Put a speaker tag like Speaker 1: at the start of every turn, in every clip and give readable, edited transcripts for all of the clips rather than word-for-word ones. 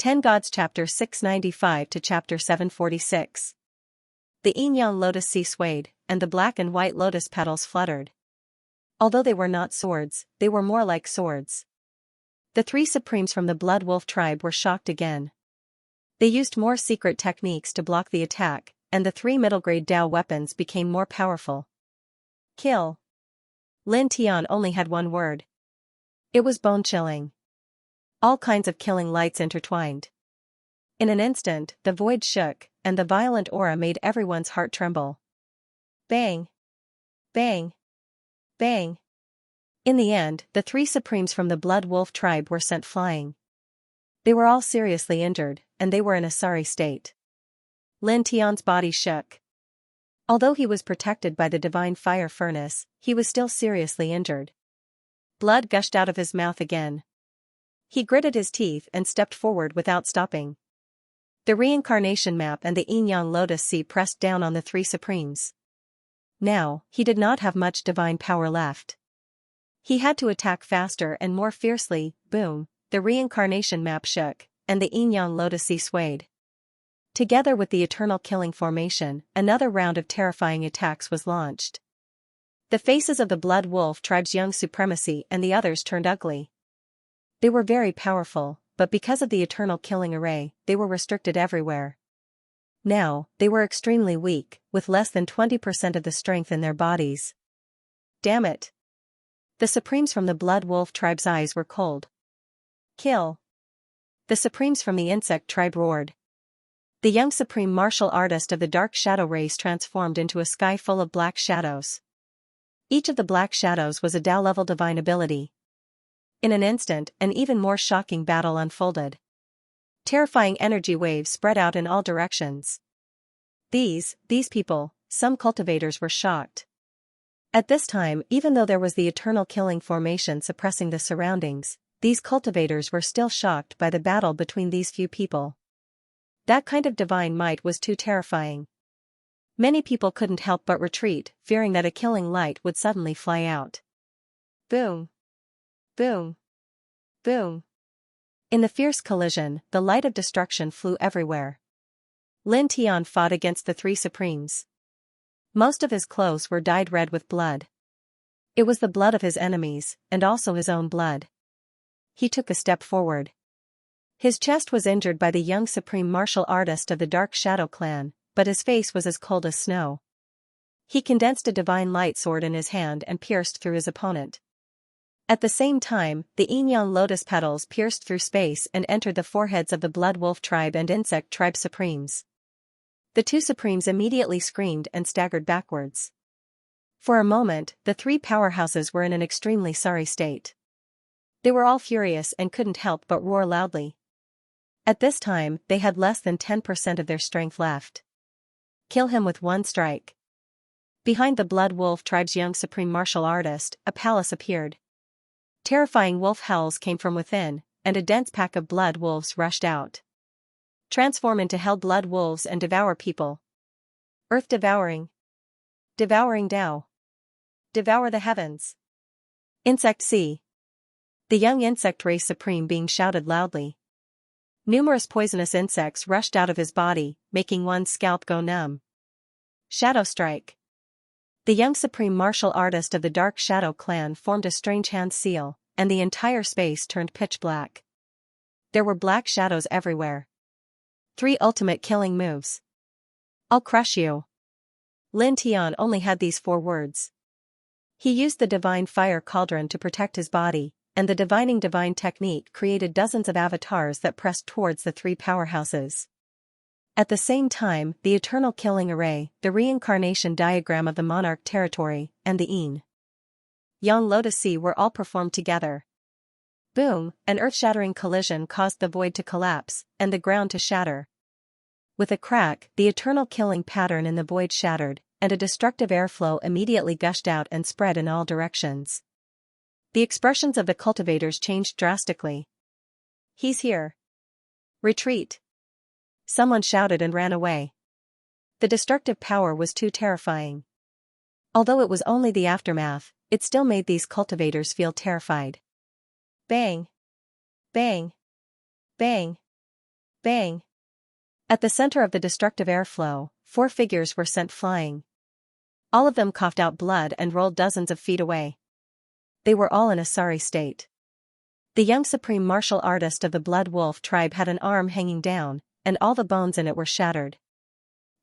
Speaker 1: 10 Gods Chapter 695 to Chapter 746. The yin-yang lotus sea swayed, and the black and white lotus petals fluttered. Although they were not swords, they were more like swords. The three supremes from the Blood Wolf tribe were shocked again. They used more secret techniques to block the attack, and the three middle-grade Dao weapons became more powerful. Kill. Lin Tian only had one word. It was bone-chilling. All kinds of killing lights intertwined. In an instant, the void shook, and the violent aura made everyone's heart tremble. Bang! Bang! Bang! In the end, the three supremes from the Blood Wolf tribe were sent flying. They were all seriously injured, and they were in a sorry state. Lin Tian's body shook. Although he was protected by the divine fire furnace, he was still seriously injured. Blood gushed out of his mouth again. He gritted his teeth and stepped forward without stopping. The reincarnation map and the yin-yang lotus sea pressed down on the three supremes. Now, he did not have much divine power left. He had to attack faster and more fiercely. Boom, the reincarnation map shook, and the yin-yang lotus sea swayed. Together with the eternal killing formation, another round of terrifying attacks was launched. The faces of the Blood Wolf tribe's young supremacy and the others turned ugly. They were very powerful, but because of the eternal killing array, they were restricted everywhere. Now, they were extremely weak, with less than 20% of the strength in their bodies. Damn it! The supremes from the Blood Wolf tribe's eyes were cold. Kill! The supremes from the insect tribe roared. The young supreme martial artist of the dark shadow race transformed into a sky full of black shadows. Each of the black shadows was a Dao-level divine ability. In an instant, an even more shocking battle unfolded. Terrifying energy waves spread out in all directions. These people, some cultivators were shocked. At this time, even though there was the eternal killing formation suppressing the surroundings, these cultivators were still shocked by the battle between these few people. That kind of divine might was too terrifying. Many people couldn't help but retreat, fearing that a killing light would suddenly fly out. Boom! Boom! Boom! In the fierce collision, the light of destruction flew everywhere. Lin Tian fought against the three supremes. Most of his clothes were dyed red with blood. It was the blood of his enemies, and also his own blood. He took a step forward. His chest was injured by the young supreme martial artist of the Dark Shadow clan, but his face was as cold as snow. He condensed a divine light sword in his hand and pierced through his opponent. At the same time, the yin-yang lotus petals pierced through space and entered the foreheads of the Blood Wolf tribe and insect tribe supremes. The two supremes immediately screamed and staggered backwards. For a moment, the three powerhouses were in an extremely sorry state. They were all furious and couldn't help but roar loudly. At this time, they had less than 10% of their strength left. Kill him with one strike. Behind the Blood Wolf tribe's young supreme martial artist, a palace appeared. Terrifying wolf howls came from within, and a dense pack of blood wolves rushed out. Transform into hell blood wolves and devour people. Earth devouring. Devouring Dao. Devour the heavens. Insect sea. The young insect race supreme being shouted loudly. Numerous poisonous insects rushed out of his body, making one's scalp go numb. Shadow strike. The young supreme martial artist of the Dark Shadow clan formed a strange hand seal, and the entire space turned pitch black. There were black shadows everywhere. 3 ultimate killing moves. I'll crush you. Lin Tian only had these 4 words. He used the divine fire cauldron to protect his body, and the divining divine technique created dozens of avatars that pressed towards the 3 powerhouses. At the same time, the eternal killing array, the reincarnation diagram of the monarch territory, and the yin-yang lotus sea were all performed together. Boom, an earth-shattering collision caused the void to collapse, and the ground to shatter. With a crack, the eternal killing pattern in the void shattered, and a destructive airflow immediately gushed out and spread in all directions. The expressions of the cultivators changed drastically. He's here. Retreat. Someone shouted and ran away. The destructive power was too terrifying. Although it was only the aftermath, it still made these cultivators feel terrified. Bang! Bang! Bang! Bang! At the center of the destructive airflow, 4 figures were sent flying. All of them coughed out blood and rolled dozens of feet away. They were all in a sorry state. The young supreme martial artist of the Blood Wolf tribe had an arm hanging down, and all the bones in it were shattered.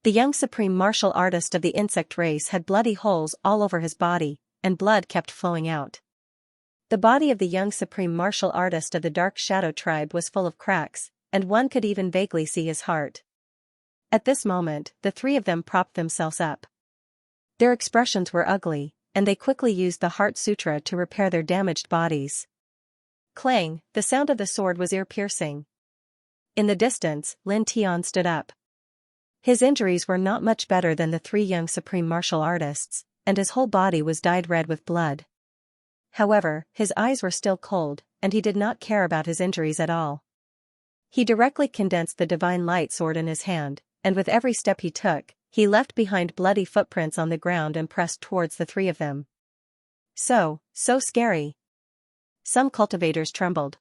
Speaker 1: The young supreme martial artist of the insect race had bloody holes all over his body, and blood kept flowing out. The body of the young supreme martial artist of the Dark Shadow tribe was full of cracks, and one could even vaguely see his heart. At this moment, the 3 of them propped themselves up. Their expressions were ugly, and they quickly used the Heart Sutra to repair their damaged bodies. Clang, the sound of the sword was ear-piercing. In the distance, Lin Tian stood up. His injuries were not much better than the 3 young supreme martial artists, and his whole body was dyed red with blood. However, his eyes were still cold, and he did not care about his injuries at all. He directly condensed the divine light sword in his hand, and with every step he took, he left behind bloody footprints on the ground and pressed towards the 3 of them. So scary. Some cultivators trembled.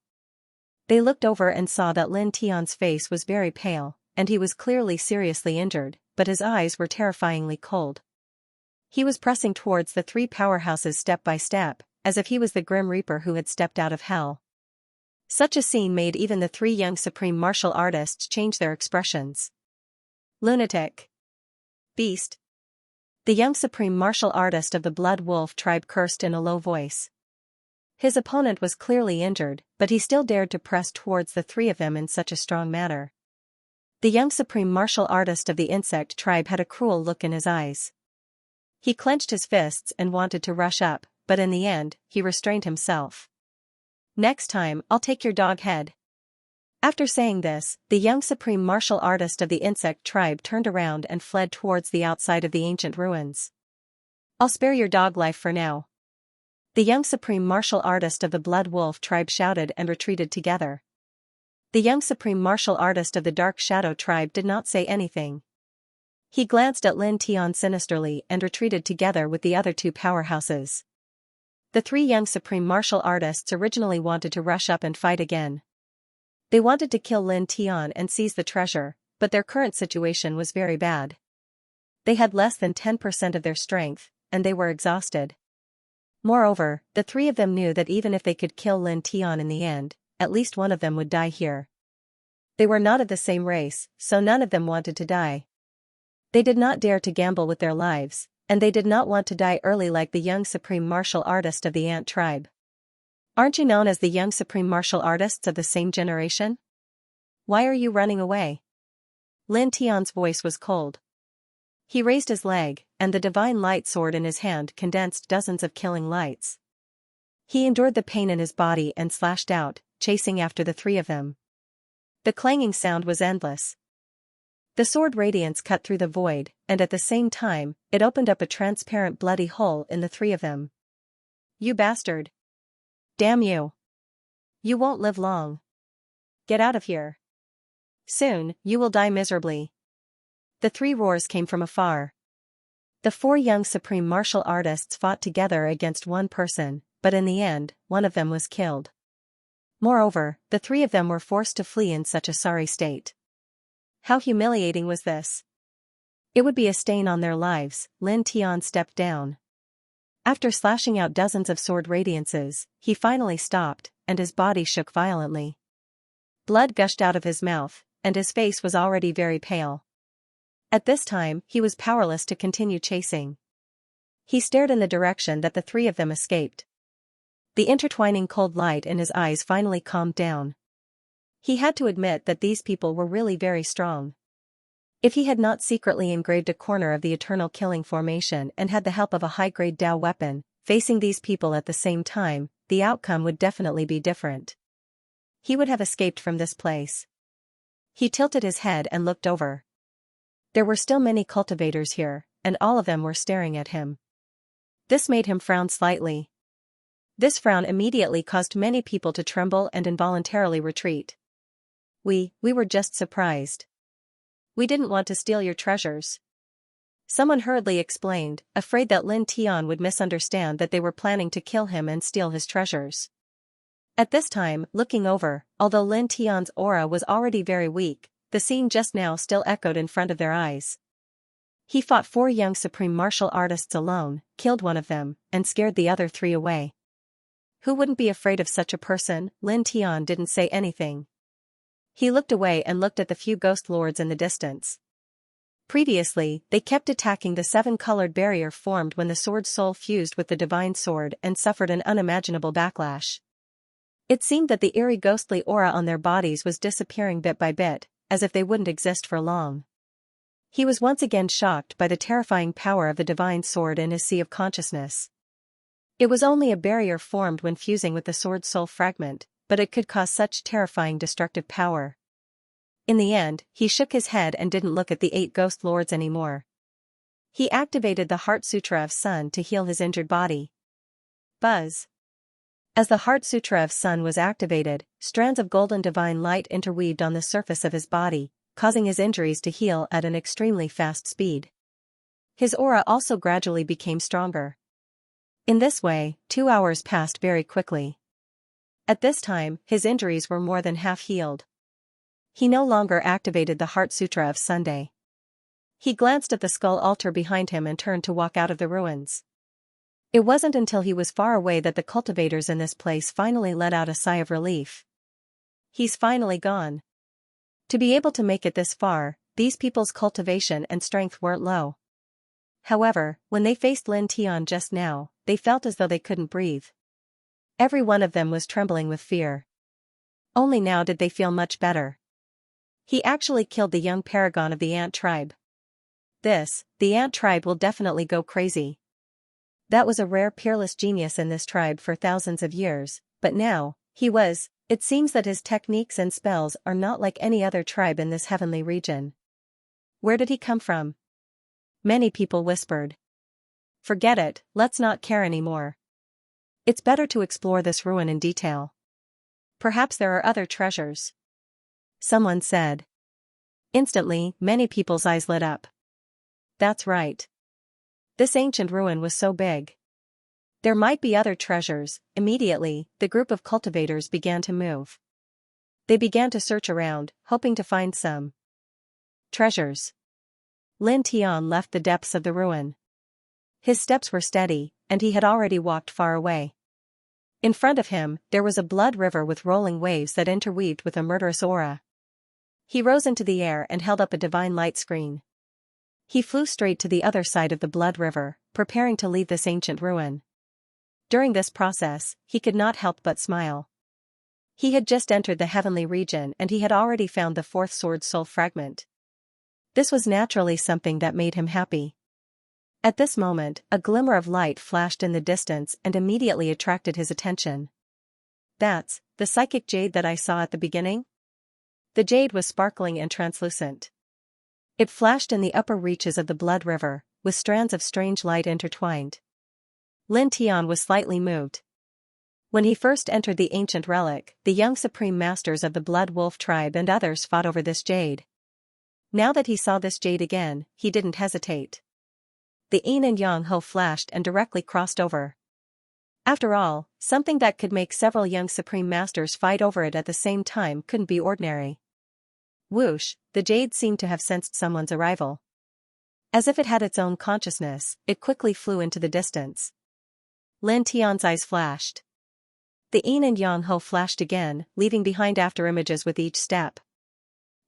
Speaker 1: They looked over and saw that Lin Tian's face was very pale, and he was clearly seriously injured, but his eyes were terrifyingly cold. He was pressing towards the 3 powerhouses step by step, as if he was the Grim Reaper who had stepped out of hell. Such a scene made even the 3 young supreme martial artists change their expressions. Lunatic. Beast. The young supreme martial artist of the Blood Wolf tribe cursed in a low voice. His opponent was clearly injured, but he still dared to press towards the 3 of them in such a strong manner. The young supreme martial artist of the insect tribe had a cruel look in his eyes. He clenched his fists and wanted to rush up, but in the end, he restrained himself. Next time, I'll take your dog head. After saying this, the young supreme martial artist of the insect tribe turned around and fled towards the outside of the ancient ruins. I'll spare your dog life for now. The young supreme martial artist of the Blood Wolf tribe shouted and retreated together. The young supreme martial artist of the Dark Shadow tribe did not say anything. He glanced at Lin Tian sinisterly and retreated together with the other 2 powerhouses. The 3 young supreme martial artists originally wanted to rush up and fight again. They wanted to kill Lin Tian and seize the treasure, but their current situation was very bad. They had less than 10% of their strength, and they were exhausted. Moreover, the 3 of them knew that even if they could kill Lin Tian in the end, at least one of them would die here. They were not of the same race, so none of them wanted to die. They did not dare to gamble with their lives, and they did not want to die early like the young supreme martial artist of the Ant tribe. Aren't you known as the young supreme martial artists of the same generation? Why are you running away? Lin Tian's voice was cold. He raised his leg, and the divine light sword in his hand condensed dozens of killing lights. He endured the pain in his body and slashed out, chasing after the 3 of them. The clanging sound was endless. The sword radiance cut through the void, and at the same time, it opened up a transparent bloody hole in the 3 of them. You bastard! Damn you! You won't live long. Get out of here. Soon, you will die miserably. The 3 roars came from afar. The 4 young supreme martial artists fought together against one person, but in the end, one of them was killed. Moreover, the 3 of them were forced to flee in such a sorry state. How humiliating was this? It would be a stain on their lives. Lin Tian stepped down. After slashing out dozens of sword radiances, he finally stopped, and his body shook violently. Blood gushed out of his mouth, and his face was already very pale. At this time, he was powerless to continue chasing. He stared in the direction that the 3 of them escaped. The intertwining cold light in his eyes finally calmed down. He had to admit that these people were really very strong. If he had not secretly engraved a corner of the eternal killing formation and had the help of a high-grade Dao weapon, facing these people at the same time, the outcome would definitely be different. He would have escaped from this place. He tilted his head and looked over. There were still many cultivators here, and all of them were staring at him. This made him frown slightly. This frown immediately caused many people to tremble and involuntarily retreat. We were just surprised. We didn't want to steal your treasures. Someone hurriedly explained, afraid that Lin Tian would misunderstand that they were planning to kill him and steal his treasures. At this time, looking over, although Lin Tian's aura was already very weak, the scene just now still echoed in front of their eyes. He fought 4 young supreme martial artists alone, killed one of them, and scared the other 3 away. Who wouldn't be afraid of such a person? Lin Tian didn't say anything. He looked away and looked at the few ghost lords in the distance. Previously, they kept attacking the 7-colored barrier formed when the sword soul fused with the divine sword and suffered an unimaginable backlash. It seemed that the eerie ghostly aura on their bodies was disappearing bit by bit, as if they wouldn't exist for long. He was once again shocked by the terrifying power of the divine sword in his sea of consciousness. It was only a barrier formed when fusing with the sword soul fragment, but it could cause such terrifying destructive power. In the end, he shook his head and didn't look at the 8 ghost lords anymore. He activated the Heart Sutra of Sun to heal his injured body. Buzz. As the Heart Sutra of Sun was activated, strands of golden divine light interweaved on the surface of his body, causing his injuries to heal at an extremely fast speed. His aura also gradually became stronger. In this way, 2 hours passed very quickly. At this time, his injuries were more than half healed. He no longer activated the Heart Sutra of Sunday. He glanced at the skull altar behind him and turned to walk out of the ruins. It wasn't until he was far away that the cultivators in this place finally let out a sigh of relief. He's finally gone. To be able to make it this far, these people's cultivation and strength weren't low. However, when they faced Lin Tian just now, they felt as though they couldn't breathe. Every one of them was trembling with fear. Only now did they feel much better. He actually killed the young paragon of the ant tribe. The ant tribe will definitely go crazy. That was a rare peerless genius in this tribe for thousands of years, but now, it seems that his techniques and spells are not like any other tribe in this heavenly region. Where did he come from? Many people whispered. Forget it, let's not care anymore. It's better to explore this ruin in detail. Perhaps there are other treasures. Someone said. Instantly, many people's eyes lit up. That's right. This ancient ruin was so big. There might be other treasures. Immediately, the group of cultivators began to move. They began to search around, hoping to find some treasures. Lin Tian left the depths of the ruin. His steps were steady, and he had already walked far away. In front of him, there was a blood river with rolling waves that interweaved with a murderous aura. He rose into the air and held up a divine light screen. He flew straight to the other side of the blood river, preparing to leave this ancient ruin. During this process, he could not help but smile. He had just entered the heavenly region and he had already found the 4th sword soul fragment. This was naturally something that made him happy. At this moment, a glimmer of light flashed in the distance and immediately attracted his attention. That's the psychic jade that I saw at the beginning? The jade was sparkling and translucent. It flashed in the upper reaches of the blood river, with strands of strange light intertwined. Lin Tian was slightly moved. When he first entered the ancient relic, the young supreme masters of the Blood Wolf tribe and others fought over this jade. Now that he saw this jade again, he didn't hesitate. The yin and yang ho flashed and directly crossed over. After all, something that could make several young supreme masters fight over it at the same time couldn't be ordinary. Whoosh, the jade seemed to have sensed someone's arrival. As if it had its own consciousness, it quickly flew into the distance. Lin Tian's eyes flashed. The yin and yang ho flashed again, leaving behind afterimages with each step.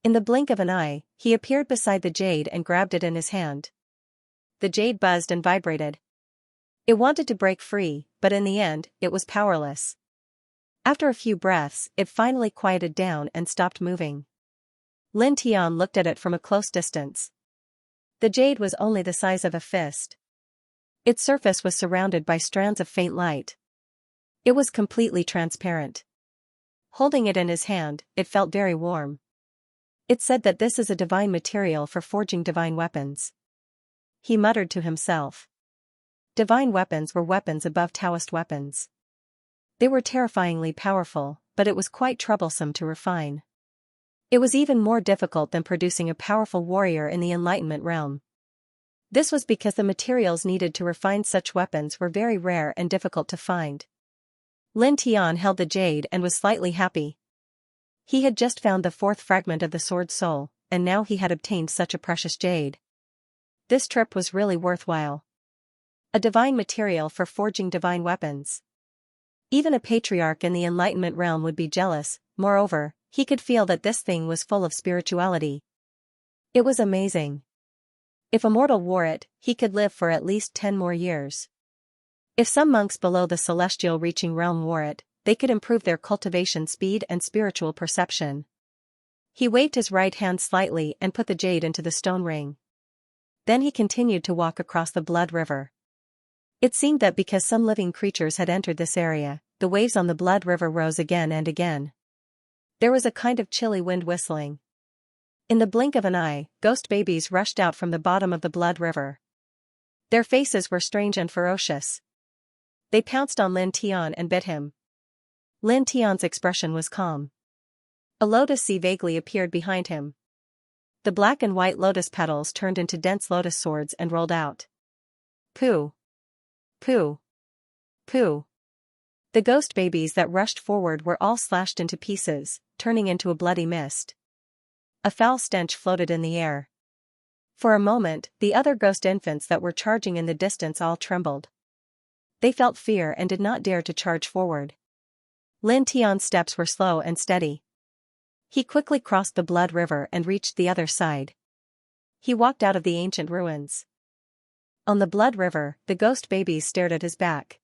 Speaker 1: In the blink of an eye, he appeared beside the jade and grabbed it in his hand. The jade buzzed and vibrated. It wanted to break free, but in the end, it was powerless. After a few breaths, it finally quieted down and stopped moving. Lin Tian looked at it from a close distance. The jade was only the size of a fist. Its surface was surrounded by strands of faint light. It was completely transparent. Holding it in his hand, it felt very warm. It said that this is a divine material for forging divine weapons. He muttered to himself. Divine weapons were weapons above Taoist weapons. They were terrifyingly powerful, but it was quite troublesome to refine. It was even more difficult than producing a powerful warrior in the Enlightenment realm. This was because the materials needed to refine such weapons were very rare and difficult to find. Lin Tian held the jade and was slightly happy. He had just found the fourth fragment of the sword soul, and now he had obtained such a precious jade. This trip was really worthwhile. A divine material for forging divine weapons. Even a patriarch in the Enlightenment realm would be jealous. Moreover, he could feel that this thing was full of spirituality. It was amazing. If a mortal wore it, he could live for at least 10 more years. If some monks below the celestial reaching realm wore it, they could improve their cultivation speed and spiritual perception. He waved his right hand slightly and put the jade into the stone ring. Then he continued to walk across the blood river. It seemed that because some living creatures had entered this area, the waves on the blood river rose again and again. There was a kind of chilly wind whistling. In the blink of an eye, ghost babies rushed out from the bottom of the blood river. Their faces were strange and ferocious. They pounced on Lin Tian and bit him. Lin Tian's expression was calm. A lotus sea vaguely appeared behind him. The black and white lotus petals turned into dense lotus swords and rolled out. Pooh! Pooh! Pooh! The ghost babies that rushed forward were all slashed into pieces, turning into a bloody mist. A foul stench floated in the air. For a moment, the other ghost infants that were charging in the distance all trembled. They felt fear and did not dare to charge forward. Lin Tian's steps were slow and steady. He quickly crossed the blood river and reached the other side. He walked out of the ancient ruins. On the blood river, the ghost babies stared at his back.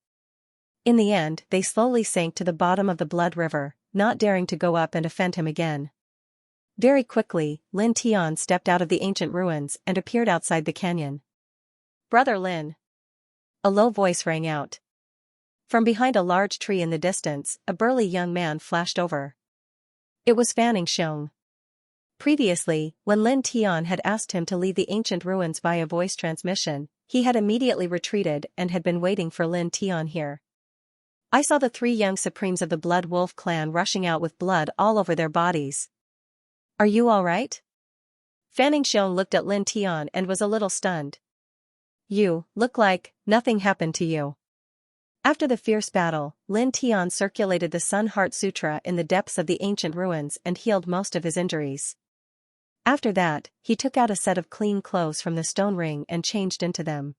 Speaker 1: In the end, they slowly sank to the bottom of the blood river, not daring to go up and offend him again. Very quickly, Lin Tian stepped out of the ancient ruins and appeared outside the canyon. "Brother Lin!" A low voice rang out. From behind a large tree in the distance, a burly young man flashed over. It was Xianxia. Previously, when Lin Tian had asked him to leave the ancient ruins via voice transmission, he had immediately retreated and had been waiting for Lin Tian here. "I saw the 3 young supremes of the Blood Wolf clan rushing out with blood all over their bodies. Are you all right?" Xianxia looked at Lin Tian and was a little stunned. "You look like nothing happened to you." After the fierce battle, Lin Tian circulated the Sun Heart Sutra in the depths of the ancient ruins and healed most of his injuries. After that, he took out a set of clean clothes from the stone ring and changed into them.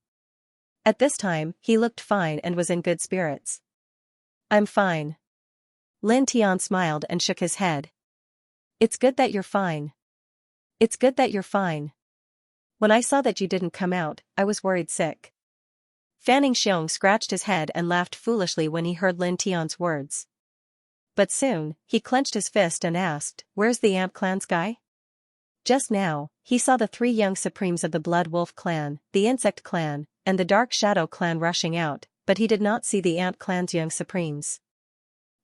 Speaker 1: At this time, he looked fine and was in good spirits. "I'm fine." Lin Tian smiled and shook his head. "It's good that you're fine. It's good that you're fine. When I saw that you didn't come out, I was worried sick." Xianxia scratched his head and laughed foolishly when he heard Lin Tian's words. But soon, he clenched his fist and asked, "Where's the Ant Clan's guy?" Just now, he saw the 3 young supremes of the Blood Wolf clan, the Insect clan, and the Dark Shadow clan rushing out, but he did not see the Ant clan's young supremes.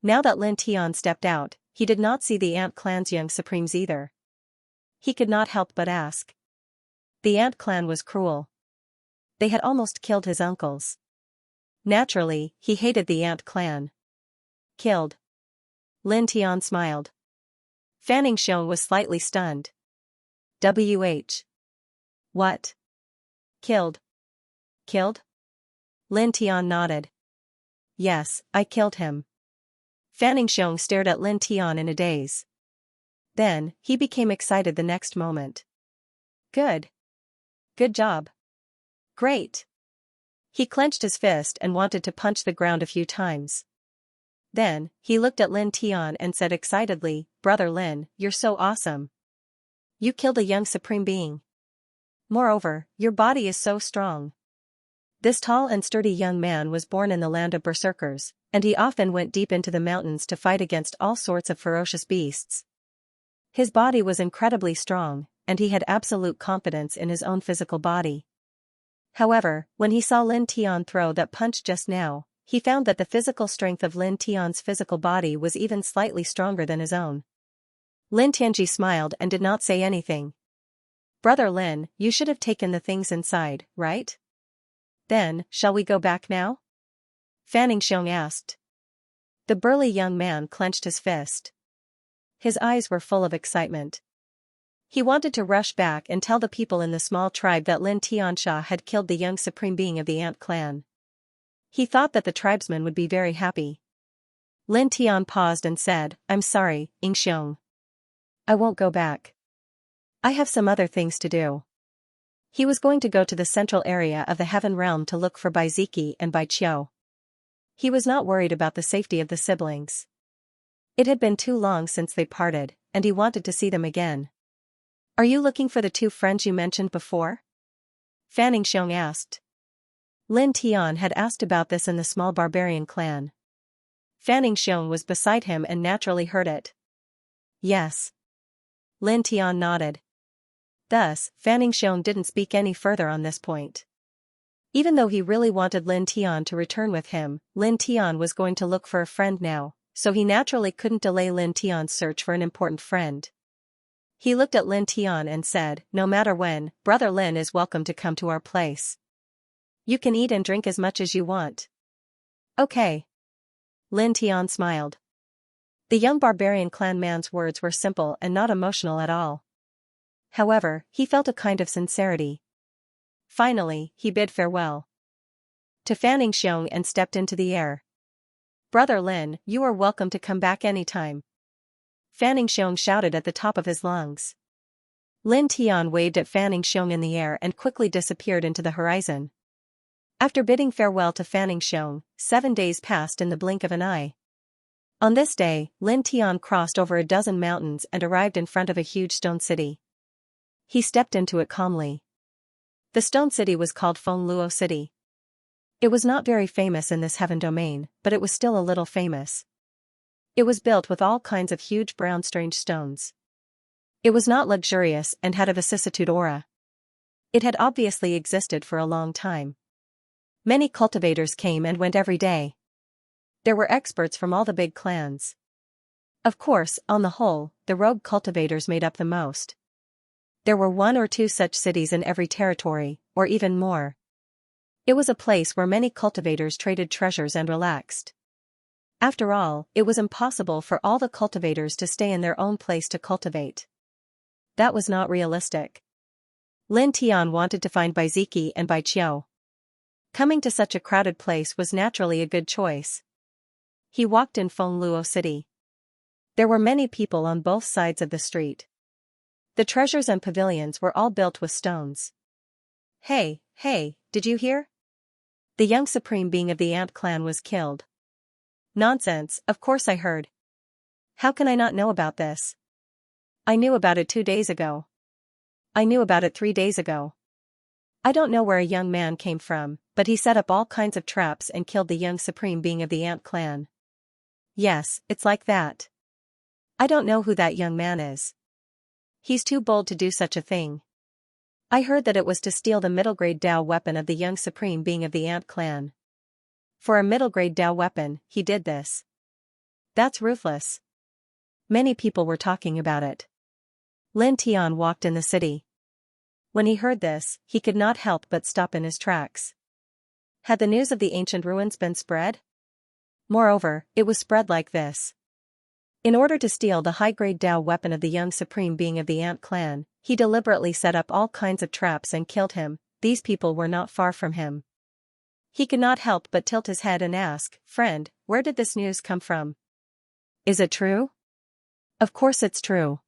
Speaker 1: Now that Lin Tian stepped out, he did not see the Ant clan's young supremes either. He could not help but ask. The Ant clan was cruel. They had almost killed his uncles. Naturally, he hated the Ant clan. "Killed?" Lin Tian smiled. Xianxia was slightly stunned. "WH? What? Killed? Killed?" Lin Tian nodded. "Yes, I killed him." Xianxia stared at Lin Tian in a daze. Then, he became excited the next moment. "Good. Good job. Great." He clenched his fist and wanted to punch the ground a few times. Then, he looked at Lin Tian and said excitedly, "Brother Lin, you're so awesome. You killed a young supreme being. Moreover, your body is so strong." This tall and sturdy young man was born in the land of berserkers, and he often went deep into the mountains to fight against all sorts of ferocious beasts. His body was incredibly strong, and he had absolute confidence in his own physical body. However, when he saw Lin Tian throw that punch just now, he found that the physical strength of Lin Tian's physical body was even slightly stronger than his own. Lin Tianji smiled and did not say anything. "Brother Lin, you should have taken the things inside, right? Then, shall we go back now?" Xianxia asked. The burly young man clenched his fist. His eyes were full of excitement. He wanted to rush back and tell the people in the small tribe that Lin Tianxia had killed the young supreme being of the Ant clan. He thought that the tribesmen would be very happy. Lin Tian paused and said, I'm sorry, Xianxia. I won't go back. I have some other things to do. He was going to go to the central area of the Heaven Realm to look for Bai Ziki and Bai Qiu. He was not worried about the safety of the siblings. It had been too long since they parted, and he wanted to see them again. Are you looking for the two friends you mentioned before? Fan Xiong asked. Lin Tian had asked about this in the small barbarian clan. Fan Xiong was beside him and naturally heard it. Yes. Lin Tian nodded. Thus, Fan Xiong didn't speak any further on this point. Even though he really wanted Lin Tian to return with him, Lin Tian was going to look for a friend now, so he naturally couldn't delay Lin Tian's search for an important friend. He looked at Lin Tian and said, no matter when, Brother Lin is welcome to come to our place. You can eat and drink as much as you want. Okay. Lin Tian smiled. The young barbarian clan man's words were simple and not emotional at all. However, he felt a kind of sincerity. Finally, he bid farewell to Fan Xiong and stepped into the air. Brother Lin, you are welcome to come back anytime. Fan Xiong shouted at the top of his lungs. Lin Tian waved at Fan Xiong in the air and quickly disappeared into the horizon. After bidding farewell to Fan Xiong, 7 days passed in the blink of an eye. On this day, Lin Tian crossed over a dozen mountains and arrived in front of a huge stone city. He stepped into it calmly. The stone city was called Feng Luo City. It was not very famous in this heaven domain, but it was still a little famous. It was built with all kinds of huge brown strange stones. It was not luxurious and had a vicissitude aura. It had obviously existed for a long time. Many cultivators came and went every day. There were experts from all the big clans. Of course, on the whole, the rogue cultivators made up the most. There were 1 or 2 such cities in every territory, or even more. It was a place where many cultivators traded treasures and relaxed. After all, it was impossible for all the cultivators to stay in their own place to cultivate. That was not realistic. Lin Tian wanted to find Bai Ziki and Bai Qiu. Coming to such a crowded place was naturally a good choice. He walked in Feng Luo City. There were many people on both sides of the street. The treasures and pavilions were all built with stones. Hey, did you hear? The young supreme being of the Ant clan was killed. Nonsense, of course I heard. How can I not know about this? I knew about it 2 days ago. I knew about it 3 days ago. I don't know where a young man came from, but he set up all kinds of traps and killed the young supreme being of the Ant clan. Yes, it's like that. I don't know who that young man is. He's too bold to do such a thing. I heard that it was to steal the middle-grade Dao weapon of the young supreme being of the Ant clan. For a middle-grade Dao weapon, he did this. That's ruthless. Many people were talking about it. Lin Tian walked in the city. When he heard this, he could not help but stop in his tracks. Had the news of the ancient ruins been spread? Moreover, it was spread like this. In order to steal the high-grade Dao weapon of the young supreme being of the Ant clan, he deliberately set up all kinds of traps and killed him. These people were not far from him. He could not help but tilt his head and ask, "Friend, where did this news come from? Is it true?" Of course it's true.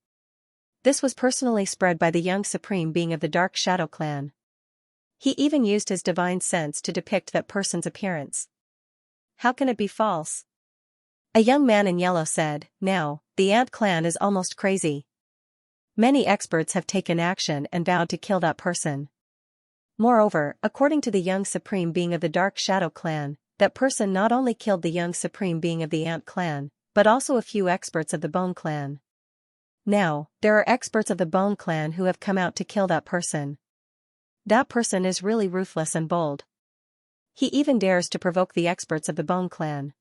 Speaker 1: This was personally spread by the young supreme being of the Dark Shadow clan. He even used his divine sense to depict that person's appearance. How can it be false? A young man in yellow said, "Now, the Ant clan is almost crazy. Many experts have taken action and vowed to kill that person. Moreover, according to the young supreme being of the Dark Shadow clan, that person not only killed the young supreme being of the Ant clan, but also a few experts of the Bone clan. Now, there are experts of the Bone clan who have come out to kill that person. That person is really ruthless and bold. He even dares to provoke the experts of the Bone clan."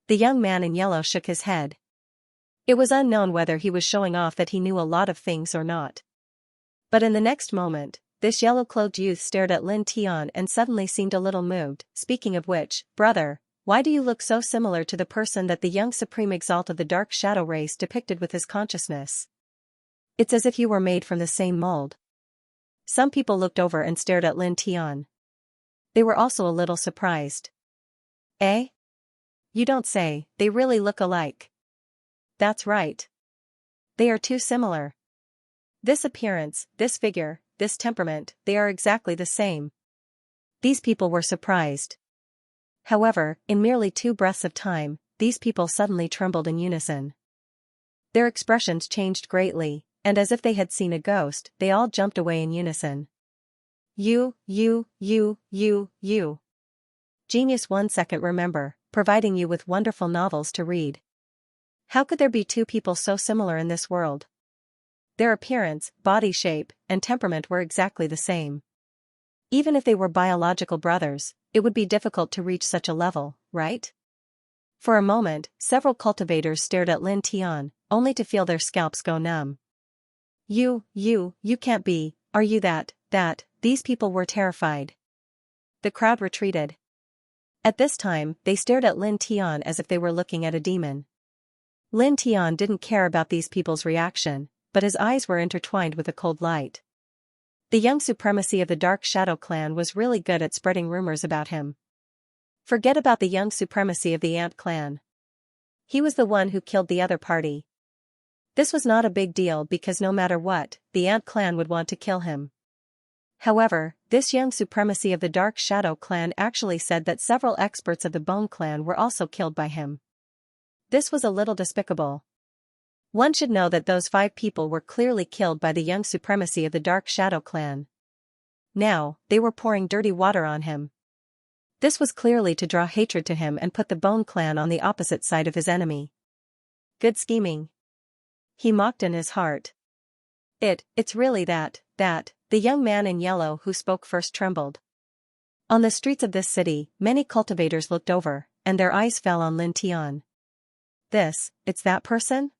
Speaker 1: The young man in yellow shook his head. It was unknown whether he was showing off that he knew a lot of things or not. But in the next moment, this yellow-clothed youth stared at Lin Tian and suddenly seemed a little moved. Speaking of which, brother, why do you look so similar to the person that the young supreme exalt of the Dark Shadow race depicted with his consciousness? It's as if you were made from the same mold. Some people looked over and stared at Lin Tian. They were also a little surprised. Eh? You don't say, they really look alike. That's right. They are too similar. This appearance, this figure, this temperament, they are exactly the same. These people were surprised. However, in merely 2 breaths of time, these people suddenly trembled in unison. Their expressions changed greatly, and as if they had seen a ghost, they all jumped away in unison. You. Genius 1 second remember, providing you with wonderful novels to read. How could there be 2 people so similar in this world? Their appearance, body shape, and temperament were exactly the same. Even if they were biological brothers, it would be difficult to reach such a level, right? For a moment, several cultivators stared at Lin Tian, only to feel their scalps go numb. You can't be, are you that, these people were terrified. The crowd retreated. At this time, they stared at Lin Tian as if they were looking at a demon. Lin Tian didn't care about these people's reaction, but his eyes were intertwined with a cold light. The young supremacy of the Dark Shadow clan was really good at spreading rumors about him. Forget about the young supremacy of the Ant clan. He was the one who killed the other party. This was not a big deal because no matter what, the Ant clan would want to kill him. However, this young supremacy of the Dark Shadow clan actually said that several experts of the Bone clan were also killed by him. This was a little despicable. One should know that those 5 people were clearly killed by the young supremacy of the Dark Shadow clan. Now, they were pouring dirty water on him. This was clearly to draw hatred to him and put the Bone clan on the opposite side of his enemy. Good scheming. He mocked in his heart. It's really that, the young man in yellow who spoke first trembled. On the streets of this city, many cultivators looked over, and their eyes fell on Lin Tian. It's that person?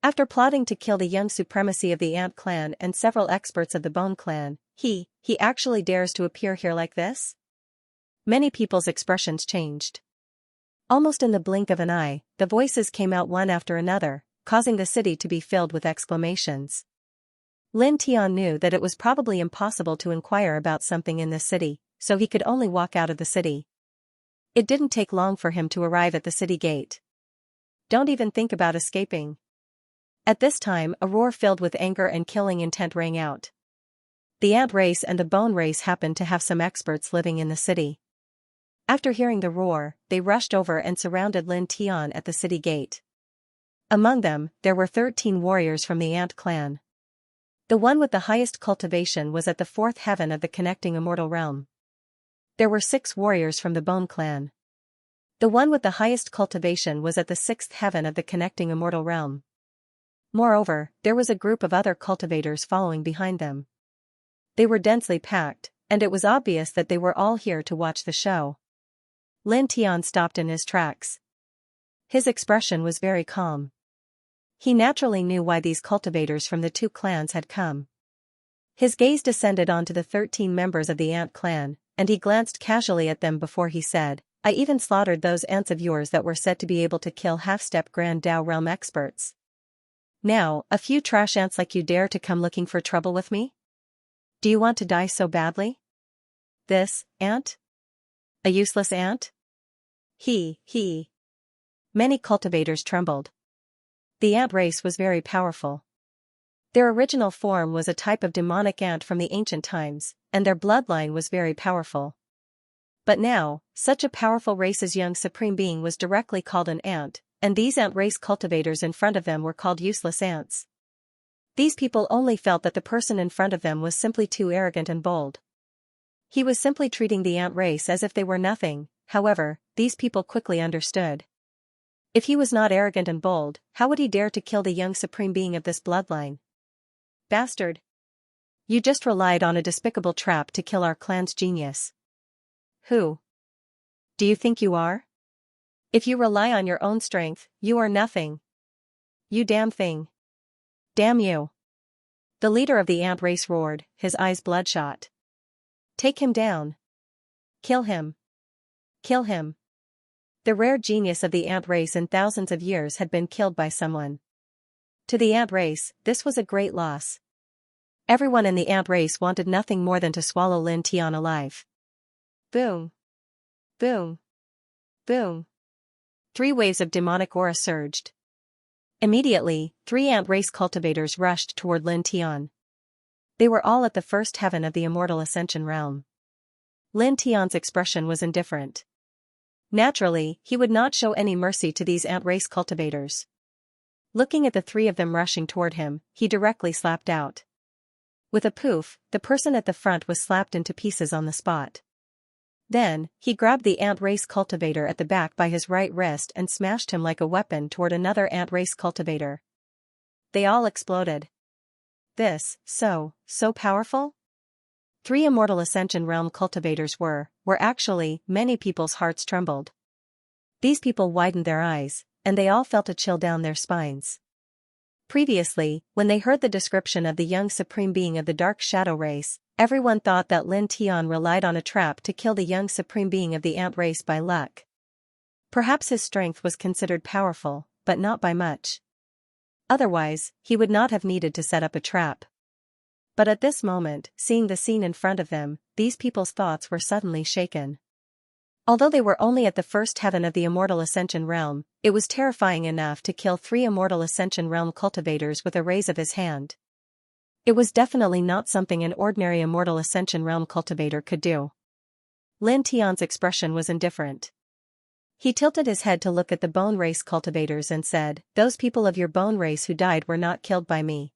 Speaker 1: After plotting to kill the young supremacy of the Ant clan and several experts of the Bone clan, he actually dares to appear here like this? Many people's expressions changed. Almost in the blink of an eye, the voices came out one after another, causing the city to be filled with exclamations. Lin Tian knew that it was probably impossible to inquire about something in this city, so he could only walk out of the city. It didn't take long for him to arrive at the city gate. Don't even think about escaping. At this time, a roar filled with anger and killing intent rang out. The Ant race and the Bone race happened to have some experts living in the city. After hearing the roar, they rushed over and surrounded Lin Tian at the city gate. Among them, there were 13 warriors from the Ant clan. The one with the highest cultivation was at the 4th heaven of the connecting immortal realm. There were 6 warriors from the Bone clan. The one with the highest cultivation was at the 6th heaven of the connecting immortal realm. Moreover, there was a group of other cultivators following behind them. They were densely packed, and it was obvious that they were all here to watch the show. Lin Tian stopped in his tracks. His expression was very calm. He naturally knew why these cultivators from the 2 clans had come. His gaze descended onto the 13 members of the Ant clan, and he glanced casually at them before he said, I even slaughtered those ants of yours that were said to be able to kill half-step Grand Dao realm experts. Now, a few trash ants like you dare to come looking for trouble with me? Do you want to die so badly? This ant? A useless ant? He. Many cultivators trembled. The ant race was very powerful. Their original form was a type of demonic ant from the ancient times, and their bloodline was very powerful. But now, such a powerful race's young supreme being was directly called an ant, and these ant race cultivators in front of them were called useless ants. These people only felt that the person in front of them was simply too arrogant and bold. He was simply treating the ant race as if they were nothing. However, these people quickly understood. If he was not arrogant and bold, how would he dare to kill the young supreme being of this bloodline? Bastard! You just relied on a despicable trap to kill our clan's genius. Who do you think you are? If you rely on your own strength, you are nothing. You damn thing. Damn you. The leader of the ant race roared, his eyes bloodshot. Take him down. Kill him. Kill him. The rare genius of the ant race in thousands of years had been killed by someone. To the ant race, this was a great loss. Everyone in the ant race wanted nothing more than to swallow Lin Tian alive. Boom. Boom. Boom. three waves of demonic aura surged. Immediately, three ant race cultivators rushed toward Lin Tian. They were all at the first heaven of the immortal ascension realm. Lin Tian's expression was indifferent. Naturally, he would not show any mercy to these ant race cultivators. Looking at the three of them rushing toward him, he directly slapped out. With a poof, the person at the front was slapped into pieces on the spot. Then, he grabbed the ant race cultivator at the back by his right wrist and smashed him like a weapon toward another ant race cultivator. They all exploded. This, so powerful? Three immortal ascension realm cultivators were actually, many people's hearts trembled. These people widened their eyes, and they all felt a chill down their spines. Previously, when they heard the description of the young supreme being of the dark shadow race, everyone thought that Lin Tian relied on a trap to kill the young supreme being of the ant race by luck. Perhaps his strength was considered powerful, but not by much. Otherwise, he would not have needed to set up a trap. But at this moment, seeing the scene in front of them, these people's thoughts were suddenly shaken. Although they were only at the first heaven of the immortal ascension realm, it was terrifying enough to kill three immortal ascension realm cultivators with a raise of his hand. It was definitely not something an ordinary immortal ascension realm cultivator could do. Lin Tian's expression was indifferent. He tilted his head to look at the bone race cultivators and said, "Those people of your bone race who died were not killed by me.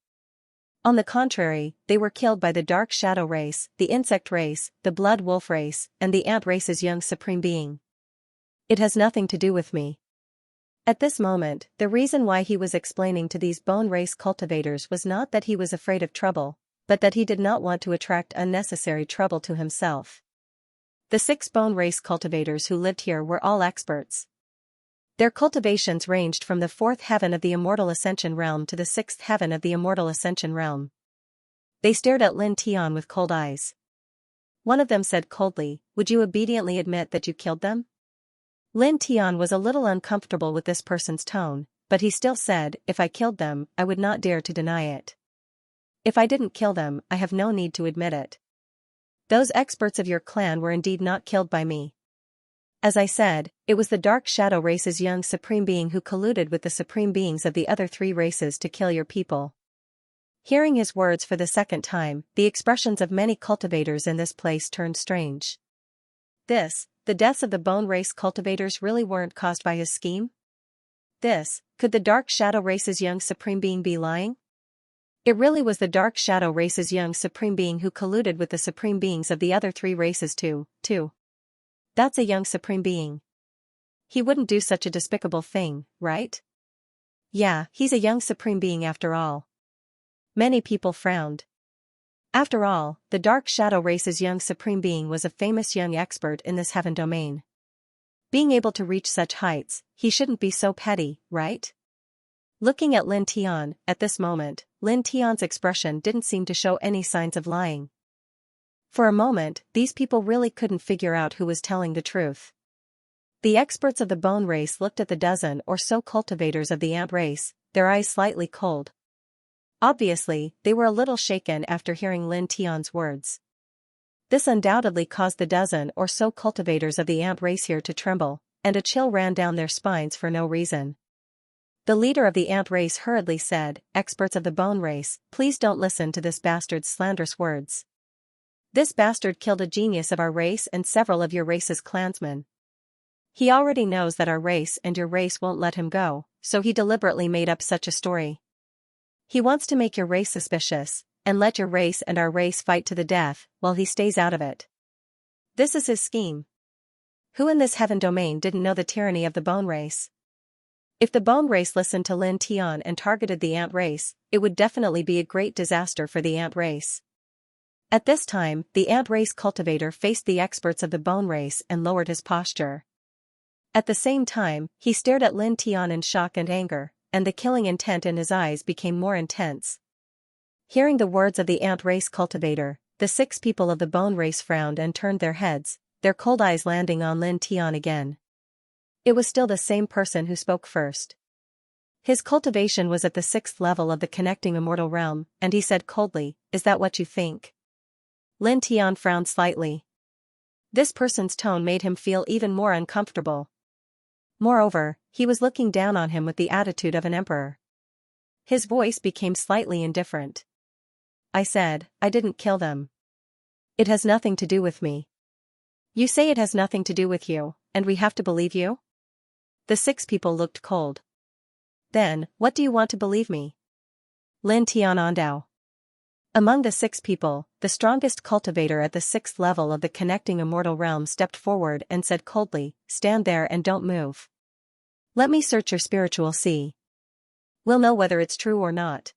Speaker 1: On the contrary, they were killed by the dark shadow race, the insect race, the blood wolf race, and the ant race's young supreme being. It has nothing to do with me." At this moment, the reason why he was explaining to these bone race cultivators was not that he was afraid of trouble, but that he did not want to attract unnecessary trouble to himself. The 6 bone race cultivators who lived here were all experts. Their cultivations ranged from the 4th heaven of the immortal ascension realm to the 6th heaven of the immortal ascension realm. They stared at Lin Tian with cold eyes. One of them said coldly, "Would you obediently admit that you killed them?" Lin Tian was a little uncomfortable with this person's tone, but he still said, "If I killed them, I would not dare to deny it. If I didn't kill them, I have no need to admit it. Those experts of your clan were indeed not killed by me. As I said, it was the Dark Shadow race's young supreme being who colluded with the supreme beings of the other 3 races to kill your people." Hearing his words for the second time, the expressions of many cultivators in this place turned strange. The deaths of the bone race cultivators really weren't caused by his scheme? Could the Dark Shadow race's young supreme being be lying? It really was the Dark Shadow race's young supreme being who colluded with the supreme beings of the other 3 races too. That's a young supreme being. He wouldn't do such a despicable thing, right? Yeah, he's a young supreme being after all. Many people frowned. After all, the Dark Shadow race's young supreme being was a famous young expert in this heaven domain. Being able to reach such heights, he shouldn't be so petty, right? Looking at Lin Tian, at this moment, Lin Tian's expression didn't seem to show any signs of lying. For a moment, these people really couldn't figure out who was telling the truth. The experts of the bone race looked at the dozen or so cultivators of the ant race, their eyes slightly cold. Obviously, they were a little shaken after hearing Lin Tian's words. This undoubtedly caused the dozen or so cultivators of the ant race here to tremble, and a chill ran down their spines for no reason. The leader of the ant race hurriedly said, "Experts of the bone race, please don't listen to this bastard's slanderous words. This bastard killed a genius of our race and several of your race's clansmen. He already knows that our race and your race won't let him go, so he deliberately made up such a story. He wants to make your race suspicious, and let your race and our race fight to the death, while he stays out of it. This is his scheme. Who in this heaven domain didn't know the tyranny of the bone race? If the bone race listened to Lin Tian and targeted the ant race, it would definitely be a great disaster for the ant race." At this time, the ant race cultivator faced the experts of the bone race and lowered his posture. At the same time, he stared at Lin Tian in shock and anger, and the killing intent in his eyes became more intense. Hearing the words of the ant race cultivator, the 6 people of the bone race frowned and turned their heads, their cold eyes landing on Lin Tian again. It was still the same person who spoke first. His cultivation was at the 6th level of the connecting immortal realm, and he said coldly, "Is that what you think?" Lin Tian frowned slightly. This person's tone made him feel even more uncomfortable. Moreover, he was looking down on him with the attitude of an emperor. His voice became slightly indifferent. I said, I didn't kill them. It has nothing to do with me. You say it has nothing to do with you, and we have to believe you? The 6 people looked cold. Then, what do you want to believe me? Lin Tianandao. Among the 6 people, the strongest cultivator at the 6th level of the connecting immortal realm stepped forward and said coldly, stand there and don't move. Let me search your spiritual sea. We'll know whether it's true or not.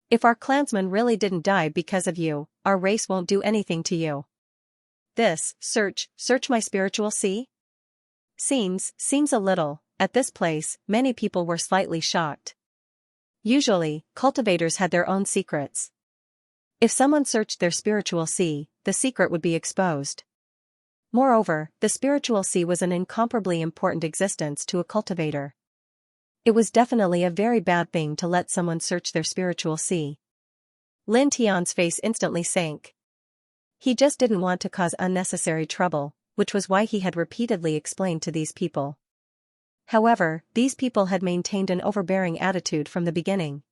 Speaker 1: If our clansmen really didn't die because of you, our race won't do anything to you. This, search my spiritual sea? Seems a little. At this place, many people were slightly shocked. Usually, cultivators had their own secrets. If someone searched their spiritual sea, the secret would be exposed. Moreover, the spiritual sea was an incomparably important existence to a cultivator. It was definitely a very bad thing to let someone search their spiritual sea. Lin Tian's face instantly sank. He just didn't want to cause unnecessary trouble, which was why he had repeatedly explained to these people. However, these people had maintained an overbearing attitude from the beginning.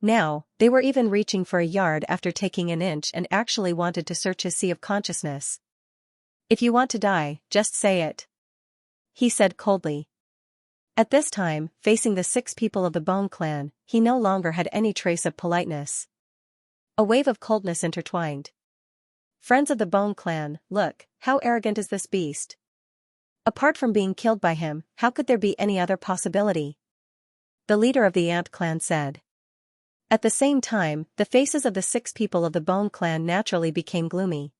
Speaker 1: Now, they were even reaching for a yard after taking an inch and actually wanted to search his sea of consciousness. If you want to die, just say it. He said coldly. At this time, facing the 6 people of the Bone clan, he no longer had any trace of politeness. A wave of coldness intertwined. Friends of the Bone clan, look, how arrogant is this beast? Apart from being killed by him, how could there be any other possibility? The leader of the Ant clan said. At the same time, the faces of the 6 people of the Bone clan naturally became gloomy.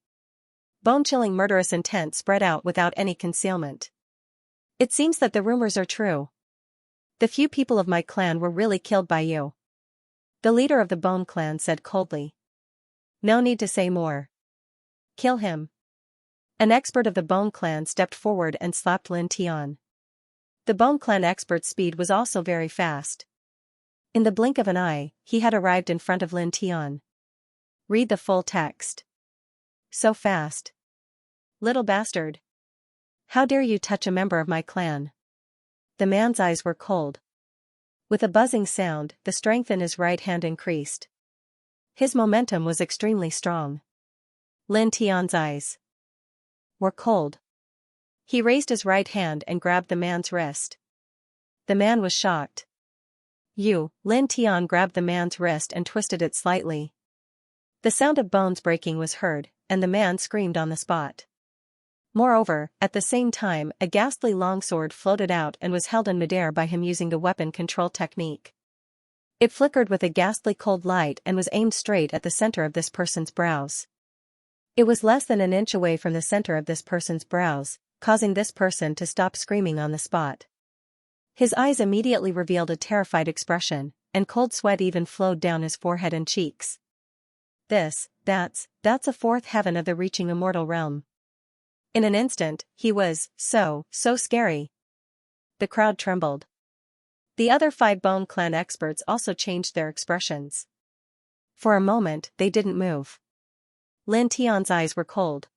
Speaker 1: Bone-chilling murderous intent spread out without any concealment. It seems that the rumors are true. The few people of my clan were really killed by you. The leader of the Bone clan said coldly. No need to say more. Kill him. An expert of the Bone clan stepped forward and slapped Lin Tian. The Bone clan expert's speed was also very fast. In the blink of an eye, he had arrived in front of Lin Tian. Read the full text. So fast. Little bastard. How dare you touch a member of my clan? The man's eyes were cold. With a buzzing sound, the strength in his right hand increased. His momentum was extremely strong. Lin Tian's eyes were cold. He raised his right hand and grabbed the man's wrist. The man was shocked. Lin Tian grabbed the man's wrist and twisted it slightly. The sound of bones breaking was heard, and the man screamed on the spot. Moreover, at the same time, a ghastly longsword floated out and was held in midair by him using the weapon control technique. It flickered with a ghastly cold light and was aimed straight at the center of this person's brows. It was less than an inch away from the center of this person's brows, causing this person to stop screaming on the spot. His eyes immediately revealed a terrified expression, and cold sweat even flowed down his forehead and cheeks. That's a 4th heaven of the reaching immortal realm. In an instant, he was so scary. The crowd trembled. The other 5 Bone clan experts also changed their expressions. For a moment, they didn't move. Lin Tian's eyes were cold.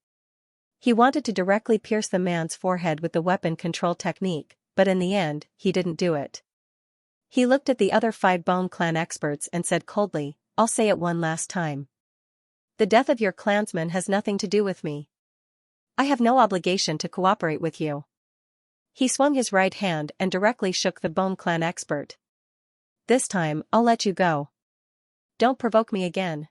Speaker 1: He wanted to directly pierce the man's forehead with the weapon control technique, but in the end, he didn't do it. He looked at the other 5 Bone clan experts and said coldly, I'll say it one last time. The death of your clansman has nothing to do with me. I have no obligation to cooperate with you. He swung his right hand and directly shook the Bone clan expert. This time, I'll let you go. Don't provoke me again.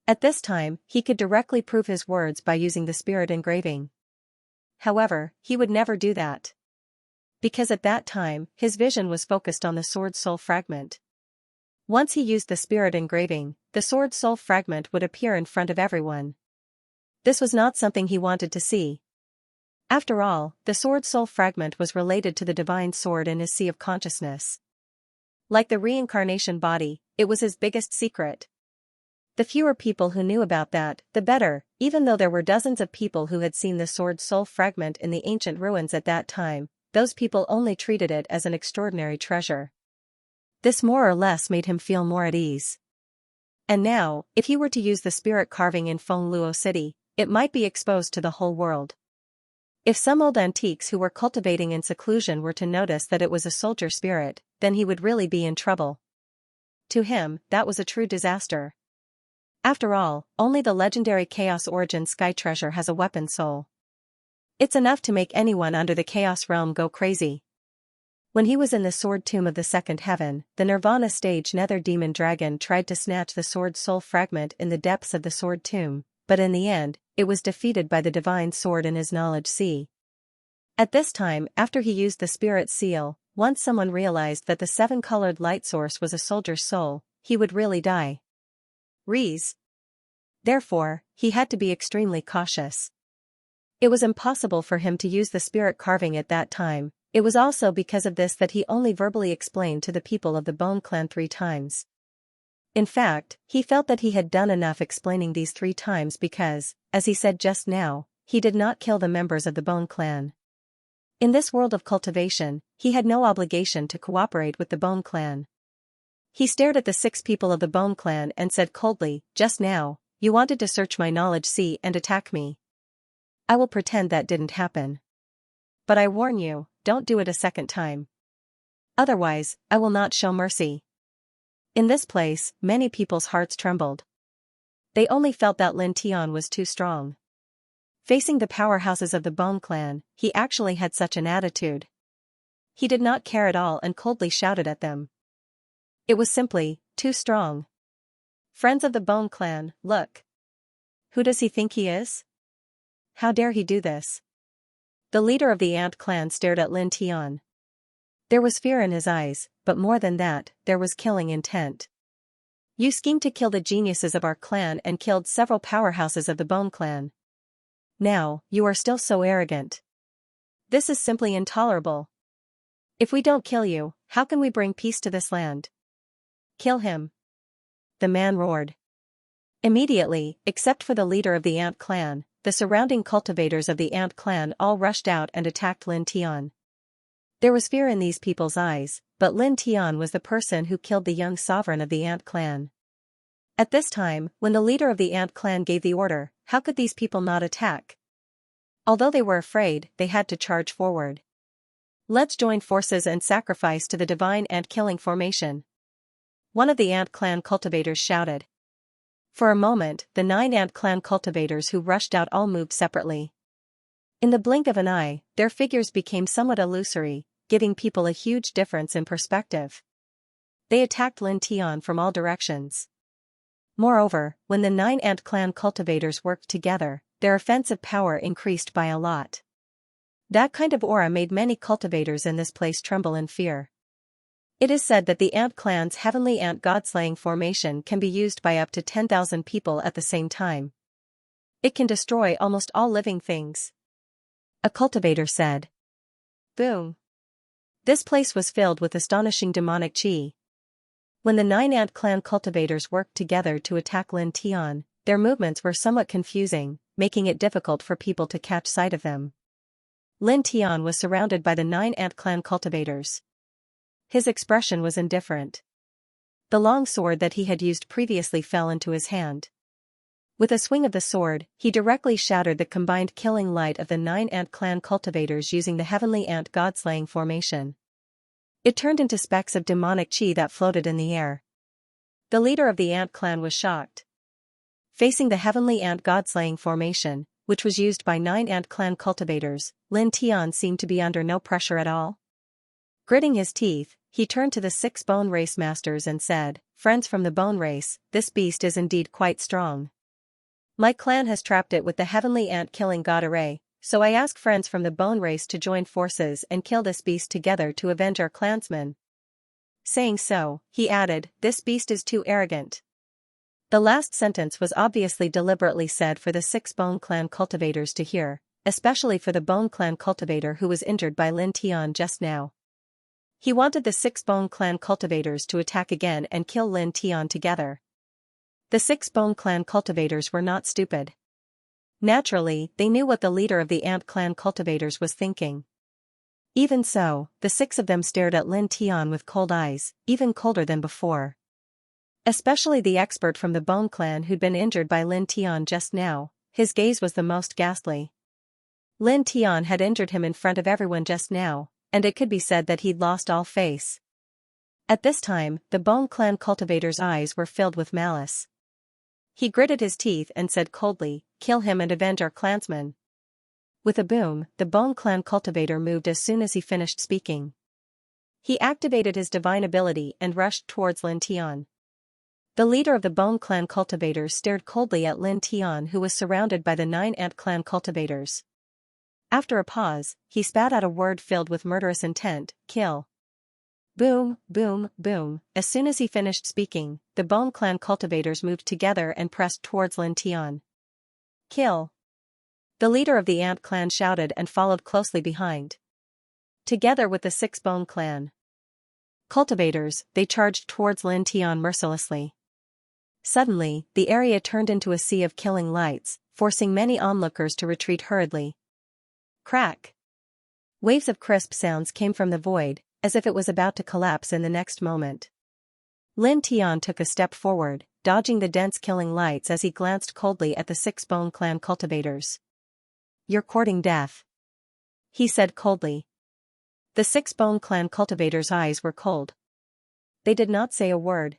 Speaker 1: At this time, he could directly prove his words by using the spirit engraving. However, he would never do that. Because at that time, his vision was focused on the sword soul fragment. Once he used the spirit engraving, the sword soul fragment would appear in front of everyone. This was not something he wanted to see. After all, the sword soul fragment was related to the divine sword in his sea of consciousness. Like the reincarnation body, it was his biggest secret. The fewer people who knew about that, the better, even though there were dozens of people who had seen the sword soul fragment in the ancient ruins at that time, those people only treated it as an extraordinary treasure. This more or less made him feel more at ease. And now, if he were to use the spirit carving in Fengluo City, it might be exposed to the whole world. If some old antiques who were cultivating in seclusion were to notice that it was a soldier spirit, then he would really be in trouble. To him, that was a true disaster. After all, only the legendary Chaos Origin Sky Treasure has a weapon soul. It's enough to make anyone under the Chaos Realm go crazy. When he was in the Sword Tomb of the Second Heaven, the Nirvana stage Nether Demon Dragon tried to snatch the Sword Soul fragment in the depths of the Sword Tomb, but in the end, it was defeated by the Divine Sword in his Knowledge Sea. At this time, after he used the Spirit Seal, once someone realized that the seven-colored light source was a soldier's soul, he would really die. Therefore, he had to be extremely cautious. It was impossible for him to use the spirit carving at that time. It was also because of this that he only verbally explained to the people of the Bone Clan 3 times. In fact, he felt that he had done enough explaining these 3 times because, as he said just now, he did not kill the members of the Bone Clan. In this world of cultivation, he had no obligation to cooperate with the Bone Clan. He stared at the 6 people of the Bone Clan and said coldly, "Just now, you wanted to search my Knowledge Sea and attack me. I will pretend that didn't happen. But I warn you, don't do it a second time. Otherwise, I will not show mercy." In this place, many people's hearts trembled. They only felt that Lin Tian was too strong. Facing the powerhouses of the Bone Clan, he actually had such an attitude. He did not care at all and coldly shouted at them. It was simply, too strong. Friends of the Bone Clan, look. Who does he think he is? How dare he do this? The leader of the Ant Clan stared at Lin Tian. There was fear in his eyes, but more than that, there was killing intent. You schemed to kill the geniuses of our clan and killed several powerhouses of the Bone Clan. Now, you are still so arrogant. This is simply intolerable. If we don't kill you, how can we bring peace to this land? Kill him. The man roared. Immediately, except for the leader of the Ant Clan, the surrounding cultivators of the Ant Clan all rushed out and attacked Lin Tian. There was fear in these people's eyes, but Lin Tian was the person who killed the young sovereign of the Ant Clan. At this time, when the leader of the Ant Clan gave the order, how could these people not attack? Although they were afraid, they had to charge forward. Let's join forces and sacrifice to the divine ant-killing formation. One of the Ant Clan cultivators shouted. For a moment, the 9 Ant Clan cultivators who rushed out all moved separately. In the blink of an eye, their figures became somewhat illusory, giving people a huge difference in perspective. They attacked Lin Tian from all directions. Moreover, when the 9 Ant Clan cultivators worked together, their offensive power increased by a lot. That kind of aura made many cultivators in this place tremble in fear. It is said that the Ant Clan's heavenly ant god-slaying formation can be used by up to 10,000 people at the same time. It can destroy almost all living things. A cultivator said. Boom. This place was filled with astonishing demonic chi. When the 9 Ant Clan cultivators worked together to attack Lin Tian, their movements were somewhat confusing, making it difficult for people to catch sight of them. Lin Tian was surrounded by the 9 Ant Clan cultivators. His expression was indifferent. The long sword that he had used previously fell into his hand. With a swing of the sword, he directly shattered the combined killing light of the 9 Ant Clan cultivators using the heavenly ant god-slaying formation. It turned into specks of demonic chi that floated in the air. The leader of the Ant Clan was shocked. Facing the heavenly ant god-slaying formation, which was used by 9 Ant Clan cultivators, Lin Tian seemed to be under no pressure at all. Gritting his teeth, he turned to the 6 bone race masters and said, "Friends from the bone race, this beast is indeed quite strong. My clan has trapped it with the heavenly ant-killing god array, so I ask friends from the bone race to join forces and kill this beast together to avenge our clansmen." Saying so, he added, "This beast is too arrogant." The last sentence was obviously deliberately said for the 6 Bone Clan cultivators to hear, especially for the Bone Clan cultivator who was injured by Lin Tian just now. He wanted the 6 Bone Clan cultivators to attack again and kill Lin Tian together. The 6 Bone Clan cultivators were not stupid. Naturally, they knew what the leader of the Ant Clan cultivators was thinking. Even so, the 6 of them stared at Lin Tian with cold eyes, even colder than before. Especially the expert from the Bone Clan who'd been injured by Lin Tian just now, his gaze was the most ghastly. Lin Tian had injured him in front of everyone just now, and it could be said that he'd lost all face. At this time, the Bone Clan cultivator's eyes were filled with malice. He gritted his teeth and said coldly, "Kill him and avenge our clansman." With a boom, the Bone Clan cultivator moved as soon as he finished speaking. He activated his divine ability and rushed towards Lin Tian. The leader of the Bone Clan cultivators stared coldly at Lin Tian, who was surrounded by the 9 Ant Clan cultivators. After a pause, he spat out a word filled with murderous intent, "Kill." Boom, boom, boom. As soon as he finished speaking, the Bone Clan cultivators moved together and pressed towards Lin Tian. "Kill." The leader of the Ant Clan shouted and followed closely behind. Together with the 6 Bone Clan cultivators, they charged towards Lin Tian mercilessly. Suddenly, the area turned into a sea of killing lights, forcing many onlookers to retreat hurriedly. Crack! Waves of crisp sounds came from the void, as if it was about to collapse in the next moment. Lin Tian took a step forward, dodging the dense killing lights as he glanced coldly at the 6 Bone Clan cultivators. "You're courting death," he said coldly. The 6 Bone Clan cultivators' eyes were cold. They did not say a word.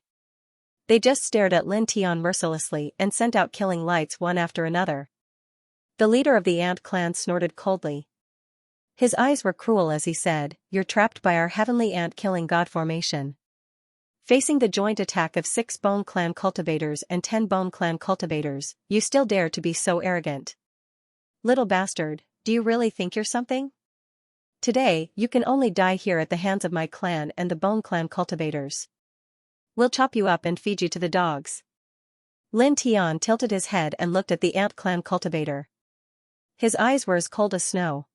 Speaker 1: They just stared at Lin Tian mercilessly and sent out killing lights one after another. The leader of the Ant Clan snorted coldly. His eyes were cruel as he said, "You're trapped by our heavenly ant-killing god formation." Facing the joint attack of 6 Bone Clan cultivators and 10 Bone Clan cultivators, you still dare to be so arrogant. Little bastard, do you really think you're something? Today, you can only die here at the hands of my clan and the Bone Clan cultivators. We'll chop you up and feed you to the dogs. Lin Tian tilted his head and looked at the Ant Clan cultivator. His eyes were as cold as snow.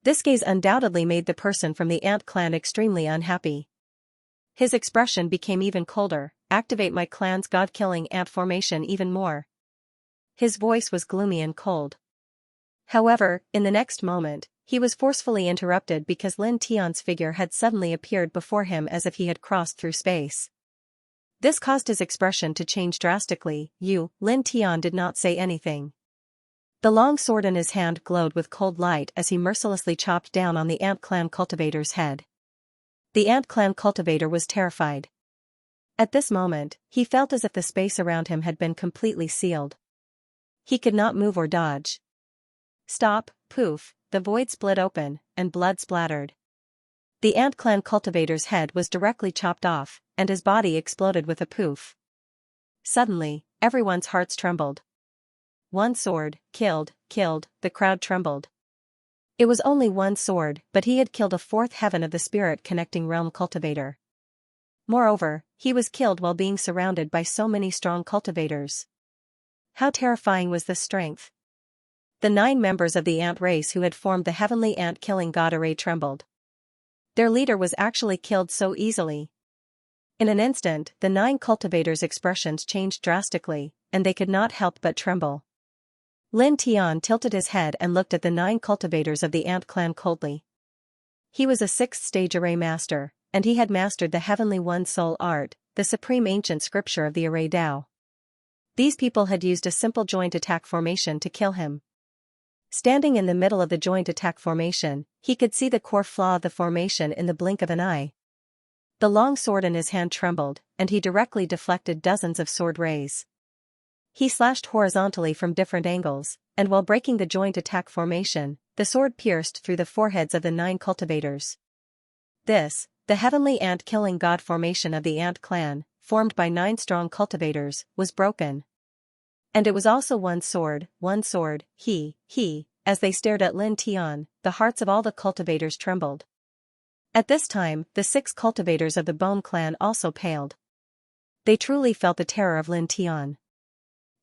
Speaker 1: This gaze undoubtedly made the person from the Ant Clan extremely unhappy. His expression became even colder. "Activate my clan's god-killing ant formation even more." His voice was gloomy and cold. However, in the next moment, he was forcefully interrupted because Lin Tian's figure had suddenly appeared before him as if he had crossed through space. This caused his expression to change drastically. Lin Tian did not say anything. The long sword in his hand glowed with cold light as he mercilessly chopped down on the Ant Clan cultivator's head. The Ant Clan cultivator was terrified. At this moment, he felt as if the space around him had been completely sealed. He could not move or dodge. Stop, poof, the void split open, and blood splattered. The Ant Clan cultivator's head was directly chopped off, and his body exploded with a poof. Suddenly, everyone's hearts trembled. One sword, killed, the crowd trembled. It was only one sword, but he had killed a 4th heaven of the spirit connecting realm cultivator. Moreover, he was killed while being surrounded by so many strong cultivators. How terrifying was this strength? The 9 members of the ant race who had formed the heavenly ant-killing god array trembled. Their leader was actually killed so easily. In an instant, the 9 cultivators' expressions changed drastically, and they could not help but tremble. Lin Tian tilted his head and looked at the 9 cultivators of the Ant Clan coldly. He was a 6th stage array master, and he had mastered the Heavenly One Soul art, the supreme ancient scripture of the array Tao. These people had used a simple joint attack formation to kill him. Standing in the middle of the joint attack formation, he could see the core flaw of the formation in the blink of an eye. The long sword in his hand trembled, and he directly deflected dozens of sword rays. He slashed horizontally from different angles, and while breaking the joint attack formation, the sword pierced through the foreheads of the 9 cultivators. This, the heavenly ant-killing god formation of the Ant Clan, formed by 9 strong cultivators, was broken. And it was also one sword, as they stared at Lin Tian, the hearts of all the cultivators trembled. At this time, the 6 cultivators of the Bone Clan also paled. They truly felt the terror of Lin Tian.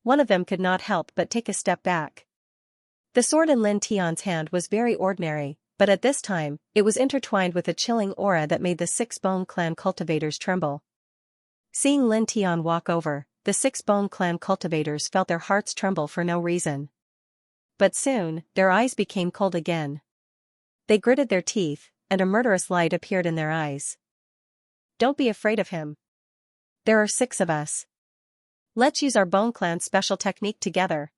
Speaker 1: One of them could not help but take a step back. The sword in Lin Tian's hand was very ordinary, but at this time, it was intertwined with a chilling aura that made the 6 Bone Clan cultivators tremble. Seeing Lin Tian walk over, the 6 Bone Clan cultivators felt their hearts tremble for no reason. But soon, their eyes became cold again. They gritted their teeth, and a murderous light appeared in their eyes. "Don't be afraid of him. There are 6 of us. Let's use our Bone Clan special technique together."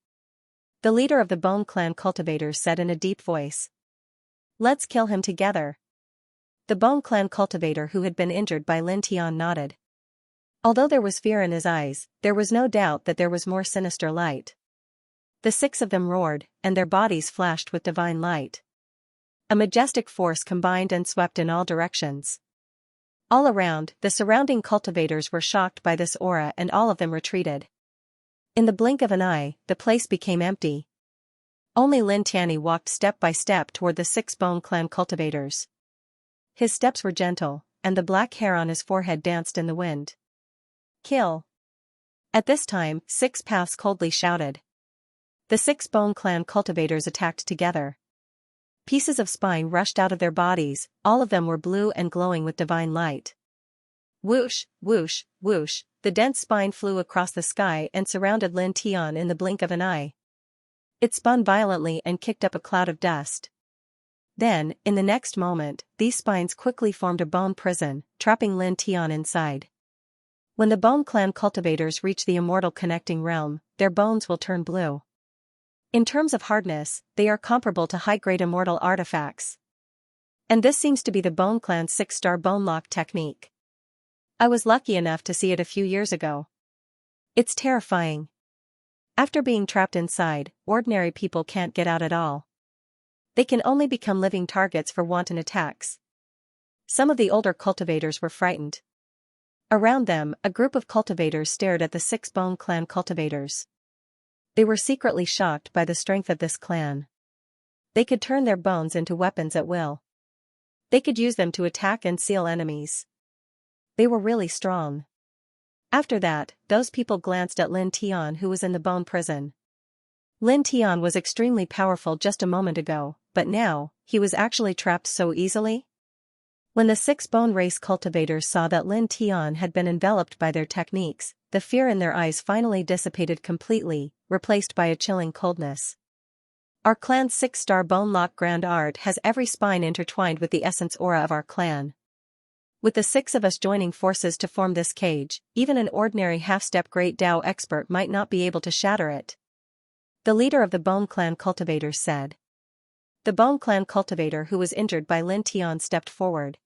Speaker 1: The leader of the Bone Clan cultivators said in a deep voice. Let's kill him together. The Bone Clan cultivator who had been injured by Lin Tian nodded. Although there was fear in his eyes, there was no doubt that there was more sinister light. The six of them roared, and their bodies flashed with divine light. A majestic force combined and swept in all directions. All around, the surrounding cultivators were shocked by this aura and all of them retreated. In the blink of an eye, the place became empty. Only Lin Tianyi walked step by step toward the six Bone Clan cultivators. His steps were gentle, and the black hair on his forehead danced in the wind. Kill. At this time, six paths coldly shouted. The six Bone Clan cultivators attacked together. Pieces of spine rushed out of their bodies, all of them were blue and glowing with divine light. Whoosh, whoosh, whoosh, the dense spine flew across the sky and surrounded Lin Tian in the blink of an eye. It spun violently and kicked up a cloud of dust. Then, in the next moment, these spines quickly formed a bone prison, trapping Lin Tian inside. When the Bone Clan cultivators reach the immortal connecting realm, their bones will turn blue. In terms of hardness, they are comparable to high-grade immortal artifacts. And this seems to be the Bone Clan's 6-star bone lock technique. I was lucky enough to see it a few years ago. It's terrifying. After being trapped inside, ordinary people can't get out at all. They can only become living targets for wanton attacks. Some of the older cultivators were frightened. Around them, a group of cultivators stared at the six Bone Clan cultivators. They were secretly shocked by the strength of this clan. They could turn their bones into weapons at will. They could use them to attack and seal enemies. They were really strong. After that, those people glanced at Lin Tian who was in the bone prison. Lin Tian was extremely powerful just a moment ago, but now, he was actually trapped so easily? When the six bone race cultivators saw that Lin Tian had been enveloped by their techniques, the fear in their eyes finally dissipated completely, replaced by a chilling coldness. Our clan's 6-star bone lock grand art has every spine intertwined with the essence aura of our clan. With the six of us joining forces to form this cage, even an ordinary half-step Great Dao expert might not be able to shatter it. The leader of the Bone Clan cultivators said. The Bone Clan cultivator who was injured by Lin Tian stepped forward.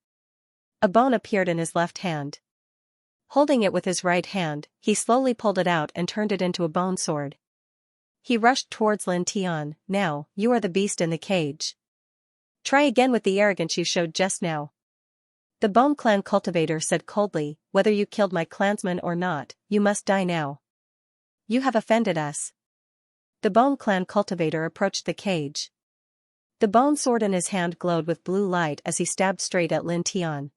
Speaker 1: A bone appeared in his left hand. Holding it with his right hand, he slowly pulled it out and turned it into a bone sword. He rushed towards Lin Tian. Now, you are the beast in the cage. Try again with the arrogance you showed just now. The Bone Clan cultivator said coldly, whether you killed my clansman or not, you must die now. You have offended us. The Bone Clan cultivator approached the cage. The bone sword in his hand glowed with blue light as he stabbed straight at Lin Tian.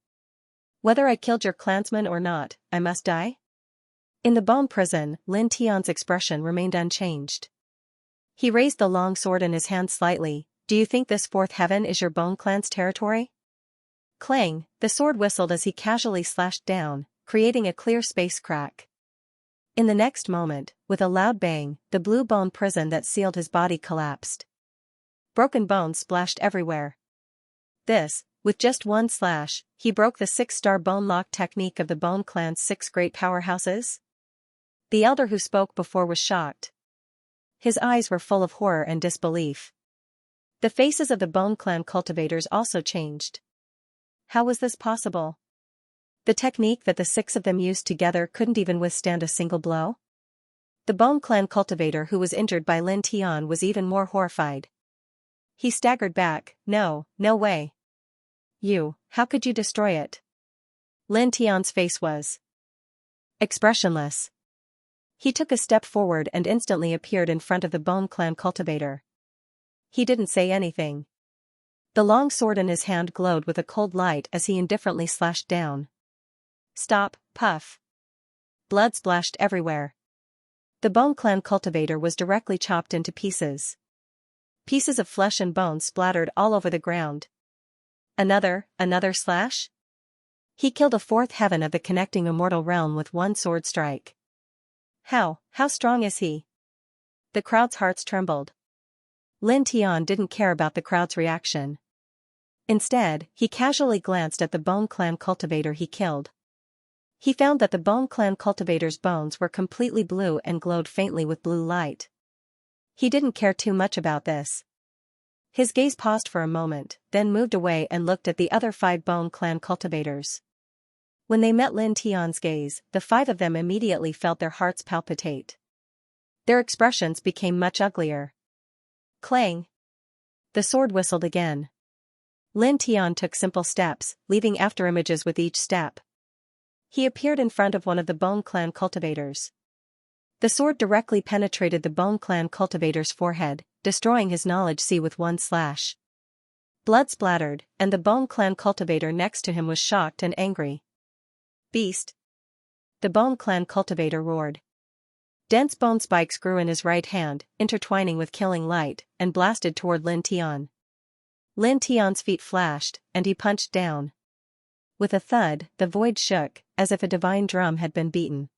Speaker 1: Whether I killed your clansman or not, I must die? In the bone prison, Lin Tian's expression remained unchanged. He raised the long sword in his hand slightly. Do you think this fourth heaven is your Bone Clan's territory? Clang, the sword whistled as he casually slashed down, creating a clear space crack. In the next moment, with a loud bang, the blue bone prison that sealed his body collapsed. Broken bones splashed everywhere. With just one slash, he broke the 6-star bone lock technique of the Bone Clan's 6 great powerhouses? The elder who spoke before was shocked. His eyes were full of horror and disbelief. The faces of the Bone Clan cultivators also changed. How was this possible? The technique that the 6 of them used together couldn't even withstand a single blow? The Bone Clan cultivator who was injured by Lin Tian was even more horrified. He staggered back. No way. How could you destroy it? Lin Tian's face was expressionless. He took a step forward and instantly appeared in front of the Bone Clan cultivator. He didn't say anything. The long sword in his hand glowed with a cold light as he indifferently slashed down. Stop, puff. Blood splashed everywhere. The Bone Clan cultivator was directly chopped into pieces. Pieces of flesh and bone splattered all over the ground. Another slash? He killed a fourth heaven of the connecting immortal realm with one sword strike. How strong is he? The crowd's hearts trembled. Lin Tian didn't care about the crowd's reaction. Instead, he casually glanced at the Bone Clan cultivator he killed. He found that the Bone Clan cultivator's bones were completely blue and glowed faintly with blue light. He didn't care too much about this. His gaze paused for a moment, then moved away and looked at the other 5 Bone Clan cultivators. When they met Lin Tian's gaze, the 5 of them immediately felt their hearts palpitate. Their expressions became much uglier. Clang! The sword whistled again. Lin Tian took simple steps, leaving afterimages with each step. He appeared in front of one of the Bone Clan cultivators. The sword directly penetrated the Bone Clan cultivator's forehead, destroying his knowledge sea with one slash. Blood splattered, and the Bone Clan cultivator next to him was shocked and angry. Beast! The Bone Clan cultivator roared. Dense bone spikes grew in his right hand, intertwining with killing light, and blasted toward Lin Tian. Lin Tian's feet flashed, and he punched down. With a thud, the void shook, as if a divine drum had been beaten.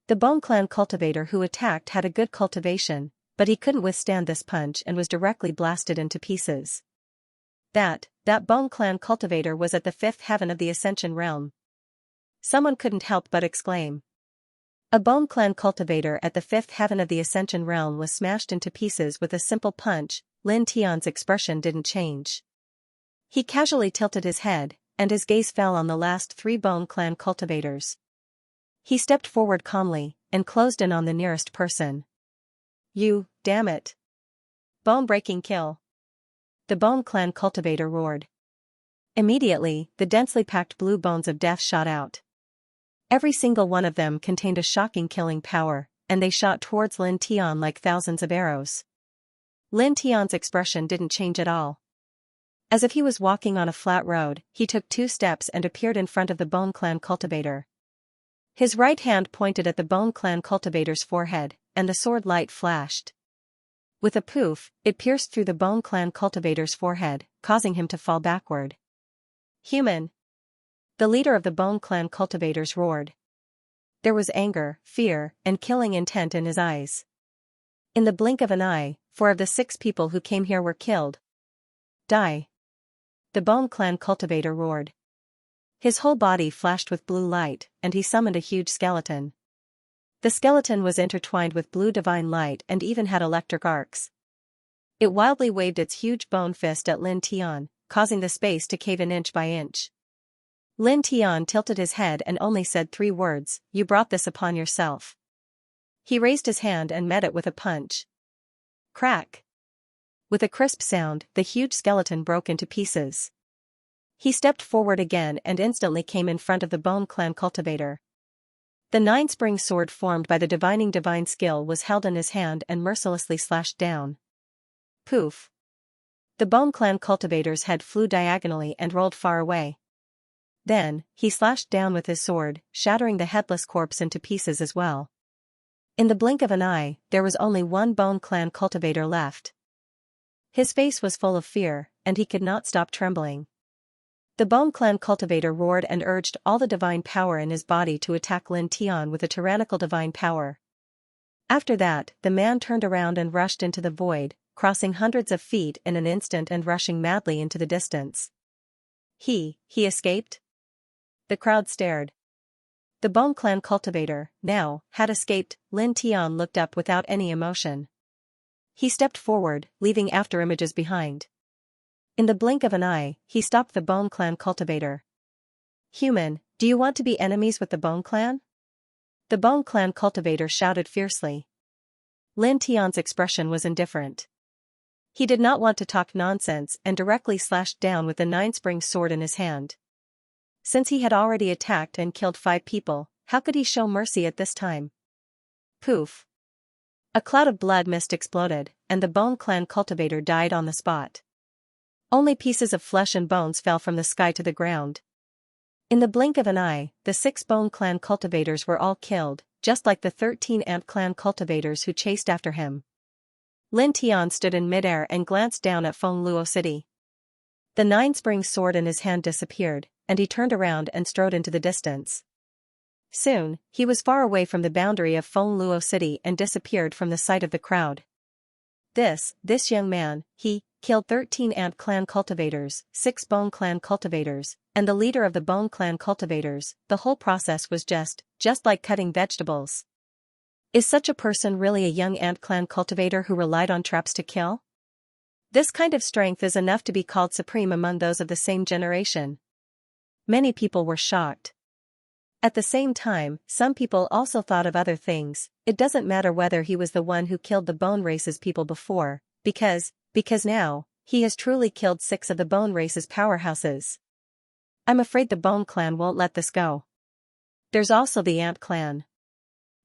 Speaker 1: The Bone Clan cultivator who attacked had a good cultivation, but he couldn't withstand this punch and was directly blasted into pieces. That Bone Clan cultivator was at the 5th heaven of the Ascension realm. Someone couldn't help but exclaim. A Bone Clan cultivator at the 5th heaven of the Ascension realm was smashed into pieces with a simple punch. Lin Tian's expression didn't change. He casually tilted his head, and his gaze fell on the last 3 Bone Clan cultivators. He stepped forward calmly, and closed in on the nearest person. You, damn it! Bone-breaking kill! The Bone Clan cultivator roared. Immediately, the densely packed blue bones of death shot out. Every single one of them contained a shocking killing power, and they shot towards Lin Tian like thousands of arrows. Lin Tian's expression didn't change at all. As if he was walking on a flat road, he took 2 steps and appeared in front of the Bone Clan cultivator. His right hand pointed at the Bone Clan cultivator's forehead, and the sword light flashed. With a poof, it pierced through the Bone Clan cultivator's forehead, causing him to fall backward. Human! The leader of the Bone Clan cultivators roared. There was anger, fear, and killing intent in his eyes. In the blink of an eye, 4 of the 6 people who came here were killed. Die! The Bone Clan cultivator roared. His whole body flashed with blue light, and he summoned a huge skeleton. The skeleton was intertwined with blue divine light and even had electric arcs. It wildly waved its huge bone fist at Lin Tian, causing the space to cave in inch by inch. Lin Tian tilted his head and only said 3 words, "You brought this upon yourself." He raised his hand and met it with a punch. Crack! With a crisp sound, the huge skeleton broke into pieces. He stepped forward again and instantly came in front of the Bone Clan cultivator. The 9-spring sword formed by the divining divine skill was held in his hand and mercilessly slashed down. Poof! The Bone Clan cultivator's head flew diagonally and rolled far away. Then, he slashed down with his sword, shattering the headless corpse into pieces as well. In the blink of an eye, there was only 1 Bone Clan cultivator left. His face was full of fear, and he could not stop trembling. The Bone Clan cultivator roared and urged all the divine power in his body to attack Lin Tian with a tyrannical divine power. After that, the man turned around and rushed into the void, crossing hundreds of feet in an instant and rushing madly into the distance. He escaped? The crowd stared. The Bone Clan cultivator, now, had escaped. Lin Tian looked up without any emotion. He stepped forward, leaving afterimages behind. In the blink of an eye, he stopped the Bone Clan cultivator. Human, do you want to be enemies with the Bone Clan? The Bone Clan cultivator shouted fiercely. Lin Tian's expression was indifferent. He did not want to talk nonsense and directly slashed down with the 9-spring sword in his hand. Since he had already attacked and killed 5 people, how could he show mercy at this time? Poof! A cloud of blood mist exploded, and the Bone Clan cultivator died on the spot. Only pieces of flesh and bones fell from the sky to the ground. In the blink of an eye, the 6 Bone Clan cultivators were all killed, just like the 13 Ant Clan cultivators who chased after him. Lin Tian stood in midair and glanced down at Feng Luo City. The 9-spring sword in his hand disappeared, and he turned around and strode into the distance. Soon, he was far away from the boundary of Feng Luo City and disappeared from the sight of the crowd. This young man, he killed 13 Ant Clan cultivators, 6 Bone Clan cultivators, and the leader of the Bone Clan cultivators. The whole process was just like cutting vegetables. Is such a person really a young ant clan cultivator who relied on traps to kill? This kind of strength is enough to be called supreme among those of the same generation. Many people were shocked. At the same time, some people also thought of other things. It doesn't matter whether he was the one who killed the Bone Race's people before, because now, he has truly killed 6 of the Bone Race's powerhouses. I'm afraid the Bone Clan won't let this go. There's also the Ant Clan.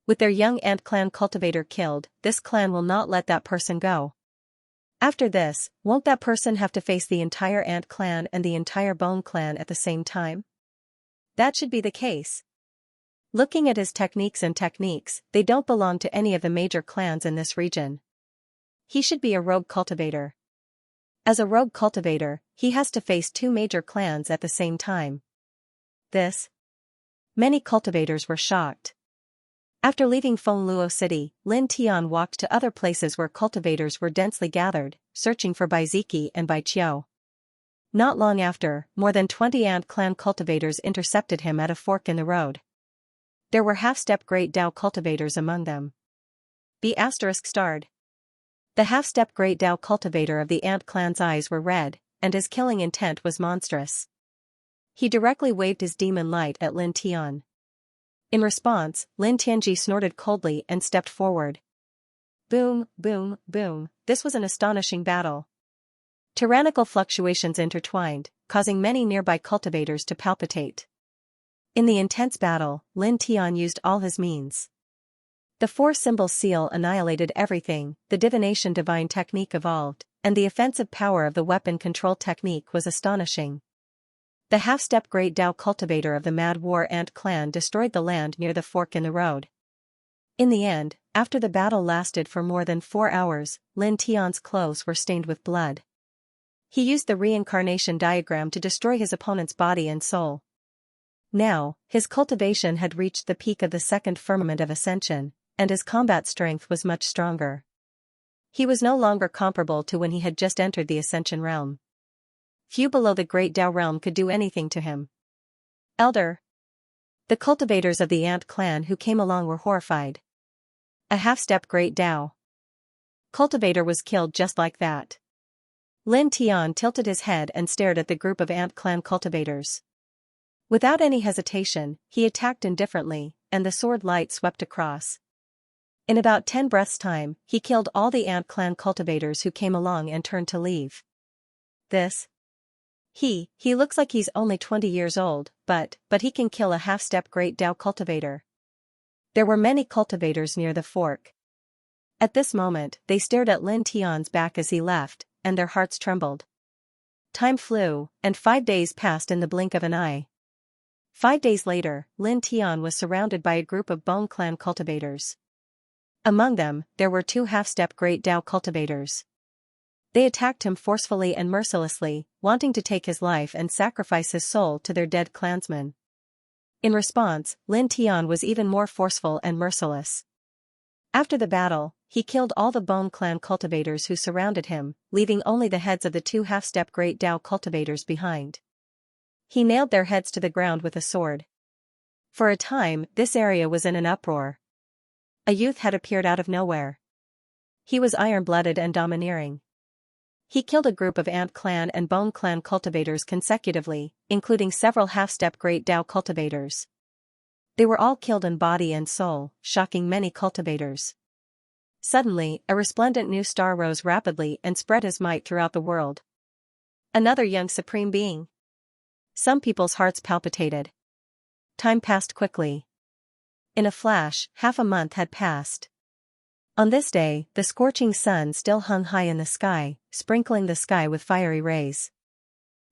Speaker 1: With their young Ant Clan cultivator killed, this clan will not let that person go. After this, won't that person have to face the entire Ant Clan and the entire Bone Clan at the same time? That should be the case. Looking at his techniques, they don't belong to any of the major clans in this region. He should be a rogue cultivator. As a rogue cultivator, he has to face 2 major clans at the same time. Many cultivators were shocked. After leaving Fengluo City, Lin Tian walked to other places where cultivators were densely gathered, searching for Baiziki and Baiqiu. Not long after, more than 20 Ant Clan cultivators intercepted him at a fork in the road. There were half-step Great Dao cultivators among them. The asterisk starred. The half-step Great Dao cultivator of the Ant Clan's eyes were red, and his killing intent was monstrous. He directly waved his demon light at Lin Tian. In response, Lin Tianji snorted coldly and stepped forward. Boom, boom, boom, this was an astonishing battle. Tyrannical fluctuations intertwined, causing many nearby cultivators to palpitate. In the intense battle, Lin Tian used all his means. The 4-symbol seal annihilated everything, the divination divine technique evolved, and the offensive power of the weapon control technique was astonishing. The half-step Great Dao cultivator of the Mad War Ant Clan destroyed the land near the fork in the road. In the end, after the battle lasted for more than 4 hours, Lin Tian's clothes were stained with blood. He used the reincarnation diagram to destroy his opponent's body and soul. Now, his cultivation had reached the peak of the 2nd firmament of ascension, and his combat strength was much stronger. He was no longer comparable to when he had just entered the Ascension realm. Few below the Great Dao realm could do anything to him. Elder. The cultivators of the Ant Clan who came along were horrified. A half-step Great Dao cultivator was killed just like that. Lin Tian tilted his head and stared at the group of Ant Clan cultivators. Without any hesitation, he attacked indifferently, and the sword light swept across. In about 10 breaths' time, he killed all the Ant Clan cultivators who came along and turned to leave. He looks like he's only 20 years old, but he can kill a half-step Great Dao cultivator. There were many cultivators near the fork. At this moment, they stared at Lin Tian's back as he left, and their hearts trembled. Time flew, and 5 days passed in the blink of an eye. 5 days later, Lin Tian was surrounded by a group of Bone Clan cultivators. Among them, there were 2 half-step Great Dao cultivators. They attacked him forcefully and mercilessly, wanting to take his life and sacrifice his soul to their dead clansmen. In response, Lin Tian was even more forceful and merciless. After the battle, he killed all the Bone Clan cultivators who surrounded him, leaving only the heads of the 2 half-step Great Dao cultivators behind. He nailed their heads to the ground with a sword. For a time, this area was in an uproar. A youth had appeared out of nowhere. He was iron-blooded and domineering. He killed a group of Ant Clan and Bone Clan cultivators consecutively, including several half-step Great Dao cultivators. They were all killed in body and soul, shocking many cultivators. Suddenly, a resplendent new star rose rapidly and spread his might throughout the world. Another young supreme being. Some people's hearts palpitated. Time passed quickly. In a flash, half a month had passed. On this day, the scorching sun still hung high in the sky, sprinkling the sky with fiery rays.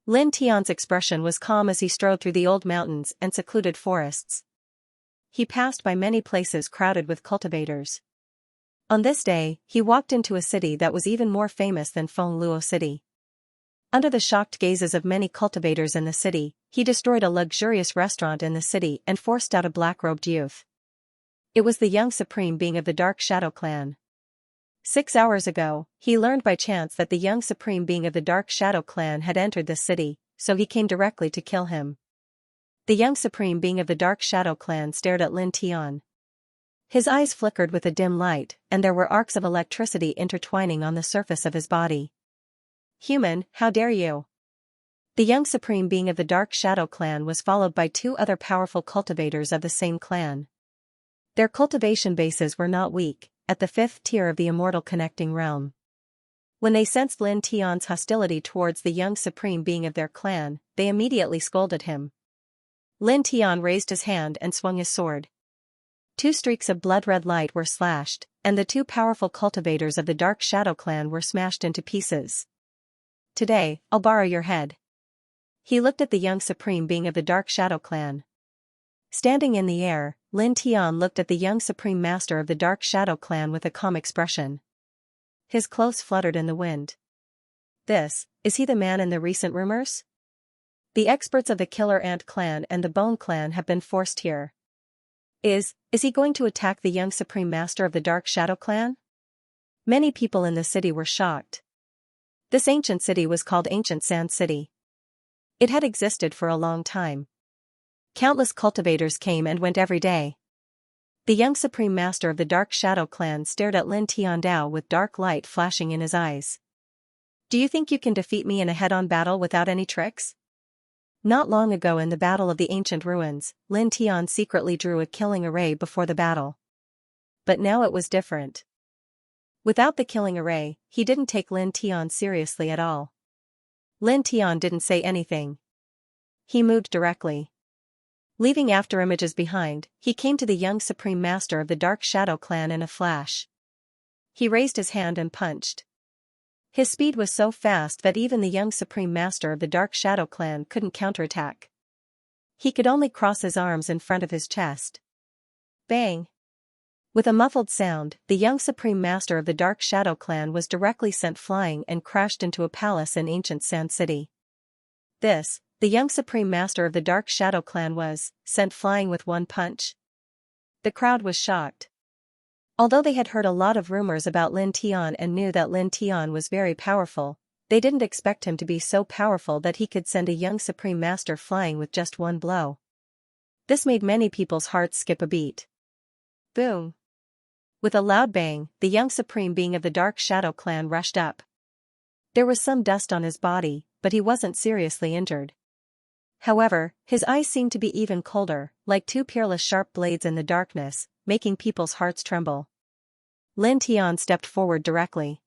Speaker 1: Lin Tian's expression was calm as he strode through the old mountains and secluded forests. He passed by many places crowded with cultivators. On this day, he walked into a city that was even more famous than Fengluo City. Under the shocked gazes of many cultivators in the city, he destroyed a luxurious restaurant in the city and forced out a black-robed youth. It was the young supreme being of the Dark Shadow clan. 6 hours ago, he learned by chance that the young supreme being of the Dark Shadow clan had entered the city, so he came directly to kill him. The young supreme being of the Dark Shadow clan stared at Lin Tian. His eyes flickered with a dim light, and there were arcs of electricity intertwining on the surface of his body. Human, how dare you? The young supreme being of the Dark Shadow clan was followed by two other powerful cultivators of the same clan. Their cultivation bases were not weak, at the fifth tier of the immortal connecting realm. When they sensed Lin Tian's hostility towards the young supreme being of their clan, they immediately scolded him. Lin Tian raised his hand and swung his sword. Two streaks of blood-red light were slashed, and the two powerful cultivators of the Dark Shadow clan were smashed into pieces. Today, I'll borrow your head. He looked at the young supreme being of the Dark Shadow clan. Standing in the air, Lin Tian looked at the young supreme master of the Dark Shadow clan with a calm expression. His clothes fluttered in the wind. Is he the man in the recent rumors? The experts of the Killer Ant clan and the Bone clan have been forced here. Is he going to attack the young supreme master of the Dark Shadow clan? Many people in the city were shocked. This ancient city was called Ancient Sand City. It had existed for a long time. Countless cultivators came and went every day. The young supreme master of the Dark Shadow clan stared at Lin Tiandao with dark light flashing in his eyes. Do you think you can defeat me in a head-on battle without any tricks? Not long ago in the Battle of the Ancient Ruins, Lin Tian secretly drew a killing array before the battle. But now it was different. Without the killing array, he didn't take Lin Tian seriously at all. Lin Tian didn't say anything. He moved directly. Leaving afterimages behind, he came to the young supreme master of the Dark Shadow clan in a flash. He raised his hand and punched. His speed was so fast that even the young supreme master of the Dark Shadow clan couldn't counterattack. He could only cross his arms in front of his chest. Bang! With a muffled sound, the young supreme master of the Dark Shadow clan was directly sent flying and crashed into a palace in Ancient Sand City. The young supreme master of the Dark Shadow clan was sent flying with one punch. The crowd was shocked. Although they had heard a lot of rumors about Lin Tian and knew that Lin Tian was very powerful, they didn't expect him to be so powerful that he could send a young supreme master flying with just one blow. This made many people's hearts skip a beat. Boom! With a loud bang, the young supreme being of the Dark Shadow clan rushed up. There was some dust on his body, but he wasn't seriously injured. However, his eyes seemed to be even colder, like two peerless sharp blades in the darkness, making people's hearts tremble. Lin Tian stepped forward directly.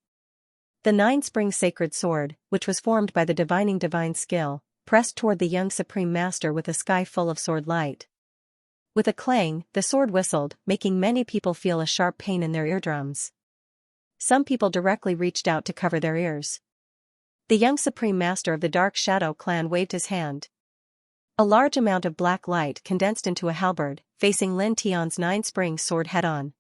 Speaker 1: The nine-spring sacred sword, which was formed by the divining divine skill, pressed toward the young supreme master with a sky full of sword light. With a clang, the sword whistled, making many people feel a sharp pain in their eardrums. Some people directly reached out to cover their ears. The young supreme master of the Dark Shadow clan waved his hand. A large amount of black light condensed into a halberd, facing Lin Tian's nine-spring sword head-on.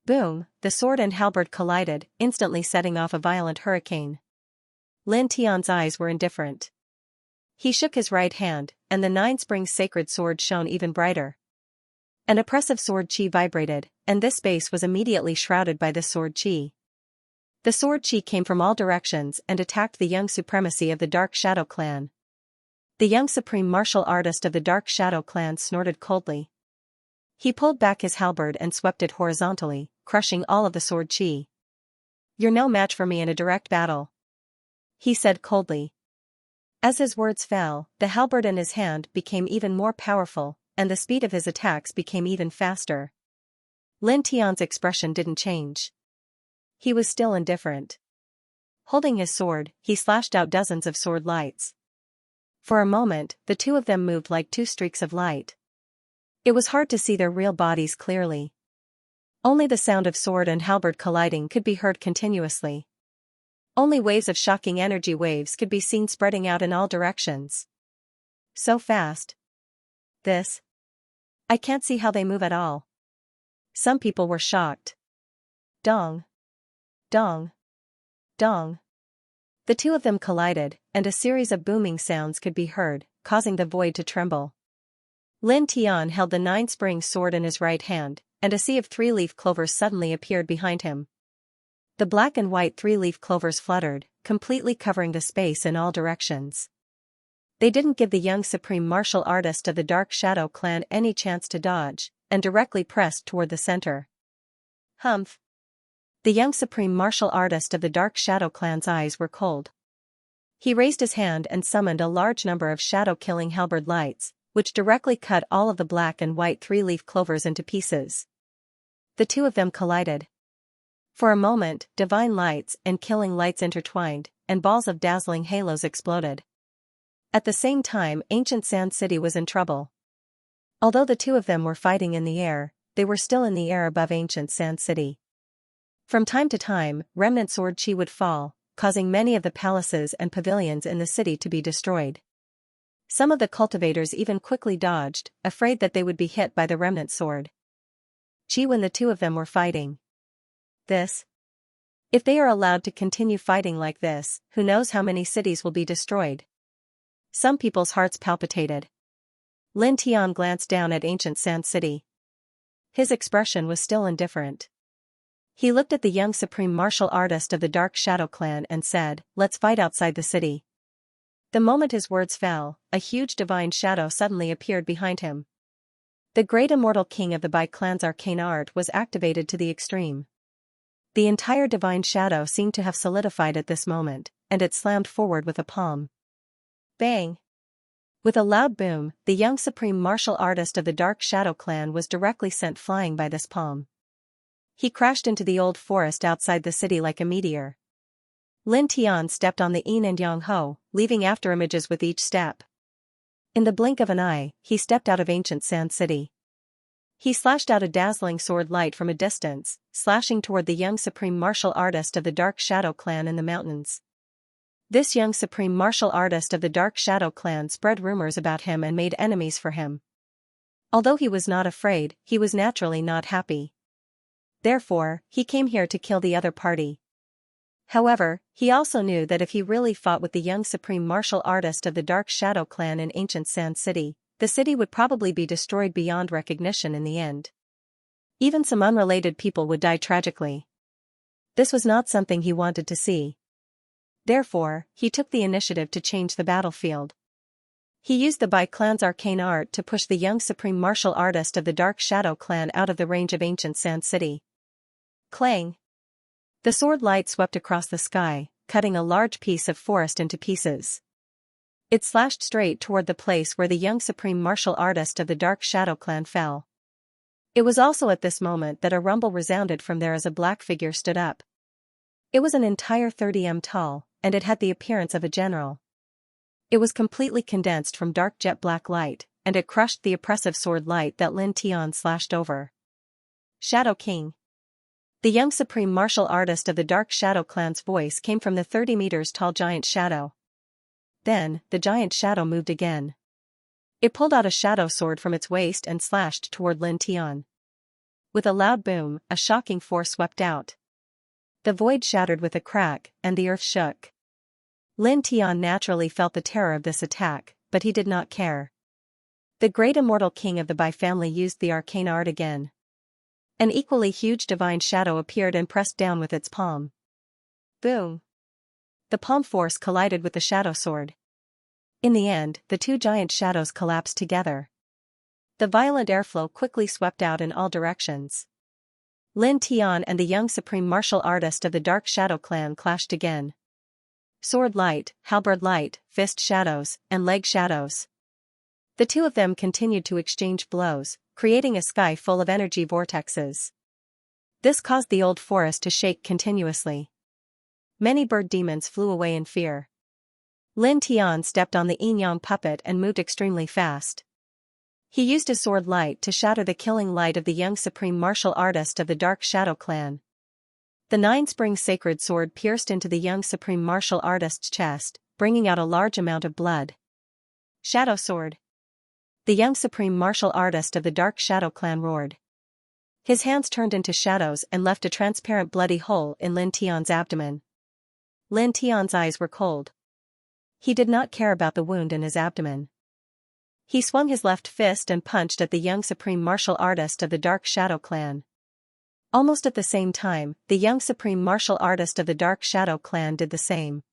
Speaker 1: Boom! The sword and halberd collided, instantly setting off a violent hurricane. Lin Tian's eyes were indifferent. He shook his right hand, and the nine-spring sacred sword shone even brighter. An oppressive sword chi vibrated, and this space was immediately shrouded by this sword chi. The sword chi came from all directions and attacked the young supremacy of the Dark Shadow clan. The young supreme martial artist of the Dark Shadow clan snorted coldly. He pulled back his halberd and swept it horizontally, crushing all of the sword chi. "You're no match for me in a direct battle," he said coldly. As his words fell, the halberd in his hand became even more powerful, and the speed of his attacks became even faster. Lin Tian's expression didn't change. He was still indifferent. Holding his sword, he slashed out dozens of sword lights. For a moment, the two of them moved like two streaks of light. It was hard to see their real bodies clearly. Only the sound of sword and halberd colliding could be heard continuously. Only waves of shocking energy waves could be seen spreading out in all directions. So fast. I can't see how they move at all. Some people were shocked. Dong. Dong. Dong. The two of them collided, and a series of booming sounds could be heard, causing the void to tremble. Lin Tian held the nine-spring sword in his right hand, and a sea of three-leaf clovers suddenly appeared behind him. The black and white three-leaf clovers fluttered, completely covering the space in all directions. They didn't give the young supreme martial artist of the Dark Shadow clan any chance to dodge, and directly pressed toward the center. Humph! The young supreme martial artist of the Dark Shadow clan's eyes were cold. He raised his hand and summoned a large number of shadow-killing halberd lights, which directly cut all of the black and white three-leaf clovers into pieces. The two of them collided. For a moment, divine lights and killing lights intertwined, and balls of dazzling halos exploded. At the same time, ancient Sand City was in trouble. Although the two of them were fighting in the air, they were still in the air above ancient Sand City. From time to time, remnant sword chi would fall, causing many of the palaces and pavilions in the city to be destroyed. Some of the cultivators even quickly dodged, afraid that they would be hit by the remnant sword chi when the two of them were fighting. If they are allowed to continue fighting like this, who knows how many cities will be destroyed? Some people's hearts palpitated. Lin Tian glanced down at ancient Sand City. His expression was still indifferent. He looked at the young supreme martial artist of the Dark Shadow clan and said, "Let's fight outside the city." The moment his words fell, a huge divine shadow suddenly appeared behind him. The great immortal king of the Bai clan's arcane art was activated to the extreme. The entire divine shadow seemed to have solidified at this moment, and it slammed forward with a palm. Bang! With a loud boom, the young supreme martial artist of the Dark Shadow clan was directly sent flying by this palm. He crashed into the old forest outside the city like a meteor. Lin Tian stepped on the yin and yang ho, leaving after images with each step. In the blink of an eye, he stepped out of ancient Sand City. He slashed out a dazzling sword light from a distance, slashing toward the young supreme martial artist of the Dark Shadow clan in the mountains. This young supreme martial artist of the Dark Shadow clan spread rumors about him and made enemies for him. Although he was not afraid, he was naturally not happy. Therefore, he came here to kill the other party. However, he also knew that if he really fought with the young supreme martial artist of the Dark Shadow clan in ancient Sand City, the city would probably be destroyed beyond recognition in the end. Even some unrelated people would die tragically. This was not something he wanted to see. Therefore, he took the initiative to change the battlefield. He used the Bai clan's arcane art to push the young supreme martial artist of the Dark Shadow clan out of the range of ancient Sand City. Clang! The sword light swept across the sky, cutting a large piece of forest into pieces. It slashed straight toward the place where the young supreme martial artist of the Dark Shadow clan fell. It was also at this moment that a rumble resounded from there as a black figure stood up. It was an entire 30 m tall, and it had the appearance of a general. It was completely condensed from dark jet black light, and it crushed the oppressive sword light that Lin Tian slashed over. Shadow King. The young supreme martial artist of the Dark Shadow clan's voice came from the 30 meters tall giant shadow. Then, the giant shadow moved again. It pulled out a shadow sword from its waist and slashed toward Lin Tian. With a loud boom, a shocking force swept out. The void shattered with a crack, and the earth shook. Lin Tian naturally felt the terror of this attack, but he did not care. The great immortal king of the Bai family used the arcane art again. An equally huge divine shadow appeared and pressed down with its palm. Boom! The palm force collided with the shadow sword. In the end, the two giant shadows collapsed together. The violent airflow quickly swept out in all directions. Lin Tian and the young supreme martial artist of the Dark Shadow clan clashed again. Sword light, halberd light, fist shadows, and leg shadows. The two of them continued to exchange blows, creating a sky full of energy vortexes. This caused the old forest to shake continuously. Many bird demons flew away in fear. Lin Tian stepped on the yin-yang puppet and moved extremely fast. He used his sword light to shatter the killing light of the young supreme martial artist of the Dark Shadow clan. The nine-spring sacred sword pierced into the young supreme martial artist's chest, bringing out a large amount of blood. Shadow sword. The young supreme martial artist of the Dark Shadow clan roared. His hands turned into shadows and left a transparent bloody hole in Lin Tian's abdomen. Lin Tian's eyes were cold. He did not care about the wound in his abdomen. He swung his left fist and punched at the young supreme martial artist of the Dark Shadow clan. Almost at the same time, the young supreme martial artist of the Dark Shadow clan did the same.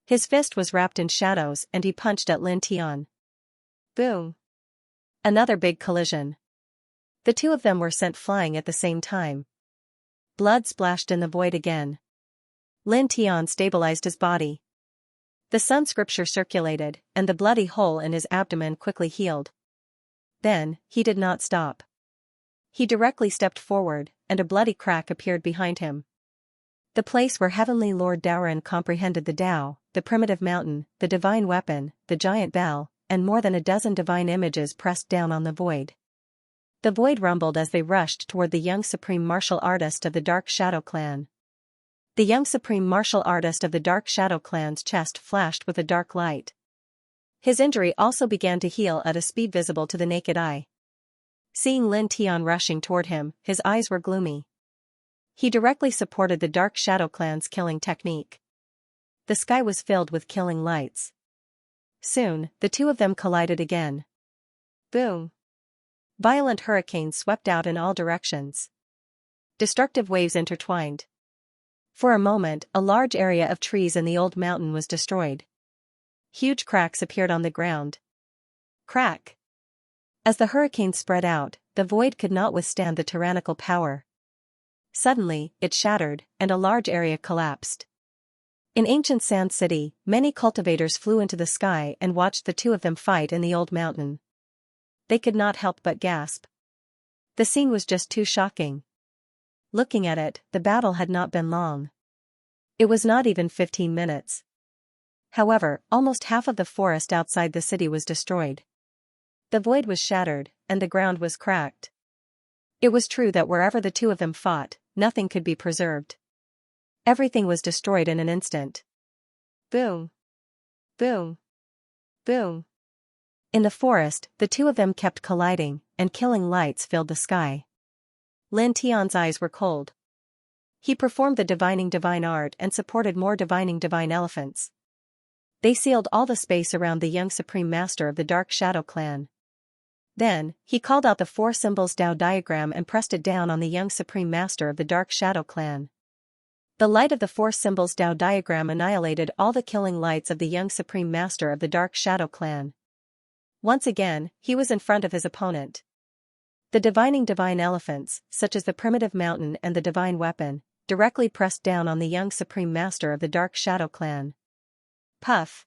Speaker 1: His fist was wrapped in shadows and he punched at Lin Tian. Boom! Another big collision. The two of them were sent flying at the same time. Blood splashed in the void again. Lin Tian stabilized his body. The sun scripture circulated, and the bloody hole in his abdomen quickly healed. Then, he did not stop. He directly stepped forward, and a bloody crack appeared behind him. The place where Heavenly Lord Daoren comprehended the Tao, the primitive mountain, the divine weapon, the giant bell, and more than a dozen divine images pressed down on the void. The void rumbled as they rushed toward the young supreme martial artist of the Dark Shadow Clan. The young supreme martial artist of the Dark Shadow Clan's chest flashed with a dark light. His injury also began to heal at a speed visible to the naked eye. Seeing Lin Tian rushing toward him, his eyes were gloomy. He directly supported the Dark Shadow Clan's killing technique. The sky was filled with killing lights. Soon, the two of them collided again. Boom! Violent hurricanes swept out in all directions. Destructive waves intertwined. For a moment, a large area of trees in the old mountain was destroyed. Huge cracks appeared on the ground. Crack! As the hurricane spread out, the void could not withstand the tyrannical power. Suddenly, it shattered, and a large area collapsed. In ancient Sand City, many cultivators flew into the sky and watched the two of them fight in the old mountain. They could not help but gasp. The scene was just too shocking. Looking at it, the battle had not been long. It was not even 15 minutes. However, almost half of the forest outside the city was destroyed. The void was shattered, and the ground was cracked. It was true that wherever the two of them fought, nothing could be preserved. Everything was destroyed in an instant. Boom! Boom! Boom! In the forest, the two of them kept colliding, and killing lights filled the sky. Lin Tian's eyes were cold. He performed the divining divine art and supported more divining divine elephants. They sealed all the space around the young supreme master of the Dark Shadow Clan. Then, he called out the four symbols Tao diagram and pressed it down on the young supreme master of the Dark Shadow Clan. The light of the four symbols Tao diagram annihilated all the killing lights of the young supreme master of the Dark Shadow Clan. Once again, he was in front of his opponent. The divining divine elephants, such as the primitive mountain and the divine weapon, directly pressed down on the young supreme master of the Dark Shadow Clan. Puff!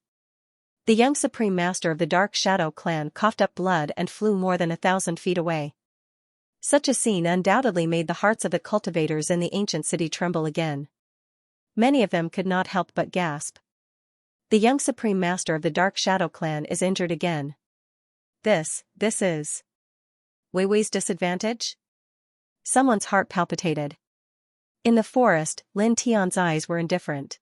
Speaker 1: The young supreme master of the Dark Shadow Clan coughed up blood and flew more than 1,000 feet away. Such a scene undoubtedly made the hearts of the cultivators in the ancient city tremble again. Many of them could not help but gasp. The young supreme master of the Dark Shadow Clan is injured again. This is Wei Wei's disadvantage? Someone's heart palpitated. In the forest, Lin Tian's eyes were indifferent.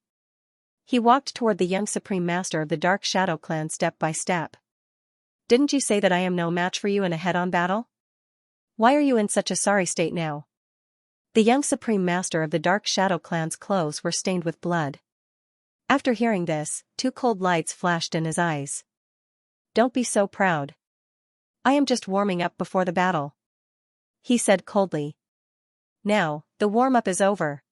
Speaker 1: He walked toward the young supreme master of the Dark Shadow Clan step by step. Didn't you say that I am no match for you in a head-on battle? Why are you in such a sorry state now? The young supreme master of the Dark Shadow Clan's clothes were stained with blood. After hearing this, two cold lights flashed in his eyes. Don't be so proud. I am just warming up before the battle, he said coldly. Now, the warm-up is over.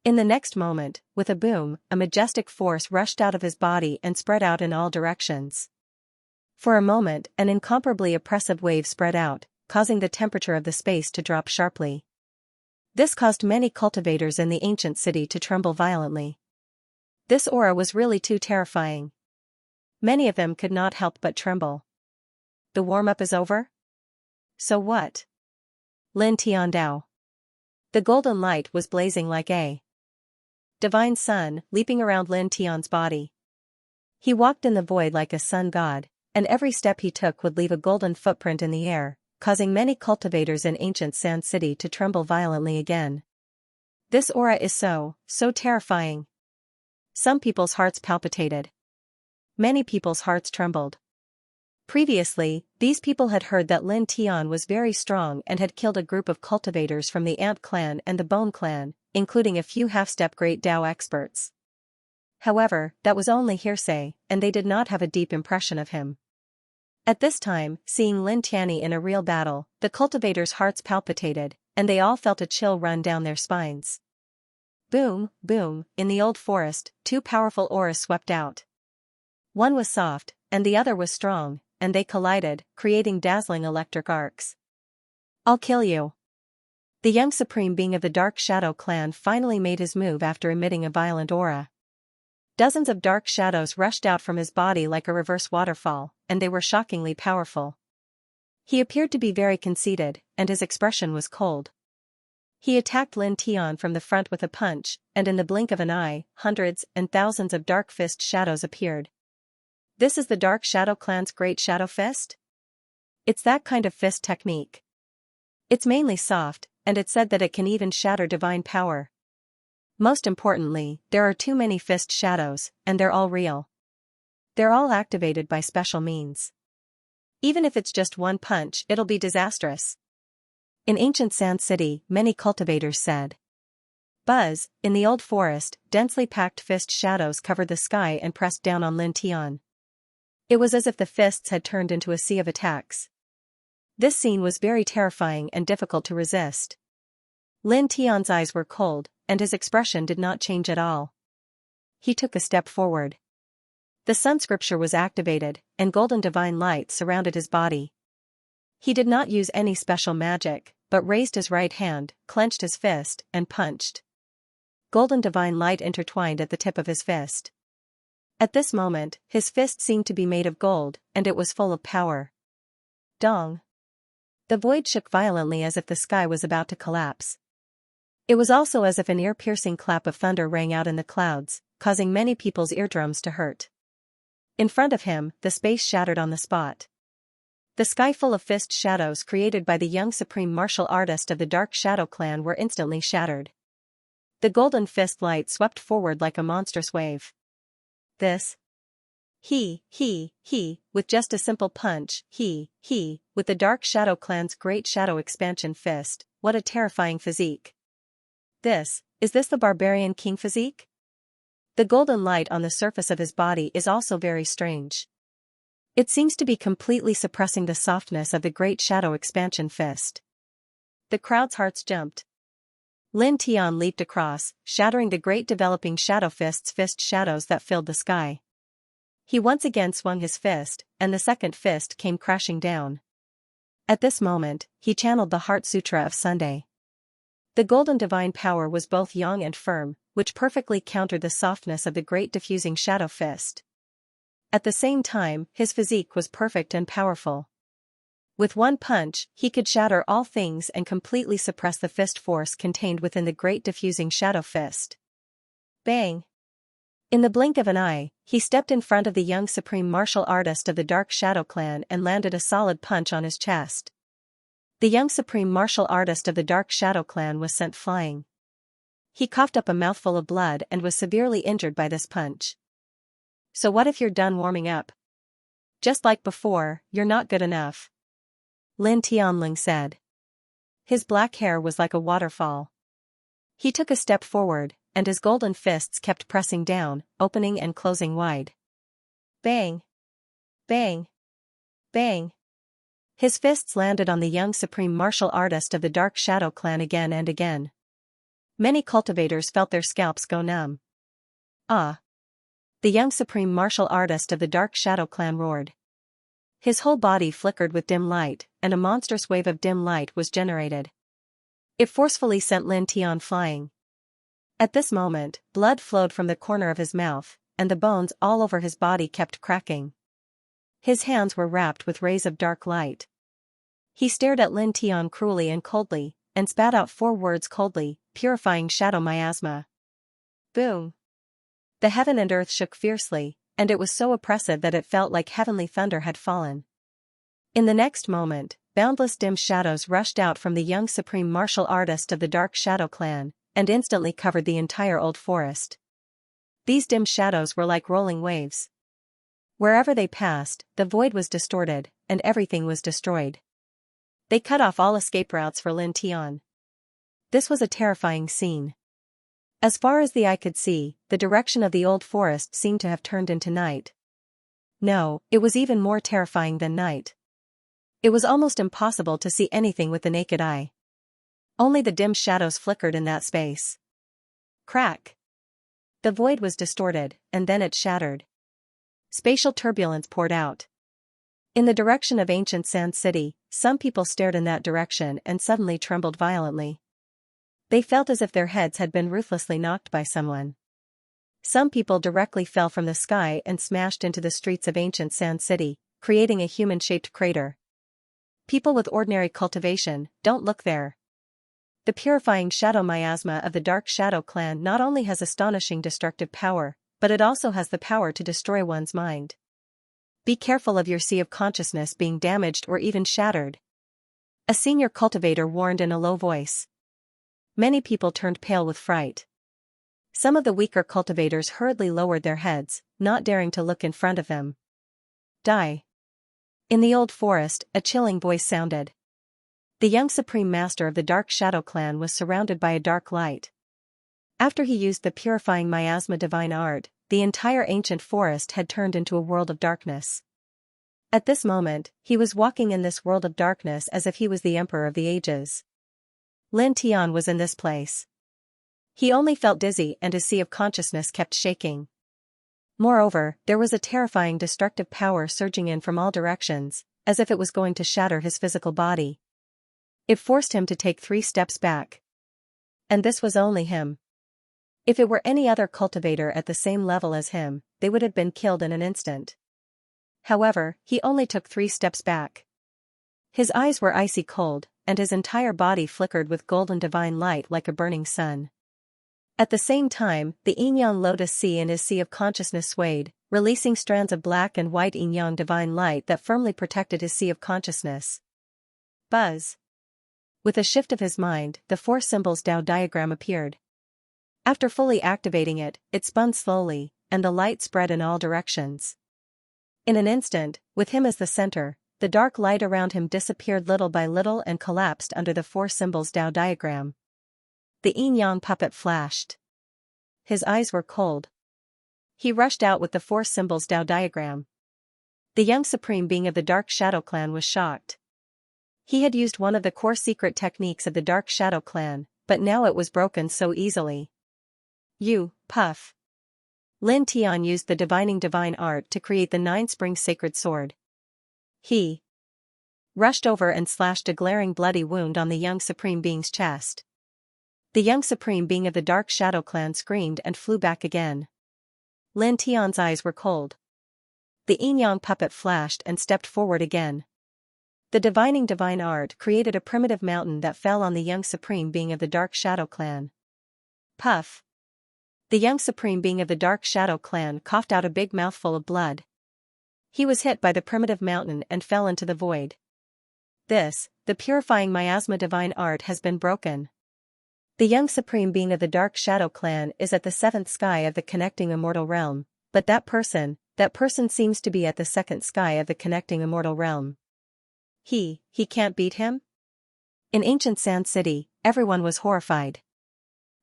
Speaker 1: In the next moment, with a boom, a majestic force rushed out of his body and spread out in all directions. For a moment, an incomparably oppressive wave spread out, causing the temperature of the space to drop sharply. This caused many cultivators in the ancient city to tremble violently. This aura was really too terrifying. Many of them could not help but tremble. The warm-up is over? So what? Lin Tian Dao. The golden light was blazing like a divine sun, leaping around Lin Tian's body. He walked in the void like a sun god, and every step he took would leave a golden footprint in the air, causing many cultivators in ancient Sand City to tremble violently again. This aura is so terrifying. Some people's hearts palpitated. Many people's hearts trembled. Previously, these people had heard that Lin Tian was very strong and had killed a group of cultivators from the Ant Clan and the Bone Clan, including a few half-step Great Tao experts. However, that was only hearsay, and they did not have a deep impression of him. At this time, seeing Lin Tianyi in a real battle, the cultivators' hearts palpitated, and they all felt a chill run down their spines. Boom, boom, in the old forest, two powerful auras swept out. One was soft, and the other was strong, and they collided, creating dazzling electric arcs. I'll kill you. The young supreme being of the Dark Shadow clan finally made his move after emitting a violent aura. Dozens of dark shadows rushed out from his body like a reverse waterfall, and they were shockingly powerful. He appeared to be very conceited, and his expression was cold. He attacked Lin Tian from the front with a punch, and in the blink of an eye, hundreds and thousands of dark fist shadows appeared. This is the Dark Shadow clan's Great Shadow Fist? It's that kind of fist technique. It's mainly soft, and it's said that it can even shatter divine power. Most importantly, there are too many fist shadows, and they're all real. They're all activated by special means. Even if it's just one punch, it'll be disastrous. In ancient Sand City, many cultivators said. Buzz, in the old forest, densely packed fist shadows covered the sky and pressed down on Lin Tian. It was as if the fists had turned into a sea of attacks. This scene was very terrifying and difficult to resist. Lin Tian's eyes were cold, and his expression did not change at all. He took a step forward. The sun scripture was activated, and golden divine light surrounded his body. He did not use any special magic, but raised his right hand, clenched his fist, and punched. Golden divine light intertwined at the tip of his fist. At this moment, his fist seemed to be made of gold, and it was full of power. Dong. The void shook violently as if the sky was about to collapse. It was also as if an ear-piercing clap of thunder rang out in the clouds, causing many people's eardrums to hurt. In front of him, the space shattered on the spot. The sky full of fist shadows created by the young supreme martial artist of the Dark Shadow clan were instantly shattered. The golden fist light swept forward like a monstrous wave. This. With just a simple punch, with the Dark Shadow clan's Great Shadow Expansion Fist, what a terrifying physique. Is this the Barbarian King physique? The golden light on the surface of his body is also very strange. It seems to be completely suppressing the softness of the Great Shadow Expansion Fist. The crowd's hearts jumped. Lin Tian leaped across, shattering the great developing Shadow Fist's fist shadows that filled the sky. He once again swung his fist, and the second fist came crashing down. At this moment, he channeled the Heart Sutra of Sunday. The golden divine power was both young and firm, which perfectly countered the softness of the great diffusing Shadow Fist. At the same time, his physique was perfect and powerful. With one punch, he could shatter all things and completely suppress the fist force contained within the great diffusing Shadow Fist. Bang! In the blink of an eye, he stepped in front of the young supreme martial artist of the Dark Shadow clan and landed a solid punch on his chest. The young supreme martial artist of the Dark Shadow clan was sent flying. He coughed up a mouthful of blood and was severely injured by this punch. So what if you're done warming up? Just like before, you're not good enough. Lin Tianling said. His black hair was like a waterfall. He took a step forward, and his golden fists kept pressing down, opening and closing wide. Bang! Bang! Bang! His fists landed on the young supreme martial artist of the Dark Shadow clan again and again. Many cultivators felt their scalps go numb. Ah! The young supreme martial artist of the Dark Shadow clan roared. His whole body flickered with dim light, and a monstrous wave of dim light was generated. It forcefully sent Lin Tian flying. At this moment, blood flowed from the corner of his mouth, and the bones all over his body kept cracking. His hands were wrapped with rays of dark light. He stared at Lin Tian cruelly and coldly, and spat out 4 words coldly, purifying shadow miasma. Boom! The heaven and earth shook fiercely, and it was so oppressive that it felt like heavenly thunder had fallen. In the next moment, boundless dim shadows rushed out from the young supreme martial artist of the Dark Shadow clan, and instantly covered the entire old forest. These dim shadows were like rolling waves. Wherever they passed, the void was distorted, and everything was destroyed. They cut off all escape routes for Lin Tian. This was a terrifying scene. As far as the eye could see, the direction of the old forest seemed to have turned into night. No, it was even more terrifying than night. It was almost impossible to see anything with the naked eye. Only the dim shadows flickered in that space. Crack! The void was distorted, and then it shattered. Spatial turbulence poured out. In the direction of ancient Sand City, some people stared in that direction and suddenly trembled violently. They felt as if their heads had been ruthlessly knocked by someone. Some people directly fell from the sky and smashed into the streets of ancient Sand City, creating a human-shaped crater. People with ordinary cultivation, don't look there. The purifying shadow miasma of the Dark Shadow clan not only has astonishing destructive power, but it also has the power to destroy one's mind. Be careful of your sea of consciousness being damaged or even shattered. A senior cultivator warned in a low voice. Many people turned pale with fright. Some of the weaker cultivators hurriedly lowered their heads, not daring to look in front of them. Die. In the old forest, a chilling voice sounded. The young supreme master of the Dark Shadow clan was surrounded by a dark light. After he used the purifying miasma divine art, the entire ancient forest had turned into a world of darkness. At this moment, he was walking in this world of darkness as if he was the emperor of the ages. Lin Tian was in this place. He only felt dizzy and his sea of consciousness kept shaking. Moreover, there was a terrifying destructive power surging in from all directions, as if it was going to shatter his physical body. It forced him to take 3 steps back. And this was only him. If it were any other cultivator at the same level as him, they would have been killed in an instant. However, he only took 3 steps back. His eyes were icy cold, and his entire body flickered with golden divine light like a burning sun. At the same time, the yin-yang lotus sea in his sea of consciousness swayed, releasing strands of black and white yin-yang divine light that firmly protected his sea of consciousness. Buzz. With a shift of his mind, the 4 symbols Tao diagram appeared. After fully activating it, it spun slowly, and the light spread in all directions. In an instant, with him as the center, the dark light around him disappeared little by little and collapsed under the 4 symbols Tao diagram. The yin-yang puppet flashed. His eyes were cold. He rushed out with the 4 symbols Tao diagram. The young supreme being of the Dark Shadow clan was shocked. He had used one of the core secret techniques of the Dark Shadow clan, but now it was broken so easily. You, Puff. Lin Tian used the divining divine art to create the 9-spring sacred sword. He rushed over and slashed a glaring bloody wound on the young supreme being's chest. The young supreme being of the Dark Shadow clan screamed and flew back again. Lin Tian's eyes were cold. The yin-yang puppet flashed and stepped forward again. The divining divine art created a primitive mountain that fell on the young supreme being of the Dark Shadow clan. Puff. The young supreme being of the Dark Shadow clan coughed out a big mouthful of blood. He was hit by the primitive mountain and fell into the void. The purifying miasma divine art has been broken. The young supreme being of the Dark Shadow clan is at the 7th sky of the connecting immortal realm, but that person seems to be at the 2nd sky of the connecting immortal realm. He can't beat him? In ancient Sand City, everyone was horrified.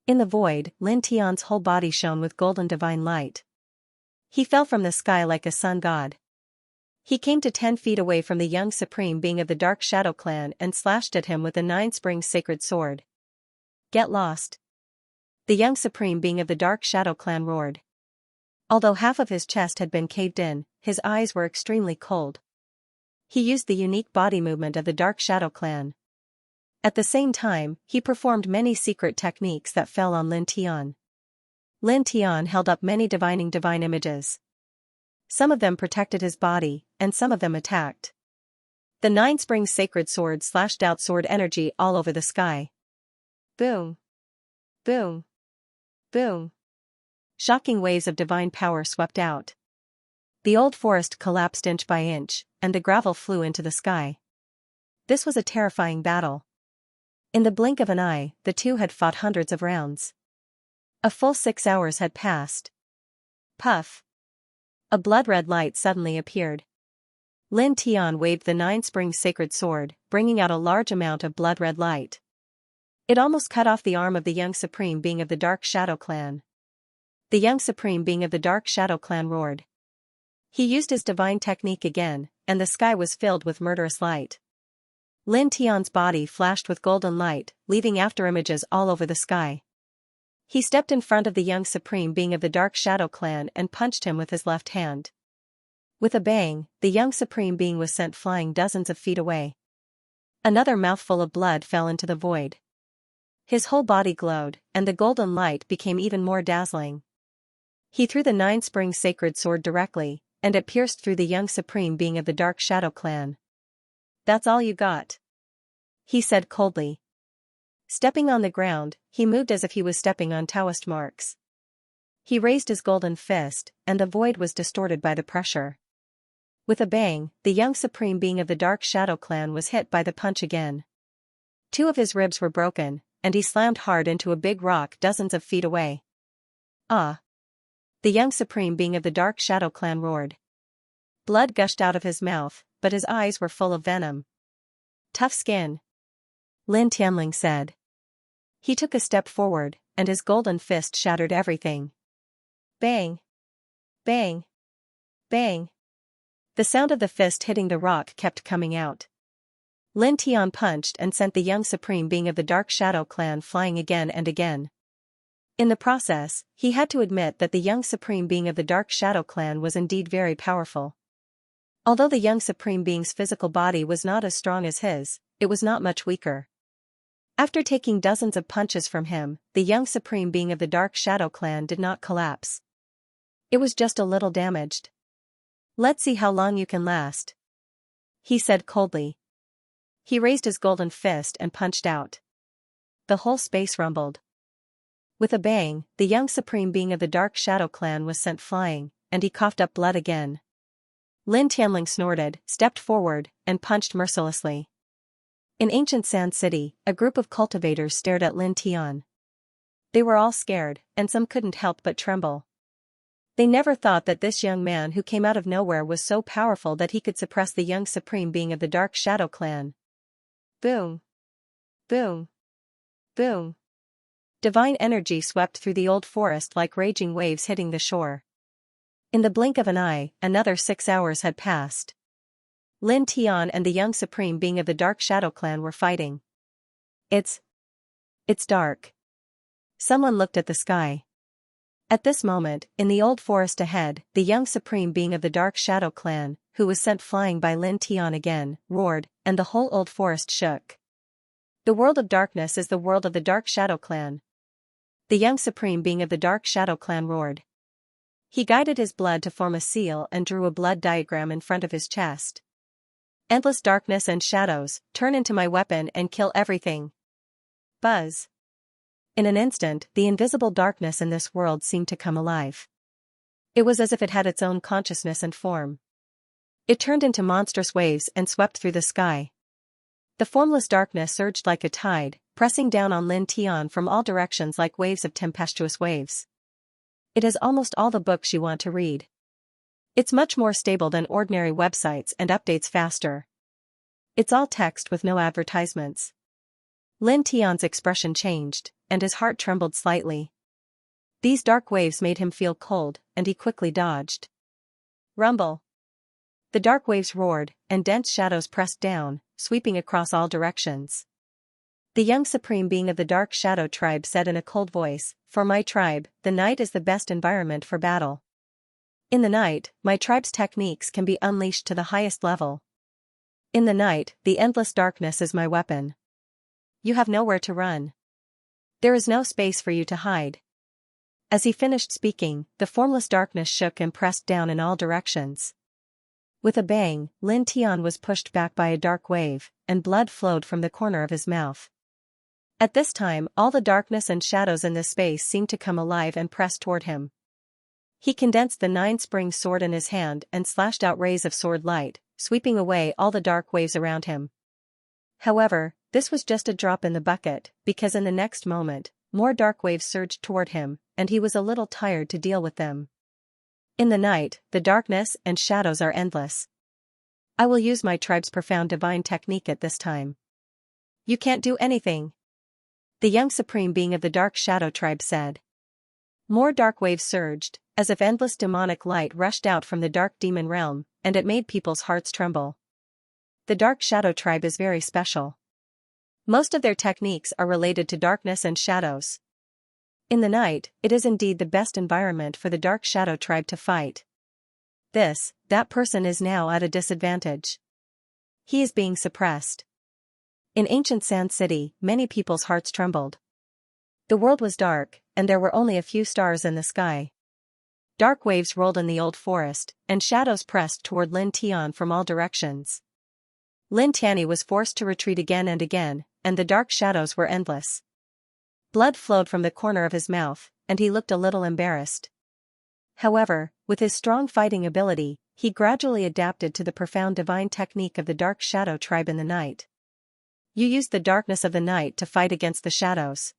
Speaker 1: In the void, Lin Tian's whole body shone with golden divine light. He fell from the sky like a sun god. He came to 10 feet away from the young supreme being of the Dark Shadow clan and slashed at him with the 9-spring sacred sword. Get lost. The young supreme being of the Dark Shadow clan roared. Although half of his chest had been caved in, his eyes were extremely cold. He used the unique body movement of the Dark Shadow clan. At the same time, he performed many secret techniques that fell on Lin Tian. Lin Tian held up many divining divine images. Some of them protected his body, and some of them attacked. The 9-spring sacred sword slashed out sword energy all over the sky. Boom. Boom. Boom. Shocking waves of divine power swept out. The old forest collapsed inch by inch, and the gravel flew into the sky. This was a terrifying battle. In the blink of an eye, the two had fought hundreds of rounds. A full 6 hours had passed. Puff. A blood-red light suddenly appeared. Lin Tian waved the 9-spring sacred sword, bringing out a large amount of blood-red light. It almost cut off the arm of the young supreme being of the Dark Shadow clan. The young supreme being of the Dark Shadow clan roared. He used his divine technique again, and the sky was filled with murderous light. Lin Tian's body flashed with golden light, leaving afterimages all over the sky. He stepped in front of the young supreme being of the Dark Shadow clan and punched him with his left hand. With a bang, the young supreme being was sent flying dozens of feet away. Another mouthful of blood fell into the void. His whole body glowed, and the golden light became even more dazzling. He threw the nine-spring sacred sword directly, and it pierced through the young supreme being of the Dark Shadow clan. "That's all you got?" he said coldly. Stepping on the ground, he moved as if he was stepping on Taoist marks. He raised his golden fist, and the void was distorted by the pressure. With a bang, the young supreme being of the Dark Shadow clan was hit by the punch again. Two of his ribs were broken, and he slammed hard into a big rock dozens of feet away. "Ah!" the young supreme being of the Dark Shadow clan roared. Blood gushed out of his mouth, but his eyes were full of venom. "Tough skin," Lin Tianling said. He took a step forward, and his golden fist shattered everything. Bang! Bang! Bang! The sound of the fist hitting the rock kept coming out. Lin Tian punched and sent the young supreme being of the Dark Shadow clan flying again and again. In the process, he had to admit that the young supreme being of the Dark Shadow clan was indeed very powerful. Although the young supreme being's physical body was not as strong as his, it was not much weaker. After taking dozens of punches from him, the young supreme being of the Dark Shadow clan did not collapse. It was just a little damaged. "Let's see how long you can last," he said coldly. He raised his golden fist and punched out. The whole space rumbled. With a bang, the young supreme being of the Dark Shadow clan was sent flying, and he coughed up blood again. Lin Tianling snorted, stepped forward, and punched mercilessly. In ancient Sand City, a group of cultivators stared at Lin Tian. They were all scared, and some couldn't help but tremble. They never thought that this young man who came out of nowhere was so powerful that he could suppress the young supreme being of the Dark Shadow clan. Boom! Boom! Boom! Divine energy swept through the old forest like raging waves hitting the shore. In the blink of an eye, another 6 hours had passed. Lin Tian and the young supreme being of the Dark Shadow clan were fighting. It's dark. Someone looked at the sky. At this moment, in the old forest ahead, the young supreme being of the Dark Shadow clan, who was sent flying by Lin Tian again, roared, and the whole old forest shook. "The world of darkness is the world of the Dark Shadow clan." The young supreme being of the Dark Shadow clan roared. He guided his blood to form a seal and drew a blood diagram in front of his chest. "Endless darkness and shadows, turn into my weapon and kill everything." Buzz. In an instant, the invisible darkness in this world seemed to come alive. It was as if it had its own consciousness and form. It turned into monstrous waves and swept through the sky. The formless darkness surged like a tide, pressing down on Lin Tian from all directions like waves of tempestuous waves. It has almost all the books you want to read. It's much more stable than ordinary websites and updates faster. It's all text with no advertisements. Lin Tian's expression changed, and his heart trembled slightly. These dark waves made him feel cold, and he quickly dodged. Rumble. The dark waves roared, and dense shadows pressed down, sweeping across all directions. The young supreme being of the Dark Shadow tribe said in a cold voice, "For my tribe, the night is the best environment for battle. In the night, my tribe's techniques can be unleashed to the highest level. In the night, the endless darkness is my weapon. You have nowhere to run. There is no space for you to hide." As he finished speaking, the formless darkness shook and pressed down in all directions. With a bang, Lin Tian was pushed back by a dark wave, and blood flowed from the corner of his mouth. At this time, all the darkness and shadows in the space seemed to come alive and press toward him. He condensed the nine-spring sword in his hand and slashed out rays of sword light, sweeping away all the dark waves around him. However, this was just a drop in the bucket, because in the next moment, more dark waves surged toward him, and he was a little tired to deal with them. In the night, the darkness and shadows are endless. I will use my tribe's profound divine technique at this time. You can't do anything, the young supreme being of the Dark Shadow tribe said. More dark waves surged, as if endless demonic light rushed out from the dark demon realm, and it made people's hearts tremble. The Dark Shadow tribe is very special. Most of their techniques are related to darkness and shadows. In the night, it is indeed the best environment for the Dark Shadow tribe to fight. That person is now at a disadvantage. He is being suppressed. In ancient Sand City, many people's hearts trembled. The world was dark, and there were only a few stars in the sky. Dark waves rolled in the old forest, and shadows pressed toward Lin Tian from all directions. Lin Tianyi was forced to retreat again and again, and the dark shadows were endless. Blood flowed from the corner of his mouth, and he looked a little embarrassed. However, with his strong fighting ability, he gradually adapted to the profound divine technique of the dark shadow tribe in the night. You used the darkness of the night to fight against the shadows.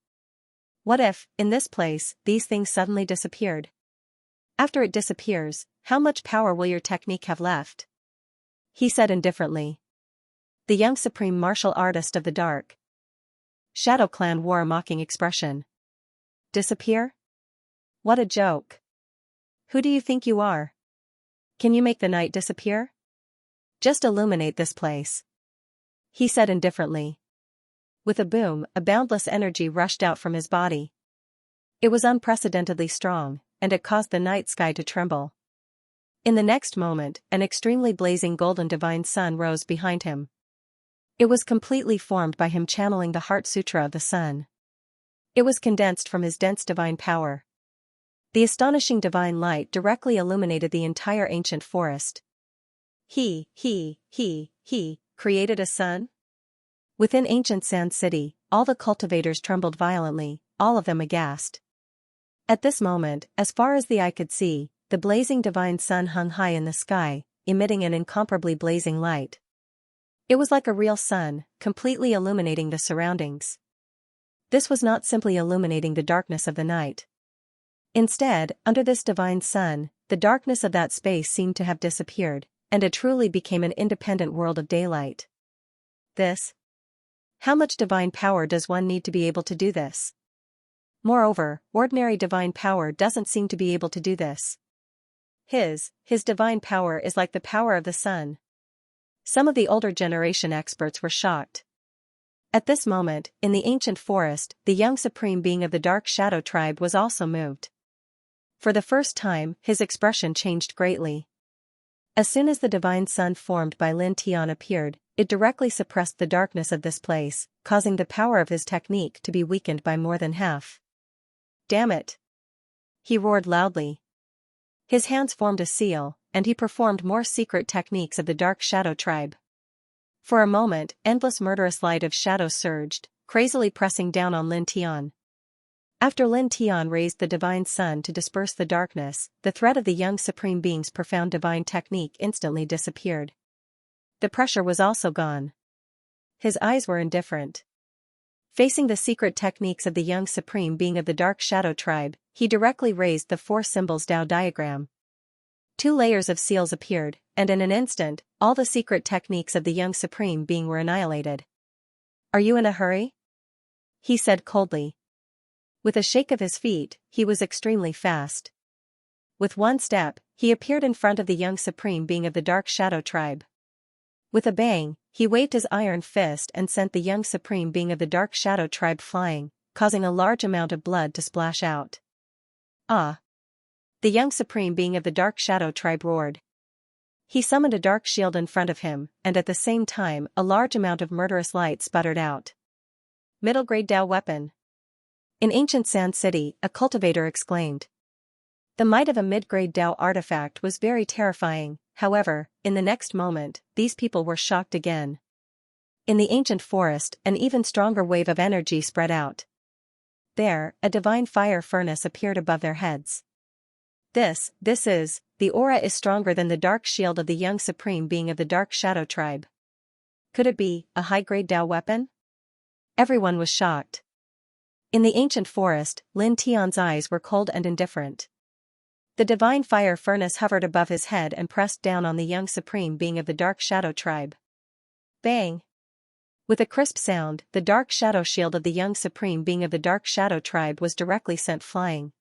Speaker 1: What if, in this place, these things suddenly disappeared? After it disappears, how much power will your technique have left? He said indifferently. The young supreme martial artist of the dark Shadow Clan wore a mocking expression. Disappear? What a joke. Who do you think you are? Can you make the night disappear? Just illuminate this place. He said indifferently. With a boom, a boundless energy rushed out from his body. It was unprecedentedly strong, and it caused the night sky to tremble. In the next moment, an extremely blazing golden divine sun rose behind him. It was completely formed by him channeling the Heart Sutra of the sun. It was condensed from his dense divine power. The astonishing divine light directly illuminated the entire ancient forest. He created a sun? Within ancient Sand City, all the cultivators trembled violently, all of them aghast. At this moment, as far as the eye could see, the blazing divine sun hung high in the sky, emitting an incomparably blazing light. It was like a real sun, completely illuminating the surroundings. This was not simply illuminating the darkness of the night. Instead, under this divine sun, the darkness of that space seemed to have disappeared, and it truly became an independent world of daylight. How much divine power does one need to be able to do this? Moreover, ordinary divine power doesn't seem to be able to do this. His divine power is like the power of the sun. Some of the older generation experts were shocked. At this moment, in the ancient forest, the young supreme being of the dark shadow tribe was also moved. For the first time, his expression changed greatly. As soon as the divine sun formed by Lin Tian appeared, it directly suppressed the darkness of this place, causing the power of his technique to be weakened by more than half. Damn it! He roared loudly. His hands formed a seal, and he performed more secret techniques of the dark shadow tribe. For a moment, endless murderous light of shadow surged, crazily pressing down on Lin Tian. After Lin Tian raised the divine sun to disperse the darkness, the threat of the young supreme being's profound divine technique instantly disappeared. The pressure was also gone. His eyes were indifferent. Facing the secret techniques of the young supreme being of the dark shadow tribe, he directly raised the four symbols Tao diagram. 2 layers of seals appeared, and in an instant, all the secret techniques of the young supreme being were annihilated. Are you in a hurry? He said coldly. With a shake of his feet, he was extremely fast. With one step, he appeared in front of the young supreme being of the dark shadow tribe. With a bang, he waved his iron fist and sent the young supreme being of the dark shadow tribe flying, causing a large amount of blood to splash out. Ah! The young supreme being of the dark shadow tribe roared. He summoned a dark shield in front of him, and at the same time, a large amount of murderous light sputtered out. Middle-grade Tao weapon. In ancient Sand City, a cultivator exclaimed. The might of a mid-grade Tao artifact was very terrifying. However, in the next moment, these people were shocked again. In the ancient forest, an even stronger wave of energy spread out. There, a divine fire furnace appeared above their heads. The aura is stronger than the dark shield of the young supreme being of the dark shadow tribe. Could it be a high-grade Tao weapon? Everyone was shocked. In the ancient forest, Lin Tian's eyes were cold and indifferent. The divine fire furnace hovered above his head and pressed down on the young supreme being of the dark shadow tribe. Bang! With a crisp sound, the dark shadow shield of the young supreme being of the dark shadow tribe was directly sent flying.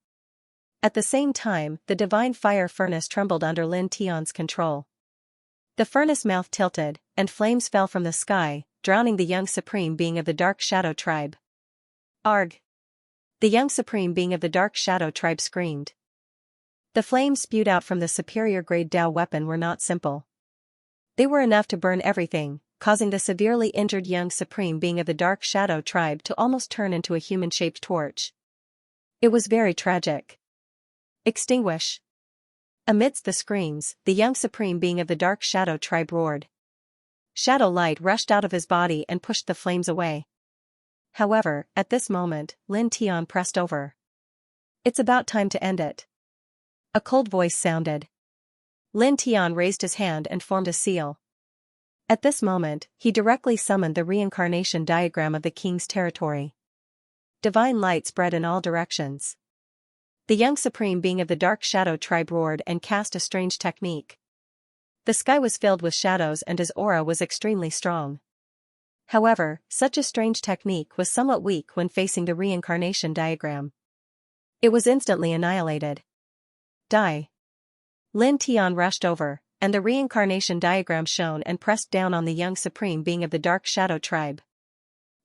Speaker 1: At the same time, the divine fire furnace trembled under Lin Tian's control. The furnace mouth tilted, and flames fell from the sky, drowning the young supreme being of the dark shadow tribe. Arg! The young supreme being of the dark shadow tribe screamed. The flames spewed out from the superior grade Tao weapon were not simple. They were enough to burn everything, causing the severely injured young supreme being of the Dark Shadow tribe to almost turn into a human-shaped torch. It was very tragic. Extinguish! Amidst the screams, the young supreme being of the Dark Shadow tribe roared. Shadow light rushed out of his body and pushed the flames away. However, at this moment, Lin Tian pressed over. It's about time to end it. A cold voice sounded. Lin Tian raised his hand and formed a seal. At this moment, he directly summoned the reincarnation diagram of the king's territory. Divine light spread in all directions. The young supreme being of the Dark Shadow tribe roared and cast a strange technique. The sky was filled with shadows and his aura was extremely strong. However, such a strange technique was somewhat weak when facing the reincarnation diagram. It was instantly annihilated. Die! Lin Tian rushed over, and the reincarnation diagram shone and pressed down on the young supreme being of the Dark Shadow tribe.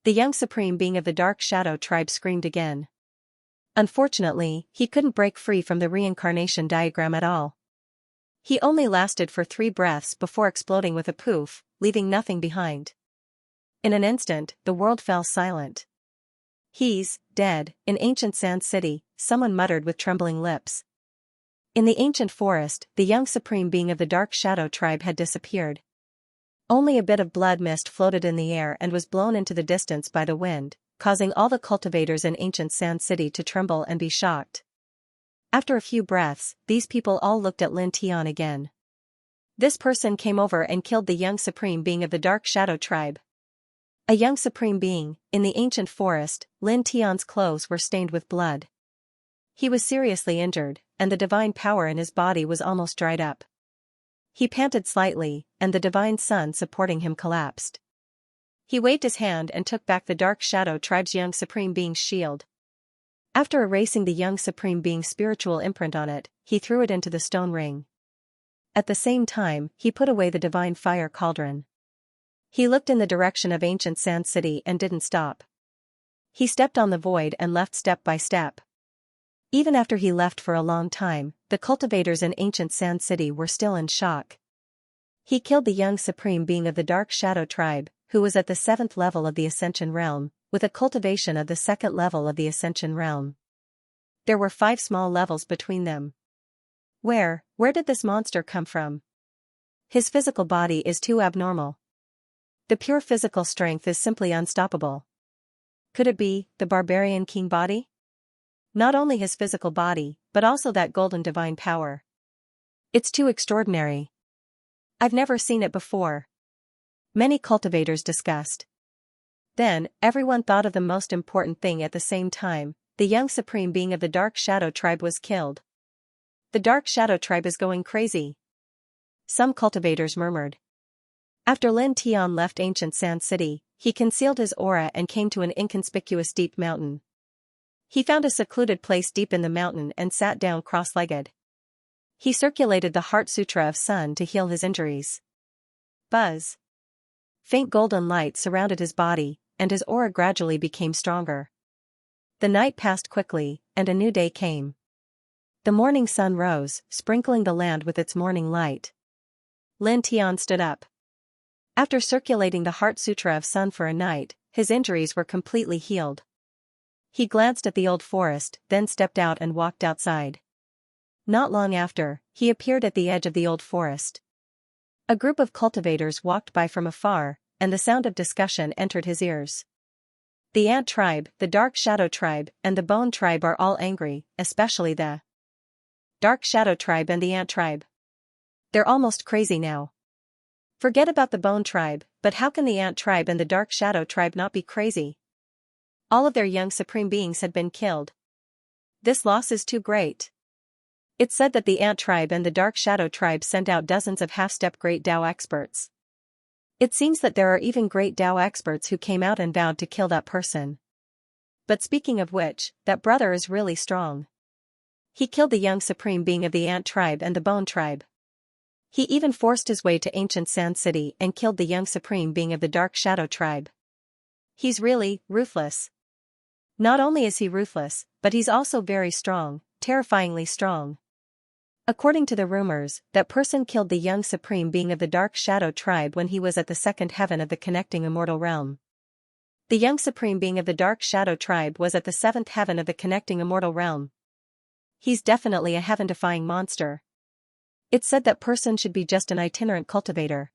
Speaker 1: The young supreme being of the Dark Shadow tribe screamed again. Unfortunately, he couldn't break free from the reincarnation diagram at all. He only lasted for 3 breaths before exploding with a poof, leaving nothing behind. In an instant, the world fell silent. He's dead. In ancient Sand City, someone muttered with trembling lips. In the ancient forest, the young supreme being of the Dark Shadow tribe had disappeared. Only a bit of blood mist floated in the air and was blown into the distance by the wind, causing all the cultivators in ancient Sand City to tremble and be shocked. After a few breaths, these people all looked at Lin Tian again. This person came over and killed the young supreme being of the Dark Shadow tribe. A young supreme being. In the ancient forest, Lin Tian's clothes were stained with blood. He was seriously injured, and the divine power in his body was almost dried up. He panted slightly, and the divine sun supporting him collapsed. He waved his hand and took back the Dark Shadow tribe's young supreme being's shield. After erasing the young supreme being's spiritual imprint on it, he threw it into the stone ring. At the same time, he put away the divine fire cauldron. He looked in the direction of ancient Sand City and didn't stop. He stepped on the void and left step by step. Even after he left for a long time, the cultivators in ancient Sand City were still in shock. He killed the young supreme being of the Dark Shadow tribe, who was at the 7th level of the Ascension realm, with a cultivation of the 2nd level of the Ascension realm. There were 5 small levels between them. Where did this monster come from? His physical body is too abnormal. The pure physical strength is simply unstoppable. Could it be the barbarian king body? Not only his physical body, but also that golden divine power. It's too extraordinary. I've never seen it before. Many cultivators discussed. Then, everyone thought of the most important thing at the same time: the young supreme being of the Dark Shadow tribe was killed. The Dark Shadow tribe is going crazy. Some cultivators murmured. After Lin Tian left ancient Sand City, he concealed his aura and came to an inconspicuous deep mountain. He found a secluded place deep in the mountain and sat down cross-legged. He circulated the Heart Sutra of Sun to heal his injuries. Buzz. Faint golden light surrounded his body, and his aura gradually became stronger. The night passed quickly, and a new day came. The morning sun rose, sprinkling the land with its morning light. Lin Tian stood up. After circulating the Heart Sutra of Sun for a night, his injuries were completely healed. He glanced at the old forest, then stepped out and walked outside. Not long after, he appeared at the edge of the old forest. A group of cultivators walked by from afar, and the sound of discussion entered his ears. The Ant tribe, the Dark Shadow tribe, and the Bone tribe are all angry, especially the Dark Shadow tribe and the Ant tribe. They're almost crazy now. Forget about the Bone tribe, but how can the Ant tribe and the Dark Shadow tribe not be crazy? All of their young supreme beings had been killed. This loss is too great. It's said that the Ant tribe and the Dark Shadow tribe sent out dozens of half-step Great Dao experts. It seems that there are even Great Dao experts who came out and vowed to kill that person. But speaking of which, that brother is really strong. He killed the young supreme being of the Ant tribe and the Bone tribe. He even forced his way to ancient Sand City and killed the young supreme being of the Dark Shadow tribe. He's really ruthless. Not only is he ruthless, but he's also very strong, terrifyingly strong. According to the rumors, that person killed the young supreme being of the Dark Shadow tribe when he was at the second heaven of the connecting immortal realm. The young supreme being of the Dark Shadow tribe was at the seventh heaven of the connecting immortal realm. He's definitely a heaven-defying monster. It's said that person should be just an itinerant cultivator.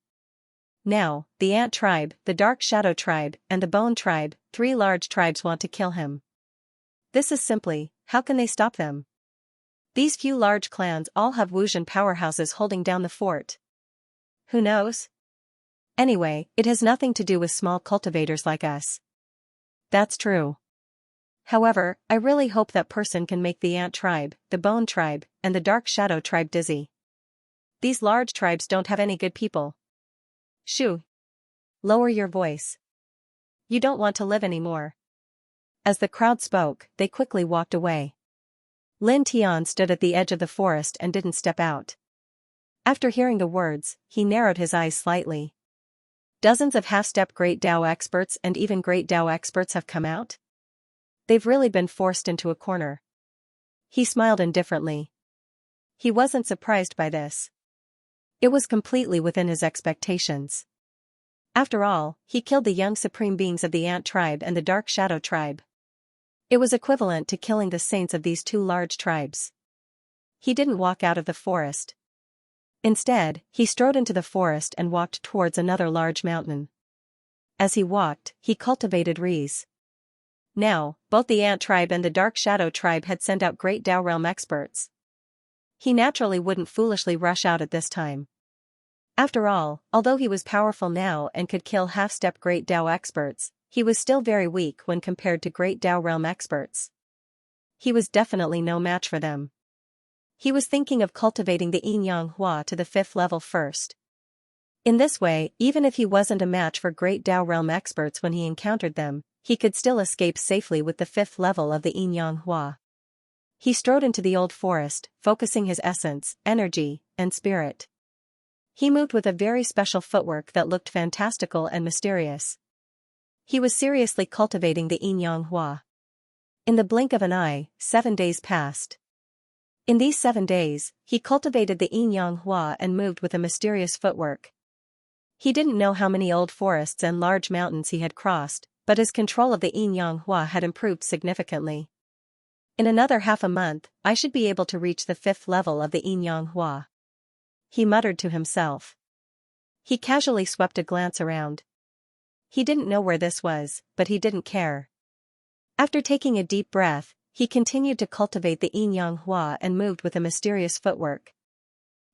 Speaker 1: Now, the Ant tribe, the Dark Shadow tribe, and the Bone tribe, 3 large tribes want to kill him. This is simply, how can they stop them? These few large clans all have Wuxian powerhouses holding down the fort. Who knows? Anyway, it has nothing to do with small cultivators like us. That's true. However, I really hope that person can make the Ant tribe, the Bone tribe, and the Dark Shadow tribe dizzy. These large tribes don't have any good people. Shoo! Lower your voice. You don't want to live anymore. As the crowd spoke, they quickly walked away. Lin Tian stood at the edge of the forest and didn't step out. After hearing the words, he narrowed his eyes slightly. Dozens of half-step Great Dao experts and even Great Dao experts have come out? They've really been forced into a corner. He smiled indifferently. He wasn't surprised by this. It was completely within his expectations. After all, he killed the young supreme beings of the Ant tribe and the Dark Shadow tribe. It was equivalent to killing the saints of these 2 large tribes. He didn't walk out of the forest. Instead, he strode into the forest and walked towards another large mountain. As he walked, he cultivated Rees. Now, both the Ant tribe and the Dark Shadow tribe had sent out Great Dao realm experts. He naturally wouldn't foolishly rush out at this time. After all, although he was powerful now and could kill half-step Great Dao experts, he was still very weak when compared to Great Dao realm experts. He was definitely no match for them. He was thinking of cultivating the Yin Yang Hua to the 5th level first. In this way, even if he wasn't a match for Great Dao realm experts when he encountered them, he could still escape safely with the 5th level of the Yin Yang Hua. He strode into the old forest, focusing his essence, energy, and spirit. He moved with a very special footwork that looked fantastical and mysterious. He was seriously cultivating the Yin Yang Hua. In the blink of an eye, 7 days passed. In these 7 days, he cultivated the Yin Yang Hua and moved with a mysterious footwork. He didn't know how many old forests and large mountains he had crossed, but his control of the Yin Yang Hua had improved significantly. In another half a month, I should be able to reach the 5th level of the Yin Yang Hua. He muttered to himself. He casually swept a glance around. He didn't know where this was, but he didn't care. After taking a deep breath, he continued to cultivate the Yin Yang Hua and moved with a mysterious footwork.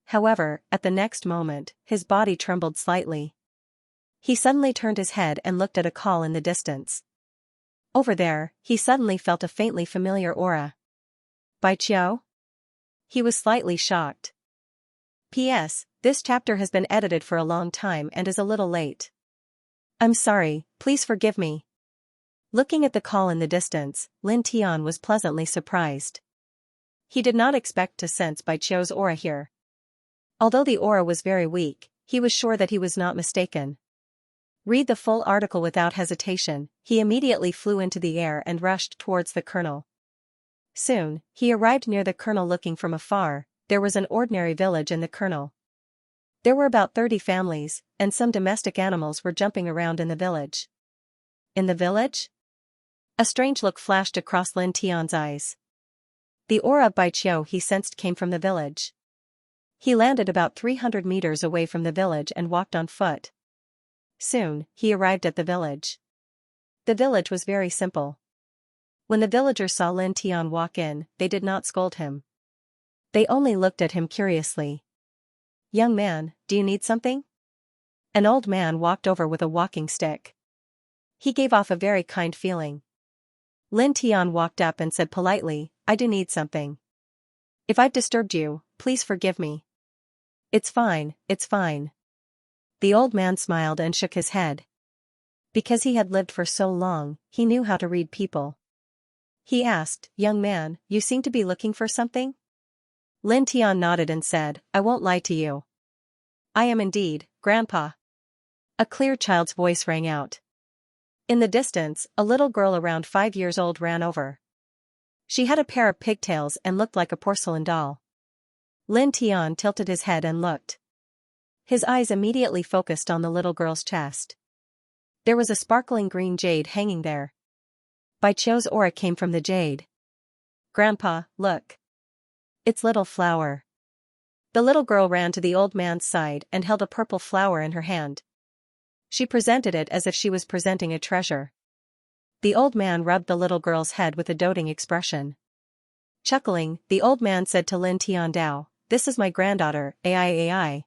Speaker 1: However, at the next moment, his body trembled slightly. He suddenly turned his head and looked at a call in the distance. Over there, he suddenly felt a faintly familiar aura. Bai Qiao? He was slightly shocked. P.S. This chapter has been edited for a long time and is a little late. I'm sorry, please forgive me. Looking at the call in the distance, Lin Tian was pleasantly surprised. He did not expect to sense Bai Qiao's aura here. Although the aura was very weak, he was sure that he was not mistaken. Read the full article without hesitation. He immediately flew into the air and rushed towards the colonel. Soon, he arrived near the colonel. Looking from afar, there was an ordinary village in the colonel. There were about 30 families, and some domestic animals were jumping around in the village. In the village? A strange look flashed across Lin Tian's eyes. The aura of Bai Qiao he sensed came from the village. He landed about 300 meters away from the village and walked on foot. Soon, he arrived at the village. The village was very simple. When the villagers saw Lin Tian walk in, they did not scold him. They only looked at him curiously. "Young man, do you need something?" An old man walked over with a walking stick. He gave off a very kind feeling. Lin Tian walked up and said politely, "I do need something. If I've disturbed you, please forgive me." It's fine, it's fine." The old man smiled and shook his head. Because he had lived for so long, he knew how to read people. He asked, "Young man, you seem to be looking for something?" Lin Tian nodded and said, "I won't lie to you. I am indeed, Grandpa." A clear child's voice rang out. In the distance, a little girl around 5 years old ran over. She had a pair of pigtails and looked like a porcelain doll. Lin Tian tilted his head and looked. His eyes immediately focused on the little girl's chest. There was a sparkling green jade hanging there. Bai Qiu's aura came from the jade. Grandpa, look. It's little flower. The little girl ran to the old man's side and held a purple flower in her hand. She presented it as if she was presenting a treasure. The old man rubbed the little girl's head with a doting expression. Chuckling, the old man said to Lin Tiandao, "This is my granddaughter, Ai."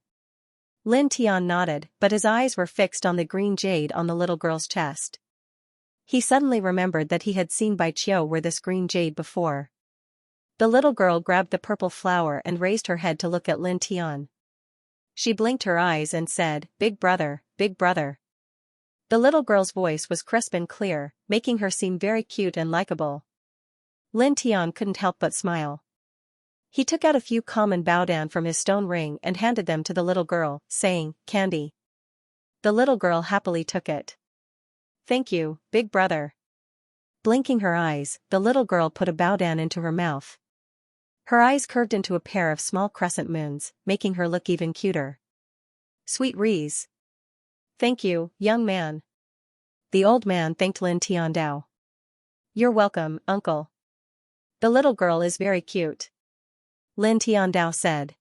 Speaker 1: Lin Tian nodded, but his eyes were fixed on the green jade on the little girl's chest. He suddenly remembered that he had seen Bai Qiu wear this green jade before. The little girl grabbed the purple flower and raised her head to look at Lin Tian. She blinked her eyes and said, "Big brother, big brother." The little girl's voice was crisp and clear, making her seem very cute and likable. Lin Tian couldn't help but smile. He took out a few common baodan from his stone ring and handed them to the little girl, saying, "Candy." The little girl happily took it. "Thank you, big brother." Blinking her eyes, the little girl put a baodan into her mouth. Her eyes curved into a pair of small crescent moons, making her look even cuter. "Sweet Reese." "Thank you, young man." The old man thanked Lin Tiandao. "You're welcome, uncle. The little girl is very cute," Lin Tiandao said.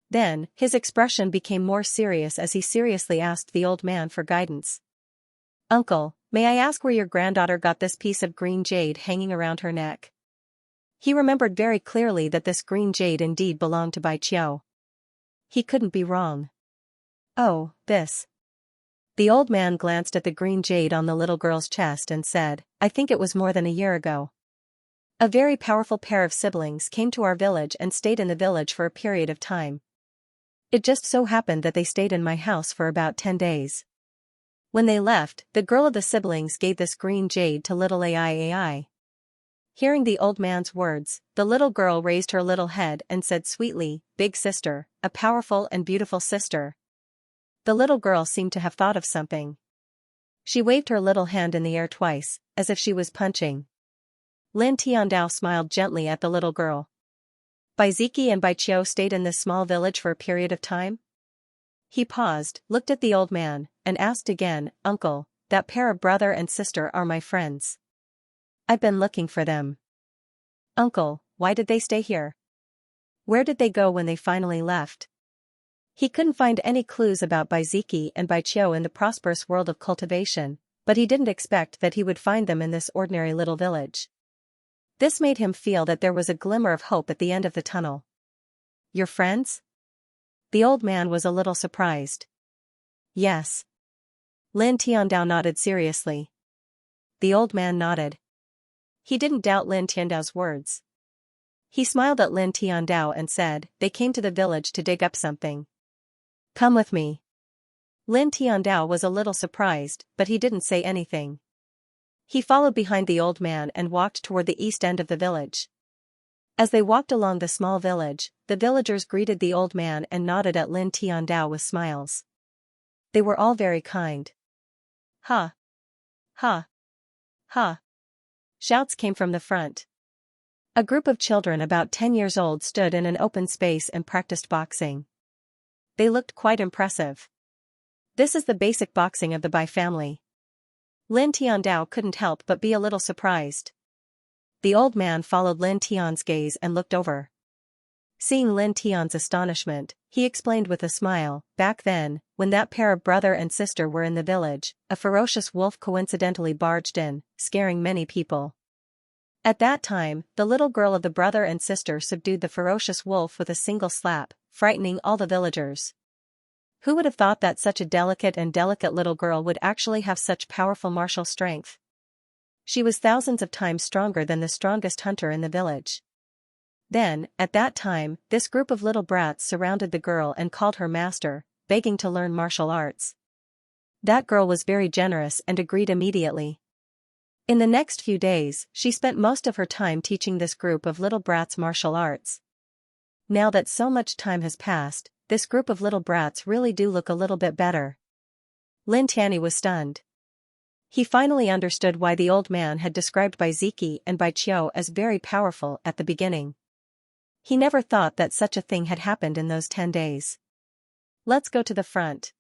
Speaker 1: Then, his expression became more serious as he seriously asked the old man for guidance. "Uncle, may I ask where your granddaughter got this piece of green jade hanging around her neck?" He remembered very clearly that this green jade indeed belonged to Bai Qiu. He couldn't be wrong. "Oh, this." The old man glanced at the green jade on the little girl's chest and said, "I think it was more than a year ago. A very powerful pair of siblings came to our village and stayed in the village for a period of time. It just so happened that they stayed in my house for about 10 days. When they left, the girl of the siblings gave this green jade to little Ai." Hearing the old man's words, the little girl raised her little head and said sweetly, "Big sister, a powerful and beautiful sister." The little girl seemed to have thought of something. She waved her little hand in the air twice, as if she was punching. Lin Tiandao smiled gently at the little girl. Bai Ziki and Bai Qiu stayed in this small village for a period of time? He paused, looked at the old man, and asked again, "Uncle, that pair of brother and sister are my friends. I've been looking for them." "Uncle, why did they stay here? Where did they go when they finally left?" He couldn't find any clues about Bai Ziki and Bai Qiu in the prosperous world of cultivation, but he didn't expect that he would find them in this ordinary little village. This made him feel that there was a glimmer of hope at the end of the tunnel. "Your friends?" The old man was a little surprised. "Yes." Lin Tiandao nodded seriously. The old man nodded. He didn't doubt Lin Tiandao's words. He smiled at Lin Tiandao and said, "They came to the village to dig up something. Come with me." Lin Tiandao was a little surprised, but he didn't say anything. He followed behind the old man and walked toward the east end of the village. As they walked along the small village, the villagers greeted the old man and nodded at Lin Tiandao with smiles. They were all very kind. "Ha! Ha! Ha!" Shouts came from the front. A group of children about 10 years old stood in an open space and practiced boxing. They looked quite impressive. This is the basic boxing of the Bai family. Lin Tiandao couldn't help but be a little surprised. The old man followed Lin Tian's gaze and looked over. Seeing Lin Tian's astonishment, he explained with a smile, "Back then, when that pair of brother and sister were in the village, a ferocious wolf coincidentally barged in, scaring many people. At that time, the little girl of the brother and sister subdued the ferocious wolf with a single slap, frightening all the villagers. Who would have thought that such a delicate little girl would actually have such powerful martial strength? She was thousands of times stronger than the strongest hunter in the village. Then, at that time, this group of little brats surrounded the girl and called her master, begging to learn martial arts. That girl was very generous and agreed immediately. In the next few days, she spent most of her time teaching this group of little brats martial arts. Now that so much time has passed, this group of little brats really do look a little bit better. Lin Tianyi was stunned. He finally understood why the old man had described Bai Ziki and Bai Qiu as very powerful at the beginning. He never thought that such a thing had happened in those 10 days. Let's go to the front.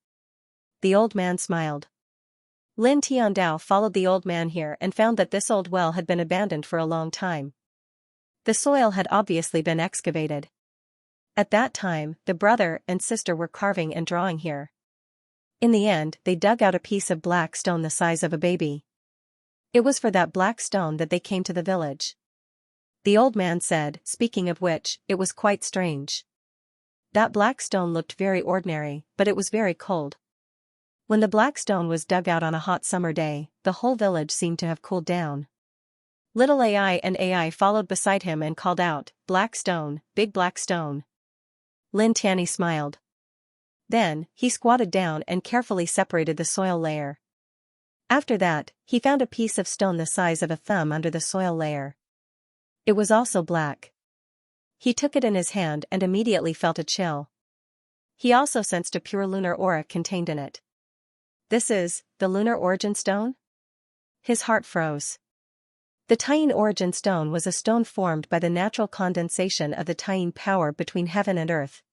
Speaker 1: The old man smiled. Lin Tiandao followed the old man here and found that this old well had been abandoned for a long time. The soil had obviously been excavated. At that time, the brother and sister were carving and drawing here. In the end, they dug out a piece of black stone the size of a baby. It was for that black stone that they came to the village. The old man said, speaking of which, it was quite strange. That black stone looked very ordinary, but it was very cold. When the black stone was dug out on a hot summer day, the whole village seemed to have cooled down. Little AI and AI followed beside him and called out, "Black stone, big black stone." Lin Tianyi smiled. Then, he squatted down and carefully separated the soil layer. After that, he found a piece of stone the size of a thumb under the soil layer. It was also black. He took it in his hand and immediately felt a chill. He also sensed a pure lunar aura contained in it. This is the lunar origin stone? His heart froze. The Taiyin origin stone was a stone formed by the natural condensation of the Taiyin power between heaven and earth.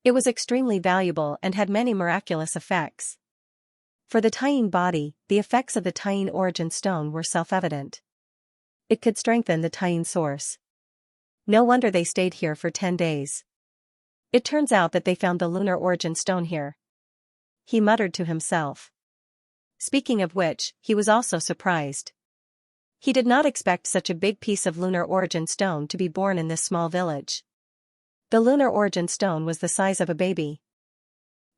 Speaker 1: It was extremely valuable and had many miraculous effects. For the Taiyin body, the effects of the Taiyin origin stone were self-evident. It could strengthen the Taiyin source. No wonder they stayed here for 10 days. It turns out that they found the lunar origin stone here. He muttered to himself. Speaking of which, he was also surprised. He did not expect such a big piece of lunar origin stone to be born in this small village. The lunar origin stone was the size of a baby.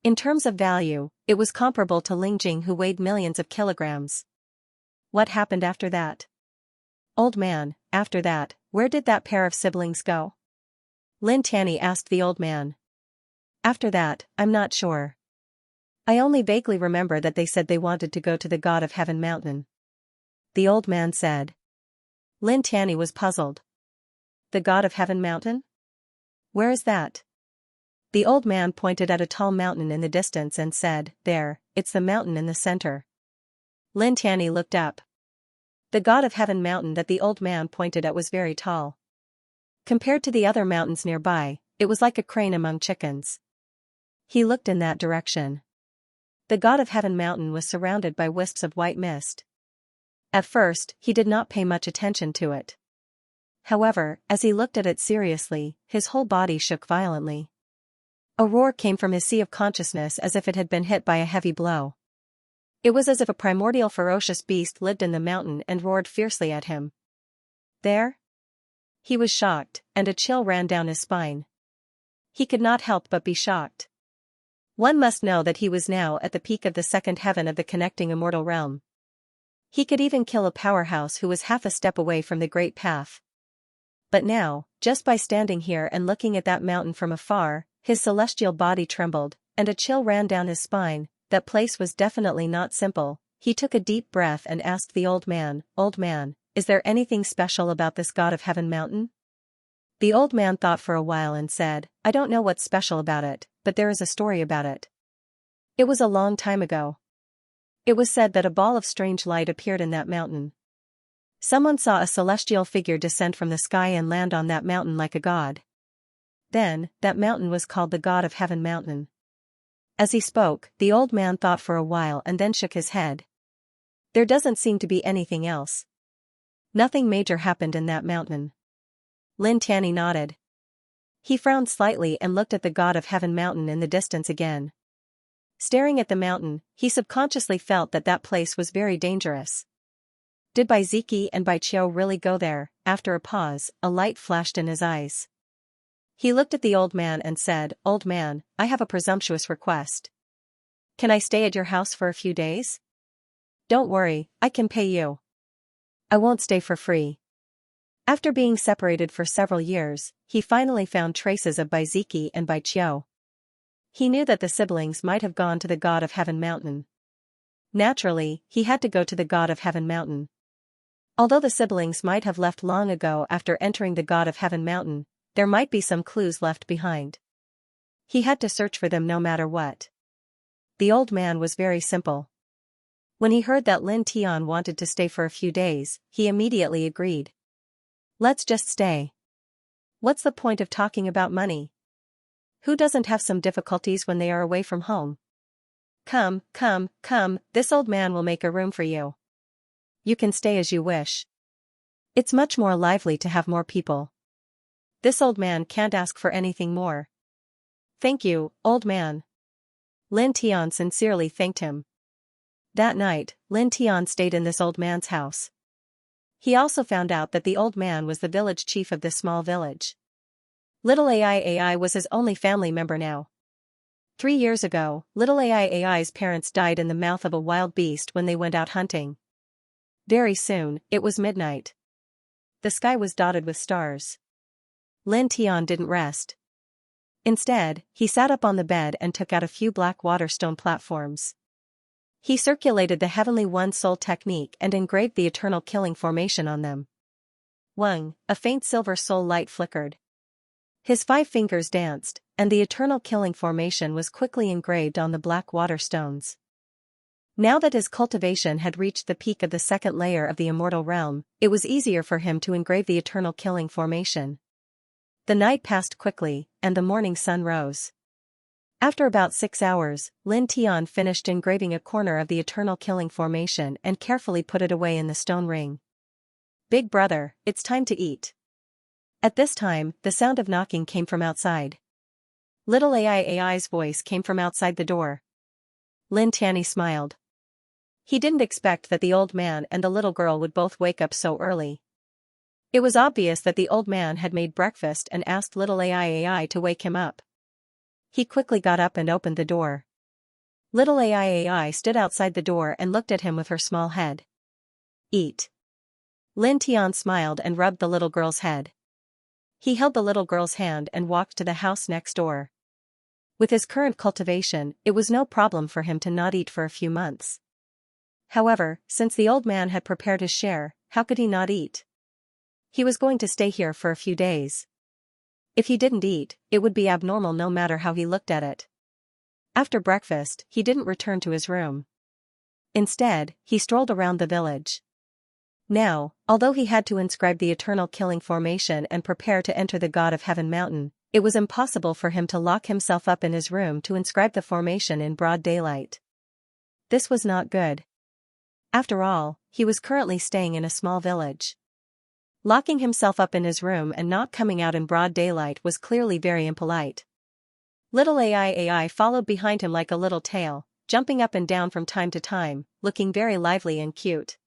Speaker 1: In terms of value, it was comparable to Lingjing, who weighed millions of kilograms. What happened after that? Old man, after that, where did that pair of siblings go? Lin Tianyi asked the old man. After that, I'm not sure. I only vaguely remember that they said they wanted to go to the God of Heaven mountain. The old man said. Lin Tianyi was puzzled. The God of Heaven mountain? Where is that? The old man pointed at a tall mountain in the distance and said, "There, it's the mountain in the center." Lin Tianyi looked up. The God of Heaven mountain that the old man pointed at was very tall. Compared to the other mountains nearby, it was like a crane among chickens. He looked in that direction. The God of Heaven mountain was surrounded by wisps of white mist. At first, he did not pay much attention to it. However, as he looked at it seriously, his whole body shook violently. A roar came from his sea of consciousness as if it had been hit by a heavy blow. It was as if a primordial ferocious beast lived in the mountain and roared fiercely at him. There? He was shocked, and a chill ran down his spine. He could not help but be shocked. One must know that he was now at the peak of the second heaven of the connecting immortal realm. He could even kill a powerhouse who was half a step away from the great path. But now, just by standing here and looking at that mountain from afar, his celestial body trembled, and a chill ran down his spine. That place was definitely not simple. He took a deep breath and asked the old man, "Old man, is there anything special about this God of Heaven mountain?" The old man thought for a while and said, "I don't know what's special about it, but there is a story about it. It was a long time ago. It was said that a ball of strange light appeared in that mountain. Someone saw a celestial figure descend from the sky and land on that mountain like a god. Then, that mountain was called the God of Heaven mountain." As he spoke, the old man thought for a while and then shook his head. There doesn't seem to be anything else. Nothing major happened in that mountain. Lin Tianyi nodded. He frowned slightly and looked at the God of Heaven mountain in the distance again. Staring at the mountain, he subconsciously felt that that place was very dangerous. Did Bai Ziki and Bai Qiu really go there? After a pause, a light flashed in his eyes. He looked at the old man and said, "Old man, I have a presumptuous request. Can I stay at your house for a few days? Don't worry, I can pay you. I won't stay for free." After being separated for several years, he finally found traces of Bai Ziki and Bai Qiu. He knew that the siblings might have gone to the God of Heaven mountain. Naturally, he had to go to the God of Heaven mountain. Although the siblings might have left long ago after entering the God of Heaven mountain, there might be some clues left behind. He had to search for them no matter what. The old man was very simple. When he heard that Lin Tian wanted to stay for a few days, he immediately agreed. "Let's just stay. What's the point of talking about money? Who doesn't have some difficulties when they are away from home? Come, come, come, this old man will make a room for you. You can stay as you wish. It's much more lively to have more people. This old man can't ask for anything more. Thank you, old man. Lin Tian sincerely thanked him. That night, Lin Tian stayed in this old man's house. He also found out that the old man was the village chief of this small village. Little AI was his only family member now. 3 years ago, little AI's parents died in the mouth of a wild beast when they went out hunting. Very soon, it was midnight. The sky was dotted with stars. Lin Tian didn't rest. Instead, he sat up on the bed and took out a few black water stone platforms. He circulated the Heavenly One Soul technique and engraved the Eternal Killing formation on them. Wang, a faint silver soul light flickered. His 5 fingers danced, and the Eternal Killing formation was quickly engraved on the black water stones. Now that his cultivation had reached the peak of the second layer of the immortal realm, it was easier for him to engrave the Eternal Killing formation. The night passed quickly, and the morning sun rose. After about 6 hours, Lin Tian finished engraving a corner of the Eternal Killing formation and carefully put it away in the stone ring. Big brother, it's time to eat. At this time, the sound of knocking came from outside. Little AI's voice came from outside the door. Lin Tian smiled. He didn't expect that the old man and the little girl would both wake up so early. It was obvious that the old man had made breakfast and asked little AI to wake him up. He quickly got up and opened the door. Little AI stood outside the door and looked at him with her small head. Eat. Lin Tian smiled and rubbed the little girl's head. He held the little girl's hand and walked to the house next door. With his current cultivation, it was no problem for him to not eat for a few months. However, since the old man had prepared his share, how could he not eat? He was going to stay here for a few days. If he didn't eat, it would be abnormal no matter how he looked at it. After breakfast, he didn't return to his room. Instead, he strolled around the village. Now, although he had to inscribe the Eternal Killing formation and prepare to enter the God of Heaven mountain, it was impossible for him to lock himself up in his room to inscribe the formation in broad daylight. This was not good. After all, he was currently staying in a small village. Locking himself up in his room and not coming out in broad daylight was clearly very impolite. Little AI followed behind him like a little tail, jumping up and down from time to time, looking very lively and cute.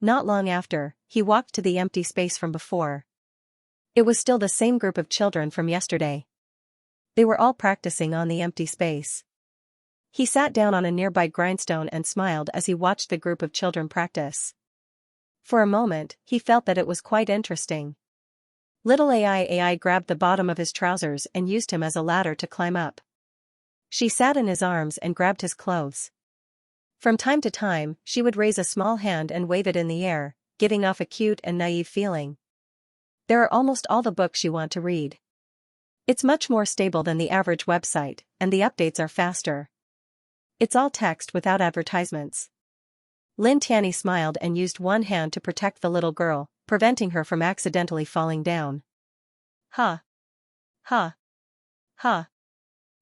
Speaker 1: Not long after, he walked to the empty space from before. It was still the same group of children from yesterday. They were all practicing on the empty space. He sat down on a nearby grindstone and smiled as he watched the group of children practice. For a moment, he felt that it was quite interesting. Little AI grabbed the bottom of his trousers and used him as a ladder to climb up. She sat in his arms and grabbed his clothes. From time to time, she would raise a small hand and wave it in the air, giving off a cute and naive feeling. There are almost all the books you want to read. It's much more stable than the average website, and the updates are faster. It's all text without advertisements. Lin Tian smiled and used one hand to protect the little girl, preventing her from accidentally falling down. Ha! Ha! Ha!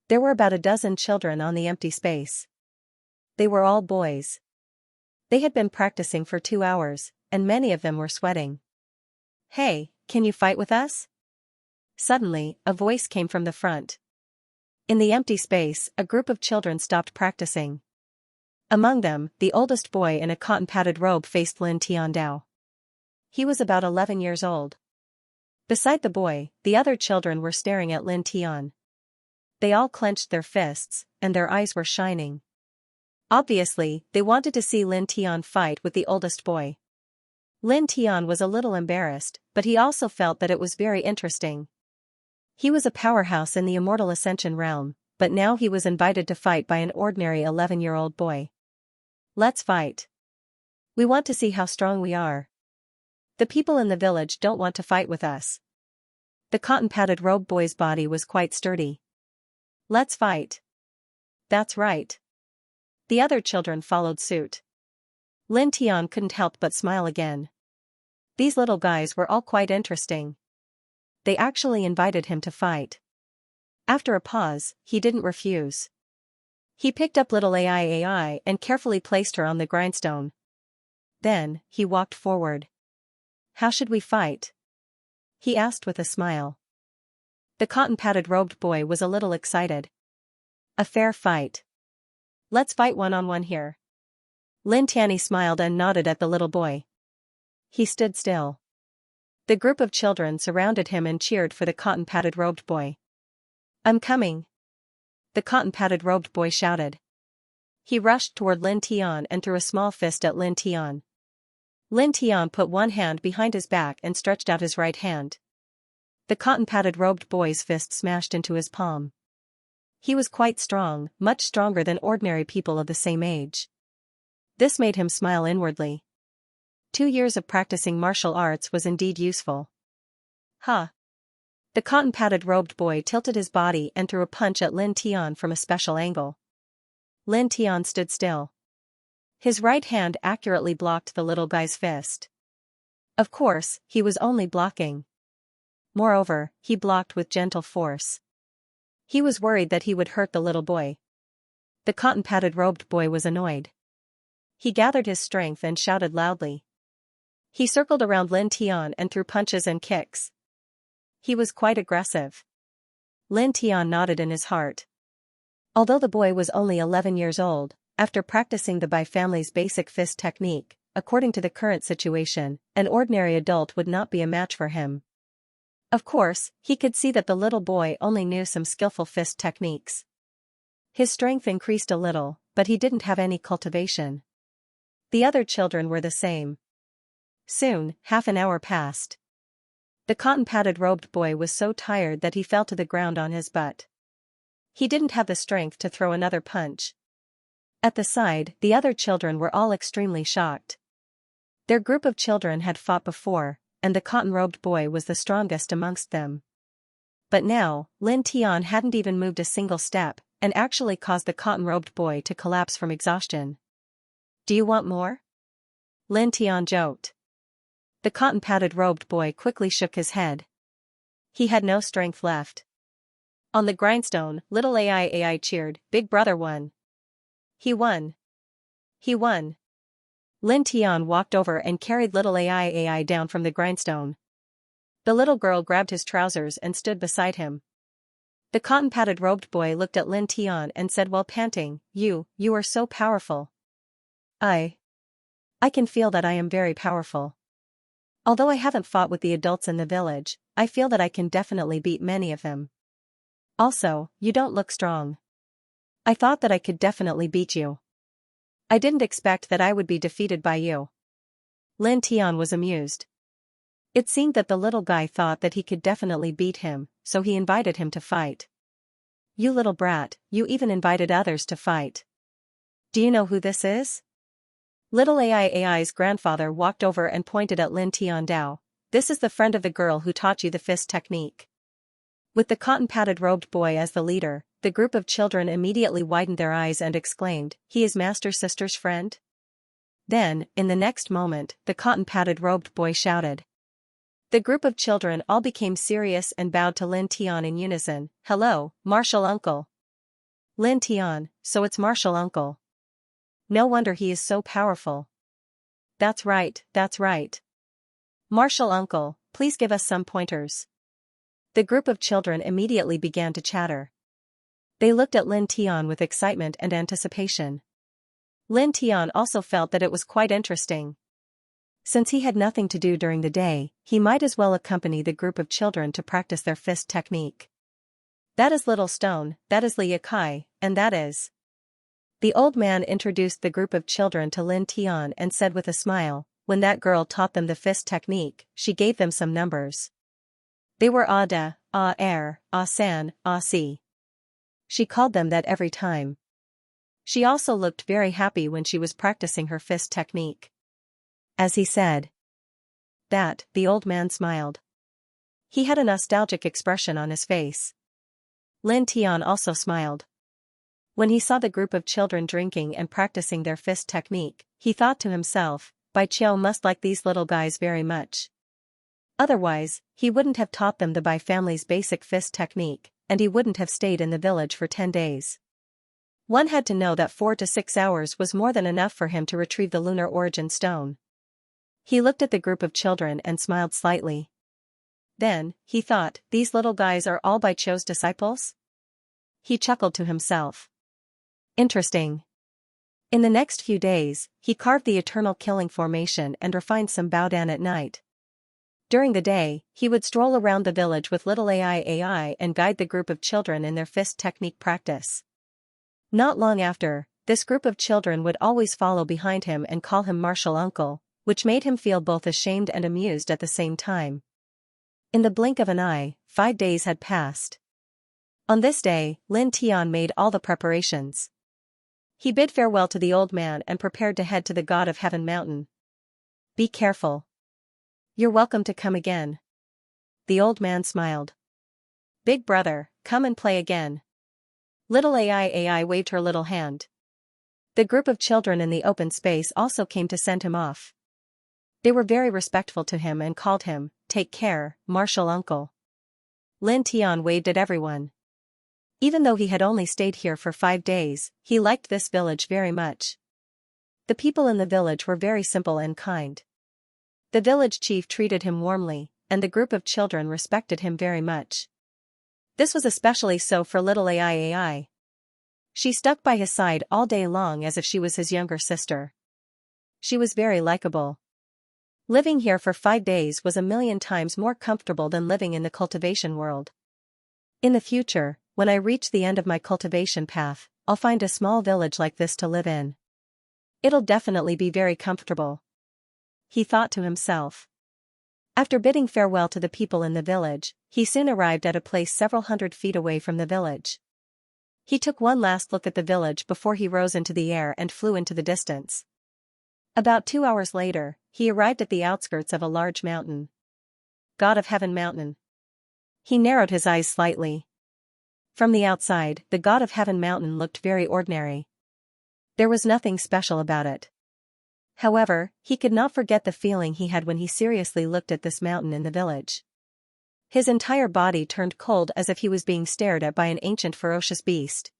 Speaker 1: There were about a dozen children on the empty space. They were all boys. They had been practicing for 2 hours, and many of them were sweating. Hey, can you fight with us? Suddenly, a voice came from the front. In the empty space, a group of children stopped practicing. Among them, the oldest boy in a cotton-padded robe faced Lin Tian. He was about 11 years old. Beside the boy, the other children were staring at Lin Tian. They all clenched their fists, and their eyes were shining. Obviously, they wanted to see Lin Tian fight with the oldest boy. Lin Tian was a little embarrassed, but he also felt that it was very interesting. He was a powerhouse in the Immortal Ascension realm, but now he was invited to fight by an ordinary 11-year-old boy. Let's fight. We want to see how strong we are. The people in the village don't want to fight with us. The cotton-padded robe boy's body was quite sturdy. Let's fight. That's right. The other children followed suit. Lin Tian couldn't help but smile again. These little guys were all quite interesting. they actually invited him to fight. After a pause, he didn't refuse. He picked up little AI and carefully placed her on the grindstone. Then, he walked forward. "How should we fight?" he asked with a smile. The cotton-padded robed boy was a little excited. "A fair fight. Let's fight one-on-one here." Lin Tianyi smiled and nodded at the little boy. He stood still. The group of children surrounded him and cheered for the cotton-padded robed boy. "I'm coming!" the cotton-padded robed boy shouted. He rushed toward Lin Tian and threw a small fist at Lin Tian. Lin Tian put one hand behind his back and stretched out his right hand. The cotton-padded robed boy's fist smashed into his palm. He was quite strong, much stronger than ordinary people of the same age. This made him smile inwardly. 2 years of practicing martial arts was indeed useful. "Ha!" The cotton-padded robed boy tilted his body and threw a punch at Lin Tian from a special angle. Lin Tian stood still. His right hand accurately blocked the little guy's fist. Of course, he was only blocking. Moreover, he blocked with gentle force. He was worried that he would hurt the little boy. The cotton-padded robed boy was annoyed. He gathered his strength and shouted loudly. He circled around Lin Tian and threw punches and kicks. He was quite aggressive. Lin Tian nodded in his heart. Although the boy was only 11 years old, after practicing the Bai family's basic fist technique, according to the current situation, an ordinary adult would not be a match for him. Of course, he could see that the little boy only knew some skillful fist techniques. His strength increased a little, but he didn't have any cultivation. The other children were the same. Soon, half an hour passed. The cotton-padded robed boy was so tired that he fell to the ground on his butt. He didn't have the strength to throw another punch. At the side, the other children were all extremely shocked. Their group of children had fought before, and the cotton-robed boy was the strongest amongst them. But now, Lin Tian hadn't even moved a single step, and actually caused the cotton-robed boy to collapse from exhaustion. "Do you want more?" Lin Tian joked. The cotton-padded robed boy quickly shook his head. He had no strength left. On the grindstone, little AI cheered, "Big brother won. He won. He won." Lin Tian walked over and carried little AI down from the grindstone. The little girl grabbed his trousers and stood beside him. The cotton-padded robed boy looked at Lin Tian and said while panting, You are so powerful." I can feel that I am very powerful. Although I haven't fought with the adults in the village, I feel that I can definitely beat many of them. Also, you don't look strong. I thought that I could definitely beat you. I didn't expect that I would be defeated by you." Lin Tian was amused. It seemed that the little guy thought that he could definitely beat him, so he invited him to fight. "You little brat, you even invited others to fight. Do you know who this is?" Little AI's grandfather walked over and pointed at Lin Tian Dao. "This is the friend of the girl who taught you the fist technique." With the cotton-padded robed boy as the leader, the group of children immediately widened their eyes and exclaimed, "He is Master Sister's friend?" Then, in the next moment, the cotton-padded robed boy shouted. The group of children all became serious and bowed to Lin Tian in unison. "Hello, Martial Uncle." Lin Tian, so it's Martial Uncle. No wonder he is so powerful. That's right, that's right. Martial Uncle, please give us some pointers." The group of children immediately began to chatter. They looked at Lin Tian with excitement and anticipation. Lin Tian also felt that it was quite interesting. Since he had nothing to do during the day, he might as well accompany the group of children to practice their fist technique. "That is Little Stone, that is Li Yakai, and that is..." The old man introduced the group of children to Lin Tian and said with a smile, when that girl taught them the fist technique, she gave them some numbers. They were Ada, A San, A Si. She called them that every time. She also looked very happy when she was practicing her fist technique. As he said that, the old man smiled. He had a nostalgic expression on his face. Lin Tian also smiled. When he saw the group of children drinking and practicing their fist technique, he thought to himself, Bai Qiu must like these little guys very much. Otherwise, he wouldn't have taught them the Bai family's basic fist technique, and he wouldn't have stayed in the village for 10 days. One had to know that 4 to 6 hours was more than enough for him to retrieve the lunar origin stone. He looked at the group of children and smiled slightly. Then, he thought, these little guys are all Bai Chou's disciples? He chuckled to himself. Interesting. In the next few days, he carved the eternal killing formation and refined some Baodan at night. During the day, he would stroll around the village with little AI and guide the group of children in their fist technique practice. Not long after, this group of children would always follow behind him and call him martial uncle, which made him feel both ashamed and amused at the same time. In the blink of an eye, 5 days had passed. On this day, Lin Tian made all the preparations. He bid farewell to the old man and prepared to head to the God of Heaven mountain. Be careful. You're welcome to come again. The old man smiled. Big brother, come and play again. Little AI waved her little hand. The group of children in the open space also came to send him off. They were very respectful to him and called him, take care, martial uncle. Lin Tian waved at everyone. Even though he had only stayed here for 5 days, he liked this village very much. The people in the village were very simple and kind. The village chief treated him warmly, and the group of children respected him very much. This was especially so for little AI. She stuck by his side all day long as if she was his younger sister. She was very likable. Living here for 5 days was a million times more comfortable than living in the cultivation world. In the future, when I reach the end of my cultivation path, I'll find a small village like this to live in. It'll definitely be very comfortable. He thought to himself. After bidding farewell to the people in the village, he soon arrived at a place several hundred feet away from the village. He took one last look at the village before he rose into the air and flew into the distance. About 2 hours later, he arrived at the outskirts of a large mountain. God of Heaven mountain. He narrowed his eyes slightly. From the outside, the God of Heaven mountain looked very ordinary. There was nothing special about it. However, he could not forget the feeling he had when he seriously looked at this mountain in the village. His entire body turned cold as if he was being stared at by an ancient ferocious beast.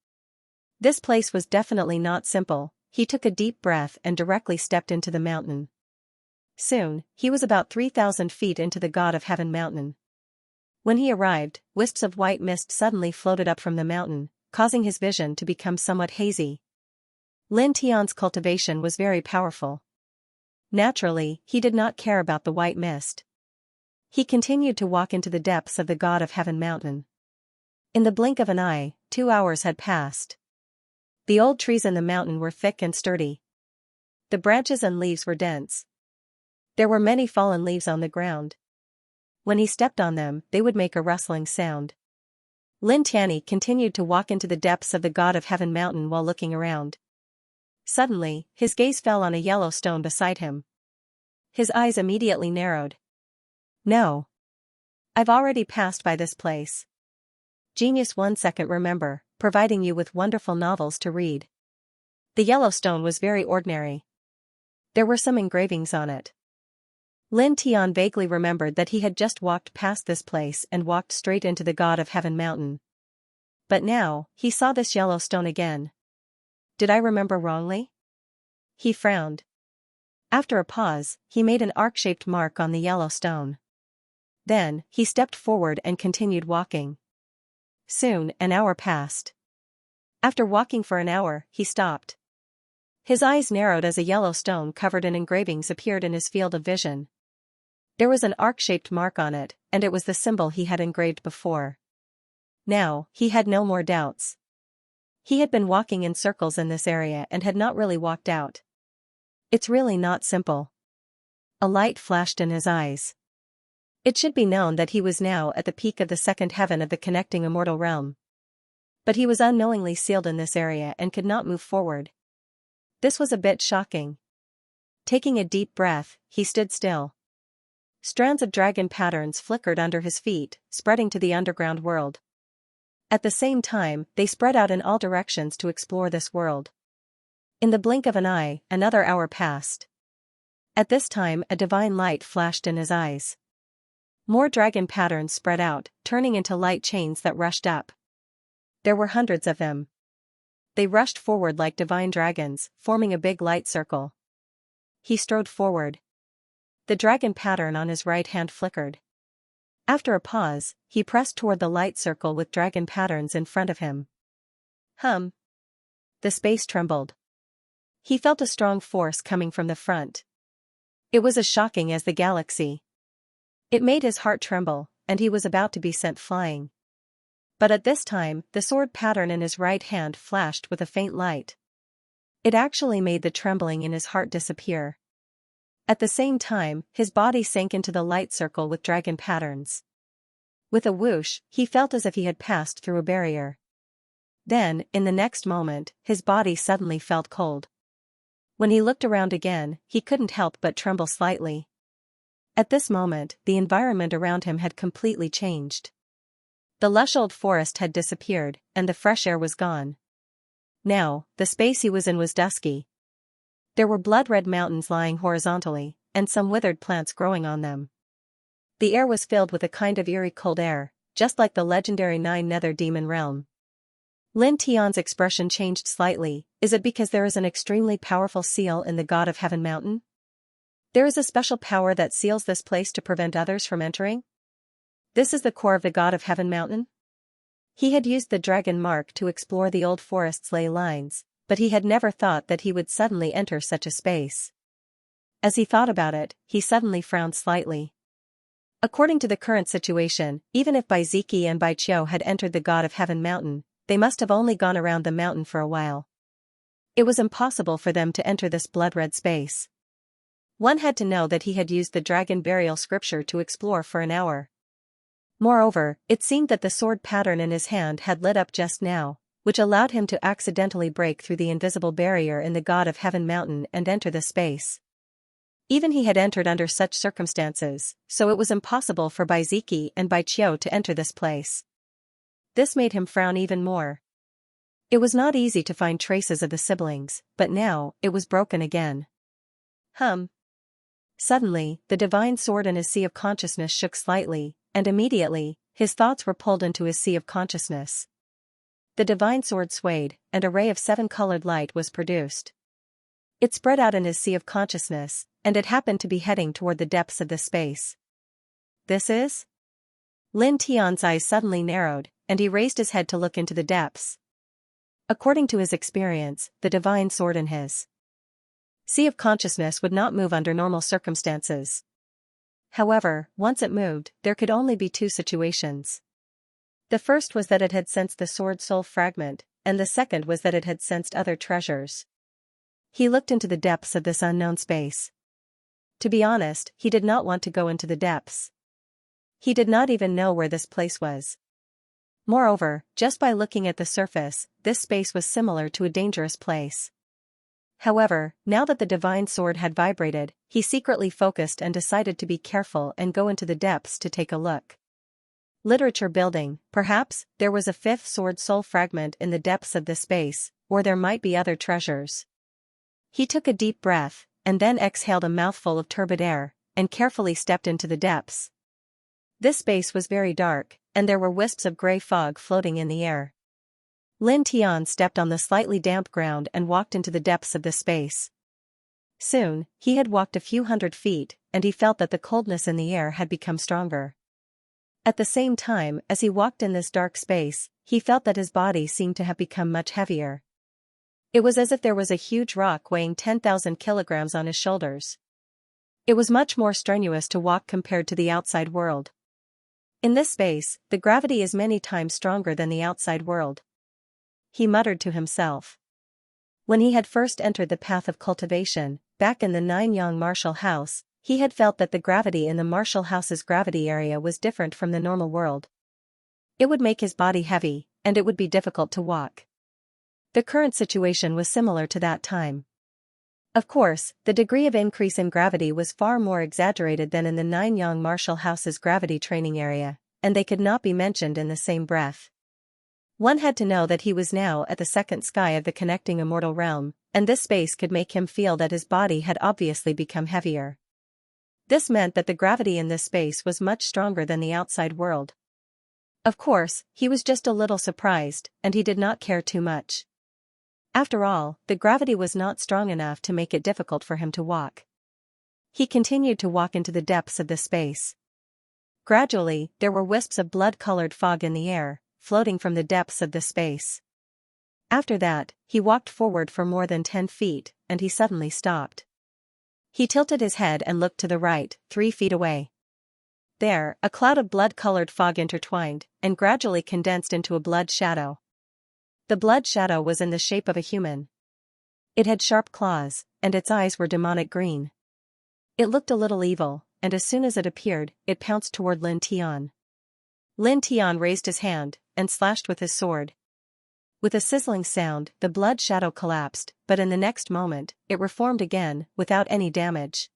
Speaker 1: This place was definitely not simple. He took a deep breath and directly stepped into the mountain. Soon, he was about 3,000 feet into the God of Heaven mountain. When he arrived, wisps of white mist suddenly floated up from the mountain, causing his vision to become somewhat hazy. Lin Tian's cultivation was very powerful. Naturally, he did not care about the white mist. He continued to walk into the depths of the God of Heaven mountain. In the blink of an eye, 2 hours had passed. The old trees in the mountain were thick and sturdy. The branches and leaves were dense. There were many fallen leaves on the ground. When he stepped on them, they would make a rustling sound. Lin Tian continued to walk into the depths of the God of Heaven mountain while looking around. Suddenly, his gaze fell on a yellow stone beside him. His eyes immediately narrowed. No. I've already passed by this place. Genius 1 second remember, providing you with wonderful novels to read. The yellow stone was very ordinary. There were some engravings on it. Lin Tian vaguely remembered that he had just walked past this place and walked straight into the God of Heaven mountain. But now, he saw this yellow stone again. Did I remember wrongly? He frowned. After a pause, he made an arc-shaped mark on the yellow stone. Then, he stepped forward and continued walking. Soon, an hour passed. After walking for an hour, he stopped. His eyes narrowed as a yellow stone covered in engravings appeared in his field of vision. There was an arc-shaped mark on it, and it was the symbol he had engraved before. Now, he had no more doubts. He had been walking in circles in this area and had not really walked out. It's really not simple. A light flashed in his eyes. It should be known that he was now at the peak of the second heaven of the connecting immortal realm. But he was unknowingly sealed in this area and could not move forward. This was a bit shocking. Taking a deep breath, he stood still. Strands of dragon patterns flickered under his feet, spreading to the underground world. At the same time, they spread out in all directions to explore this world. In the blink of an eye, another hour passed. At this time, a divine light flashed in his eyes. More dragon patterns spread out, turning into light chains that rushed up. There were hundreds of them. They rushed forward like divine dragons, forming a big light circle. He strode forward. The dragon pattern on his right hand flickered. After a pause, he pressed toward the light circle with dragon patterns in front of him. Hum. The space trembled. He felt a strong force coming from the front. It was as shocking as the galaxy. It made his heart tremble, and he was about to be sent flying. But at this time, the sword pattern in his right hand flashed with a faint light. It actually made the trembling in his heart disappear. At the same time, his body sank into the light circle with dragon patterns. With a whoosh, he felt as if he had passed through a barrier. Then, in the next moment, his body suddenly felt cold. When he looked around again, he couldn't help but tremble slightly. At this moment, the environment around him had completely changed. The lush old forest had disappeared, and the fresh air was gone. Now, the space he was in was dusky. There were blood-red mountains lying horizontally, and some withered plants growing on them. The air was filled with a kind of eerie cold air, just like the legendary Nine-Nether Demon realm. Lin Tian's expression changed slightly. Is it because there is an extremely powerful seal in the God of Heaven mountain? There is a special power that seals this place to prevent others from entering? This is the core of the God of Heaven mountain? He had used the dragon mark to explore the old forest's ley lines, but he had never thought that he would suddenly enter such a space. As he thought about it, he suddenly frowned slightly. According to the current situation, even if Bai Ziki and Bai Qiu had entered the God of Heaven mountain, they must have only gone around the mountain for a while. It was impossible for them to enter this blood-red space. One had to know that he had used the dragon burial scripture to explore for an hour. Moreover, it seemed that the sword pattern in his hand had lit up just now, which allowed him to accidentally break through the invisible barrier in the God of Heaven mountain and enter the space. Even he had entered under such circumstances, so it was impossible for Bai Ziki and Bai Qiu to enter this place. This made him frown even more. It was not easy to find traces of the siblings, but now, it was broken again. Hum. Suddenly, the divine sword in his sea of consciousness shook slightly, and immediately, his thoughts were pulled into his sea of consciousness. The divine sword swayed, and a ray of seven-colored light was produced. It spread out in his sea of consciousness, and it happened to be heading toward the depths of the space. This is? Lin Tian's eyes suddenly narrowed, and he raised his head to look into the depths. According to his experience, the divine sword in his sea of consciousness would not move under normal circumstances. However, once it moved, there could only be two situations. The first was that it had sensed the sword soul fragment, and the second was that it had sensed other treasures. He looked into the depths of this unknown space. To be honest, he did not want to go into the depths. He did not even know where this place was. Moreover, just by looking at the surface, this space was similar to a dangerous place. However, now that the divine sword had vibrated, he secretly focused and decided to be careful and go into the depths to take a look. Literature building, perhaps, there was a fifth sword soul fragment in the depths of this space, or there might be other treasures. He took a deep breath, and then exhaled a mouthful of turbid air, and carefully stepped into the depths. This space was very dark, and there were wisps of gray fog floating in the air. Lin Tian stepped on the slightly damp ground and walked into the depths of the space. Soon, he had walked a few hundred feet, and he felt that the coldness in the air had become stronger. At the same time, as he walked in this dark space, he felt that his body seemed to have become much heavier. It was as if there was a huge rock weighing 10,000 kilograms on his shoulders. It was much more strenuous to walk compared to the outside world. In this space, the gravity is many times stronger than the outside world. He muttered to himself. When he had first entered the path of cultivation, back in the Nine-Yang martial house, he had felt that the gravity in the martial house's gravity area was different from the normal world. It would make his body heavy, and it would be difficult to walk. The current situation was similar to that time. Of course, the degree of increase in gravity was far more exaggerated than in the Nine-Yang martial house's gravity training area, and they could not be mentioned in the same breath. One had to know that he was now at the second sky of the connecting immortal realm, and this space could make him feel that his body had obviously become heavier. This meant that the gravity in this space was much stronger than the outside world. Of course, he was just a little surprised, and he did not care too much. After all, the gravity was not strong enough to make it difficult for him to walk. He continued to walk into the depths of this space. Gradually, there were wisps of blood-colored fog in the air, floating from the depths of this space. After that, he walked forward for more than 10 feet, and he suddenly stopped. He tilted his head and looked to the right, 3 feet away. There, a cloud of blood-colored fog intertwined, and gradually condensed into a blood shadow. The blood shadow was in the shape of a human. It had sharp claws, and its eyes were demonic green. It looked a little evil, and as soon as it appeared, it pounced toward Lin Tian. Lin Tian raised his hand, and slashed with his sword. With a sizzling sound, the blood shadow collapsed, but in the next moment, it reformed again, without any damage.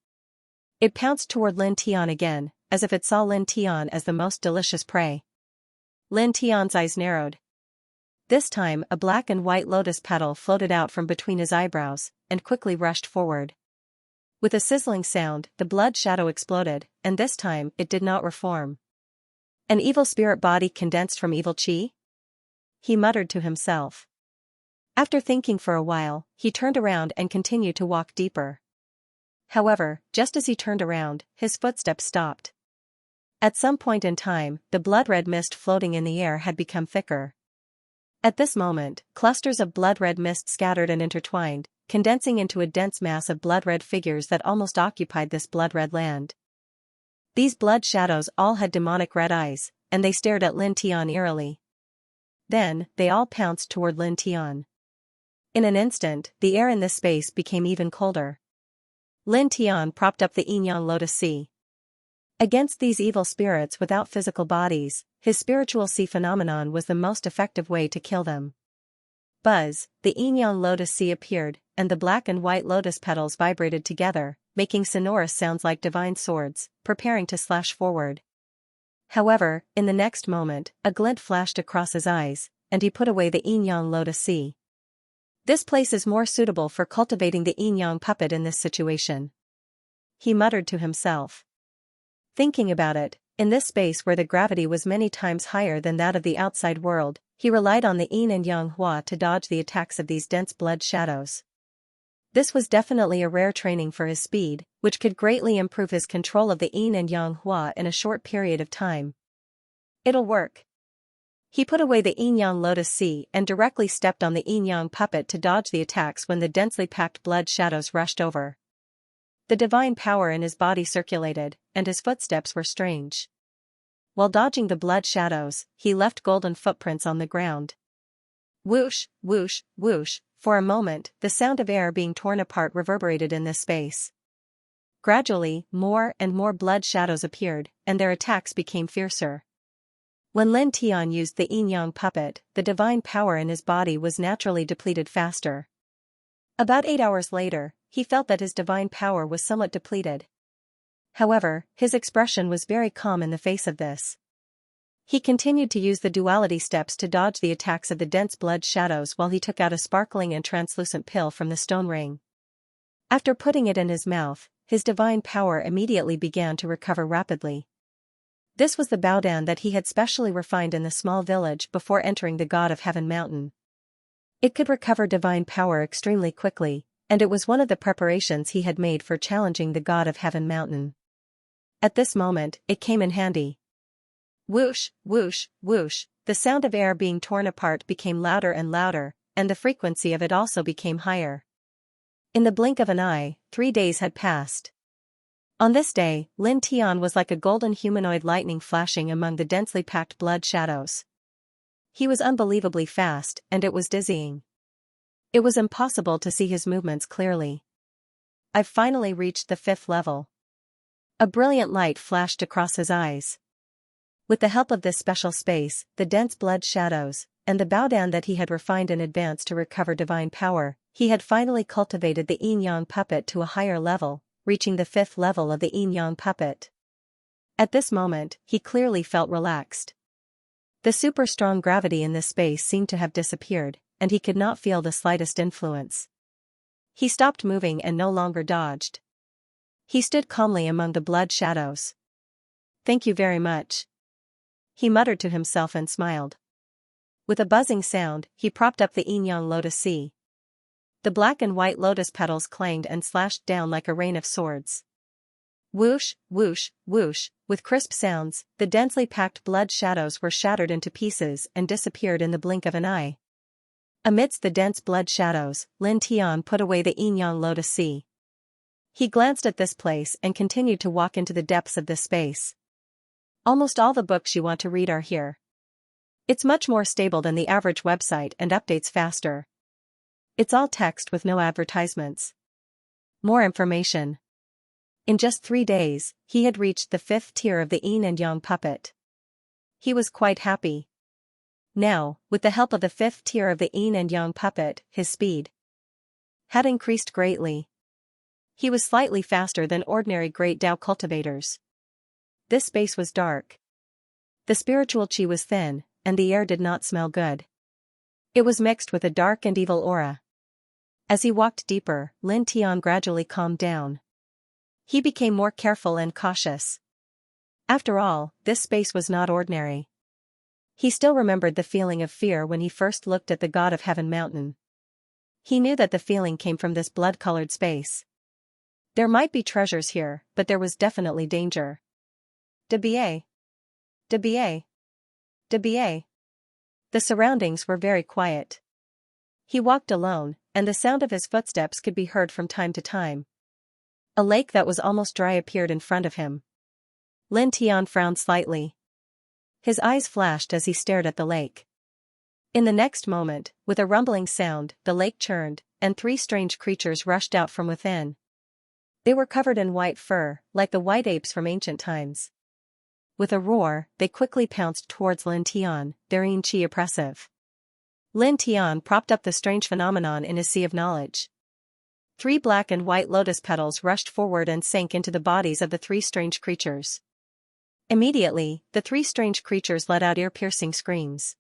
Speaker 1: It pounced toward Lin Tian again, as if it saw Lin Tian as the most delicious prey. Lin Tian's eyes narrowed. This time a black and white lotus petal floated out from between his eyebrows, and quickly rushed forward. With a sizzling sound, the blood shadow exploded, and this time it did not reform. An evil spirit body condensed from evil chi? He muttered to himself. After thinking for a while, he turned around and continued to walk deeper. However, just as he turned around, his footsteps stopped. At some point in time, the blood-red mist floating in the air had become thicker. At this moment, clusters of blood-red mist scattered and intertwined, condensing into a dense mass of blood-red figures that almost occupied this blood-red land. These blood shadows all had demonic red eyes, and they stared at Lin Tian eerily. Then, they all pounced toward Lin Tian. In an instant, the air in this space became even colder. Lin Tian propped up the yin-yang lotus sea. Against these evil spirits without physical bodies, his spiritual sea phenomenon was the most effective way to kill them. Buzz, the yin-yang lotus sea appeared, and the black and white lotus petals vibrated together, making sonorous sounds like divine swords, preparing to slash forward. However, in the next moment, a glint flashed across his eyes, and he put away the yin-yang lotus sea. This place is more suitable for cultivating the yin-yang puppet in this situation. He muttered to himself. Thinking about it, in this space where the gravity was many times higher than that of the outside world, he relied on the yin and yang hua to dodge the attacks of these dense blood shadows. This was definitely a rare training for his speed, which could greatly improve his control of the yin and yang hua in a short period of time. It'll work. He put away the yin-yang lotus sea and directly stepped on the yin-yang puppet to dodge the attacks when the densely packed blood shadows rushed over. The divine power in his body circulated, and his footsteps were strange. While dodging the blood shadows, he left golden footprints on the ground. Whoosh, whoosh, whoosh. For a moment, the sound of air being torn apart reverberated in this space. Gradually, more and more blood shadows appeared, and their attacks became fiercer. When Lin Tian used the yin-yang puppet, the divine power in his body was naturally depleted faster. About 8 hours later, he felt that his divine power was somewhat depleted. However, his expression was very calm in the face of this. He continued to use the duality steps to dodge the attacks of the dense blood shadows while he took out a sparkling and translucent pill from the stone ring. After putting it in his mouth, his divine power immediately began to recover rapidly. This was the Baodan that he had specially refined in the small village before entering the God of Heaven mountain. It could recover divine power extremely quickly, and it was one of the preparations he had made for challenging the God of Heaven mountain. At this moment, it came in handy. Whoosh, whoosh, whoosh, the sound of air being torn apart became louder and louder, and the frequency of it also became higher. In the blink of an eye, 3 days had passed. On this day, Lin Tian was like a golden humanoid lightning flashing among the densely packed blood shadows. He was unbelievably fast, and it was dizzying. It was impossible to see his movements clearly. I've finally reached the 5th level. A brilliant light flashed across his eyes. With the help of this special space, the dense blood shadows, and the Baodan that he had refined in advance to recover divine power, he had finally cultivated the yin-yang puppet to a higher level, reaching the 5th level of the yin-yang puppet. At this moment, he clearly felt relaxed. The super-strong gravity in this space seemed to have disappeared, and he could not feel the slightest influence. He stopped moving and no longer dodged. He stood calmly among the blood shadows. "Thank you very much," he muttered to himself and smiled. With a buzzing sound, he propped up the yin-yang lotus sea. The black and white lotus petals clanged and slashed down like a rain of swords. Whoosh, whoosh, whoosh, with crisp sounds, the densely packed blood shadows were shattered into pieces and disappeared in the blink of an eye. Amidst the dense blood shadows, Lin Tian put away the yin-yang lotus sea. He glanced at this place and continued to walk into the depths of this space. Almost all the books you want to read are here. It's much more stable than the average website and updates faster. It's all text with no advertisements. More information. In just 3 days, he had reached the 5th tier of the yin and yang puppet. He was quite happy. Now, with the help of the 5th tier of the yin and yang puppet, his speed had increased greatly. He was slightly faster than ordinary Great Dao cultivators. This space was dark. The spiritual qi was thin, and the air did not smell good. It was mixed with a dark and evil aura. As he walked deeper, Lin Tian gradually calmed down. He became more careful and cautious. After all, this space was not ordinary. He still remembered the feeling of fear when he first looked at the God of Heaven mountain. He knew that the feeling came from this blood-colored space. There might be treasures here, but there was definitely danger. DBA. DBA. DBA. The surroundings were very quiet. He walked alone, and the sound of his footsteps could be heard from time to time. A lake that was almost dry appeared in front of him. Lin Tian frowned slightly. His eyes flashed as he stared at the lake. In the next moment, with a rumbling sound, the lake churned, and 3 strange creatures rushed out from within. They were covered in white fur, like the white apes from ancient times. With a roar, they quickly pounced towards Lin Tian, their yin qi oppressive. Lin Tian propped up the strange phenomenon in his sea of knowledge. 3 black and white lotus petals rushed forward and sank into the bodies of the 3 strange creatures. Immediately, the 3 strange creatures let out ear-piercing screams.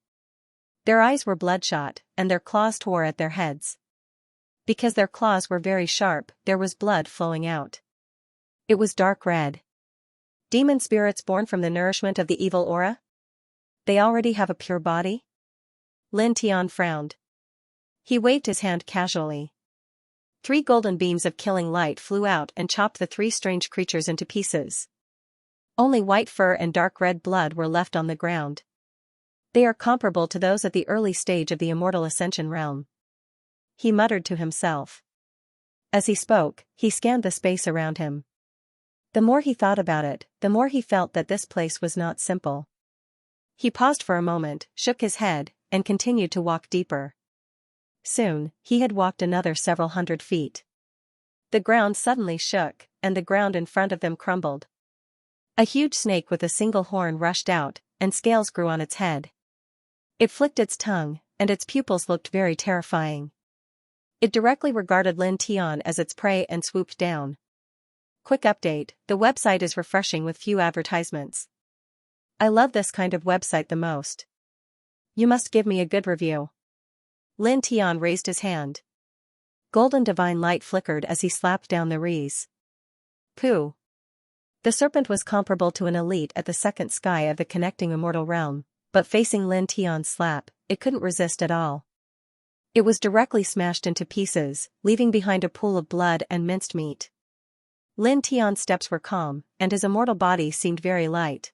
Speaker 1: Their eyes were bloodshot, and their claws tore at their heads. Because their claws were very sharp, there was blood flowing out. It was dark red. Demon spirits born from the nourishment of the evil aura? They already have a pure body? Lin Tian frowned. He waved his hand casually. 3 golden beams of killing light flew out and chopped the 3 strange creatures into pieces. Only white fur and dark red blood were left on the ground. They are comparable to those at the early stage of the immortal ascension realm. He muttered to himself. As he spoke, he scanned the space around him. The more he thought about it, the more he felt that this place was not simple. He paused for a moment, shook his head, and continued to walk deeper. Soon, he had walked another several hundred feet. The ground suddenly shook, and the ground in front of them crumbled. A huge snake with a single horn rushed out, and scales grew on its head. It flicked its tongue, and its pupils looked very terrifying. It directly regarded Lin Tian as its prey and swooped down. Quick update, the website is refreshing with few advertisements. I love this kind of website the most. You must give me a good review. Lin Tian raised his hand. Golden divine light flickered as he slapped down the R's. Pooh. The serpent was comparable to an elite at the second sky of the connecting immortal realm, but facing Lin Tian's slap, it couldn't resist at all. It was directly smashed into pieces, leaving behind a pool of blood and minced meat. Lin Tian's steps were calm, and his immortal body seemed very light.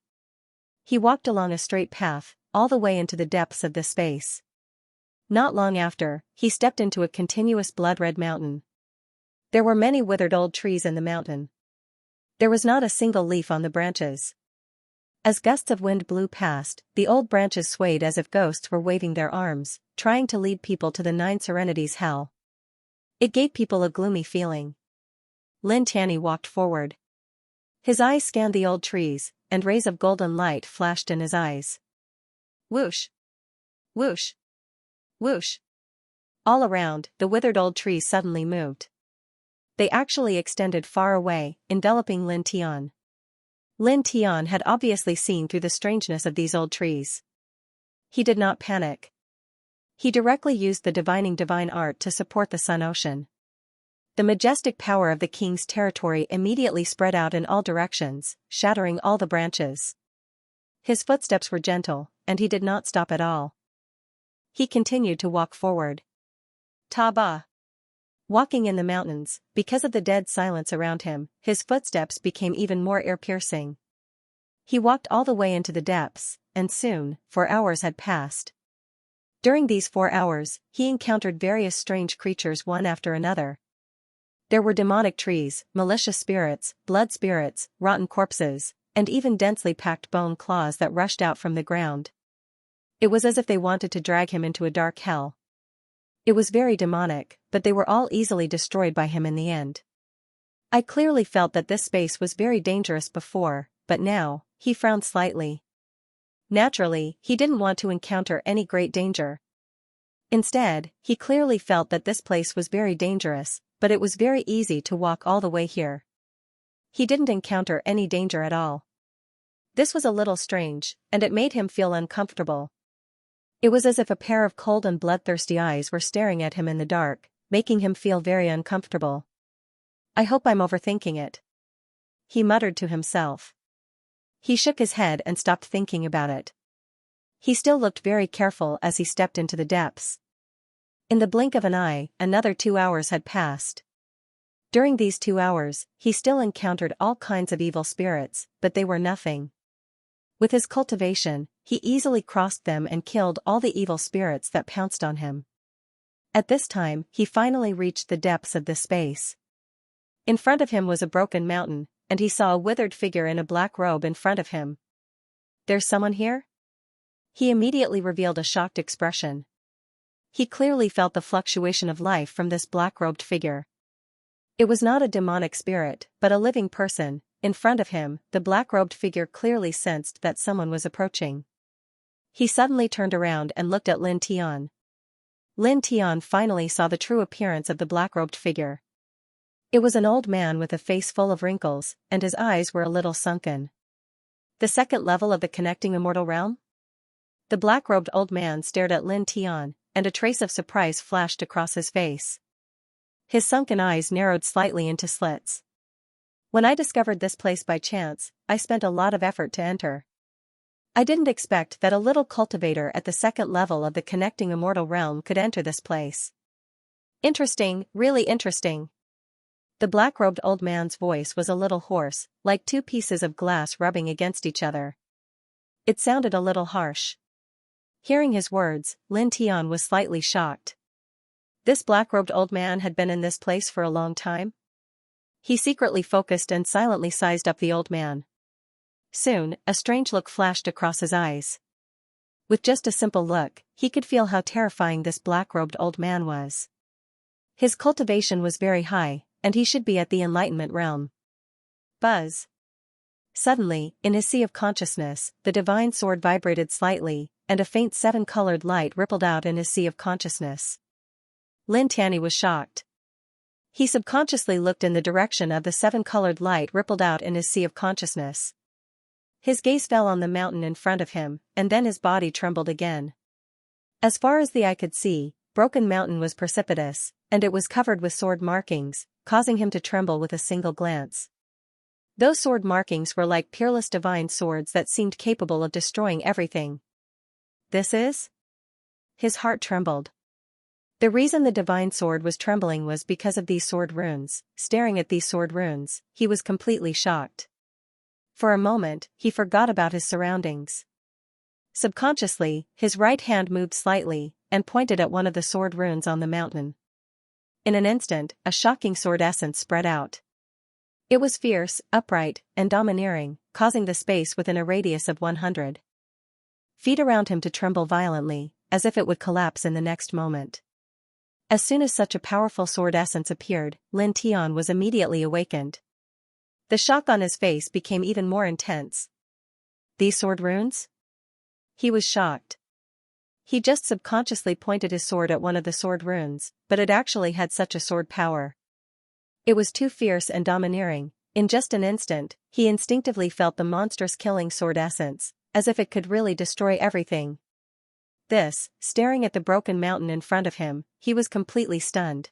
Speaker 1: He walked along a straight path, all the way into the depths of this space. Not long after, he stepped into a continuous blood-red mountain. There were many withered old trees in the mountain. There was not a single leaf on the branches. As gusts of wind blew past, the old branches swayed as if ghosts were waving their arms, trying to lead people to the 9 Serenities hell. It gave people a gloomy feeling. Lin Tian walked forward. His eyes scanned the old trees, and rays of golden light flashed in his eyes. Whoosh! Whoosh! Whoosh! All around, the withered old trees suddenly moved. They actually extended far away, enveloping Lin Tian. Lin Tian had obviously seen through the strangeness of these old trees. He did not panic. He directly used the divining divine art to support the sun ocean. The majestic power of the king's territory immediately spread out in all directions, shattering all the branches. His footsteps were gentle, and he did not stop at all. He continued to walk forward. Ta-ba! Walking in the mountains, because of the dead silence around him, his footsteps became even more ear-piercing. He walked all the way into the depths, and soon, 4 hours had passed. During these 4 hours, he encountered various strange creatures one after another. There were demonic trees, malicious spirits, blood spirits, rotten corpses, and even densely packed bone claws that rushed out from the ground. It was as if they wanted to drag him into a dark hell. It was very demonic, but they were all easily destroyed by him in the end. I clearly felt that this space was very dangerous before, but now, he frowned slightly. Naturally, he didn't want to encounter any great danger. Instead, he clearly felt that this place was very dangerous, but it was very easy to walk all the way here. He didn't encounter any danger at all. This was a little strange, and it made him feel uncomfortable. It was as if a pair of cold and bloodthirsty eyes were staring at him in the dark, making him feel very uncomfortable. I hope I'm overthinking it, he muttered to himself. He shook his head and stopped thinking about it. He still looked very careful as he stepped into the depths. In the blink of an eye, another 2 hours had passed. During these 2 hours, he still encountered all kinds of evil spirits, but they were nothing. With his cultivation, he easily crossed them and killed all the evil spirits that pounced on him. At this time, he finally reached the depths of this space. In front of him was a broken mountain, and he saw a withered figure in a black robe in front of him. "There's someone here?" He immediately revealed a shocked expression. He clearly felt the fluctuation of life from this black-robed figure. It was not a demonic spirit, but a living person. In front of him, the black-robed figure clearly sensed that someone was approaching. He suddenly turned around and looked at Lin Tian. Lin Tian finally saw the true appearance of the black-robed figure. It was an old man with a face full of wrinkles, and his eyes were a little sunken. The second level of the connecting immortal realm? The black-robed old man stared at Lin Tian, and a trace of surprise flashed across his face. His sunken eyes narrowed slightly into slits. "When I discovered this place by chance, I spent a lot of effort to enter. I didn't expect that a little cultivator at the second level of the connecting immortal realm could enter this place. Interesting, really interesting." The black-robed old man's voice was a little hoarse, like 2 pieces of glass rubbing against each other. It sounded a little harsh. Hearing his words, Lin Tian was slightly shocked. This black-robed old man had been in this place for a long time? He secretly focused and silently sized up the old man. Soon, a strange look flashed across his eyes. With just a simple look, he could feel how terrifying this black-robed old man was. His cultivation was very high, and he should be at the enlightenment realm. Buzz. Suddenly, in his sea of consciousness, the divine sword vibrated slightly, and a faint 7-colored light rippled out in his sea of consciousness. Lin Tian was shocked. He subconsciously looked in the direction of the 7-colored light rippled out in his sea of consciousness. His gaze fell on the mountain in front of him, and then his body trembled again. As far as the eye could see, Broken Mountain was precipitous, and it was covered with sword markings, causing him to tremble with a single glance. Those sword markings were like peerless divine swords that seemed capable of destroying everything. "This is?" His heart trembled. The reason the divine sword was trembling was because of these sword runes. Staring at these sword runes, he was completely shocked. For a moment, he forgot about his surroundings. Subconsciously, his right hand moved slightly, and pointed at one of the sword runes on the mountain. In an instant, a shocking sword essence spread out. It was fierce, upright, and domineering, causing the space within a radius of 100 feet around him to tremble violently, as if it would collapse in the next moment. As soon as such a powerful sword essence appeared, Lin Tian was immediately awakened. The shock on his face became even more intense. "These sword runes?" He was shocked. He just subconsciously pointed his sword at one of the sword runes, but it actually had such a sword power. It was too fierce and domineering. In just an instant, he instinctively felt the monstrous killing sword essence, as if it could really destroy everything. Staring at the broken mountain in front of him, he was completely stunned.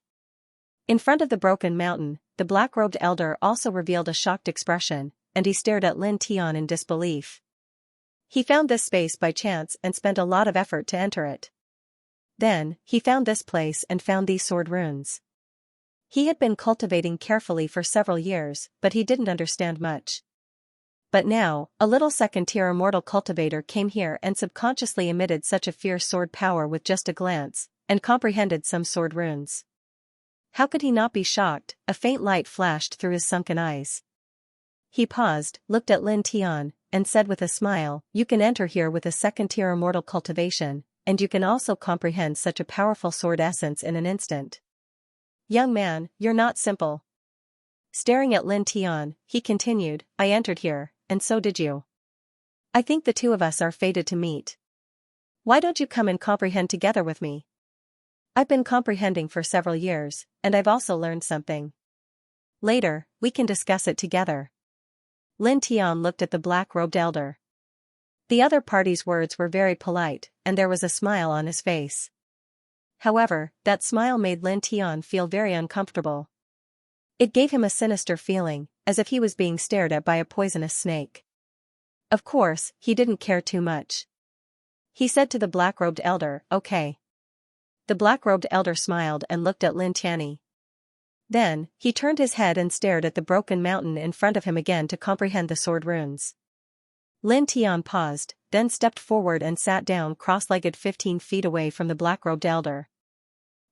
Speaker 1: In front of the broken mountain, the black-robed elder also revealed a shocked expression, and he stared at Lin Tian in disbelief. He found this space by chance and spent a lot of effort to enter it. Then, he found this place and found these sword runes. He had been cultivating carefully for several years, but he didn't understand much. But now, a little second-tier immortal cultivator came here and subconsciously emitted such a fierce sword power with just a glance, and comprehended some sword runes. How could he not be shocked? A faint light flashed through his sunken eyes. He paused, looked at Lin Tian, and said with a smile, "You can enter here with a second-tier immortal cultivation, and you can also comprehend such a powerful sword essence in an instant. Young man, you're not simple." Staring at Lin Tian, he continued, "I entered here, and so did you. I think the two of us are fated to meet. Why don't you come and comprehend together with me? I've been comprehending for several years, and I've also learned something. Later, we can discuss it together." Lin Tian looked at the black-robed elder. The other party's words were very polite, and there was a smile on his face. However, that smile made Lin Tian feel very uncomfortable. It gave him a sinister feeling, as if he was being stared at by a poisonous snake. Of course, he didn't care too much. He said to the black-robed elder, "Okay." The black-robed elder smiled and looked at Lin Tian. Then, he turned his head and stared at the broken mountain in front of him again to comprehend the sword runes. Lin Tian paused, then stepped forward and sat down cross-legged 15 feet away from the black-robed elder.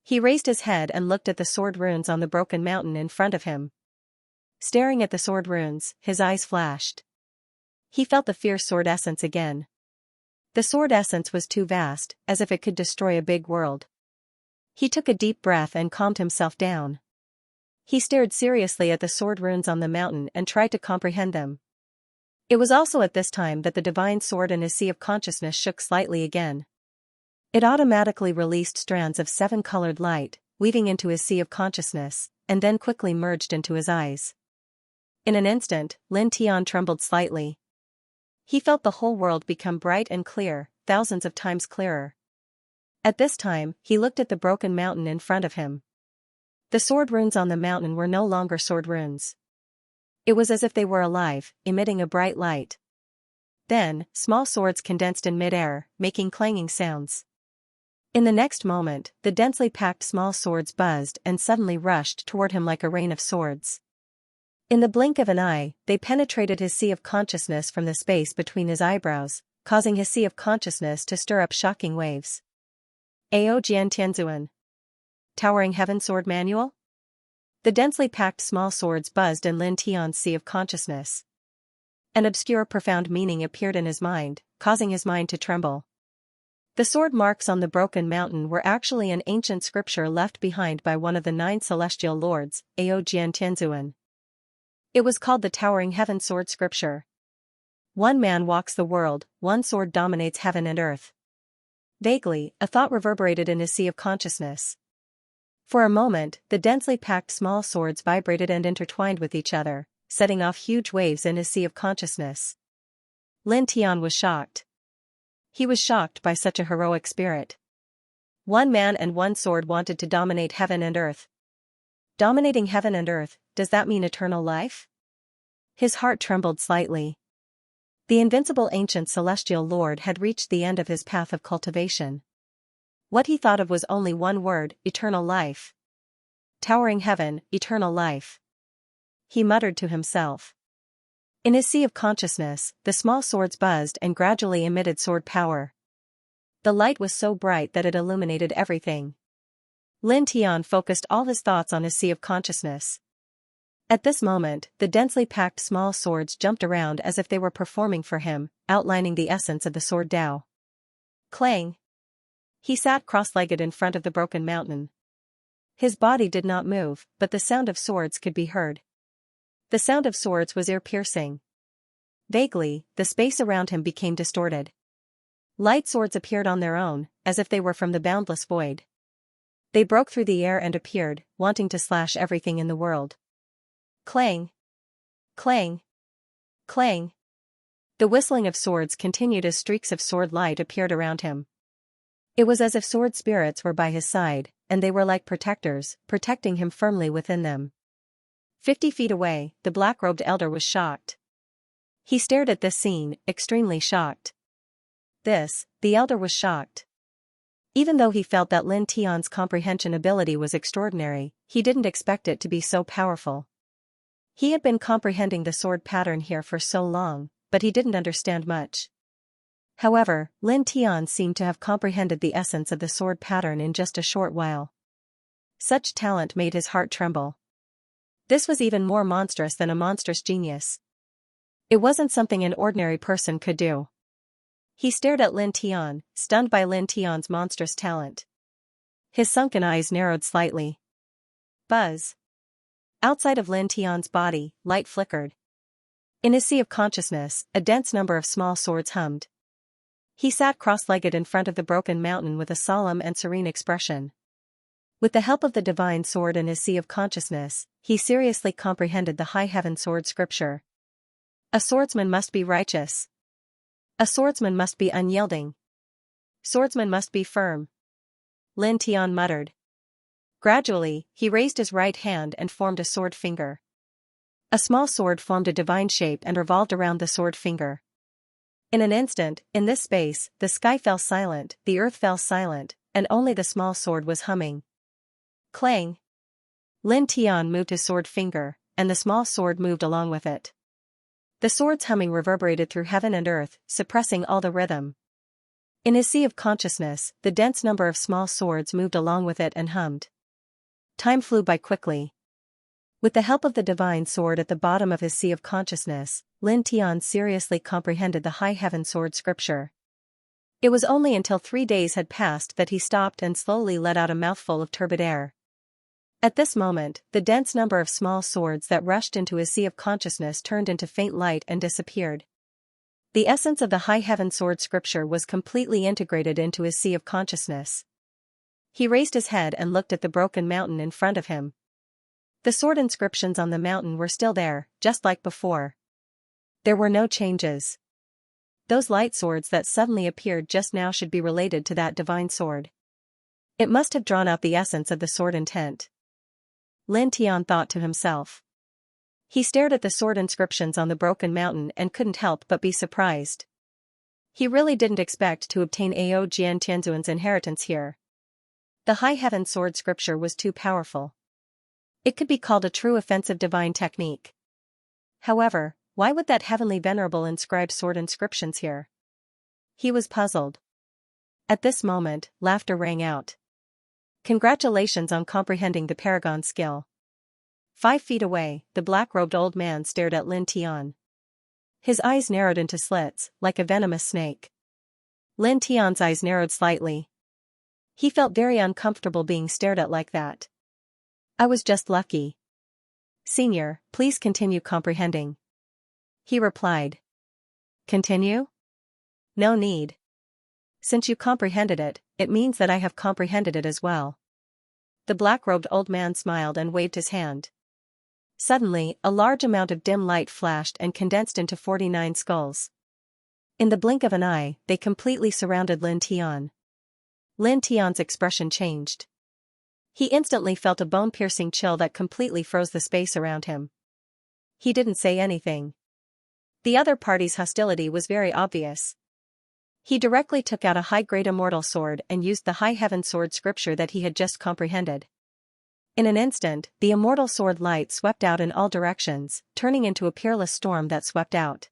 Speaker 1: He raised his head and looked at the sword runes on the broken mountain in front of him. Staring at the sword runes, his eyes flashed. He felt the fierce sword essence again. The sword essence was too vast, as if it could destroy a big world. He took a deep breath and calmed himself down. He stared seriously at the sword runes on the mountain and tried to comprehend them. It was also at this time that the divine sword in his sea of consciousness shook slightly again. It automatically released strands of 7-colored light, weaving into his sea of consciousness, and then quickly merged into his eyes. In an instant, Lin Tian trembled slightly. He felt the whole world become bright and clear, thousands of times clearer. At this time, he looked at the broken mountain in front of him. The sword runes on the mountain were no longer sword runes. It was as if they were alive, emitting a bright light. Then, small swords condensed in mid-air, making clanging sounds. In the next moment, the densely packed small swords buzzed and suddenly rushed toward him like a rain of swords. In the blink of an eye, they penetrated his sea of consciousness from the space between his eyebrows, causing his sea of consciousness to stir up shocking waves. Ao Jian Tianzuan. Towering Heaven Sword Manual? The densely packed small swords buzzed in Lin Tian's sea of consciousness. An obscure profound meaning appeared in his mind, causing his mind to tremble. The sword marks on the broken mountain were actually an ancient scripture left behind by one of the 9 celestial lords, Ao Jian Tianzuan. It was called the Towering Heaven Sword Scripture. One man walks the world, one sword dominates heaven and earth. Vaguely, a thought reverberated in his sea of consciousness. For a moment, the densely packed small swords vibrated and intertwined with each other, setting off huge waves in his sea of consciousness. Lin Tian was shocked. He was shocked by such a heroic spirit. One man and one sword wanted to dominate heaven and earth. Dominating heaven and earth, does that mean eternal life? His heart trembled slightly. The invincible ancient celestial lord had reached the end of his path of cultivation. What he thought of was only one word: eternal life. Towering heaven, eternal life. He muttered to himself. In his sea of consciousness, the small swords buzzed and gradually emitted sword power. The light was so bright that it illuminated everything. Lin Tian focused all his thoughts on his sea of consciousness. At this moment, the densely packed small swords jumped around as if they were performing for him, outlining the essence of the sword Tao. Clang! He sat cross-legged in front of the broken mountain. His body did not move, but the sound of swords could be heard. The sound of swords was ear-piercing. Vaguely, the space around him became distorted. Light swords appeared on their own, as if they were from the boundless void. They broke through the air and appeared, wanting to slash everything in the world. Clang! Clang! Clang! The whistling of swords continued as streaks of sword light appeared around him. It was as if sword spirits were by his side, and they were like protectors, protecting him firmly within them. 50 feet away, the black-robed elder was shocked. He stared at this scene, extremely shocked. The elder was shocked. Even though he felt that Lin Tian's comprehension ability was extraordinary, he didn't expect it to be so powerful. He had been comprehending the sword pattern here for so long, but he didn't understand much. However, Lin Tian seemed to have comprehended the essence of the sword pattern in just a short while. Such talent made his heart tremble. This was even more monstrous than a monstrous genius. It wasn't something an ordinary person could do. He stared at Lin Tian, stunned by Lin Tian's monstrous talent. His sunken eyes narrowed slightly. Buzz. Outside of Lin Tian's body, light flickered. In his sea of consciousness, a dense number of small swords hummed. He sat cross-legged in front of the broken mountain with a solemn and serene expression. With the help of the divine sword and his sea of consciousness, he seriously comprehended the high heaven sword scripture. A swordsman must be righteous. A swordsman must be unyielding. Swordsman must be firm. Lin Tian muttered. Gradually, he raised his right hand and formed a sword finger. A small sword formed a divine shape and revolved around the sword finger. In an instant, in this space, the sky fell silent, the earth fell silent, and only the small sword was humming. Clang! Lin Tian moved his sword finger, and the small sword moved along with it. The sword's humming reverberated through heaven and earth, suppressing all the rhythm. In his sea of consciousness, the dense number of small swords moved along with it and hummed. Time flew by quickly. With the help of the divine sword at the bottom of his sea of consciousness, Lin Tian seriously comprehended the high heaven sword scripture. It was only until 3 days had passed that he stopped and slowly let out a mouthful of turbid air. At this moment, the dense number of small swords that rushed into his sea of consciousness turned into faint light and disappeared. The essence of the high heaven sword scripture was completely integrated into his sea of consciousness. He raised his head and looked at the broken mountain in front of him. The sword inscriptions on the mountain were still there, just like before. There were no changes. Those light swords that suddenly appeared just now should be related to that divine sword. It must have drawn out the essence of the sword intent. Lin Tian thought to himself. He stared at the sword inscriptions on the broken mountain and couldn't help but be surprised. He really didn't expect to obtain Ao Jian Tianzuan's inheritance here. The high heaven sword scripture was too powerful. It could be called a true offensive divine technique. However, why would that heavenly venerable inscribe sword inscriptions here? He was puzzled. At this moment, laughter rang out. Congratulations on comprehending the paragon skill. 5 feet away, the black-robed old man stared at Lin Tian. His eyes narrowed into slits, like a venomous snake. Lin Tian's eyes narrowed slightly. He felt very uncomfortable being stared at like that. I was just lucky. Senior, please continue comprehending. He replied. Continue? No need. Since you comprehended it, it means that I have comprehended it as well. The black-robed old man smiled and waved his hand. Suddenly, a large amount of dim light flashed and condensed into 49 skulls. In the blink of an eye, they completely surrounded Lin Tian. Lin Tian's expression changed. He instantly felt a bone-piercing chill that completely froze the space around him. He didn't say anything. The other party's hostility was very obvious. He directly took out a high-grade immortal sword and used the high heaven sword scripture that he had just comprehended. In an instant, the immortal sword light swept out in all directions, turning into a peerless storm that swept out.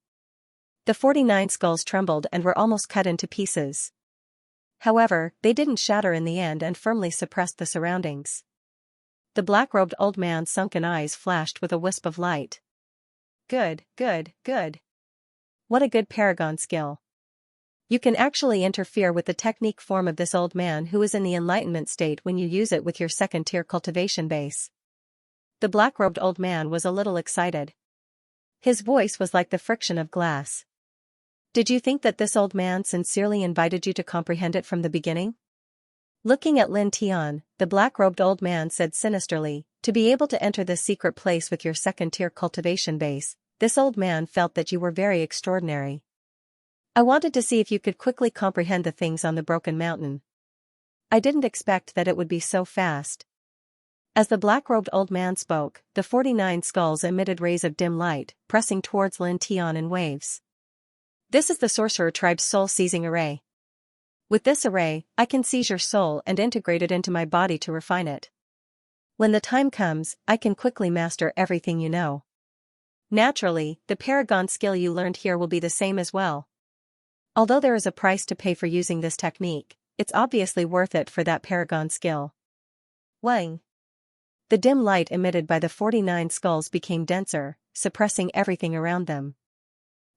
Speaker 1: The 49 skulls trembled and were almost cut into pieces. However, they didn't shatter in the end and firmly suppressed the surroundings. The black-robed old man's sunken eyes flashed with a wisp of light. Good, good, good. What a good paragon skill. You can actually interfere with the technique form of this old man who is in the enlightenment state when you use it with your second-tier cultivation base. The black-robed old man was a little excited. His voice was like the friction of glass. Did you think that this old man sincerely invited you to comprehend it from the beginning? Looking at Lin Tian, the black-robed old man said sinisterly, to be able to enter this secret place with your second-tier cultivation base, this old man felt that you were very extraordinary. I wanted to see if you could quickly comprehend the things on the broken mountain. I didn't expect that it would be so fast. As the black-robed old man spoke, the 49 skulls emitted rays of dim light, pressing towards Lin Tian in waves. This is the sorcerer tribe's soul-seizing array. With this array, I can seize your soul and integrate it into my body to refine it. When the time comes, I can quickly master everything you know. Naturally, the paragon skill you learned here will be the same as well. Although there is a price to pay for using this technique, it's obviously worth it for that paragon skill. Wang. The dim light emitted by the 49 skulls became denser, suppressing everything around them.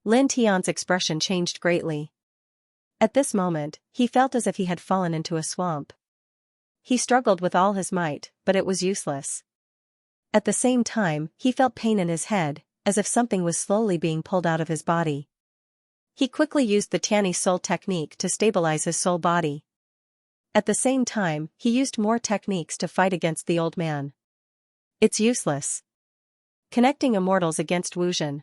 Speaker 1: Lin Tian's expression changed greatly. At this moment, he felt as if he had fallen into a swamp. He struggled with all his might, but it was useless. At the same time, he felt pain in his head, as if something was slowly being pulled out of his body. He quickly used the Tianyi soul technique to stabilize his soul body. At the same time, he used more techniques to fight against the old man. It's useless. Connecting immortals against Wuzhen.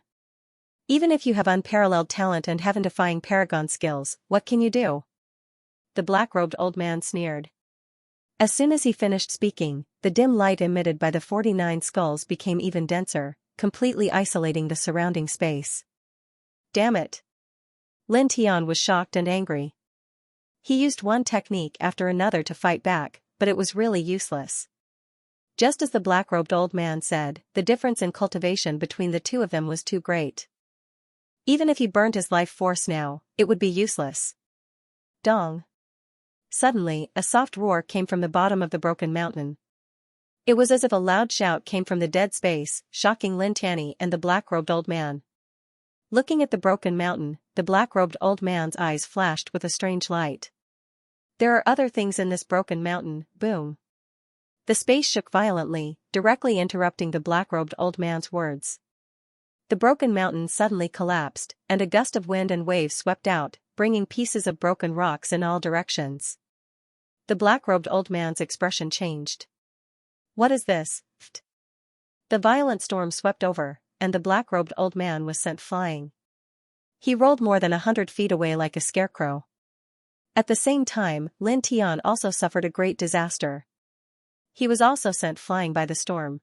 Speaker 1: Even if you have unparalleled talent and heaven-defying paragon skills, what can you do? The black-robed old man sneered. As soon as he finished speaking, the dim light emitted by the 49 skulls became even denser, completely isolating the surrounding space. Damn it! Lin Tian was shocked and angry. He used one technique after another to fight back, but it was really useless. Just as the black-robed old man said, the difference in cultivation between the two of them was too great. Even if he burned his life force now, it would be useless. Dong. Suddenly, a soft roar came from the bottom of the broken mountain. It was as if a loud shout came from the dead space, shocking Lin Tianyi and the black-robed old man. Looking at the broken mountain, the black-robed old man's eyes flashed with a strange light. There are other things in this broken mountain, boom. The space shook violently, directly interrupting the black-robed old man's words. The broken mountain suddenly collapsed, and a gust of wind and waves swept out, bringing pieces of broken rocks in all directions. The black-robed old man's expression changed. What is this? The violent storm swept over, and the black-robed old man was sent flying. He rolled more than 100 feet away like a scarecrow. At the same time, Lin Tian also suffered a great disaster. He was also sent flying by the storm.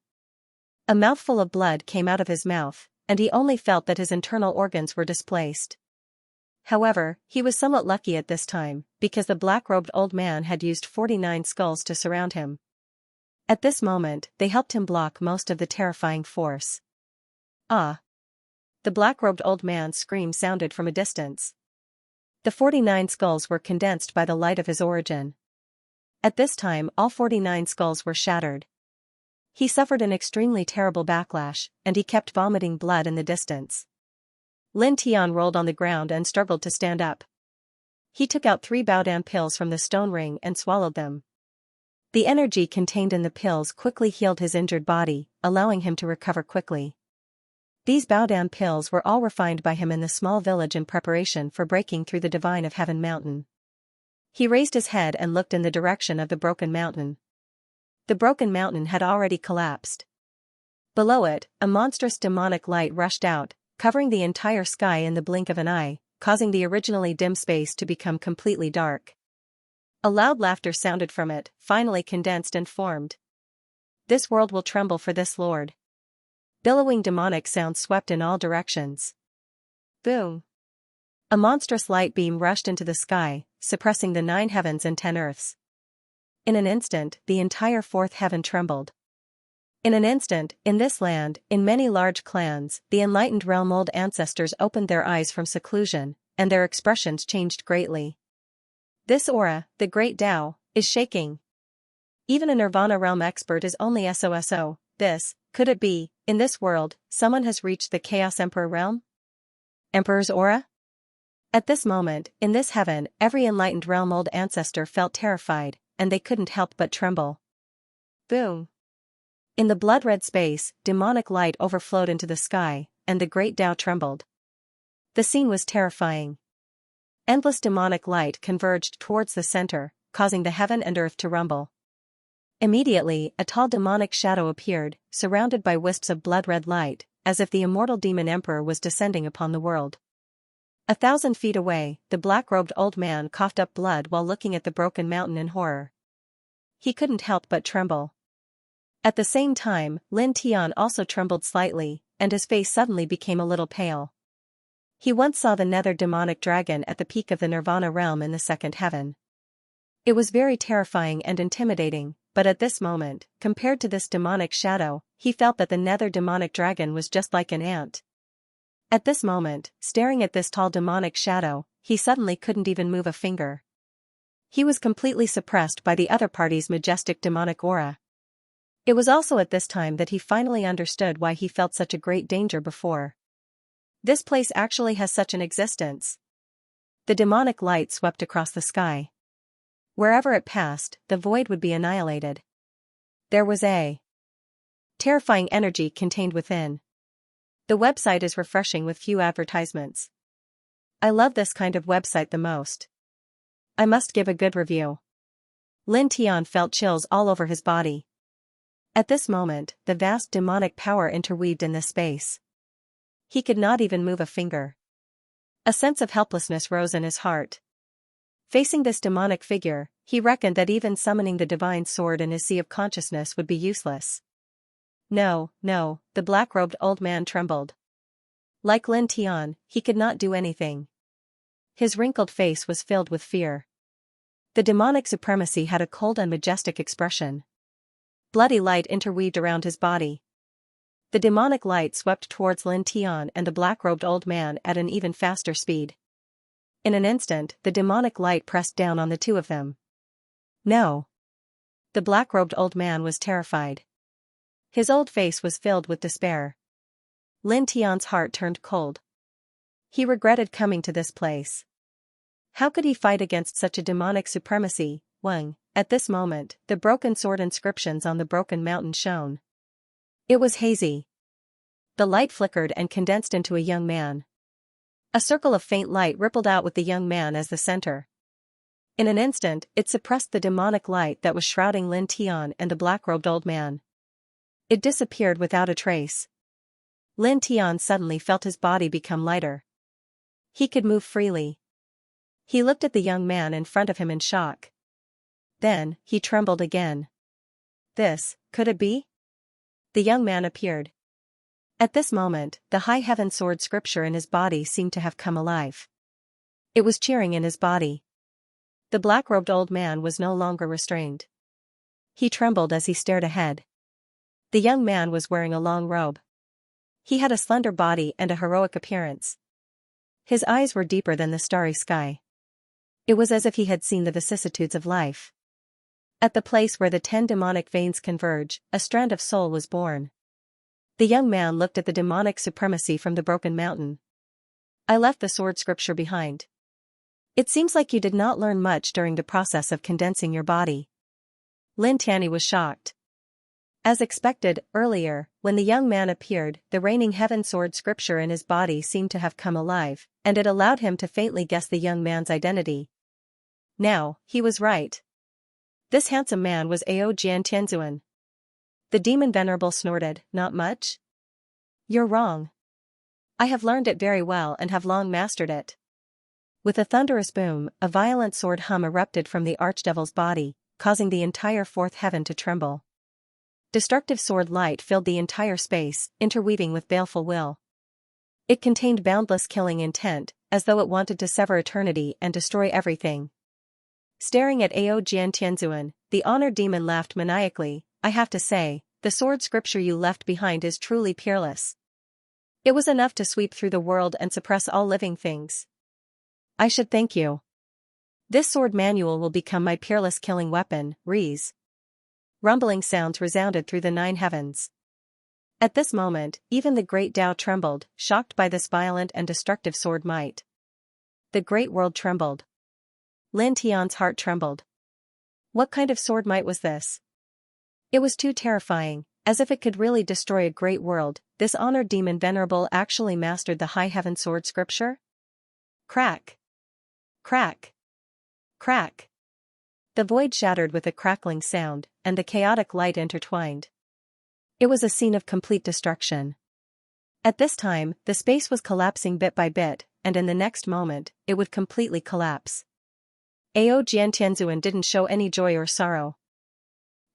Speaker 1: A mouthful of blood came out of his mouth, and he only felt that his internal organs were displaced. However, he was somewhat lucky at this time, because the black-robed old man had used 49 skulls to surround him. At this moment, they helped him block most of the terrifying force. Ah! The black-robed old man's scream sounded from a distance. The 49 skulls were condensed by the light of his origin. At this time, all 49 skulls were shattered. He suffered an extremely terrible backlash, and he kept vomiting blood in the distance. Lin Tian rolled on the ground and struggled to stand up. He took out 3 Baodan pills from the stone ring and swallowed them. The energy contained in the pills quickly healed his injured body, allowing him to recover quickly. These Baodan pills were all refined by him in the small village in preparation for breaking through the Divine of Heaven mountain. He raised his head and looked in the direction of the broken mountain. The broken mountain had already collapsed. Below it, a monstrous demonic light rushed out, covering the entire sky in the blink of an eye, causing the originally dim space to become completely dark. A loud laughter sounded from it, finally condensed and formed. This world will tremble for this lord. Billowing demonic sounds swept in all directions. Boom! A monstrous light beam rushed into the sky, suppressing the 9 heavens and 10 earths. In an instant, the entire 4th heaven trembled. In an instant, in this land, in many large clans, the enlightened realm-old ancestors opened their eyes from seclusion, and their expressions changed greatly. This aura, the great Tao, is shaking. Even a Nirvana realm expert is only SOSO. This, could it be, in this world, someone has reached the Chaos Emperor realm? Emperor's aura? At this moment, in this heaven, every enlightened realm-old ancestor felt terrified, and they couldn't help but tremble. Boom! In the blood-red space, demonic light overflowed into the sky, and the great Tao trembled. The scene was terrifying. Endless demonic light converged towards the center, causing the heaven and earth to rumble. Immediately, a tall demonic shadow appeared, surrounded by wisps of blood-red light, as if the immortal demon emperor was descending upon the world. 1,000 feet away, the black-robed old man coughed up blood while looking at the broken mountain in horror. he couldn't help but tremble. At the same time, Lin Tian also trembled slightly, and his face suddenly became a little pale. He once saw the nether demonic dragon at the peak of the Nirvana realm in the second heaven. It was very terrifying and intimidating, but at this moment, compared to this demonic shadow, he felt that the nether demonic dragon was just like an ant. At this moment, staring at this tall demonic shadow, he suddenly couldn't even move a finger. He was completely suppressed by the other party's majestic demonic aura. It was also at this time that he finally understood why he felt such a great danger before. This place actually has such an existence. The demonic light swept across the sky. Wherever it passed, the void would be annihilated. There was a terrifying energy contained within. The website is refreshing with few advertisements. I love this kind of website the most. I must give a good review. Lin Tian felt chills all over his body. At this moment, the vast demonic power interweaved in this space. He could not even move a finger. A sense of helplessness rose in his heart. Facing this demonic figure, he reckoned that even summoning the divine sword in his sea of consciousness would be useless. No, the black-robed old man trembled. Like Lin Tian, he could not do anything. His wrinkled face was filled with fear. The demonic supremacy had a cold and majestic expression. Bloody light interweaved around his body. The demonic light swept towards Lin Tian and the black-robed old man at an even faster speed. In an instant, the demonic light pressed down on the two of them. No. The black-robed old man was terrified. His old face was filled with despair. Lin Tian's heart turned cold. He regretted coming to this place. How could he fight against such a demonic supremacy? Wang. At this moment, the broken sword inscriptions on the broken mountain shone. It was hazy. The light flickered and condensed into a young man. A circle of faint light rippled out with the young man as the center. In an instant, it suppressed the demonic light that was shrouding Lin Tian and the black-robed old man. It disappeared without a trace. Lin Tian suddenly felt his body become lighter. He could move freely. He looked at the young man in front of him in shock. Then, he trembled again. Could it be? The young man appeared. At this moment, the high heaven sword scripture in his body seemed to have come alive. It was cheering in his body. The black-robed old man was no longer restrained. He trembled as he stared ahead. The young man was wearing a long robe. He had a slender body and a heroic appearance. His eyes were deeper than the starry sky. It was as if he had seen the vicissitudes of life. At the place where the 10 demonic veins converge, a strand of soul was born. The young man looked at the demonic supremacy from the broken mountain. I left the sword scripture behind. It seems like you did not learn much during the process of condensing your body. Lin Tian was shocked. As expected, earlier, when the young man appeared, the reigning heaven sword scripture in his body seemed to have come alive, and it allowed him to faintly guess the young man's identity. Now, he was right. This handsome man was Ao Jian Tianzuan. The demon venerable snorted, not much? You're wrong. I have learned it very well and have long mastered it. With a thunderous boom, a violent sword hum erupted from the archdevil's body, causing the entire fourth heaven to tremble. Destructive sword light filled the entire space, interweaving with baleful will. It contained boundless killing intent, as though it wanted to sever eternity and destroy everything. Staring at Ao Jian Tianzuan, the honored demon laughed maniacally. I have to say, the sword scripture you left behind is truly peerless. It was enough to sweep through the world and suppress all living things. I should thank you. This sword manual will become my peerless killing weapon, Rees. Rumbling sounds resounded through the 9 heavens. At this moment, even the great Tao trembled, shocked by this violent and destructive sword might. The great world trembled. Lin Tian's heart trembled. What kind of sword might was this? It was too terrifying, as if it could really destroy a great world. This honored demon venerable actually mastered the high heaven sword scripture? Crack! Crack! Crack! The void shattered with a crackling sound, and the chaotic light intertwined. It was a scene of complete destruction. At this time, the space was collapsing bit by bit, and in the next moment, it would completely collapse. Ao Jian Tianzuan didn't show any joy or sorrow.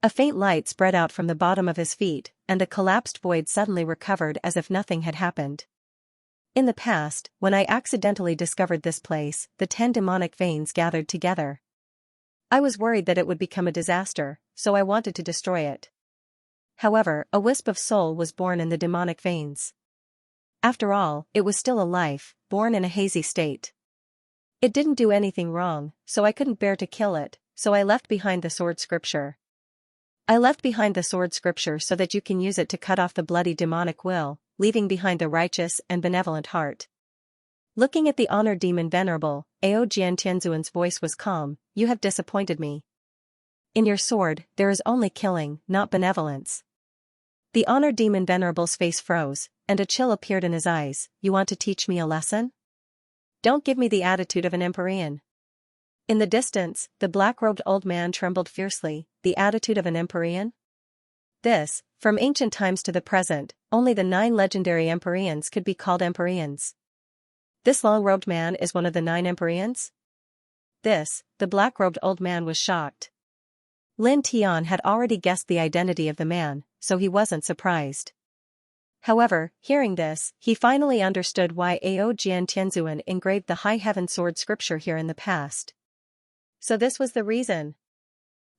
Speaker 1: A faint light spread out from the bottom of his feet, and the collapsed void suddenly recovered as if nothing had happened. In the past, when I accidentally discovered this place, the 10 demonic veins gathered together. I was worried that it would become a disaster, so I wanted to destroy it. However, a wisp of soul was born in the demonic veins. After all, it was still a life, born in a hazy state. It didn't do anything wrong, so I couldn't bear to kill it, so I left behind the sword scripture. I left behind the sword scripture so that you can use it to cut off the bloody demonic will, leaving behind the righteous and benevolent heart. Looking at the honored demon venerable, Ao Jian Tianzuan's voice was calm. You have disappointed me. In your sword, there is only killing, not benevolence. The honored demon venerable's face froze, and a chill appeared in his eyes. You want to teach me a lesson? Don't give me the attitude of an Empyrean. In the distance, the black-robed old man trembled fiercely. The attitude of an Empyrean? This, from ancient times to the present, only the 9 legendary Empyreans could be called Empyreans. This long-robed man is one of the 9 Empyreans? This, the black-robed old man was shocked. Lin Tian had already guessed the identity of the man, so he wasn't surprised. However, hearing this, he finally understood why Ao Jian Tianzuan engraved the High Heaven Sword scripture here in the past. So this was the reason.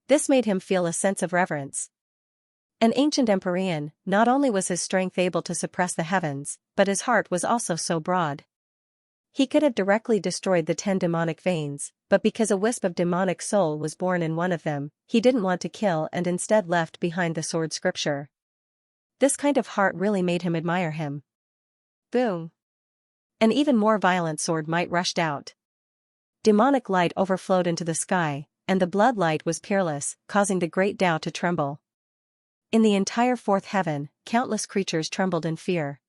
Speaker 1: This made him feel a sense of reverence. An ancient Empyrean, not only was his strength able to suppress the heavens, but his heart was also so broad. He could have directly destroyed the 10 demonic veins, but because a wisp of demonic soul was born in one of them, he didn't want to kill and instead left behind the sword scripture. This kind of heart really made him admire him. Boom! An even more violent sword might rushed out. Demonic light overflowed into the sky, and the blood light was peerless, causing the great Tao to tremble. In the entire 4th heaven, countless creatures trembled in fear.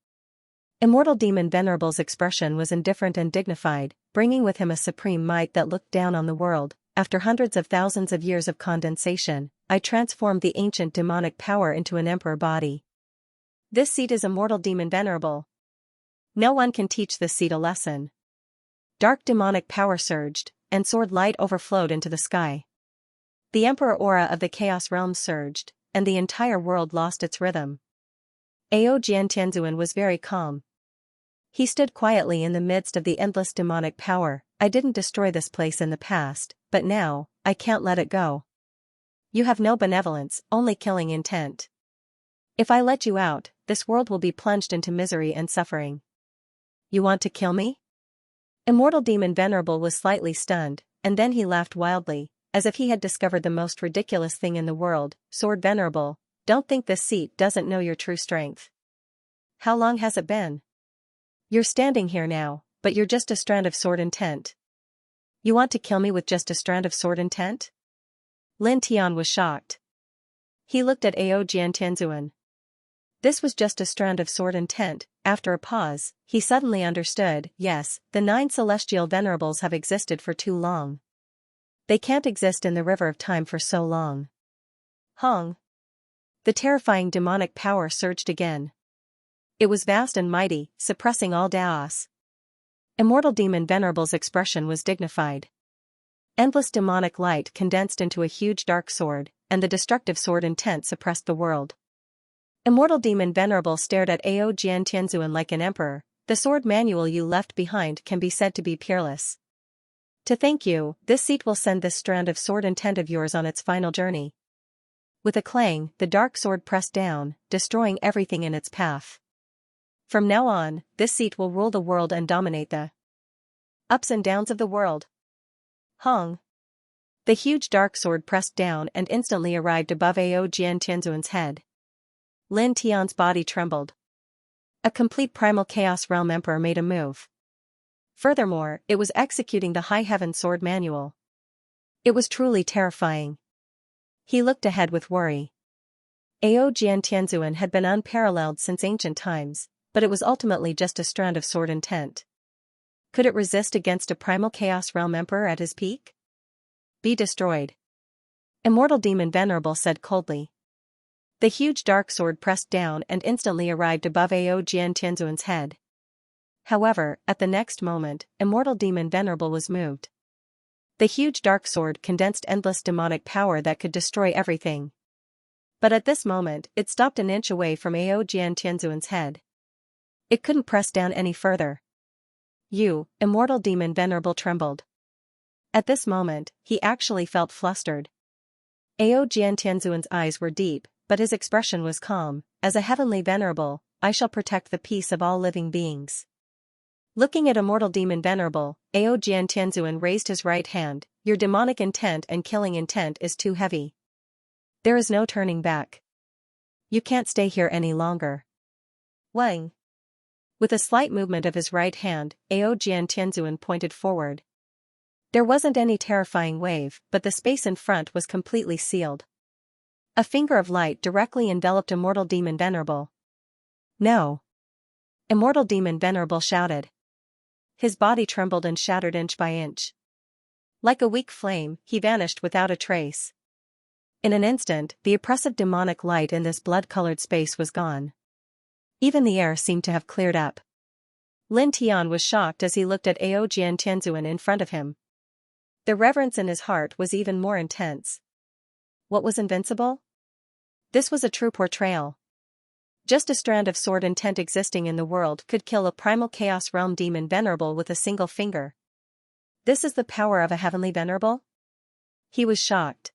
Speaker 1: Immortal Demon Venerable's expression was indifferent and dignified, bringing with him a supreme might that looked down on the world. After hundreds of thousands of years of condensation, I transformed the ancient demonic power into an emperor body. This seed is Immortal Demon Venerable. No one can teach this seed a lesson. Dark demonic power surged, and sword light overflowed into the sky. The emperor aura of the chaos realm surged, and the entire world lost its rhythm. Ao Jian Tianzuan was very calm. He stood quietly in the midst of the endless demonic power. I didn't destroy this place in the past, but now, I can't let it go. You have no benevolence, only killing intent. If I let you out, this world will be plunged into misery and suffering. You want to kill me? Immortal Demon Venerable was slightly stunned, and then he laughed wildly, as if he had discovered the most ridiculous thing in the world. Sword Venerable, don't think this seat doesn't know your true strength. How long has it been? You're standing here now, but you're just a strand of sword intent. You want to kill me with just a strand of sword intent? Lin Tian was shocked. He looked at Ao Jian Tianzuan. This was just a strand of sword intent. After a pause, he suddenly understood. Yes, the 9 celestial venerables have existed for too long. They can't exist in the river of time for so long. Hong. The terrifying demonic power surged again. It was vast and mighty, suppressing all Daos. Immortal Demon Venerable's expression was dignified. Endless demonic light condensed into a huge dark sword, and the destructive sword intent suppressed the world. Immortal Demon Venerable stared at Ao Jian Tianzuan like an emperor. The sword manual you left behind can be said to be peerless. To thank you, this seat will send this strand of sword intent of yours on its final journey. With a clang, the dark sword pressed down, destroying everything in its path. From now on, this seat will rule the world and dominate the ups and downs of the world. Hong. The huge dark sword pressed down and instantly arrived above Ao Jian Tianzuan's head. Lin Tian's body trembled. A complete primal chaos realm emperor made a move. Furthermore, it was executing the High Heaven Sword manual. It was truly terrifying. He looked ahead with worry. Ao Jian Tianzuan had been unparalleled since ancient times, but it was ultimately just a strand of sword intent. Could it resist against a primal chaos realm emperor at his peak? Be destroyed. Immortal Demon Venerable said coldly. The huge dark sword pressed down and instantly arrived above Ao Jian Tianzuan's head. However, at the next moment, Immortal Demon Venerable was moved. The huge dark sword condensed endless demonic power that could destroy everything. But at this moment, it stopped an inch away from Ao Jiantianzuan's head. It couldn't press down any further. You, immortal demon venerable, trembled. At this moment, he actually felt flustered. Ao Jiantianzuan's eyes were deep, but his expression was calm. As a heavenly venerable, I shall protect the peace of all living beings. Looking at immortal demon venerable, Ao Jiantianzuan raised his right hand. Your demonic intent and killing intent is too heavy. There is no turning back. You can't stay here any longer. Wang. With a slight movement of his right hand, Ao Jiantianzuan pointed forward. There wasn't any terrifying wave, but the space in front was completely sealed. A finger of light directly enveloped immortal demon venerable. No! Immortal demon venerable shouted. His body trembled and shattered inch by inch. Like a weak flame, he vanished without a trace. In an instant, the oppressive demonic light in this blood-colored space was gone. Even the air seemed to have cleared up. Lin Tian was shocked as he looked at Ao Jiantianzuan in front of him. The reverence in his heart was even more intense. What was invincible? This was a true portrayal. Just a strand of sword intent existing in the world could kill a primal chaos realm demon venerable with a single finger. This is the power of a heavenly venerable? He was shocked.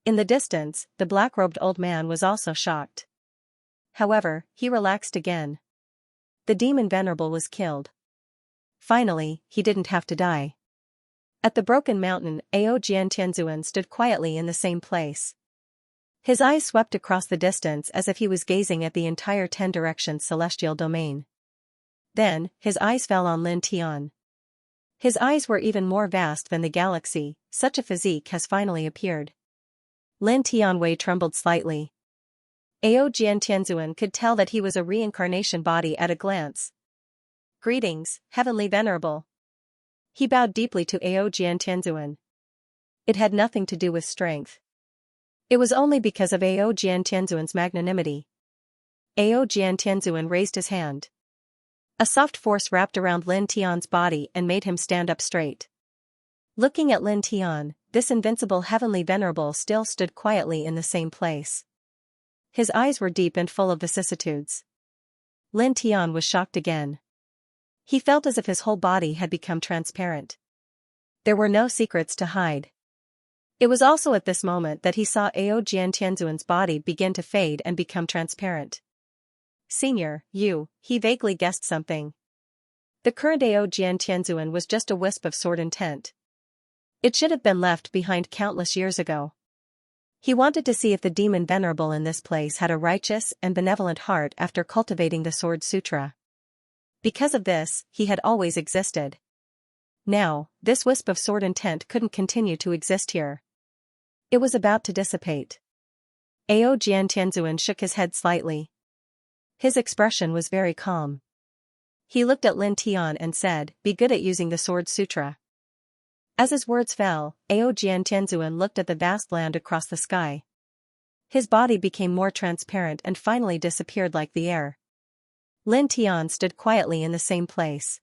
Speaker 1: In the distance, the black-robed old man was also shocked. However, he relaxed again. The demon venerable was killed. Finally, he didn't have to die. At the broken mountain, Ao Jiantianzuan stood quietly in the same place. His eyes swept across the distance as if he was gazing at the entire 10 directions celestial domain. Then, his eyes fell on Lin Tian. His eyes were even more vast than the galaxy. Such a physique has finally appeared. Lin Tianwei trembled slightly. Ao Jiantianzuan could tell that he was a reincarnation body at a glance. Greetings, heavenly venerable. He bowed deeply to Ao Jiantianzuan. It had nothing to do with strength. It was only because of Ao Jiantianzuan's magnanimity. Ao Jiantianzuan raised his hand. A soft force wrapped around Lin Tian's body and made him stand up straight. Looking at Lin Tian, this invincible heavenly venerable still stood quietly in the same place. His eyes were deep and full of vicissitudes. Lin Tian was shocked again. He felt as if his whole body had become transparent. There were no secrets to hide. It was also at this moment that he saw Ao Jiantianzuan's body begin to fade and become transparent. Senior, he vaguely guessed something. The current Ao Jiantianzuan was just a wisp of sword intent. It should have been left behind countless years ago. He wanted to see if the demon venerable in this place had a righteous and benevolent heart after cultivating the Sword Sutra. Because of this, he had always existed. Now, this wisp of sword intent couldn't continue to exist here. It was about to dissipate. Ao Jiantianzuan shook his head slightly. His expression was very calm. He looked at Lin Tian and said, "Be good at using the Sword Sutra." As his words fell, Ao Jiantianzuan looked at the vast land across the sky. His body became more transparent and finally disappeared like the air. Lin Tian stood quietly in the same place.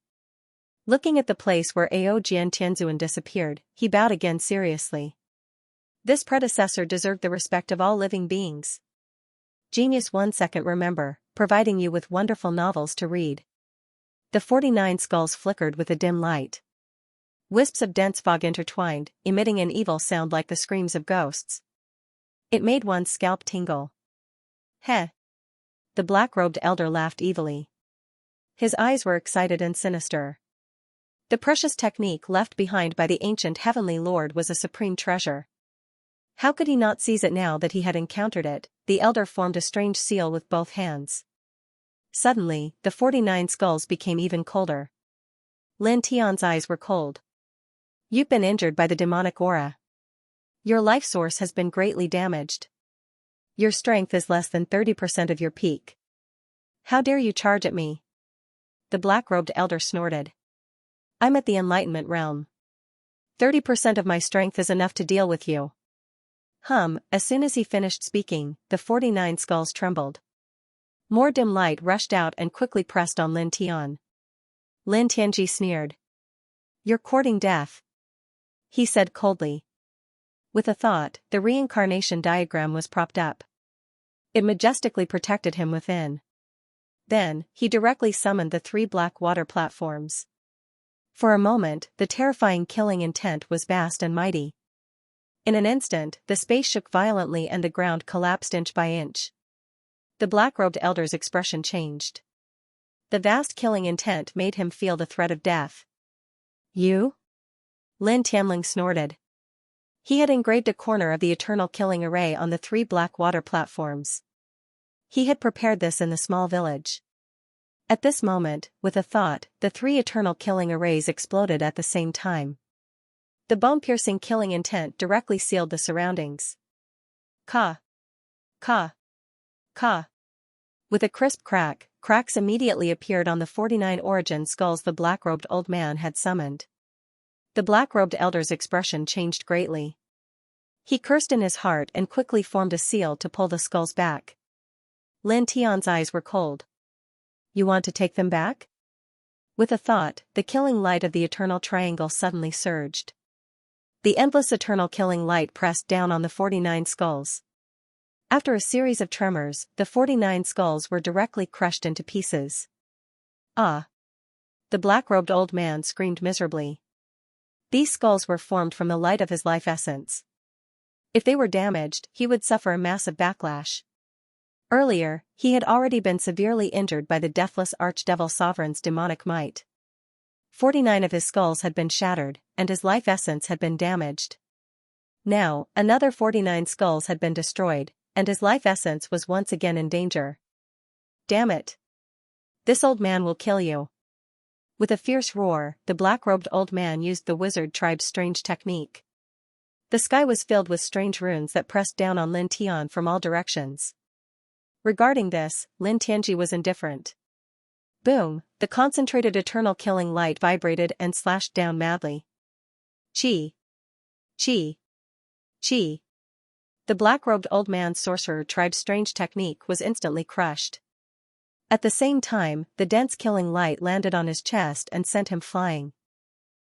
Speaker 1: Looking at the place where Ao Jiantianzuan disappeared, he bowed again seriously. This predecessor deserved the respect of all living beings. Genius 1 second remember, providing you with wonderful novels to read. The 49 skulls flickered with a dim light. Wisps of dense fog intertwined, emitting an evil sound like the screams of ghosts. It made one's scalp tingle. Heh! The black-robed elder laughed evilly. His eyes were excited and sinister. The precious technique left behind by the ancient heavenly lord was a supreme treasure. How could he not seize it now that he had encountered it? The elder formed a strange seal with both hands. Suddenly, the 49 skulls became even colder. Lin Tian's eyes were cold. You've been injured by the demonic aura. Your life source has been greatly damaged. Your strength is less than 30% of your peak. How dare you charge at me? The black-robed elder snorted. I'm at the enlightenment realm. 30% of my strength is enough to deal with you. As soon as he finished speaking, the 49 skulls trembled. More dim light rushed out and quickly pressed on Lin Tian. Lin Tianji sneered. You're courting death. He said coldly. With a thought, the reincarnation diagram was propped up. It majestically protected him within. Then, he directly summoned the 3 black water platforms. For a moment, the terrifying killing intent was vast and mighty. In an instant, the space shook violently and the ground collapsed inch by inch. The black-robed elder's expression changed. The vast killing intent made him feel the threat of death. You? Lin Tianling snorted. He had engraved a corner of the eternal killing array on the 3 black water platforms. He had prepared this in the small village. At this moment, with a thought, the 3 eternal killing arrays exploded at the same time. The bone-piercing killing intent directly sealed the surroundings. Ka! Ka! Ka! With a crisp crack, cracks immediately appeared on the 49 origin skulls the black-robed old man had summoned. The black-robed elder's expression changed greatly. He cursed in his heart and quickly formed a seal to pull the skulls back. Lin Tian's eyes were cold. You want to take them back? With a thought, the killing light of the eternal triangle suddenly surged. The endless eternal killing light pressed down on the 49 skulls. After a series of tremors, the 49 skulls were directly crushed into pieces. Ah! The black-robed old man screamed miserably. These skulls were formed from the light of his life essence. If they were damaged, he would suffer a massive backlash. Earlier, he had already been severely injured by the deathless Archdevil Sovereign's demonic might. 49 of his skulls had been shattered, and his life essence had been damaged. Now, another 49 skulls had been destroyed, and his life essence was once again in danger. Damn it! This old man will kill you. With a fierce roar, the black-robed old man used the wizard tribe's strange technique. The sky was filled with strange runes that pressed down on Lin Tian from all directions. Regarding this, Lin Tianji was indifferent. Boom, the concentrated eternal killing light vibrated and slashed down madly. Chi! Chi! Chi! The black-robed old man's sorcerer tribe's strange technique was instantly crushed. At the same time, the dense killing light landed on his chest and sent him flying.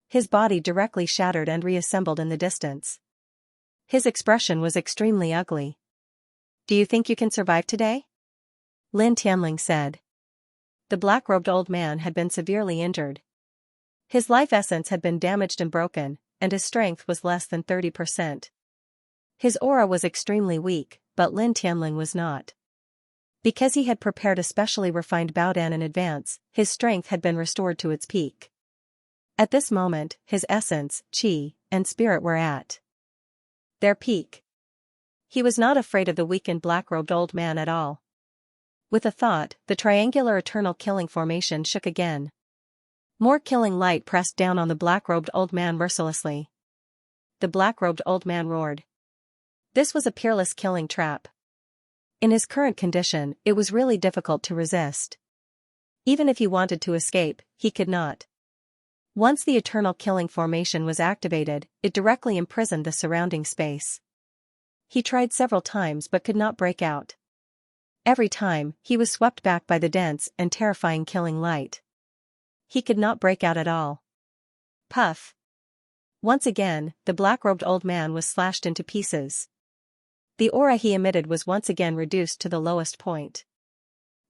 Speaker 1: His body directly shattered and reassembled in the distance. His expression was extremely ugly. Do you think you can survive today? Lin Tianling said. The black-robed old man had been severely injured. His life essence had been damaged and broken, and his strength was less than 30%. His aura was extremely weak, but Lin Tianling was not. Because he had prepared a specially refined Baodan in advance, his strength had been restored to its peak. At this moment, his essence, qi, and spirit were at their peak. He was not afraid of the weakened black-robed old man at all. With a thought, the triangular eternal killing formation shook again. More killing light pressed down on the black-robed old man mercilessly. The black-robed old man roared. This was a peerless killing trap. In his current condition, it was really difficult to resist. Even if he wanted to escape, he could not. Once the eternal killing formation was activated, it directly imprisoned the surrounding space. He tried several times but could not break out. Every time, he was swept back by the dense and terrifying killing light. He could not break out at all. Puff! Once again, the black-robed old man was slashed into pieces. The aura he emitted was once again reduced to the lowest point.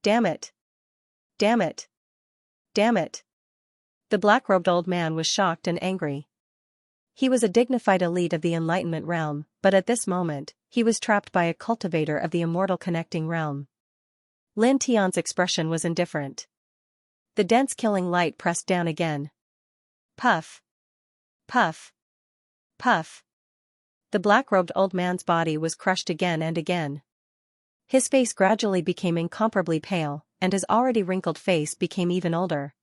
Speaker 1: Damn it! Damn it! Damn it! The black-robed old man was shocked and angry. He was a dignified elite of the Enlightenment realm, but at this moment, he was trapped by a cultivator of the immortal connecting realm. Lin Tian's expression was indifferent. The dense killing light pressed down again. Puff! Puff! Puff! The black-robed old man's body was crushed again and again. His face gradually became incomparably pale, and his already wrinkled face became even older.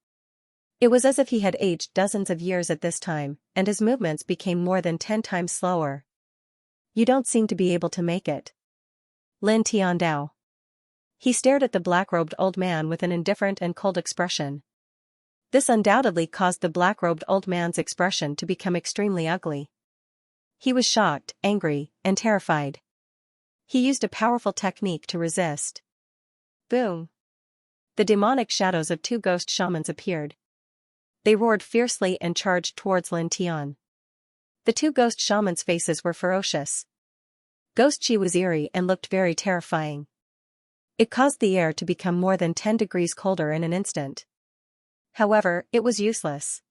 Speaker 1: It was as if he had aged dozens of years at this time, and his movements became more than 10 times slower. You don't seem to be able to make it. Lin Tiandao. He stared at the black-robed old man with an indifferent and cold expression. This undoubtedly caused the black-robed old man's expression to become extremely ugly. He was shocked, angry, and terrified. He used a powerful technique to resist. Boom! The demonic shadows of 2 ghost shamans appeared. They roared fiercely and charged towards Lin Tian. The 2 ghost shamans' faces were ferocious. Ghost Chi was eerie and looked very terrifying. It caused the air to become more than 10 degrees colder in an instant. However, it was useless.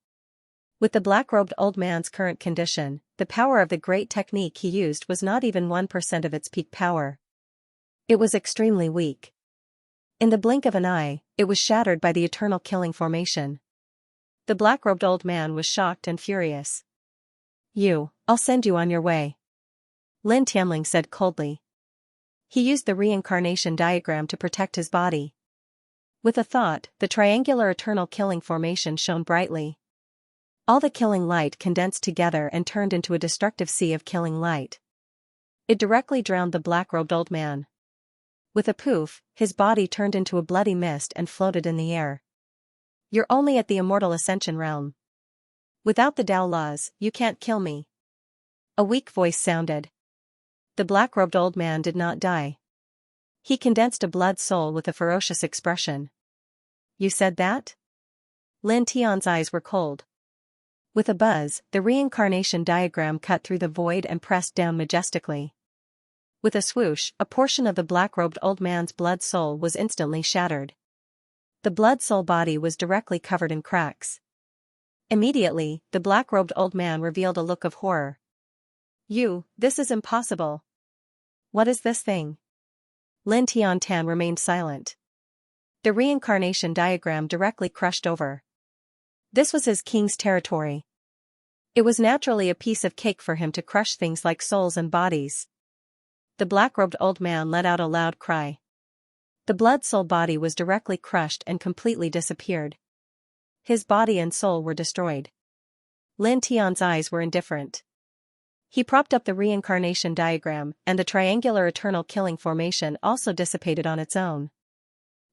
Speaker 1: With the black-robed old man's current condition, the power of the great technique he used was not even 1% of its peak power. It was extremely weak. In the blink of an eye, it was shattered by the eternal killing formation. The black-robed old man was shocked and furious. I'll send you on your way," Lin Tianling said coldly. He used the reincarnation diagram to protect his body. With a thought, the triangular eternal killing formation shone brightly. All the killing light condensed together and turned into a destructive sea of killing light. It directly drowned the black-robed old man. With a poof, his body turned into a bloody mist and floated in the air. "You're only at the immortal ascension realm. Without the Tao laws, you can't kill me." A weak voice sounded. The black-robed old man did not die. He condensed a blood soul with a ferocious expression. "You said that?" Lin Tian's eyes were cold. With a buzz, the reincarnation diagram cut through the void and pressed down majestically. With a swoosh, a portion of the black-robed old man's blood soul was instantly shattered. The blood soul body was directly covered in cracks. Immediately, the black-robed old man revealed a look of horror. This is impossible. What is this thing?" Lin Tian remained silent. The reincarnation diagram directly crushed over. This was his king's territory. It was naturally a piece of cake for him to crush things like souls and bodies. The black-robed old man let out a loud cry. The blood-soul body was directly crushed and completely disappeared. His body and soul were destroyed. Lin Tian's eyes were indifferent. He propped up the reincarnation diagram, and the triangular eternal killing formation also dissipated on its own.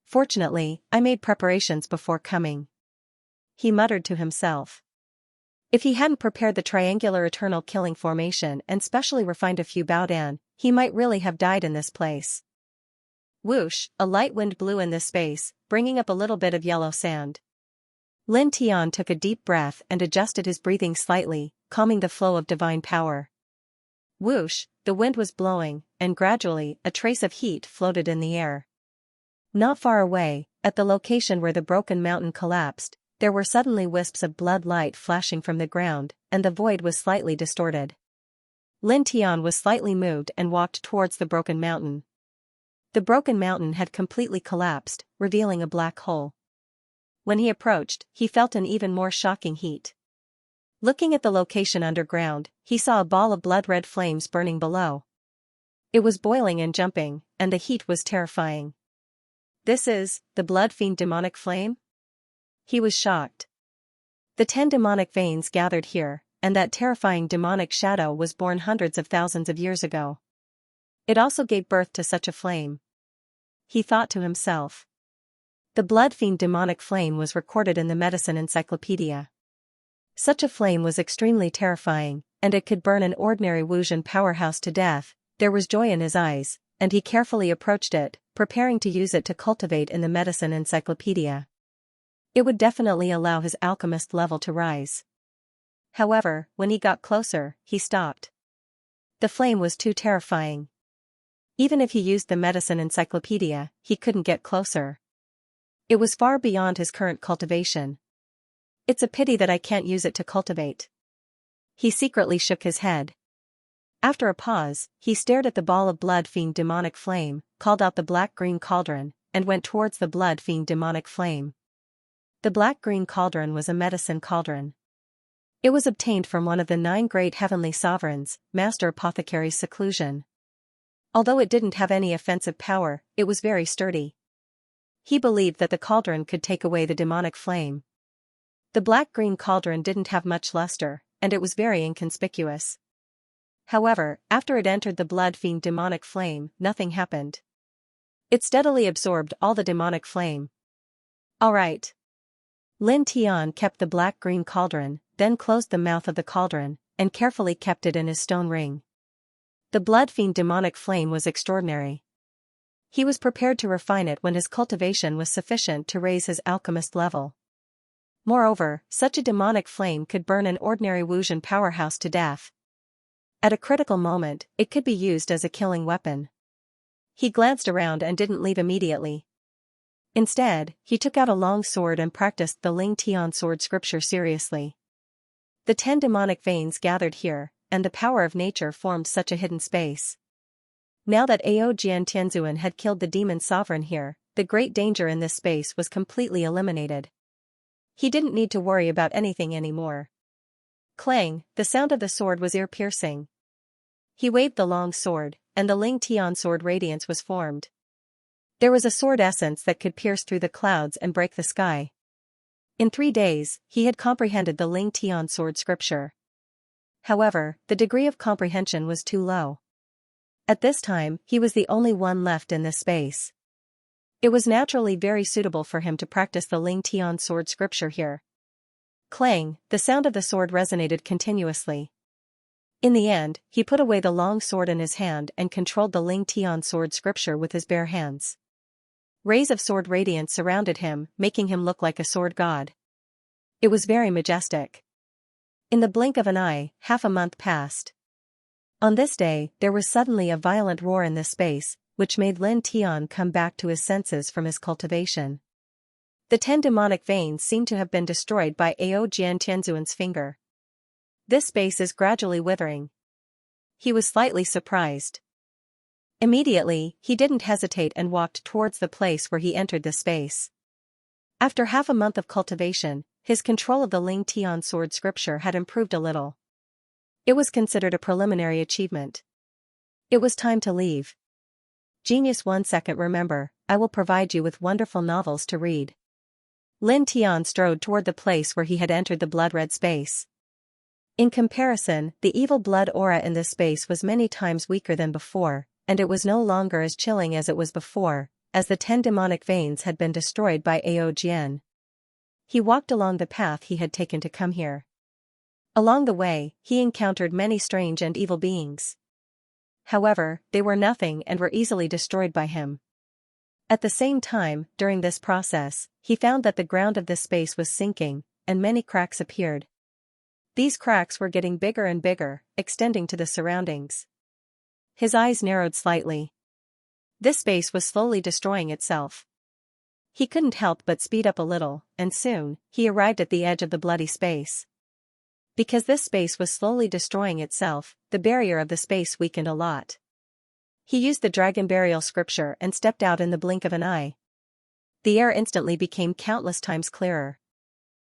Speaker 1: "Fortunately, I made preparations before coming," he muttered to himself. If he hadn't prepared the triangular eternal killing formation and specially refined a few baodan, he might really have died in this place. Whoosh, a light wind blew in this space, bringing up a little bit of yellow sand. Lin Tian took a deep breath and adjusted his breathing slightly, calming the flow of divine power. Whoosh, the wind was blowing, and gradually, a trace of heat floated in the air. Not far away, at the location where the broken mountain collapsed, there were suddenly wisps of blood light flashing from the ground, and the void was slightly distorted. Lin Tian was slightly moved and walked towards the broken mountain. The broken mountain had completely collapsed, revealing a black hole. When he approached, he felt an even more shocking heat. Looking at the location underground, he saw a ball of blood-red flames burning below. It was boiling and jumping, and the heat was terrifying. "This is the blood fiend demonic flame?" He was shocked. The 10 demonic veins gathered here, and that terrifying demonic shadow was born hundreds of thousands of years ago. It also gave birth to such a flame. He thought to himself. The blood fiend demonic flame was recorded in the medicine encyclopedia. Such a flame was extremely terrifying, and it could burn an ordinary Wuxian powerhouse to death. There was joy in his eyes, and he carefully approached it, preparing to use it to cultivate in the medicine encyclopedia. It would definitely allow his alchemist level to rise. However, when he got closer, he stopped. The flame was too terrifying. Even if he used the medicine encyclopedia, he couldn't get closer. It was far beyond his current cultivation. It's a pity that I can't use it to cultivate. He secretly shook his head. After a pause, he stared at the ball of blood fiend demonic flame, called out the black-green cauldron, and went towards the blood fiend demonic flame. The black-green cauldron was a medicine cauldron. It was obtained from one of the 9 great heavenly sovereigns, Master Apothecary's seclusion. Although it didn't have any offensive power, it was very sturdy. He believed that the cauldron could take away the demonic flame. The black-green cauldron didn't have much luster, and it was very inconspicuous. However, after it entered the blood fiend demonic flame, nothing happened. It steadily absorbed all the demonic flame. All right. Lin Tian kept the black-green cauldron, then closed the mouth of the cauldron, and carefully kept it in his stone ring. The blood fiend demonic flame was extraordinary. He was prepared to refine it when his cultivation was sufficient to raise his alchemist level. Moreover, such a demonic flame could burn an ordinary Wuxian powerhouse to death. At a critical moment, it could be used as a killing weapon. He glanced around and didn't leave immediately. Instead, he took out a long sword and practiced the Ling Tian sword scripture seriously. The 10 demonic veins gathered here, and the power of nature formed such a hidden space. Now that Ao Jian Tianzuan had killed the demon sovereign here, the great danger in this space was completely eliminated. He didn't need to worry about anything anymore. Clang, the sound of the sword was ear-piercing. He waved the long sword, and the Ling Tian sword radiance was formed. There was a sword essence that could pierce through the clouds and break the sky. In 3 days, he had comprehended the Ling Tian sword scripture. However, the degree of comprehension was too low. At this time, he was the only one left in this space. It was naturally very suitable for him to practice the Ling Tian sword scripture here. Clang, the sound of the sword resonated continuously. In the end, he put away the long sword in his hand and controlled the Ling Tian sword scripture with his bare hands. Rays of sword radiance surrounded him, making him look like a sword god. It was very majestic. In the blink of an eye, half a month passed. On this day, there was suddenly a violent roar in this space, which made Lin Tian come back to his senses from his cultivation. The 10 demonic veins seemed to have been destroyed by Ao Jian Tianzuan's finger. This space is gradually withering. He was slightly surprised. Immediately, he didn't hesitate and walked towards the place where he entered the space. After half a month of cultivation, his control of the Ling Tian sword scripture had improved a little. It was considered a preliminary achievement. It was time to leave. Genius 1 second. Remember, I will provide you with wonderful novels to read. Lin Tian strode toward the place where he had entered the blood-red space. In comparison, the evil blood aura in this space was many times weaker than before, and it was no longer as chilling as it was before, as the 10 demonic veins had been destroyed by Ao Jian. He walked along the path he had taken to come here. Along the way, he encountered many strange and evil beings. However, they were nothing and were easily destroyed by him. At the same time, during this process, he found that the ground of this space was sinking, and many cracks appeared. These cracks were getting bigger and bigger, extending to the surroundings. His eyes narrowed slightly. This space was slowly destroying itself. He couldn't help but speed up a little, and soon, he arrived at the edge of the bloody space. Because this space was slowly destroying itself, the barrier of the space weakened a lot. He used the dragon burial scripture and stepped out in the blink of an eye. The air instantly became countless times clearer.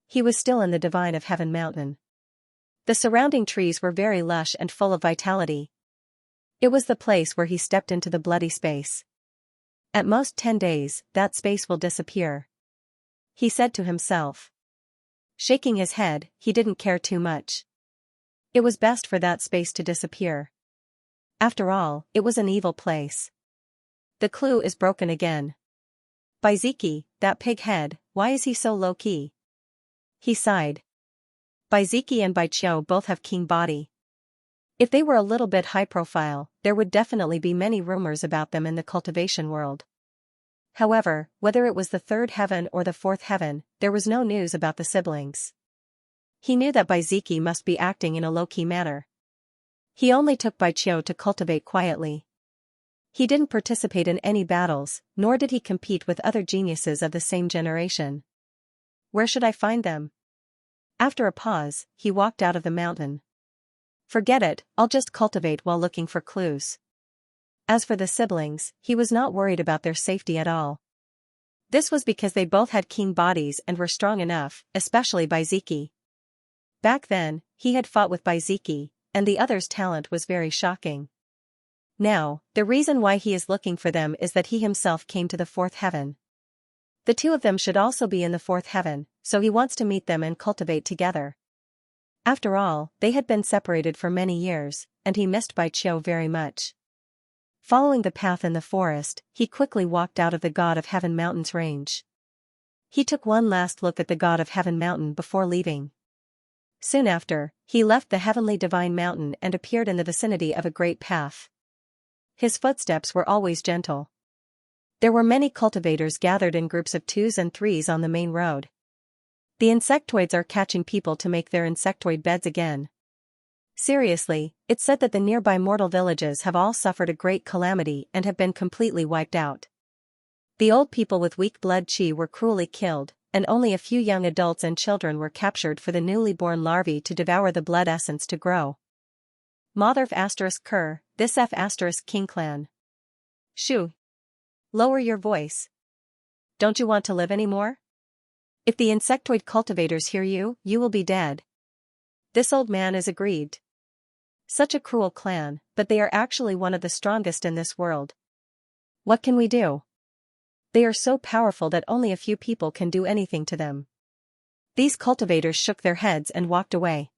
Speaker 1: He was still in the divine of Heaven mountain. The surrounding trees were very lush and full of vitality. It was the place where he stepped into the bloody space. At most 10 days, that space will disappear, he said to himself. Shaking his head, he didn't care too much. It was best for that space to disappear. After all, it was an evil place. The clue is broken again. Baiziki, that pig head, why is he so low-key? He sighed. Baiziki and Baiqiu both have king body. If they were a little bit high-profile, there would definitely be many rumors about them in the cultivation world. However, whether it was the 3rd heaven or the 4th heaven, there was no news about the siblings. He knew that Baiziki must be acting in a low-key manner. He only took Baiqiu to cultivate quietly. He didn't participate in any battles, nor did he compete with other geniuses of the same generation. Where should I find them? After a pause, he walked out of the mountain. Forget it, I'll just cultivate while looking for clues. As for the siblings, he was not worried about their safety at all. This was because they both had king bodies and were strong enough, especially Baiziki. Back then, he had fought with Baiziki, and the other's talent was very shocking. Now, the reason why he is looking for them is that he himself came to the 4th heaven. The two of them should also be in the 4th heaven, so he wants to meet them and cultivate together. After all, they had been separated for many years, and he missed Baiqiu very much. Following the path in the forest, he quickly walked out of the God of Heaven Mountain's range. He took one last look at the God of Heaven Mountain before leaving. Soon after, he left the heavenly divine mountain and appeared in the vicinity of a great path. His footsteps were always gentle. There were many cultivators gathered in groups of 2s and 3s on the main road. The insectoids are catching people to make their insectoid beds again. Seriously, it's said that the nearby mortal villages have all suffered a great calamity and have been completely wiped out. The old people with weak blood chi were cruelly killed, and only a few young adults and children were captured for the newly born larvae to devour the blood essence to grow. Motherf asterisk Ker, this F asterisk King Clan. Shoo. Lower your voice. Don't you want to live anymore? If the insectoid cultivators hear you, you will be dead. This old man is aggrieved. Such a cruel clan, but they are actually one of the strongest in this world. What can we do? They are so powerful that only a few people can do anything to them. These cultivators shook their heads and walked away.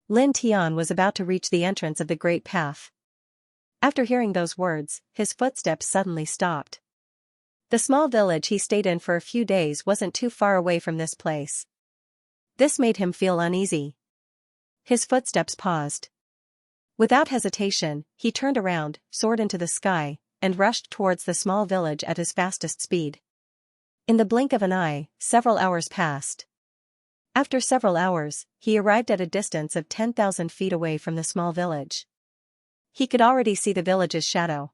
Speaker 1: Lin Tian was about to reach the entrance of the Great Path. After hearing those words, his footsteps suddenly stopped. The small village he stayed in for a few days wasn't too far away from this place. This made him feel uneasy. His footsteps paused. Without hesitation, he turned around, soared into the sky, and rushed towards the small village at his fastest speed. In the blink of an eye, several hours passed. After several hours, he arrived at a distance of 10,000 feet away from the small village. He could already see the village's shadow.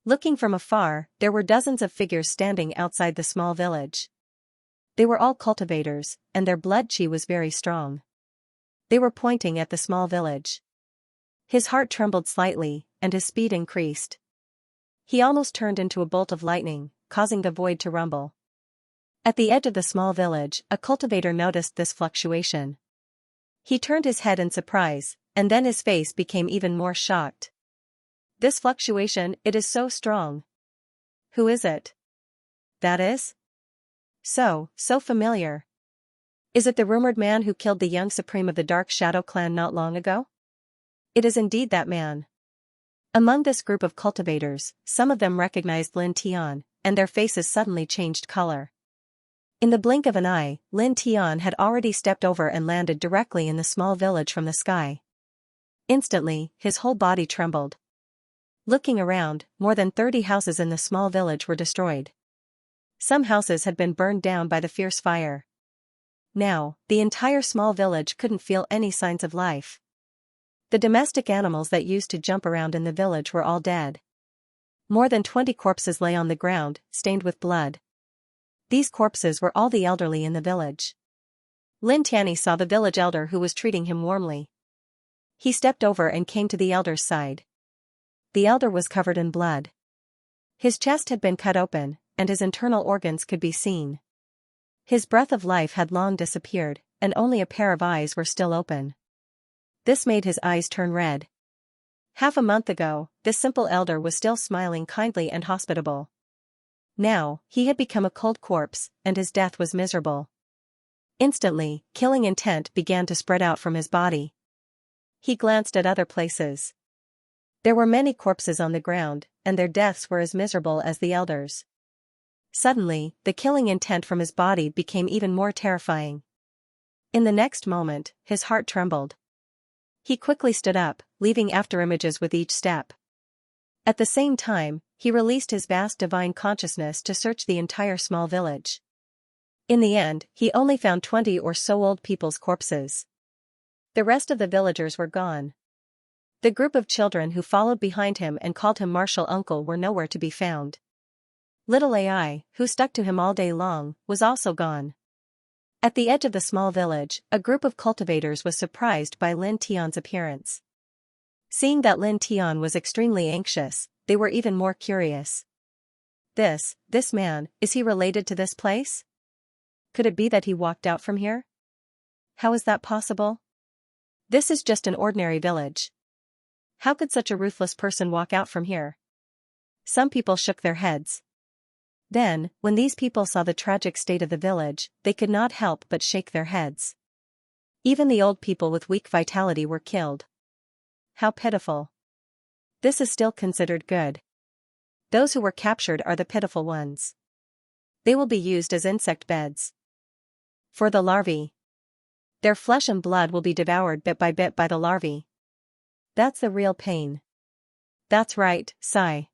Speaker 1: Looking from afar, there were dozens of figures standing outside the small village. They were all cultivators, and their blood chi was very strong. They were pointing at the small village. His heart trembled slightly, and his speed increased. He almost turned into a bolt of lightning, causing the void to rumble. At the edge of the small village, a cultivator noticed this fluctuation. He turned his head in surprise, and then his face became even more shocked. This fluctuation, it is so strong. Who is it? That is? So familiar. Is it the rumored man who killed the young supreme of the Dark Shadow clan not long ago? It is indeed that man. Among this group of cultivators, some of them recognized Lin Tian, and their faces suddenly changed color. In the blink of an eye, Lin Tian had already stepped over and landed directly in the small village from the sky. Instantly, his whole body trembled. Looking around, more than 30 houses in the small village were destroyed. Some houses had been burned down by the fierce fire. Now, the entire small village couldn't feel any signs of life. The domestic animals that used to jump around in the village were all dead. More than 20 corpses lay on the ground, stained with blood. These corpses were all the elderly in the village. Lin Tian saw the village elder who was treating him warmly. He stepped over and came to the elder's side. The elder was covered in blood. His chest had been cut open, and his internal organs could be seen. His breath of life had long disappeared, and only a pair of eyes were still open. This made his eyes turn red. Half a month ago, this simple elder was still smiling kindly and hospitable. Now, he had become a cold corpse, and his death was miserable. Instantly, killing intent began to spread out from his body. He glanced at other places. There were many corpses on the ground, and their deaths were as miserable as the elders. Suddenly, the killing intent from his body became even more terrifying. In the next moment, his heart trembled. He quickly stood up, leaving afterimages with each step. At the same time, he released his vast divine consciousness to search the entire small village. In the end, he only found 20 or so old people's corpses. The rest of the villagers were gone. The group of children who followed behind him and called him Martial Uncle were nowhere to be found. Little Ai, who stuck to him all day long, was also gone. At the edge of the small village, a group of cultivators was surprised by Lin Tian's appearance. Seeing that Lin Tian was extremely anxious, they were even more curious. This man, is he related to this place? Could it be that he walked out from here? How is that possible? This is just an ordinary village. How could such a ruthless person walk out from here? Some people shook their heads. Then, when these people saw the tragic state of the village, they could not help but shake their heads. Even the old people with weak vitality were killed. How pitiful. This is still considered good. Those who were captured are the pitiful ones. They will be used as insect beds. For the larvae. Their flesh and blood will be devoured bit by the larvae. That's the real pain. That's right, sigh.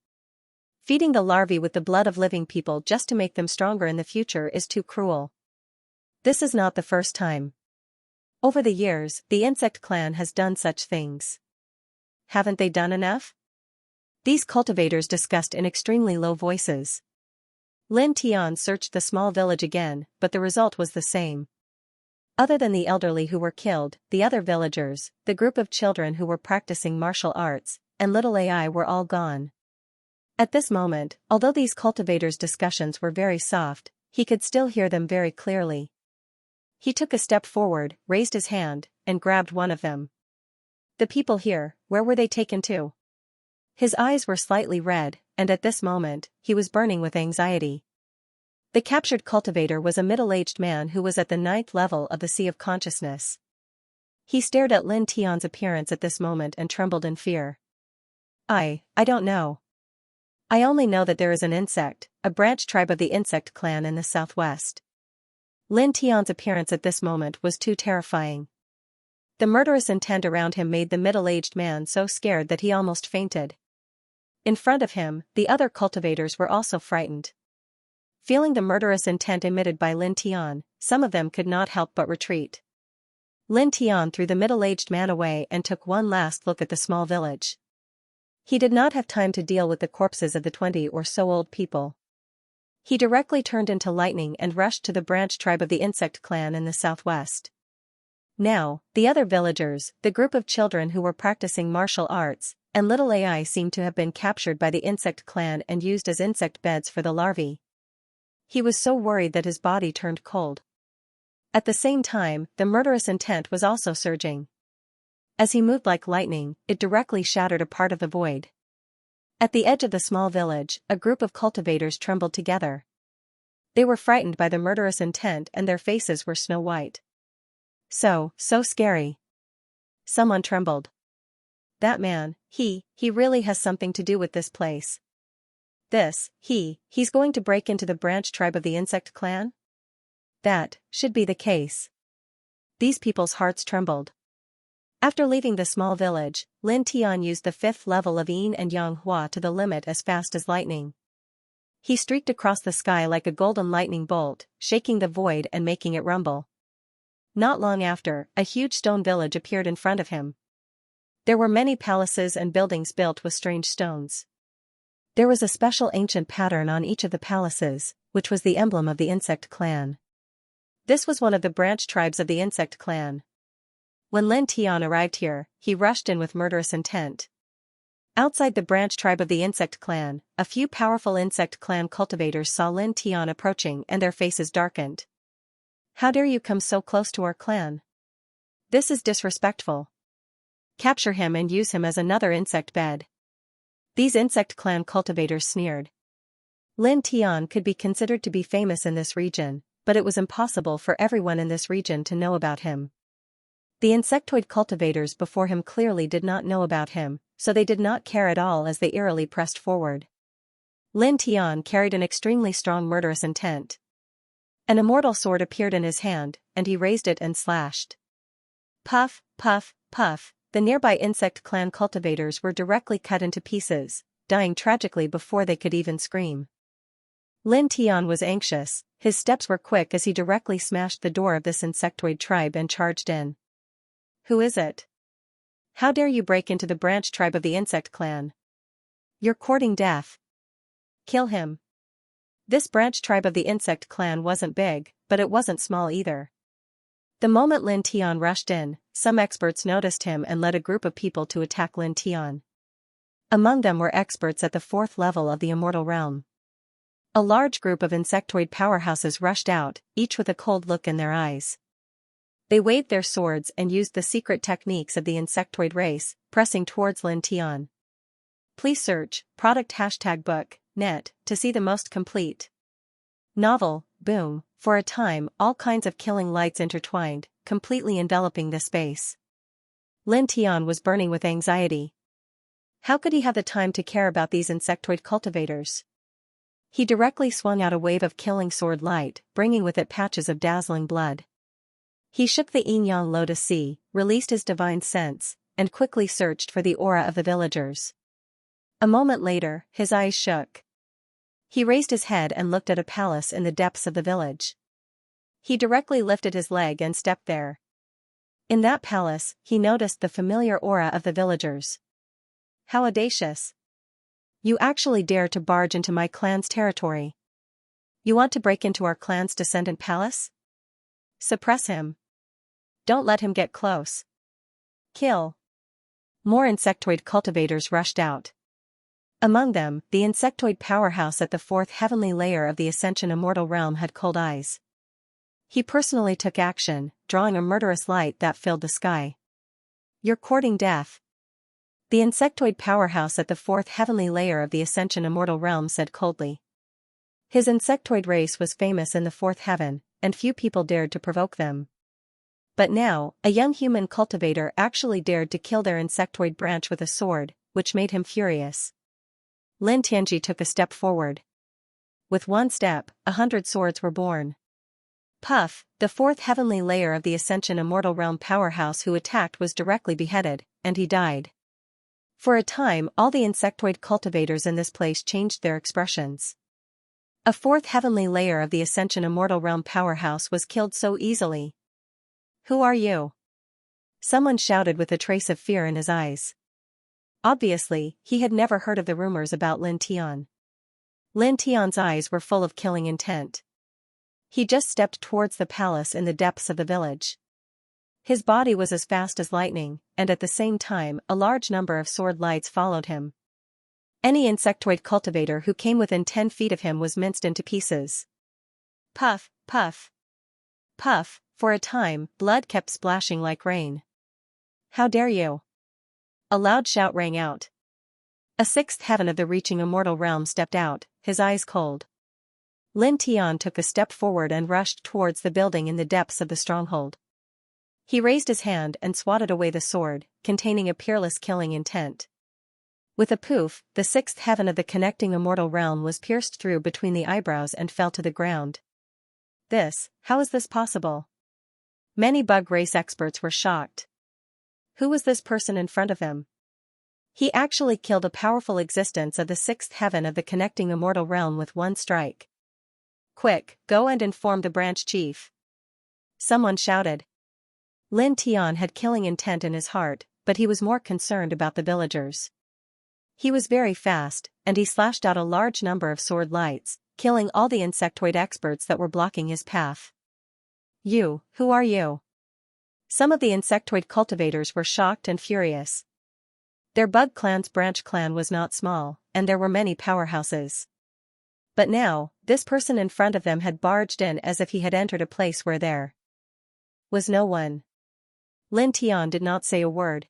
Speaker 1: Feeding the larvae with the blood of living people just to make them stronger in the future is too cruel. This is not the first time. Over the years, the insect clan has done such things. Haven't they done enough? These cultivators discussed in extremely low voices. Lin Tian searched the small village again, but the result was the same. Other than the elderly who were killed, the other villagers, the group of children who were practicing martial arts, and little AI were all gone. At this moment, although these cultivators' discussions were very soft, he could still hear them very clearly. He took a step forward, raised his hand, and grabbed one of them. The people here, where were they taken to? His eyes were slightly red, and at this moment, he was burning with anxiety. The captured cultivator was a middle-aged man who was at the 9th level of the Sea of Consciousness. He stared at Lin Tian's appearance at this moment and trembled in fear. I don't know. I only know that there is an insect, a branch tribe of the insect clan in the southwest. Lin Tian's appearance at this moment was too terrifying. The murderous intent around him made the middle-aged man so scared that he almost fainted. In front of him, the other cultivators were also frightened. Feeling the murderous intent emitted by Lin Tian, some of them could not help but retreat. Lin Tian threw the middle-aged man away and took one last look at the small village. He did not have time to deal with the corpses of the 20 or so old people. He directly turned into lightning and rushed to the branch tribe of the insect clan in the southwest. Now, the other villagers, the group of children who were practicing martial arts, and little AI seemed to have been captured by the insect clan and used as insect beds for the larvae. He was so worried that his body turned cold. At the same time, the murderous intent was also surging. As he moved like lightning, it directly shattered a part of the void. At the edge of the small village, a group of cultivators trembled together. They were frightened by the murderous intent and their faces were snow white. So scary. Someone trembled. That man, he really has something to do with this place. He's going to break into the branch tribe of the insect clan? That should be the case. These people's hearts trembled. After leaving the small village, Lin Tian used the 5th level of Yin and Yang Hua to the limit as fast as lightning. He streaked across the sky like a golden lightning bolt, shaking the void and making it rumble. Not long after, a huge stone village appeared in front of him. There were many palaces and buildings built with strange stones. There was a special ancient pattern on each of the palaces, which was the emblem of the insect clan. This was one of the branch tribes of the insect clan. When Lin Tian arrived here, he rushed in with murderous intent. Outside the branch tribe of the insect clan, a few powerful insect clan cultivators saw Lin Tian approaching and their faces darkened. How dare you come so close to our clan? This is disrespectful. Capture him and use him as another insect bed. These insect clan cultivators sneered. Lin Tian could be considered to be famous in this region, but it was impossible for everyone in this region to know about him. The insectoid cultivators before him clearly did not know about him, so they did not care at all as they eerily pressed forward. Lin Tian carried an extremely strong murderous intent. An immortal sword appeared in his hand, and he raised it and slashed. Puff, puff, puff, the nearby insect clan cultivators were directly cut into pieces, dying tragically before they could even scream. Lin Tian was anxious, his steps were quick as he directly smashed the door of this insectoid tribe and charged in. Who is it? How dare you break into the branch tribe of the insect clan? You're courting death. Kill him. This branch tribe of the insect clan wasn't big, but it wasn't small either. The moment Lin Tian rushed in, some experts noticed him and led a group of people to attack Lin Tian. Among them were experts at the 4th level of the immortal realm. A large group of insectoid powerhouses rushed out, each with a cold look in their eyes. They waved their swords and used the secret techniques of the insectoid race, pressing towards Lin Tian. Please search product #book net to see the most complete novel. Boom. For a time, all kinds of killing lights intertwined, completely enveloping the space. Lin Tian was burning with anxiety. How could he have the time to care about these insectoid cultivators? He directly swung out a wave of killing sword light, bringing with it patches of dazzling blood. He shook the yin-yang lotus sea, released his divine sense, and quickly searched for the aura of the villagers. A moment later, his eyes shook. He raised his head and looked at a palace in the depths of the village. He directly lifted his leg and stepped there. In that palace, he noticed the familiar aura of the villagers. How audacious! You actually dare to barge into my clan's territory. You want to break into our clan's descendant palace? Suppress him. Don't let him get close. Kill. More insectoid cultivators rushed out. Among them, the insectoid powerhouse at the fourth heavenly layer of the Ascension Immortal Realm had cold eyes. He personally took action, drawing a murderous light that filled the sky. You're courting death. The insectoid powerhouse at the fourth heavenly layer of the Ascension Immortal Realm said coldly. His insectoid race was famous in the fourth heaven, and few people dared to provoke them. But now, a young human cultivator actually dared to kill their insectoid branch with a sword, which made him furious. Lin Tianji took a step forward. With one step, 100 swords were born. Puff, the fourth heavenly layer of the Ascension Immortal Realm powerhouse who attacked was directly beheaded, and he died. For a time all the insectoid cultivators in this place changed their expressions. A fourth heavenly layer of the Ascension Immortal Realm powerhouse was killed so easily. Who are you? Someone shouted with a trace of fear in his eyes. Obviously, he had never heard of the rumors about Lin Tian. Lin Tian's eyes were full of killing intent. He just stepped towards the palace in the depths of the village. His body was as fast as lightning, and at the same time a large number of sword lights followed him. Any insectoid cultivator who came within 10 feet of him was minced into pieces. Puff, puff. Puff, for a time, blood kept splashing like rain. How dare you? A loud shout rang out. A sixth heaven of the reaching immortal realm stepped out, his eyes cold. Lin Tian took a step forward and rushed towards the building in the depths of the stronghold. He raised his hand and swatted away the sword, containing a peerless killing intent. With a poof, the sixth heaven of the connecting immortal realm was pierced through between the eyebrows and fell to the ground. How is this possible? Many bug race experts were shocked. Who was this person in front of them? He actually killed a powerful existence of the sixth heaven of the connecting immortal realm with one strike. Quick, go and inform the branch chief. Someone shouted. Lin Tian had killing intent in his heart, but he was more concerned about the villagers. He was very fast, and he slashed out a large number of sword lights, killing all the insectoid experts that were blocking his path. You, who are you? Some of the insectoid cultivators were shocked and furious. Their bug clan's branch clan was not small, and there were many powerhouses. But now, this person in front of them had barged in as if he had entered a place where there was no one. Lin Tian did not say a word.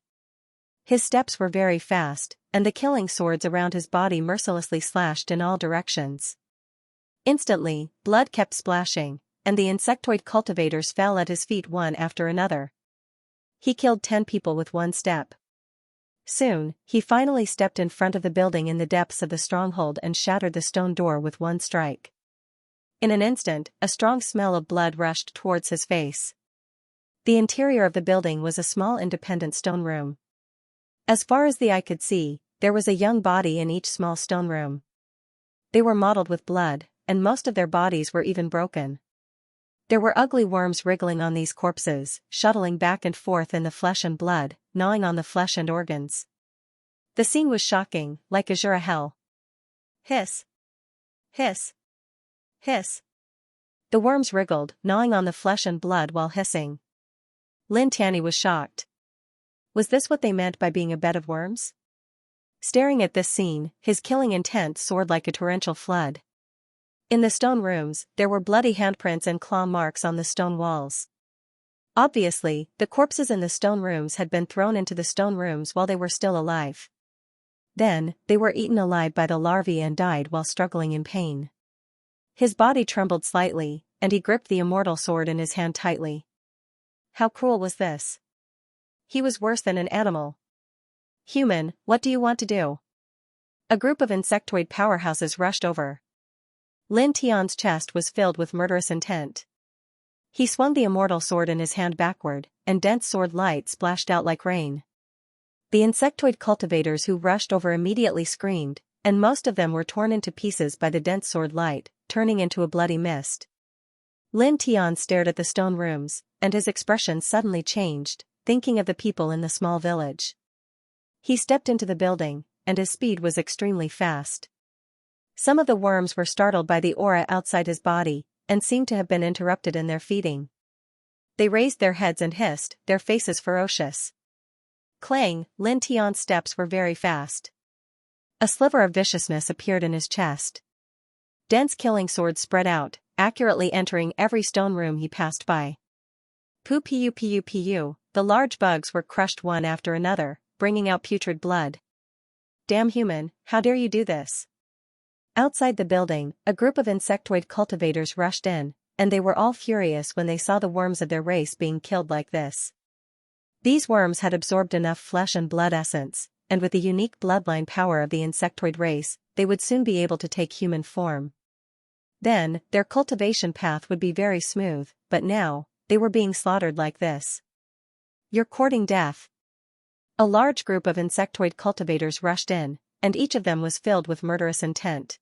Speaker 1: His steps were very fast, and the killing swords around his body mercilessly slashed in all directions. Instantly, blood kept splashing, and the insectoid cultivators fell at his feet one after another. He killed 10 people with one step. Soon, he finally stepped in front of the building in the depths of the stronghold and shattered the stone door with one strike. In an instant, a strong smell of blood rushed towards his face. The interior of the building was a small independent stone room. As far as the eye could see, there was a young body in each small stone room. They were mottled with blood, and most of their bodies were even broken. There were ugly worms wriggling on these corpses, shuttling back and forth in the flesh and blood, gnawing on the flesh and organs. The scene was shocking, like Azura hell. Hiss! Hiss! Hiss! The worms wriggled, gnawing on the flesh and blood while hissing. Lin Tianyi was shocked. Was this what they meant by being a bed of worms? Staring at this scene, his killing intent soared like a torrential flood. In the stone rooms, there were bloody handprints and claw marks on the stone walls. Obviously, the corpses in the stone rooms had been thrown into the stone rooms while they were still alive. Then, they were eaten alive by the larvae and died while struggling in pain. His body trembled slightly, and he gripped the immortal sword in his hand tightly. How cruel was this? He was worse than an animal. Human, what do you want to do? A group of insectoid powerhouses rushed over. Lin Tian's chest was filled with murderous intent. He swung the immortal sword in his hand backward, and dense sword light splashed out like rain. The insectoid cultivators who rushed over immediately screamed, and most of them were torn into pieces by the dense sword light, turning into a bloody mist. Lin Tian stared at the stone rooms, and his expression suddenly changed, thinking of the people in the small village. He stepped into the building, and his speed was extremely fast. Some of the worms were startled by the aura outside his body, and seemed to have been interrupted in their feeding. They raised their heads and hissed, their faces ferocious. Clang, Lin Tian's steps were very fast. A sliver of viciousness appeared in his chest. Dense killing swords spread out, accurately entering every stone room he passed by. Pu, the large bugs were crushed one after another, bringing out putrid blood. Damn human, how dare you do this? Outside the building, a group of insectoid cultivators rushed in, and they were all furious when they saw the worms of their race being killed like this. These worms had absorbed enough flesh and blood essence, and with the unique bloodline power of the insectoid race, they would soon be able to take human form. Then, their cultivation path would be very smooth, but now, they were being slaughtered like this. You're courting death. A large group of insectoid cultivators rushed in, and each of them was filled with murderous intent.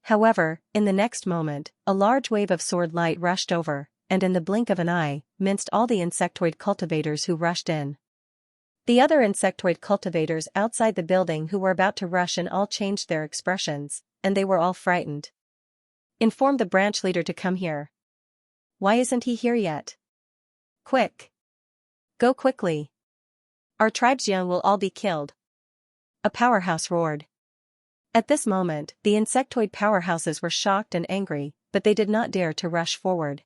Speaker 1: However, in the next moment, a large wave of sword light rushed over, and in the blink of an eye, minced all the insectoid cultivators who rushed in. The other insectoid cultivators outside the building who were about to rush in all changed their expressions, and they were all frightened. Inform the branch leader to come here. Why isn't he here yet? Quick! Go quickly! Our tribe's young will all be killed. A powerhouse roared. At this moment, the insectoid powerhouses were shocked and angry, but they did not dare to rush forward.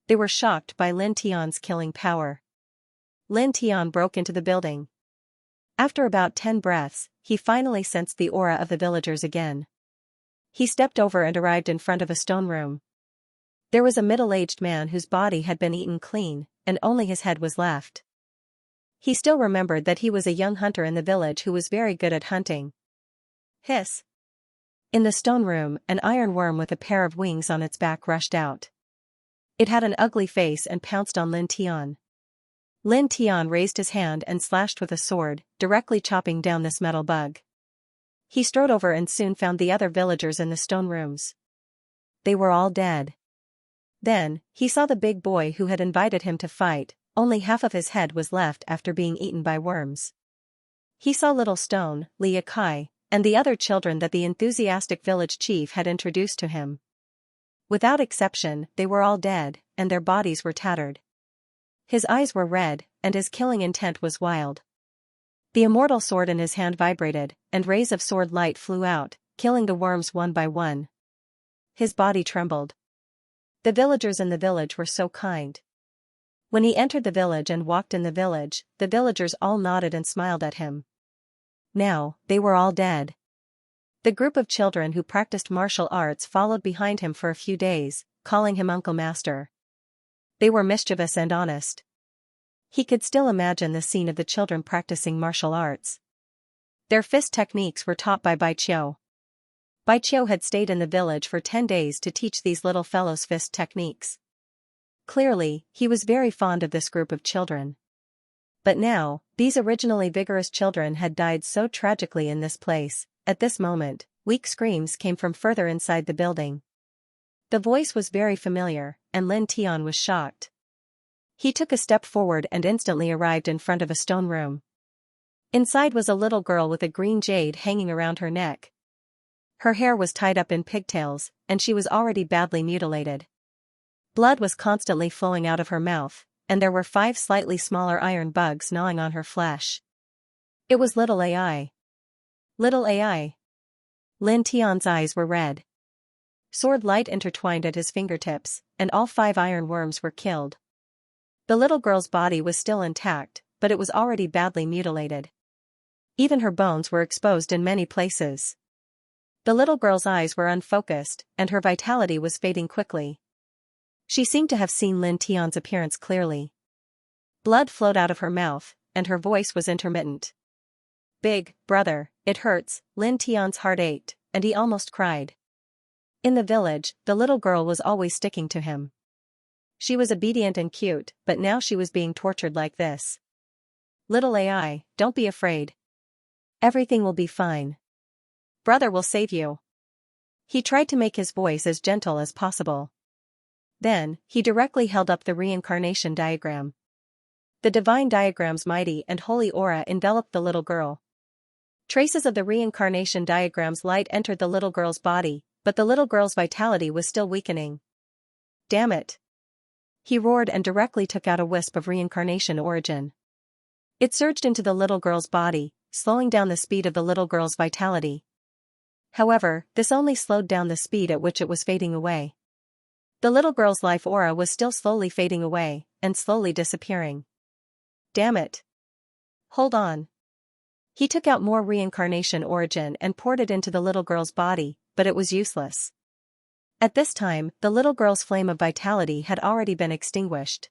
Speaker 1: They were shocked by Lin Tian's killing power. Lin Tian broke into the building. After about 10 breaths, he finally sensed the aura of the villagers again. He stepped over and arrived in front of a stone room. There was a middle-aged man whose body had been eaten clean, and only his head was left. He still remembered that he was a young hunter in the village who was very good at hunting. Hiss! In the stone room, an iron worm with a pair of wings on its back rushed out. It had an ugly face and pounced on Lin Tian. Lin Tian raised his hand and slashed with a sword, directly chopping down this metal bug. He strode over and soon found the other villagers in the stone rooms. They were all dead. Then, he saw the big boy who had invited him to fight, only half of his head was left after being eaten by worms. He saw Little Stone, Li Kai, and the other children that the enthusiastic village chief had introduced to him. Without exception, they were all dead, and their bodies were tattered. His eyes were red, and his killing intent was wild. The immortal sword in his hand vibrated, and rays of sword light flew out, killing the worms one by one. His body trembled. The villagers in the village were so kind. When he entered the village and walked in the village, the villagers all nodded and smiled at him. Now, they were all dead. The group of children who practiced martial arts followed behind him for a few days, calling him Uncle Master. They were mischievous and honest. He could still imagine the scene of the children practicing martial arts. Their fist techniques were taught by Bai Qiu. Bai Qiu had stayed in the village for 10 days to teach these little fellows fist techniques. Clearly, he was very fond of this group of children. But now, these originally vigorous children had died so tragically in this place. At this moment, weak screams came from further inside the building. The voice was very familiar, and Lin Tian was shocked. He took a step forward and instantly arrived in front of a stone room. Inside was a little girl with a green jade hanging around her neck. Her hair was tied up in pigtails, and she was already badly mutilated. Blood was constantly flowing out of her mouth, and there were 5 slightly smaller iron bugs gnawing on her flesh. It was Little Ai. Little Ai. Lin Tian's eyes were red. Sword light intertwined at his fingertips, and all 5 iron worms were killed. The little girl's body was still intact, but it was already badly mutilated. Even her bones were exposed in many places. The little girl's eyes were unfocused, and her vitality was fading quickly. She seemed to have seen Lin Tian's appearance clearly. Blood flowed out of her mouth, and her voice was intermittent. Big brother, it hurts. Lin Tian's heart ached, and he almost cried. In the village, the little girl was always sticking to him. She was obedient and cute, but now she was being tortured like this. Little Ai, don't be afraid. Everything will be fine. Brother will save you. He tried to make his voice as gentle as possible. Then, he directly held up the reincarnation diagram. The divine diagram's mighty and holy aura enveloped the little girl. Traces of the reincarnation diagram's light entered the little girl's body, but the little girl's vitality was still weakening. Damn it! He roared and directly took out a wisp of reincarnation origin. It surged into the little girl's body, slowing down the speed of the little girl's vitality. However, this only slowed down the speed at which it was fading away. The little girl's life aura was still slowly fading away, and slowly disappearing. Damn it! Hold on. He took out more reincarnation origin and poured it into the little girl's body, but it was useless. At this time, the little girl's flame of vitality had already been extinguished.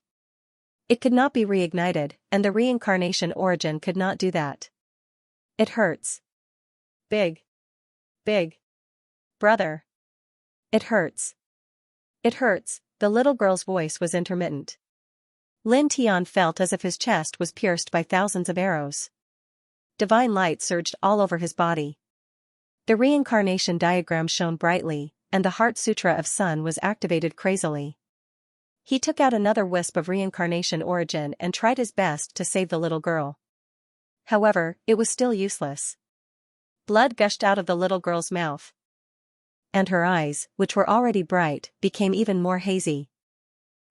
Speaker 1: It could not be reignited, and the reincarnation origin could not do that. It hurts. Big. Brother. It hurts. It hurts, the little girl's voice was intermittent. Lin Tian felt as if his chest was pierced by thousands of arrows. Divine light surged all over his body. The reincarnation diagram shone brightly, and the Heart Sutra of Sun was activated crazily. He took out another wisp of reincarnation origin and tried his best to save the little girl. However, it was still useless. Blood gushed out of the little girl's mouth. And her eyes, which were already bright, became even more hazy.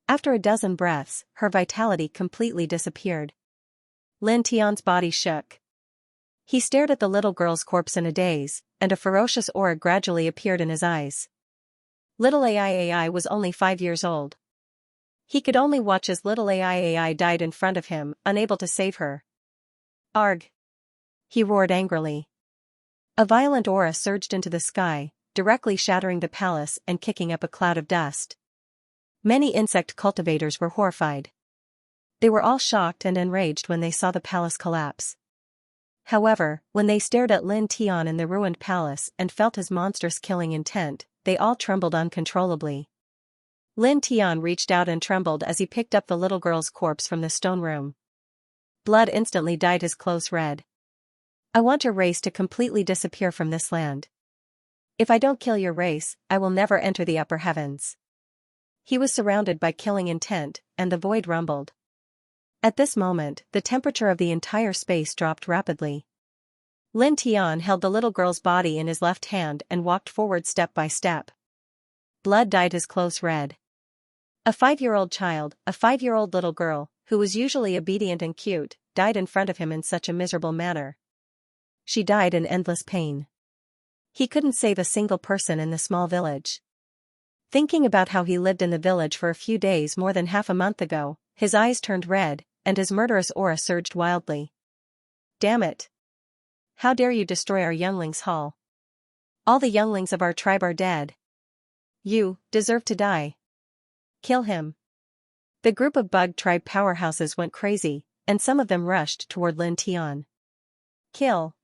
Speaker 1: After a dozen breaths, her vitality completely disappeared. Lin Tian's body shook. He stared at the little girl's corpse in a daze, and a ferocious aura gradually appeared in his eyes. Little AI was only 5 years old. He could only watch as little AI died in front of him, unable to save her. Arg! He roared angrily. A violent aura surged into the sky, directly shattering the palace and kicking up a cloud of dust. Many insect cultivators were horrified. They were all shocked and enraged when they saw the palace collapse. However, when they stared at Lin Tian in the ruined palace and felt his monstrous killing intent, they all trembled uncontrollably. Lin Tian reached out and trembled as he picked up the little girl's corpse from the stone room. Blood instantly dyed his clothes red. I want your race to completely disappear from this land. If I don't kill your race, I will never enter the upper heavens. He was surrounded by killing intent, and the void rumbled. At this moment, the temperature of the entire space dropped rapidly. Lin Tian held the little girl's body in his left hand and walked forward step by step. Blood dyed his clothes red. A 5-year-old child, a 5-year-old little girl, who was usually obedient and cute, died in front of him in such a miserable manner. She died in endless pain. He couldn't save a single person in the small village. Thinking about how he lived in the village for a few days more than half a month ago, his eyes turned red, and his murderous aura surged wildly. Damn it! How dare you destroy our younglings' hall? All the younglings of our tribe are dead. You deserve to die. Kill him. The group of bug tribe powerhouses went crazy, and some of them rushed toward Lin Tian. Kill.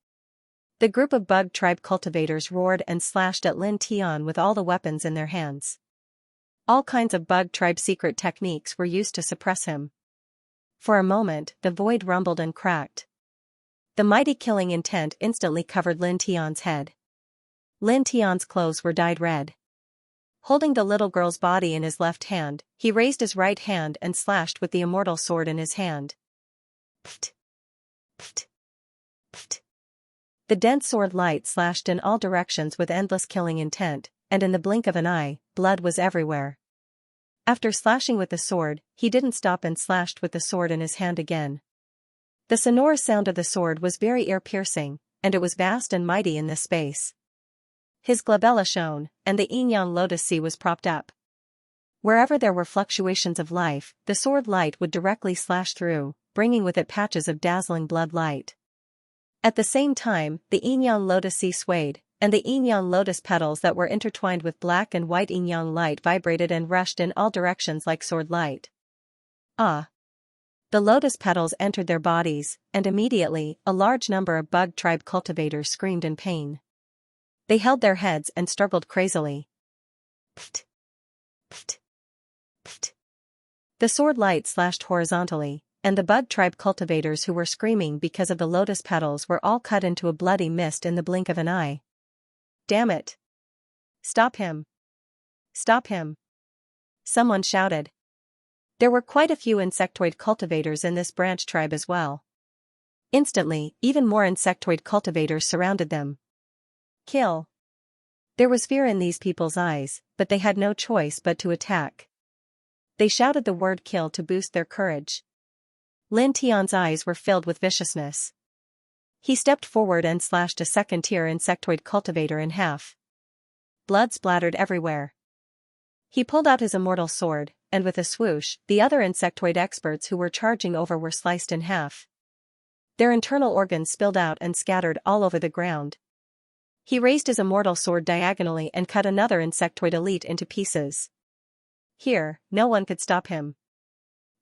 Speaker 1: The group of bug tribe cultivators roared and slashed at Lin Tian with all the weapons in their hands. All kinds of bug tribe secret techniques were used to suppress him. For a moment, the void rumbled and cracked. The mighty killing intent instantly covered Lin Tian's head. Lin Tian's clothes were dyed red. Holding the little girl's body in his left hand, he raised his right hand and slashed with the immortal sword in his hand. Pft! Pft! Pft! The dense sword light slashed in all directions with endless killing intent, and in the blink of an eye, blood was everywhere. After slashing with the sword, he didn't stop and slashed with the sword in his hand again. The sonorous sound of the sword was very ear-piercing, and it was vast and mighty in this space. His glabella shone, and the yin-yang lotus sea was propped up. Wherever there were fluctuations of life, the sword light would directly slash through, bringing with it patches of dazzling blood light. At the same time, the yin-yang lotus sea swayed, and the yin-yang lotus petals that were intertwined with black and white yin-yang light vibrated and rushed in all directions like sword light. Ah! The lotus petals entered their bodies, and immediately, a large number of bug tribe cultivators screamed in pain. They held their heads and struggled crazily. Pft! Pft! Pft! The sword light slashed horizontally, and the bug tribe cultivators who were screaming because of the lotus petals were all cut into a bloody mist in the blink of an eye. Damn it! Stop him! Stop him! someone shouted. There were quite a few insectoid cultivators in this branch tribe as well. Instantly, even more insectoid cultivators surrounded them. Kill. There was fear in these people's eyes, but they had no choice but to attack. They shouted the word kill to boost their courage. Lin Tian's eyes were filled with viciousness. He stepped forward and slashed a second-tier insectoid cultivator in half. Blood splattered everywhere. He pulled out his immortal sword, and with a swoosh, the other insectoid experts who were charging over were sliced in half. Their internal organs spilled out and scattered all over the ground. He raised his immortal sword diagonally and cut another insectoid elite into pieces. Here, no one could stop him.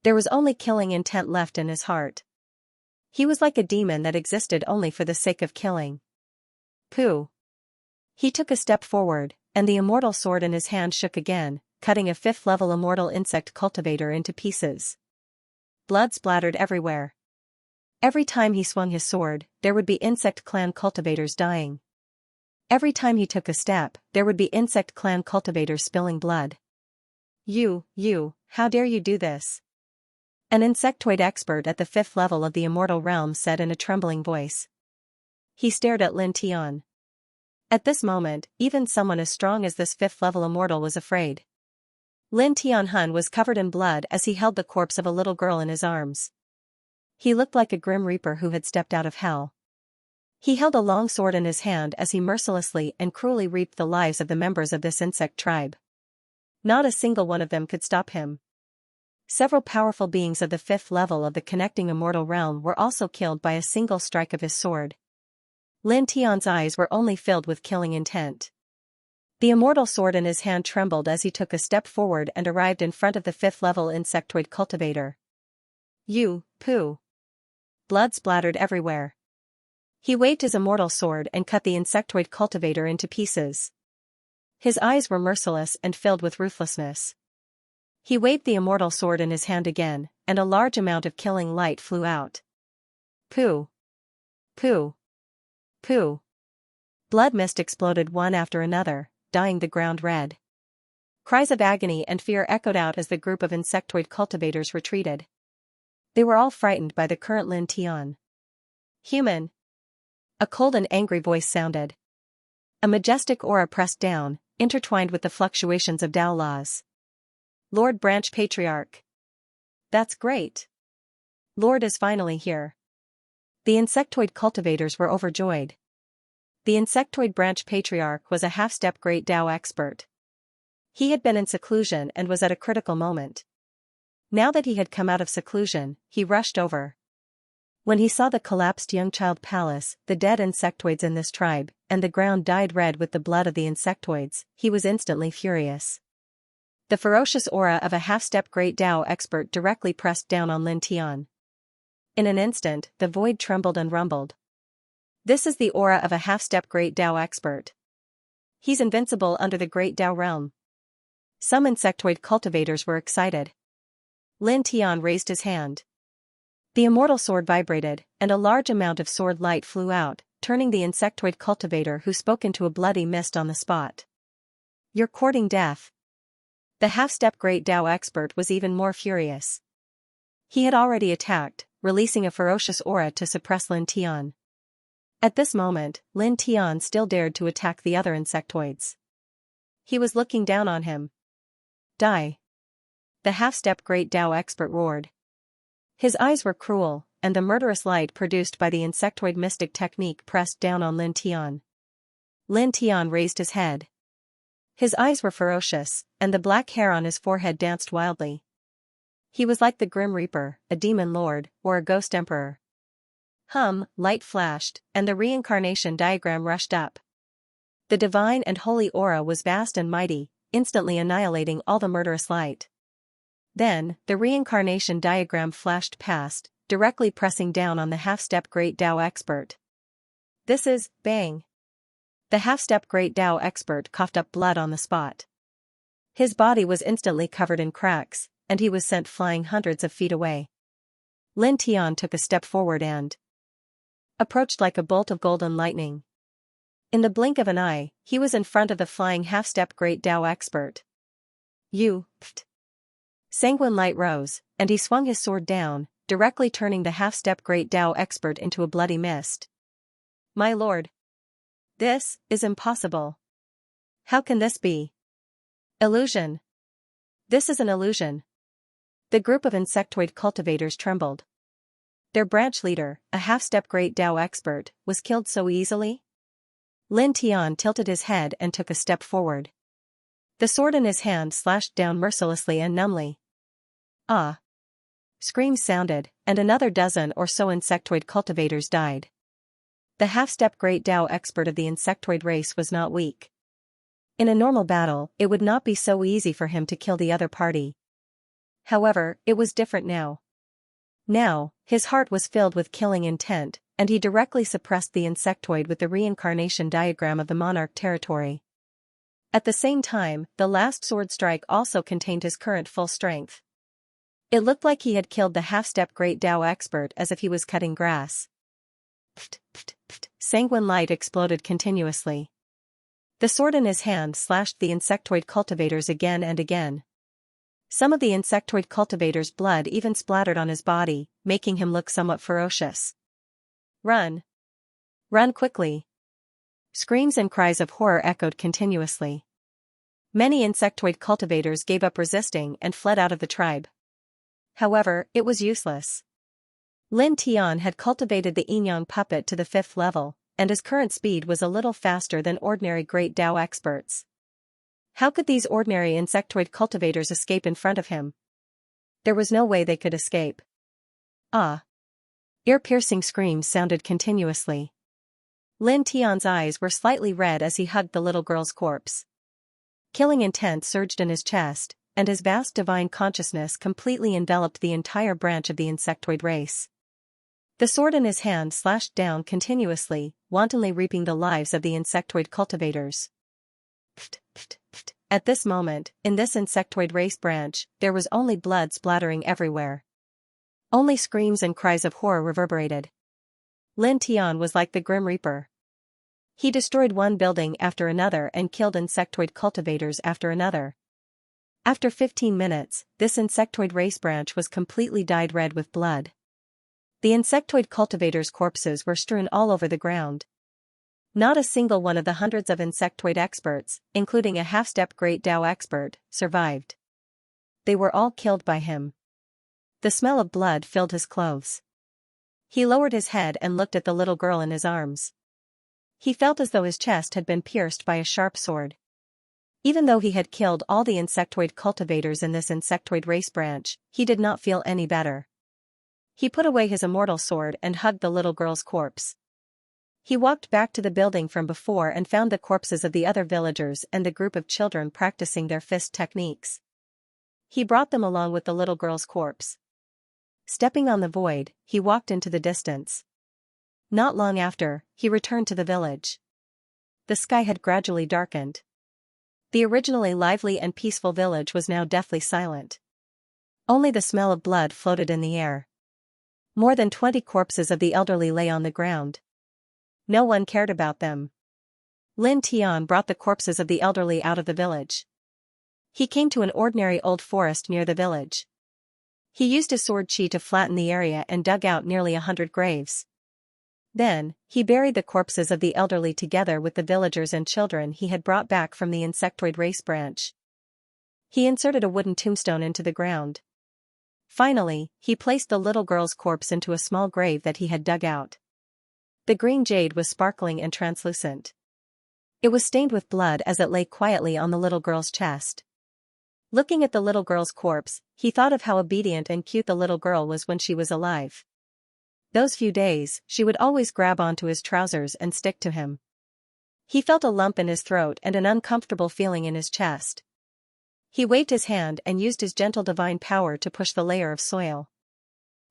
Speaker 1: There was only killing intent left in his heart. He was like a demon that existed only for the sake of killing. Pooh. He took a step forward, and the immortal sword in his hand shook again, cutting a 5th-level immortal insect cultivator into pieces. Blood splattered everywhere. Every time he swung his sword, there would be insect clan cultivators dying. Every time he took a step, there would be insect clan cultivators spilling blood. You, how dare you do this? An insectoid expert at the 5th level of the immortal realm said in a trembling voice. He stared at Lin Tian. At this moment, even someone as strong as this 5th-level immortal was afraid. Lin Tianhun was covered in blood as he held the corpse of a little girl in his arms. He looked like a grim reaper who had stepped out of hell. He held a long sword in his hand as he mercilessly and cruelly reaped the lives of the members of this insect tribe. Not a single one of them could stop him. Several powerful beings of the 5th level of the connecting immortal realm were also killed by a single strike of his sword. Lin Tian's eyes were only filled with killing intent. The immortal sword in his hand trembled as he took a step forward and arrived in front of the 5th-level insectoid cultivator. Pooh. Blood splattered everywhere. He waved his immortal sword and cut the insectoid cultivator into pieces. His eyes were merciless and filled with ruthlessness. He waved the immortal sword in his hand again, and a large amount of killing light flew out. Pooh. Blood mist exploded one after another, dyeing the ground red. Cries of agony and fear echoed out as the group of insectoid cultivators retreated. They were all frightened by the current Lin Tian. Human. A cold and angry voice sounded. A majestic aura pressed down, intertwined with the fluctuations of Tao laws. Lord Branch Patriarch. That's great. Lord is finally here. The insectoid cultivators were overjoyed. The insectoid branch patriarch was a half-step great Tao expert. He had been in seclusion and was at a critical moment. Now that he had come out of seclusion, he rushed over. When he saw the collapsed young child palace, the dead insectoids in this tribe, and the ground dyed red with the blood of the insectoids, he was instantly furious. The ferocious aura of a half-step great Tao expert directly pressed down on Lin Tian. In an instant, the void trembled and rumbled. This is the aura of a half-step great Tao expert. He's invincible under the great Tao realm. Some insectoid cultivators were excited. Lin Tian raised his hand. The immortal sword vibrated, and a large amount of sword light flew out, turning the insectoid cultivator who spoke into a bloody mist on the spot. You're courting death. The half-step great Tao expert was even more furious. He had already attacked, releasing a ferocious aura to suppress Lin Tian. At this moment, Lin Tian still dared to attack the other insectoids. He was looking down on him. Die. The half-step great Tao expert roared. His eyes were cruel, and the murderous light produced by the insectoid mystic technique pressed down on Lin Tian. Lin Tian raised his head. His eyes were ferocious, and the black hair on his forehead danced wildly. He was like the Grim Reaper, a demon lord, or a ghost emperor. Light flashed, and the reincarnation diagram rushed up. The divine and holy aura was vast and mighty, instantly annihilating all the murderous light. Then, the reincarnation diagram flashed past, directly pressing down on the half-step great Tao expert. This is, bang. The half-step great Tao expert coughed up blood on the spot. His body was instantly covered in cracks, and he was sent flying hundreds of feet away. Lin Tian took a step forward and approached like a bolt of golden lightning. In the blink of an eye, he was in front of the flying half-step great Tao expert. Sanguine light rose, and he swung his sword down, directly turning the half-step great Dao expert into a bloody mist. My lord! This is impossible. How can this be? Illusion. This is an illusion. The group of insectoid cultivators trembled. Their branch leader, a half-step great Dao expert, was killed so easily? Lin Tian tilted his head and took a step forward. The sword in his hand slashed down mercilessly and numbly. Ah! Screams sounded, and another dozen or so insectoid cultivators died. The half-step great Dao expert of the insectoid race was not weak. In a normal battle, it would not be so easy for him to kill the other party. However, it was different now. Now, his heart was filled with killing intent, and he directly suppressed the insectoid with the reincarnation diagram of the monarch territory. At the same time, the last sword strike also contained his current full strength. It looked like he had killed the half-step great Dao expert as if he was cutting grass. Pft, pft, pft. Sanguine light exploded continuously. The sword in his hand slashed the insectoid cultivators again and again. Some of the insectoid cultivators' blood even splattered on his body, making him look somewhat ferocious. Run! Run quickly! Screams and cries of horror echoed continuously. Many insectoid cultivators gave up resisting and fled out of the tribe. However, it was useless. Lin Tian had cultivated the Yin-Yang puppet to the 5th level, and his current speed was a little faster than ordinary great Dao experts. How could these ordinary insectoid cultivators escape in front of him? There was no way they could escape. Ah! Ear-piercing screams sounded continuously. Lin Tian's eyes were slightly red as he hugged the little girl's corpse. Killing intent surged in his chest, and his vast divine consciousness completely enveloped the entire branch of the insectoid race. The sword in his hand slashed down continuously, wantonly reaping the lives of the insectoid cultivators. Pft, pft, pft. At this moment, in this insectoid race branch, there was only blood splattering everywhere. Only screams and cries of horror reverberated. Lin Tian was like the Grim Reaper. He destroyed one building after another and killed insectoid cultivators after another. After 15 minutes, this insectoid race branch was completely dyed red with blood. The insectoid cultivators' corpses were strewn all over the ground. Not a single one of the hundreds of insectoid experts, including a half-step great Dao expert, survived. They were all killed by him. The smell of blood filled his clothes. He lowered his head and looked at the little girl in his arms. He felt as though his chest had been pierced by a sharp sword. Even though he had killed all the insectoid cultivators in this insectoid race branch, he did not feel any better. He put away his immortal sword and hugged the little girl's corpse. He walked back to the building from before and found the corpses of the other villagers and the group of children practicing their fist techniques. He brought them along with the little girl's corpse. Stepping on the void, he walked into the distance. Not long after, he returned to the village. The sky had gradually darkened. The originally lively and peaceful village was now deathly silent. Only the smell of blood floated in the air. More than 20 corpses of the elderly lay on the ground. No one cared about them. Lin Tian brought the corpses of the elderly out of the village. He came to an ordinary old forest near the village. He used his sword chi to flatten the area and dug out nearly 100 graves. Then, he buried the corpses of the elderly together with the villagers and children he had brought back from the insectoid race branch. He inserted a wooden tombstone into the ground. Finally, he placed the little girl's corpse into a small grave that he had dug out. The green jade was sparkling and translucent. It was stained with blood as it lay quietly on the little girl's chest. Looking at the little girl's corpse, he thought of how obedient and cute the little girl was when she was alive. Those few days, she would always grab onto his trousers and stick to him. He felt a lump in his throat and an uncomfortable feeling in his chest. He waved his hand and used his gentle divine power to push the layer of soil.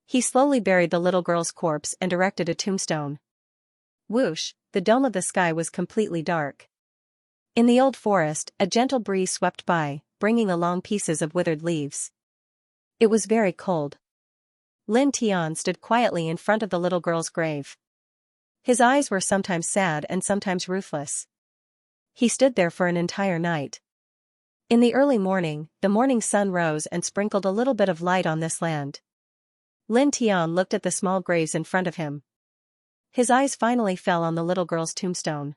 Speaker 1: He slowly buried the little girl's corpse and erected a tombstone. Whoosh, the dome of the sky was completely dark. In the old forest, a gentle breeze swept by, bringing along pieces of withered leaves. It was very cold. Lin Tian stood quietly in front of the little girl's grave. His eyes were sometimes sad and sometimes ruthless. He stood there for an entire night. In the early morning, the morning sun rose and sprinkled a little bit of light on this land. Lin Tian looked at the small graves in front of him. His eyes finally fell on the little girl's tombstone.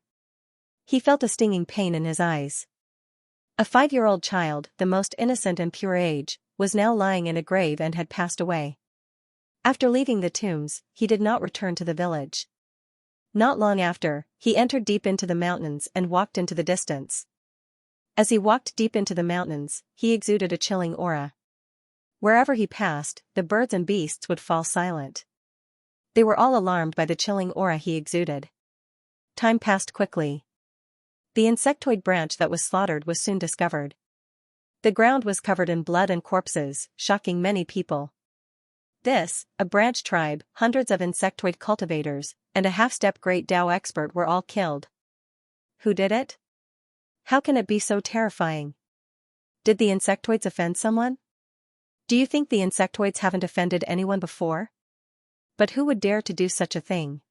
Speaker 1: He felt a stinging pain in his eyes. A 5-year-old child, the most innocent and pure age, was now lying in a grave and had passed away. After leaving the tombs, he did not return to the village. Not long after, he entered deep into the mountains and walked into the distance. As he walked deep into the mountains, he exuded a chilling aura. Wherever he passed, the birds and beasts would fall silent. They were all alarmed by the chilling aura he exuded. Time passed quickly. The insectoid branch that was slaughtered was soon discovered. The ground was covered in blood and corpses, shocking many people. This, a branch tribe, hundreds of insectoid cultivators, and a half-step great Tao expert were all killed. Who did it? How can it be so terrifying? Did the insectoids offend someone? Do you think the insectoids haven't offended anyone before? But who would dare to do such a thing?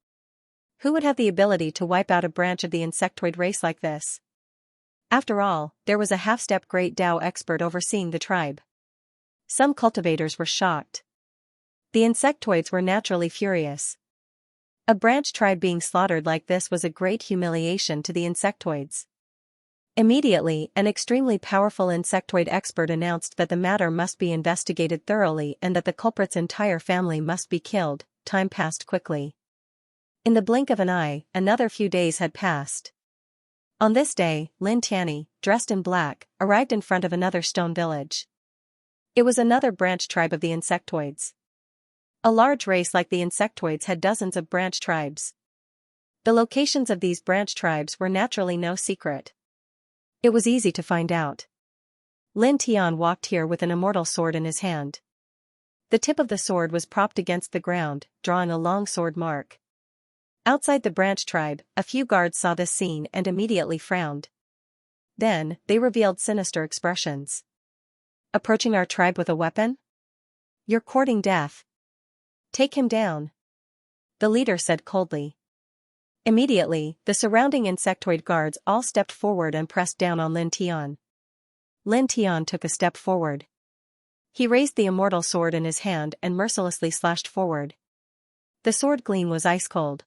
Speaker 1: Who would have the ability to wipe out a branch of the insectoid race like this? After all, there was a half-step great Tao expert overseeing the tribe. Some cultivators were shocked. The insectoids were naturally furious. A branch tribe being slaughtered like this was a great humiliation to the insectoids. Immediately, an extremely powerful insectoid expert announced that the matter must be investigated thoroughly and that the culprit's entire family must be killed. Time passed quickly. In the blink of an eye, another few days had passed. On this day, Lin Tianyi, dressed in black, arrived in front of another stone village. It was another branch tribe of the insectoids. A large race like the insectoids had dozens of branch tribes. The locations of these branch tribes were naturally no secret. It was easy to find out. Lin Tian walked here with an immortal sword in his hand. The tip of the sword was propped against the ground, drawing a long sword mark. Outside the branch tribe, a few guards saw this scene and immediately frowned. Then, they revealed sinister expressions. Approaching our tribe with a weapon? You're courting death. Take him down. The leader said coldly. Immediately, the surrounding insectoid guards all stepped forward and pressed down on Lin Tian. Lin Tian took a step forward. He raised the immortal sword in his hand and mercilessly slashed forward. The sword gleam was ice cold.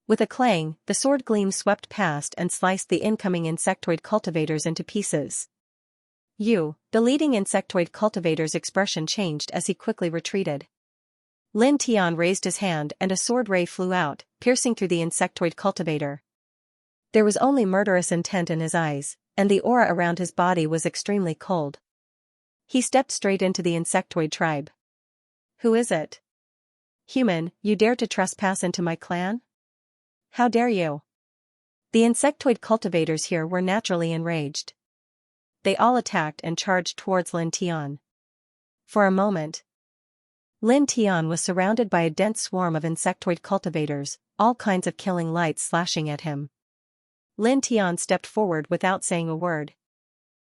Speaker 1: With a clang, the sword gleam swept past and sliced the incoming insectoid cultivators into pieces. The leading insectoid cultivator's expression changed as he quickly retreated. Lin Tian raised his hand and a sword ray flew out, piercing through the insectoid cultivator. There was only murderous intent in his eyes, and the aura around his body was extremely cold. He stepped straight into the insectoid tribe. Who is it? Human, you dare to trespass into my clan? How dare you? The insectoid cultivators here were naturally enraged. They all attacked and charged towards Lin Tian. For a moment, Lin Tian was surrounded by a dense swarm of insectoid cultivators, all kinds of killing lights slashing at him. Lin Tian stepped forward without saying a word.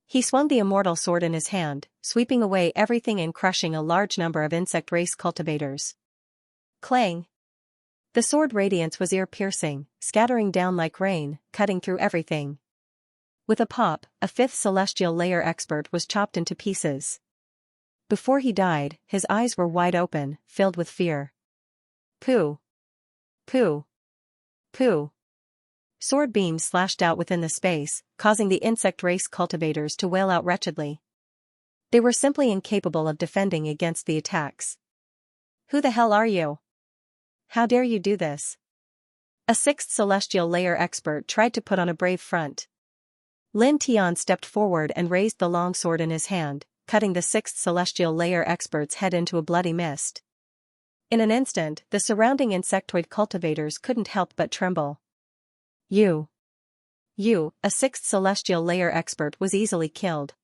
Speaker 1: He swung the immortal sword in his hand, sweeping away everything and crushing a large number of insect race cultivators. Clang! The sword radiance was ear-piercing, scattering down like rain, cutting through everything. With a pop, a 5th celestial layer expert was chopped into pieces. Before he died, his eyes were wide open, filled with fear. Pooh! Pooh! Pooh! Sword beams slashed out within the space, causing the insect race cultivators to wail out wretchedly. They were simply incapable of defending against the attacks. Who the hell are you? How dare you do this? A 6th celestial layer expert tried to put on a brave front. Lin Tian stepped forward and raised the long sword in his hand, cutting the 6th celestial layer expert's head into a bloody mist. In an instant, the surrounding insectoid cultivators couldn't help but tremble. A 6th celestial layer expert was easily killed.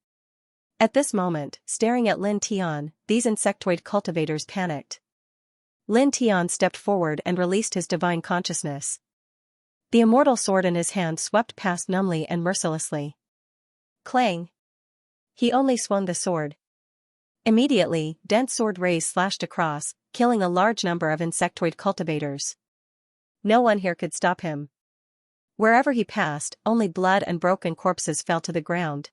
Speaker 1: At this moment, staring at Lin Tian, these insectoid cultivators panicked. Lin Tian stepped forward and released his divine consciousness. The immortal sword in his hand swept past numbly and mercilessly. Clang! He only swung the sword. Immediately, dense sword rays slashed across, killing a large number of insectoid cultivators. No one here could stop him. Wherever he passed, only blood and broken corpses fell to the ground.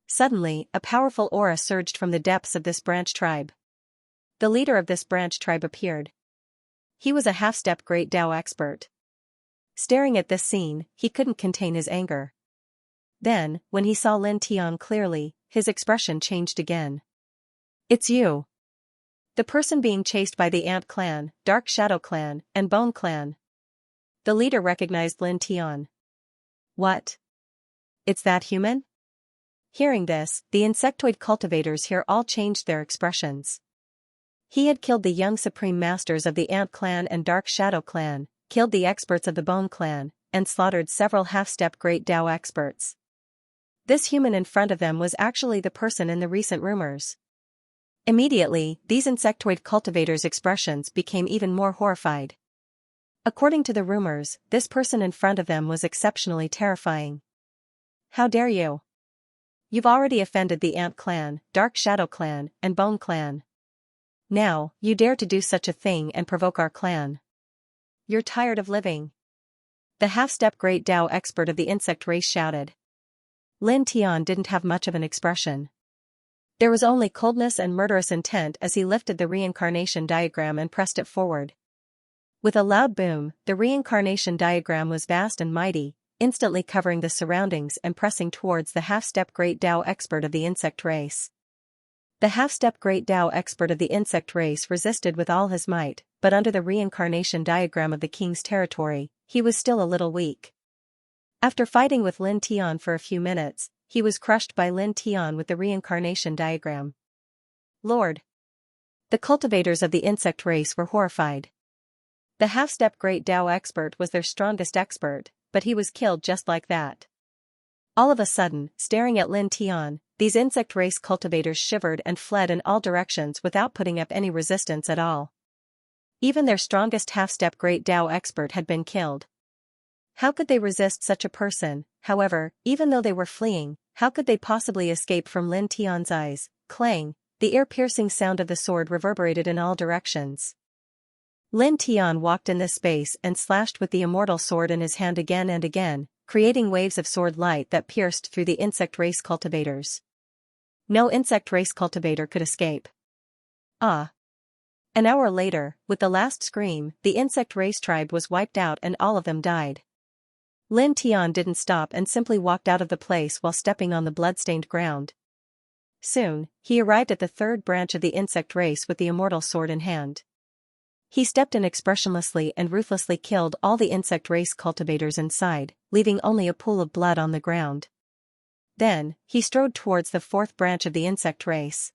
Speaker 1: Suddenly, a powerful aura surged from the depths of this branch tribe. The leader of this branch tribe appeared. He was a half-step Great Dao expert. Staring at this scene, he couldn't contain his anger. Then, when he saw Lin Tian clearly, his expression changed again. "It's you. The person being chased by the Ant Clan, Dark Shadow Clan, and Bone Clan." The leader recognized Lin Tian. "What? It's that human?" Hearing this, the insectoid cultivators here all changed their expressions. He had killed the young supreme masters of the Ant Clan and Dark Shadow Clan, killed the experts of the Bone Clan, and slaughtered several half-step Great Dao experts. This human in front of them was actually the person in the recent rumors. Immediately, these insectoid cultivators' expressions became even more horrified. According to the rumors, this person in front of them was exceptionally terrifying. "How dare you? You've already offended the Ant Clan, Dark Shadow Clan, and Bone Clan. Now, you dare to do such a thing and provoke our clan. You're tired of living." The half-step Great Dao expert of the insect race shouted. Lin Tian didn't have much of an expression. There was only coldness and murderous intent as he lifted the reincarnation diagram and pressed it forward. With a loud boom, the reincarnation diagram was vast and mighty, instantly covering the surroundings and pressing towards the half-step Great Dao expert of the insect race. The half-step Great Dao expert of the insect race resisted with all his might, but under the reincarnation diagram of the king's territory, he was still a little weak. After fighting with Lin Tian for a few minutes, he was crushed by Lin Tian with the reincarnation diagram. "Lord!" The cultivators of the insect race were horrified. The half-step Great Dao expert was their strongest expert, but he was killed just like that. All of a sudden, staring at Lin Tian, these insect race cultivators shivered and fled in all directions without putting up any resistance at all. Even their strongest half-step Great Dao expert had been killed. How could they resist such a person? However, even though they were fleeing, how could they possibly escape from Lin Tian's eyes? Clang! The ear-piercing sound of the sword reverberated in all directions. Lin Tian walked in this space and slashed with the immortal sword in his hand again and again, creating waves of sword light that pierced through the insect race cultivators. No insect race cultivator could escape. Ah! An hour later, with the last scream, the insect race tribe was wiped out and all of them died. Lin Tian didn't stop and simply walked out of the place while stepping on the blood-stained ground. Soon, he arrived at the third branch of the insect race with the immortal sword in hand. He stepped in expressionlessly and ruthlessly killed all the insect race cultivators inside, leaving only a pool of blood on the ground. Then, he strode towards the fourth branch of the insect race.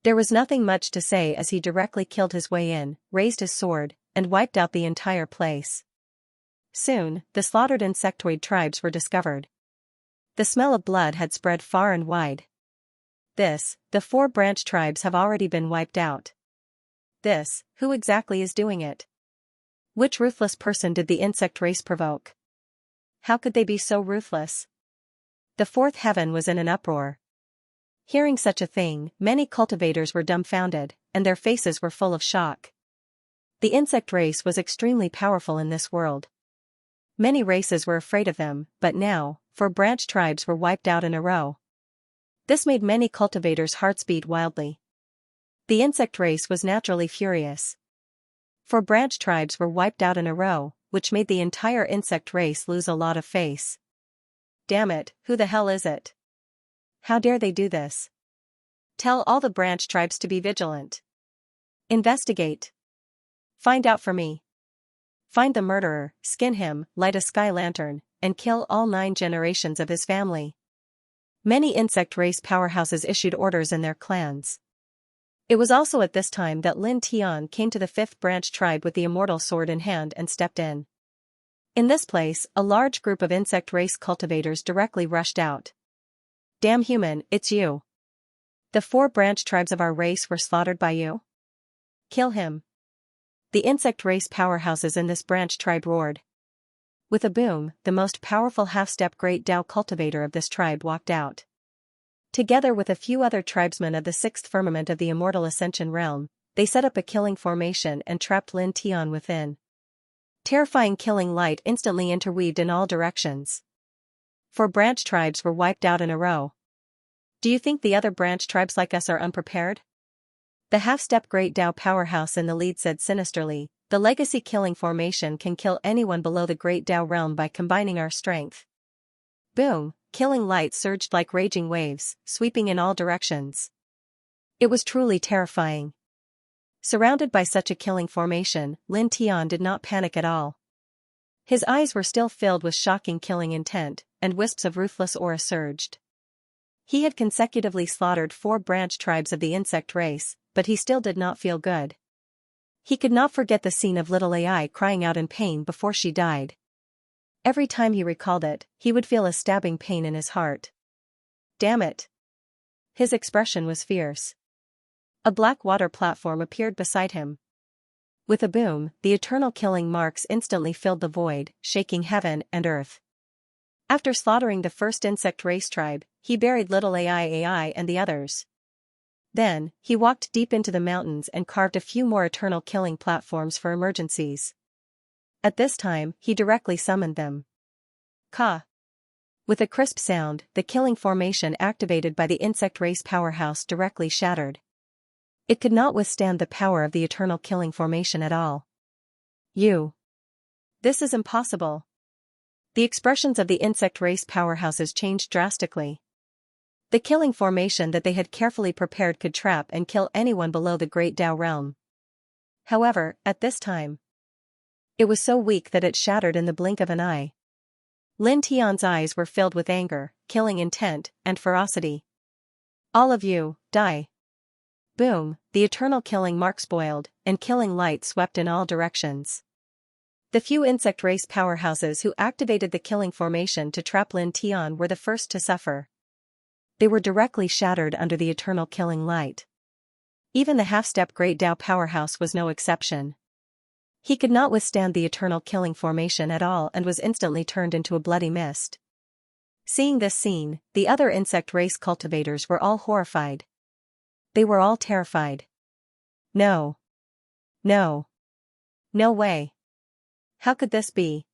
Speaker 1: There was nothing much to say as he directly killed his way in, raised his sword, and wiped out the entire place. Soon, the slaughtered insectoid tribes were discovered. The smell of blood had spread far and wide. The 4 branch tribes have already been wiped out. Who exactly is doing it? Which ruthless person did the insect race provoke? How could they be so ruthless? The fourth heaven was in an uproar. Hearing such a thing, many cultivators were dumbfounded, and their faces were full of shock. The insect race was extremely powerful in this world. Many races were afraid of them, but now, 4 branch tribes were wiped out in a row. This made many cultivators' hearts beat wildly. The insect race was naturally furious. 4 branch tribes were wiped out in a row, which made the entire insect race lose a lot of face. Damn it, who the hell is it? How dare they do this? Tell all the branch tribes to be vigilant. Investigate. Find out for me. Find the murderer, skin him, light a sky lantern, and kill all 9 generations of his family. Many insect race powerhouses issued orders in their clans. It was also at this time that Lin Tian came to the 5th branch tribe with the immortal sword in hand and stepped in. In this place, a large group of insect race cultivators directly rushed out. Damn human, it's you. The 4 branch tribes of our race were slaughtered by you? Kill him. The insect race powerhouses in this branch tribe roared. With a boom, the most powerful half-step Great Dao cultivator of this tribe walked out. Together with a few other tribesmen of the 6th firmament of the Immortal Ascension realm, they set up a killing formation and trapped Lin Tian within. Terrifying killing light instantly interweaved in all directions. 4 branch tribes were wiped out in a row. Do you think the other branch tribes like us are unprepared? The half-step Great Dao powerhouse in the lead said sinisterly, the legacy killing formation can kill anyone below the Great Dao realm by combining our strength. Boom, killing light surged like raging waves, sweeping in all directions. It was truly terrifying. Surrounded by such a killing formation, Lin Tian did not panic at all. His eyes were still filled with shocking killing intent, and wisps of ruthless aura surged. He had consecutively slaughtered 4 branch tribes of the insect race, but he still did not feel good. He could not forget the scene of little AI crying out in pain before she died. Every time he recalled it, he would feel a stabbing pain in his heart. Damn it! His expression was fierce. A black water platform appeared beside him. With a boom, the eternal killing marks instantly filled the void, shaking heaven and earth. After slaughtering the first insect race tribe, he buried little AI and the others. Then, he walked deep into the mountains and carved a few more eternal killing platforms for emergencies. At this time, he directly summoned them. Ka! With a crisp sound, the killing formation activated by the insect race powerhouse directly shattered. It could not withstand the power of the eternal killing formation at all. This is impossible. The expressions of the insect race powerhouses changed drastically. The killing formation that they had carefully prepared could trap and kill anyone below the Great Dao realm. However, at this time, it was so weak that it shattered in the blink of an eye. Lin Tian's eyes were filled with anger, killing intent, and ferocity. All of you, die. Boom, the eternal killing mark spoiled, and killing light swept in all directions. The few insect race powerhouses who activated the killing formation to trap Lin Tian were the first to suffer. They were directly shattered under the eternal killing light. Even the half-step Great Dao powerhouse was no exception. He could not withstand the eternal killing formation at all and was instantly turned into a bloody mist. Seeing this scene, the other insect race cultivators were all horrified. They were all terrified. No. No. No way. How could this be?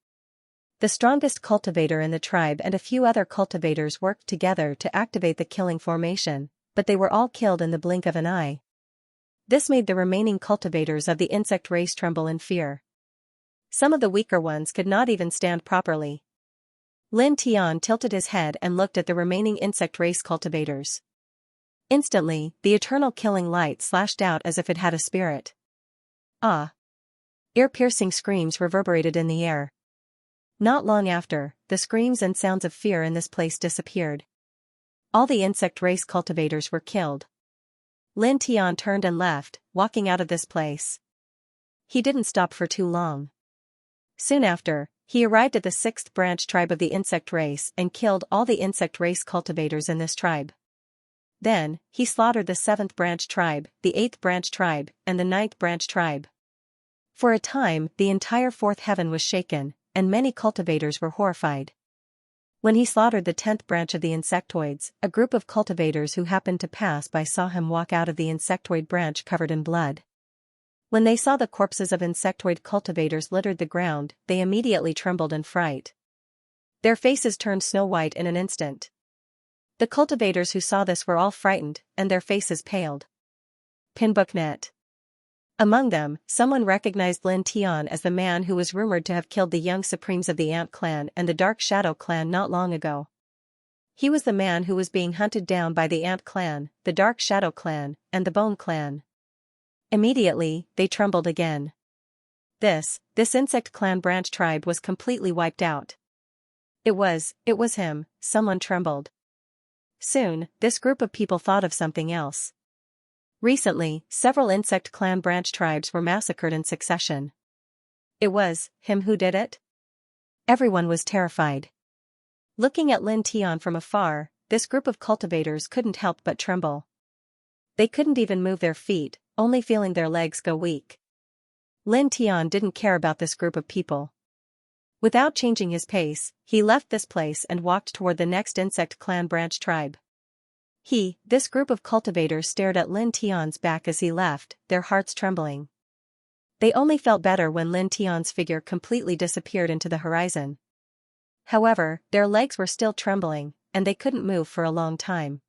Speaker 1: The strongest cultivator in the tribe and a few other cultivators worked together to activate the killing formation, but they were all killed in the blink of an eye. This made the remaining cultivators of the insect race tremble in fear. Some of the weaker ones could not even stand properly. Lin Tian tilted his head and looked at the remaining insect race cultivators. Instantly, the eternal killing light slashed out as if it had a spirit. Ah! Ear-piercing screams reverberated in the air. Not long after, the screams and sounds of fear in this place disappeared. All the insect race cultivators were killed. Lin Tian turned and left, walking out of this place. He didn't stop for too long. Soon after, he arrived at the 6th branch tribe of the insect race and killed all the insect race cultivators in this tribe. Then, he slaughtered the 7th branch tribe, the 8th branch tribe, and the 9th branch tribe. For a time, the entire 4th heaven was shaken, and many cultivators were horrified. When he slaughtered the 10th branch of the insectoids, a group of cultivators who happened to pass by saw him walk out of the insectoid branch covered in blood. When they saw the corpses of insectoid cultivators littered the ground, they immediately trembled in fright. Their faces turned snow-white in an instant. The cultivators who saw this were all frightened, and their faces paled. Pinbooknet. Among them, someone recognized Lin Tian as the man who was rumored to have killed the young supremes of the Ant clan and the Dark Shadow clan not long ago. He was the man who was being hunted down by the Ant clan, the Dark Shadow clan, and the Bone clan. Immediately, they trembled again. This insect clan branch tribe was completely wiped out. It was him, someone trembled. Soon, this group of people thought of something else. Recently, several insect clan branch tribes were massacred in succession. It was him who did it? Everyone was terrified. Looking at Lin Tian from afar, this group of cultivators couldn't help but tremble. They couldn't even move their feet, only feeling their legs go weak. Lin Tian didn't care about this group of people. Without changing his pace, he left this place and walked toward the next insect clan branch tribe. This group of cultivators stared at Lin Tian's back as he left, their hearts trembling. They only felt better when Lin Tian's figure completely disappeared into the horizon. However, their legs were still trembling, and they couldn't move for a long time.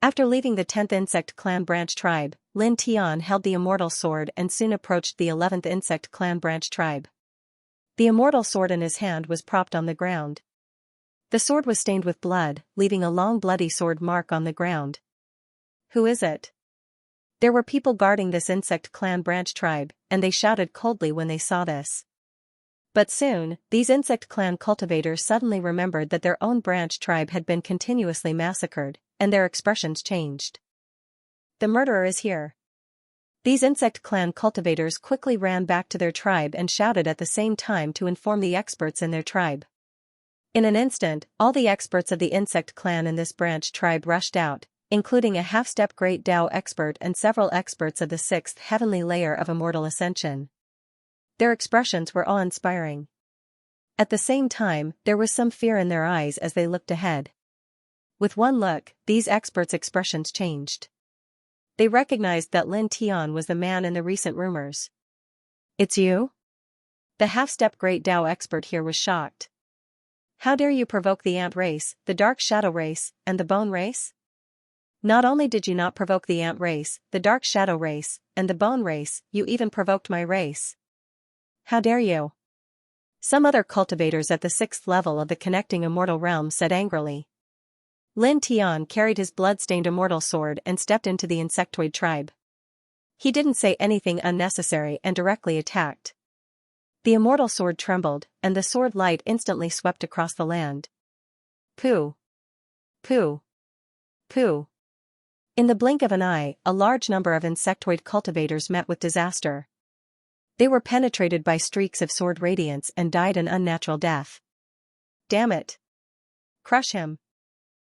Speaker 1: After leaving the 10th Insect Clan branch tribe, Lin Tian held the immortal sword and soon approached the 11th Insect Clan branch tribe. The immortal sword in his hand was propped on the ground. The sword was stained with blood, leaving a long bloody sword mark on the ground. Who is it? There were people guarding this Insect Clan branch tribe, and they shouted coldly when they saw this. But soon, these Insect Clan cultivators suddenly remembered that their own branch tribe had been continuously massacred, and their expressions changed. The murderer is here. These Insect Clan cultivators quickly ran back to their tribe and shouted at the same time to inform the experts in their tribe. In an instant, all the experts of the Insect Clan in this branch tribe rushed out, including a half-step Great Tao expert and several experts of the 6th heavenly layer of immortal ascension. Their expressions were awe-inspiring. At the same time, there was some fear in their eyes as they looked ahead. With one look, these experts' expressions changed. They recognized that Lin Tian was the man in the recent rumors. It's you? The half-step Great Tao expert here was shocked. How dare you provoke the Ant race, the Dark Shadow race, and the Bone race? Not only did you not provoke the Ant race, the Dark Shadow race, and the Bone race, you even provoked my race. How dare you? Some other cultivators at the 6th level of the connecting immortal realm said angrily. Lin Tian carried his blood-stained immortal sword and stepped into the insectoid tribe. He didn't say anything unnecessary and directly attacked. The immortal sword trembled, and the sword light instantly swept across the land. Pooh! Pooh! Pooh! In the blink of an eye, a large number of insectoid cultivators met with disaster. They were penetrated by streaks of sword radiance and died an unnatural death. Damn it! Crush him!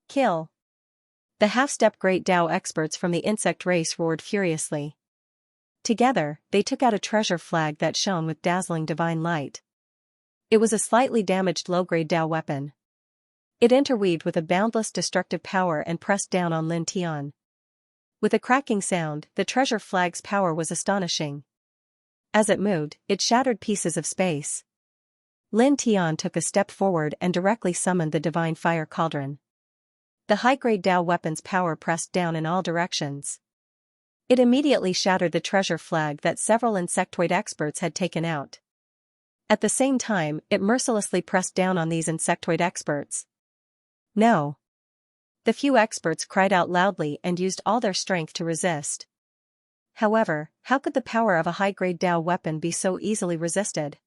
Speaker 1: Kill! The half-step Great Tao experts from the insect race roared furiously. Together, they took out a treasure flag that shone with dazzling divine light. It was a slightly damaged low-grade Tao weapon. It interweaved with a boundless destructive power and pressed down on Lin Tian. With a cracking sound, the treasure flag's power was astonishing. As it moved, it shattered pieces of space. Lin Tian took a step forward and directly summoned the divine fire cauldron. The high-grade Tao weapon's power pressed down in all directions. It immediately shattered the treasure flag that several insectoid experts had taken out. At the same time, it mercilessly pressed down on these insectoid experts. No! The few experts cried out loudly and used all their strength to resist. However, how could the power of a high-grade Tao weapon be so easily resisted?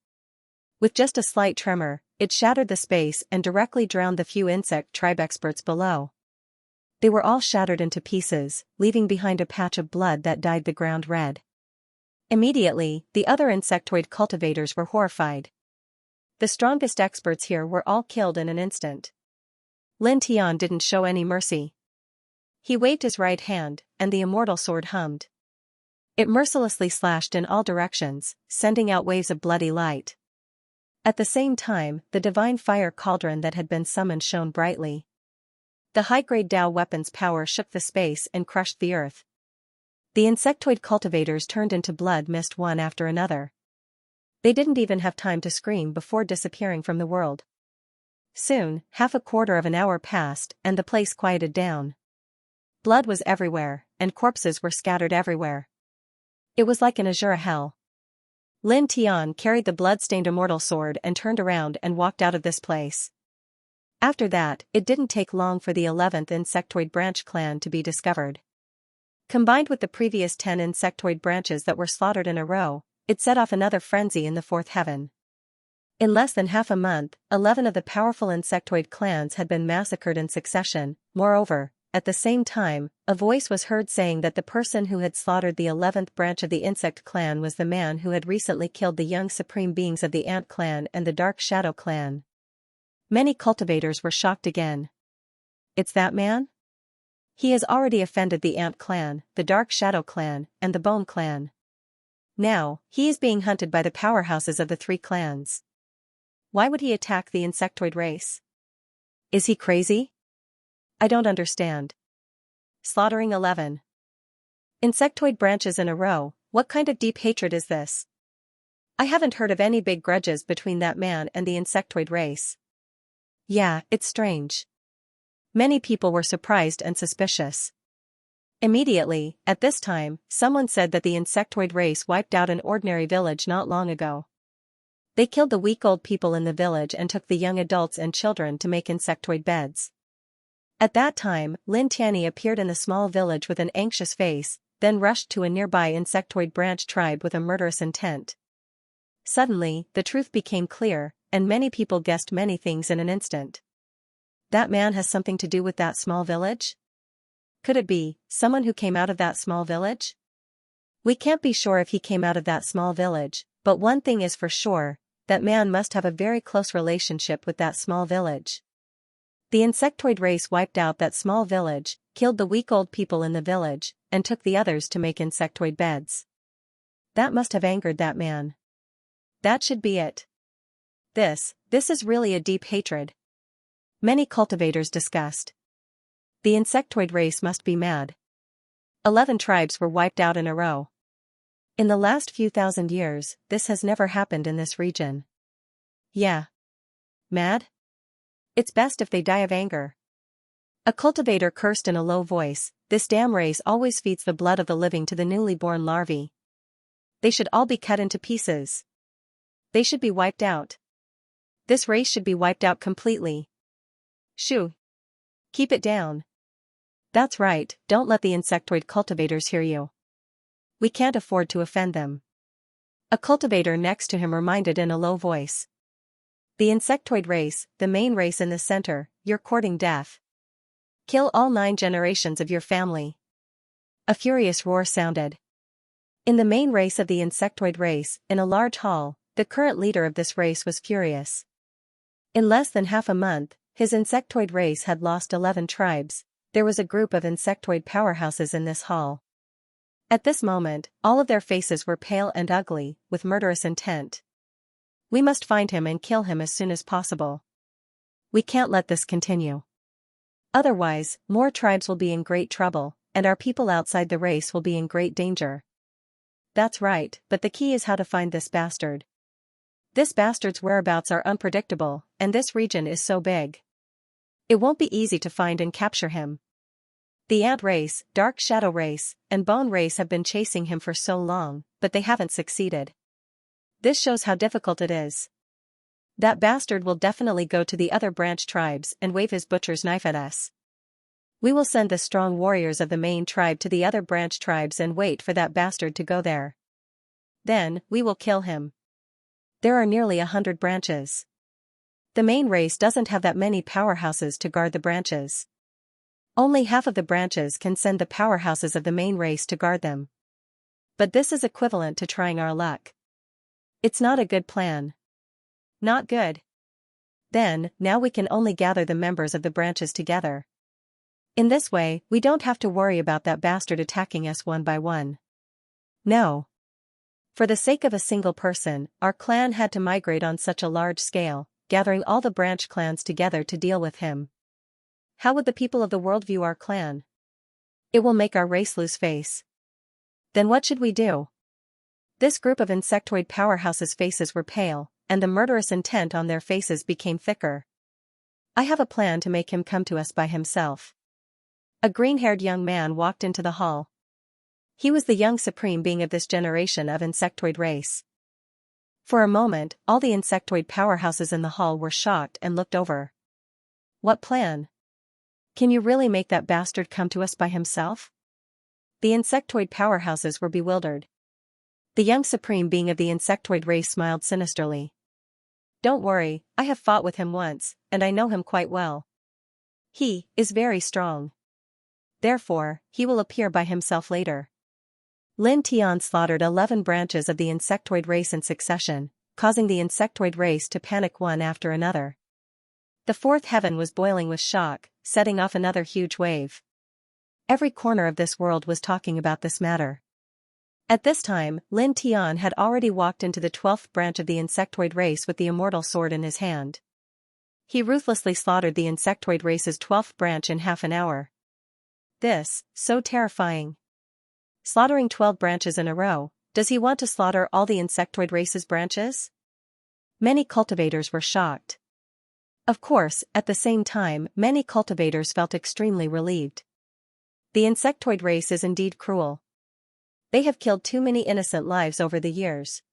Speaker 1: With just a slight tremor, it shattered the space and directly drowned the few insect tribe experts below. They were all shattered into pieces, leaving behind a patch of blood that dyed the ground red. Immediately, the other insectoid cultivators were horrified. The strongest experts here were all killed in an instant. Lin Tian didn't show any mercy. He waved his right hand, and the immortal sword hummed. It mercilessly slashed in all directions, sending out waves of bloody light. At the same time, the divine fire cauldron that had been summoned shone brightly. The high-grade Tao weapon's power shook the space and crushed the earth. The insectoid cultivators turned into blood mist one after another. They didn't even have time to scream before disappearing from the world. Soon, half a quarter of an hour passed and the place quieted down. Blood was everywhere, and corpses were scattered everywhere. It was like an azure hell. Lin Tian carried the blood-stained immortal sword and turned around and walked out of this place. After that, it didn't take long for the 11th insectoid branch clan to be discovered. Combined with the previous 10 insectoid branches that were slaughtered in a row, it set off another frenzy in the 4th heaven. In less than half a month, 11 of the powerful insectoid clans had been massacred in succession. Moreover, at the same time, a voice was heard saying that the person who had slaughtered the 11th branch of the insect clan was the man who had recently killed the young supreme beings of the ant clan and the dark shadow clan. Many cultivators were shocked again. It's that man? He has already offended the ant clan, the dark shadow clan, and the bone clan. Now, he is being hunted by the powerhouses of the 3 clans. Why would he attack the insectoid race? Is he crazy? I don't understand. Slaughtering 11 insectoid branches in a row, what kind of deep hatred is this? I haven't heard of any big grudges between that man and the insectoid race. Yeah, it's strange. Many people were surprised and suspicious. Immediately, at this time, someone said that the insectoid race wiped out an ordinary village not long ago. They killed the weak old people in the village and took the young adults and children to make insectoid beds. At that time, Lin Tianyi appeared in the small village with an anxious face, then rushed to a nearby insectoid branch tribe with a murderous intent. Suddenly, the truth became clear, and many people guessed many things in an instant. That man has something to do with that small village? Could it be someone who came out of that small village? We can't be sure if he came out of that small village, but one thing is for sure, that man must have a very close relationship with that small village. The insectoid race wiped out that small village, killed the weak old people in the village, and took the others to make insectoid beds. That must have angered that man. That should be it. This is really a deep hatred. Many cultivators discussed. The insectoid race must be mad. 11 tribes were wiped out in a row. In the last few thousand years, this has never happened in this region. Yeah. Mad? It's best if they die of anger. A cultivator cursed in a low voice, this damn race always feeds the blood of the living to the newly born larvae. They should all be cut into pieces. They should be wiped out. This race should be wiped out completely. Shoo. Keep it down. That's right, don't let the insectoid cultivators hear you. We can't afford to offend them. A cultivator next to him reminded in a low voice. The insectoid race, the main race in the center, you're courting death. Kill all 9 generations of your family. A furious roar sounded. In the main race of the insectoid race, in a large hall, the current leader of this race was furious. In less than half a month, his insectoid race had lost 11 tribes. There was a group of insectoid powerhouses in this hall. At this moment, all of their faces were pale and ugly, with murderous intent. We must find him and kill him as soon as possible. We can't let this continue. Otherwise, more tribes will be in great trouble, and our people outside the race will be in great danger. That's right, but the key is how to find this bastard. This bastard's whereabouts are unpredictable, and this region is so big. It won't be easy to find and capture him. The ant race, dark shadow race, and bone race have been chasing him for so long, but they haven't succeeded. This shows how difficult it is. That bastard will definitely go to the other branch tribes and wave his butcher's knife at us. We will send the strong warriors of the main tribe to the other branch tribes and wait for that bastard to go there. Then, we will kill him. There are nearly 100 branches. The main race doesn't have that many powerhouses to guard the branches. Only half of the branches can send the powerhouses of the main race to guard them. But this is equivalent to trying our luck. It's not a good plan. Not good. Then, now we can only gather the members of the branches together. In this way, we don't have to worry about that bastard attacking us one by one. No. For the sake of a single person, our clan had to migrate on such a large scale, gathering all the branch clans together to deal with him. How would the people of the world view our clan? It will make our race lose face. Then what should we do? This group of insectoid powerhouses' faces were pale, and the murderous intent on their faces became thicker. I have a plan to make him come to us by himself. A green-haired young man walked into the hall. He was the young supreme being of this generation of insectoid race. For a moment, all the insectoid powerhouses in the hall were shocked and looked over. What plan? Can you really make that bastard come to us by himself? The insectoid powerhouses were bewildered. The young supreme being of the insectoid race smiled sinisterly. Don't worry, I have fought with him once, and I know him quite well. He is very strong. Therefore, he will appear by himself later. Lin Tian slaughtered 11 branches of the insectoid race in succession, causing the insectoid race to panic one after another. The fourth heaven was boiling with shock, setting off another huge wave. Every corner of this world was talking about this matter. At this time, Lin Tian had already walked into the 12th branch of the insectoid race with the immortal sword in his hand. He ruthlessly slaughtered the insectoid race's 12th branch in half an hour. This, so terrifying. Slaughtering 12 branches in a row, does he want to slaughter all the insectoid race's branches? Many cultivators were shocked. Of course, at the same time, many cultivators felt extremely relieved. The insectoid race is indeed cruel. They have killed too many innocent lives over the years.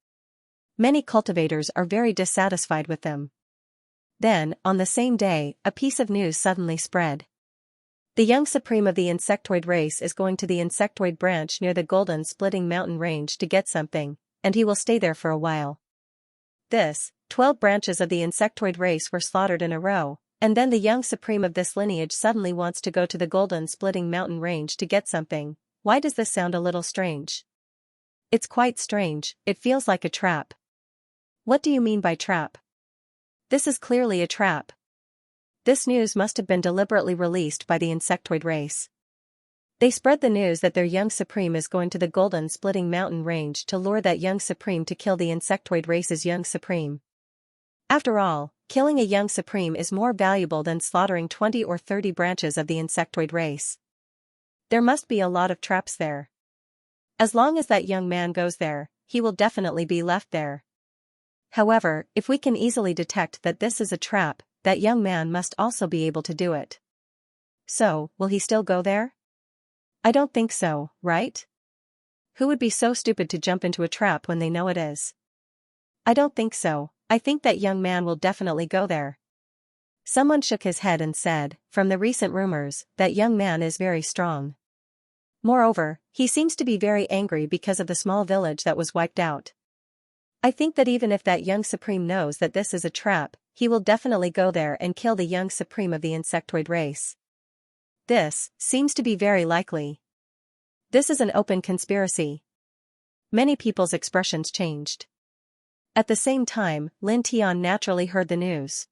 Speaker 1: Many cultivators are very dissatisfied with them. Then, on the same day, a piece of news suddenly spread. The young supreme of the insectoid race is going to the insectoid branch near the Golden Splitting Mountain Range to get something, and he will stay there for a while. 12 branches of the insectoid race were slaughtered in a row, and then the young supreme of this lineage suddenly wants to go to the Golden Splitting Mountain Range to get something. Why does this sound a little strange? It's quite strange, it feels like a trap. What do you mean by trap? This is clearly a trap. This news must have been deliberately released by the insectoid race. They spread the news that their young supreme is going to the Golden Splitting Mountain Range to lure that young supreme to kill the insectoid race's young supreme. After all, killing a young supreme is more valuable than slaughtering 20 or 30 branches of the insectoid race. There must be a lot of traps there. As long as that young man goes there, he will definitely be left there. However, if we can easily detect that this is a trap, that young man must also be able to do it. So, will he still go there? I don't think so, right? Who would be so stupid to jump into a trap when they know it is? I don't think so. I think that young man will definitely go there. Someone shook his head and said, from the recent rumors, that young man is very strong. Moreover, he seems to be very angry because of the small village that was wiped out. I think that even if that young supreme knows that this is a trap, he will definitely go there and kill the young supreme of the insectoid race. This seems to be very likely. This is an open conspiracy. Many people's expressions changed. At the same time, Lin Tian naturally heard the news.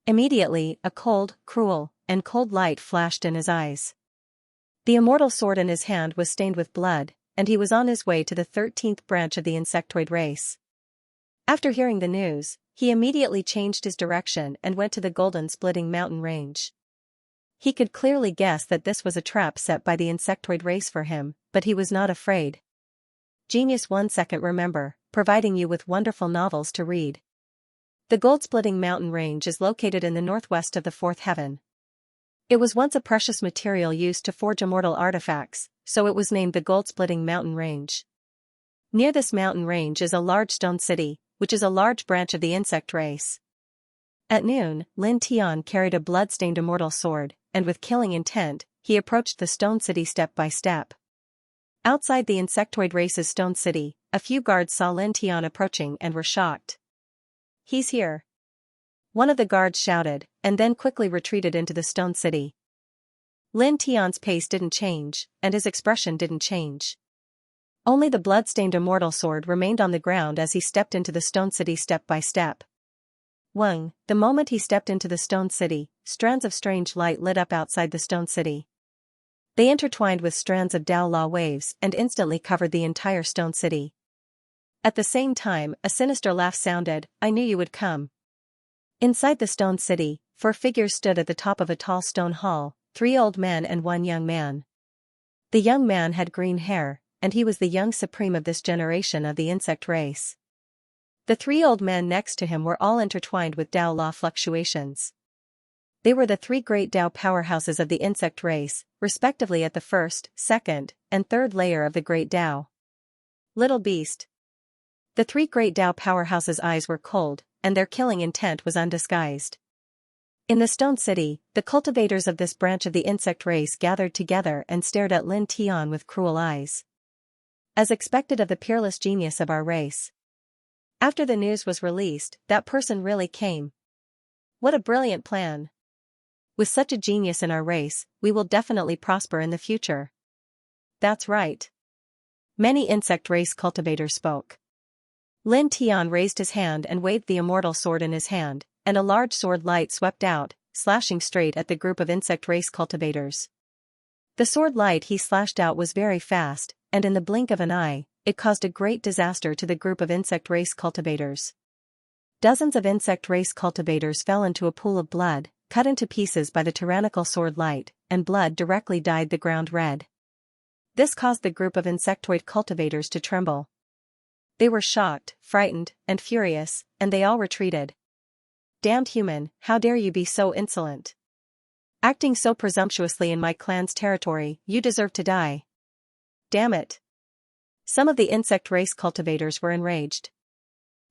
Speaker 1: Immediately, a cold, cruel, and cold light flashed in his eyes. The immortal sword in his hand was stained with blood, and he was on his way to the 13th branch of the insectoid race. After hearing the news, he immediately changed his direction and went to the Golden Splitting Mountain Range. He could clearly guess that this was a trap set by the insectoid race for him, but he was not afraid. Genius 1 second remember, providing you with wonderful novels to read. The Gold-Splitting Mountain Range is located in the northwest of the fourth heaven. It was once a precious material used to forge immortal artifacts, so it was named the Gold-Splitting Mountain Range. Near this mountain range is a large stone city, which is a large branch of the insect race. At noon, Lin Tian carried a blood-stained immortal sword, and with killing intent, he approached the stone city step by step. Outside the insectoid race's stone city, a few guards saw Lin Tian approaching and were shocked. He's here. One of the guards shouted, and then quickly retreated into the stone city. Lin Tian's pace didn't change, and his expression didn't change. Only the blood-stained immortal sword remained on the ground as he stepped into the stone city step by step. The moment he stepped into the stone city, strands of strange light lit up outside the stone city. They intertwined with strands of Dao Law waves and instantly covered the entire stone city. At the same time, a sinister laugh sounded, "I knew you would come." Inside the stone city, 4 figures stood at the top of a tall stone hall, 3 old men and 1 young man. The young man had green hair, and he was the young supreme of this generation of the insect race. The 3 old men next to him were all intertwined with Dao Law fluctuations. They were the 3 great Dao powerhouses of the insect race, respectively at the first, second, and third layer of the great Dao. Little beast. The 3 great Dao powerhouses' eyes were cold, and their killing intent was undisguised. In the stone city, the cultivators of this branch of the insect race gathered together and stared at Lin Tian with cruel eyes. As expected of the peerless genius of our race. After the news was released, that person really came. What a brilliant plan. With such a genius in our race, we will definitely prosper in the future. That's right. Many insect race cultivators spoke. Lin Tian raised his hand and waved the immortal sword in his hand, and a large sword light swept out, slashing straight at the group of insect race cultivators. The sword light he slashed out was very fast, and in the blink of an eye, it caused a great disaster to the group of insect race cultivators. Dozens of insect race cultivators fell into a pool of blood, cut into pieces by the tyrannical sword light, and blood directly dyed the ground red. This caused the group of insectoid cultivators to tremble. They were shocked, frightened, and furious, and they all retreated. Damned human, how dare you be so insolent? Acting so presumptuously in my clan's territory, you deserve to die. Damn it. Some of the insect race cultivators were enraged.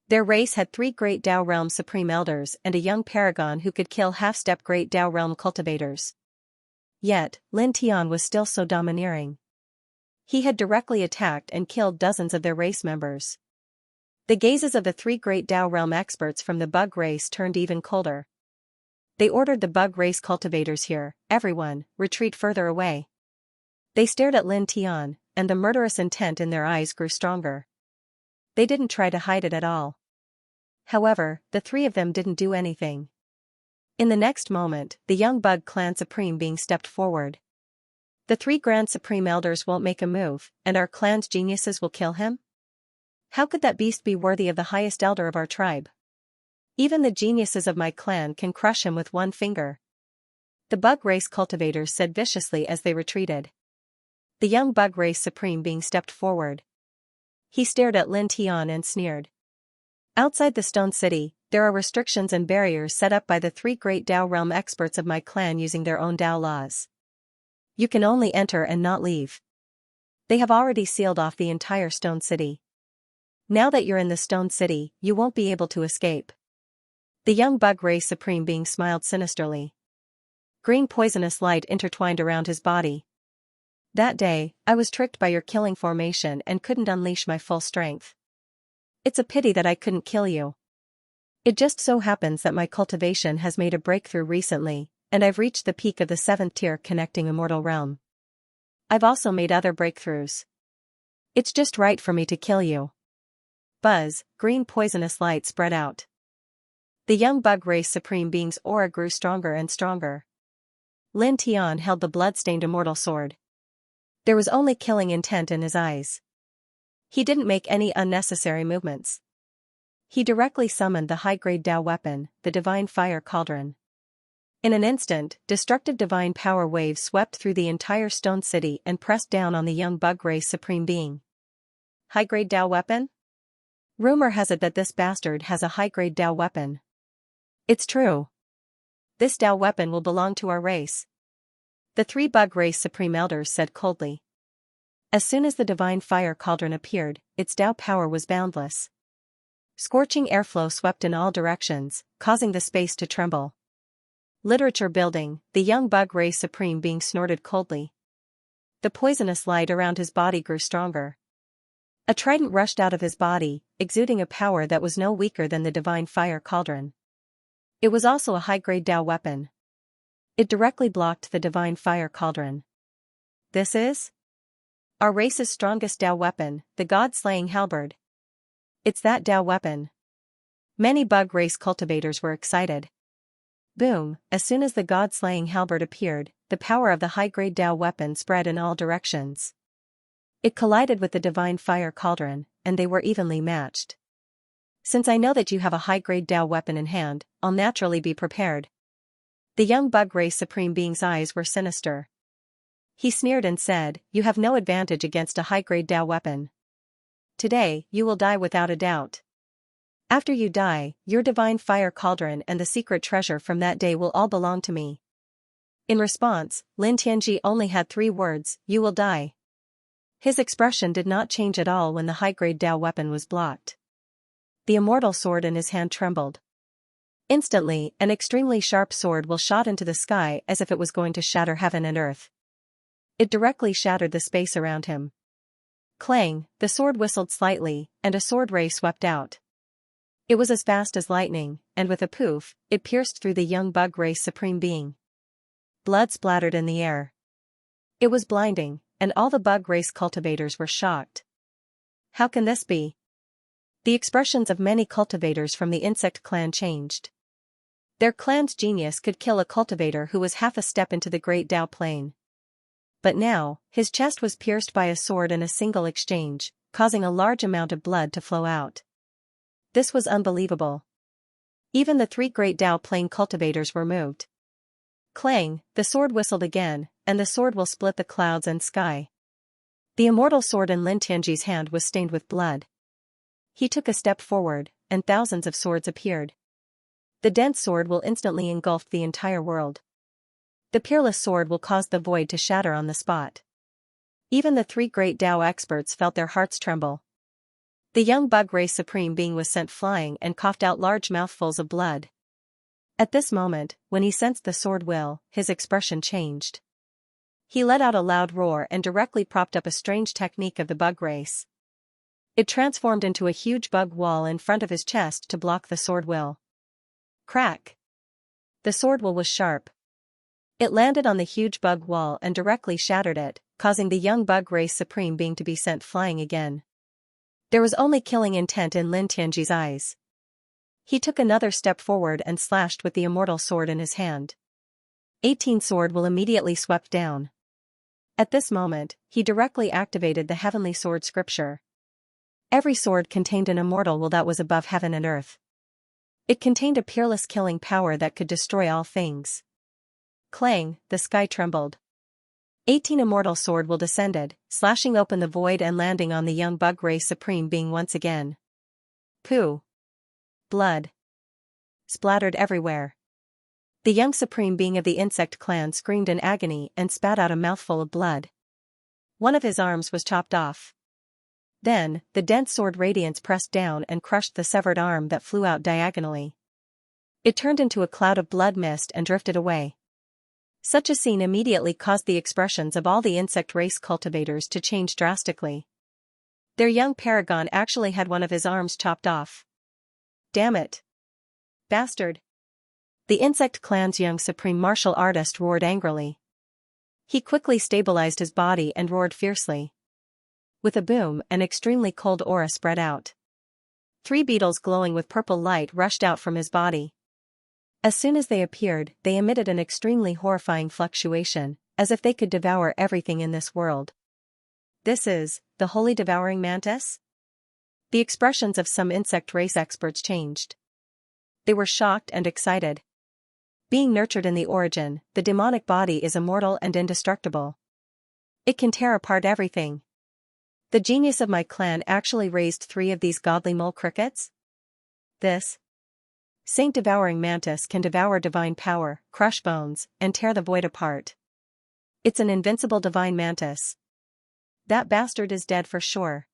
Speaker 1: Their race had 3 Great Dao Realm Supreme Elders and a young paragon who could kill half-step Great Dao Realm cultivators. Yet, Lin Tian was still so domineering. He had directly attacked and killed dozens of their race members. The gazes of the 3 Great Dao Realm experts from the bug race turned even colder. They ordered the bug race cultivators here, everyone, retreat further away. They stared at Lin Tian, and the murderous intent in their eyes grew stronger. They didn't try to hide it at all. However, the 3 of them didn't do anything. In the next moment, the young bug clan supreme being stepped forward. The 3 Grand Supreme Elders won't make a move, and our clan's geniuses will kill him? How could that beast be worthy of the highest elder of our tribe? Even the geniuses of my clan can crush him with one finger. The bug race cultivators said viciously as they retreated. The young bug race supreme being stepped forward. He stared at Lin Tian and sneered. Outside the Stone City, there are restrictions and barriers set up by the 3 Great Dao Realm experts of my clan using their own Dao laws. You can only enter and not leave. They have already sealed off the entire Stone City. Now that you're in the Stone City, you won't be able to escape. The young bug race supreme being smiled sinisterly. Green poisonous light intertwined around his body. That day, I was tricked by your killing formation and couldn't unleash my full strength. It's a pity that I couldn't kill you. It just so happens that my cultivation has made a breakthrough recently, and I've reached the peak of the 7th tier connecting Immortal Realm. I've also made other breakthroughs. It's just right for me to kill you. Buzz, green poisonous light spread out. The young bug race supreme being's aura grew stronger and stronger. Lin Tian held the blood-stained immortal sword. There was only killing intent in his eyes. He didn't make any unnecessary movements. He directly summoned the high-grade Dao weapon, the Divine Fire Cauldron. In an instant, destructive divine power waves swept through the entire Stone City and pressed down on the young bug race supreme being. High-grade Dao weapon? Rumor has it that this bastard has a high-grade Dao weapon. It's true. This Dao weapon will belong to our race. The 3 bug race supreme elders said coldly. As soon as the divine fire cauldron appeared, its Dao power was boundless. Scorching airflow swept in all directions, causing the space to tremble. Literature building, the young bug race supreme being snorted coldly. The poisonous light around his body grew stronger. A trident rushed out of his body, exuding a power that was no weaker than the divine fire cauldron. It was also a high-grade Dao weapon. It directly blocked the divine fire cauldron. This is our race's strongest Dao weapon, the god-slaying halberd. It's that Dao weapon. Many bug race cultivators were excited. Boom, as soon as the god-slaying halberd appeared, the power of the high-grade Dao weapon spread in all directions. It collided with the divine fire cauldron, and they were evenly matched. Since I know that you have a high-grade Dao weapon in hand, I'll naturally be prepared. The young bug race supreme being's eyes were sinister. He sneered and said, you have no advantage against a high-grade Dao weapon. Today, you will die without a doubt. After you die, your divine fire cauldron and the secret treasure from that day will all belong to me. In response, Lin Tianji only had 3 words, you will die. His expression did not change at all when the high-grade Dao weapon was blocked. The immortal sword in his hand trembled. Instantly, an extremely sharp sword will shot into the sky as if it was going to shatter heaven and earth. It directly shattered the space around him. Clang, the sword whistled slightly, and a sword ray swept out. It was as fast as lightning, and with a poof, it pierced through the young bug race supreme being. Blood splattered in the air. It was blinding, and all the bug race cultivators were shocked. How can this be? The expressions of many cultivators from the insect clan changed. Their clan's genius could kill a cultivator who was half a step into the great Dao plane. But now, his chest was pierced by a sword in a single exchange, causing a large amount of blood to flow out. This was unbelievable. Even the 3 great Dao plane cultivators were moved. Clang, the sword whistled again, and the sword will split the clouds and sky. The immortal sword in Lin Tianji's hand was stained with blood. He took a step forward, and thousands of swords appeared. The dense sword will instantly engulf the entire world. The peerless sword will cause the void to shatter on the spot. Even the three great Tao experts felt their hearts tremble. The young bug race supreme being was sent flying and coughed out large mouthfuls of blood. At this moment, when he sensed the sword will, his expression changed. He let out a loud roar and directly propped up a strange technique of the bug race. It transformed into a huge bug wall in front of his chest to block the sword will. Crack! The sword will was sharp. It landed on the huge bug wall and directly shattered it, causing the young bug race supreme being to be sent flying again. There was only killing intent in Lin Tianji's eyes. He took another step forward and slashed with the immortal sword in his hand. 18 sword will immediately swept down. At this moment, he directly activated the heavenly sword scripture. Every sword contained an immortal will that was above heaven and earth. It contained a peerless killing power that could destroy all things. Clang, the sky trembled. 18 immortal sword will descended, slashing open the void and landing on the young bug race supreme being once again. Pooh! Blood splattered everywhere. The young supreme being of the insect clan screamed in agony and spat out a mouthful of blood. One of his arms was chopped off. Then, the dense sword radiance pressed down and crushed the severed arm that flew out diagonally. It turned into a cloud of blood mist and drifted away. Such a scene immediately caused the expressions of all the insect race cultivators to change drastically. Their young paragon actually had one of his arms chopped off. Damn it! Bastard! The insect clan's young supreme martial artist roared angrily. He quickly stabilized his body and roared fiercely. With a boom, an extremely cold aura spread out. 3 beetles glowing with purple light rushed out from his body. As soon as they appeared, they emitted an extremely horrifying fluctuation, as if they could devour everything in this world. This is the holy devouring mantis? The expressions of some insect race experts changed. They were shocked and excited. Being nurtured in the origin, the demonic body is immortal and indestructible. It can tear apart everything. The genius of my clan actually raised 3 of these godly mole crickets? This Saint devouring mantis can devour divine power, crush bones, and tear the void apart. It's an invincible divine mantis. That bastard is dead for sure.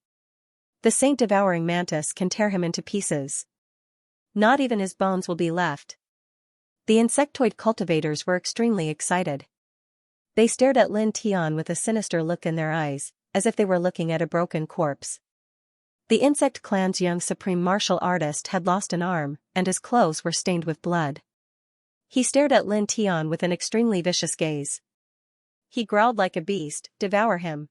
Speaker 1: The saint devouring mantis can tear him into pieces. Not even his bones will be left. The insectoid cultivators were extremely excited. They stared at Lin Tian with a sinister look in their eyes, as if they were looking at a broken corpse. The insect clan's young supreme martial artist had lost an arm, and his clothes were stained with blood. He stared at Lin Tian with an extremely vicious gaze. He growled like a beast, "Devour him."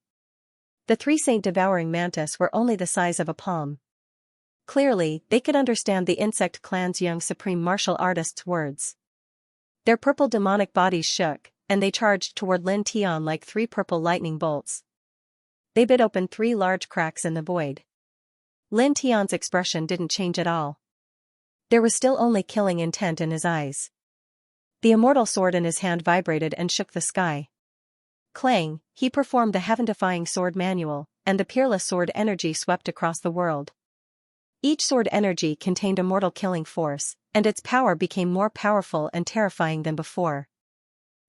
Speaker 1: The 3 saint devouring mantis were only the size of a palm. Clearly, they could understand the insect clan's young supreme martial artist's words. Their purple demonic bodies shook, and they charged toward Lin Tian like 3 purple lightning bolts. They bit open 3 large cracks in the void. Lin Tian's expression didn't change at all. There was still only killing intent in his eyes. The immortal sword in his hand vibrated and shook the sky. Clang, he performed the heaven-defying sword manual, and the peerless sword energy swept across the world. Each sword energy contained immortal killing force, and its power became more powerful and terrifying than before.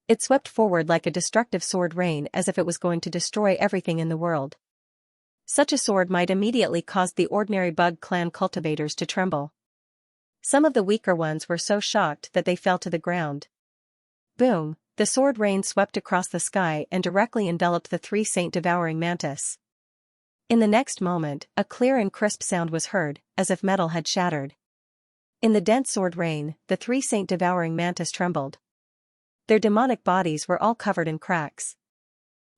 Speaker 1: It swept forward like a destructive sword rain as if it was going to destroy everything in the world. Such a sword might immediately cause the ordinary bug clan cultivators to tremble. Some of the weaker ones were so shocked that they fell to the ground. Boom, the sword rain swept across the sky and directly enveloped the 3 saint devouring mantis. In the next moment, a clear and crisp sound was heard, as if metal had shattered. In the dense sword rain, the 3 saint devouring mantis trembled. Their demonic bodies were all covered in cracks.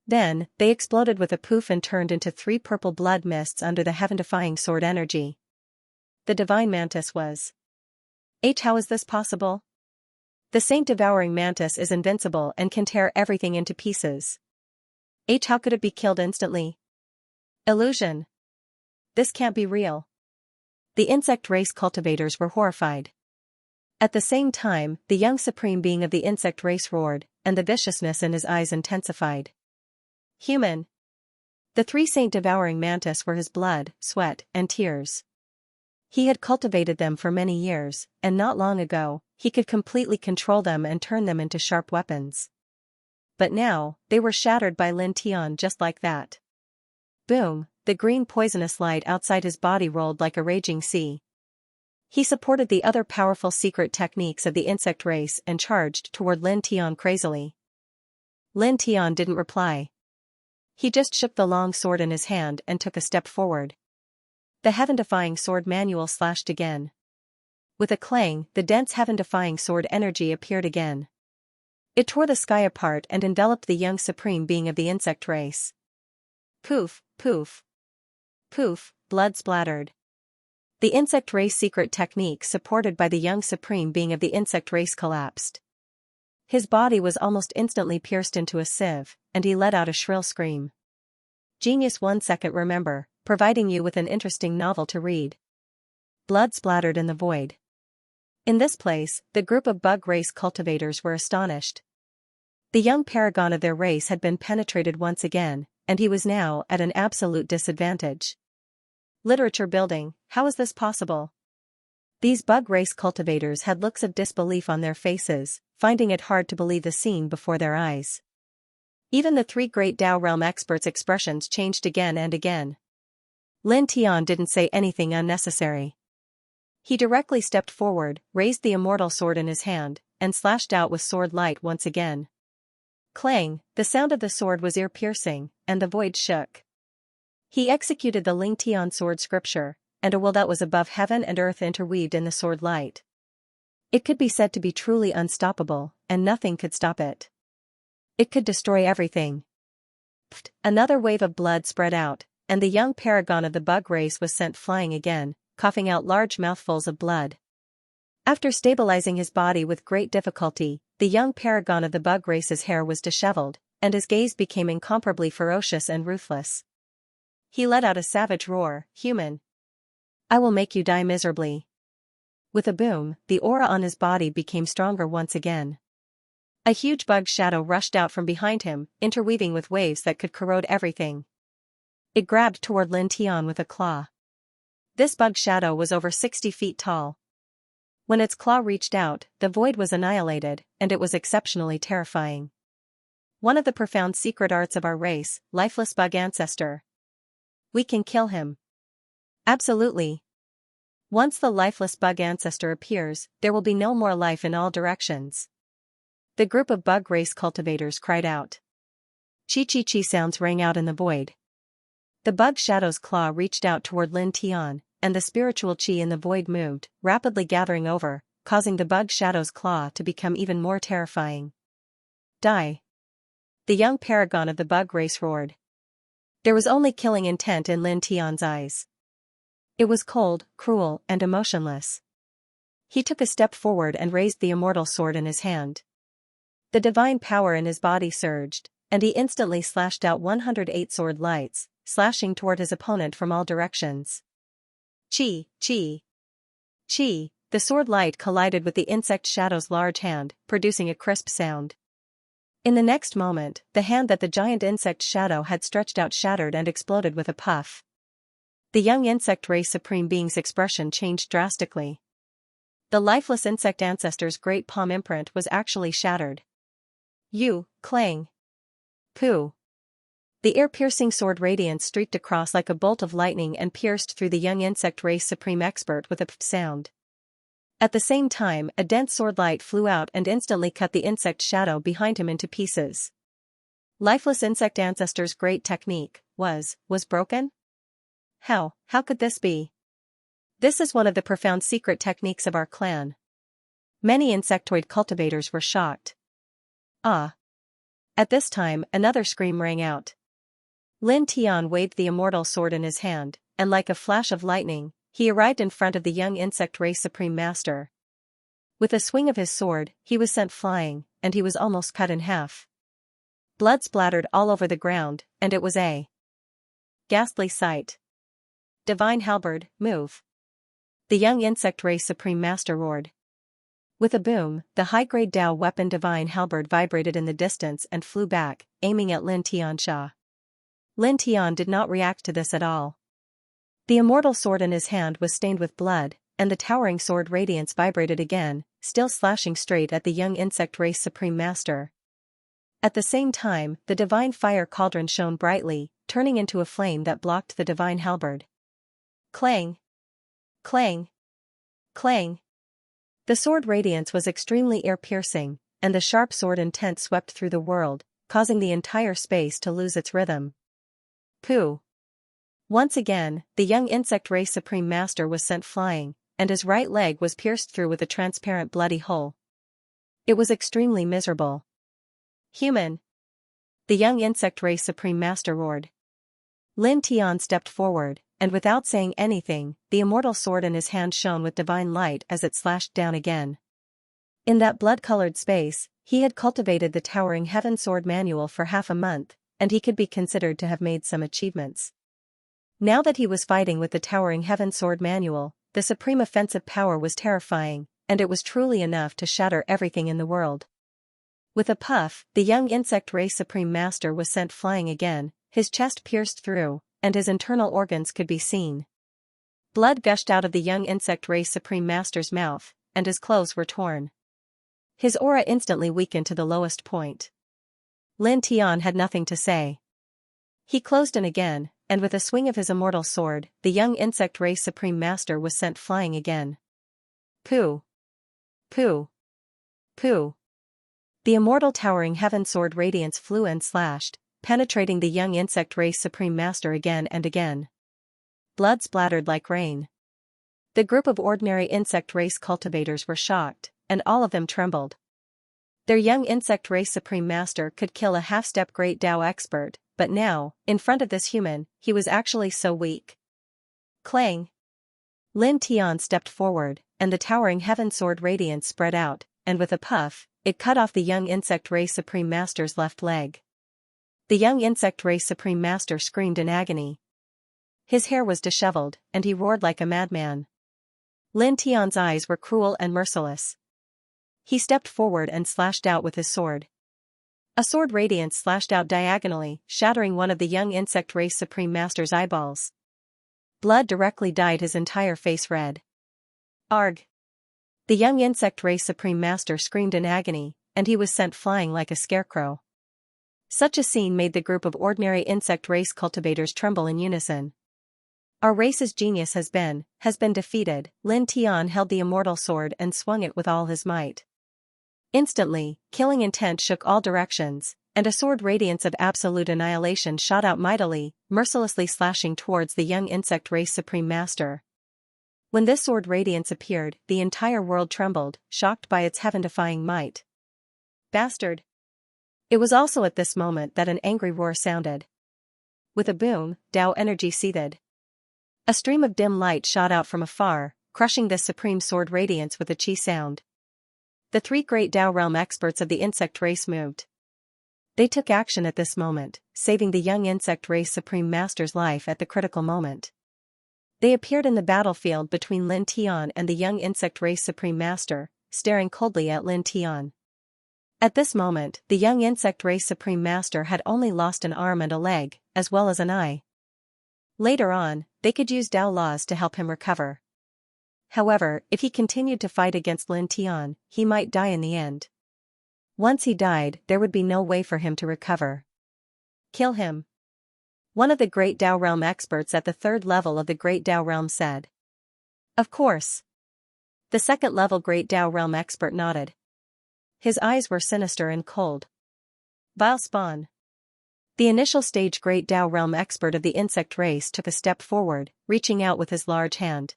Speaker 1: Then, they exploded with a poof and turned into 3 purple blood mists under the heaven-defying sword energy. The divine mantis was. How is this possible? The saint devouring mantis is invincible and can tear everything into pieces. How could it be killed instantly? Illusion. This can't be real. The insect race cultivators were horrified. At the same time, the young supreme being of the insect race roared, and the viciousness in his eyes intensified. Human. The 3 saint devouring mantis were his blood, sweat, and tears. He had cultivated them for many years, and not long ago, he could completely control them and turn them into sharp weapons. But now, they were shattered by Lin Tian just like that. Boom, the green poisonous light outside his body rolled like a raging sea. He supported the other powerful secret techniques of the insect race and charged toward Lin Tian crazily. Lin Tian didn't reply. He just shook the long sword in his hand and took a step forward. The heaven-defying sword manual slashed again. With a clang, the dense heaven-defying sword energy appeared again. It tore the sky apart and enveloped the young supreme being of the insect race. Poof, poof. Poof, blood splattered. The insect race secret technique supported by the young supreme being of the insect race collapsed. His body was almost instantly pierced into a sieve, and he let out a shrill scream. Genius 1 second remember, providing you with an interesting novel to read. Blood splattered in the void. In this place, the group of bug race cultivators were astonished. The young paragon of their race had been penetrated once again, and he was now at an absolute disadvantage. Literature building, how is this possible? These bug race cultivators had looks of disbelief on their faces, finding it hard to believe the scene before their eyes. Even the three great Dao realm experts' expressions changed again and again. Lin Tian didn't say anything unnecessary. He directly stepped forward, raised the immortal sword in his hand, and slashed out with sword light once again. Clang, the sound of the sword was ear-piercing, and the void shook. He executed the Ling Tian sword scripture, and a will that was above heaven and earth interweaved in the sword light. It could be said to be truly unstoppable, and nothing could stop it. It could destroy everything. Pfft, another wave of blood spread out, and the young paragon of the bug race was sent flying again, coughing out large mouthfuls of blood. After stabilizing his body with great difficulty, the young paragon of the bug race's hair was disheveled, and his gaze became incomparably ferocious and ruthless. He let out a savage roar, "Human! I will make you die miserably." With a boom, the aura on his body became stronger once again. A huge bug shadow rushed out from behind him, interweaving with waves that could corrode everything. It grabbed toward Lin Tian with a claw. This bug shadow was over 60 feet tall. When its claw reached out, the void was annihilated, and it was exceptionally terrifying. One of the profound secret arts of our race, lifeless bug ancestor. We can kill him. Absolutely. Once the lifeless bug ancestor appears, there will be no more life in all directions. The group of bug race cultivators cried out. Chi-chi-chi sounds rang out in the void. The bug shadow's claw reached out toward Lin Tian, and the spiritual chi in the void moved, rapidly gathering over, causing the bug shadow's claw to become even more terrifying. Die! The young paragon of the bug race roared. There was only killing intent in Lin Tian's eyes. It was cold, cruel, and emotionless. He took a step forward and raised the immortal sword in his hand. The divine power in his body surged, and he instantly slashed out 108 sword lights, slashing toward his opponent from all directions. Chi, chi. Chi, the sword light collided with the insect shadow's large hand, producing a crisp sound. In the next moment, the hand that the giant insect shadow had stretched out shattered and exploded with a puff. The young insect race supreme being's expression changed drastically. The lifeless insect ancestor's great palm imprint was actually shattered. You, clang. Pooh. The ear-piercing sword radiance streaked across like a bolt of lightning and pierced through the young insect race supreme expert with a pff sound. At the same time, a dense sword light flew out and instantly cut the insect shadow behind him into pieces. Lifeless insect ancestor's great technique was broken? How could this be? This is one of the profound secret techniques of our clan. Many insectoid cultivators were shocked. Ah! At this time, another scream rang out. Lin Tian waved the immortal sword in his hand, and like a flash of lightning, he arrived in front of the young insect race supreme master. With a swing of his sword, he was sent flying, and he was almost cut in half. Blood splattered all over the ground, and it was a ghastly sight. Divine halberd, move! The young insect race supreme master roared. With a boom, the high-grade Dao weapon divine halberd vibrated in the distance and flew back, aiming at Lin Tianxia. Lin Tian did not react to this at all. The immortal sword in his hand was stained with blood, and the towering sword radiance vibrated again, still slashing straight at the young insect race supreme master. At the same time, the divine fire cauldron shone brightly, turning into a flame that blocked the divine halberd. Clang! Clang! Clang! The sword radiance was extremely ear-piercing, and the sharp sword intent swept through the world, causing the entire space to lose its rhythm. Pooh! Once again, the young insect race supreme master was sent flying, and his right leg was pierced through with a transparent bloody hole. It was extremely miserable. Human! The young insect race supreme master roared. Lin Tian stepped forward, and without saying anything, the immortal sword in his hand shone with divine light as it slashed down again. In that blood-colored space, he had cultivated the Towering Heaven Sword Manual for half a month, and he could be considered to have made some achievements. Now that he was fighting with the Towering Heaven Sword Manual, the supreme offensive power was terrifying, and it was truly enough to shatter everything in the world. With a puff, the young insect race supreme master was sent flying again, his chest pierced through, and his internal organs could be seen. Blood gushed out of the young insect race supreme master's mouth, and his clothes were torn. His aura instantly weakened to the lowest point. Lin Tian had nothing to say. He closed in again, and with a swing of his immortal sword, the young insect race supreme master was sent flying again. Pooh! Pooh! Pooh! The immortal Towering Heaven Sword radiance flew and slashed, penetrating the young insect race supreme master again and again. Blood splattered like rain. The group of ordinary insect race cultivators were shocked, and all of them trembled. Their young insect race supreme master could kill a half-step great Tao expert, but now, in front of this human, he was actually so weak. Clang! Lin Tian stepped forward, and the Towering Heaven Sword radiance spread out, and with a puff, it cut off the young insect race supreme master's left leg. The young insect race supreme master screamed in agony. His hair was disheveled, and he roared like a madman. Lin Tian's eyes were cruel and merciless. He stepped forward and slashed out with his sword. A sword radiance slashed out diagonally, shattering one of the young insect race supreme master's eyeballs. Blood directly dyed his entire face red. Arg! The young insect race supreme master screamed in agony, and he was sent flying like a scarecrow. Such a scene made the group of ordinary insect race cultivators tremble in unison. Our race's genius has been defeated. Lin Tian held the immortal sword and swung it with all his might. Instantly, killing intent shook all directions, and a sword radiance of absolute annihilation shot out mightily, mercilessly slashing towards the young insect race supreme master. When this sword radiance appeared, the entire world trembled, shocked by its heaven-defying might. Bastard! It was also at this moment that an angry roar sounded. With a boom, Tao energy seethed. A stream of dim light shot out from afar, crushing this supreme sword radiance with a chi sound. The three great Tao realm experts of the insect race moved. They took action at this moment, saving the young insect race supreme master's life at the critical moment. They appeared in the battlefield between Lin Tian and the young insect race supreme master, staring coldly at Lin Tian. At this moment, the young insect race supreme master had only lost an arm and a leg, as well as an eye. Later on, they could use Tao laws to help him recover. However, if he continued to fight against Lin Tian, he might die in the end. Once he died, there would be no way for him to recover. Kill him. One of the great Tao realm experts at the third level of the great Tao realm said. Of course. The second level great Tao realm expert nodded. His eyes were sinister and cold. Vile spawn. The initial stage great Tao realm expert of the insect race took a step forward, reaching out with his large hand.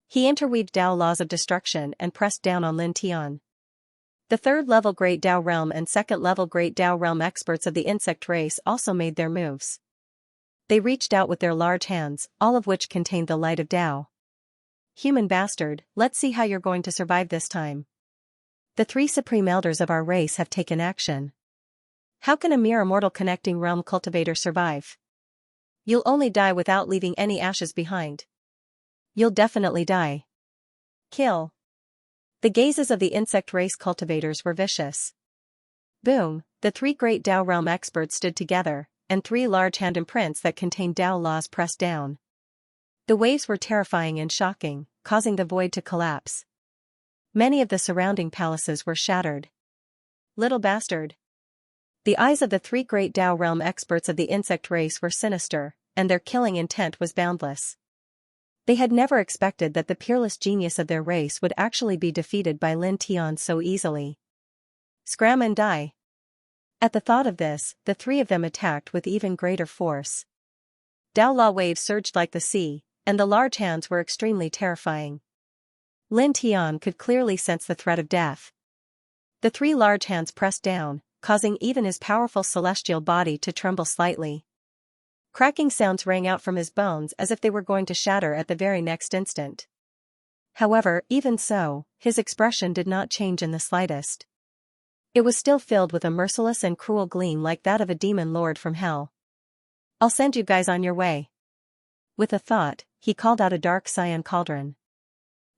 Speaker 1: He interweaved Tao laws of destruction and pressed down on Lin Tian. The third-level Great Tao Realm and second-level Great Tao Realm experts of the insect race also made their moves. They reached out with their large hands, all of which contained the light of Tao. Human bastard, let's see how you're going to survive this time. The three supreme elders of our race have taken action. How can a mere immortal connecting realm cultivator survive? You'll only die without leaving any ashes behind. You'll definitely die. Kill. The gazes of the insect race cultivators were vicious. Boom, the three great Tao realm experts stood together, and three large hand imprints that contained Tao laws pressed down. The waves were terrifying and shocking, causing the void to collapse. Many of the surrounding palaces were shattered. Little bastard. The eyes of the three great Tao realm experts of the insect race were sinister, and their killing intent was boundless. They had never expected that the peerless genius of their race would actually be defeated by Lin Tian so easily. Scram and die. At the thought of this, the three of them attacked with even greater force. Dao La waves surged like the sea, and the large hands were extremely terrifying. Lin Tian could clearly sense the threat of death. The three large hands pressed down, causing even his powerful celestial body to tremble slightly. Cracking sounds rang out from his bones as if they were going to shatter at the very next instant. However, even so, his expression did not change in the slightest. It was still filled with a merciless and cruel gleam like that of a demon lord from hell. "I'll send you guys on your way." With a thought, he called out a dark cyan cauldron.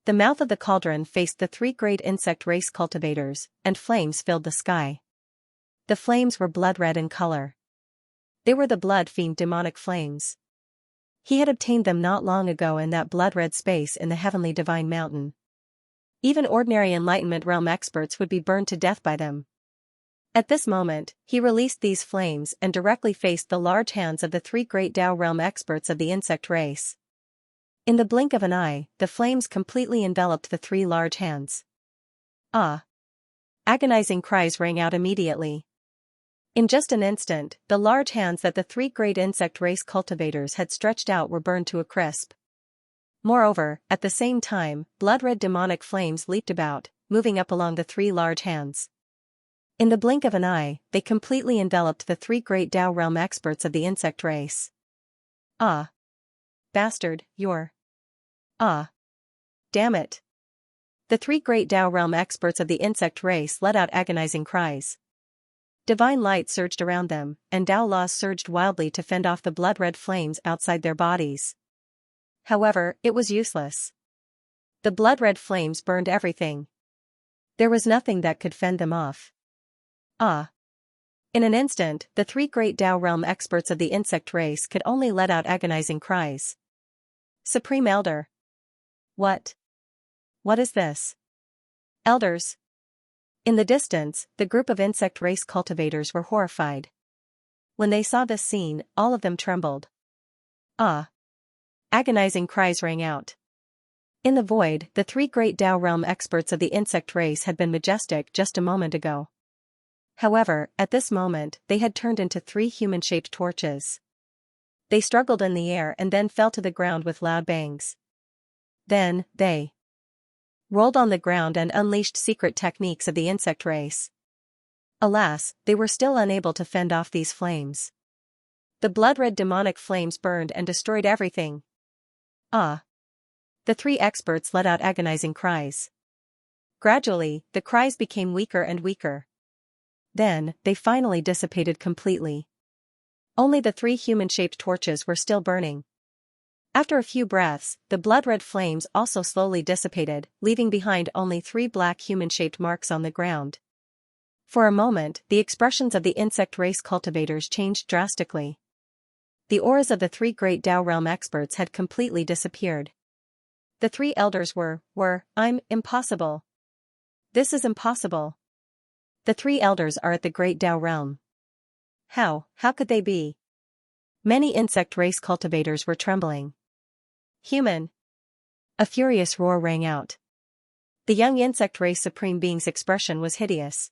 Speaker 1: The mouth of the cauldron faced the three great insect race cultivators, and flames filled the sky. The flames were blood-red in color. They were the blood fiend demonic flames. He had obtained them not long ago in that blood-red space in the heavenly divine mountain. Even ordinary enlightenment realm experts would be burned to death by them. At this moment, he released these flames and directly faced the large hands of the three great Tao realm experts of the insect race. In the blink of an eye, the flames completely enveloped the three large hands. "Ah!" Agonizing cries rang out immediately. In just an instant, the large hands that the three great insect race cultivators had stretched out were burned to a crisp. Moreover, at the same time, blood-red demonic flames leaped about, moving up along the three large hands. In the blink of an eye, they completely enveloped the three great Tao realm experts of the insect race. "Ah! Bastard, you're... Ah! Damn it!" The three great Tao realm experts of the insect race let out agonizing cries. Divine light surged around them, and Tao laws surged wildly to fend off the blood-red flames outside their bodies. However, it was useless. The blood-red flames burned everything. There was nothing that could fend them off. "Ah!" In an instant, the three great Tao realm experts of the insect race could only let out agonizing cries. "Supreme Elder! What? What is this?" "Elders!" In the distance, the group of insect race cultivators were horrified. When they saw this scene, all of them trembled. "Ah!" Agonizing cries rang out. In the void, the three great Tao realm experts of the insect race had been majestic just a moment ago. However, at this moment, they had turned into three human-shaped torches. They struggled in the air and then fell to the ground with loud bangs. Then, they rolled on the ground and unleashed secret techniques of the insect race. Alas, they were still unable to fend off these flames. The blood-red demonic flames burned and destroyed everything. "Ah!" The three experts let out agonizing cries. Gradually, the cries became weaker and weaker. Then, they finally dissipated completely. Only the three human-shaped torches were still burning. After a few breaths, the blood-red flames also slowly dissipated, leaving behind only three black human-shaped marks on the ground. For a moment, the expressions of the insect race cultivators changed drastically. The auras of the three great Tao realm experts had completely disappeared. The three elders were, "I'm impossible. This is impossible. The three elders are at the great Tao realm. How could they be?" Many insect race cultivators were trembling. "Human!" A furious roar rang out. The young insect race supreme being's expression was hideous.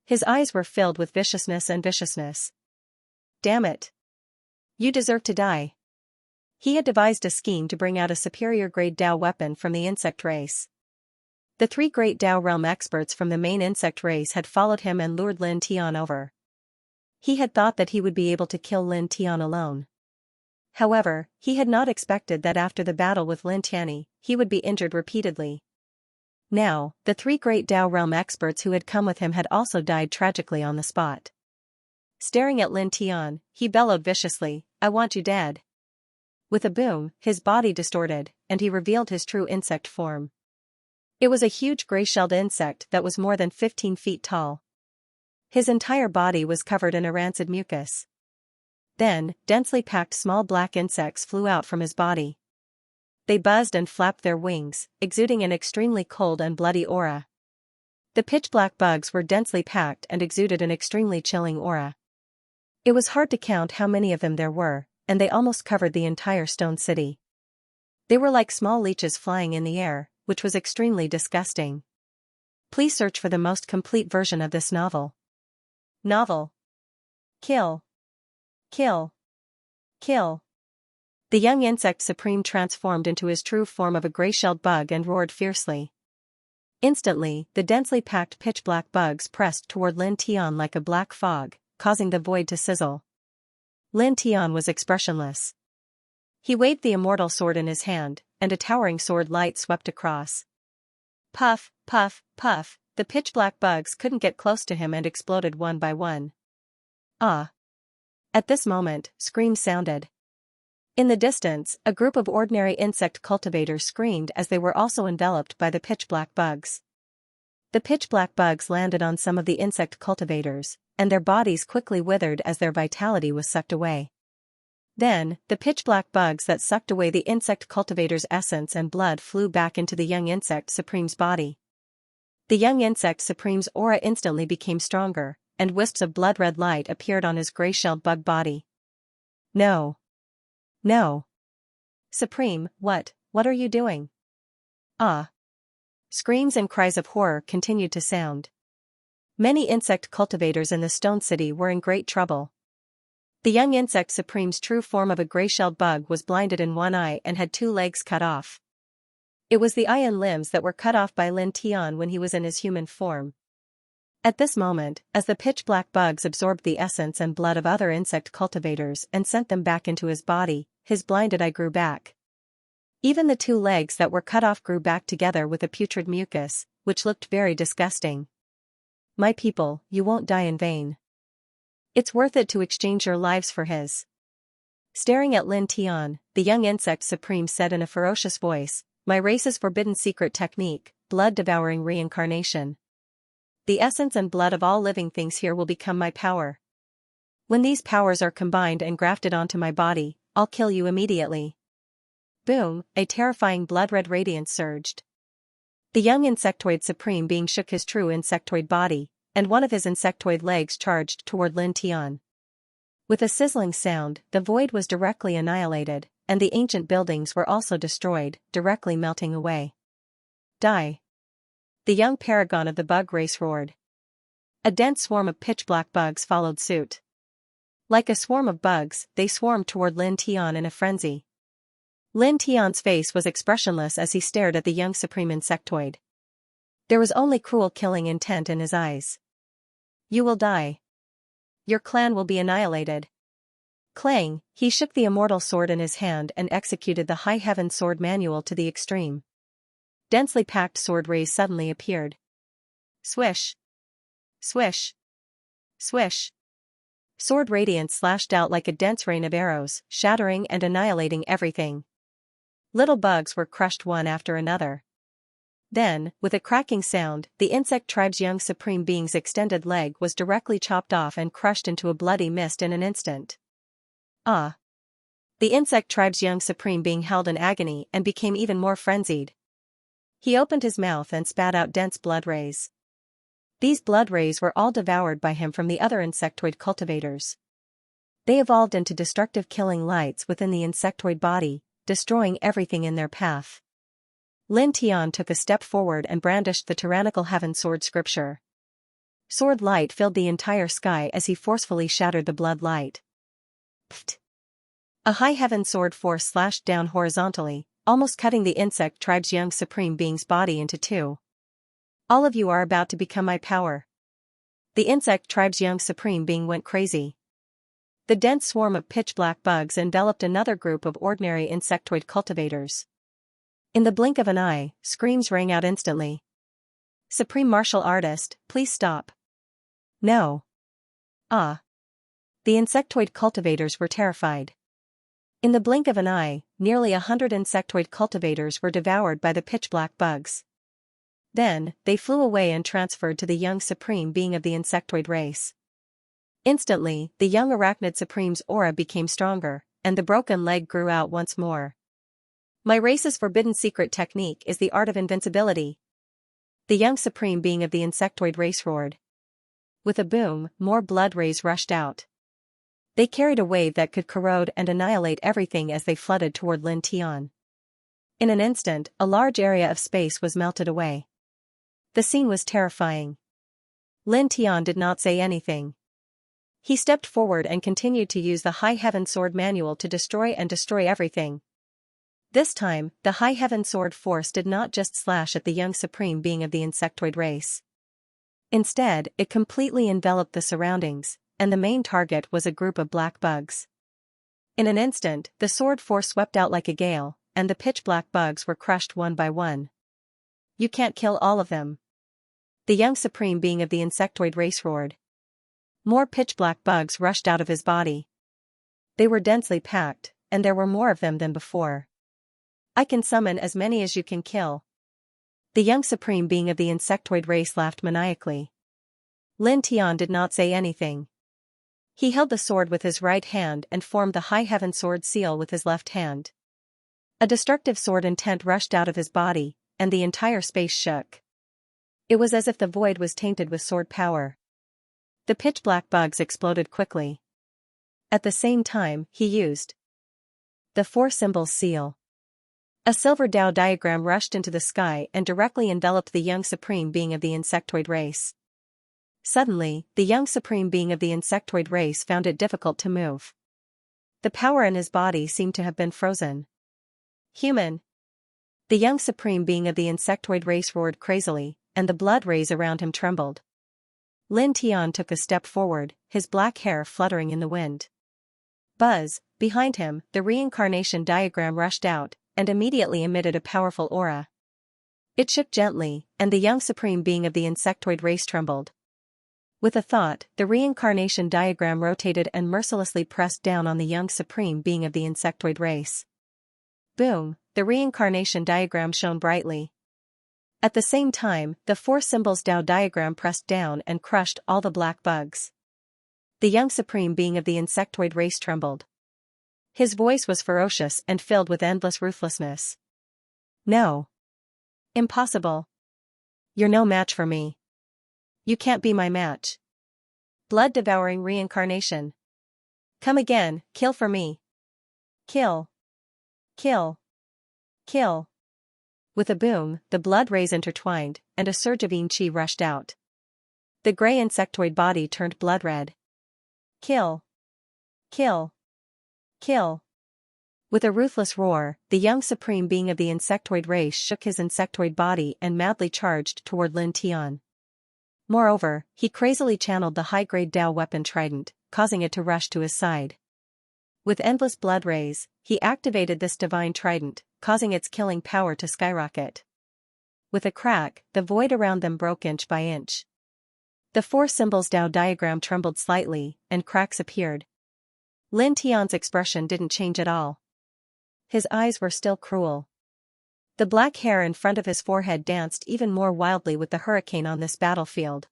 Speaker 1: His eyes were filled with viciousness and viciousness. "Damn it! You deserve to die." He had devised a scheme to bring out a superior grade Tao weapon from the insect race. The three great Tao realm experts from the main insect race had followed him and lured Lin Tian over. He had thought that he would be able to kill Lin Tian alone. However, he had not expected that after the battle with Lin Tianyi, he would be injured repeatedly. Now, the three great Tao realm experts who had come with him had also died tragically on the spot. Staring at Lin Tian, he bellowed viciously, "I want you dead." With a boom, his body distorted, and he revealed his true insect form. It was a huge gray-shelled insect that was more than 15 feet tall. His entire body was covered in a rancid mucus. Then, densely packed small black insects flew out from his body. They buzzed and flapped their wings, exuding an extremely cold and bloody aura. The pitch-black bugs were densely packed and exuded an extremely chilling aura. It was hard to count how many of them there were, and they almost covered the entire stone city. They were like small leeches flying in the air, which was extremely disgusting. Please search for the most complete version of this novel. Novel. Kill. Kill. Kill. The young insect supreme transformed into his true form of a gray-shelled bug and roared fiercely. Instantly, the densely packed pitch-black bugs pressed toward Lin Tian like a black fog, causing the void to sizzle. Lin Tian was expressionless. He waved the immortal sword in his hand, and a towering sword light swept across. Puff, puff, puff, the pitch-black bugs couldn't get close to him and exploded one by one. Ah! At this moment, screams sounded. In the distance, a group of ordinary insect cultivators screamed as they were also enveloped by the pitch-black bugs. The pitch-black bugs landed on some of the insect cultivators, and their bodies quickly withered as their vitality was sucked away. Then, the pitch-black bugs that sucked away the insect cultivator's essence and blood flew back into the young insect supreme's body. The young insect supreme's aura instantly became stronger, and wisps of blood-red light appeared on his gray-shelled bug body. No. No. Supreme, what are you doing? Ah. Screams and cries of horror continued to sound. Many insect cultivators in the stone city were in great trouble. The young insect supreme's true form of a gray-shelled bug was blinded in one eye and had 2 legs cut off. It was the eye and limbs that were cut off by Lin Tian when he was in his human form. At this moment, as the pitch-black bugs absorbed the essence and blood of other insect cultivators and sent them back into his body, his blinded eye grew back. Even the 2 legs that were cut off grew back together with a putrid mucus, which looked very disgusting. My people, you won't die in vain. It's worth it to exchange your lives for his. Staring at Lin Tian, the young insect supreme said in a ferocious voice, my race's forbidden secret technique, blood-devouring reincarnation. The essence and blood of all living things here will become my power. When these powers are combined and grafted onto my body, I'll kill you immediately. Boom, a terrifying blood-red radiance surged. The young insectoid supreme being shook his true insectoid body, and one of his insectoid legs charged toward Lin Tian. With a sizzling sound, the void was directly annihilated, and the ancient buildings were also destroyed, directly melting away. Die! The young paragon of the bug race roared. A dense swarm of pitch-black bugs followed suit. Like a swarm of bugs, they swarmed toward Lin Tian in a frenzy. Lin Tian's face was expressionless as he stared at the young supreme insectoid. There was only cruel killing intent in his eyes. You will die. Your clan will be annihilated. Clang, he shook the immortal sword in his hand and executed the High Heaven Sword manual to the extreme. Densely packed sword rays suddenly appeared. Swish. Swish. Swish. Sword radiance slashed out like a dense rain of arrows, shattering and annihilating everything. Little bugs were crushed one after another. Then, with a cracking sound, the insect tribe's young supreme being's extended leg was directly chopped off and crushed into a bloody mist in an instant. Ah! The insect tribe's young supreme being held in agony and became even more frenzied. He opened his mouth and spat out dense blood rays. These blood rays were all devoured by him from the other insectoid cultivators. They evolved into destructive killing lights within the insectoid body, destroying everything in their path. Lin Tian took a step forward and brandished the tyrannical heaven sword scripture. Sword light filled the entire sky as he forcefully shattered the blood light. Pfft! A high heaven sword force slashed down horizontally, almost cutting the insect tribe's young supreme being's body into 2. All of you are about to become my power. The insect tribe's young supreme being went crazy. The dense swarm of pitch-black bugs enveloped another group of ordinary insectoid cultivators. In the blink of an eye, screams rang out instantly. Supreme martial artist, please stop. No. Ah. The insectoid cultivators were terrified. In the blink of an eye, nearly 100 insectoid cultivators were devoured by the pitch-black bugs. Then, they flew away and transferred to the young supreme being of the insectoid race. Instantly, the young arachnid supreme's aura became stronger, and the broken leg grew out once more. My race's forbidden secret technique is the art of invincibility. The young supreme being of the insectoid race roared. With a boom, more blood rays rushed out. They carried a wave that could corrode and annihilate everything as they flooded toward Lin Tian. In an instant, a large area of space was melted away. The scene was terrifying. Lin Tian did not say anything. He stepped forward and continued to use the High Heaven Sword manual to destroy everything. This time, the High Heaven Sword force did not just slash at the young supreme being of the insectoid race. Instead, it completely enveloped the surroundings, and the main target was a group of black bugs. In an instant, the sword force swept out like a gale, and the pitch-black bugs were crushed one by one. You can't kill all of them. The young supreme being of the insectoid race roared. More pitch-black bugs rushed out of his body. They were densely packed, and there were more of them than before. I can summon as many as you can kill. The young supreme being of the insectoid race laughed maniacally. Lin Tian did not say anything. He held the sword with his right hand and formed the High Heaven Sword seal with his left hand. A destructive sword intent rushed out of his body, and the entire space shook. It was as if the void was tainted with sword power. The pitch-black bugs exploded quickly. At the same time, he used the four symbols seal. A silver Tao diagram rushed into the sky and directly enveloped the young supreme being of the insectoid race. Suddenly, the young supreme being of the insectoid race found it difficult to move. The power in his body seemed to have been frozen. Human! The young supreme being of the insectoid race roared crazily, and the blood rays around him trembled. Lin Tian took a step forward, his black hair fluttering in the wind. Buzz, behind him, the reincarnation diagram rushed out, and immediately emitted a powerful aura. It shook gently, and the young supreme being of the insectoid race trembled. With a thought, the reincarnation diagram rotated and mercilessly pressed down on the young supreme being of the insectoid race. Boom, the reincarnation diagram shone brightly. At the same time, the four symbols Tao diagram pressed down and crushed all the black bugs. The young supreme being of the insectoid race trembled. His voice was ferocious and filled with endless ruthlessness. No. Impossible. You're no match for me. You can't be my match. Blood-devouring reincarnation. Come again, kill for me. Kill. Kill. Kill. With a boom, the blood rays intertwined, and a surge of yin qi rushed out. The gray insectoid body turned blood red. Kill. Kill. Kill. With a ruthless roar, the young supreme being of the insectoid race shook his insectoid body and madly charged toward Lin Tian. Moreover, he crazily channeled the high-grade Tao weapon trident, causing it to rush to his side. With endless blood rays, he activated this divine trident, causing its killing power to skyrocket. With a crack, the void around them broke inch by inch. The four symbols Tao diagram trembled slightly, and cracks appeared. Lin Tian's expression didn't change at all. His eyes were still cruel. The black hair in front of his forehead danced even more wildly with the hurricane on this battlefield.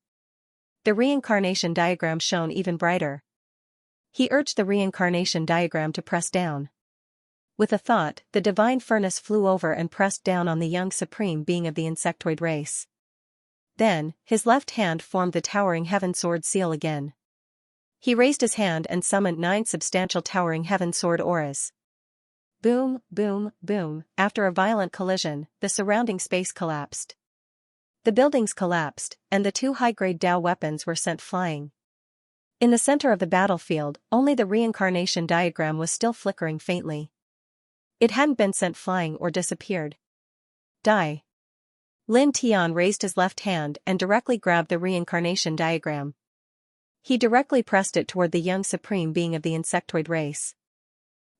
Speaker 1: The reincarnation diagram shone even brighter. He urged the reincarnation diagram to press down. With a thought, the divine furnace flew over and pressed down on the young supreme being of the insectoid race. Then, his left hand formed the towering heaven sword seal again. He raised his hand and summoned 9 substantial towering heaven sword auras. Boom, boom, boom, after a violent collision, the surrounding space collapsed. The buildings collapsed, and the 2 high-grade Tao weapons were sent flying. In the center of the battlefield, only the reincarnation diagram was still flickering faintly. It hadn't been sent flying or disappeared. Die. Lin Tian raised his left hand and directly grabbed the reincarnation diagram. He directly pressed it toward the young supreme being of the insectoid race.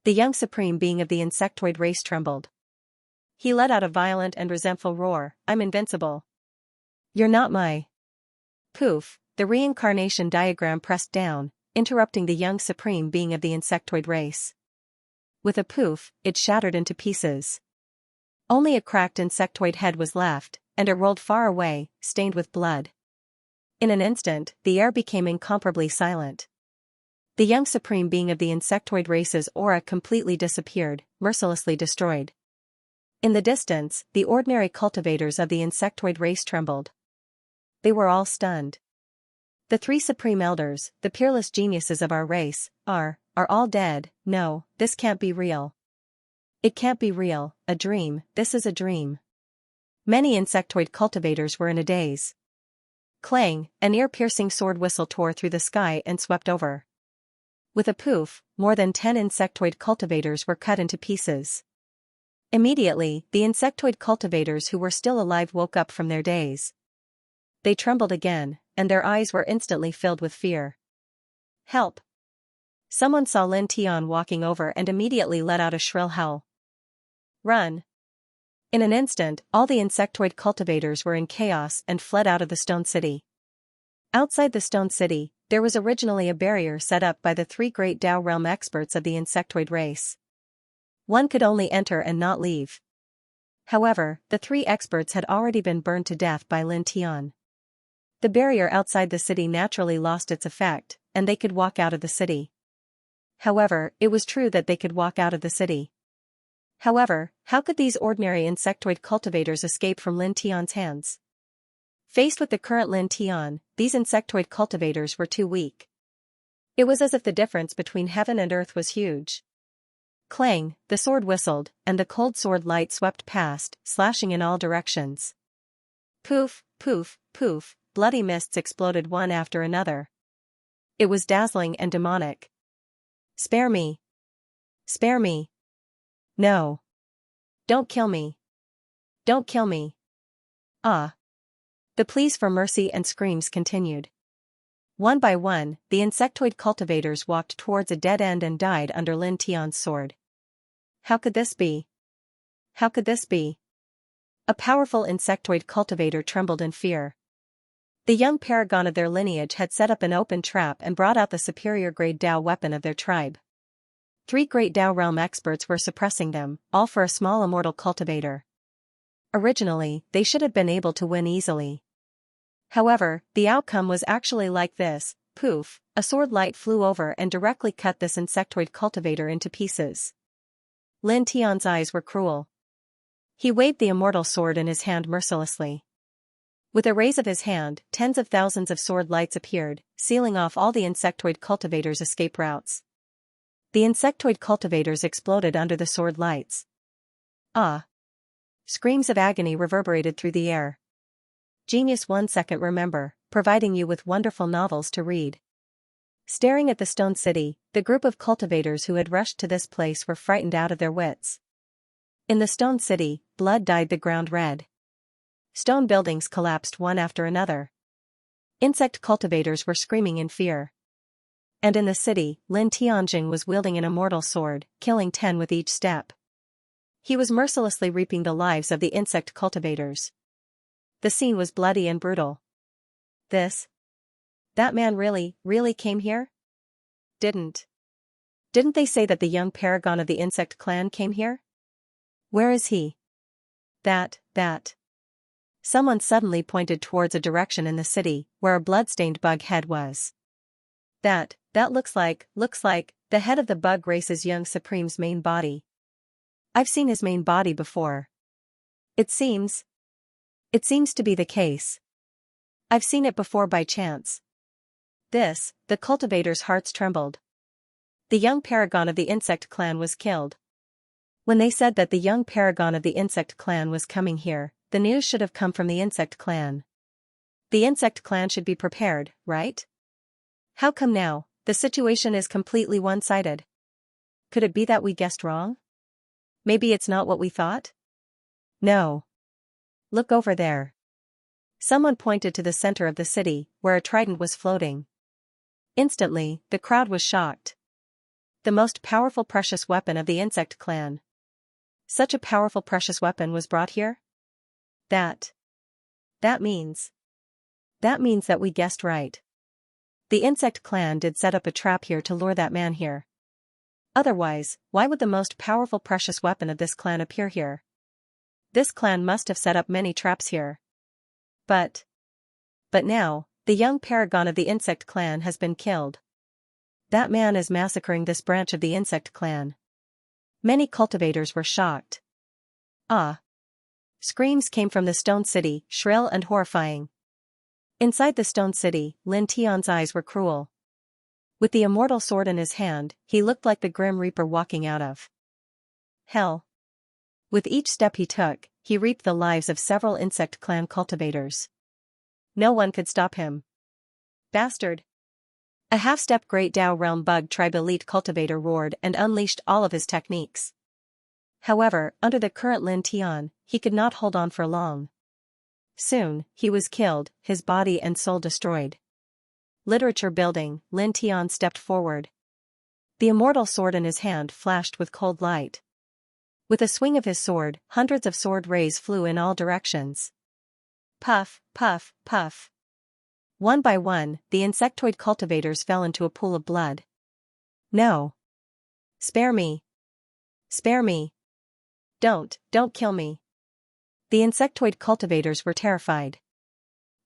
Speaker 1: The young supreme being of the insectoid race trembled. He let out a violent and resentful roar, "I'm invincible. You're not my..." Poof, the reincarnation diagram pressed down, interrupting the young supreme being of the insectoid race. With a poof, it shattered into pieces. Only a cracked insectoid head was left, and it rolled far away, stained with blood. In an instant, the air became incomparably silent. The young supreme being of the insectoid race's aura completely disappeared, mercilessly destroyed. In the distance, the ordinary cultivators of the insectoid race trembled. They were all stunned. The three supreme elders, the peerless geniuses of our race, are all dead. No, this can't be real. It can't be real, a dream, this is a dream. Many insectoid cultivators were in a daze. Clang, an ear-piercing sword whistle tore through the sky and swept over. With a poof, more than 10 insectoid cultivators were cut into pieces. Immediately, the insectoid cultivators who were still alive woke up from their daze. They trembled again, and their eyes were instantly filled with fear. Help! Someone saw Lin Tian walking over and immediately let out a shrill howl. Run! In an instant, all the insectoid cultivators were in chaos and fled out of the stone city. Outside the stone city, there was originally a barrier set up by the three great Dao realm experts of the insectoid race. One could only enter and not leave. However, the three experts had already been burned to death by Lin Tian. The barrier outside the city naturally lost its effect, and they could walk out of the city. However, it was true that they could walk out of the city. However, how could these ordinary insectoid cultivators escape from Lin Tian's hands? Faced with the current Lin Tian, these insectoid cultivators were too weak. It was as if the difference between heaven and earth was huge. Clang, the sword whistled, and the cold sword light swept past, slashing in all directions. Poof, poof, poof, bloody mists exploded one after another. It was dazzling and demonic. Spare me! Spare me! No! Don't kill me! Don't kill me! Ah! The pleas for mercy and screams continued. One by one, the insectoid cultivators walked towards a dead end and died under Lin Tian's sword. How could this be? How could this be? A powerful insectoid cultivator trembled in fear. The young paragon of their lineage had set up an open trap and brought out the superior grade Dao weapon of their tribe. Three great Dao realm experts were suppressing them, all for a small immortal cultivator. Originally, they should have been able to win easily. However, the outcome was actually like this. Poof, a sword light flew over and directly cut this insectoid cultivator into pieces. Lin Tian's eyes were cruel. He waved the immortal sword in his hand mercilessly. With a raise of his hand, tens of thousands of sword lights appeared, sealing off all the insectoid cultivators' escape routes. The insectoid cultivators exploded under the sword lights. Ah! Screams of agony reverberated through the air. Genius 1 second remember, providing you with wonderful novels to read. Staring at the stone city, the group of cultivators who had rushed to this place were frightened out of their wits. In the stone city, blood dyed the ground red. Stone buildings collapsed one after another. Insect cultivators were screaming in fear. And in the city, Lin Tianjing was wielding an immortal sword, killing 10 with each step. He was mercilessly reaping the lives of the insect cultivators. The scene was bloody and brutal. That man really came here? Didn't they say that the young paragon of the insect clan came here? Where is he? That. Someone suddenly pointed towards a direction in the city, where a blood-stained bug head was. That looks like the head of the bug race's young supreme's main body. I've seen his main body before. It seems to be the case. I've seen it before by chance. The cultivators' hearts trembled. The young paragon of the insect clan was killed. When they said that the young paragon of the insect clan was coming here, the news should have come from the insect clan. The insect clan should be prepared, right? How come now, the situation is completely one-sided? Could it be that we guessed wrong? Maybe it's not what we thought? No. Look over there. Someone pointed to the center of the city, where a trident was floating. Instantly, the crowd was shocked. The most powerful precious weapon of the insect clan. Such a powerful precious weapon was brought here? That means that we guessed right. The insect clan did set up a trap here to lure that man here. Otherwise, why would the most powerful precious weapon of this clan appear here? This clan must have set up many traps here. But now, the young paragon of the insect clan has been killed. That man is massacring this branch of the insect clan. Many cultivators were shocked. Ah! Screams came from the stone city, shrill and horrifying. Inside the stone city, Lin Tian's eyes were cruel. With the immortal sword in his hand, he looked like the Grim Reaper walking out of hell. With each step he took, he reaped the lives of several insect clan cultivators. No one could stop him. Bastard! A half-step Great Dao Realm Bug Tribe elite cultivator roared and unleashed all of his techniques. However, under the current Lin Tian, he could not hold on for long. Soon, he was killed, his body and soul destroyed. Literature building, Lin Tian stepped forward. The immortal sword in his hand flashed with cold light. With a swing of his sword, hundreds of sword rays flew in all directions. Puff, puff, puff. One by one, the insectoid cultivators fell into a pool of blood. No! Spare me! Spare me! Don't kill me! The insectoid cultivators were terrified.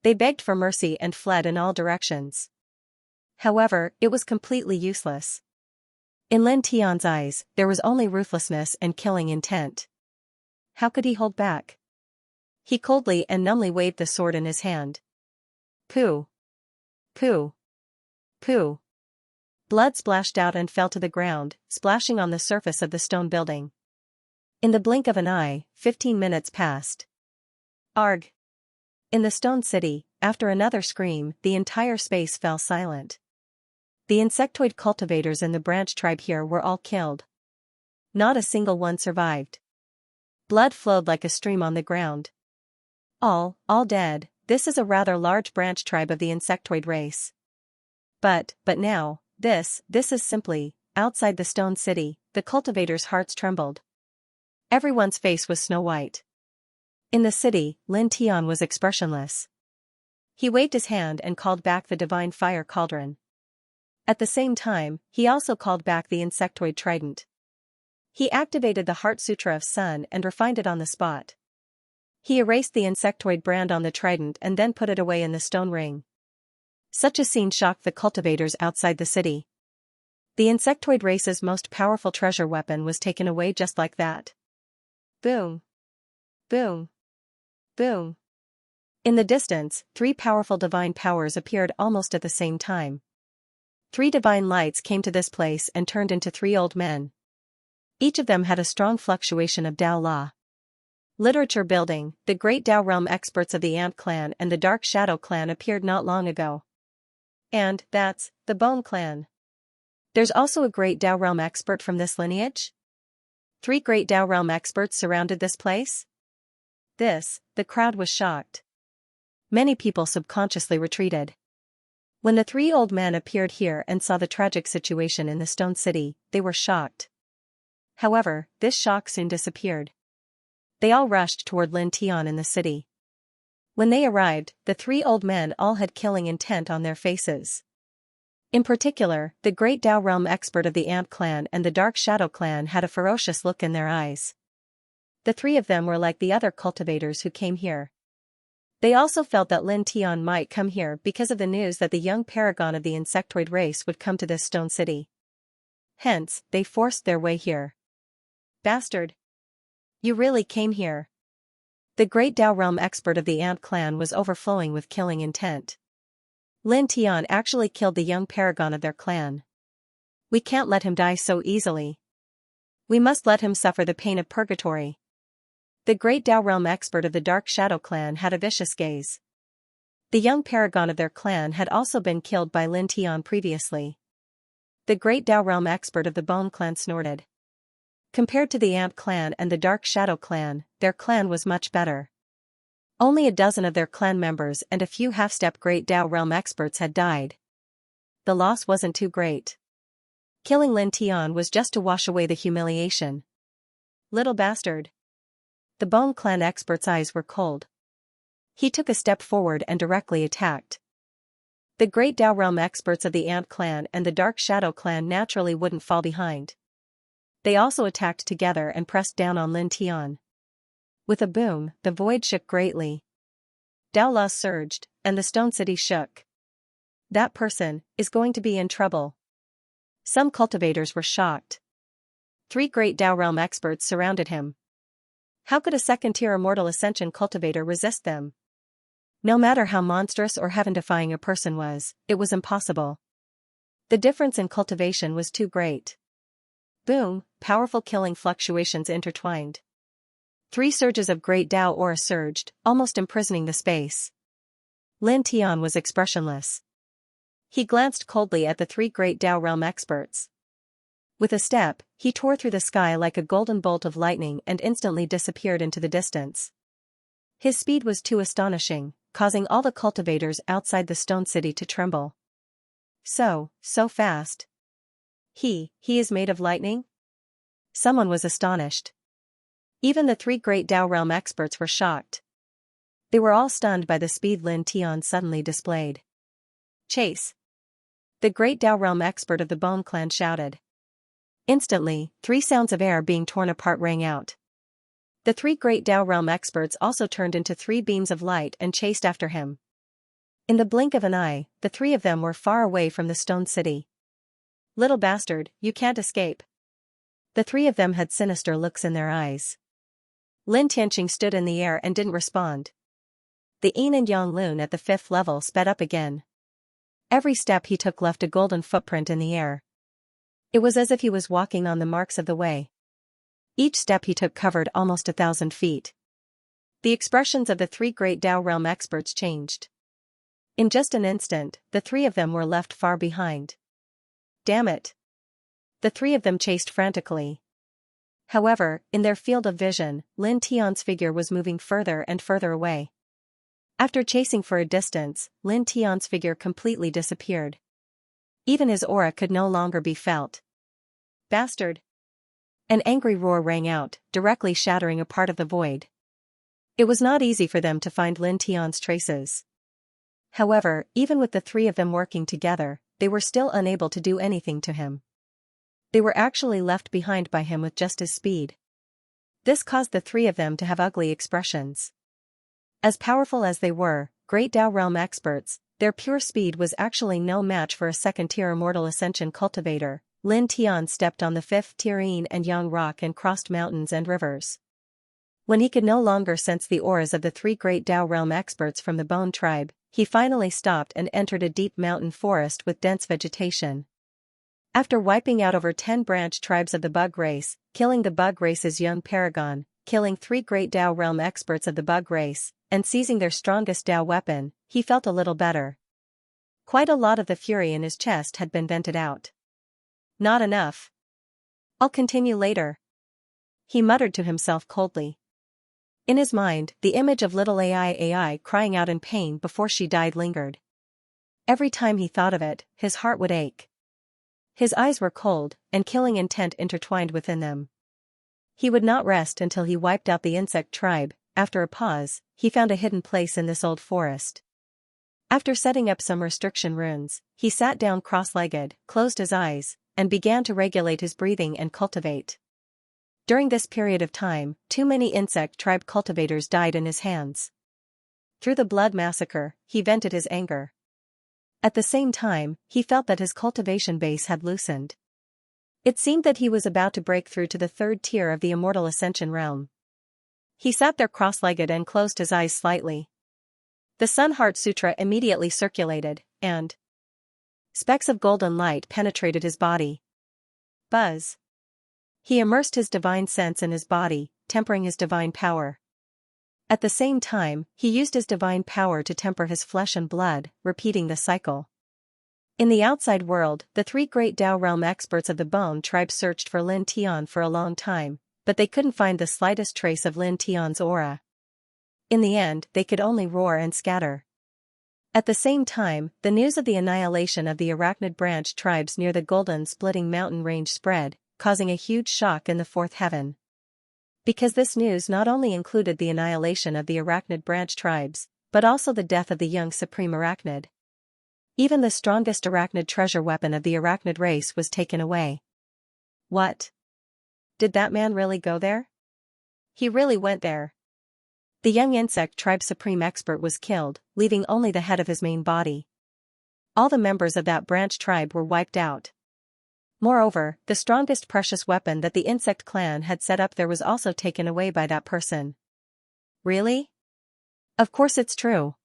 Speaker 1: They begged for mercy and fled in all directions. However, it was completely useless. In Lin Tian's eyes, there was only ruthlessness and killing intent. How could he hold back? He coldly and numbly waved the sword in his hand. Pooh! Pooh! Pooh! Blood splashed out and fell to the ground, splashing on the surface of the stone building. In the blink of an eye, 15 minutes passed. Arg! In the stone city, after another scream, the entire space fell silent. The insectoid cultivators in the branch tribe here were all killed. Not a single one survived. Blood flowed like a stream on the ground. All dead. This is a rather large branch tribe of the insectoid race. But now, this is simply, outside the stone city, the cultivators' hearts trembled. Everyone's face was snow white. In the city, Lin Tian was expressionless. He waved his hand and called back the divine fire cauldron. At the same time, he also called back the insectoid trident. He activated the Heart Sutra of Sun and refined it on the spot. He erased the insectoid brand on the trident and then put it away in the stone ring. Such a scene shocked the cultivators outside the city. The insectoid race's most powerful treasure weapon was taken away just like that. Boom! Boom! Boom! In the distance, 3 powerful divine powers appeared almost at the same time. 3 divine lights came to this place and turned into 3 old men. Each of them had a strong fluctuation of Dao law. Literature building, the great Dao realm experts of the Ant clan and the Dark Shadow clan appeared not long ago. And that's the Bone clan. There's also a great Dao realm expert from this lineage? 3 great Dao realm experts surrounded this place? The crowd was shocked. Many people subconsciously retreated. When the 3 old men appeared here and saw the tragic situation in the stone city, they were shocked. However, this shock soon disappeared. They all rushed toward Lin Tian in the city. When they arrived, the 3 old men all had killing intent on their faces. In particular, the great Dao realm expert of the Ant clan and the Dark Shadow clan had a ferocious look in their eyes. The 3 of them were like the other cultivators who came here. They also felt that Lin Tian might come here because of the news that the young paragon of the insectoid race would come to this stone city. Hence, they forced their way here. Bastard! You really came here. The great Dao realm expert of the Ant clan was overflowing with killing intent. Lin Tian actually killed the young paragon of their clan. We can't let him die so easily. We must let him suffer the pain of purgatory. The great Dao realm expert of the Dark Shadow clan had a vicious gaze. The young paragon of their clan had also been killed by Lin Tian previously. The great Dao realm expert of the Bone clan snorted. Compared to the Ant clan and the Dark Shadow clan, their clan was much better. Only a dozen of their clan members and a few half-step great Dao realm experts had died. The loss wasn't too great. Killing Lin Tian was just to wash away the humiliation. Little bastard. The Bone clan expert's eyes were cold. He took a step forward and directly attacked. The great Dao realm experts of the Ant clan and the Dark Shadow clan naturally wouldn't fall behind. They also attacked together and pressed down on Lin Tian. With a boom, the void shook greatly. Dao law surged, and the stone city shook. That person is going to be in trouble. Some cultivators were shocked. 3 great Dao realm experts surrounded him. How could a second-tier immortal ascension cultivator resist them? No matter how monstrous or heaven-defying a person was, it was impossible. The difference in cultivation was too great. Boom, powerful killing fluctuations intertwined. 3 surges of great Tao aura surged, almost imprisoning the space. Lin Tian was expressionless. He glanced coldly at the 3 great Tao realm experts. With a step, he tore through the sky like a golden bolt of lightning and instantly disappeared into the distance. His speed was too astonishing, causing all the cultivators outside the stone city to tremble. So fast. He is made of lightning? Someone was astonished. Even the 3 great Tao realm experts were shocked. They were all stunned by the speed Lin Tian suddenly displayed. Chase! The great Tao realm expert of the Bone Clan shouted. Instantly, 3 sounds of air being torn apart rang out. The 3 great Tao realm experts also turned into 3 beams of light and chased after him. In the blink of an eye, the 3 of them were far away from the stone city. Little bastard, you can't escape. The 3 of them had sinister looks in their eyes. Lin Tianqing stood in the air and didn't respond. The Yin and Yang Lun at the 5th level sped up again. Every step he took left a golden footprint in the air. It was as if he was walking on the marks of the way. Each step he took covered almost 1,000 feet. The expressions of the 3 great Tao realm experts changed. In just an instant, the 3 of them were left far behind. Damn it! The 3 of them chased frantically. However, in their field of vision, Lin Tian's figure was moving further and further away. After chasing for a distance, Lin Tian's figure completely disappeared. Even his aura could no longer be felt. Bastard! An angry roar rang out, directly shattering a part of the void. It was not easy for them to find Lin Tian's traces. However, even with the 3 of them working together, they were still unable to do anything to him. They were actually left behind by him with just his speed. This caused the 3 of them to have ugly expressions. As powerful as they were, great Tao realm experts, their pure speed was actually no match for a second-tier immortal ascension cultivator. Lin Tian stepped on the 5th-tier Yin and Yang rock and crossed mountains and rivers. When he could no longer sense the auras of the 3 great Tao realm experts from the Bone tribe, he finally stopped and entered a deep mountain forest with dense vegetation. After wiping out over 10 branch tribes of the Bug race, killing the Bug race's young paragon, killing 3 great Tao realm experts of the Bug race, and seizing their strongest Tao weapon, he felt a little better. Quite a lot of the fury in his chest had been vented out. Not enough. I'll continue later. He muttered to himself coldly. In his mind, the image of little AI crying out in pain before she died lingered. Every time he thought of it, his heart would ache. His eyes were cold, and killing intent intertwined within them. He would not rest until he wiped out the insect tribe. After a pause, he found a hidden place in this old forest. After setting up some restriction runes, he sat down cross-legged, closed his eyes, and began to regulate his breathing and cultivate. During this period of time, too many insect tribe cultivators died in his hands. Through the blood massacre, he vented his anger. At the same time, he felt that his cultivation base had loosened. It seemed that he was about to break through to the 3rd tier of the Immortal Ascension realm. He sat there cross-legged and closed his eyes slightly. The Sun Heart Sutra immediately circulated, and specks of golden light penetrated his body. Buzz. He immersed his divine sense in his body, tempering his divine power. At the same time, he used his divine power to temper his flesh and blood, repeating the cycle. In the outside world, the 3 great Tao realm experts of the Bone tribe searched for Lin Tian for a long time, but they couldn't find the slightest trace of Lin Tian's aura. In the end, they could only roar and scatter. At the same time, the news of the annihilation of the Arachnid branch tribes near the Golden Splitting Mountain range spread, causing a huge shock in the 4th heaven. Because this news not only included the annihilation of the Arachnid branch tribes, but also the death of the young Supreme Arachnid. Even the strongest Arachnid treasure weapon of the Arachnid race was taken away. What? Did that man really go there? He really went there. The young insect tribe supreme expert was killed, leaving only the head of his main body. All the members of that branch tribe were wiped out. Moreover, the strongest precious weapon that the insect clan had set up there was also taken away by that person. Really? Of course it's true.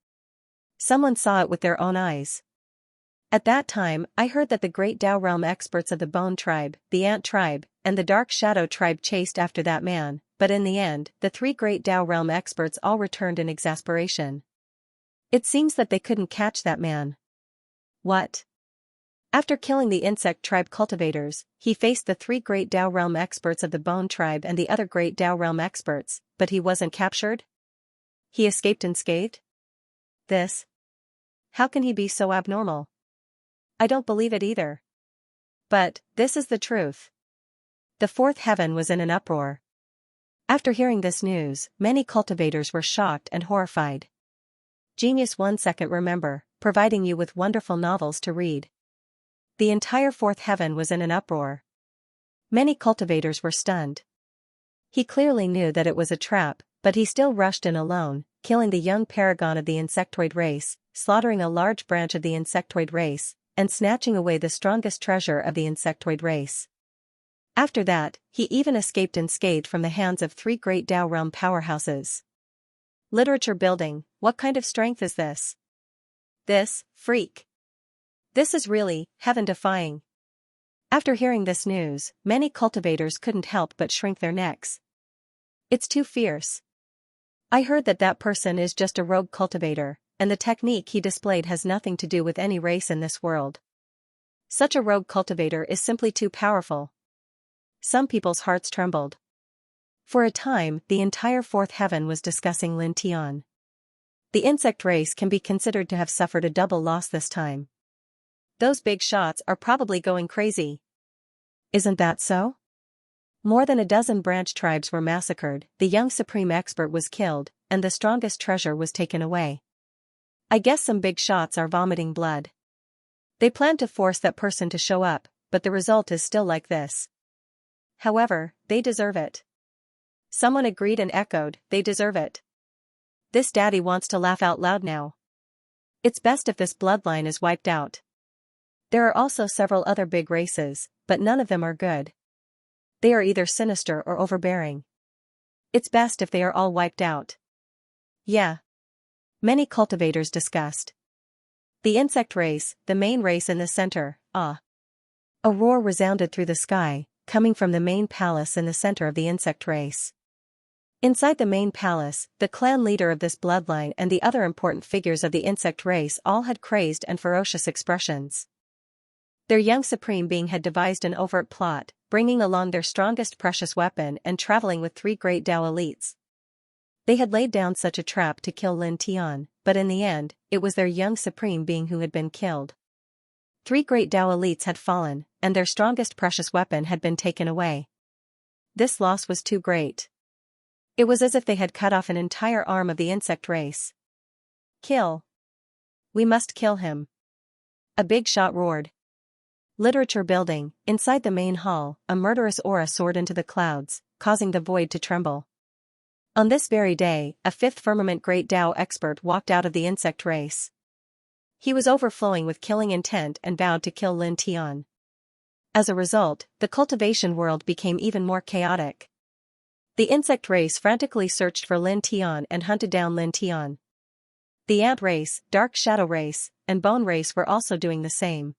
Speaker 1: Someone saw it with their own eyes. At that time, I heard that the great Dao realm experts of the Bone tribe, the Ant tribe, and the Dark Shadow tribe chased after that man, but in the end, the three great Dao realm experts all returned in exasperation. It seems that they couldn't catch that man. What? After killing the insect tribe cultivators, he faced the three great Dao realm experts of the Bone tribe and the other great Dao realm experts, but he wasn't captured? He escaped unscathed? This? How can he be so abnormal? I don't believe it either. But, this is the truth. The fourth heaven was in an uproar. After hearing this news, many cultivators were shocked and horrified. Genius 1 second remember, providing you with wonderful novels to read. The entire fourth heaven was in an uproar. Many cultivators were stunned. He clearly knew that it was a trap, but he still rushed in alone, killing the young paragon of the insectoid race, slaughtering a large branch of the insectoid race, and snatching away the strongest treasure of the insectoid race. After that, he even escaped unscathed from the hands of three great Dao realm powerhouses. Literature building, what kind of strength is this? This, freak. This is really, heaven-defying. After hearing this news, many cultivators couldn't help but shrink their necks. It's too fierce. I heard that that person is just a rogue cultivator, and the technique he displayed has nothing to do with any race in this world. Such a rogue cultivator is simply too powerful. Some people's hearts trembled. For a time, the entire fourth heaven was discussing Lin Tian. The insect race can be considered to have suffered a double loss this time. Those big shots are probably going crazy. Isn't that so? More than a dozen branch tribes were massacred, the young supreme expert was killed, and the strongest treasure was taken away. I guess some big shots are vomiting blood. They plan to force that person to show up, but the result is still like this. However, they deserve it. Someone agreed and echoed, they deserve it. This daddy wants to laugh out loud now. It's best if this bloodline is wiped out. There are also several other big races, but none of them are good. They are either sinister or overbearing. It's best if they are all wiped out. Yeah. Many cultivators discussed. The insect race, the main race in the center, ah. A roar resounded through the sky, coming from the main palace in the center of the insect race. Inside the main palace, the clan leader of this bloodline and the other important figures of the insect race all had crazed and ferocious expressions. Their young supreme being had devised an overt plot, bringing along their strongest precious weapon and traveling with three great Dao elites. They had laid down such a trap to kill Lin Tian, but in the end, it was their young supreme being who had been killed. Three great Dao elites had fallen, and their strongest precious weapon had been taken away. This loss was too great. It was as if they had cut off an entire arm of the insect race. Kill. We must kill him. A big shot roared. Literature building, inside the main hall, a murderous aura soared into the clouds, causing the void to tremble. On this very day, a fifth firmament great Dao expert walked out of the insect race. He was overflowing with killing intent and vowed to kill Lin Tian. As a result, the cultivation world became even more chaotic. The insect race frantically searched for Lin Tian and hunted down Lin Tian. The ant race, dark shadow race, and bone race were also doing the same.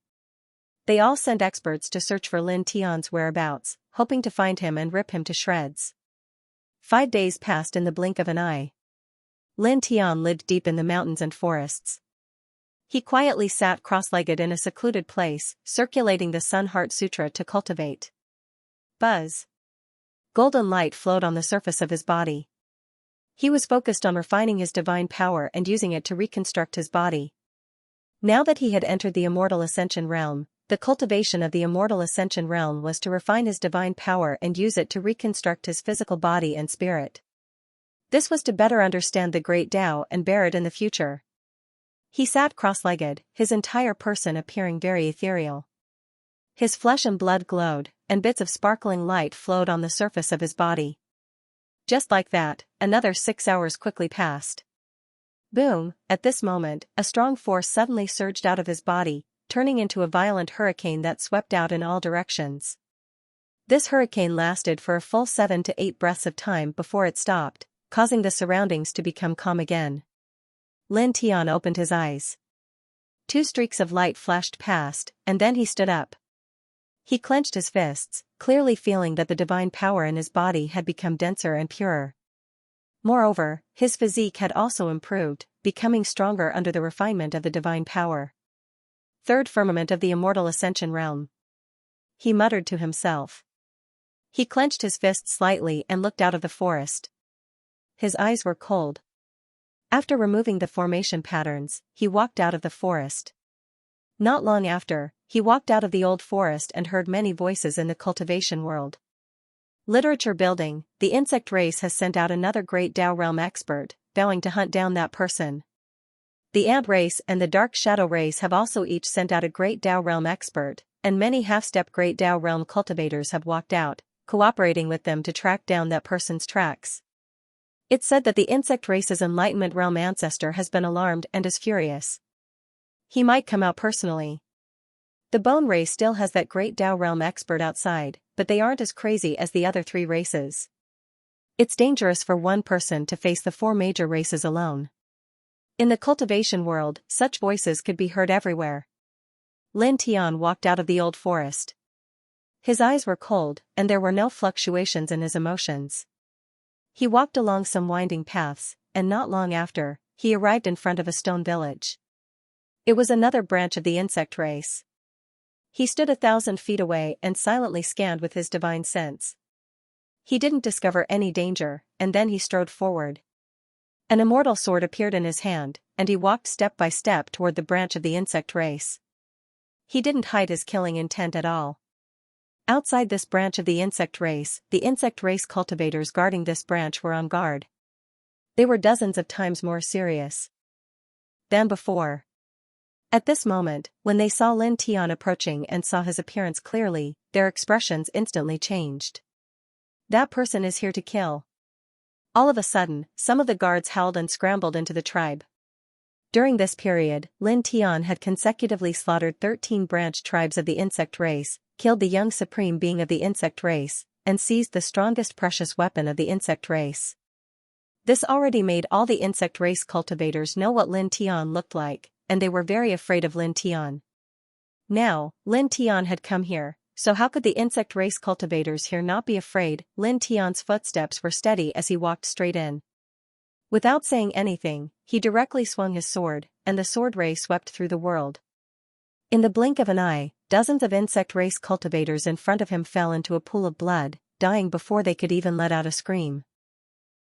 Speaker 1: They all sent experts to search for Lin Tian's whereabouts, hoping to find him and rip him to shreds. 5 days passed in the blink of an eye. Lin Tian lived deep in the mountains and forests. He quietly sat cross-legged in a secluded place, circulating the Sun Heart Sutra to cultivate. Buzz. Golden light flowed on the surface of his body. He was focused on refining his divine power and using it to reconstruct his body. Now that he had entered the Immortal Ascension realm, the cultivation of the Immortal Ascension realm was to refine his divine power and use it to reconstruct his physical body and spirit. This was to better understand the Great Tao and bear it in the future. He sat cross-legged, his entire person appearing very ethereal. His flesh and blood glowed, and bits of sparkling light flowed on the surface of his body. Just like that, another 6 hours quickly passed. Boom, at this moment, a strong force suddenly surged out of his body, turning into a violent hurricane that swept out in all directions. This hurricane lasted for a full 7 to 8 breaths of time before it stopped, causing the surroundings to become calm again. Lin Tian opened his eyes. 2 streaks of light flashed past, and then he stood up. He clenched his fists, clearly feeling that the divine power in his body had become denser and purer. Moreover, his physique had also improved, becoming stronger under the refinement of the divine power. Third firmament of the immortal ascension realm. He muttered to himself. He clenched his fists slightly and looked out of the forest. His eyes were cold. After removing the formation patterns, he walked out of the forest. Not long after, he walked out of the old forest and heard many voices in the cultivation world. Literature building, the insect race has sent out another great Tao realm expert, vowing to hunt down that person. The ant race and the dark shadow race have also each sent out a great Tao realm expert, and many half-step great Tao realm cultivators have walked out, cooperating with them to track down that person's tracks. It's said that the insect race's enlightenment realm ancestor has been alarmed and is furious. He might come out personally. The bone race still has that great Tao realm expert outside, but they aren't as crazy as the other 3 races. It's dangerous for one person to face the 4 major races alone. In the cultivation world, such voices could be heard everywhere. Lin Tian walked out of the old forest. His eyes were cold, and there were no fluctuations in his emotions. He walked along some winding paths, and not long after, he arrived in front of a stone village. It was another branch of the insect race. He stood 1,000 feet away and silently scanned with his divine sense. He didn't discover any danger, and then he strode forward. An immortal sword appeared in his hand, and he walked step by step toward the branch of the insect race. He didn't hide his killing intent at all. Outside this branch of the insect race cultivators guarding this branch were on guard. They were dozens of times more serious than before. At this moment, when they saw Lin Tian approaching and saw his appearance clearly, their expressions instantly changed. That person is here to kill. All of a sudden, some of the guards howled and scrambled into the tribe. During this period, Lin Tian had consecutively slaughtered 13 branch tribes of the insect race, killed the young supreme being of the insect race, and seized the strongest precious weapon of the insect race. This already made all the insect race cultivators know what Lin Tian looked like, and they were very afraid of Lin Tian. Now, Lin Tian had come here, so how could the insect race cultivators here not be afraid? Lin Tian's footsteps were steady as he walked straight in. Without saying anything, he directly swung his sword, and the sword ray swept through the world. In the blink of an eye, dozens of insect race cultivators in front of him fell into a pool of blood, dying before they could even let out a scream.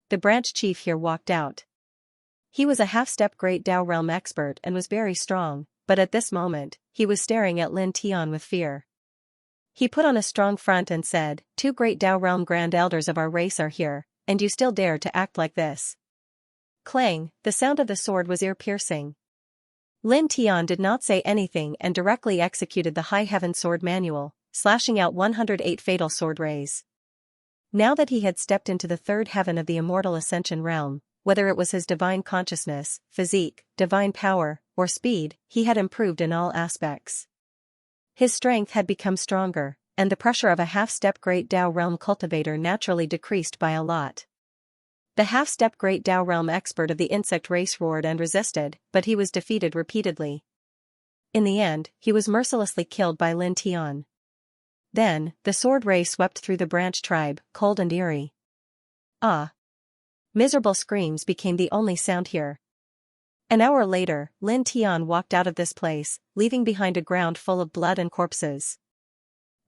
Speaker 1: The branch chief here walked out. He was a half-step great Tao realm expert and was very strong, but at this moment, he was staring at Lin Tian with fear. He put on a strong front and said, 2 great Tao realm grand elders of our race are here, and you still dare to act like this. Clang, the sound of the sword was ear-piercing. Lin Tian did not say anything and directly executed the High Heaven Sword Manual, slashing out 108 fatal sword rays. Now that he had stepped into the 3rd heaven of the immortal ascension realm, whether it was his divine consciousness, physique, divine power, or speed, he had improved in all aspects. His strength had become stronger, and the pressure of a half-step great Tao realm cultivator naturally decreased by a lot. The half-step great Tao realm expert of the insect race roared and resisted, but he was defeated repeatedly. In the end, he was mercilessly killed by Lin Tian. Then, the sword ray swept through the branch tribe, cold and eerie. Ah! Miserable screams became the only sound here. An hour later, Lin Tian walked out of this place, leaving behind a ground full of blood and corpses.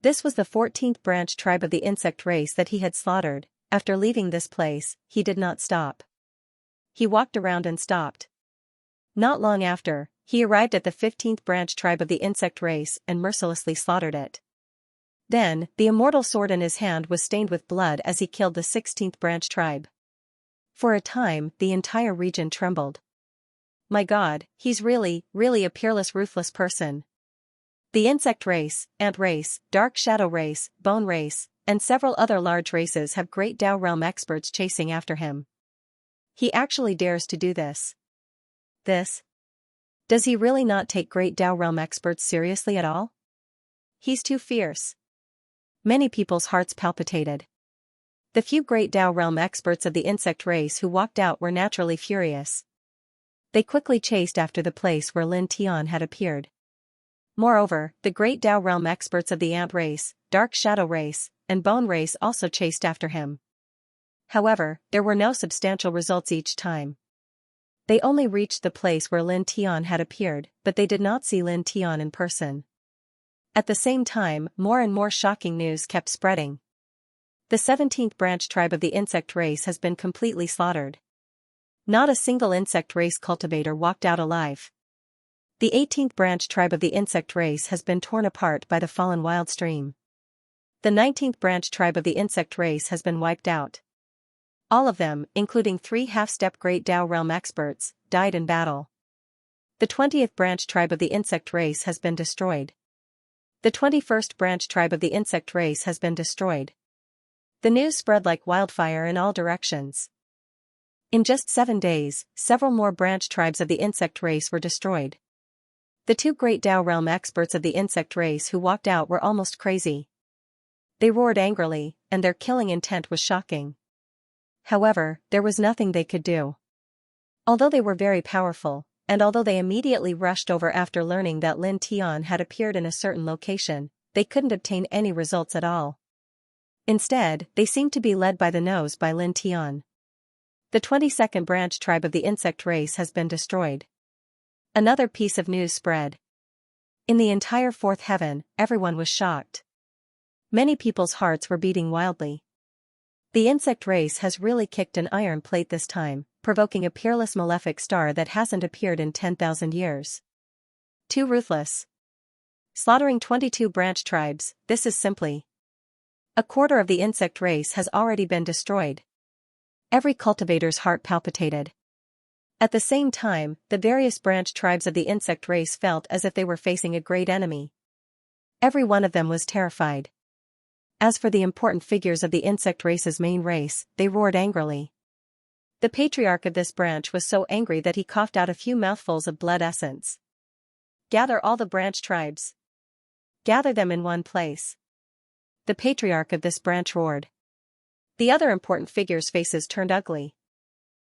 Speaker 1: This was the 14th branch tribe of the insect race that he had slaughtered. After leaving this place, he did not stop. He walked around and stopped. Not long after, he arrived at the 15th branch tribe of the insect race and mercilessly slaughtered it. Then, the immortal sword in his hand was stained with blood as he killed the 16th branch tribe. For a time, the entire region trembled. My God, he's really a peerless, ruthless person. The insect race, ant race, dark shadow race, bone race, and several other large races have great Tao realm experts chasing after him. He actually dares to do this. Does he really not take Great Tao Realm experts seriously at all? He's too fierce. Many people's hearts palpitated. The few Great Tao Realm experts of the insect race who walked out were naturally furious. They quickly chased after the place where Lin Tian had appeared. Moreover, the Great Tao Realm experts of the ant race, dark shadow race, and bone race also chased after him. However, there were no substantial results each time. They only reached the place where Lin Tian had appeared, but they did not see Lin Tian in person. At the same time, more and more shocking news kept spreading. The 17th branch tribe of the insect race has been completely slaughtered. Not a single insect race cultivator walked out alive. The 18th branch tribe of the insect race has been torn apart by the fallen wild stream. The 19th branch tribe of the insect race has been wiped out. All of them, including 3 half-step Great Tao Realm experts, died in battle. The 20th branch tribe of the insect race has been destroyed. The 21st branch tribe of the insect race has been destroyed. The news spread like wildfire in all directions. In just 7 days, several more branch tribes of the insect race were destroyed. The 2 Great Tao Realm experts of the insect race who walked out were almost crazy. They roared angrily, and their killing intent was shocking. However, there was nothing they could do. Although they were very powerful, and although they immediately rushed over after learning that Lin Tian had appeared in a certain location, they couldn't obtain any results at all. Instead, they seemed to be led by the nose by Lin Tian. The 22nd branch tribe of the insect race has been destroyed. Another piece of news spread. In the entire 4th heaven, everyone was shocked. Many people's hearts were beating wildly. The insect race has really kicked an iron plate this time, provoking a peerless malefic star that hasn't appeared in 10,000 years. Too ruthless. Slaughtering 22 branch tribes, this is simply. A quarter of the insect race has already been destroyed. Every cultivator's heart palpitated. At the same time, the various branch tribes of the insect race felt as if they were facing a great enemy. Every one of them was terrified. As for the important figures of the insect race's main race, they roared angrily. The patriarch of this branch was so angry that he coughed out a few mouthfuls of blood essence. Gather all the branch tribes. Gather them in one place. The patriarch of this branch roared. The other important figures' faces turned ugly.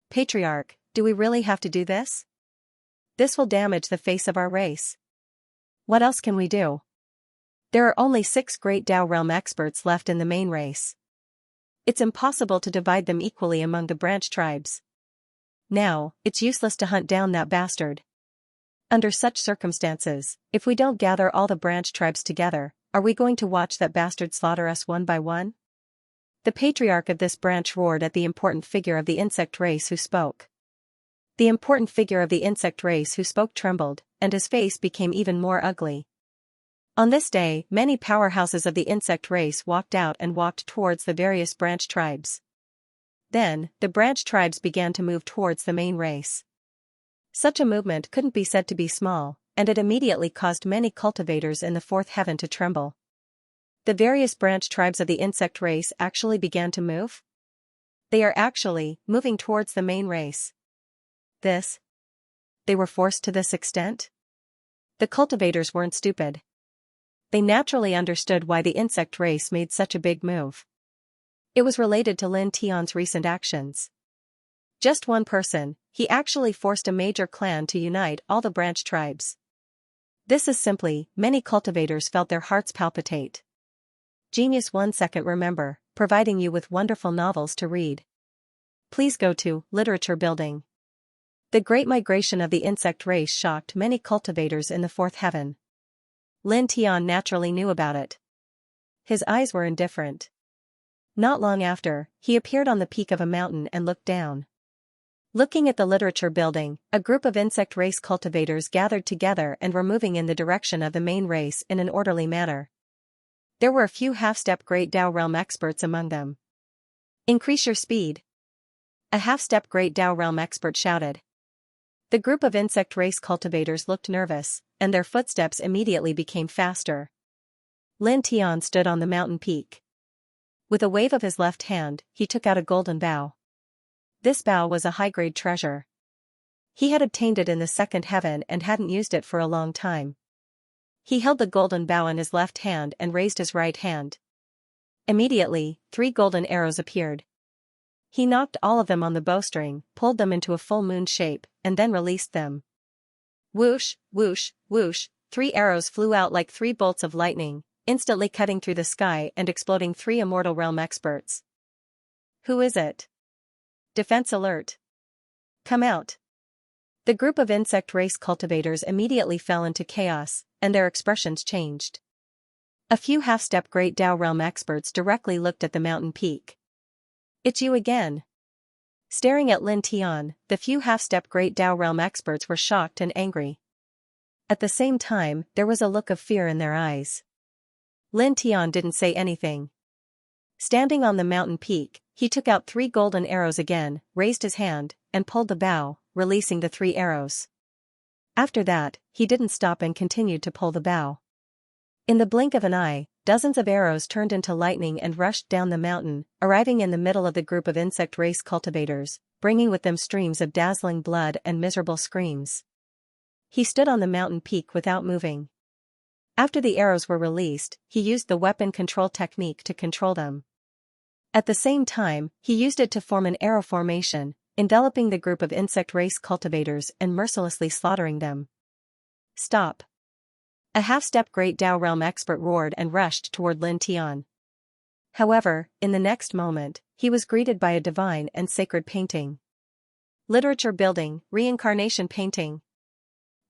Speaker 1: Patriarch, do we really have to do this? This will damage the face of our race. What else can we do? There are only 6 Great Tao Realm experts left in the main race. It's impossible to divide them equally among the branch tribes. Now, it's useless to hunt down that bastard. Under such circumstances, if we don't gather all the branch tribes together, are we going to watch that bastard slaughter us one by one? The patriarch of this branch roared at the important figure of the insect race who spoke. The important figure of the insect race who spoke trembled, and his face became even more ugly. On this day, many powerhouses of the insect race walked out and walked towards the various branch tribes. Then, the branch tribes began to move towards the main race. Such a movement couldn't be said to be small, and it immediately caused many cultivators in the 4th heaven to tremble. The various branch tribes of the insect race actually began to move? They are actually moving towards the main race. They were forced to this extent? The cultivators weren't stupid. They naturally understood why the insect race made such a big move. It was related to Lin Tian's recent actions. Just one person, he actually forced a major clan to unite all the branch tribes. This is simply, many cultivators felt their hearts palpitate. Genius 1 second remember, providing you with wonderful novels to read. Please go to Literature Building. The Great Migration of the Insect Race shocked many cultivators in the 4th heaven. Lin Tian naturally knew about it. His eyes were indifferent. Not long after, he appeared on the peak of a mountain and looked down. Looking at the literature building, a group of insect race cultivators gathered together and were moving in the direction of the main race in an orderly manner. There were a few half-step Great Tao Realm experts among them. Increase your speed. A half-step Great Tao Realm expert shouted. The group of insect race cultivators looked nervous, and their footsteps immediately became faster. Lin Tian stood on the mountain peak. With a wave of his left hand, he took out a golden bow. This bow was a high-grade treasure. He had obtained it in the second heaven and hadn't used it for a long time. He held the golden bow in his left hand and raised his right hand. Immediately, 3 golden arrows appeared. He knocked all of them on the bowstring, pulled them into a full moon shape, and then released them. Whoosh, whoosh, whoosh, 3 arrows flew out like 3 bolts of lightning, instantly cutting through the sky and exploding 3 immortal realm experts. Who is it? Defense alert. Come out. The group of insect race cultivators immediately fell into chaos, and their expressions changed. A few half-step Great Dao realm experts directly looked at the mountain peak. It's you again. Staring at Lin Tian, the few half-step Great Dao realm experts were shocked and angry. At the same time, there was a look of fear in their eyes. Lin Tian didn't say anything. Standing on the mountain peak, he took out 3 golden arrows again, raised his hand, and pulled the bow, releasing the 3 arrows. After that, he didn't stop and continued to pull the bow. In the blink of an eye, dozens of arrows turned into lightning and rushed down the mountain, arriving in the middle of the group of insect race cultivators, bringing with them streams of dazzling blood and miserable screams. He stood on the mountain peak without moving. After the arrows were released, he used the weapon control technique to control them. At the same time, he used it to form an arrow formation, enveloping the group of insect race cultivators and mercilessly slaughtering them. Stop. A half-step Great Dao realm expert roared and rushed toward Lin Tian. However, in the next moment, he was greeted by a divine and sacred painting. Literature building, reincarnation painting.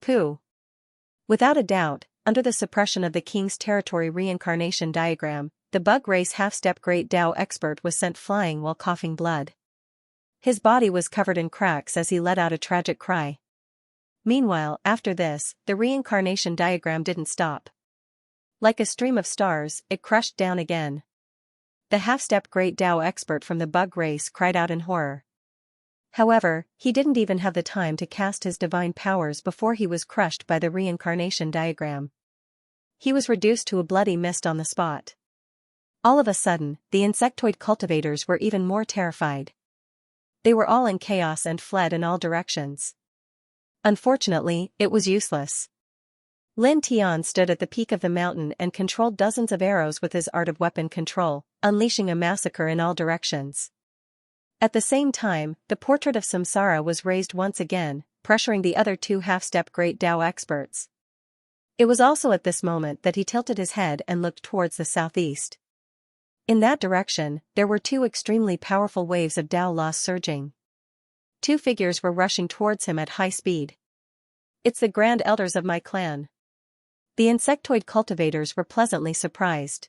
Speaker 1: Pooh. Without a doubt, under the suppression of the king's territory reincarnation diagram, the bug race half-step Great Dao expert was sent flying while coughing blood. His body was covered in cracks as he let out a tragic cry. Meanwhile, after this, the reincarnation diagram didn't stop. Like a stream of stars, it crushed down again. The half-step Great Dao expert from the bug race cried out in horror. However, he didn't even have the time to cast his divine powers before he was crushed by the reincarnation diagram. He was reduced to a bloody mist on the spot. All of a sudden, the insectoid cultivators were even more terrified. They were all in chaos and fled in all directions. Unfortunately, it was useless. Lin Tian stood at the peak of the mountain and controlled dozens of arrows with his art of weapon control, unleashing a massacre in all directions. At the same time, the portrait of Samsara was raised once again, pressuring the other 2 half-step Great Dao experts. It was also at this moment that he tilted his head and looked towards the southeast. In that direction, there were 2 extremely powerful waves of Dao loss surging. 2 figures were rushing towards him at high speed. It's the grand elders of my clan. The insectoid cultivators were pleasantly surprised.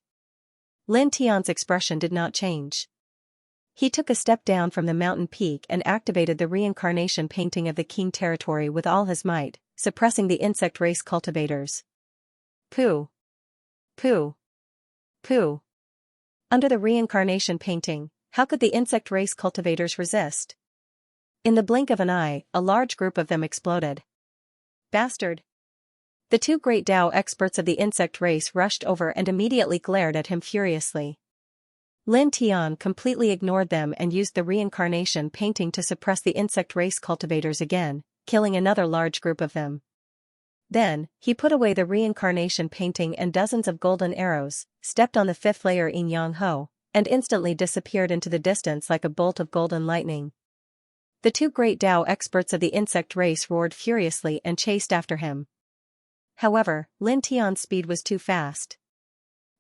Speaker 1: Lin Tian's expression did not change. He took a step down from the mountain peak and activated the reincarnation painting of the King territory with all his might, suppressing the insect race cultivators. Pooh. Pooh. Pooh. Under the reincarnation painting, how could the insect race cultivators resist? In the blink of an eye, a large group of them exploded. Bastard! The 2 Great Dao experts of the insect race rushed over and immediately glared at him furiously. Lin Tian completely ignored them and used the reincarnation painting to suppress the insect race cultivators again, killing another large group of them. Then, he put away the reincarnation painting and dozens of golden arrows, stepped on the 5th layer Yin Yang Ho, and instantly disappeared into the distance like a bolt of golden lightning. The 2 Great Dao experts of the insect race roared furiously and chased after him. However, Lin Tian's speed was too fast.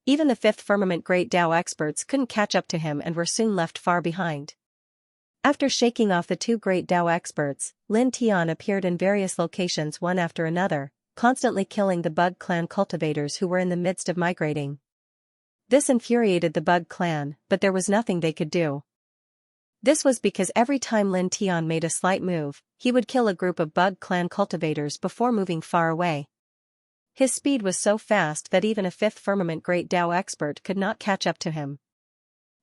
Speaker 1: Even the 5th firmament Great Dao experts couldn't catch up to him and were soon left far behind. After shaking off the 2 Great Dao experts, Lin Tian appeared in various locations one after another, constantly killing the Bug Clan cultivators who were in the midst of migrating. This infuriated the Bug Clan, but there was nothing they could do. This was because every time Lin Tian made a slight move, he would kill a group of Bug Clan cultivators before moving far away. His speed was so fast that even a 5th firmament Great Dao expert could not catch up to him.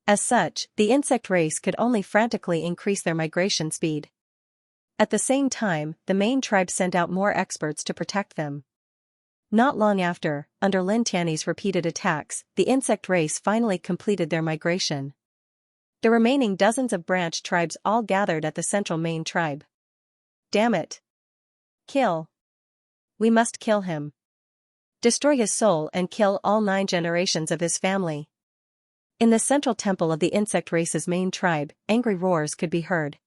Speaker 1: As such, the insect race could only frantically increase their migration speed. At the same time, the main tribe sent out more experts to protect them. Not long after, under Lin Tian's repeated attacks, the insect race finally completed their migration. The remaining dozens of branch tribes all gathered at the central main tribe. Damn it. Kill. We must kill him. Destroy his soul and kill all 9 generations of his family. In the central temple of the insect race's main tribe, angry roars could be heard.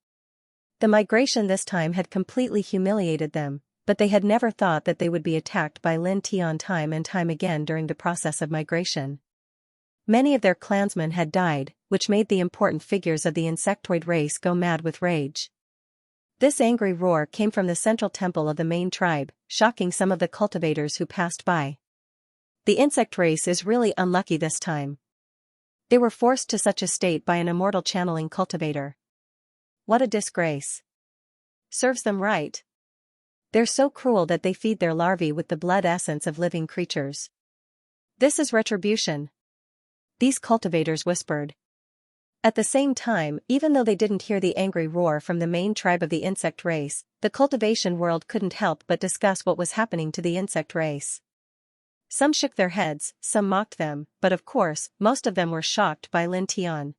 Speaker 1: The migration this time had completely humiliated them, but they had never thought that they would be attacked by Lin Tian time and time again during the process of migration. Many of their clansmen had died, which made the important figures of the insectoid race go mad with rage. This angry roar came from the central temple of the main tribe, shocking some of the cultivators who passed by. The insect race is really unlucky this time. They were forced to such a state by an immortal channeling cultivator. What a disgrace. Serves them right. They're so cruel that they feed their larvae with the blood essence of living creatures. This is retribution. These cultivators whispered. At the same time, even though they didn't hear the angry roar from the main tribe of the insect race, the cultivation world couldn't help but discuss what was happening to the insect race. Some shook their heads, some mocked them, but of course, most of them were shocked by Lin Tian.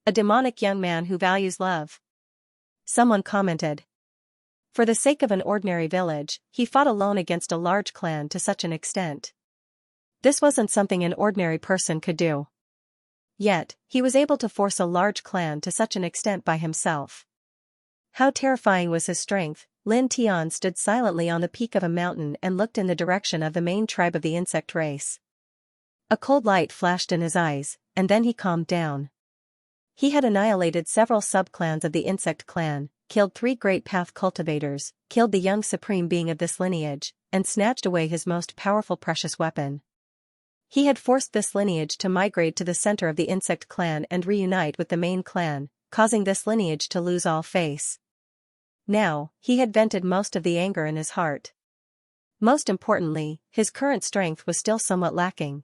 Speaker 1: A demonic young man who values love. Someone commented. For the sake of an ordinary village, he fought alone against a large clan to such an extent. This wasn't something an ordinary person could do. Yet, he was able to force a large clan to such an extent by himself. How terrifying was his strength. Lin Tian stood silently on the peak of a mountain and looked in the direction of the main tribe of the insect race. A cold light flashed in his eyes, and then he calmed down. He had annihilated several subclans of the insect clan, killed 3 great path cultivators, killed the young supreme being of this lineage, and snatched away his most powerful precious weapon. He had forced this lineage to migrate to the center of the insect clan and reunite with the main clan, causing this lineage to lose all face. Now, he had vented most of the anger in his heart. Most importantly, his current strength was still somewhat lacking.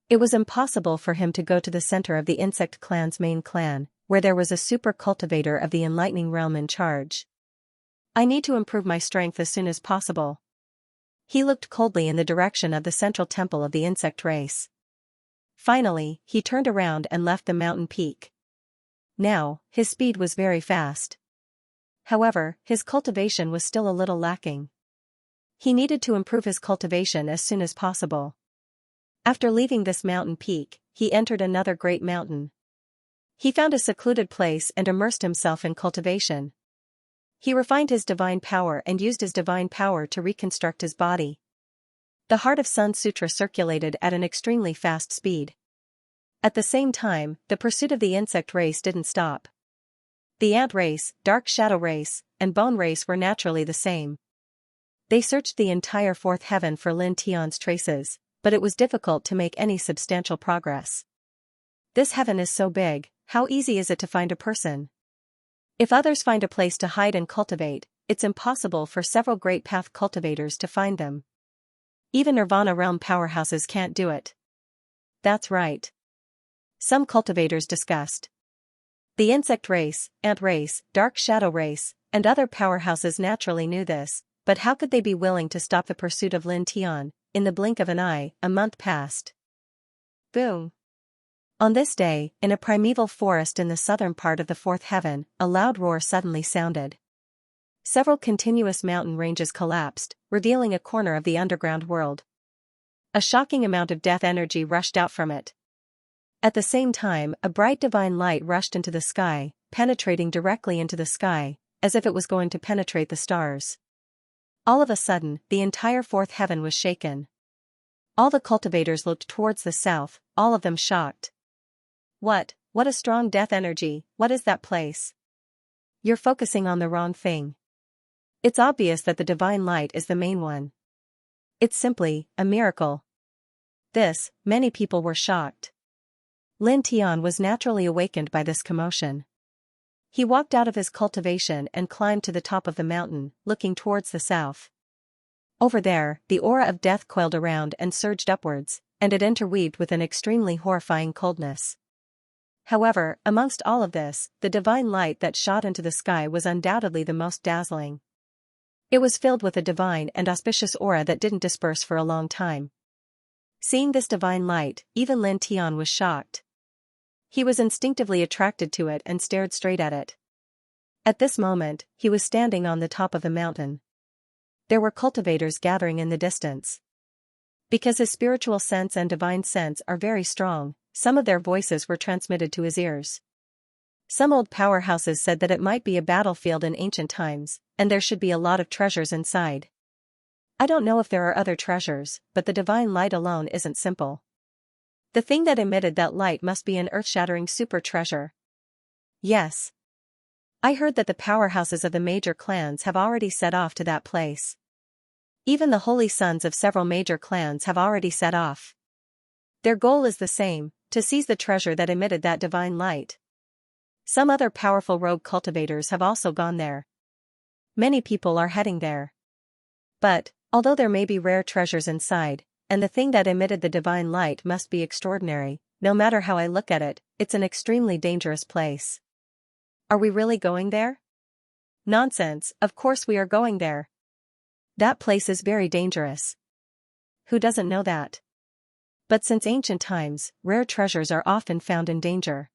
Speaker 1: It was impossible for him to go to the center of the insect clan's main clan, where there was a super cultivator of the enlightening realm in charge. I need to improve my strength as soon as possible. He looked coldly in the direction of the central temple of the insect race. Finally, he turned around and left the mountain peak. Now, his speed was very fast. However, his cultivation was still a little lacking. He needed to improve his cultivation as soon as possible. After leaving this mountain peak, he entered another great mountain. He found a secluded place and immersed himself in cultivation. He refined his divine power and used his divine power to reconstruct his body. The heart of Sun Sutra circulated at an extremely fast speed. At the same time, the pursuit of the insect race didn't stop. The ant race, dark shadow race, and bone race were naturally the same. They searched the entire fourth heaven for Lin Tian's traces, but it was difficult to make any substantial progress. This heaven is so big, how easy is it to find a person? If others find a place to hide and cultivate, it's impossible for several great path cultivators to find them. Even Nirvana realm powerhouses can't do it. That's right. Some cultivators discussed. The insect race, ant race, dark shadow race, and other powerhouses naturally knew this, but how could they be willing to stop the pursuit of Lin Tian? In the blink of an eye, a month passed. Boom. On this day, in a primeval forest in the southern part of the fourth heaven, a loud roar suddenly sounded. Several continuous mountain ranges collapsed, revealing a corner of the underground world. A shocking amount of death energy rushed out from it. At the same time, a bright divine light rushed into the sky, penetrating directly into the sky, as if it was going to penetrate the stars. All of a sudden, the entire fourth heaven was shaken. All the cultivators looked towards the south, all of them shocked. What a strong death energy, what is that place? You're focusing on the wrong thing. It's obvious that the divine light is the main one. It's simply a miracle. Many people were shocked. Lin Tian was naturally awakened by this commotion. He walked out of his cultivation and climbed to the top of the mountain, looking towards the south. Over there, the aura of death coiled around and surged upwards, and it interweaved with an extremely horrifying coldness. However, amongst all of this, the divine light that shot into the sky was undoubtedly the most dazzling. It was filled with a divine and auspicious aura that didn't disperse for a long time. Seeing this divine light, even Lin Tian was shocked. He was instinctively attracted to it and stared straight at it. At this moment, he was standing on the top of the mountain. There were cultivators gathering in the distance. Because his spiritual sense and divine sense are very strong, some of their voices were transmitted to his ears. Some old powerhouses said that it might be a battlefield in ancient times, and there should be a lot of treasures inside. I don't know if there are other treasures, but the divine light alone isn't simple. The thing that emitted that light must be an earth-shattering super treasure. Yes. I heard that the powerhouses of the major clans have already set off to that place. Even the holy sons of several major clans have already set off. Their goal is the same, to seize the treasure that emitted that divine light. Some other powerful rogue cultivators have also gone there. Many people are heading there. But, although there may be rare treasures inside, and the thing that emitted the divine light must be extraordinary, no matter how I look at it, it's an extremely dangerous place. Are we really going there? Nonsense, of course we are going there. That place is very dangerous. Who doesn't know that? But since ancient times, rare treasures are often found in danger.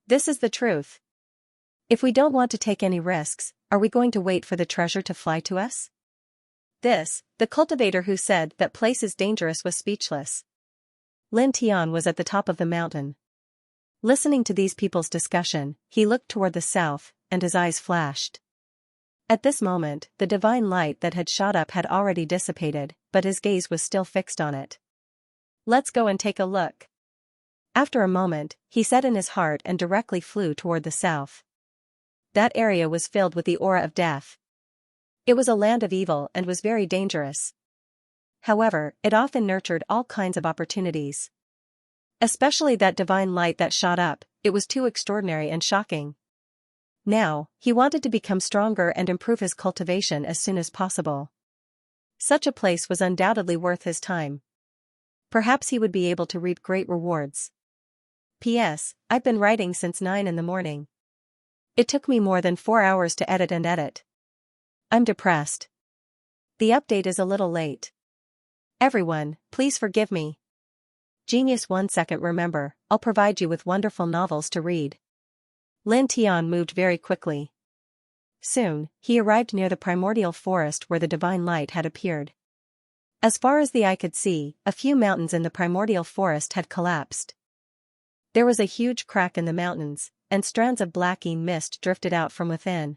Speaker 1: This is the truth. If we don't want to take any risks, are we going to wait for the treasure to fly to us? The cultivator who said that place is dangerous was speechless. Lin Tian was at the top of the mountain. Listening to these people's discussion, he looked toward the south, and his eyes flashed. At this moment, the divine light that had shot up had already dissipated, but his gaze was still fixed on it. Let's go and take a look. After a moment, he said in his heart and directly flew toward the south. That area was filled with the aura of death. It was a land of evil and was very dangerous. However, it often nurtured all kinds of opportunities. Especially that divine light that shot up, it was too extraordinary and shocking. Now, he wanted to become stronger and improve his cultivation as soon as possible. Such a place was undoubtedly worth his time. Perhaps he would be able to reap great rewards. P.S. I've been writing since 9 in the morning. It took me more than 4 hours to edit. I'm depressed. The update is a little late. Everyone, please forgive me. Genius 1 second. Remember, I'll provide you with wonderful novels to read. Lin Tian moved very quickly. Soon, he arrived near the primordial forest where the divine light had appeared. As far as the eye could see, a few mountains in the primordial forest had collapsed. There was a huge crack in the mountains, and strands of blacky mist drifted out from within.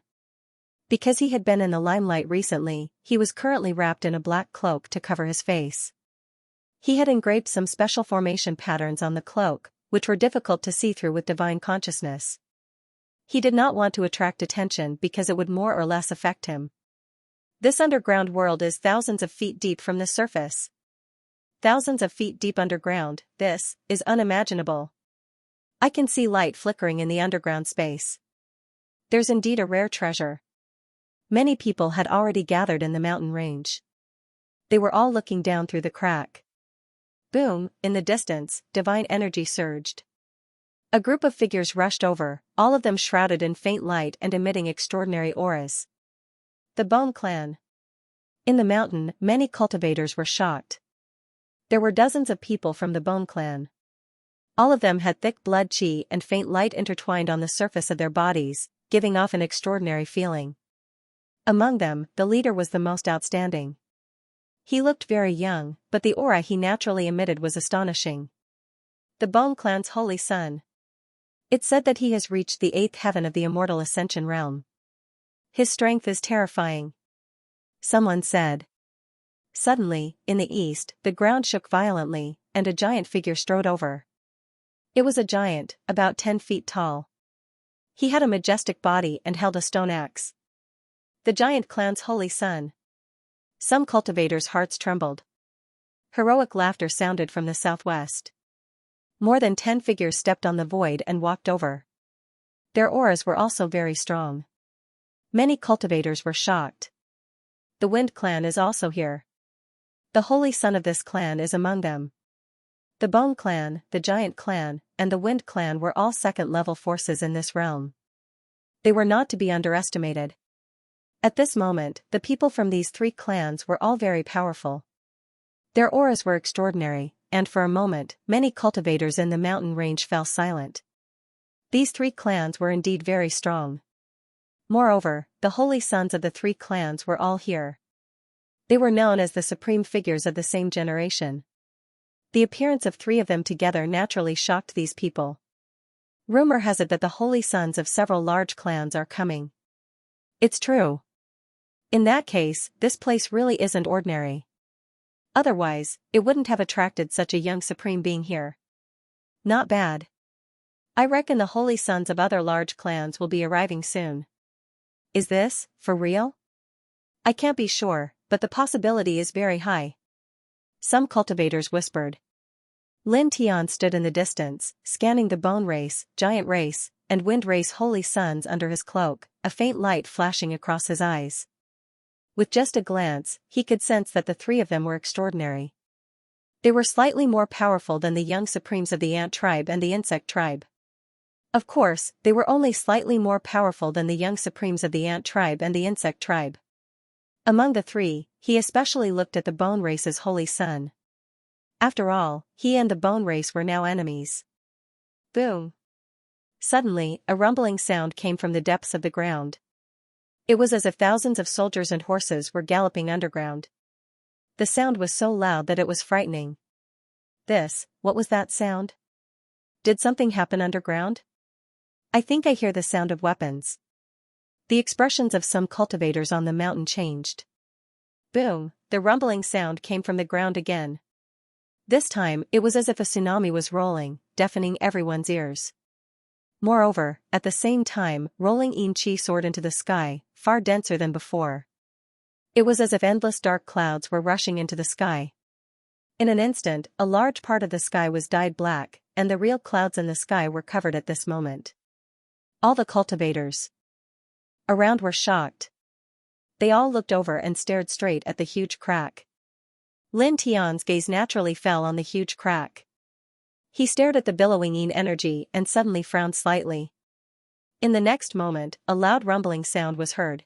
Speaker 1: Because he had been in the limelight recently, he was currently wrapped in a black cloak to cover his face. He had engraved some special formation patterns on the cloak, which were difficult to see through with divine consciousness. He did not want to attract attention because it would more or less affect him. This underground world is thousands of feet deep from the surface. Thousands of feet deep underground, this is unimaginable. I can see light flickering in the underground space. There's indeed a rare treasure. Many people had already gathered in the mountain range. They were all looking down through the crack. Boom, in the distance, divine energy surged. A group of figures rushed over, all of them shrouded in faint light and emitting extraordinary auras. The Bone Clan. In the mountain, many cultivators were shocked. There were dozens of people from the Bone Clan. All of them had thick blood chi and faint light intertwined on the surface of their bodies, giving off an extraordinary feeling. Among them, the leader was the most outstanding. He looked very young, but the aura he naturally emitted was astonishing. The Bone Clan's holy son. It's said that he has reached the 8th heaven of the immortal ascension realm. His strength is terrifying. Someone said. Suddenly, in the east, the ground shook violently, and a giant figure strode over. It was a giant, about 10 feet tall. He had a majestic body and held a stone axe. The giant clan's holy son. Some cultivators' hearts trembled. Heroic laughter sounded from the southwest. More than 10 figures stepped on the void and walked over. Their auras were also very strong. Many cultivators were shocked. The Wind Clan is also here. The holy son of this clan is among them. The Bone Clan, the Giant Clan, and the Wind Clan were all second-level forces in this realm. They were not to be underestimated. At this moment, the people from these 3 clans were all very powerful. Their auras were extraordinary, and for a moment, many cultivators in the mountain range fell silent. These 3 clans were indeed very strong. Moreover, the holy sons of the three clans were all here. They were known as the supreme figures of the same generation. The appearance of three of them together naturally shocked these people. Rumor has it that the holy sons of several large clans are coming. It's true. In that case, this place really isn't ordinary. Otherwise, it wouldn't have attracted such a young supreme being here. Not bad. I reckon the holy sons of other large clans will be arriving soon. Is this, for real? I can't be sure, but the possibility is very high. Some cultivators whispered. Lin Tian stood in the distance, scanning the bone race, giant race, and wind race holy sons under his cloak, a faint light flashing across his eyes. With just a glance, he could sense that the three of them were extraordinary. They were slightly more powerful than the young supremes of the ant tribe and the insect tribe. Of course, they were only slightly more powerful than the young supremes of the ant tribe and the insect tribe. Among the three, he especially looked at the bone race's holy son. After all, he and the bone race were now enemies. Boom! Suddenly, a rumbling sound came from the depths of the ground. It was as if thousands of soldiers and horses were galloping underground. The sound was so loud that it was frightening. What was that sound? Did something happen underground? I think I hear the sound of weapons. The expressions of some cultivators on the mountain changed. Boom! The rumbling sound came from the ground again. This time, it was as if a tsunami was rolling, deafening everyone's ears. Moreover, at the same time, rolling Yin-Chi soared into the sky, far denser than before. It was as if endless dark clouds were rushing into the sky. In an instant, a large part of the sky was dyed black, and the real clouds in the sky were covered at this moment. All the cultivators around were shocked. They all looked over and stared straight at the huge crack. Lin Tian's gaze naturally fell on the huge crack. He stared at the billowing yin energy and suddenly frowned slightly. In the next moment, a loud rumbling sound was heard.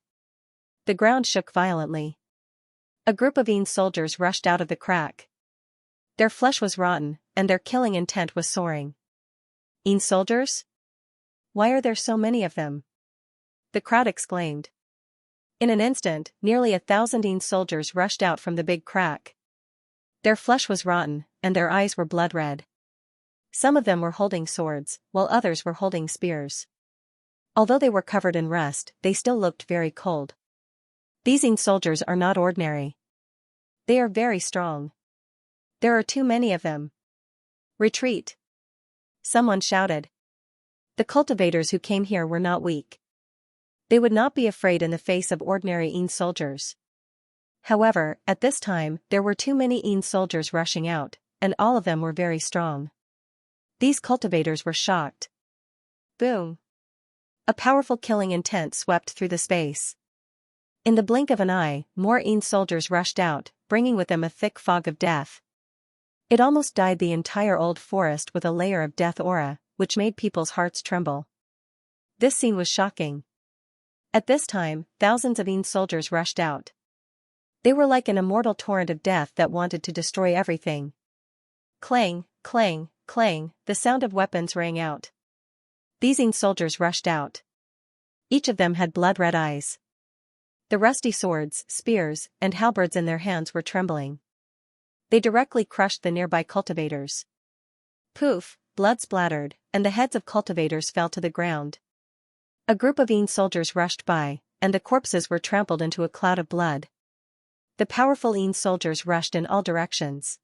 Speaker 1: The ground shook violently. A group of yin soldiers rushed out of the crack. Their flesh was rotten, and their killing intent was soaring. Yin soldiers? Why are there so many of them? The crowd exclaimed. In an instant, nearly 1,000 yin soldiers rushed out from the big crack. Their flesh was rotten, and their eyes were blood red. Some of them were holding swords, while others were holding spears. Although they were covered in rust, they still looked very cold. These yin soldiers are not ordinary. They are very strong. There are too many of them. Retreat! Someone shouted. The cultivators who came here were not weak. They would not be afraid in the face of ordinary yin soldiers. However, at this time, there were too many yin soldiers rushing out, and all of them were very strong. These cultivators were shocked. Boom! A powerful killing intent swept through the space. In the blink of an eye, more yin soldiers rushed out, bringing with them a thick fog of death. It almost dyed the entire old forest with a layer of death aura, which made people's hearts tremble. This scene was shocking. At this time, thousands of yin soldiers rushed out. They were like an immortal torrent of death that wanted to destroy everything. Clang, clang, clang, the sound of weapons rang out. These yin soldiers rushed out. Each of them had blood-red eyes. The rusty swords, spears, and halberds in their hands were trembling. They directly crushed the nearby cultivators. Poof, blood splattered, and the heads of cultivators fell to the ground. A group of yin soldiers rushed by, and the corpses were trampled into a cloud of blood. The powerful yin soldiers rushed in all directions.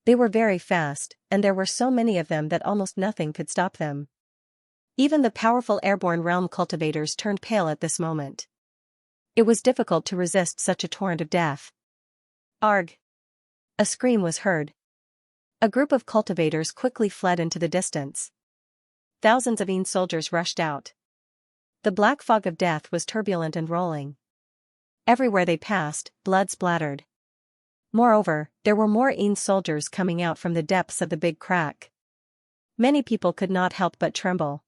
Speaker 1: They were very fast, and there were so many of them that almost nothing could stop them. Even the powerful airborne realm cultivators turned pale at this moment. It was difficult to resist such a torrent of death. Arg! A scream was heard. A group of cultivators quickly fled into the distance. Thousands of yin soldiers rushed out. The black fog of death was turbulent and rolling. Everywhere they passed, blood splattered. Moreover, there were more yin soldiers coming out from the depths of the big crack. Many people could not help but tremble.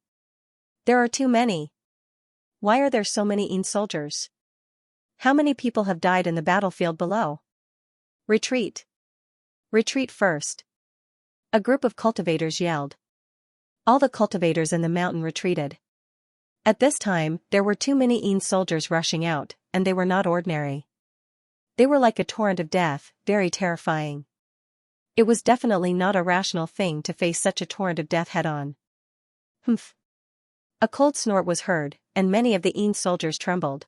Speaker 1: There are too many. Why are there so many yin soldiers? How many people have died in the battlefield below? Retreat! Retreat first! A group of cultivators yelled. All the cultivators in the mountain retreated. At this time, there were too many Een soldiers rushing out, and they were not ordinary. They were like a torrent of death, very terrifying. It was definitely not a rational thing to face such a torrent of death head-on. Humph. A cold snort was heard, and many of the Een soldiers trembled.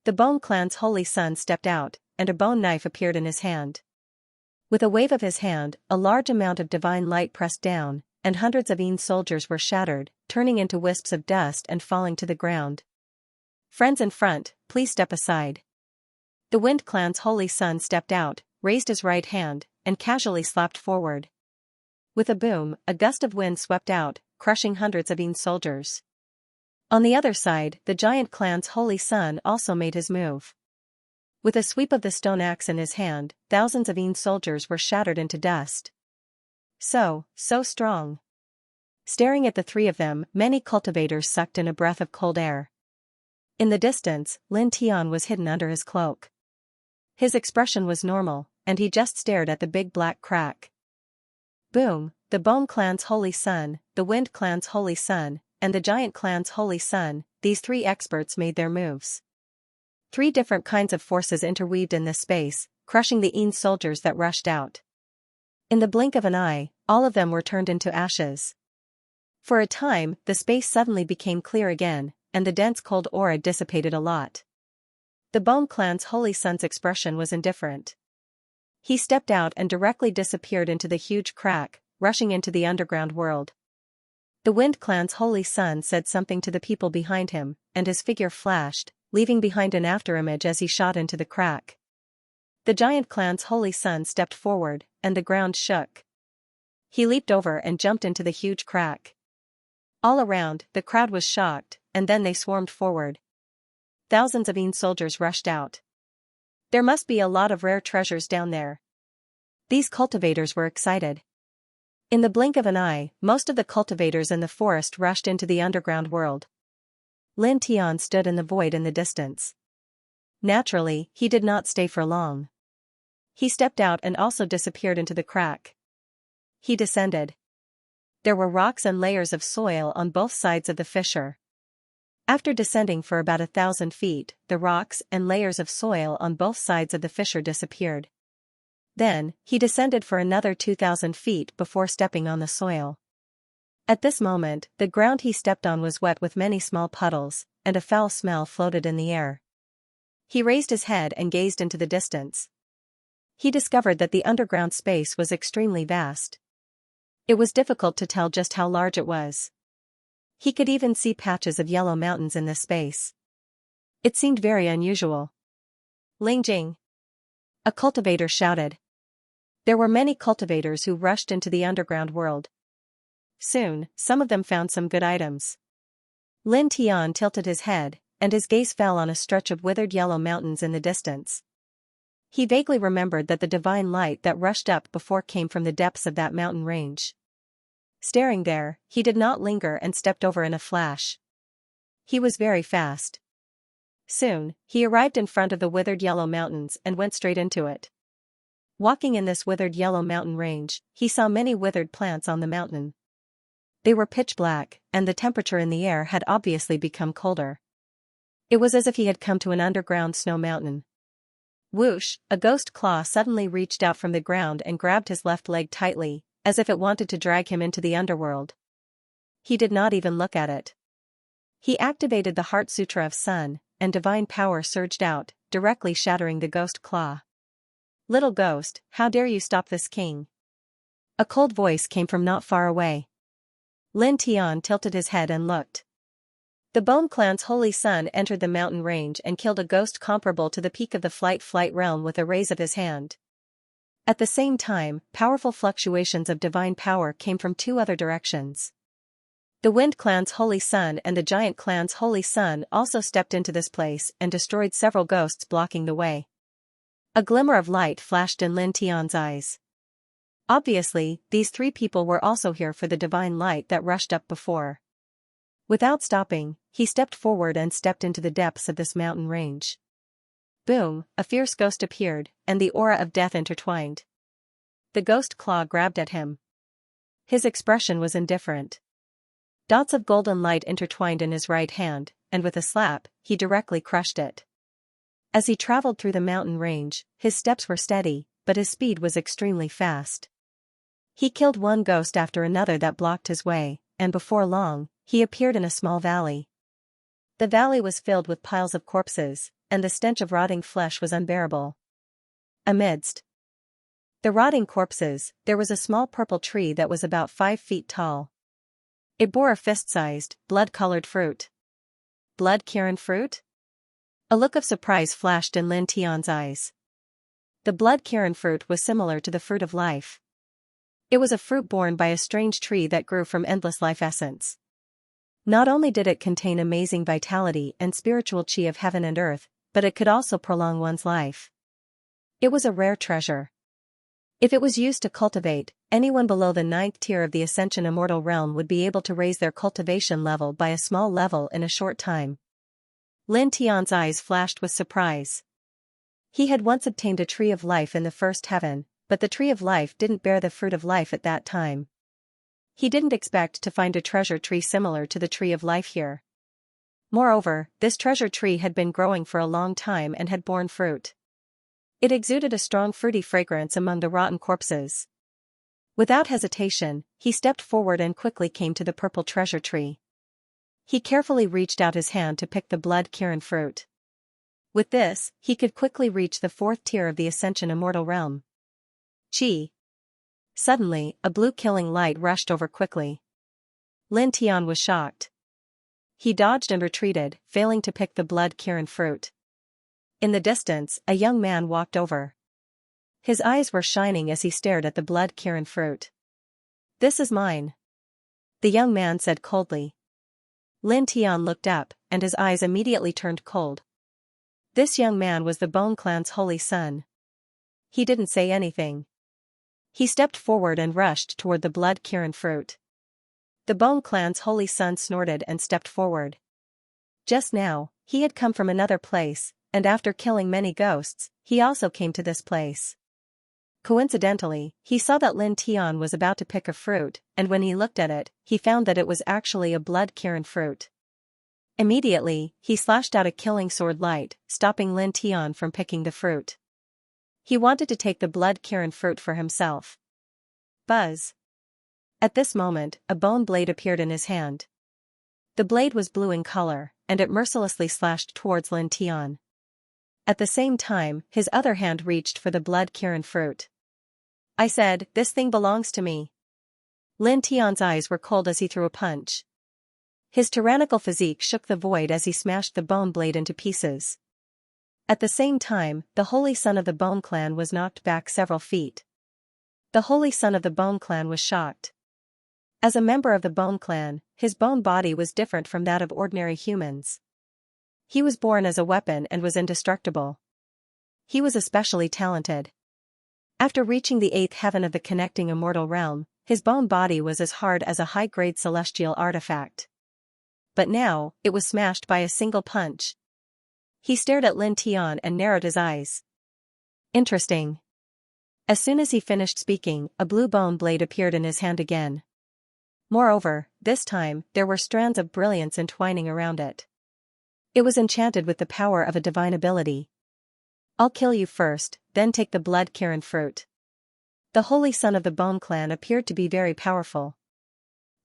Speaker 1: The Bone clan's holy son stepped out, and a bone knife appeared in his hand. With a wave of his hand, a large amount of divine light pressed down, and hundreds of Een soldiers were shattered, turning into wisps of dust and falling to the ground. Friends in front, please step aside. The Wind clan's holy son stepped out, raised his right hand, and casually slapped forward. With a boom, a gust of wind swept out, crushing hundreds of Een soldiers. On the other side, the Giant clan's holy son also made his move. With a sweep of the stone axe in his hand, thousands of Een soldiers were shattered into dust. So strong. Staring at the three of them, many cultivators sucked in a breath of cold air. In the distance, Lin Tian was hidden under his cloak. His expression was normal, and he just stared at the big black crack. Boom, the Bone clan's holy son, the Wind clan's holy son, and the Giant clan's holy son, these three experts made their moves. Three different kinds of forces interweaved in this space, crushing the Een soldiers that rushed out. In the blink of an eye, all of them were turned into ashes. For a time, the space suddenly became clear again, and the dense cold aura dissipated a lot. The Bone clan's holy son's expression was indifferent. He stepped out and directly disappeared into the huge crack, rushing into the underground world. The Wind clan's holy son said something to the people behind him, and his figure flashed, leaving behind an afterimage as he shot into the crack. The Giant clan's holy son stepped forward, and the ground shook. He leaped over and jumped into the huge crack. All around, the crowd was shocked, and then they swarmed forward. Thousands of Een soldiers rushed out. There must be a lot of rare treasures down there. These cultivators were excited. In the blink of an eye, most of the cultivators in the forest rushed into the underground world. Lin Tian stood in the void in the distance. Naturally, he did not stay for long. He stepped out and also disappeared into the crack. He descended. There were rocks and layers of soil on both sides of the fissure. After descending for about 1,000 feet, the rocks and layers of soil on both sides of the fissure disappeared. Then, he descended for another 2,000 feet before stepping on the soil. At this moment, the ground he stepped on was wet with many small puddles, and a foul smell floated in the air. He raised his head and gazed into the distance. He discovered that the underground space was extremely vast. It was difficult to tell just how large it was. He could even see patches of yellow mountains in this space. It seemed very unusual. Lingjing! A cultivator shouted. There were many cultivators who rushed into the underground world. Soon, some of them found some good items. Lin Tian tilted his head, and his gaze fell on a stretch of withered yellow mountains in the distance. He vaguely remembered that the divine light that rushed up before came from the depths of that mountain range. Staring there, he did not linger and stepped over in a flash. He was very fast. Soon, he arrived in front of the withered yellow mountains and went straight into it. Walking in this withered yellow mountain range, he saw many withered plants on the mountain. They were pitch black, and the temperature in the air had obviously become colder. It was as if he had come to an underground snow mountain. Whoosh, a ghost claw suddenly reached out from the ground and grabbed his left leg tightly, as if it wanted to drag him into the underworld. He did not even look at it. He activated the Heart Sutra of Sun, and divine power surged out, directly shattering the ghost claw. Little ghost, how dare you stop this king? A cold voice came from not far away. Lin Tian tilted his head and looked. The Bone clan's holy son entered the mountain range and killed a ghost comparable to the peak of the flight realm with a raise of his hand. At the same time, powerful fluctuations of divine power came from two other directions. The Wind clan's holy son and the Giant clan's holy son also stepped into this place and destroyed several ghosts blocking the way. A glimmer of light flashed in Lin Tian's eyes. Obviously, these three people were also here for the divine light that rushed up before. Without stopping, he stepped forward and stepped into the depths of this mountain range. Boom, a fierce ghost appeared, and the aura of death intertwined. The ghost claw grabbed at him. His expression was indifferent. Dots of golden light intertwined in his right hand, and with a slap, he directly crushed it. As he traveled through the mountain range, his steps were steady, but his speed was extremely fast. He killed one ghost after another that blocked his way, and before long, he appeared in a small valley. The valley was filled with piles of corpses, and the stench of rotting flesh was unbearable. Amidst the rotting corpses, there was a small purple tree that was about 5 feet tall. It bore a fist-sized, blood-colored fruit. Blood-Kirin fruit? A look of surprise flashed in Lin Tian's eyes. The blood-Kirin fruit was similar to the fruit of life. It was a fruit borne by a strange tree that grew from endless life essence. Not only did it contain amazing vitality and spiritual chi of heaven and earth, but it could also prolong one's life. It was a rare treasure. If it was used to cultivate, anyone below the 9th tier of the Ascension Immortal Realm would be able to raise their cultivation level by a small level in a short time. Lin Tian's eyes flashed with surprise. He had once obtained a tree of life in the first heaven, but the tree of life didn't bear the fruit of life at that time. He didn't expect to find a treasure tree similar to the tree of life here. Moreover, this treasure tree had been growing for a long time and had borne fruit. It exuded a strong fruity fragrance among the rotten corpses. Without hesitation, he stepped forward and quickly came to the purple treasure tree. He carefully reached out his hand to pick the blood-Kirin fruit. With this, he could quickly reach the 4th tier of the Ascension Immortal Realm. Chi! Suddenly, a blue killing light rushed over quickly. Lin Tian was shocked. He dodged and retreated, failing to pick the blood-Kirin fruit. In the distance, a young man walked over. His eyes were shining as he stared at the blood-Kirin fruit. "This is mine," the young man said coldly. Lin Tian looked up, and his eyes immediately turned cold. This young man was the Bone Clan's holy son. He didn't say anything. He stepped forward and rushed toward the blood-Kirin fruit. The Bone Clan's holy son snorted and stepped forward. Just now, he had come from another place, and after killing many ghosts, he also came to this place. Coincidentally, he saw that Lin Tian was about to pick a fruit, and when he looked at it, he found that it was actually a blood-Kirin fruit. Immediately, he slashed out a killing sword light, stopping Lin Tian from picking the fruit. He wanted to take the blood-Kirin fruit for himself. Buzz! At this moment, a bone blade appeared in his hand. The blade was blue in color, and it mercilessly slashed towards Lin Tian. At the same time, his other hand reached for the blood-Kirin fruit. "I said, this thing belongs to me." Lin Tian's eyes were cold as he threw a punch. His tyrannical physique shook the void as he smashed the bone blade into pieces. At the same time, the holy son of the Bone Clan was knocked back several feet. The holy son of the Bone Clan was shocked. As a member of the Bone Clan, his bone body was different from that of ordinary humans. He was born as a weapon and was indestructible. He was especially talented. After reaching the 8th heaven of the connecting immortal realm, his bone body was as hard as a high-grade celestial artifact. But now, it was smashed by a single punch. He stared at Lin Tian and narrowed his eyes. Interesting. As soon as he finished speaking, a blue bone blade appeared in his hand again. Moreover, this time, there were strands of brilliance entwining around it. It was enchanted with the power of a divine ability. "I'll kill you first, then take the blood-Kirin fruit." The holy son of the Bone Clan appeared to be very powerful.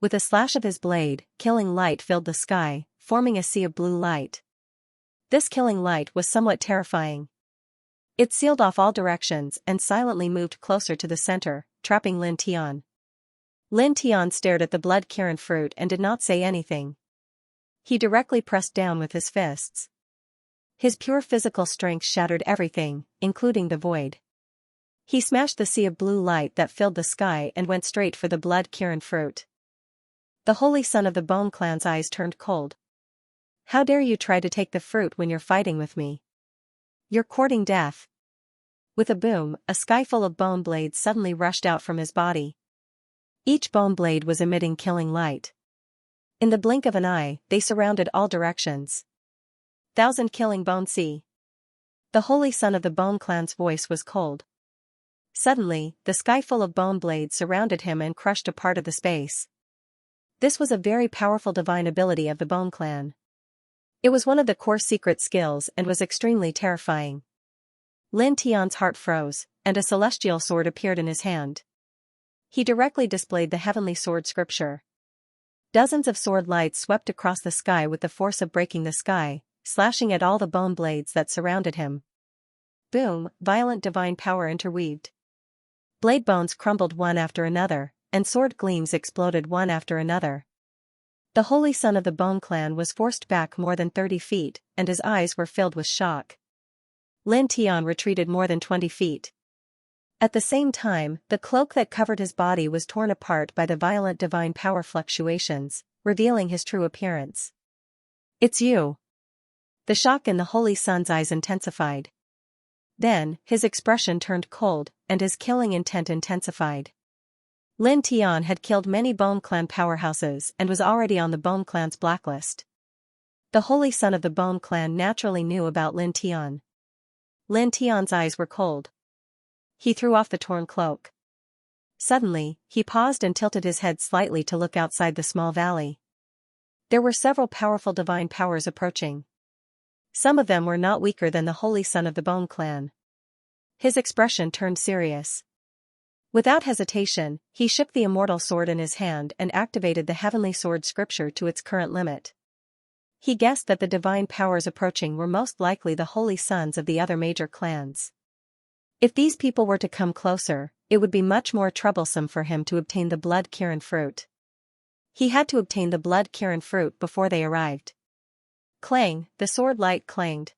Speaker 1: With a slash of his blade, killing light filled the sky, forming a sea of blue light. This killing light was somewhat terrifying. It sealed off all directions and silently moved closer to the center, trapping Lin Tian. Lin Tian stared at the blood-Kirin fruit and did not say anything. He directly pressed down with his fists. His pure physical strength shattered everything, including the void. He smashed the sea of blue light that filled the sky and went straight for the blood-Kirin fruit. The holy son of the Bone Clan's eyes turned cold. "How dare you try to take the fruit when you're fighting with me? You're courting death." With a boom, a sky full of bone blades suddenly rushed out from his body. Each bone blade was emitting killing light. In the blink of an eye, they surrounded all directions. "1,000 killing bone sea." The holy son of the Bone Clan's voice was cold. Suddenly, the sky full of bone blades surrounded him and crushed a part of the space. This was a very powerful divine ability of the Bone Clan. It was one of the core secret skills and was extremely terrifying. Lin Tian's heart froze, and a celestial sword appeared in his hand. He directly displayed the heavenly sword scripture. Dozens of sword lights swept across the sky with the force of breaking the sky, slashing at all the bone blades that surrounded him. Boom, violent divine power interweaved. Blade bones crumbled one after another, and sword gleams exploded one after another. The holy son of the Bone Clan was forced back more than 30 feet, and his eyes were filled with shock. Lin Tian retreated more than 20 feet. At the same time, the cloak that covered his body was torn apart by the violent divine power fluctuations, revealing his true appearance. "It's you." The shock in the holy son's eyes intensified. Then, his expression turned cold, and his killing intent intensified. Lin Tian had killed many Bone Clan powerhouses and was already on the Bone Clan's blacklist. The holy son of the Bone Clan naturally knew about Lin Tian. Lin Tian's eyes were cold. He threw off the torn cloak. Suddenly, he paused and tilted his head slightly to look outside the small valley. There were several powerful divine powers approaching. Some of them were not weaker than the holy son of the Bone Clan. His expression turned serious. Without hesitation, he shook the immortal sword in his hand and activated the heavenly sword scripture to its current limit. He guessed that the divine powers approaching were most likely the holy sons of the other major clans. If these people were to come closer, it would be much more troublesome for him to obtain the blood Kirin fruit. He had to obtain the blood Kirin fruit before they arrived. Clang, the sword light clanged.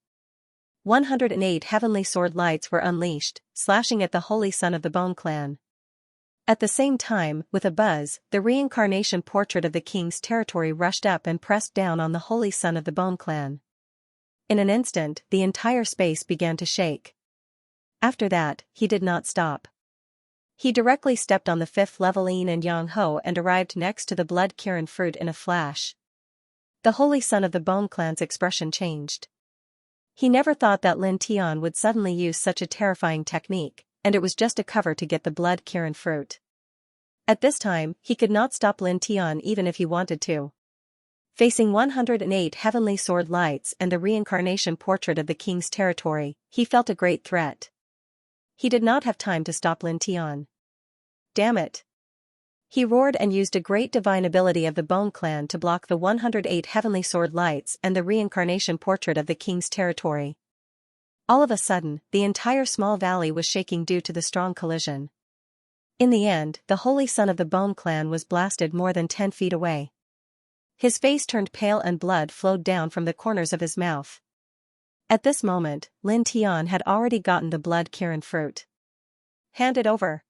Speaker 1: 108 heavenly sword lights were unleashed, slashing at the holy son of the Bone Clan. At the same time, with a buzz, the reincarnation portrait of the king's territory rushed up and pressed down on the holy son of the Bone Clan. In an instant, the entire space began to shake. After that, he did not stop. He directly stepped on the 5th level Yin and Yang Ho and arrived next to the blood Kirin fruit in a flash. The holy son of the Bone Clan's expression changed. He never thought that Lin Tian would suddenly use such a terrifying technique, and it was just a cover to get the blood Kirin fruit. At this time, he could not stop Lin Tian even if he wanted to. Facing 108 heavenly sword lights and the reincarnation portrait of the king's territory, he felt a great threat. He did not have time to stop Lin Tian. Damn it! He roared and used a great divine ability of the Bone Clan to block the 108 heavenly sword lights and the reincarnation portrait of the king's territory. All of a sudden, the entire small valley was shaking due to the strong collision. In the end, the holy son of the Bone Clan was blasted more than 10 feet away. His face turned pale and blood flowed down from the corners of his mouth. At this moment, Lin Tian had already gotten the blood Kirin fruit. "Hand it over,"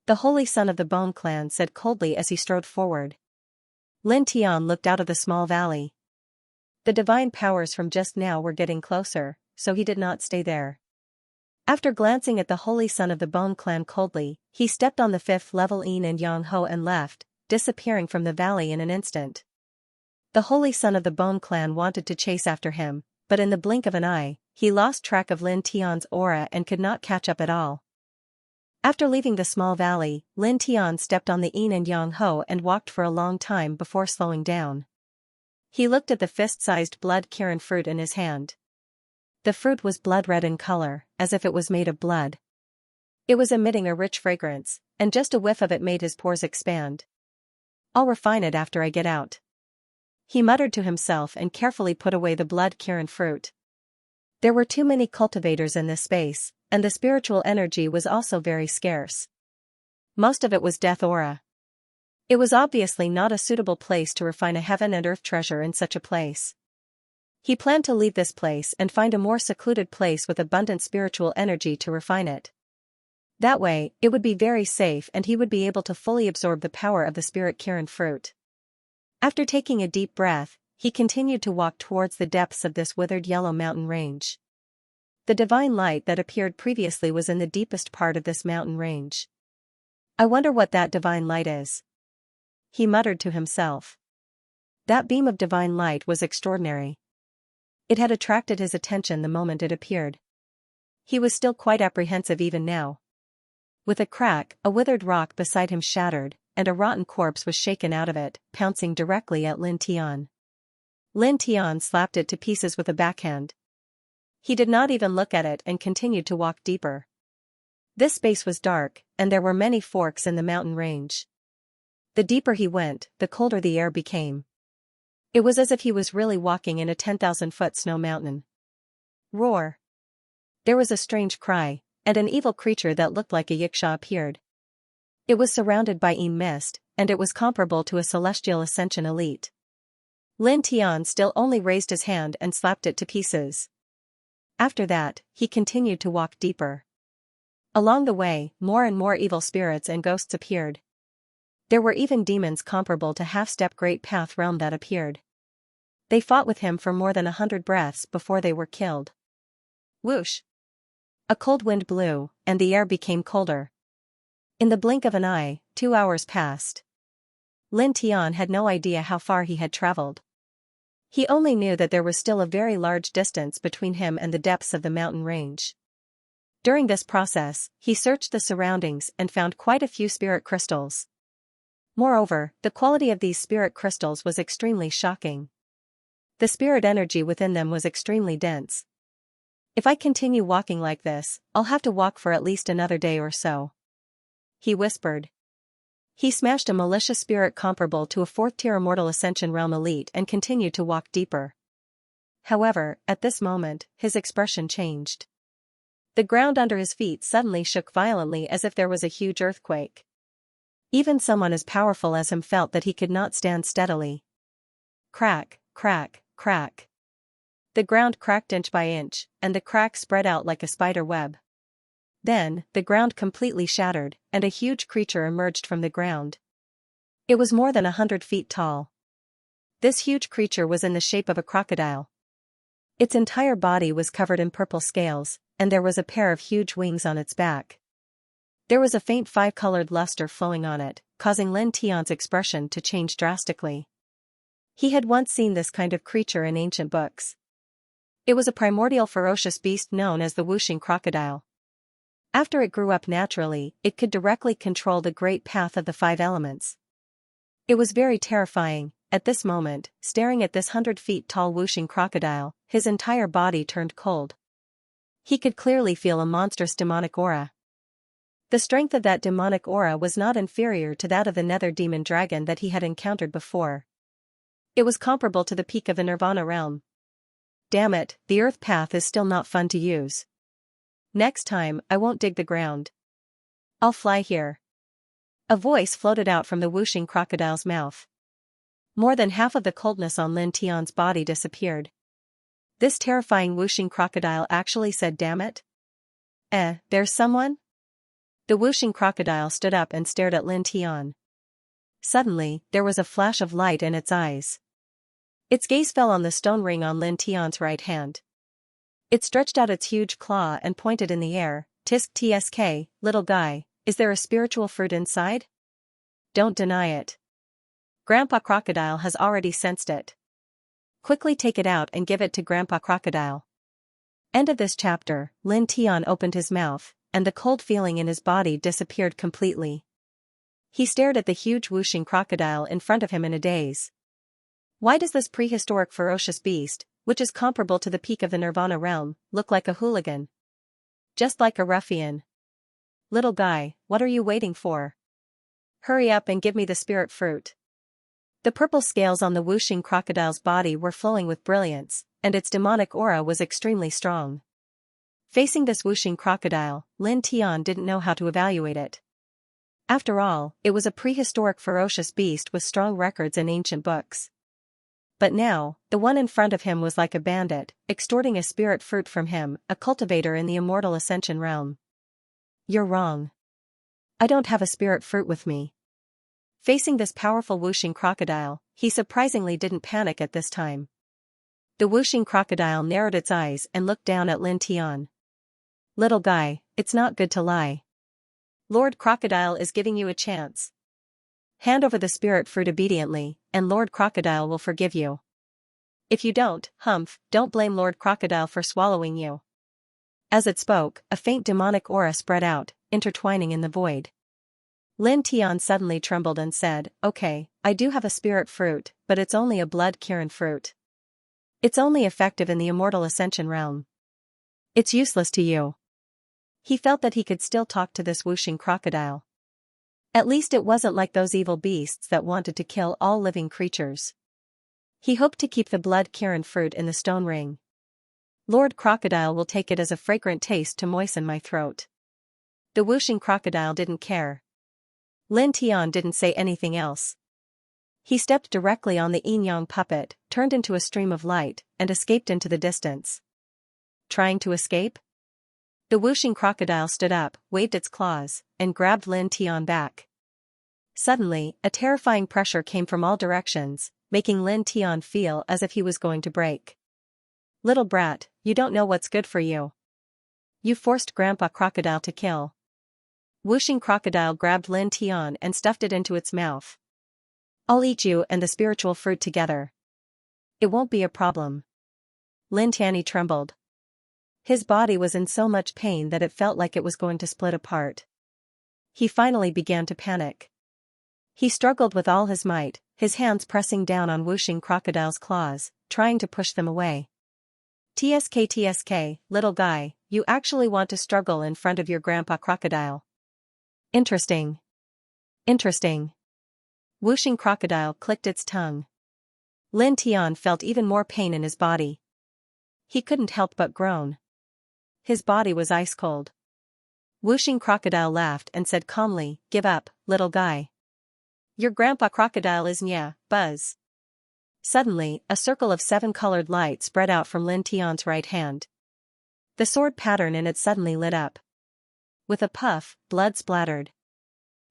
Speaker 1: the holy son of the Bone Clan said coldly as he strode forward. Lin Tian looked out of the small valley. The divine powers from just now were getting closer, so he did not stay there. After glancing at the holy son of the Bone Clan coldly, he stepped on the 5th level Yin and Yang Ho and left, disappearing from the valley in an instant. The holy son of the Bone Clan wanted to chase after him, but in the blink of an eye, he lost track of Lin Tian's aura and could not catch up at all. After leaving the small valley, Lin Tian stepped on the Yin and Yang Ho and walked for a long time before slowing down. He looked at the fist-sized blood Kirin fruit in his hand. The fruit was blood-red in color, as if it was made of blood. It was emitting a rich fragrance, and just a whiff of it made his pores expand. "I'll refine it after I get out," he muttered to himself and carefully put away the blood Kirin fruit. There were too many cultivators in this space, and the spiritual energy was also very scarce. Most of it was death aura. It was obviously not a suitable place to refine a heaven and earth treasure in such a place. He planned to leave this place and find a more secluded place with abundant spiritual energy to refine it. That way, it would be very safe and he would be able to fully absorb the power of the spirit Kirin fruit. After taking a deep breath, he continued to walk towards the depths of this withered yellow mountain range. The divine light that appeared previously was in the deepest part of this mountain range. "I wonder what that divine light is," he muttered to himself. That beam of divine light was extraordinary. It had attracted his attention the moment it appeared. He was still quite apprehensive even now. With a crack, a withered rock beside him shattered, and a rotten corpse was shaken out of it, pouncing directly at Lin Tian. Lin Tian slapped it to pieces with a backhand. He did not even look at it and continued to walk deeper. This space was dark, and there were many forks in the mountain range. The deeper he went, the colder the air became. It was as if he was really walking in a 10,000-foot snow mountain. Roar! There was a strange cry, and an evil creature that looked like a Xianxia appeared. It was surrounded by mist, and it was comparable to a celestial ascension elite. Lin Tian still only raised his hand and slapped it to pieces. After that, he continued to walk deeper. Along the way, more and more evil spirits and ghosts appeared. There were even demons comparable to half-step Great Path realm that appeared. They fought with him for more than 100 breaths before they were killed. Whoosh! A cold wind blew, and the air became colder. In the blink of an eye, 2 hours passed. Lin Tian had no idea how far he had traveled. He only knew that there was still a very large distance between him and the depths of the mountain range. During this process, he searched the surroundings and found quite a few spirit crystals. Moreover, the quality of these spirit crystals was extremely shocking. The spirit energy within them was extremely dense. If I continue walking like this, I'll have to walk for at least another day or so. He whispered. He smashed a malicious spirit comparable to a 4th-tier immortal ascension realm elite and continued to walk deeper. However, at this moment, his expression changed. The ground under his feet suddenly shook violently as if there was a huge earthquake. Even someone as powerful as him felt that he could not stand steadily. Crack, crack, crack. The ground cracked inch by inch, and the crack spread out like a spider web. Then, the ground completely shattered, and a huge creature emerged from the ground. It was more than 100 feet tall. This huge creature was in the shape of a crocodile. Its entire body was covered in purple scales, and there was a pair of huge wings on its back. There was a faint 5-colored luster flowing on it, causing Lin Tian's expression to change drastically. He had once seen this kind of creature in ancient books. It was a primordial ferocious beast known as the whooshing crocodile. After it grew up naturally, it could directly control the great path of the 5 elements. It was very terrifying. At this moment, staring at this 100 feet tall whooshing crocodile, his entire body turned cold. He could clearly feel a monstrous demonic aura. The strength of that demonic aura was not inferior to that of the nether demon dragon that he had encountered before. It was comparable to the peak of the Nirvana realm. Damn it, the earth path is still not fun to use. Next time, I won't dig the ground. I'll fly here. A voice floated out from the whooshing crocodile's mouth. More than half of the coldness on Lin Tian's body disappeared. This terrifying whooshing crocodile actually said damn it? There's someone? The whooshing crocodile stood up and stared at Lin Tian. Suddenly, there was a flash of light in its eyes. Its gaze fell on the stone ring on Lin Tian's right hand. It stretched out its huge claw and pointed in the air. Tisk tsk, little guy, is there a spiritual fruit inside? Don't deny it. Grandpa Crocodile has already sensed it. Quickly take it out and give it to Grandpa Crocodile. End of this chapter. Lin Tian opened his mouth, and the cold feeling in his body disappeared completely. He stared at the huge whooshing crocodile in front of him in a daze. Why does this prehistoric ferocious beast, which is comparable to the peak of the Nirvana realm, look like a hooligan? Just like a ruffian. Little guy, what are you waiting for? Hurry up and give me the spirit fruit. The purple scales on the whooshing crocodile's body were flowing with brilliance, and its demonic aura was extremely strong. Facing this whooshing crocodile, Lin Tian didn't know how to evaluate it. After all, it was a prehistoric ferocious beast with strong records in ancient books. But now, the one in front of him was like a bandit, extorting a spirit fruit from him, a cultivator in the immortal ascension realm. You're wrong. I don't have a spirit fruit with me. Facing this powerful whooshing crocodile, he surprisingly didn't panic at this time. The whooshing crocodile narrowed its eyes and looked down at Lin Tian. Little guy, it's not good to lie. Lord Crocodile is giving you a chance. Hand over the spirit fruit obediently, and Lord Crocodile will forgive you. If you don't, don't blame Lord Crocodile for swallowing you. As it spoke, a faint demonic aura spread out, intertwining in the void. Lin Tian suddenly trembled and said, "Okay, I do have a spirit fruit, but it's only a blood Kirin fruit. It's only effective in the immortal ascension realm. It's useless to you." He felt that he could still talk to this whooshing crocodile. At least it wasn't like those evil beasts that wanted to kill all living creatures. He hoped to keep the blood Kirin fruit in the stone ring. Lord Crocodile will take it as a fragrant taste to moisten my throat. The whooshing crocodile didn't care. Lin Tian didn't say anything else. He stepped directly on the yin-yang puppet, turned into a stream of light, and escaped into the distance. Trying to escape? The whooshing crocodile stood up, waved its claws, and grabbed Lin Tian back. Suddenly, a terrifying pressure came from all directions, making Lin Tian feel as if he was going to break. "Little brat, you don't know what's good for you. You forced Grandpa Crocodile to kill." Whooshing crocodile grabbed Lin Tian and stuffed it into its mouth. "I'll eat you and the spiritual fruit together. It won't be a problem." Lin Tian trembled. His body was in so much pain that it felt like it was going to split apart. He finally began to panic. He struggled with all his might, his hands pressing down on whooshing crocodile's claws, trying to push them away. "TSK, little guy, you actually want to struggle in front of your Grandpa Crocodile. Interesting. Interesting." Whooshing crocodile clicked its tongue. Lin Tian felt even more pain in his body. He couldn't help but groan. His body was ice cold. Whooshing crocodile laughed and said calmly, "Give up, little guy. Your Grandpa Crocodile is Nya, Buzz." Suddenly, a circle of 7 colored light spread out from Lin Tian's right hand. The sword pattern in it suddenly lit up. With a puff, blood splattered.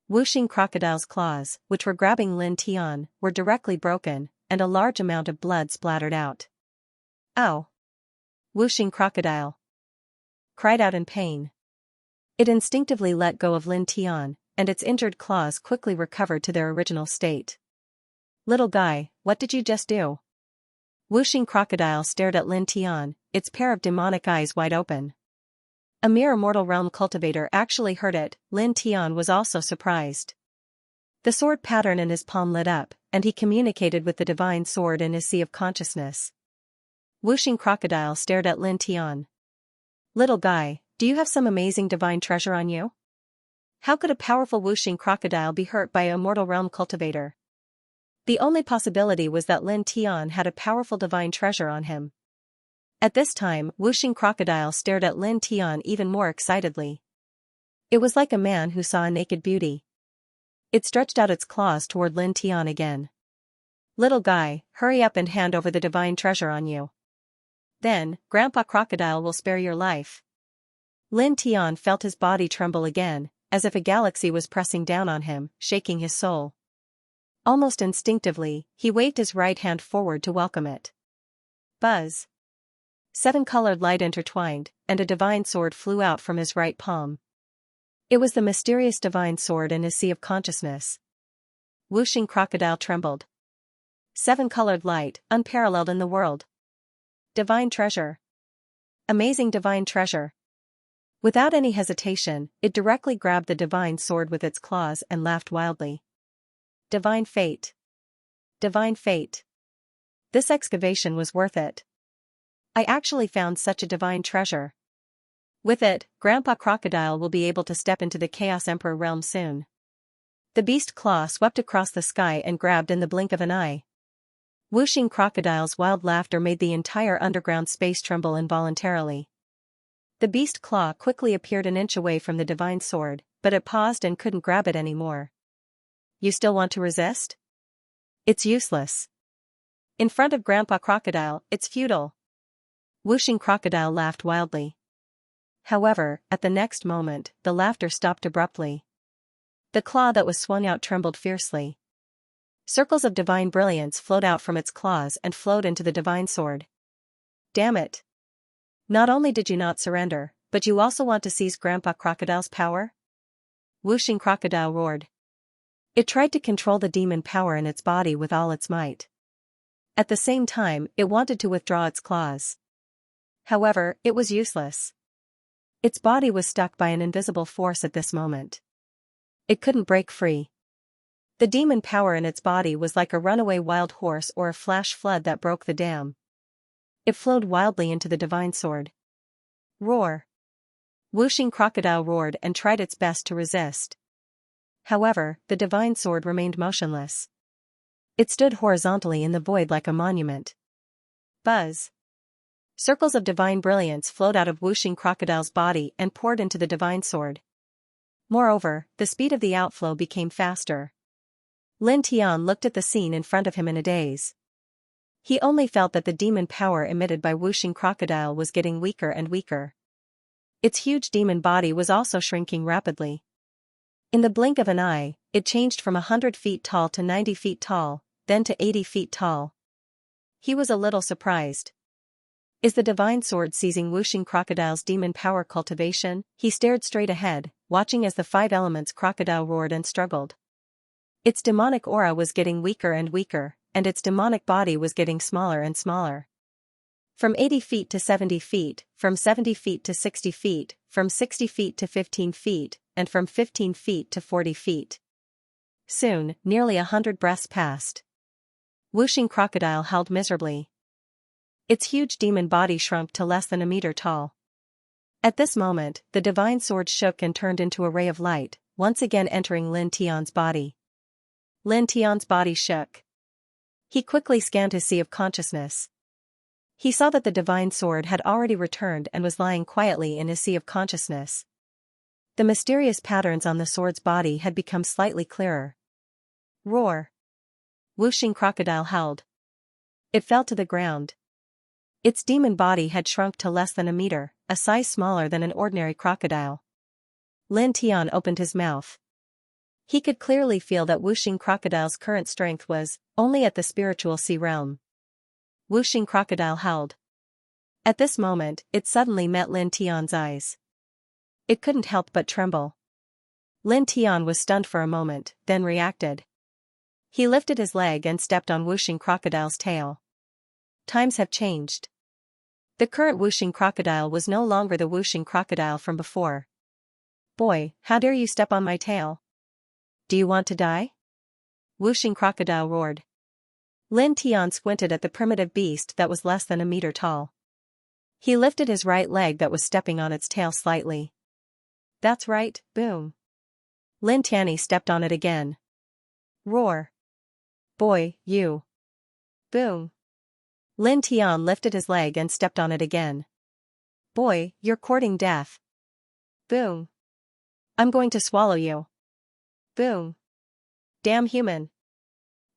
Speaker 1: Whooshing crocodile's claws, which were grabbing Lin Tian, were directly broken, and a large amount of blood splattered out. "Ow!" Whooshing crocodile cried out in pain. It instinctively let go of Lin Tian, and its injured claws quickly recovered to their original state. "Little guy, what did you just do?" Whooshing crocodile stared at Lin Tian, its pair of demonic eyes wide open. A mere immortal realm cultivator actually heard it. Lin Tian was also surprised. The sword pattern in his palm lit up, and he communicated with the divine sword in his sea of consciousness. Whooshing crocodile stared at Lin Tian. "Little guy, do you have some amazing divine treasure on you?" How could a powerful whooshing crocodile be hurt by a immortal realm cultivator? The only possibility was that Lin Tian had a powerful divine treasure on him. At this time, whooshing crocodile stared at Lin Tian even more excitedly. It was like a man who saw a naked beauty. It stretched out its claws toward Lin Tian again. "Little guy, hurry up and hand over the divine treasure on you. Then, Grandpa Crocodile will spare your life." Lin Tian felt his body tremble again, as if a galaxy was pressing down on him, shaking his soul. Almost instinctively, he waved his right hand forward to welcome it. Buzz! 7 colored light intertwined, and a divine sword flew out from his right palm. It was the mysterious divine sword in his sea of consciousness. Whooshing crocodile trembled. 7 colored light, unparalleled in the world. Divine treasure. Amazing divine treasure. Without any hesitation, it directly grabbed the divine sword with its claws and laughed wildly. Divine fate. Divine fate. This excavation was worth it. I actually found such a divine treasure. With it, Grandpa Crocodile will be able to step into the Chaos Emperor realm soon. The beast claw swept across the sky and grabbed in the blink of an eye. Whooshing crocodile's wild laughter made the entire underground space tremble involuntarily. The beast claw quickly appeared an inch away from the divine sword, but it paused and couldn't grab it anymore. "You still want to resist? It's useless. In front of Grandpa Crocodile, it's futile." Whooshing crocodile laughed wildly. However, at the next moment, the laughter stopped abruptly. The claw that was swung out trembled fiercely. Circles of divine brilliance flowed out from its claws and flowed into the divine sword. "Damn it! Not only did you not surrender, but you also want to seize Grandpa Crocodile's power?" Whooshing crocodile roared. It tried to control the demon power in its body with all its might. At the same time, it wanted to withdraw its claws. However, it was useless. Its body was stuck by an invisible force at this moment. It couldn't break free. The demon power in its body was like a runaway wild horse or a flash flood that broke the dam. It flowed wildly into the divine sword. Roar! Whooshing crocodile roared and tried its best to resist. However, the divine sword remained motionless. It stood horizontally in the void like a monument. Buzz! Circles of divine brilliance flowed out of whooshing crocodile's body and poured into the divine sword. Moreover, the speed of the outflow became faster. Lin Tian looked at the scene in front of him in a daze. He only felt that the demon power emitted by whooshing crocodile was getting weaker and weaker. Its huge demon body was also shrinking rapidly. In the blink of an eye, it changed from 100 feet tall to 90 feet tall, then to 80 feet tall. He was a little surprised. Is the divine sword seizing whooshing crocodile's demon power cultivation? He stared straight ahead, watching as the 5 elements crocodile roared and struggled. Its demonic aura was getting weaker and weaker, and its demonic body was getting smaller and smaller. From 80 feet to 70 feet, from 70 feet to 60 feet, from 60 feet to 15 feet, and from 15 feet to 40 feet. Soon, nearly 100 breaths passed. Whooshing crocodile howled miserably. Its huge demon body shrunk to less than a meter tall. At this moment, the divine sword shook and turned into a ray of light, once again entering Lin Tian's body. Lin Tian's body shook. He quickly scanned his sea of consciousness. He saw that the divine sword had already returned and was lying quietly in his sea of consciousness. The mysterious patterns on the sword's body had become slightly clearer. Roar! Whooshing crocodile howled. It fell to the ground. Its demon body had shrunk to less than a meter, a size smaller than an ordinary crocodile. Lin Tian opened his mouth. He could clearly feel that whooshing crocodile's current strength was only at the spiritual sea realm. Whooshing crocodile howled. At this moment, it suddenly met Lin Tian's eyes. It couldn't help but tremble. Lin Tian was stunned for a moment, then reacted. He lifted his leg and stepped on whooshing crocodile's tail. Times have changed. The current whooshing crocodile was no longer the whooshing crocodile from before. Boy, how dare you step on my tail? Do you want to die? Whooshing crocodile roared. Lin Tian squinted at the primitive beast that was less than a meter tall. He lifted his right leg that was stepping on its tail slightly. That's right, boom. Lin Tian stepped on it again. Roar. Boy, you. Boom. Lin Tian lifted his leg and stepped on it again. Boy, you're courting death. Boom. I'm going to swallow you. Boom. Damn human.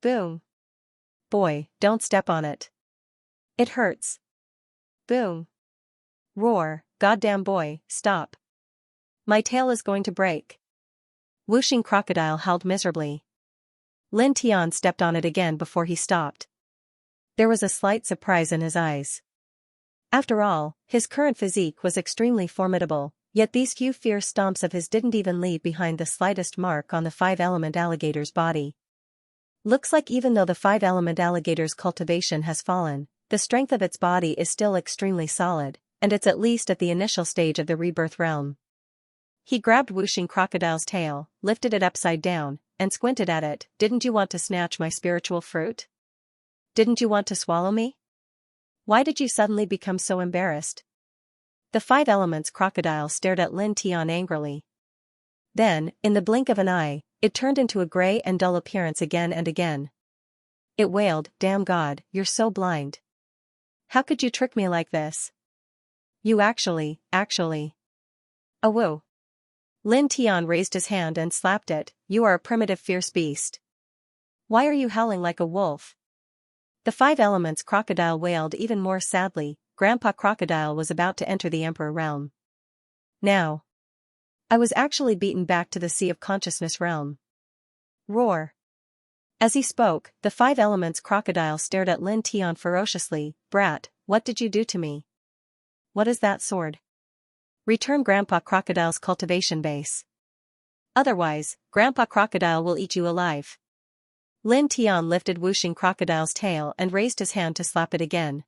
Speaker 1: Boom. Boy, don't step on it. It hurts. Boom. Roar, goddamn boy, stop. My tail is going to break. Whooshing crocodile howled miserably. Lin Tian stepped on it again before he stopped. There was a slight surprise in his eyes. After all, his current physique was extremely formidable, yet these few fierce stomps of his didn't even leave behind the slightest mark on the 5-element alligator's body. Looks like even though the 5-element alligator's cultivation has fallen, the strength of its body is still extremely solid, and it's at least at the initial stage of the rebirth realm. He grabbed whooshing crocodile's tail, lifted it upside down, and squinted at it. Didn't you want to snatch my spiritual fruit? Didn't you want to swallow me? Why did you suddenly become so embarrassed? The 5 elements crocodile stared at Lin Tian angrily. Then, in the blink of an eye, it turned into a gray and dull appearance again and again. It wailed, damn God, you're so blind. How could you trick me like this? You actually. Awoo. Lin Tian raised his hand and slapped it. You are a primitive fierce beast. Why are you howling like a wolf? The 5 elements crocodile wailed even more sadly. Grandpa Crocodile was about to enter the Emperor realm. Now. I was actually beaten back to the Sea of Consciousness realm. Roar. As he spoke, the 5 elements crocodile stared at Lin Tian ferociously. Brat, what did you do to me? What is that sword? Return Grandpa Crocodile's cultivation base. Otherwise, Grandpa Crocodile will eat you alive. Lin Tian lifted whooshing crocodile's tail and raised his hand to slap it again.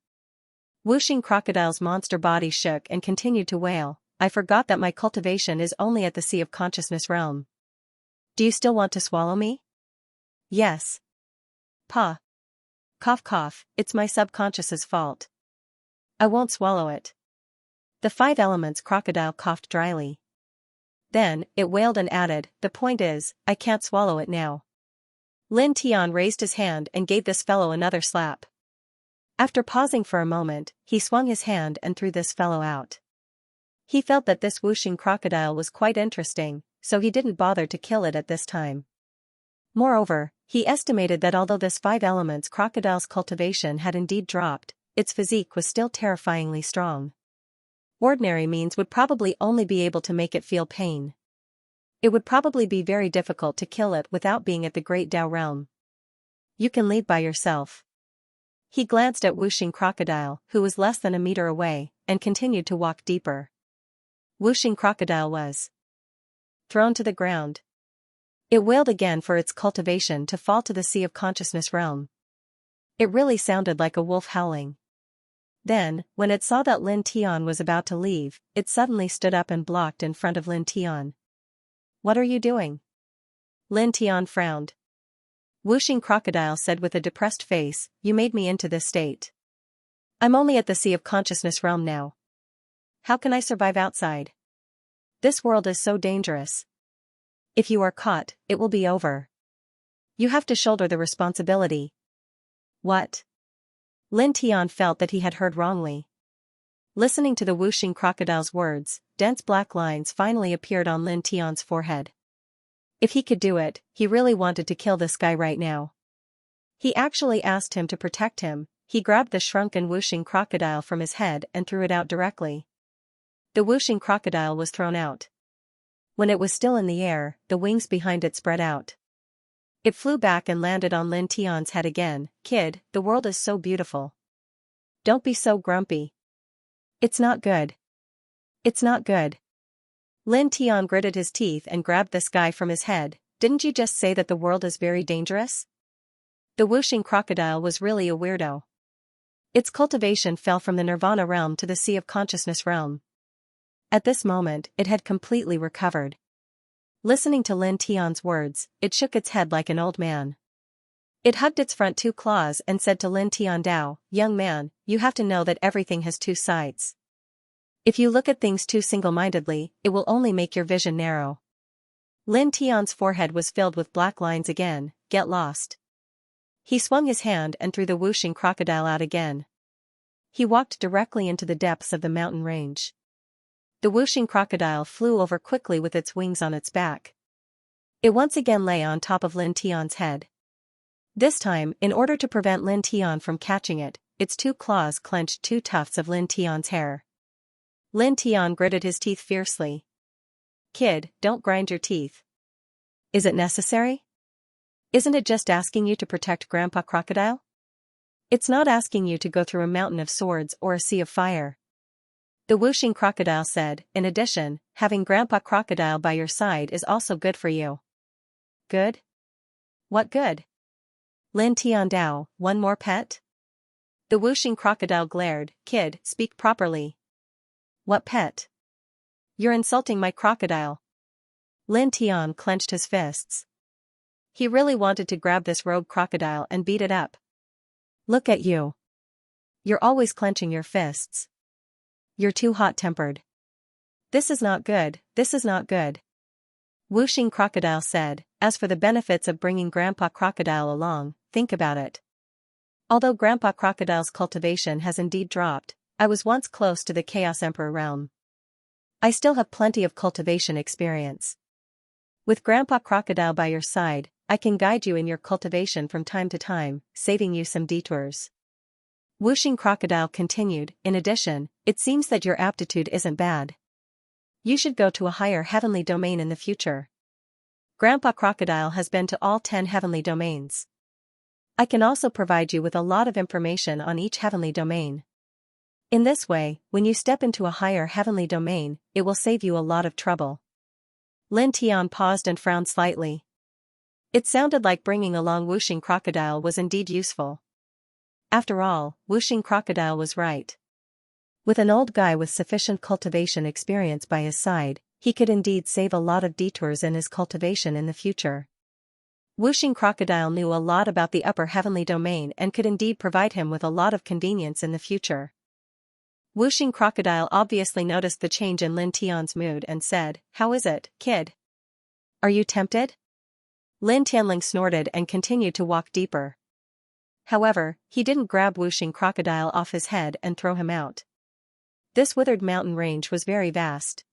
Speaker 1: Whooshing crocodile's monster body shook and continued to wail. I forgot that my cultivation is only at the Sea of Consciousness realm. Do you still want to swallow me? Yes. Pa. Cough cough, it's my subconscious's fault. I won't swallow it. The five elements crocodile coughed dryly. Then, it wailed and added, the point is, I can't swallow it now. Lin Tian raised his hand and gave this fellow another slap. After pausing for a moment, he swung his hand and threw this fellow out. He felt that this whooshing crocodile was quite interesting, so he didn't bother to kill it at this time. Moreover, he estimated that although this five elements crocodile's cultivation had indeed dropped, its physique was still terrifyingly strong. Ordinary means would probably only be able to make it feel pain. It would probably be very difficult to kill it without being at the Great Tao realm. You can leave by yourself. He glanced at whooshing crocodile, who was less than a meter away, and continued to walk deeper. Whooshing crocodile was thrown to the ground. It wailed again for its cultivation to fall to the sea of consciousness realm. It really sounded like a wolf howling. Then, when it saw that Lin Tian was about to leave, it suddenly stood up and blocked in front of Lin Tian. What are you doing? Lin Tian frowned. Whooshing crocodile said with a depressed face, you made me into this state. I'm only at the sea of consciousness realm now. How can I survive outside? This world is so dangerous. If you are caught, it will be over. You have to shoulder the responsibility. What? Lin Tian felt that he had heard wrongly. Listening to the whooshing crocodile's words, dense black lines finally appeared on Lin Tian's forehead. If he could do it, he really wanted to kill this guy right now. He actually asked him to protect him. He grabbed the shrunken whooshing crocodile from his head and threw it out directly. The whooshing crocodile was thrown out. When it was still in the air, the wings behind it spread out. It flew back and landed on Lin Tian's head again. Kid, the world is so beautiful. Don't be so grumpy. It's not good. It's not good. Lin Tian gritted his teeth and grabbed this guy from his head. Didn't you just say that the world is very dangerous? The whooshing crocodile was really a weirdo. Its cultivation fell from the nirvana realm to the sea of consciousness realm. At this moment, it had completely recovered. Listening to Lin Tian's words, it shook its head like an old man. It hugged its front two claws and said to Lin Tian Dao, young man, you have to know that everything has two sides. If you look at things too single-mindedly, it will only make your vision narrow. Lin Tian's forehead was filled with black lines again. Get lost. He swung his hand and threw the whooshing crocodile out again. He walked directly into the depths of the mountain range. The whooshing crocodile flew over quickly with its wings on its back. It once again lay on top of Lin Tian's head. This time, in order to prevent Lin Tian from catching it, its two claws clenched two tufts of Lin Tian's hair. Lin Tian gritted his teeth fiercely. Kid, don't grind your teeth. Is it necessary? Isn't it just asking you to protect Grandpa Crocodile? It's not asking you to go through a mountain of swords or a sea of fire. The whooshing crocodile said, in addition, having Grandpa Crocodile by your side is also good for you. Good? What good? Lin Tian Dao, one more pet? The whooshing crocodile glared, kid, speak properly. What pet? You're insulting my crocodile. Lin Tian clenched his fists. He really wanted to grab this rogue crocodile and beat it up. Look at you. You're always clenching your fists. You're too hot-tempered. This is not good, this is not good. Whooshing crocodile said, as for the benefits of bringing Grandpa Crocodile along, think about it. Although Grandpa Crocodile's cultivation has indeed dropped, I was once close to the Chaos Emperor realm. I still have plenty of cultivation experience. With Grandpa Crocodile by your side, I can guide you in your cultivation from time to time, saving you some detours. Whooshing crocodile continued, in addition, it seems that your aptitude isn't bad. You should go to a higher heavenly domain in the future. Grandpa Crocodile has been to all 10 heavenly domains. I can also provide you with a lot of information on each heavenly domain. In this way, when you step into a higher heavenly domain, it will save you a lot of trouble. Lin Tian paused and frowned slightly. It sounded like bringing along Whooshing Crocodile was indeed useful. After all, Whooshing Crocodile was right. With an old guy with sufficient cultivation experience by his side, He could indeed save a lot of detours in his cultivation in the future. Wuxing Crocodile knew a lot about the upper heavenly domain and could indeed provide him with a lot of convenience in the future. Wuxing Crocodile obviously noticed the change in Lin Tian's mood and said, "How is it, kid? Are you tempted?" Lin Tianling snorted and continued to walk deeper. However, he didn't grab Wuxing Crocodile off his head and throw him out. This withered mountain range was very vast.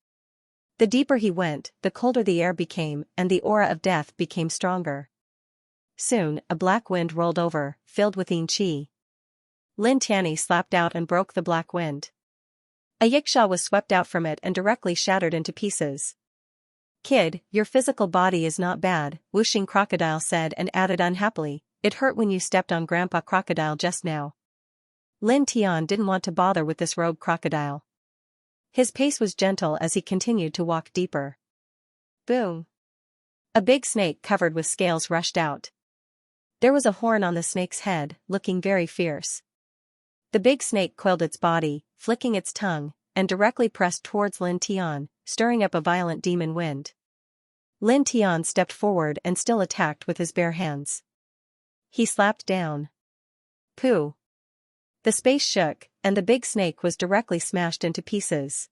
Speaker 1: The deeper he went, the colder the air became, and the aura of death became stronger. Soon, a black wind rolled over, filled with yin qi. Lin Tianyi slapped out and broke the black wind. A yiksha was swept out from it and directly shattered into pieces. "Kid, your physical body is not bad," Wuxing Crocodile said and added unhappily, "It hurt when you stepped on Grandpa Crocodile just now." Lin Tian didn't want to bother with this rogue crocodile. His pace was gentle as he continued to walk deeper. Boom! A big snake covered with scales rushed out. There was a horn on the snake's head, looking very fierce. The big snake coiled its body, flicking its tongue, and directly pressed towards Lin Tian, stirring up a violent demon wind. Lin Tian stepped forward and still attacked with his bare hands. He slapped down. Pooh! The space shook, and the big snake was directly smashed into pieces.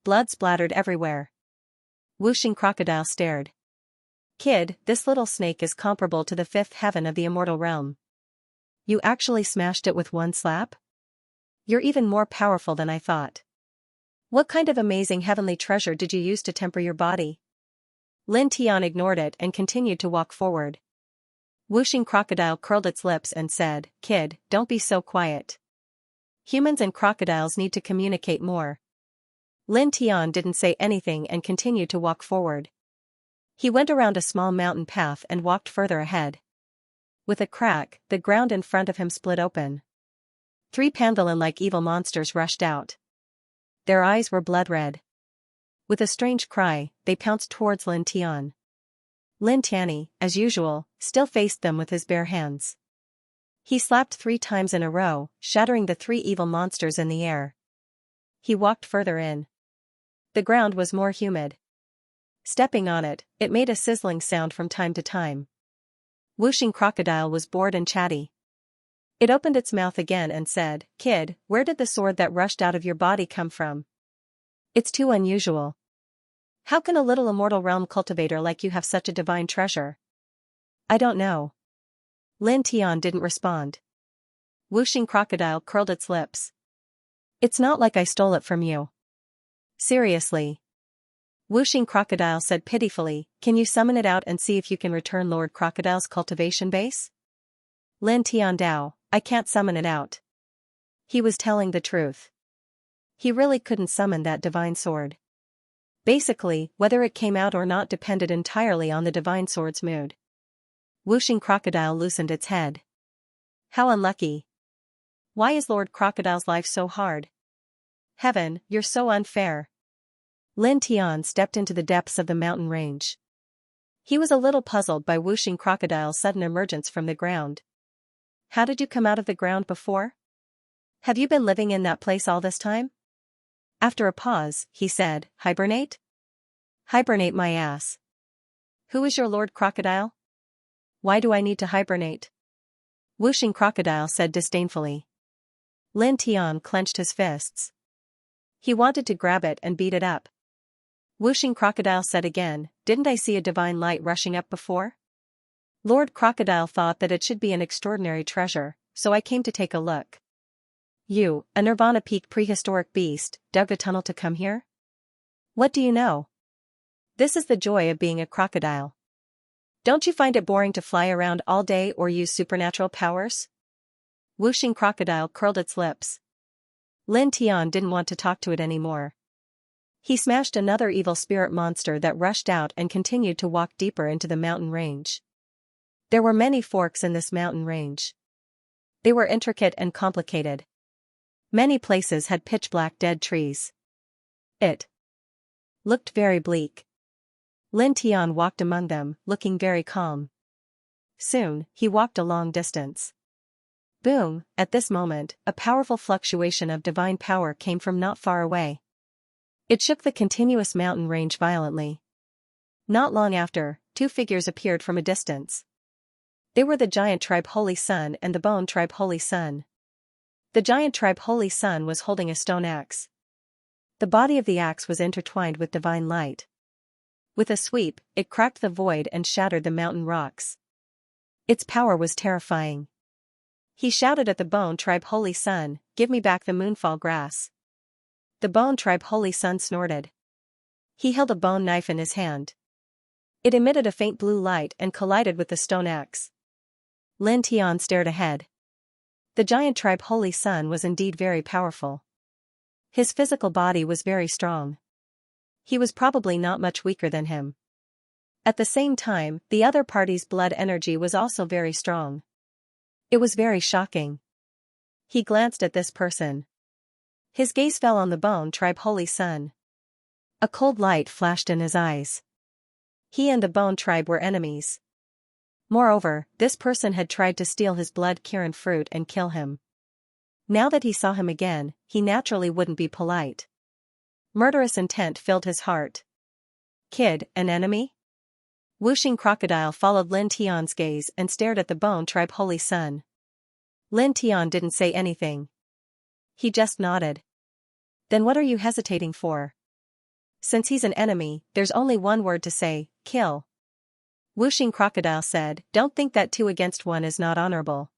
Speaker 1: Blood splattered everywhere. Wuxing Crocodile stared. "Kid, this little snake is comparable to the fifth heaven of the immortal realm. You actually smashed it with one slap? You're even more powerful than I thought. What kind of amazing heavenly treasure did you use to temper your body?" Lin Tian ignored it and continued to walk forward. Wuxing Crocodile curled its lips and said, "Kid, don't be so quiet. Humans and crocodiles need to communicate more." Lin Tian didn't say anything and continued to walk forward. He went around a small mountain path and walked further ahead. With a crack, the ground in front of him split open. 3 pangolin-like evil monsters rushed out. Their eyes were blood red. With a strange cry, they pounced towards Lin Tian. Lin Tianyi, as usual, still faced them with his bare hands. He slapped 3 times in a row, shattering the 3 evil monsters in the air. He walked further in. The ground was more humid. Stepping on it, it made a sizzling sound from time to time. Wuxing Crocodile was bored and chatty. It opened its mouth again and said, "Kid, where did the sword that rushed out of your body come from? It's too unusual. How can a little immortal realm cultivator like you have such a divine treasure?" "I don't know." Lin Tian didn't respond. Wuxing Crocodile curled its lips. "It's not like I stole it from you." "Seriously?" Wuxing Crocodile said pitifully, "Can you summon it out and see if you can return Lord Crocodile's cultivation base?" Lin Tian Dao, "I can't summon it out." He was telling the truth. He really couldn't summon that divine sword. Basically, whether it came out or not depended entirely on the divine sword's mood. Wuxing Crocodile loosened its head. "How unlucky. Why is Lord Crocodile's life so hard? Heaven, you're so unfair." Lin Tian stepped into the depths of the mountain range. He was a little puzzled by Wuxing Crocodile's sudden emergence from the ground. "How did you come out of the ground before? Have you been living in that place all this time?" After a pause, he said, "Hibernate? Hibernate my ass. Who is your Lord Crocodile? Why do I need to hibernate?" Wuxing Crocodile said disdainfully. Lin Tian clenched his fists. He wanted to grab it and beat it up. Wuxing Crocodile said again, "Didn't I see a divine light rushing up before? Lord Crocodile thought that it should be an extraordinary treasure, so I came to take a look. You, a Nirvana Peak prehistoric beast, dug a tunnel to come here? What do you know? This is the joy of being a crocodile. Don't you find it boring to fly around all day or use supernatural powers?" Wuxing Crocodile curled its lips. Lin Tian didn't want to talk to it anymore. He smashed another evil spirit monster that rushed out and continued to walk deeper into the mountain range. There were many forks in this mountain range. They were intricate and complicated. Many places had pitch-black dead trees. It looked very bleak. Lin Tian walked among them, looking very calm. Soon, he walked a long distance. Boom! At this moment, a powerful fluctuation of divine power came from not far away. It shook the continuous mountain range violently. Not long after, two figures appeared from a distance. They were the giant tribe Holy Sun and the bone tribe Holy Sun. The giant tribe Holy Sun was holding a stone axe. The body of the axe was intertwined with divine light. With a sweep, it cracked the void and shattered the mountain rocks. Its power was terrifying. He shouted at the bone tribe Holy Sun, "Give me back the moonfall grass." The bone tribe Holy Sun snorted. He held a bone knife in his hand. It emitted a faint blue light and collided with the stone axe. Lin Tian stared ahead. The giant tribe Holy Sun was indeed very powerful. His physical body was very strong. He was probably not much weaker than him. At the same time, the other party's blood energy was also very strong. It was very shocking. He glanced at this person. His gaze fell on the bone tribe Holy Sun. A cold light flashed in his eyes. He and the bone tribe were enemies. Moreover, this person had tried to steal his blood Kirin fruit and kill him. Now that he saw him again, he naturally wouldn't be polite. Murderous intent filled his heart. Kid, an enemy? Whooshing Crocodile followed Lin Tian's gaze and stared at the bone tribe Holy Sun. Lin Tian didn't say anything. He just nodded. Then what are you hesitating for? Since he's an enemy, there's only one word to say, kill. Whooshing Crocodile said, "Don't think that 2 against 1 is not honorable.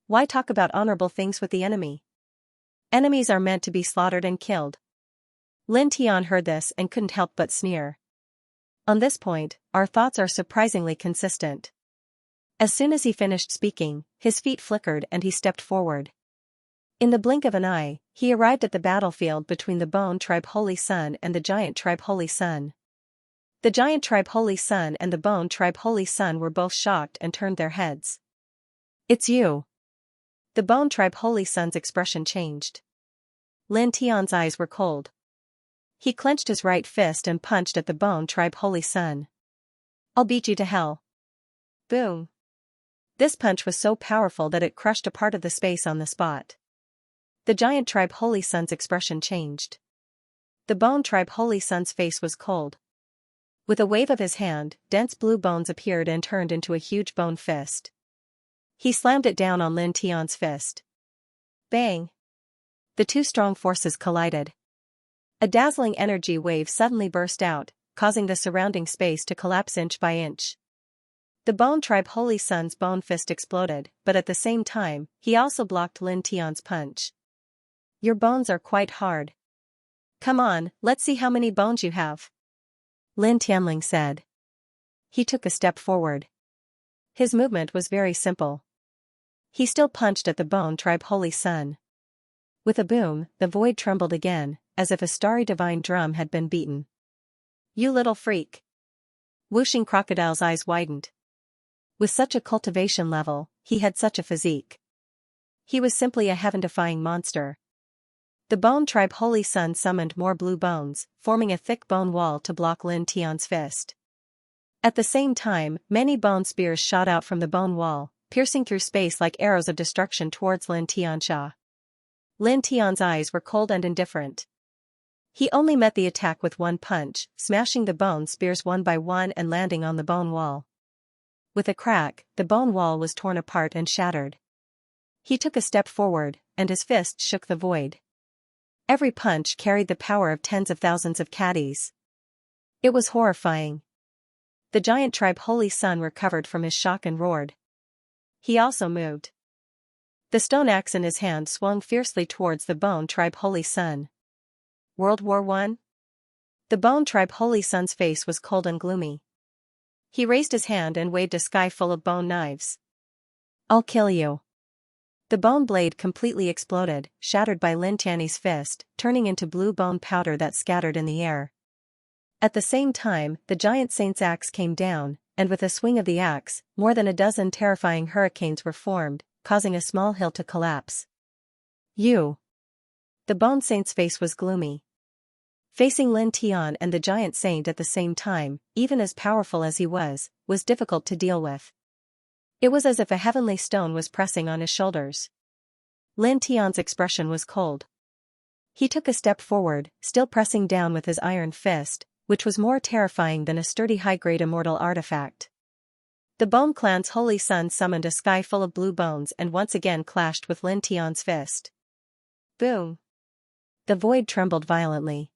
Speaker 1: Why talk about honorable things with the enemy? Enemies are meant to be slaughtered and killed." Lin Tian heard this and couldn't help but sneer. On this point, our thoughts are surprisingly consistent. As soon as he finished speaking, his feet flickered and he stepped forward. In the blink of an eye, he arrived at the battlefield between the bone tribe Holy Sun and the giant tribe Holy Sun. The giant tribe Holy Sun and the bone tribe Holy Sun were both shocked and turned their heads. "It's you." The bone tribe Holy Sun's expression changed. Lin Tian's eyes were cold. He clenched his right fist and punched at the bone tribe Holy Sun. "I'll beat you to hell." Boom. This punch was so powerful that it crushed a part of the space on the spot. The giant tribe Holy Sun's expression changed. The bone tribe Holy Sun's face was cold. With a wave of his hand, dense blue bones appeared and turned into a huge bone fist. He slammed it down on Lin Tian's fist. Bang! The two strong forces collided. A dazzling energy wave suddenly burst out, causing the surrounding space to collapse inch by inch. The bone tribe Holy Sun's bone fist exploded, but at the same time, he also blocked Lin Tian's punch. "Your bones are quite hard. Come on, let's see how many bones you have," Lin Tianling said. He took a step forward. His movement was very simple. He still punched at the bone tribe Holy Sun. With a boom, the void trembled again, as if a starry divine drum had been beaten. "You little freak." Whooshing Crocodile's eyes widened. With such a cultivation level, he had such a physique. He was simply a heaven-defying monster. The bone tribe Holy Sun summoned more blue bones, forming a thick bone wall to block Lin Tian's fist. At the same time, many bone spears shot out from the bone wall, piercing through space like arrows of destruction towards Lin Xianxia. Lin Tian's eyes were cold and indifferent. He only met the attack with one punch, smashing the bone spears one by one and landing on the bone wall. With a crack, the bone wall was torn apart and shattered. He took a step forward, and his fist shook the void. Every punch carried the power of tens of thousands of caddies. It was horrifying. The giant tribe Holy Sun recovered from his shock and roared. He also moved. The stone axe in his hand swung fiercely towards the bone tribe Holy Sun. World War I? The bone tribe Holy Sun's face was cold and gloomy. He raised his hand and waved a sky full of bone knives. "I'll kill you." The bone blade completely exploded, shattered by Lin Tian's fist, turning into blue bone powder that scattered in the air. At the same time, the giant saint's axe came down, and with a swing of the axe, more than a dozen terrifying hurricanes were formed, causing a small hill to collapse. "You." The bone saint's face was gloomy. Facing Lin Tian and the giant saint at the same time, even as powerful as he was difficult to deal with. It was as if a heavenly stone was pressing on his shoulders. Lin Tian's expression was cold. He took a step forward, still pressing down with his iron fist, which was more terrifying than a sturdy high-grade immortal artifact. The Bone Clan's holy sun summoned a sky full of blue bones and once again clashed with Lin Tian's fist. Boom! The void trembled violently.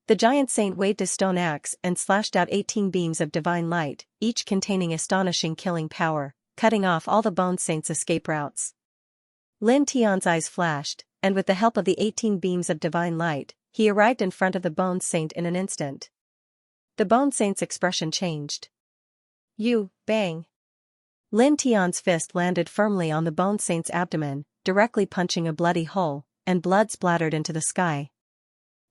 Speaker 1: The giant saint waved his stone axe and slashed out 18 beams of divine light, each containing astonishing killing power, cutting off all the Bone Saint's escape routes. Lin Tian's eyes flashed, and with the help of the 18 beams of divine light, he arrived in front of the Bone Saint in an instant. The Bone Saint's expression changed. Bang! Lin Tian's fist landed firmly on the Bone Saint's abdomen, directly punching a bloody hole, and blood splattered into the sky.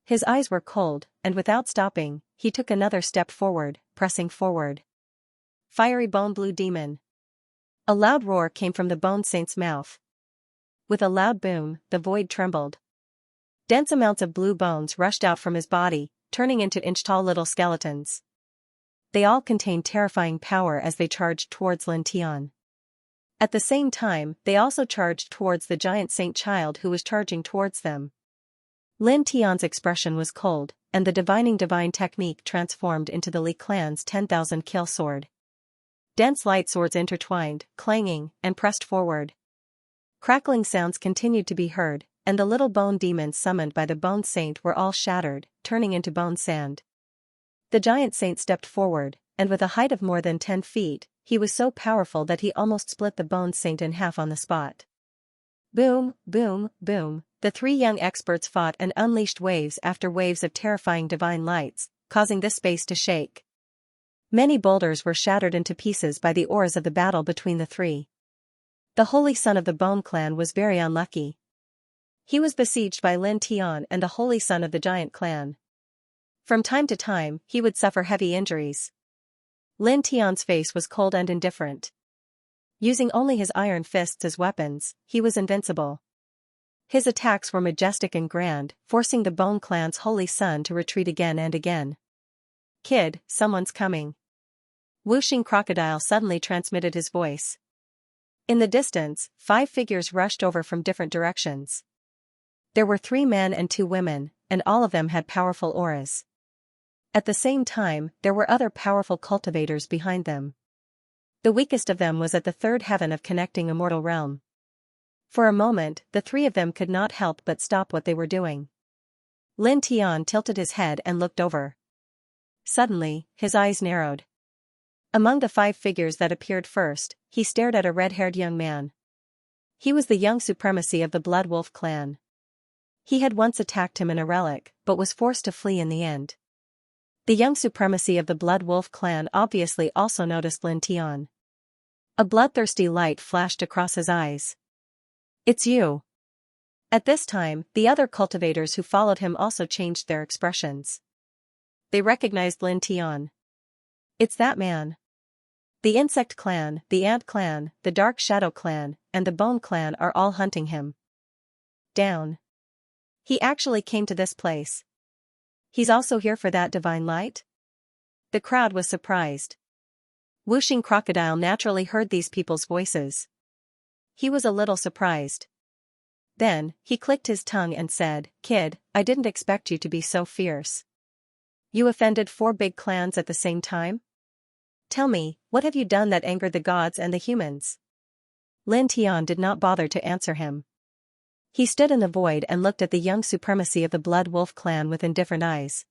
Speaker 1: His eyes were cold, and without stopping, he took another step forward, pressing forward. Fiery Bone Blue Demon! A loud roar came from the Bone Saint's mouth. With a loud boom, the void trembled. Dense amounts of blue bones rushed out from his body, turning into inch-tall little skeletons. They all contained terrifying power as they charged towards Lin Tian. At the same time, they also charged towards the giant saint child who was charging towards them. Lin Tian's expression was cold, and the divine technique transformed into the Li clan's 10,000 kill sword. Dense light swords intertwined, clanging, and pressed forward. Crackling sounds continued to be heard, and the little bone demons summoned by the Bone Saint were all shattered, turning into bone sand. The giant saint stepped forward, and with a height of more than 10 feet, he was so powerful that he almost split the Bone Saint in half on the spot. Boom, boom, boom, the three young experts fought and unleashed waves after waves of terrifying divine lights, causing this space to shake. Many boulders were shattered into pieces by the oars of the battle between the three. The holy son of the Bone Clan was very unlucky. He was besieged by Lin Tian and the holy son of the giant clan. From time to time, he would suffer heavy injuries. Lin Tian's face was cold and indifferent. Using only his iron fists as weapons, he was invincible. His attacks were majestic and grand, forcing the Bone Clan's holy son to retreat again and again. Kid, someone's coming. Whooshing Crocodile suddenly transmitted his voice. In the distance, 5 figures rushed over from different directions. There were 3 men and 2 women, and all of them had powerful auras. At the same time, there were other powerful cultivators behind them. The weakest of them was at the 3rd heaven of connecting immortal realm. For a moment, the 3 of them could not help but stop what they were doing. Lin Tian tilted his head and looked over. Suddenly, his eyes narrowed. Among the 5 figures that appeared first, he stared at a red-haired young man. He was the young supremacy of the Blood Wolf clan. He had once attacked him in a relic, but was forced to flee in the end. The young supremacy of the Blood Wolf clan obviously also noticed Lin Tian. A bloodthirsty light flashed across his eyes. "It's you." At this time, the other cultivators who followed him also changed their expressions. They recognized Lin Tian. "It's that man." The Insect Clan, the Ant Clan, the Dark Shadow Clan, and the Bone Clan are all hunting him down. He actually came to this place. He's also here for that divine light? The crowd was surprised. Whooshing Crocodile naturally heard these people's voices. He was a little surprised. Then, he clicked his tongue and said, "Kid, I didn't expect you to be so fierce. You offended 4 big clans at the same time? Tell me, what have you done that angered the gods and the humans?" Lin Tian did not bother to answer him. He stood in the void and looked at the young supremacy of the Blood Wolf clan with indifferent eyes.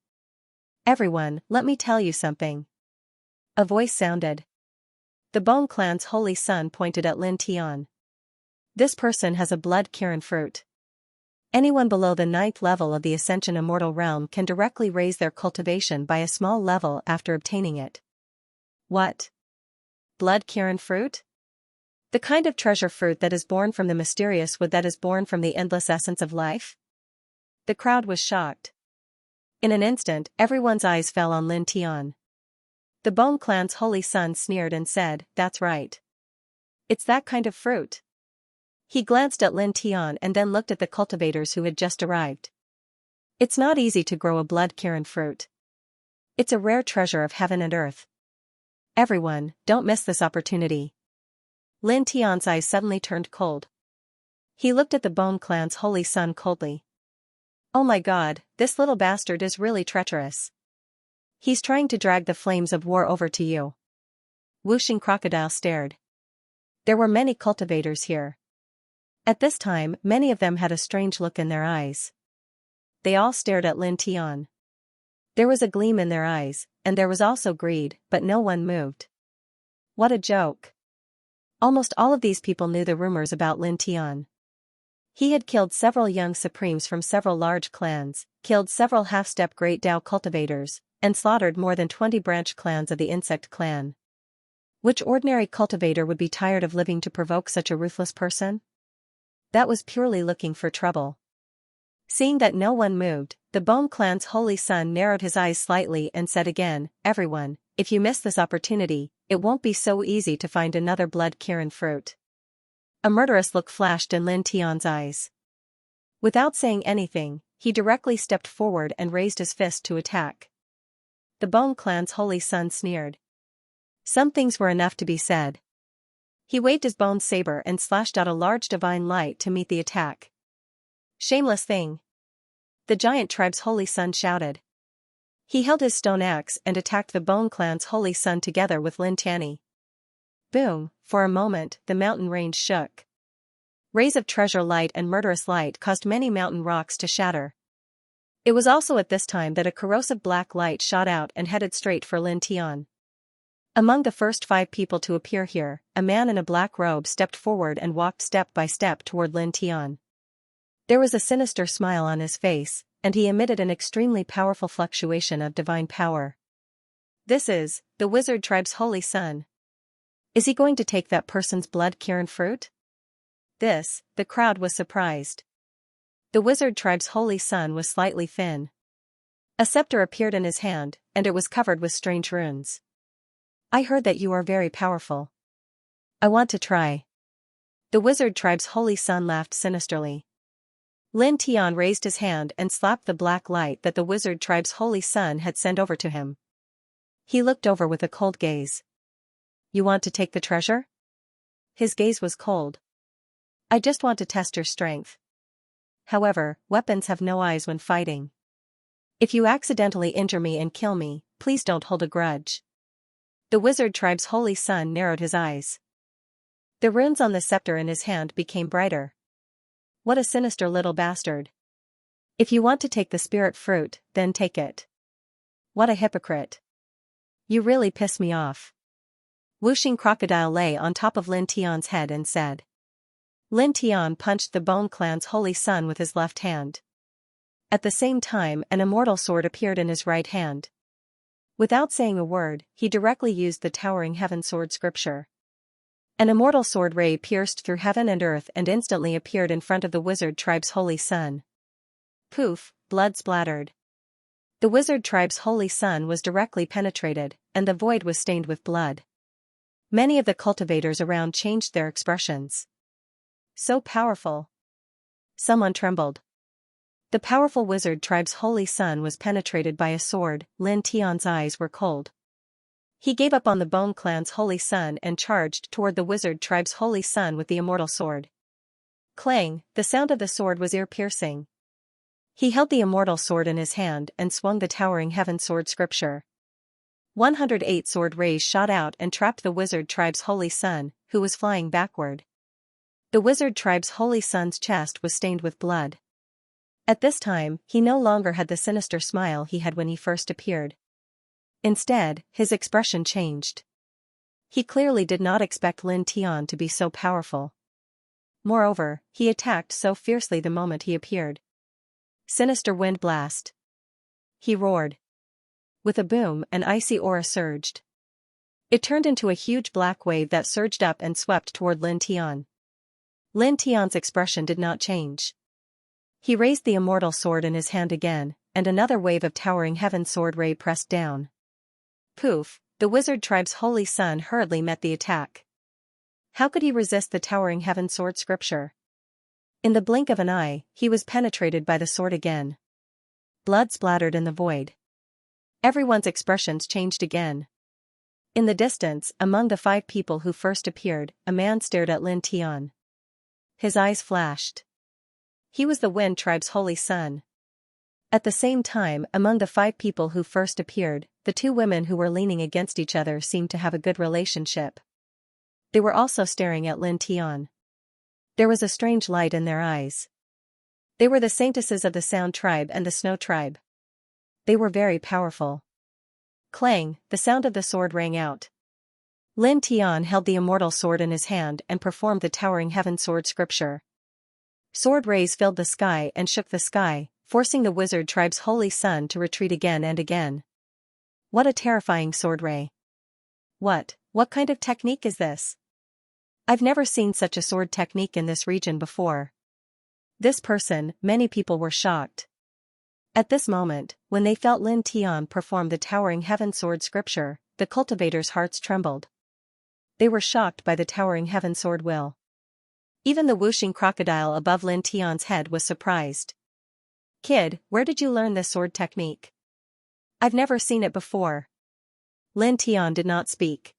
Speaker 1: "Everyone, let me tell you something." A voice sounded. The Bone Clan's holy son pointed at Lin Tian. "This person has a blood Kirin fruit. Anyone below the 9th level of the Ascension Immortal Realm can directly raise their cultivation by a small level after obtaining it." "What? Blood Kirin fruit? The kind of treasure fruit that is born from the mysterious wood that is born from the endless essence of life?" The crowd was shocked. In an instant, everyone's eyes fell on Lin Tian. The Bone Clan's holy son sneered and said, "That's right. It's that kind of fruit." He glanced at Lin Tian and then looked at the cultivators who had just arrived. "It's not easy to grow a blood Kirin fruit. It's a rare treasure of heaven and earth. Everyone, don't miss this opportunity." Lin Tian's eyes suddenly turned cold. He looked at the Bone Clan's holy son coldly. Oh my god, this little bastard is really treacherous. He's trying to drag the flames of war over to you. Whooshing Crocodile stared. There were many cultivators here. At this time, many of them had a strange look in their eyes. They all stared at Lin Tian. There was a gleam in their eyes, and there was also greed, but no one moved. What a joke. Almost all of these people knew the rumors about Lin Tian. He had killed several young supremes from several large clans, killed several half-step Great Dao cultivators, and slaughtered more than 20 branch clans of the insect clan. Which ordinary cultivator would be tired of living to provoke such a ruthless person? That was purely looking for trouble. Seeing that no one moved, the Bone clan's holy son narrowed his eyes slightly and said again, "Everyone, if you miss this opportunity, it won't be so easy to find another blood Kirin fruit." A murderous look flashed in Lin Tian's eyes. Without saying anything, he directly stepped forward and raised his fist to attack. The Bone clan's holy son sneered. Some things were enough to be said. He waved his bone saber and slashed out a large divine light to meet the attack. "Shameless thing!" the giant tribe's holy son shouted. He held his stone axe and attacked the Bone clan's holy son together with Lin Tian. Boom! For a moment, the mountain range shook. Rays of treasure light and murderous light caused many mountain rocks to shatter. It was also at this time that a corrosive black light shot out and headed straight for Lin Tian. Among the first 5 people to appear here, a man in a black robe stepped forward and walked step by step toward Lin Tian. There was a sinister smile on his face, and he emitted an extremely powerful fluctuation of divine power. This is the wizard tribe's holy son. Is he going to take that person's blood Kirin fruit? The crowd was surprised. The wizard tribe's holy son was slightly thin. A scepter appeared in his hand, and it was covered with strange runes. "I heard that you are very powerful. I want to try." The wizard tribe's holy son laughed sinisterly. Lin Tian raised his hand and slapped the black light that the wizard tribe's holy son had sent over to him. He looked over with a cold gaze. "You want to take the treasure?" His gaze was cold. "I just want to test your strength. However, weapons have no eyes when fighting. If you accidentally injure me and kill me, please don't hold a grudge." The wizard tribe's holy son narrowed his eyes. The runes on the scepter in his hand became brighter. What a sinister little bastard. "If you want to take the spirit fruit, then take it." What a hypocrite. You really piss me off. Whooshing Crocodile lay on top of Lin Tian's head and said. Lin Tian punched the Bone clan's holy son with his left hand. At the same time, an immortal sword appeared in his right hand. Without saying a word, he directly used the Towering Heaven sword scripture. An immortal sword ray pierced through heaven and earth and instantly appeared in front of the wizard tribe's holy son. Poof, blood splattered. The wizard tribe's holy son was directly penetrated, and the void was stained with blood. Many of the cultivators around changed their expressions. So powerful. Someone trembled. The powerful wizard tribe's holy son was penetrated by a sword. Lin Tian's eyes were cold. He gave up on the Bone clan's holy son and charged toward the wizard tribe's holy son with the immortal sword. Clang, the sound of the sword was ear-piercing. He held the immortal sword in his hand and swung the Towering Heaven sword scripture. 108 sword rays shot out and trapped the wizard tribe's holy son, who was flying backward. The wizard tribe's holy son's chest was stained with blood. At this time, he no longer had the sinister smile he had when he first appeared. Instead, his expression changed. He clearly did not expect Lin Tian to be so powerful. Moreover, he attacked so fiercely the moment he appeared. Sinister wind blast. He roared. With a boom, an icy aura surged. It turned into a huge black wave that surged up and swept toward Lin Tian. Lin Tian's expression did not change. He raised the immortal sword in his hand again, and another wave of Towering Heaven sword ray pressed down. Poof, the wizard tribe's holy son hurriedly met the attack. How could he resist the Towering Heaven sword scripture? In the blink of an eye, he was penetrated by the sword again. Blood splattered in the void. Everyone's expressions changed again. In the distance, among the 5 people who first appeared, a man stared at Lin Tian. His eyes flashed. He was the Wind tribe's holy son. At the same time, among the 5 people who first appeared, the 2 women who were leaning against each other seemed to have a good relationship. They were also staring at Lin Tian. There was a strange light in their eyes. They were the saintesses of the Sound tribe and the Snow tribe. They were very powerful. Clang, the sound of the sword rang out. Lin Tian held the immortal sword in his hand and performed the towering heaven sword scripture. Sword rays filled the sky and shook the sky, forcing the wizard tribe's holy sun to retreat again and again. What a terrifying sword ray. What kind of technique is this? I've never seen such a sword technique in this region before. This person, many people were shocked. At this moment, when they felt Lin Tian perform the towering heaven sword scripture, the cultivators' hearts trembled. They were shocked by the towering heaven sword will. Even the whooshing crocodile above Lin Tian's head was surprised. Kid, where did you learn this sword technique? I've never seen it before. Lin Tian did not speak.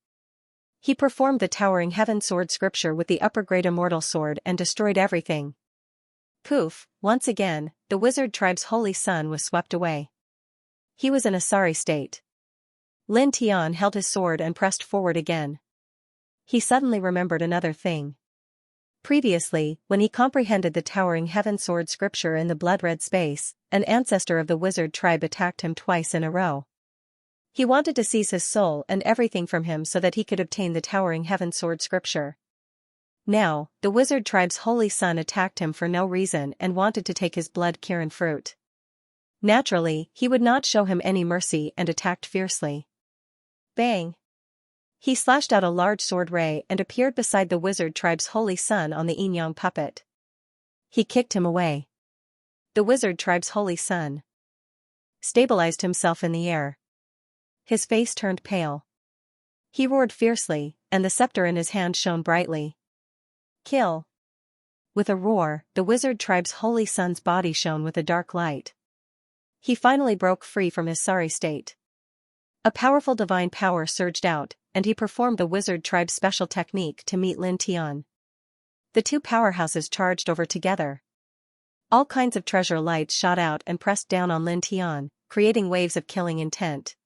Speaker 1: He performed the towering heaven sword scripture with the upper grade immortal sword and destroyed everything. Poof, once again, the wizard tribe's holy sun was swept away. He was in a sorry state. Lin Tian held his sword and pressed forward again. He suddenly remembered another thing. Previously, when he comprehended the towering heaven sword scripture in the blood-red space, an ancestor of the wizard tribe attacked him twice in a row. He wanted to seize his soul and everything from him so that he could obtain the towering heaven sword scripture. Now, the wizard tribe's holy sun attacked him for no reason and wanted to take his blood Kirin fruit. Naturally, he would not show him any mercy and attacked fiercely. Bang! He slashed out a large sword ray and appeared beside the wizard tribe's holy sun on the Yin-Yang puppet. He kicked him away. The wizard tribe's holy sun stabilized himself in the air. His face turned pale. He roared fiercely, and the scepter in his hand shone brightly. Kill! With a roar, the wizard tribe's holy sun's body shone with a dark light. He finally broke free from his sorry state. A powerful divine power surged out, and he performed the wizard tribe's special technique to meet Lin Tian. The 2 powerhouses charged over together. All kinds of treasure lights shot out and pressed down on Lin Tian, creating waves of killing intent.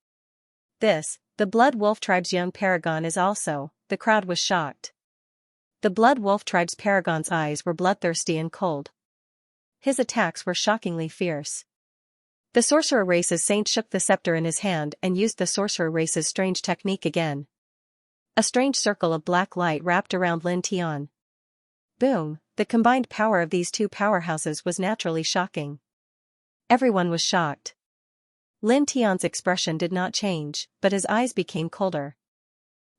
Speaker 1: This, the Blood Wolf tribe's young paragon is also, the crowd was shocked. The Blood Wolf tribe's paragon's eyes were bloodthirsty and cold. His attacks were shockingly fierce. The sorcerer race's saint shook the scepter in his hand and used the sorcerer race's strange technique again. A strange circle of black light wrapped around Lin Tian. Boom, the combined power of these 2 powerhouses was naturally shocking. Everyone was shocked. Lin Tian's expression did not change, but his eyes became colder.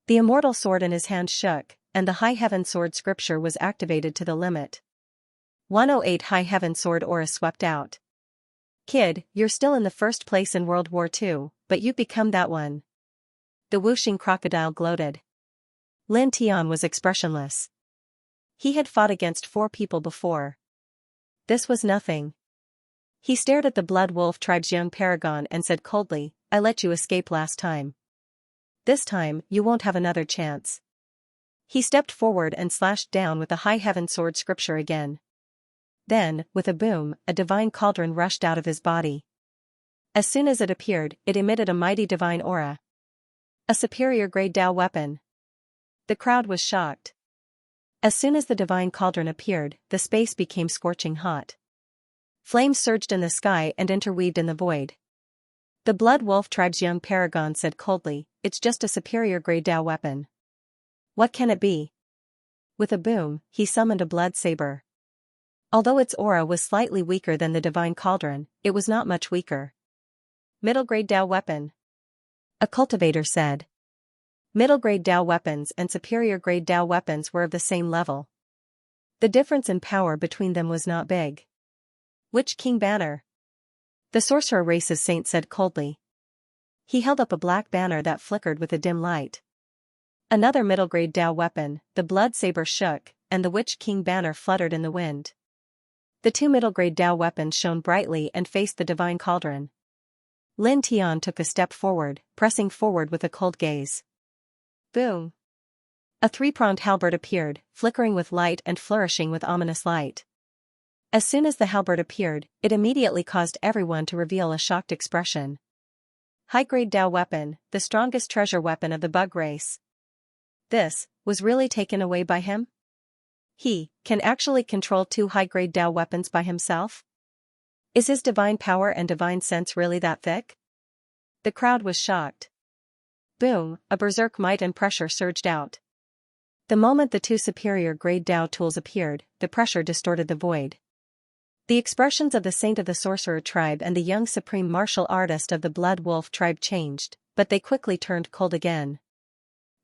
Speaker 1: The immortal sword in his hand shook, and the High Heaven Sword scripture was activated to the limit. 108 High Heaven Sword aura swept out. Kid, you're still in the first place in World War II, but you've become that one. The whooshing crocodile gloated. Lin Tian was expressionless. He had fought against 4 people before. This was nothing. He stared at the Blood Wolf tribe's young paragon and said coldly, I let you escape last time. This time, you won't have another chance. He stepped forward and slashed down with the High Heaven Sword scripture again. Then, with a boom, a divine cauldron rushed out of his body. As soon as it appeared, it emitted a mighty divine aura. A superior grade Dao weapon. The crowd was shocked. As soon as the divine cauldron appeared, the space became scorching hot. Flames surged in the sky and interweaved in the void. The Blood Wolf tribe's young paragon said coldly, it's just a superior grade Dao weapon. What can it be? With a boom, he summoned a blood saber. Although its aura was slightly weaker than the divine cauldron, it was not much weaker. Middle grade Dao weapon. A cultivator said. Middle grade Dao weapons and superior grade Dao weapons were of the same level. The difference in power between them was not big. Which king banner? The sorcerer race's saint said coldly. He held up a black banner that flickered with a dim light. Another middle grade Dao weapon, the blood saber shook, and the witch king banner fluttered in the wind. The 2 middle grade Dao weapons shone brightly and faced the divine cauldron. Lin Tian took a step forward, pressing forward with a cold gaze. Boom! A 3-pronged halberd appeared, flickering with light and flourishing with ominous light. As soon as the halberd appeared, it immediately caused everyone to reveal a shocked expression. High-grade Dao weapon, the strongest treasure weapon of the bug race. This was really taken away by him? He can actually control 2 high-grade Dao weapons by himself? Is his divine power and divine sense really that thick? The crowd was shocked. Boom, a berserk might and pressure surged out. The moment the 2 superior grade Dao tools appeared, the pressure distorted the void. The expressions of the Saint of the Sorcerer tribe and the young supreme martial artist of the Blood Wolf tribe changed, but they quickly turned cold again.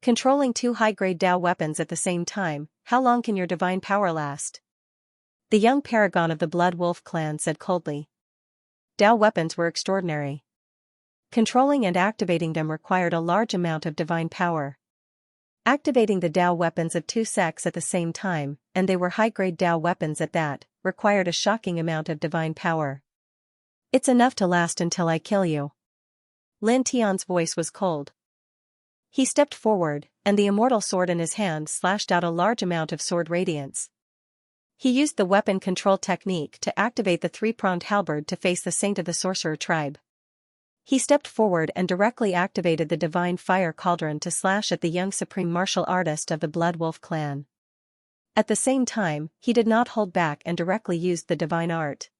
Speaker 1: Controlling 2 high-grade Dao weapons at the same time, how long can your divine power last? The young paragon of the Blood Wolf clan said coldly. Dao weapons were extraordinary. Controlling and activating them required a large amount of divine power. Activating the Dao weapons of 2 sects at the same time, and they were high-grade Dao weapons at that, required a shocking amount of divine power. It's enough to last until I kill you. Lin Tian's voice was cold. He stepped forward, and the immortal sword in his hand slashed out a large amount of sword radiance. He used the weapon control technique to activate the 3-pronged halberd to face the Saint of the Sorcerer tribe. He stepped forward and directly activated the divine fire cauldron to slash at the young supreme martial artist of the Blood Wolf clan. At the same time, he did not hold back and directly used the divine art.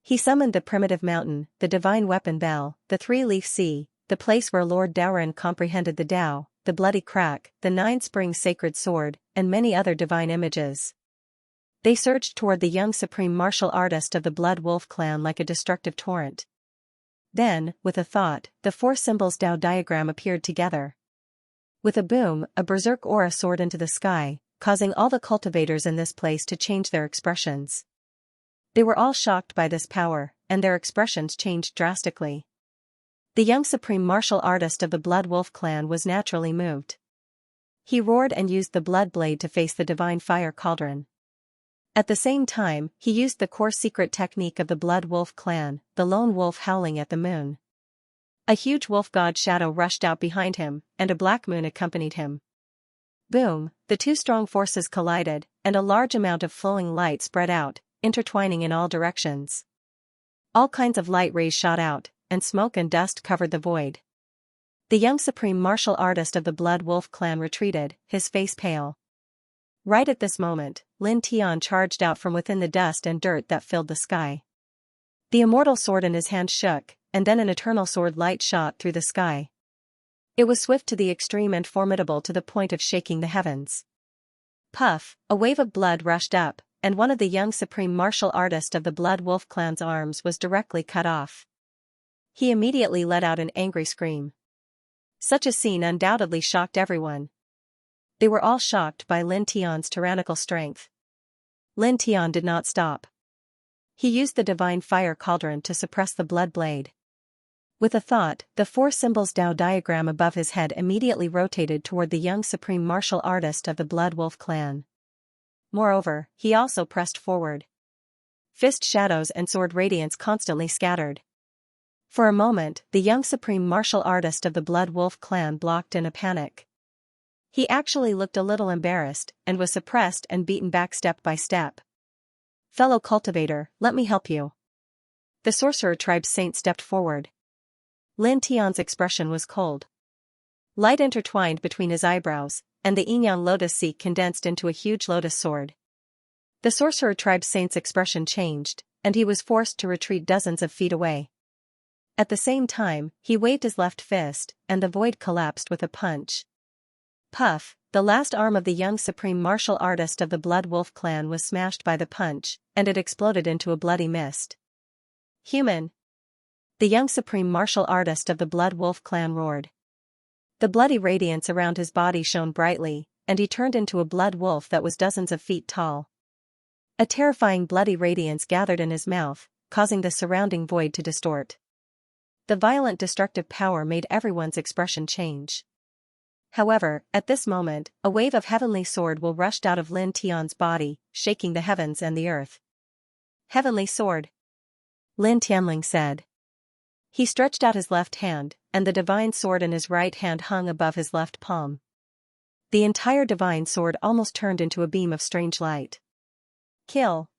Speaker 1: He summoned the primitive mountain, the divine weapon bell, the 3-leaf sea, the place where Lord Daoran comprehended the Tao, the bloody crack, the 9-spring sacred sword, and many other divine images. They surged toward the young supreme martial artist of the Blood Wolf clan like a destructive torrent. Then, with a thought, the 4 symbols Tao diagram appeared together. With a boom, a berserk aura soared into the sky, causing all the cultivators in this place to change their expressions. They were all shocked by this power, and their expressions changed drastically. The young supreme martial artist of the Blood Wolf clan was naturally moved. He roared and used the blood blade to face the divine fire cauldron. At the same time, he used the core secret technique of the Blood Wolf clan, the lone wolf howling at the moon. A huge wolf god shadow rushed out behind him, and a black moon accompanied him. Boom, the 2 strong forces collided, and a large amount of flowing light spread out, intertwining in all directions. All kinds of light rays shot out, and smoke and dust covered the void. The young supreme martial artist of the Blood Wolf clan retreated, his face pale. Right at this moment, Lin Tian charged out from within the dust and dirt that filled the sky. The immortal sword in his hand shook, and then an eternal sword light shot through the sky. It was swift to the extreme and formidable to the point of shaking the heavens. Puff, a wave of blood rushed up, and one of the young supreme martial artist of the Blood Wolf clan's arms was directly cut off. He immediately let out an angry scream. Such a scene undoubtedly shocked everyone. They were all shocked by Lin Tian's tyrannical strength. Lin Tian did not stop. He used the divine fire cauldron to suppress the blood blade. With a thought, the 4 symbols Tao diagram above his head immediately rotated toward the young supreme martial artist of the Blood Wolf clan. Moreover, he also pressed forward. Fist shadows and sword radiance constantly scattered. For a moment, the young supreme martial artist of the Blood Wolf clan blocked in a panic. He actually looked a little embarrassed, and was suppressed and beaten back step by step. Fellow cultivator, let me help you. The sorcerer tribe's saint stepped forward. Lin Tian's expression was cold. Light intertwined between his eyebrows, and the yin-yang lotus seed condensed into a huge lotus sword. The sorcerer tribe's saint's expression changed, and he was forced to retreat dozens of feet away. At the same time, he waved his left fist, and the void collapsed with a punch. Puff, the last arm of the young supreme martial artist of the Blood Wolf clan was smashed by the punch, and it exploded into a bloody mist. Human! The young supreme martial artist of the Blood Wolf clan roared. The bloody radiance around his body shone brightly, and he turned into a blood wolf that was dozens of feet tall. A terrifying bloody radiance gathered in his mouth, causing the surrounding void to distort. The violent destructive power made everyone's expression change. However, at this moment, a wave of heavenly sword will rushed out of Lin Tian's body, shaking the heavens and the earth. Heavenly sword! Lin Tianling said. He stretched out his left hand, and the divine sword in his right hand hung above his left palm. The entire divine sword almost turned into a beam of strange light. Kill!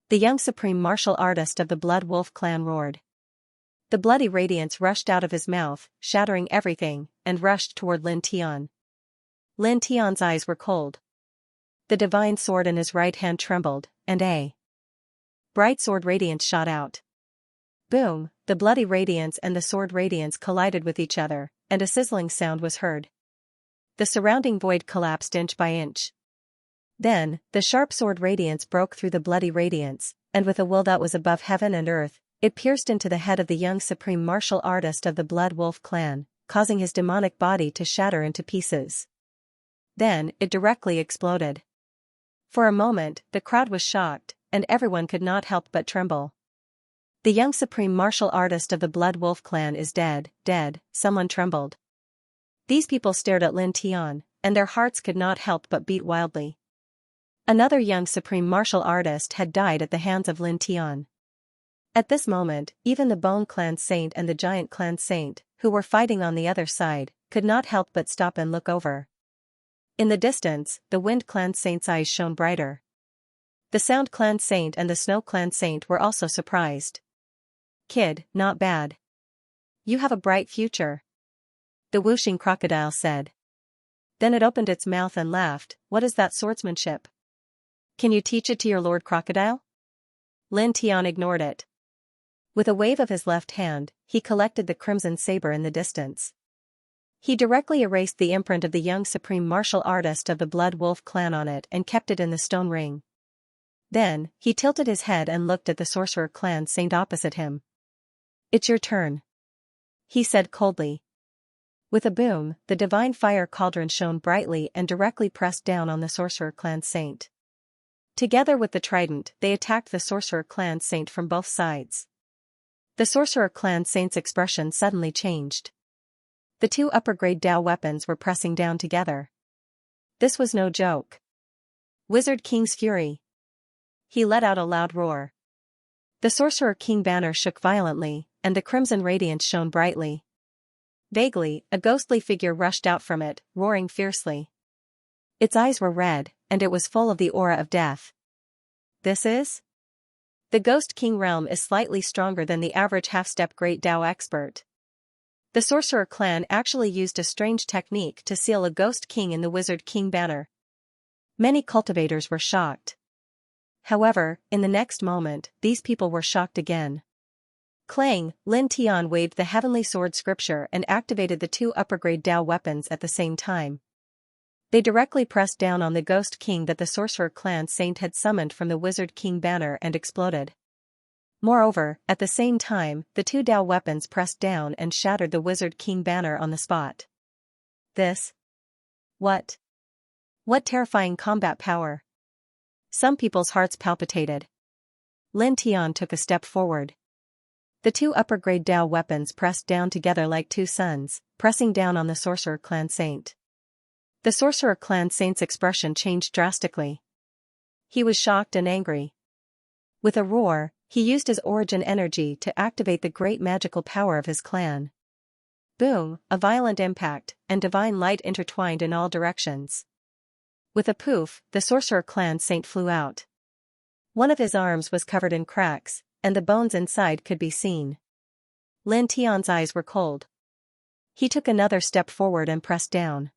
Speaker 1: The young supreme martial artist of the Blood Wolf clan roared. The bloody radiance rushed out of his mouth, shattering everything, and rushed toward Lin Tian. Lin Tian's eyes were cold. The divine sword in his right hand trembled, and a bright sword radiance shot out. Boom, the bloody radiance and the sword radiance collided with each other, and a sizzling sound was heard. The surrounding void collapsed inch by inch. Then, the sharp sword radiance broke through the bloody radiance, and with a will that was above heaven and earth, it pierced into the head of the young supreme martial artist of the Blood Wolf clan, causing his demonic body to shatter into pieces. Then, it directly exploded. For a moment, the crowd was shocked, and everyone could not help but tremble. The young supreme martial artist of the Blood Wolf clan is dead, someone trembled. These people stared at Lin Tian, and their hearts could not help but beat wildly. Another young supreme martial artist had died at the hands of Lin Tian. At this moment, even the Bone Clan Saint and the Giant Clan Saint, who were fighting on the other side, could not help but stop and look over. In the distance, the Wind Clan Saint's eyes shone brighter. The Sound Clan Saint and the Snow Clan Saint were also surprised. "Kid, not bad. You have a bright future," the whooshing crocodile said. Then it opened its mouth and laughed. "What is that swordsmanship? Can you teach it to your Lord Crocodile?" Lin Tian ignored it. With a wave of his left hand, he collected the crimson saber in the distance. He directly erased the imprint of the young supreme martial artist of the Blood Wolf clan on it and kept it in the stone ring. Then, he tilted his head and looked at the Sorcerer Clan Saint opposite him. "It's your turn," he said coldly. With a boom, the divine fire cauldron shone brightly and directly pressed down on the Sorcerer Clan Saint. Together with the trident, they attacked the Sorcerer Clan Saint from both sides. The Sorcerer Clan Saint's expression suddenly changed. The two upper-grade Dao weapons were pressing down together. This was no joke. Wizard King's fury. He let out a loud roar. The Sorcerer King banner shook violently, and the crimson radiance shone brightly. Vaguely, a ghostly figure rushed out from it, roaring fiercely. Its eyes were red, and it was full of the aura of death. "This is?" The Ghost King realm is slightly stronger than the average half-step Great Dao expert. The Sorcerer Clan actually used a strange technique to seal a Ghost King in the Wizard King banner. Many cultivators were shocked. However, in the next moment, these people were shocked again. Clang, Lin Tian waved the Heavenly Sword scripture and activated the two upper-grade Dao weapons at the same time. They directly pressed down on the Ghost King that the Sorcerer Clan Saint had summoned from the Wizard King banner and exploded. Moreover, at the same time, the two Dao weapons pressed down and shattered the Wizard King banner on the spot. This? What? What terrifying combat power! Some people's hearts palpitated. Lin Tian took a step forward. The two upper-grade Dao weapons pressed down together like two suns, pressing down on the Sorcerer Clan Saint. The Sorcerer Clan Saint's expression changed drastically. He was shocked and angry. With a roar, he used his origin energy to activate the great magical power of his clan. Boom, a violent impact, and divine light intertwined in all directions. With a poof, the Sorcerer Clan Saint flew out. One of his arms was covered in cracks, and the bones inside could be seen. Lin Tian's eyes were cold. He took another step forward and pressed down.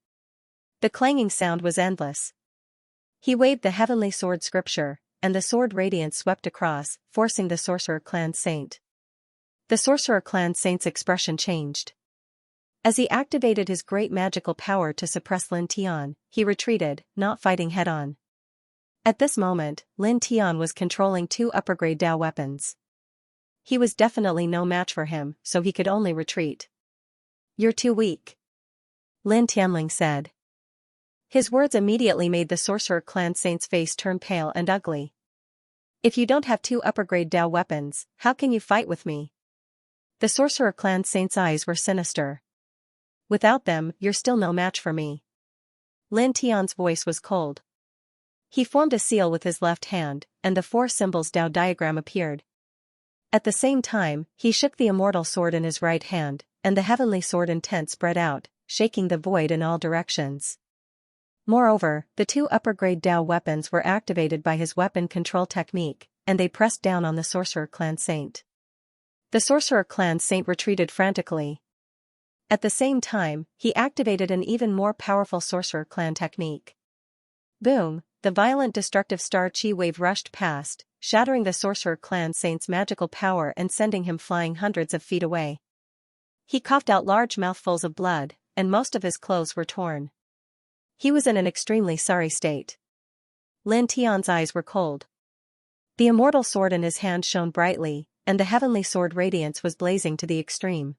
Speaker 1: The clanging sound was endless. He waved the Heavenly Sword scripture, and the sword radiance swept across, forcing the Sorcerer Clan Saint. The Sorcerer Clan Saint's expression changed. As he activated his great magical power to suppress Lin Tian, he retreated, not fighting head-on. At this moment, Lin Tian was controlling two upper-grade Dao weapons. He was definitely no match for him, so he could only retreat. "You're too weak," Lin Tianling said. His words immediately made the Sorcerer Clan Saint's face turn pale and ugly. "If you don't have two upper-grade Dao weapons, how can you fight with me?" The Sorcerer Clan Saint's eyes were sinister. "Without them, you're still no match for me." Lin Tian's voice was cold. He formed a seal with his left hand, and the four symbols Dao diagram appeared. At the same time, he shook the immortal sword in his right hand, and the heavenly sword intent spread out, shaking the void in all directions. Moreover, the two upper-grade Dao weapons were activated by his weapon control technique, and they pressed down on the sorcerer clan saint. The sorcerer clan saint retreated frantically. At the same time, he activated an even more powerful sorcerer clan technique. Boom, the violent destructive star chi wave rushed past, shattering the sorcerer clan saint's magical power and sending him flying hundreds of feet away. He coughed out large mouthfuls of blood, and most of his clothes were torn. He was in an extremely sorry state. Lin Tian's eyes were cold. The immortal sword in his hand shone brightly, and the heavenly sword radiance was blazing to the extreme.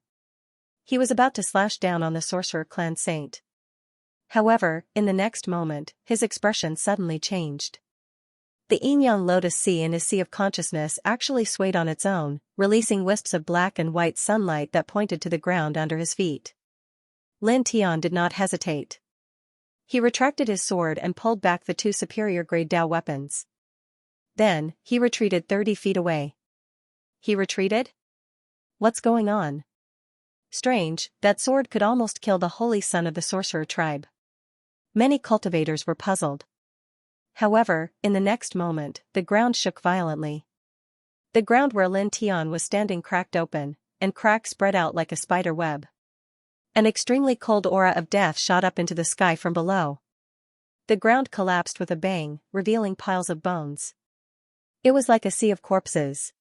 Speaker 1: He was about to slash down on the sorcerer clan saint. However, in the next moment, his expression suddenly changed. The yin-yang lotus sea in his sea of consciousness actually swayed on its own, releasing wisps of black and white sunlight that pointed to the ground under his feet. Lin Tian did not hesitate. He retracted his sword and pulled back the two superior-grade Dao weapons. Then, he retreated 30 feet away. He retreated? What's going on? Strange, that sword could almost kill the holy son of the sorcerer tribe. Many cultivators were puzzled. However, in the next moment, the ground shook violently. The ground where Lin Tian was standing cracked open, and cracks spread out like a spider web. An extremely cold aura of death shot up into the sky from below. The ground collapsed with a bang, revealing piles of bones. It was like a sea of corpses.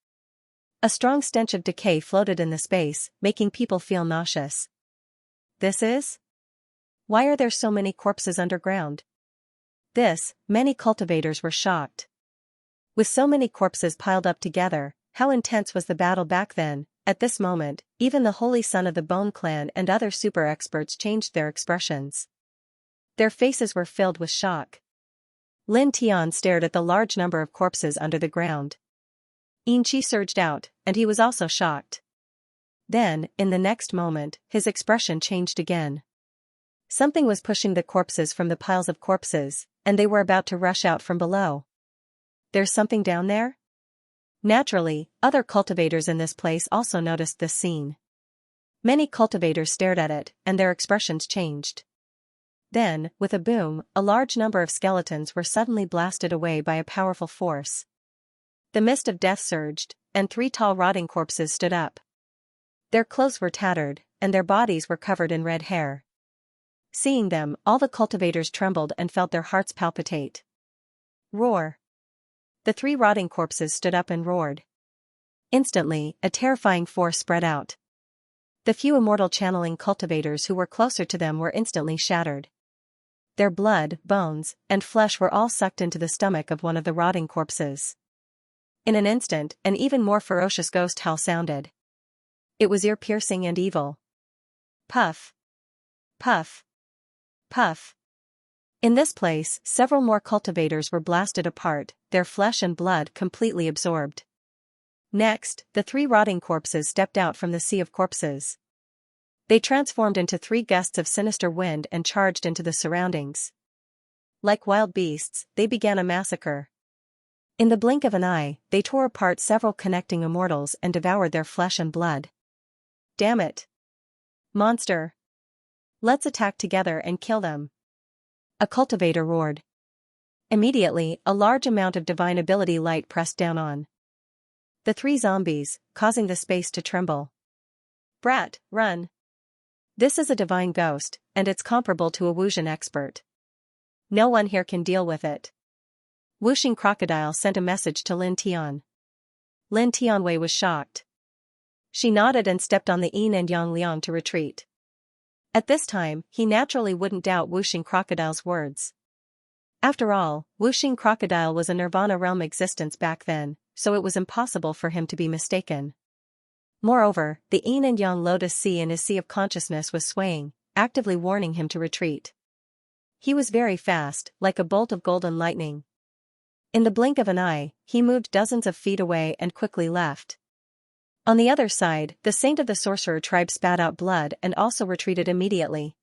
Speaker 1: A strong stench of decay floated in the space, making people feel nauseous. This is? Why are there so many corpses underground? Many cultivators were shocked. With so many corpses piled up together, how intense was the battle back then? At this moment, even the holy son of the Bone Clan and other super experts changed their expressions. Their faces were filled with shock. Lin Tian stared at the large number of corpses under the ground. Yin Qi surged out, and he was also shocked. Then, in the next moment, his expression changed again. Something was pushing the corpses from the piles of corpses, and they were about to rush out from below. There's something down there? Naturally, other cultivators in this place also noticed this scene. Many cultivators stared at it, and their expressions changed. Then, with a boom, a large number of skeletons were suddenly blasted away by a powerful force. The mist of death surged, and 3 tall rotting corpses stood up. Their clothes were tattered, and their bodies were covered in red hair. Seeing them, all the cultivators trembled and felt their hearts palpitate. Roar! The 3 rotting corpses stood up and roared. Instantly, a terrifying force spread out. The few immortal channeling cultivators who were closer to them were instantly shattered. Their blood, bones, and flesh were all sucked into the stomach of one of the rotting corpses. In an instant, an even more ferocious ghost howl sounded. It was ear-piercing and evil. Puff! Puff! Puff! In this place, several more cultivators were blasted apart, their flesh and blood completely absorbed. Next, the 3 rotting corpses stepped out from the sea of corpses. They transformed into 3 gusts of sinister wind and charged into the surroundings. Like wild beasts, they began a massacre. In the blink of an eye, they tore apart several connecting immortals and devoured their flesh and blood. Damn it! Monster! Let's attack together and kill them. A cultivator roared. Immediately, a large amount of divine ability light pressed down on the 3 zombies, causing the space to tremble. Brat, run! This is a divine ghost, and it's comparable to a Wuxian expert. No one here can deal with it. Wuxing Crocodile sent a message to Lin Tian. Lin Tianwei was shocked. She nodded and stepped on the yin and yang liang to retreat. At this time, he naturally wouldn't doubt Wuxing Crocodile's words. After all, Wuxing Crocodile was a Nirvana realm existence back then, so it was impossible for him to be mistaken. Moreover, the yin and yang lotus sea in his sea of consciousness was swaying, actively warning him to retreat. He was very fast, like a bolt of golden lightning. In the blink of an eye, he moved dozens of feet away and quickly left. On the other side, the saint of the sorcerer tribe spat out blood and also retreated immediately.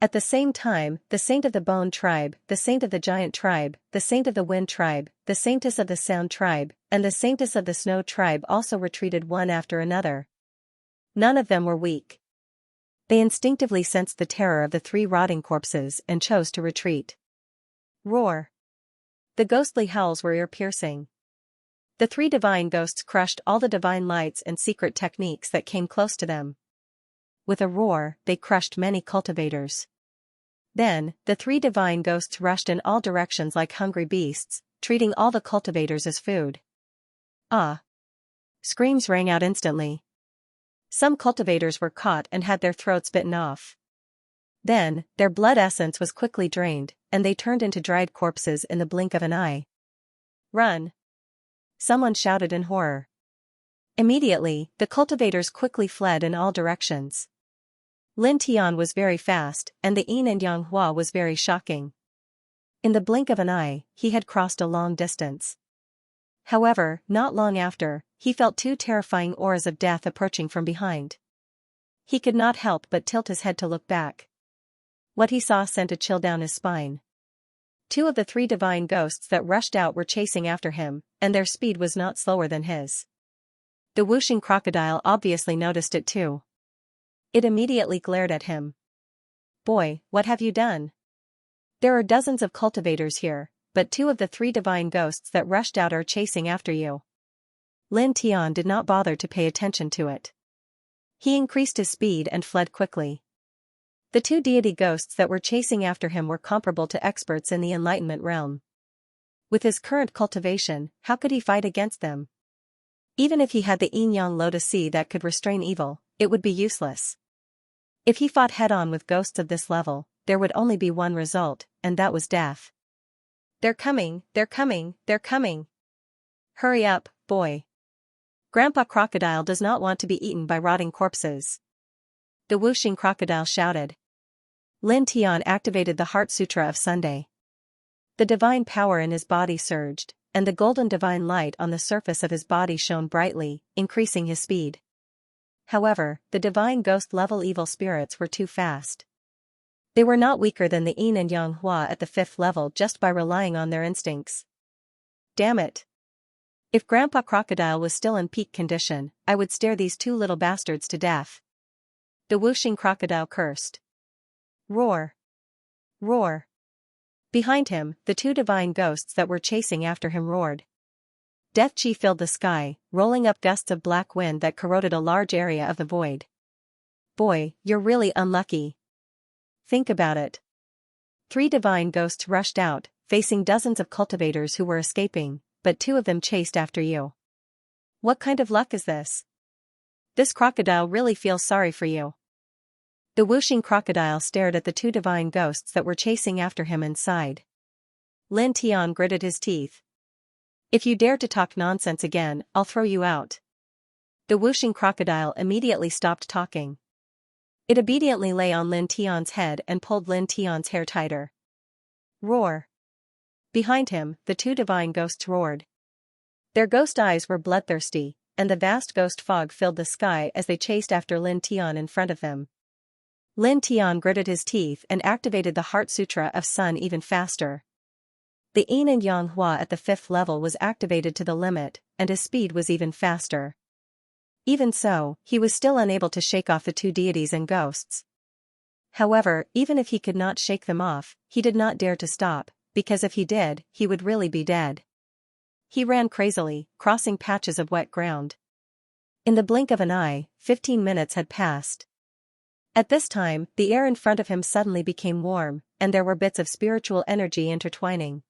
Speaker 1: At the same time, the saint of the bone tribe, the saint of the giant tribe, the saint of the wind tribe, the saintess of the sound tribe, and the saintess of the snow tribe also retreated one after another. None of them were weak. They instinctively sensed the terror of the 3 rotting corpses and chose to retreat. Roar! The ghostly howls were ear-piercing. The three divine ghosts crushed all the divine lights and secret techniques that came close to them. With a roar, they crushed many cultivators. Then, the three divine ghosts rushed in all directions like hungry beasts, treating all the cultivators as food. Ah! Screams rang out instantly. Some cultivators were caught and had their throats bitten off. Then, their blood essence was quickly drained, and they turned into dried corpses in the blink of an eye. Run! Someone shouted in horror. Immediately, the cultivators quickly fled in all directions. Lin Tian was very fast, and the yin and yang hua was very shocking. In the blink of an eye, he had crossed a long distance. However, not long after, he felt two terrifying auras of death approaching from behind. He could not help but tilt his head to look back. What he saw sent a chill down his spine. Two of the three divine ghosts that rushed out were chasing after him, and their speed was not slower than his. The whooshing crocodile obviously noticed it too. It immediately glared at him. Boy, what have you done? There are dozens of cultivators here, but two of the three divine ghosts that rushed out are chasing after you. Lin Tian did not bother to pay attention to it. He increased his speed and fled quickly. The two deity ghosts that were chasing after him were comparable to experts in the enlightenment realm. With his current cultivation, how could he fight against them? Even if he had the yin-yang lotus sea that could restrain evil, it would be useless. If he fought head-on with ghosts of this level, there would only be one result, and that was death. They're coming, they're coming, they're coming. Hurry up, boy. Grandpa Crocodile does not want to be eaten by rotting corpses. The whooshing crocodile shouted. Lin Tian activated the Heart Sutra of Sunday. The divine power in his body surged, and the golden divine light on the surface of his body shone brightly, increasing his speed. However, the divine ghost-level evil spirits were too fast. They were not weaker than the yin and yang hua at the 5th level just by relying on their instincts. Damn it! If Grandpa Crocodile was still in peak condition, I would stare these two little bastards to death. The whooshing crocodile cursed. Roar! Roar! Behind him, the two divine ghosts that were chasing after him roared. Death chi filled the sky, rolling up gusts of black wind that corroded a large area of the void. Boy, you're really unlucky. Think about it. Three divine ghosts rushed out, facing dozens of cultivators who were escaping, but two of them chased after you. What kind of luck is this? This crocodile really feels sorry for you. The whooshing crocodile stared at the two divine ghosts that were chasing after him and sighed. Lin Tian gritted his teeth. If you dare to talk nonsense again, I'll throw you out. The whooshing crocodile immediately stopped talking. It obediently lay on Lin Tian's head and pulled Lin Tian's hair tighter. Roar! Behind him, the two divine ghosts roared. Their ghost eyes were bloodthirsty, and the vast ghost fog filled the sky as they chased after Lin Tian in front of them. Lin Tian gritted his teeth and activated the Heart Sutra of Sun even faster. The yin and yang hua at the 5th level was activated to the limit, and his speed was even faster. Even so, he was still unable to shake off the two deities and ghosts. However, even if he could not shake them off, he did not dare to stop, because if he did, he would really be dead. He ran crazily, crossing patches of wet ground. In the blink of an eye, 15 minutes had passed. At this time, the air in front of him suddenly became warm, and there were bits of spiritual energy intertwining.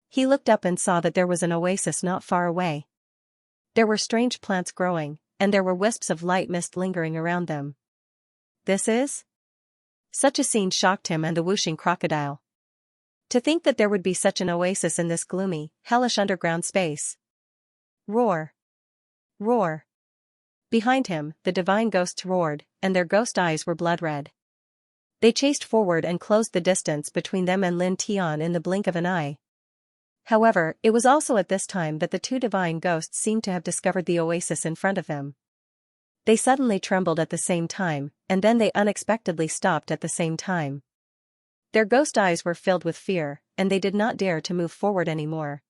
Speaker 1: He looked up and saw that there was an oasis not far away. There were strange plants growing, and there were wisps of light mist lingering around them. This is? Such a scene shocked him and the whooshing crocodile. To think that there would be such an oasis in this gloomy, hellish underground space. Roar! Roar! Behind him, the divine ghosts roared, and their ghost eyes were blood red. They chased forward and closed the distance between them and Lin Tian in the blink of an eye. However, it was also at this time that the two divine ghosts seemed to have discovered the oasis in front of them. They suddenly trembled at the same time, and then they unexpectedly stopped at the same time. Their ghost eyes were filled with fear, and they did not dare to move forward anymore.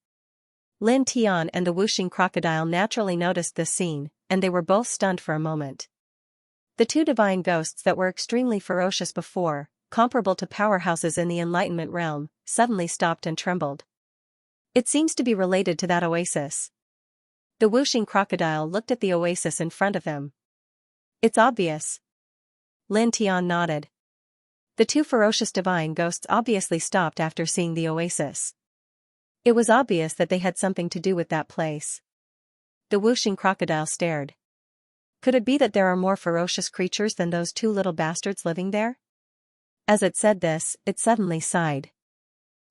Speaker 1: Lin Tian and the whooshing crocodile naturally noticed this scene, and they were both stunned for a moment. The two divine ghosts that were extremely ferocious before, comparable to powerhouses in the enlightenment realm, suddenly stopped and trembled. It seems to be related to that oasis. The whooshing crocodile looked at the oasis in front of him. It's obvious. Lin Tian nodded. The two ferocious divine ghosts obviously stopped after seeing the oasis. It was obvious that they had something to do with that place. The whooshing crocodile stared. Could it be that there are more ferocious creatures than those two little bastards living there? As it said this, it suddenly sighed.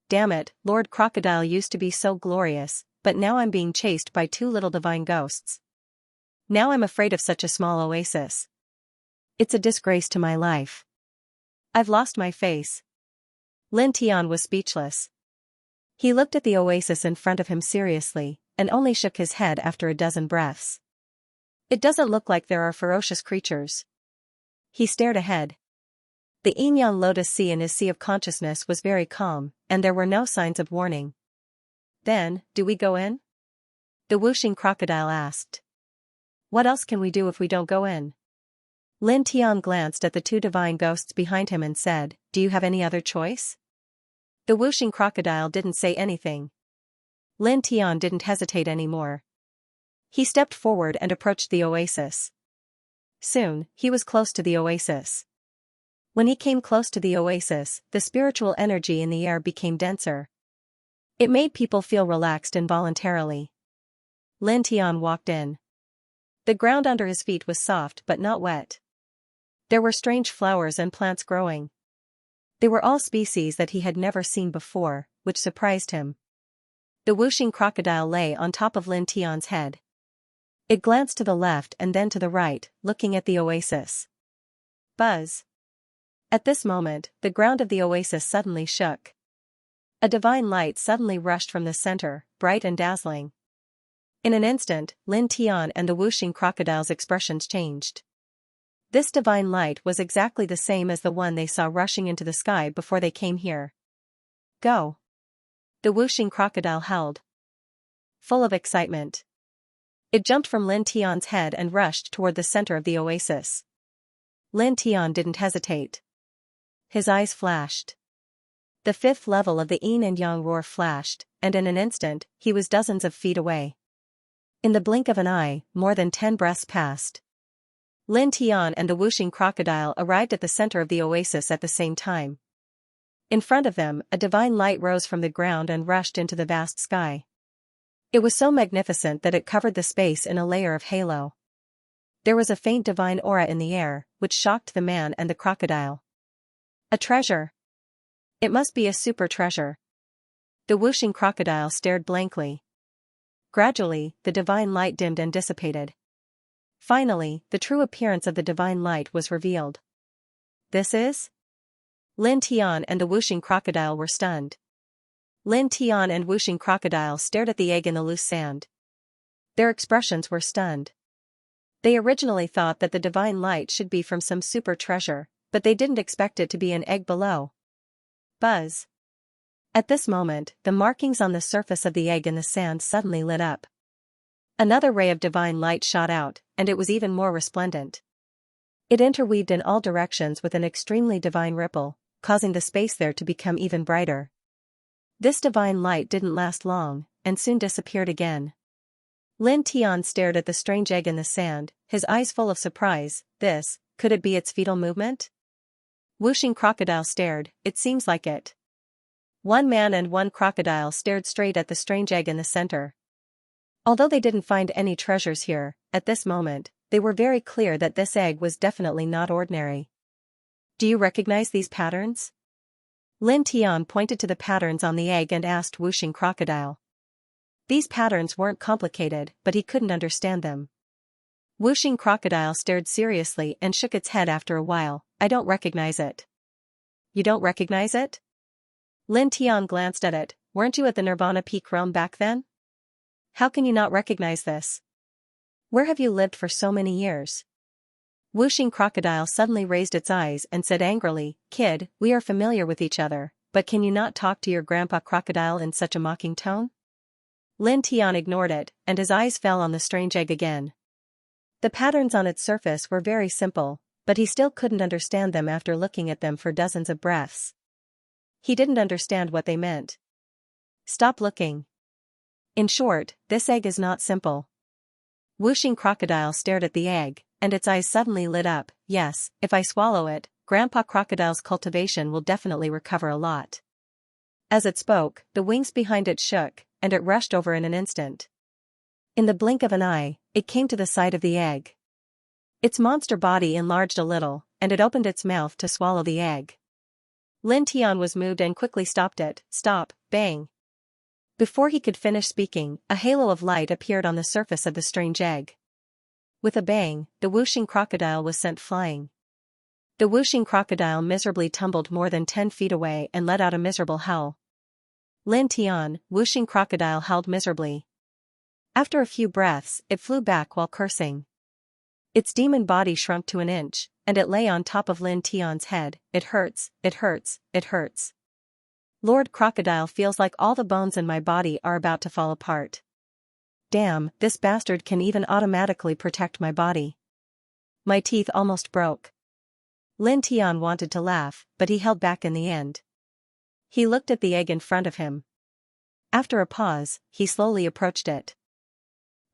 Speaker 1: Damn it, Lord Crocodile used to be so glorious, but now I'm being chased by two little divine ghosts. Now I'm afraid of such a small oasis. It's a disgrace to my life. I've lost my face. Lin Tian was speechless. He looked at the oasis in front of him seriously, and only shook his head after a dozen breaths. It doesn't look like there are ferocious creatures. He stared ahead. The Yin-Yang Lotus Sea in his sea of consciousness was very calm, and there were no signs of warning. Then, do we go in? The whooshing crocodile asked. What else can we do if we don't go in? Lin Tian glanced at the two divine ghosts behind him and said, do you have any other choice? The whooshing crocodile didn't say anything. Lin Tian didn't hesitate anymore. He stepped forward and approached the oasis. Soon, he was close to the oasis. When he came close to the oasis, the spiritual energy in the air became denser. It made people feel relaxed involuntarily. Lin Tian walked in. The ground under his feet was soft but not wet. There were strange flowers and plants growing. They were all species that he had never seen before, which surprised him. The whooshing crocodile lay on top of Lin Tian's head. It glanced to the left and then to the right, looking at the oasis. Buzz. At this moment, the ground of the oasis suddenly shook. A divine light suddenly rushed from the center, bright and dazzling. In an instant, Lin Tian and the whooshing crocodile's expressions changed. This divine light was exactly the same as the one they saw rushing into the sky before they came here. Go. The whooshing crocodile howled. Full of excitement. It jumped from Lin Tian's head and rushed toward the center of the oasis. Lin Tian didn't hesitate. His eyes flashed. The fifth level of the yin and yang roar flashed, and in an instant, he was dozens of feet away. In the blink of an eye, more than 10 breaths passed. Lin Tian and the whooshing crocodile arrived at the center of the oasis at the same time. In front of them, a divine light rose from the ground and rushed into the vast sky. It was so magnificent that it covered the space in a layer of halo. There was a faint divine aura in the air, which shocked the man and the crocodile. A treasure. It must be a super treasure. The whooshing crocodile stared blankly. Gradually, the divine light dimmed and dissipated. Finally, the true appearance of the divine light was revealed. This is? Lin Tian and the whooshing crocodile were stunned. Lin Tian and whooshing crocodile stared at the egg in the loose sand. Their expressions were stunned. They originally thought that the divine light should be from some super treasure, but they didn't expect it to be an egg below. Buzz. At this moment, the markings on the surface of the egg in the sand suddenly lit up. Another ray of divine light shot out, and it was even more resplendent. It interweaved in all directions with an extremely divine ripple, causing the space there to become even brighter. This divine light didn't last long, and soon disappeared again. Lin Tian stared at the strange egg in the sand, his eyes full of surprise. Could it be its fetal movement? Whooshing crocodile stared, it seems like it. One man and one crocodile stared straight at the strange egg in the center. Although they didn't find any treasures here, at this moment, they were very clear that this egg was definitely not ordinary. Do you recognize these patterns? Lin Tian pointed to the patterns on the egg and asked whooshing crocodile. These patterns weren't complicated, but he couldn't understand them. Whooshing crocodile stared seriously and shook its head after a while. I don't recognize it. You don't recognize it? Lin Tian glanced at it. Weren't you at the Nirvana Peak realm back then? How can you not recognize this? Where have you lived for so many years? Whooshing crocodile suddenly raised its eyes and said angrily, Kid, we are familiar with each other, but can you not talk to your grandpa crocodile in such a mocking tone? Lin Tian ignored it, and his eyes fell on the strange egg again. The patterns on its surface were very simple, but he still couldn't understand them after looking at them for dozens of breaths. He didn't understand what they meant. Stop looking. In short, this egg is not simple. Whooshing Crocodile stared at the egg, and its eyes suddenly lit up. Yes, if I swallow it, Grandpa Crocodile's cultivation will definitely recover a lot. As it spoke, the wings behind it shook, and it rushed over in an instant. In the blink of an eye, it came to the side of the egg. Its monster body enlarged a little, and it opened its mouth to swallow the egg. Lin Tian was moved and quickly stopped it. Stop, bang. Before he could finish speaking, a halo of light appeared on the surface of the strange egg. With a bang, the whooshing crocodile was sent flying. The whooshing crocodile miserably tumbled more than 10 feet away and let out a miserable howl. Lin Tian, whooshing crocodile, howled miserably. After a few breaths, it flew back while cursing. Its demon body shrunk to an inch, and it lay on top of Lin Tian's head. It hurts, it hurts, it hurts. Lord Crocodile feels like all the bones in my body are about to fall apart. Damn, this bastard can even automatically protect my body. My teeth almost broke. Lin Tian wanted to laugh, but he held back in the end. He looked at the egg in front of him. After a pause, he slowly approached it.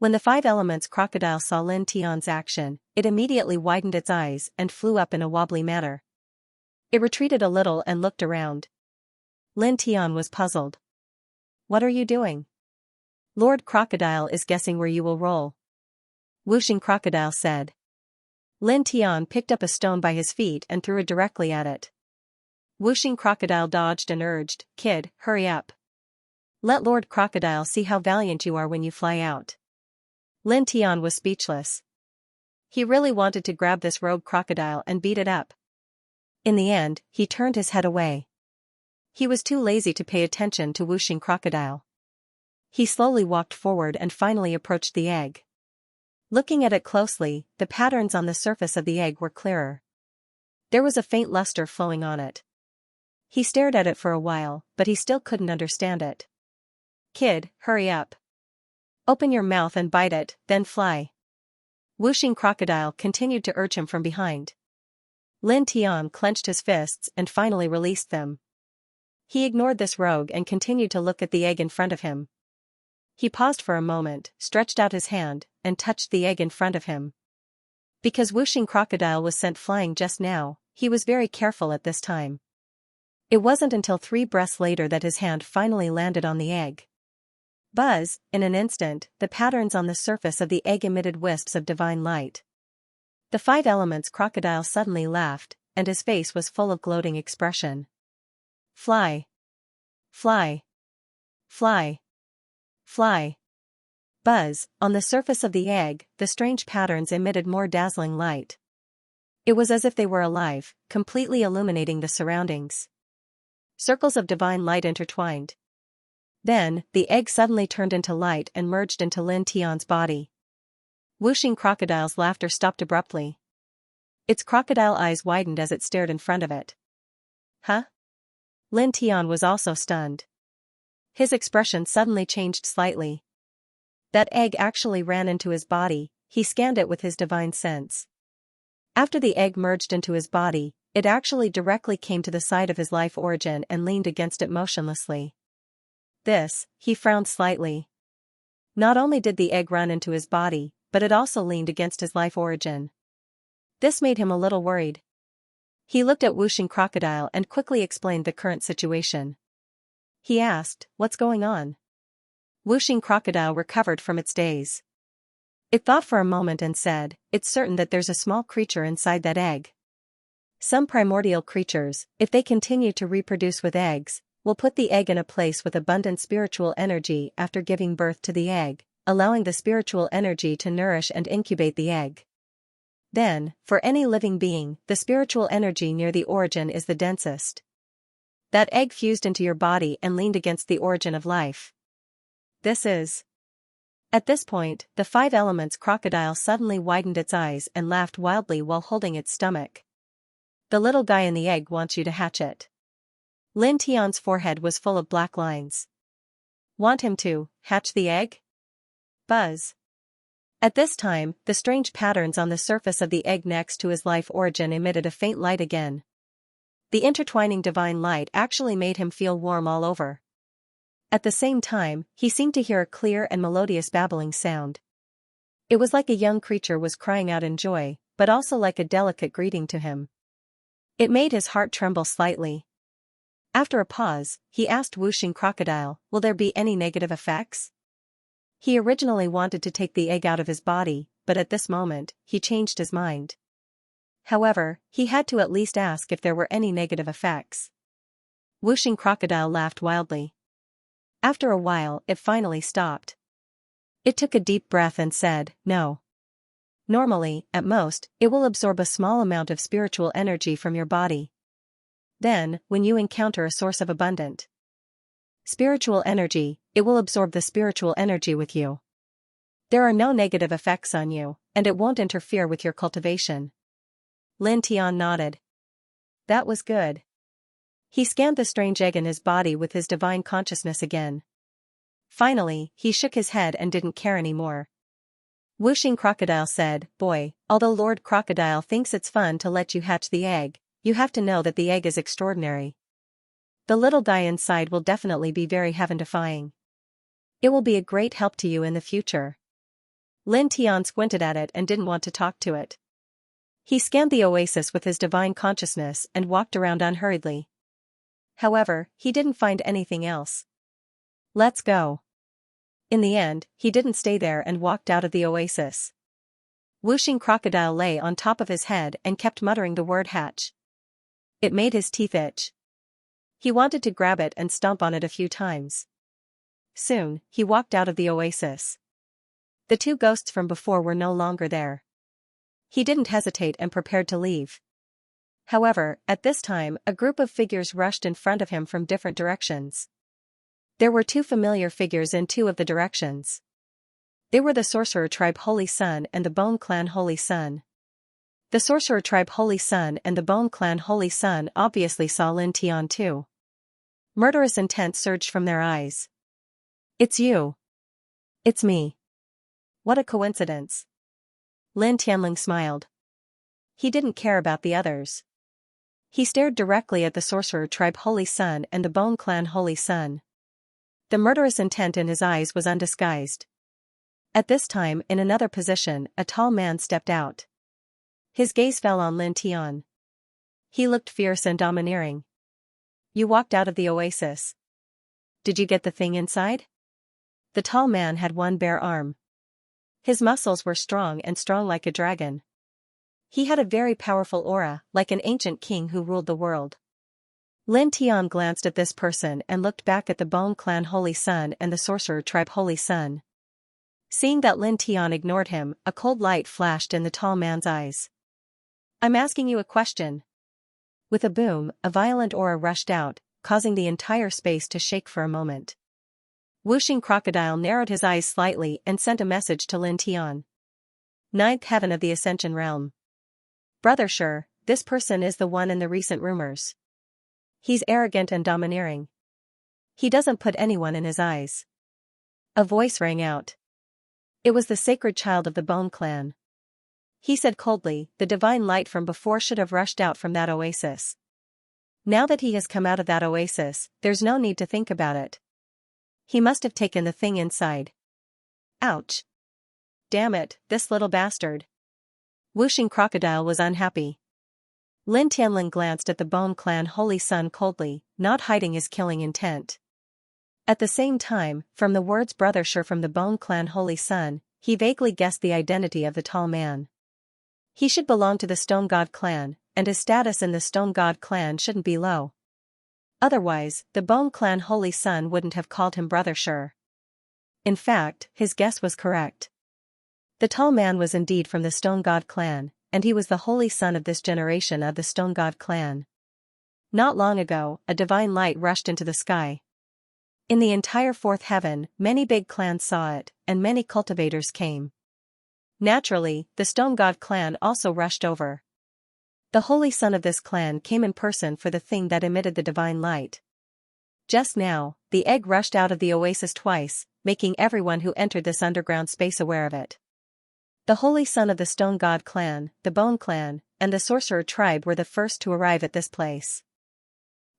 Speaker 1: When the 5 Elements crocodile saw Lin Tian's action, it immediately widened its eyes and flew up in a wobbly manner. It retreated a little and looked around. Lin Tian was puzzled. What are you doing? Lord Crocodile is guessing where you will roll. Whooshing Crocodile said. Lin Tian picked up a stone by his feet and threw it directly at it. Whooshing Crocodile dodged and urged, Kid, hurry up. Let Lord Crocodile see how valiant you are when you fly out. Lin Tian was speechless. He really wanted to grab this rogue crocodile and beat it up. In the end, he turned his head away. He was too lazy to pay attention to Whooshing Crocodile. He slowly walked forward and finally approached the egg. Looking at it closely, the patterns on the surface of the egg were clearer. There was a faint luster flowing on it. He stared at it for a while, but he still couldn't understand it. Kid, hurry up. Open your mouth and bite it, then fly. Whooshing Crocodile continued to urge him from behind. Lin Tian clenched his fists and finally released them. He ignored this rogue and continued to look at the egg in front of him. He paused for a moment, stretched out his hand, and touched the egg in front of him. Because Whooshing Crocodile was sent flying just now, he was very careful at this time. It wasn't until 3 breaths later that his hand finally landed on the egg. Buzz, in an instant, the patterns on the surface of the egg emitted wisps of divine light. The 5 Elements crocodile suddenly laughed, and his face was full of gloating expression. Fly. Fly. Fly. Fly. Buzz, on the surface of the egg, the strange patterns emitted more dazzling light. It was as if they were alive, completely illuminating the surroundings. Circles of divine light intertwined. Then, the egg suddenly turned into light and merged into Lin Tian's body. Whooshing Crocodile's laughter stopped abruptly. Its crocodile eyes widened as it stared in front of it. Huh? Lin Tian was also stunned. His expression suddenly changed slightly. That egg actually ran into his body. He scanned it with his divine sense. After the egg merged into his body, it actually directly came to the side of his life origin and leaned against it motionlessly. This, he frowned slightly. Not only did the egg run into his body, but it also leaned against his life origin. This made him a little worried. He looked at Whooshing Crocodile and quickly explained the current situation. He asked, "What's going on?" Whooshing Crocodile recovered from its daze. It thought for a moment and said, "It's certain that there's a small creature inside that egg. Some primordial creatures, if they continue to reproduce with eggs, will put the egg in a place with abundant spiritual energy after giving birth to the egg, allowing the spiritual energy to nourish and incubate the egg. Then, for any living being, the spiritual energy near the origin is the densest. That egg fused into your body and leaned against the origin of life. This is..." At this point, the 5 Elements crocodile suddenly widened its eyes and laughed wildly while holding its stomach. "The little guy in the egg wants you to hatch it." Lin Tian's forehead was full of black lines. "Want him to hatch the egg?" Buzz. At this time, the strange patterns on the surface of the egg next to his life origin emitted a faint light again. The intertwining divine light actually made him feel warm all over. At the same time, he seemed to hear a clear and melodious babbling sound. It was like a young creature was crying out in joy, but also like a delicate greeting to him. It made his heart tremble slightly. After a pause, he asked Wuxing Crocodile, "Will there be any negative effects?" He originally wanted to take the egg out of his body, but at this moment, he changed his mind. However, he had to at least ask if there were any negative effects. Wuxing Crocodile laughed wildly. After a while, it finally stopped. It took a deep breath and said, "No. Normally, at most, it will absorb a small amount of spiritual energy from your body. Then, when you encounter a source of abundant spiritual energy, it will absorb the spiritual energy with you. There are no negative effects on you, and it won't interfere with your cultivation." Lin Tian nodded. That was good. He scanned the strange egg in his body with his divine consciousness again. Finally, he shook his head and didn't care anymore. Wuxing Crocodile said, "Boy, although Lord Crocodile thinks it's fun to let you hatch the egg, you have to know that the egg is extraordinary. The little guy inside will definitely be very heaven-defying. It will be a great help to you in the future." Lin Tian squinted at it and didn't want to talk to it. He scanned the oasis with his divine consciousness and walked around unhurriedly. However, he didn't find anything else. "Let's go." In the end, he didn't stay there and walked out of the oasis. Wuxing Crocodile lay on top of his head and kept muttering the word hatch. It made his teeth itch. He wanted to grab it and stomp on it a few times. Soon, he walked out of the oasis. The two ghosts from before were no longer there. He didn't hesitate and prepared to leave. However, at this time, a group of figures rushed in front of him from different directions. There were two familiar figures in two of the directions. They were the Sorcerer Tribe Holy Sun and the Bone Clan Holy Sun. The Sorcerer Tribe Holy Sun and the Bone Clan Holy Sun obviously saw Lin Tian too. Murderous intent surged from their eyes. "It's you. It's me. What a coincidence." Lin Tianling smiled. He didn't care about the others. He stared directly at the Sorcerer Tribe Holy Sun and the Bone Clan Holy Sun. The murderous intent in his eyes was undisguised. At this time, in another position, a tall man stepped out. His gaze fell on Lin Tian. He looked fierce and domineering. "You walked out of the oasis. Did you get the thing inside?" The tall man had one bare arm. His muscles were strong like a dragon. He had a very powerful aura, like an ancient king who ruled the world. Lin Tian glanced at this person and looked back at the Bone Clan Holy Sun and the Sorcerer Tribe Holy Sun. Seeing that Lin Tian ignored him, a cold light flashed in the tall man's eyes. "I'm asking you a question." With a boom, a violent aura rushed out, causing the entire space to shake for a moment. Wuxing Crocodile narrowed his eyes slightly and sent a message to Lin Tian. "Ninth Heaven of the Ascension Realm. Brother Sure, this person is the one in the recent rumors. He's arrogant and domineering. He doesn't put anyone in his eyes." A voice rang out. It was the sacred child of the Bone Clan. He said coldly, "The divine light from before should have rushed out from that oasis. Now that he has come out of that oasis, there's no need to think about it. He must have taken the thing inside." Ouch. Damn it, this little bastard. Wuxing Crocodile was unhappy. Lin Tianling glanced at the Bone Clan Holy Sun coldly, not hiding his killing intent. At the same time, from the words Brother Sure from the Bone Clan Holy Sun, he vaguely guessed the identity of the tall man. He should belong to the Stone God clan, and his status in the Stone God clan shouldn't be low. Otherwise, the Bone Clan Holy Sun wouldn't have called him Brother Sure. In fact, his guess was correct. The tall man was indeed from the Stone God clan, and he was the holy son of this generation of the Stone God clan. Not long ago, a divine light rushed into the sky. In the entire fourth heaven, many big clans saw it, and many cultivators came. Naturally, the Stone God clan also rushed over. The holy son of this clan came in person for the thing that emitted the divine light. Just now, the egg rushed out of the oasis twice, making everyone who entered this underground space aware of it. The holy son of the Stone God clan, the Bone Clan, and the Sorcerer Tribe were the first to arrive at this place.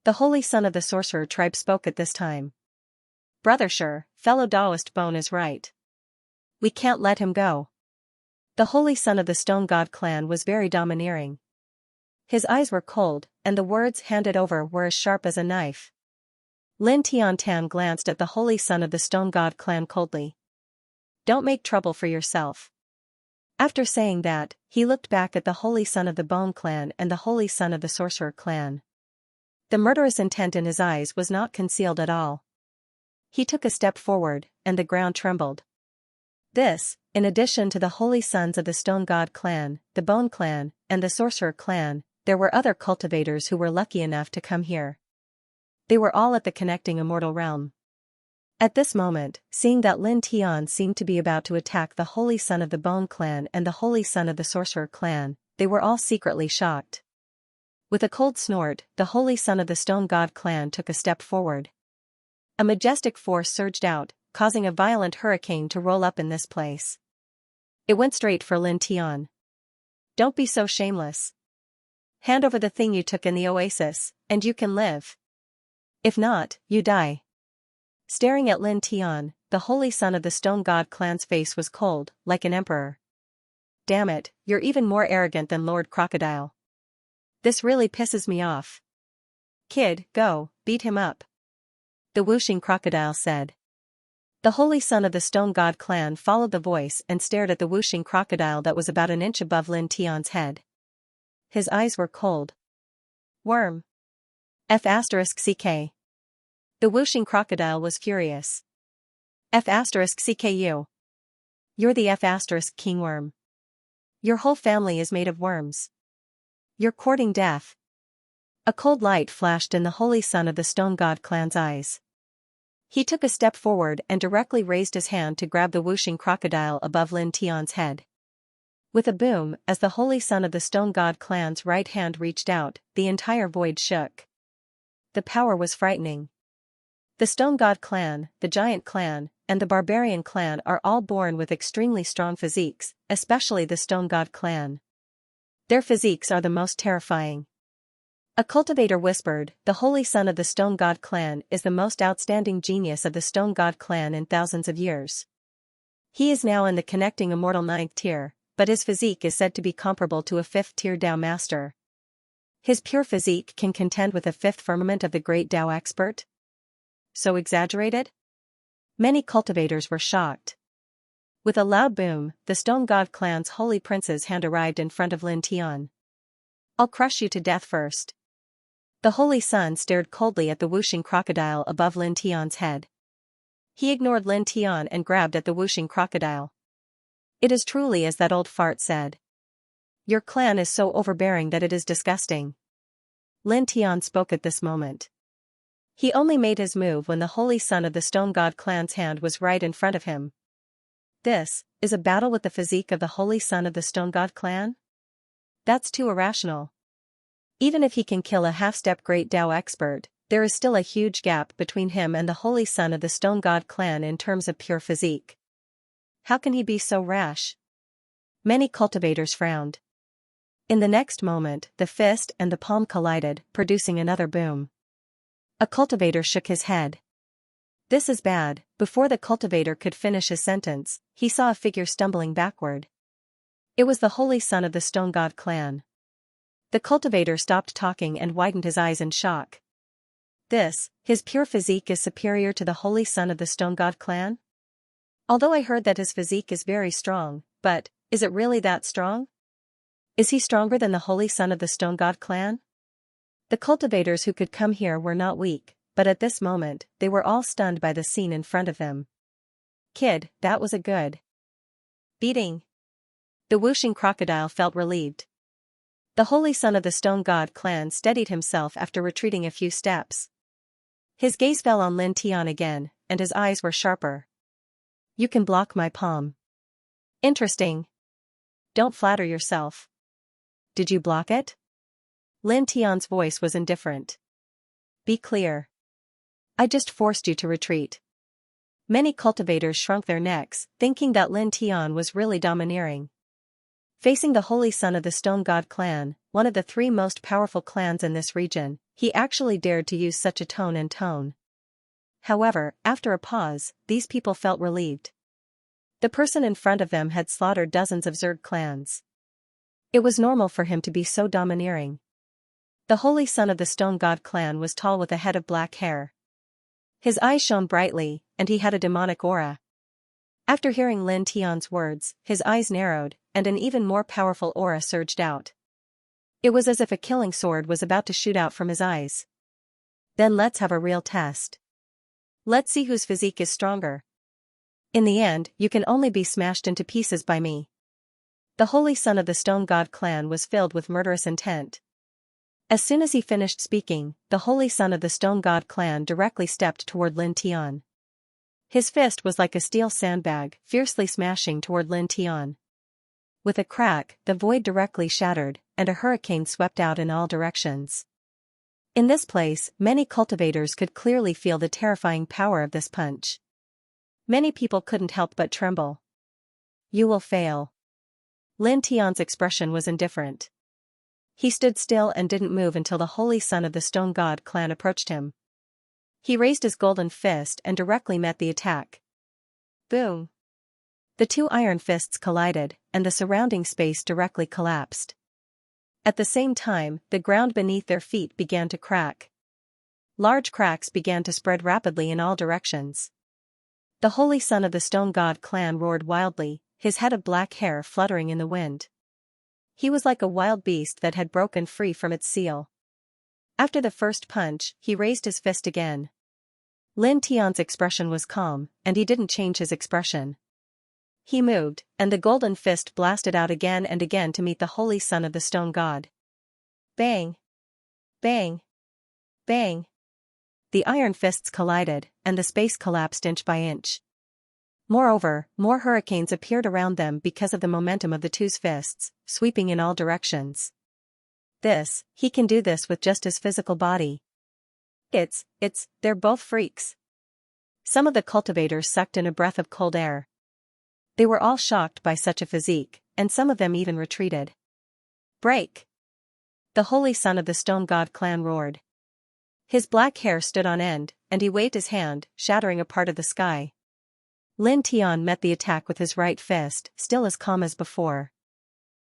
Speaker 1: The holy son of the Sorcerer Tribe spoke at this time. "Brother Sure, fellow Taoist Bone is right. We can't let him go. The holy son of the Stone God clan was very domineering. His eyes were cold, and the words handed over were as sharp as a knife. Lin Tiantan glanced at the holy son of the Stone God clan coldly. Don't make trouble for yourself. After saying that, he looked back at the holy son of the Bone clan and the holy son of the Sorcerer clan. The murderous intent in his eyes was not concealed at all. He took a step forward, and the ground trembled. This, in addition to the holy sons of the Stone God clan, the Bone clan, and the Sorcerer clan, there were other cultivators who were lucky enough to come here. They were all at the connecting immortal realm. At this moment, seeing that Lin Tian seemed to be about to attack the holy son of the Bone clan and the holy son of the Sorcerer clan, they were all secretly shocked. With a cold snort, the holy son of the Stone God clan took a step forward. A majestic force surged out, causing a violent hurricane to roll up in this place. It went straight for Lin Tian. Don't be so shameless. Hand over the thing you took in the oasis, and you can live. If not, you die. Staring at Lin Tian, the holy son of the Stone God clan's face was cold, like an emperor. Damn it, you're even more arrogant than Lord Crocodile. This really pisses me off. Kid, go, beat him up. The whooshing crocodile said. The holy son of the Stone God clan followed the voice and stared at the whooshing crocodile that was about an inch above Lin Tian's head. His eyes were cold. Worm. F***CK. The whooshing crocodile was furious. F***CKU. You're the F***king worm. Your whole family is made of worms. You're courting death. A cold light flashed in the holy son of the Stone God clan's eyes. He took a step forward and directly raised his hand to grab the whooshing crocodile above Lin Tian's head. With a boom, as the holy son of the Stone God clan's right hand reached out, the entire void shook. The power was frightening. The Stone God clan, the Giant clan, and the Barbarian clan are all born with extremely strong physiques, especially the Stone God clan. Their physiques are the most terrifying. A cultivator whispered, the holy son of the Stone God clan is the most outstanding genius of the Stone God clan in thousands of years. He is now in the connecting immortal 9th tier, but his physique is said to be comparable to a 5th tier Dao master. His pure physique can contend with a 5th firmament of the great Dao expert? So exaggerated? Many cultivators were shocked. With a loud boom, the Stone God clan's holy prince's hand arrived in front of Lin Tian. I'll crush you to death first. The holy son stared coldly at the whooshing crocodile above Lin Tian's head. He ignored Lin Tian and grabbed at the whooshing crocodile. It is truly as that old fart said. Your clan is so overbearing that it is disgusting. Lin Tian spoke at this moment. He only made his move when the holy son of the Stone God clan's hand was right in front of him. This is a battle with the physique of the holy son of the Stone God clan? That's too irrational. Even if he can kill a half-step great Dao expert, there is still a huge gap between him and the holy son of the Stone God clan in terms of pure physique. How can he be so rash? Many cultivators frowned. In the next moment, the fist and the palm collided, producing another boom. A cultivator shook his head. This is bad. Before the cultivator could finish his sentence, he saw a figure stumbling backward. It was the holy son of the Stone God clan. The cultivator stopped talking and widened his eyes in shock. His pure physique is superior to the holy son of the Stone God clan? Although I heard that his physique is very strong, but, is it really that strong? Is he stronger than the holy son of the Stone God clan? The cultivators who could come here were not weak, but at this moment, they were all stunned by the scene in front of them. Kid, that was a good beating. The whooshing crocodile felt relieved. The holy son of the Stone God clan steadied himself after retreating a few steps. His gaze fell on Lin Tian again, and his eyes were sharper. You can block my palm. Interesting. Don't flatter yourself. Did you block it? Lin Tian's voice was indifferent. Be clear. I just forced you to retreat. Many cultivators shrunk their necks, thinking that Lin Tian was really domineering. Facing the holy son of the Stone God clan, one of the 3 most powerful clans in this region, he actually dared to use such a tone and tone. However, after a pause, these people felt relieved. The person in front of them had slaughtered dozens of Zerg clans. It was normal for him to be so domineering. The holy son of the Stone God clan was tall with a head of black hair. His eyes shone brightly, and he had a demonic aura. After hearing Lin Tian's words, his eyes narrowed, and an even more powerful aura surged out. It was as if a killing sword was about to shoot out from his eyes. Then let's have a real test. Let's see whose physique is stronger. In the end, you can only be smashed into pieces by me. The holy son of the Stone God clan was filled with murderous intent. As soon as he finished speaking, the holy son of the Stone God clan directly stepped toward Lin Tian. His fist was like a steel sandbag, fiercely smashing toward Lin Tian. With a crack, the void directly shattered, and a hurricane swept out in all directions. In this place, many cultivators could clearly feel the terrifying power of this punch. Many people couldn't help but tremble. You will fail. Lin Tian's expression was indifferent. He stood still and didn't move until the holy son of the Stone God clan approached him. He raised his golden fist and directly met the attack. Boom! The two iron fists collided, and the surrounding space directly collapsed. At the same time, the ground beneath their feet began to crack. Large cracks began to spread rapidly in all directions. The holy son of the Stone God clan roared wildly, his head of black hair fluttering in the wind. He was like a wild beast that had broken free from its seal. After the first punch, he raised his fist again. Lin Tian's expression was calm, and he didn't change his expression. He moved, and the golden fist blasted out again and again to meet the holy son of the Stone God. Bang! Bang! Bang! The iron fists collided, and the space collapsed inch by inch. Moreover, more hurricanes appeared around them because of the momentum of the two's fists, sweeping in all directions. He can do this with just his physical body. They're both freaks. Some of the cultivators sucked in a breath of cold air. They were all shocked by such a physique, and some of them even retreated. Break! The holy son of the Stone God clan roared. His black hair stood on end, and he waved his hand, shattering a part of the sky. Lin Tian met the attack with his right fist, still as calm as before.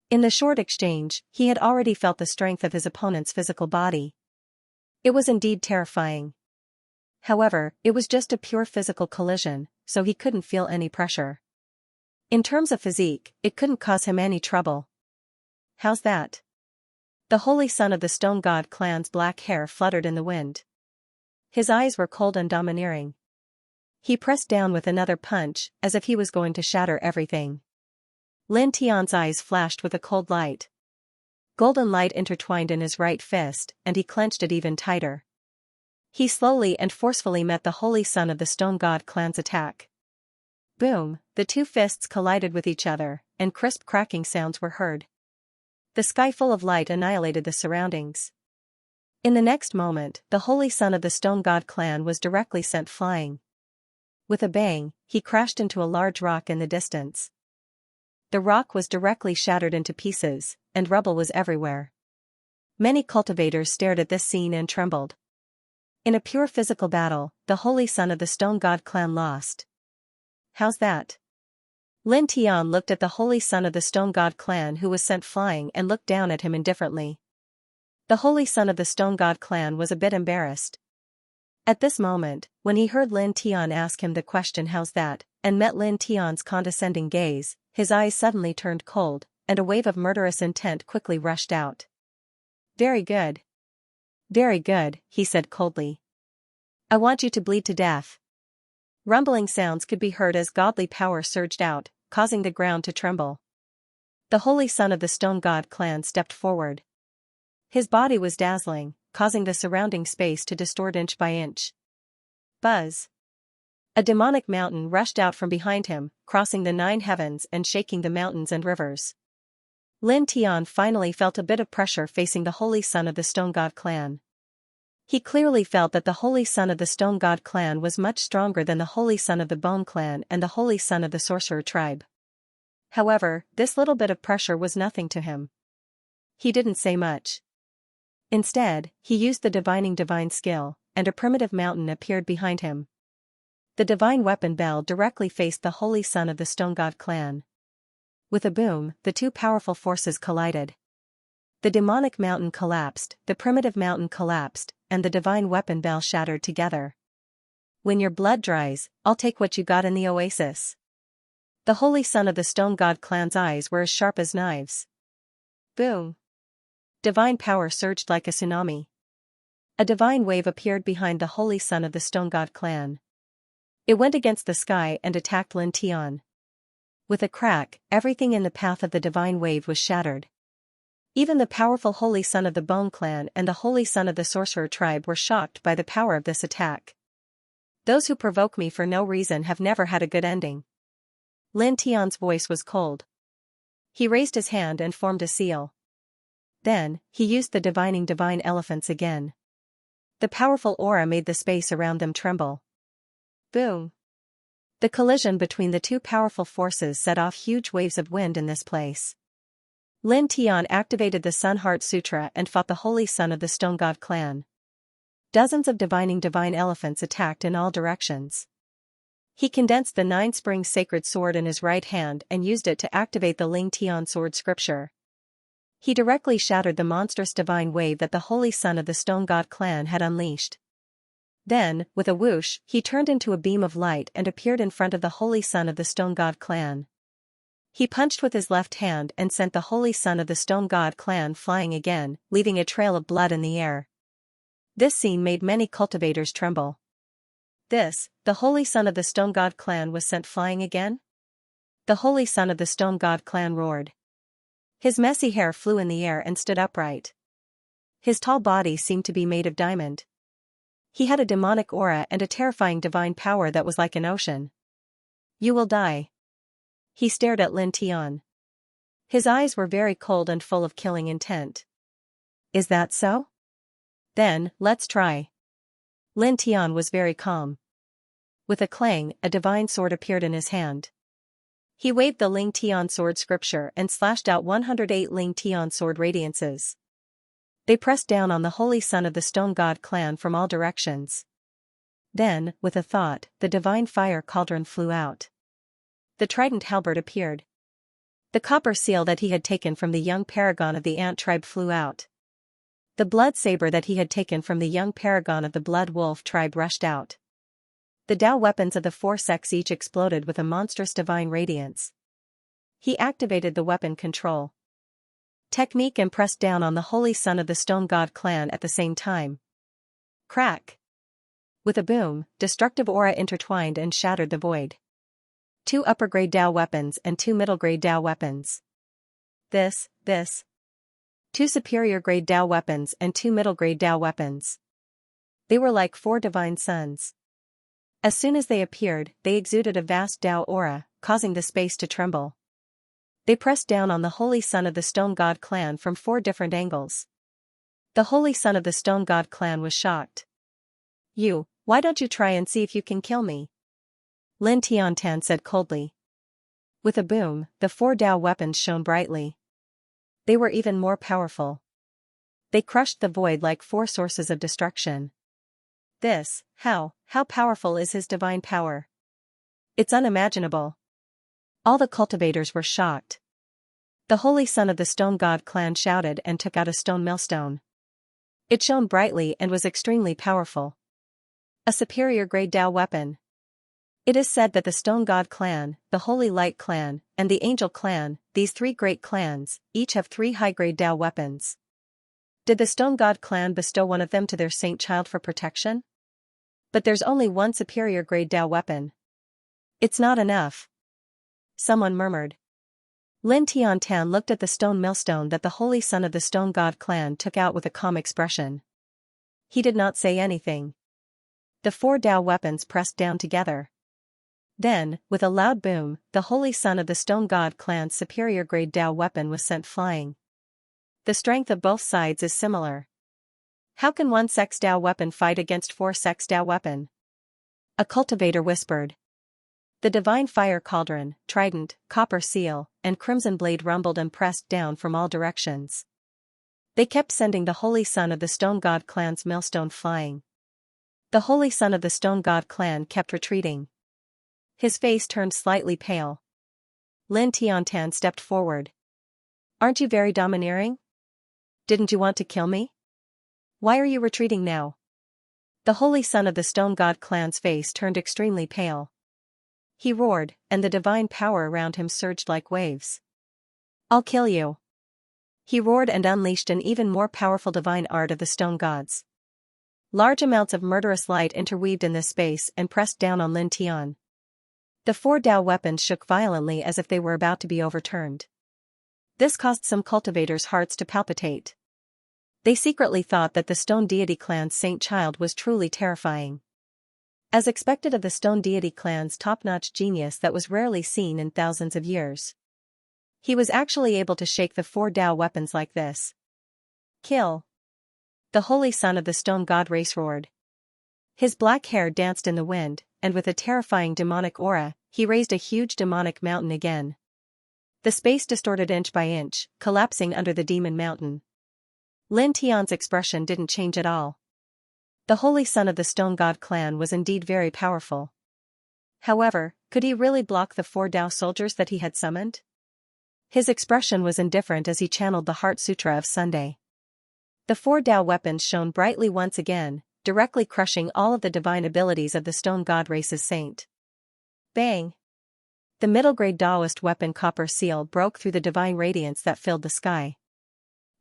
Speaker 1: In the short exchange, he had already felt the strength of his opponent's physical body. It was indeed terrifying. However, it was just a pure physical collision, so he couldn't feel any pressure. In terms of physique, it couldn't cause him any trouble. How's that? The holy son of the Stone God clan's black hair fluttered in the wind. His eyes were cold and domineering. He pressed down with another punch, as if he was going to shatter everything. Lin Tian's eyes flashed with a cold light. Golden light intertwined in his right fist, and he clenched it even tighter. He slowly and forcefully met the holy son of the Stone God clan's attack. Boom! The two fists collided with each other, and crisp cracking sounds were heard. The sky full of light annihilated the surroundings. In the next moment, the holy son of the Stone God clan was directly sent flying. With a bang, he crashed into a large rock in the distance. The rock was directly shattered into pieces, and rubble was everywhere. Many cultivators stared at this scene and trembled. In a pure physical battle, the holy son of the Stone God clan lost. How's that? Lin Tian looked at the holy son of the Stone God clan who was sent flying and looked down at him indifferently. The holy son of the Stone God clan was a bit embarrassed. At this moment, when he heard Lin Tian ask him the question how's that, and met Lin Tian's condescending gaze, his eyes suddenly turned cold, and a wave of murderous intent quickly rushed out. Very good. Very good, he said coldly. I want you to bleed to death. Rumbling sounds could be heard as godly power surged out, causing the ground to tremble. The holy son of the Stone God clan stepped forward. His body was dazzling, causing the surrounding space to distort inch by inch. Buzz! A demonic mountain rushed out from behind him, crossing the 9 heavens and shaking the mountains and rivers. Lin Tian finally felt a bit of pressure facing the holy son of the Stone God clan. He clearly felt that the holy son of the Stone God clan was much stronger than the holy son of the Bone clan and the holy son of the Sorcerer tribe. However, this little bit of pressure was nothing to him. He didn't say much. Instead, he used the divine skill, and a primitive mountain appeared behind him. The divine weapon bell directly faced the holy son of the Stone God clan. With a boom, the two powerful forces collided. The demonic mountain collapsed, the primitive mountain collapsed, and the divine weapon bell shattered together. When your blood dries, I'll take what you got in the oasis. The holy son of the Stone God clan's eyes were as sharp as knives. Boom! Divine power surged like a tsunami. A divine wave appeared behind the holy son of the Stone God clan. It went against the sky and attacked Lin Tian. With a crack, everything in the path of the divine wave was shattered. Even the powerful holy son of the Bone clan and the holy son of the Sorcerer tribe were shocked by the power of this attack. Those who provoke me for no reason have never had a good ending. Lin Tian's voice was cold. He raised his hand and formed a seal. Then, he used the divine elephants again. The powerful aura made the space around them tremble. Boom! The collision between the two powerful forces set off huge waves of wind in this place. Lin Tian activated the Sun Heart Sutra and fought the holy son of the Stone God clan. Dozens of divine elephants attacked in all directions. He condensed the 9-spring sacred sword in his right hand and used it to activate the Ling Tian sword scripture. He directly shattered the monstrous divine wave that the holy son of the Stone God clan had unleashed. Then, with a whoosh, he turned into a beam of light and appeared in front of the holy son of the Stone God clan. He punched with his left hand and sent the holy son of the Stone God clan flying again, leaving a trail of blood in the air. This scene made many cultivators tremble. The holy son of the Stone God clan was sent flying again? The holy son of the Stone God clan roared. His messy hair flew in the air and stood upright. His tall body seemed to be made of diamond. He had a demonic aura and a terrifying divine power that was like an ocean. You will die. He stared at Lin Tian. His eyes were very cold and full of killing intent. Is that so? Then, let's try. Lin Tian was very calm. With a clang, a divine sword appeared in his hand. He waved the Ling Tian sword scripture and slashed out 108 Ling Tian sword radiances. They pressed down on the holy son of the Stone God clan from all directions. Then, with a thought, the divine fire cauldron flew out. The trident halberd appeared. The copper seal that he had taken from the young paragon of the ant tribe flew out. The blood saber that he had taken from the young paragon of the blood wolf tribe rushed out. The Tao weapons of the four sects each exploded with a monstrous divine radiance. He activated the weapon control technique and pressed down on the holy son of the Stone God clan at the same time. Crack! With a boom, destructive aura intertwined and shattered the void. 2 upper-grade Tao weapons and 2 middle-grade Tao weapons. This. 2 superior-grade Tao weapons and 2 middle-grade Tao weapons. They were like 4 divine suns. As soon as they appeared, they exuded a vast Tao aura, causing the space to tremble. They pressed down on the holy son of the Stone God clan from 4 different angles. The holy son of the Stone God clan was shocked. Why don't you try and see if you can kill me? Lin Tiantan said coldly. With a boom, the 4 Tao weapons shone brightly. They were even more powerful. They crushed the void like 4 sources of destruction. How powerful is his divine power? It's unimaginable. All the cultivators were shocked. The holy son of the Stone God clan shouted and took out a stone millstone. It shone brightly and was extremely powerful. A superior grade Tao weapon. It is said that the Stone God clan, the Holy Light clan, and the Angel clan, these 3 great clans, each have 3 high-grade Tao weapons. Did the Stone God clan bestow one of them to their saint child for protection? But there's only 1 superior grade Tao weapon. It's not enough. Someone murmured. Lin Tiantan looked at the stone millstone that the holy son of the Stone God clan took out with a calm expression. He did not say anything. The 4 Tao weapons pressed down together. Then, with a loud boom, the holy son of the Stone God clan's superior grade Tao weapon was sent flying. The strength of both sides is similar. How can 1 sect's Tao weapon fight against 4 sect's Tao weapon? A cultivator whispered. The divine fire cauldron, trident, copper seal, and crimson blade rumbled and pressed down from all directions. They kept sending the holy son of the Stone God clan's millstone flying. The holy son of the stone god clan kept retreating. His face turned slightly pale. Lin Tiantan stepped forward. Aren't you very domineering? Didn't you want to kill me? Why are you retreating now? The holy son of the stone god clan's face turned extremely pale. He roared, and the divine power around him surged like waves. I'll kill you. He roared and unleashed an even more powerful divine art of the stone gods. Large amounts of murderous light interweaved in this space and pressed down on Lin Tian. The 4 Dao weapons shook violently as if they were about to be overturned. This caused some cultivators' hearts to palpitate. They secretly thought that the stone deity clan's saint child was truly terrifying. As expected of the stone deity clan's top-notch genius that was rarely seen in thousands of years. He was actually able to shake the 4 Dao weapons like this. Kill! The holy son of the stone god race roared. His black hair danced in the wind, and with a terrifying demonic aura, he raised a huge demonic mountain again. The space distorted inch by inch, collapsing under the demon mountain. Lin Tian's expression didn't change at all. The holy son of the stone god clan was indeed very powerful. However, could he really block the 4 Dao soldiers that he had summoned? His expression was indifferent as he channeled the Heart Sutra of Sunday. The 4 Dao weapons shone brightly once again, directly crushing all of the divine abilities of the stone god race's saint. Bang! The middle-grade Daoist weapon Copper Seal broke through the divine radiance that filled the sky.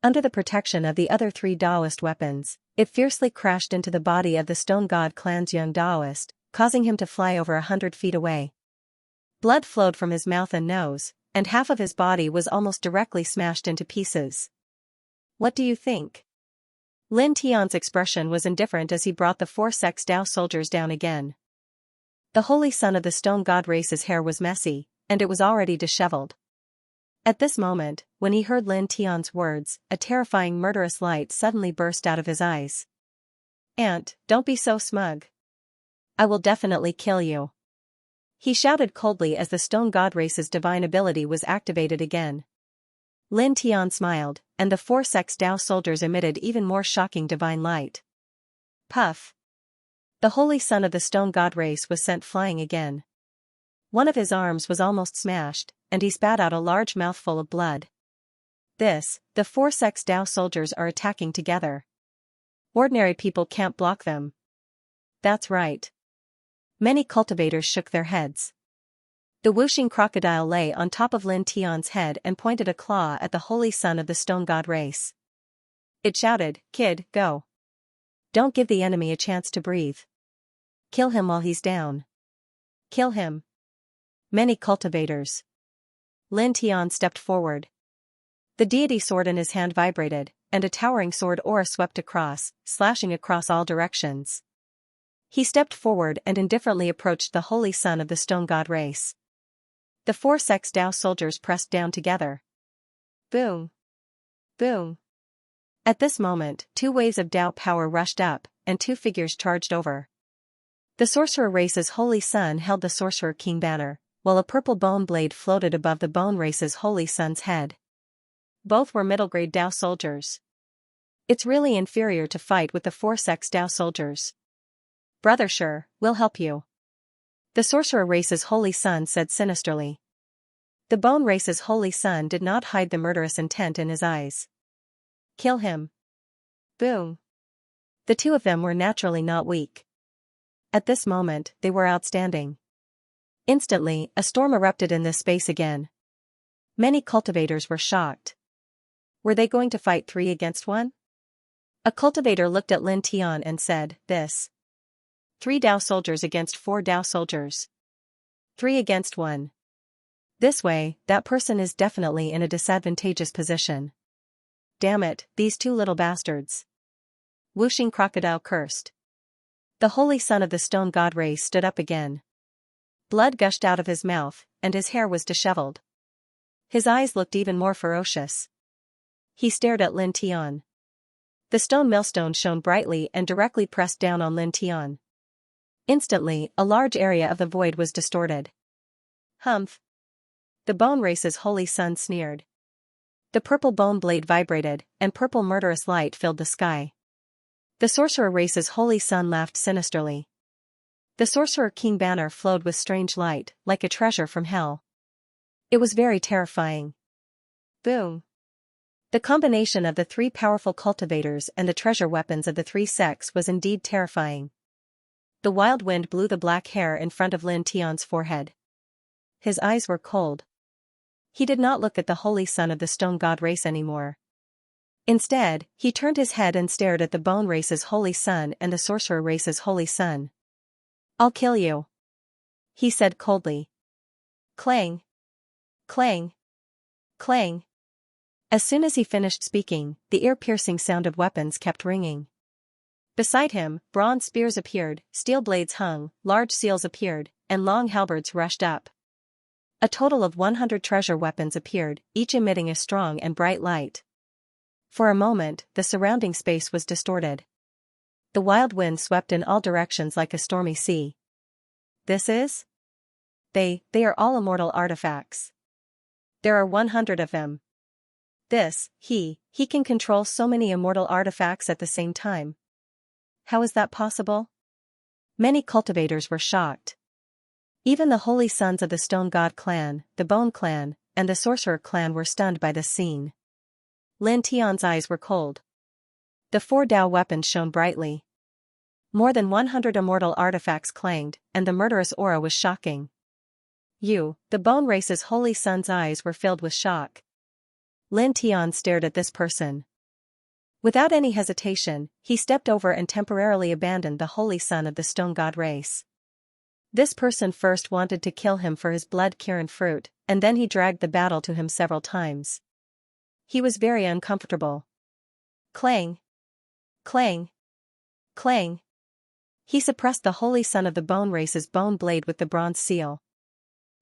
Speaker 1: Under the protection of the other 3 Daoist weapons, it fiercely crashed into the body of the stone god clan's young Daoist, causing him to fly over 100 feet away. Blood flowed from his mouth and nose, and half of his body was almost directly smashed into pieces. What do you think? Lin Tian's expression was indifferent as he brought the 4 Sex Dao soldiers down again. The holy son of the stone god race's hair was messy, and it was already disheveled. At this moment, when he heard Lin Tian's words, a terrifying murderous light suddenly burst out of his eyes. Aunt, don't be so smug. I will definitely kill you. He shouted coldly as the stone god race's divine ability was activated again. Lin Tian smiled, and the 4 Sex Dao soldiers emitted even more shocking divine light. Puff! The holy son of the stone god race was sent flying again. One of his arms was almost smashed, and he spat out a large mouthful of blood. The 4 Sex Dao soldiers are attacking together. Ordinary people can't block them. That's right. Many cultivators shook their heads. The whooshing crocodile lay on top of Lin Tian's head and pointed a claw at the holy son of the stone god race. It shouted, "Kid, go. Don't give the enemy a chance to breathe. Kill him while he's down. Kill him." Many cultivators. Lin Tian stepped forward. The deity sword in his hand vibrated, and a towering sword aura swept across, slashing across all directions. He stepped forward and indifferently approached the holy son of the stone god race. The 4 Sex Dao soldiers pressed down together. Boom! Boom! At this moment, 2 waves of Dao power rushed up, and 2 figures charged over. The sorcerer race's holy son held the sorcerer king banner, while a purple bone blade floated above the bone race's holy son's head. Both were middle-grade Dao soldiers. It's really inferior to fight with the 4 Sex Dao soldiers. Brother, sure, we'll help you. The sorcerer race's holy son said sinisterly. The bone race's holy son did not hide the murderous intent in his eyes. Kill him. Boom. The 2 of them were naturally not weak. At this moment, they were outstanding. Instantly, a storm erupted in this space again. Many cultivators were shocked. Were they going to fight 3 against 1? A cultivator looked at Lin Tian and said, "This. 3 Dao soldiers against 4 Dao soldiers. 3 against 1. This way, that person is definitely in a disadvantageous position. Damn it, these 2 little bastards." Whooshing crocodile cursed. The holy son of the stone god race stood up again. Blood gushed out of his mouth, and his hair was disheveled. His eyes looked even more ferocious. He stared at Lin Tian. The stone millstone shone brightly and directly pressed down on Lin Tian. Instantly, a large area of the void was distorted. Humph! The bone race's holy son sneered. The purple bone blade vibrated, and purple murderous light filled the sky. The sorcerer race's holy son laughed sinisterly. The sorcerer king banner flowed with strange light, like a treasure from hell. It was very terrifying. Boom. The combination of the three powerful cultivators and the treasure weapons of the three sects was indeed terrifying. The wild wind blew the black hair in front of Lin Tian's forehead. His eyes were cold. He did not look at the holy son of the stone god race anymore. Instead, he turned his head and stared at the bone race's holy son and the sorcerer race's holy son. "I'll kill you," he said coldly. Clang. Clang. Clang. As soon as he finished speaking, the ear-piercing sound of weapons kept ringing. Beside him, bronze spears appeared, steel blades hung, large seals appeared, and long halberds rushed up. A total of 100 treasure weapons appeared, each emitting a strong and bright light. For a moment, the surrounding space was distorted. The wild wind swept in all directions like a stormy sea. This is? They are all immortal artifacts. There are 100 of them. He can control so many immortal artifacts at the same time. How is that possible? Many cultivators were shocked. Even the holy sons of the Stone God clan, the Bone clan, and the Sorcerer clan were stunned by this scene. Lin Tian's eyes were cold. The 4 Dao weapons shone brightly. More than 100 immortal artifacts clanged, and the murderous aura was shocking. The Bone race's holy son's eyes were filled with shock. Lin Tian stared at this person. Without any hesitation, he stepped over and temporarily abandoned the holy son of the Stone God race. This person first wanted to kill him for his blood-Kirin fruit, and then he dragged the battle to him several times. He was very uncomfortable. Clang. Clang. Clang. He suppressed the holy son of the Bone race's bone blade with the bronze seal.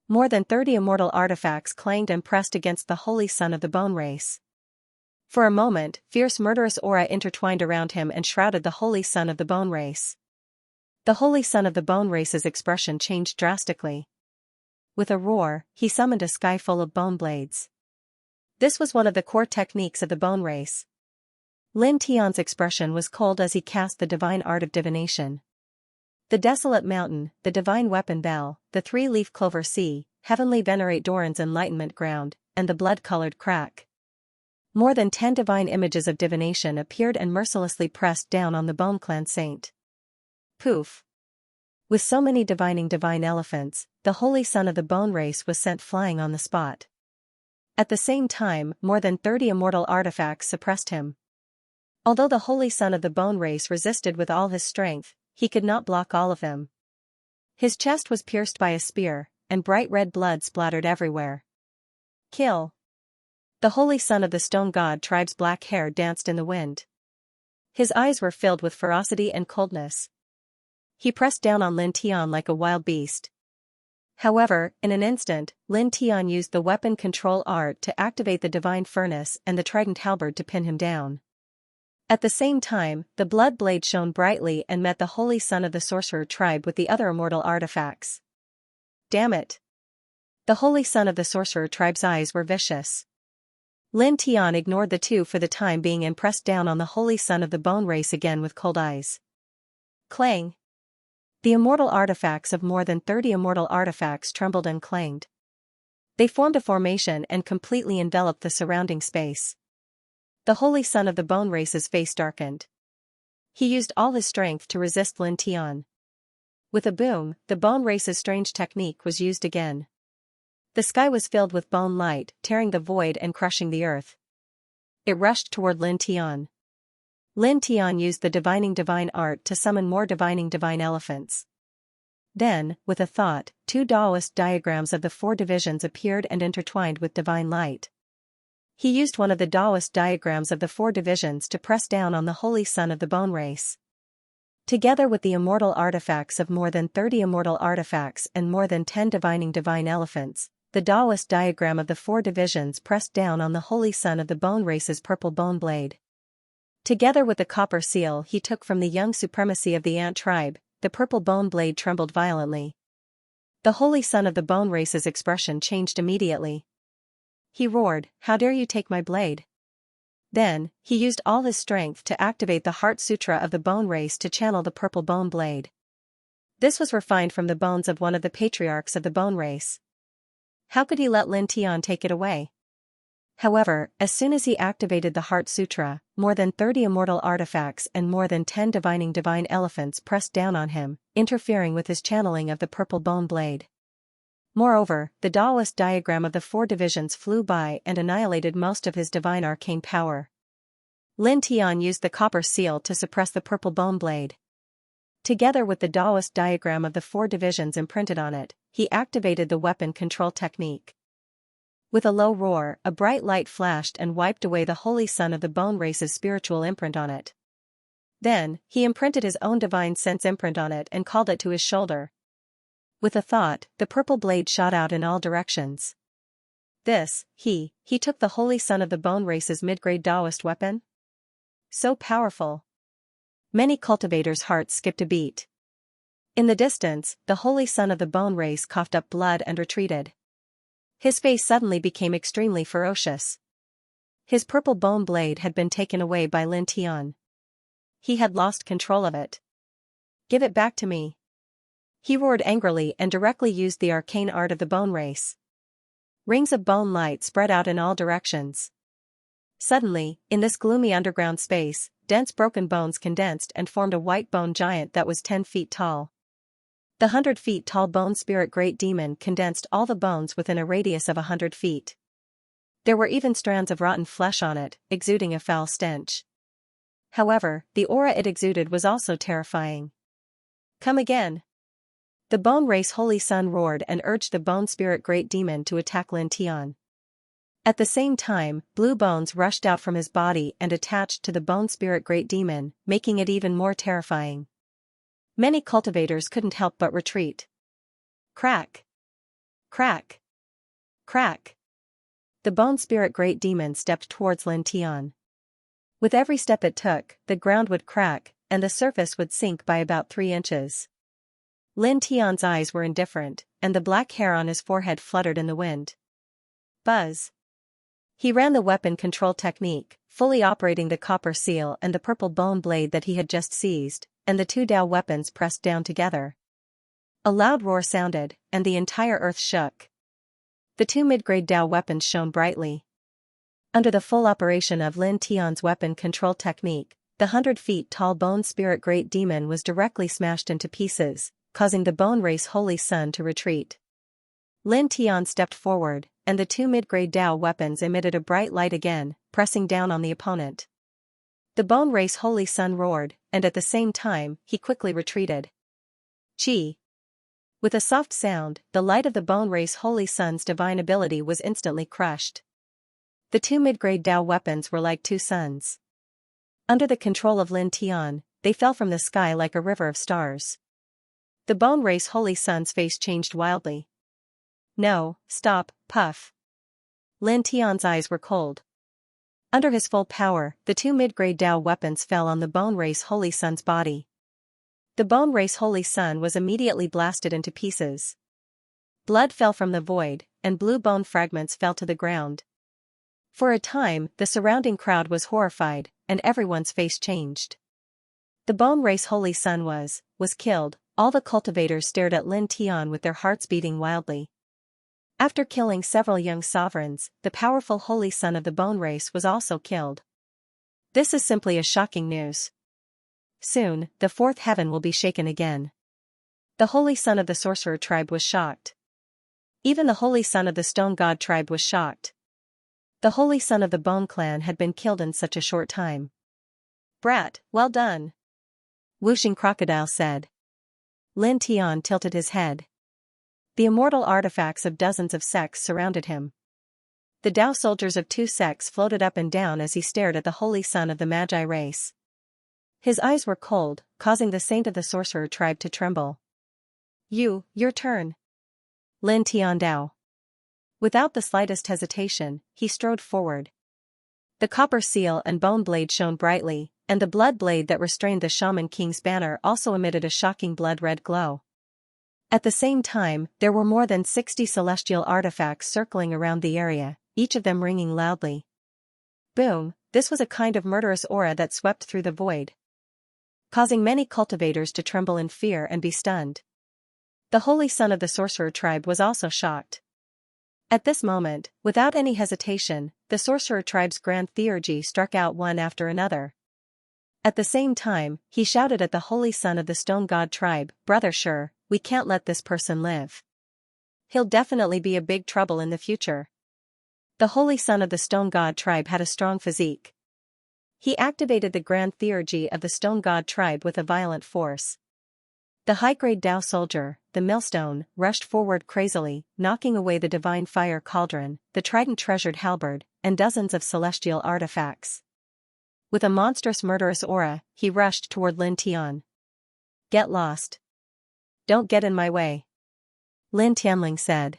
Speaker 1: More than 30 immortal artifacts clanged and pressed against the holy son of the Bone race. For a moment, fierce murderous aura intertwined around him and shrouded the holy son of the Bone race. The holy son of the Bone race's expression changed drastically. With a roar, he summoned a sky full of bone blades. This was one of the core techniques of the Bone race. Lin Tian's expression was cold as he cast the divine art of divination. The desolate mountain, the divine weapon bell, the 3-leaf clover sea, heavenly venerate Doran's enlightenment ground, and the blood-colored crack. More than 10 divine images of divination appeared and mercilessly pressed down on the Bone Clan saint. Poof! With so many divine elephants, the holy son of the Bone race was sent flying on the spot. At the same time, more than 30 immortal artifacts suppressed him. Although the holy son of the Bone race resisted with all his strength, he could not block all of them. His chest was pierced by a spear, and bright red blood splattered everywhere. Kill! The holy son of the Stone God tribe's black hair danced in the wind. His eyes were filled with ferocity and coldness. He pressed down on Lin Tian like a wild beast. However, in an instant, Lin Tian used the weapon control art to activate the divine furnace and the trident halberd to pin him down. At the same time, the blood blade shone brightly and met the holy son of the sorcerer tribe with the other immortal artifacts. Damn it! The holy son of the sorcerer tribe's eyes were vicious. Lin Tian ignored the two for the time being and pressed down on the holy son of the Bone race again with cold eyes. Clang! The immortal artifacts of more than 30 immortal artifacts trembled and clanged. They formed a formation and completely enveloped the surrounding space. The holy son of the Bone race's face darkened. He used all his strength to resist Lin Tian. With a boom, the Bone race's strange technique was used again. The sky was filled with bone light, tearing the void and crushing the earth. It rushed toward Lin Tian. Lin Tian used the divine art to summon more divine elephants. Then, with a thought, 2 Taoist diagrams of the 4 divisions appeared and intertwined with divine light. He used one of the Taoist diagrams of the 4 divisions to press down on the holy son of the Bone race. Together with the immortal artifacts of more than 30 immortal artifacts and more than 10 divine elephants, the Taoist diagram of the 4 divisions pressed down on the holy son of the Bone race's purple bone blade. Together with the copper seal he took from the young supremacy of the ant tribe, the purple bone blade trembled violently. The holy son of the Bone race's expression changed immediately. He roared, "How dare you take my blade? Then, he used all his strength to activate the Heart Sutra of the bone race to channel the purple bone blade. This was refined from the bones of one of the patriarchs of the bone race. How could he let Lin Tian take it away? However, as soon as he activated the Heart Sutra, more than 30 immortal artifacts and more than 10 divining divine elephants pressed down on him, interfering with his channeling of the purple bone blade. Moreover, the Taoist diagram of the 4 divisions flew by and annihilated most of his divine arcane power. Lin Tian used the copper seal to suppress the purple bone blade. Together with the Taoist diagram of the 4 divisions imprinted on it, he activated the weapon control technique. With a low roar, a bright light flashed and wiped away the holy sun of the bone race's spiritual imprint on it. Then, he imprinted his own divine sense imprint on it and called it to his shoulder. With a thought, the purple blade shot out in all directions. He took the holy sun of the bone race's mid-grade Taoist weapon? So powerful. Many cultivators' hearts skipped a beat. In the distance, the holy son of the bone race coughed up blood and retreated. His face suddenly became extremely ferocious. His purple bone blade had been taken away by Lin Tian. He had lost control of it. "Give it back to me." He roared angrily and directly used the arcane art of the bone race. Rings of bone light spread out in all directions. Suddenly, in this gloomy underground space, dense broken bones condensed and formed a white bone giant that was 10 feet tall. The 100 feet tall bone spirit great demon condensed all the bones within a radius of 100 feet. There were even strands of rotten flesh on it, exuding a foul stench. However, the aura it exuded was also terrifying. "Come again." The bone race holy sun roared and urged the bone spirit great demon to attack Lin Tian. At the same time, blue bones rushed out from his body and attached to the bone spirit great demon, making it even more terrifying. Many cultivators couldn't help but retreat. Crack! Crack! Crack! The bone spirit great demon stepped towards Lin Tian. With every step it took, the ground would crack, and the surface would sink by about 3 inches. Lin Tian's eyes were indifferent, and the black hair on his forehead fluttered in the wind. Buzz! He ran the weapon control technique, fully operating the copper seal and the purple bone blade that he had just seized, and the 2 Dao weapons pressed down together. A loud roar sounded, and the entire earth shook. The 2 mid-grade Dao weapons shone brightly. Under the full operation of Lin Tian's weapon control technique, the 100 feet tall bone spirit great demon was directly smashed into pieces, causing the bone race holy sun to retreat. Lin Tian stepped forward, and the 2 mid-grade Dao weapons emitted a bright light again, pressing down on the opponent. The bone race holy sun roared, and at the same time, he quickly retreated. Chi! With a soft sound, the light of the bone race holy sun's divine ability was instantly crushed. The 2 mid-grade Dao weapons were like 2 suns. Under the control of Lin Tian, they fell from the sky like a river of stars. The bone race holy sun's face changed wildly. "No, stop, puff." Lin Tian's eyes were cold. Under his full power, the 2 mid-grade Dao weapons fell on the bone race holy sun's body. The bone race holy sun was immediately blasted into pieces. Blood fell from the void, and blue bone fragments fell to the ground. For a time, the surrounding crowd was horrified, and everyone's face changed. The bone race holy sun was killed. All the cultivators stared at Lin Tian with their hearts beating wildly. After killing several young sovereigns, the powerful holy son of the bone race was also killed. This is simply a shocking news. Soon, the 4th heaven will be shaken again. The holy son of the sorcerer tribe was shocked. Even the holy son of the stone god tribe was shocked. The holy son of the bone clan had been killed in such a short time. "Brat, well done," Whooshing Crocodile said. Lin Tian tilted his head. The immortal artifacts of dozens of sects surrounded him. The Dao soldiers of 2 sects floated up and down as he stared at the holy son of the Magi race. His eyes were cold, causing the saint of the sorcerer tribe to tremble. Your turn." Lin Tian Dao. Without the slightest hesitation, he strode forward. The copper seal and bone blade shone brightly, and the blood blade that restrained the Shaman King's banner also emitted a shocking blood-red glow. At the same time, there were more than 60 celestial artifacts circling around the area, each of them ringing loudly. Boom, this was a kind of murderous aura that swept through the void, causing many cultivators to tremble in fear and be stunned. The holy son of the sorcerer tribe was also shocked. At this moment, without any hesitation, the sorcerer tribe's grand theurgy struck out one after another. At the same time, he shouted at the holy son of the stone god tribe, "Brother Sure, we can't let this person live. He'll definitely be a big trouble in the future." The holy son of the stone god tribe had a strong physique. He activated the grand theurgy of the stone god tribe with a violent force. The high-grade Tao soldier, the millstone, rushed forward crazily, knocking away the divine fire cauldron, the trident-treasured halberd, and dozens of celestial artifacts. With a monstrous murderous aura, he rushed toward Lin Tian. "Get lost. Don't get in my way," Lin Tianling said.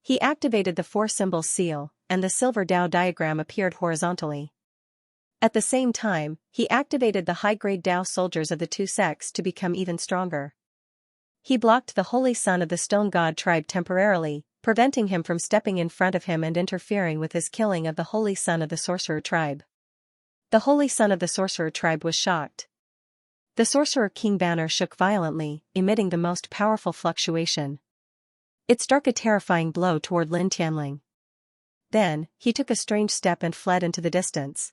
Speaker 1: He activated the four symbols seal, and the silver Tao diagram appeared horizontally. At the same time, he activated the high-grade Tao soldiers of the two sects to become even stronger. He blocked the holy son of the stone god tribe temporarily, preventing him from stepping in front of him and interfering with his killing of the holy son of the sorcerer tribe. The holy son of the sorcerer tribe was shocked. The sorcerer king banner shook violently, emitting the most powerful fluctuation. It struck a terrifying blow toward Lin Tianling. Then, he took a strange step and fled into the distance.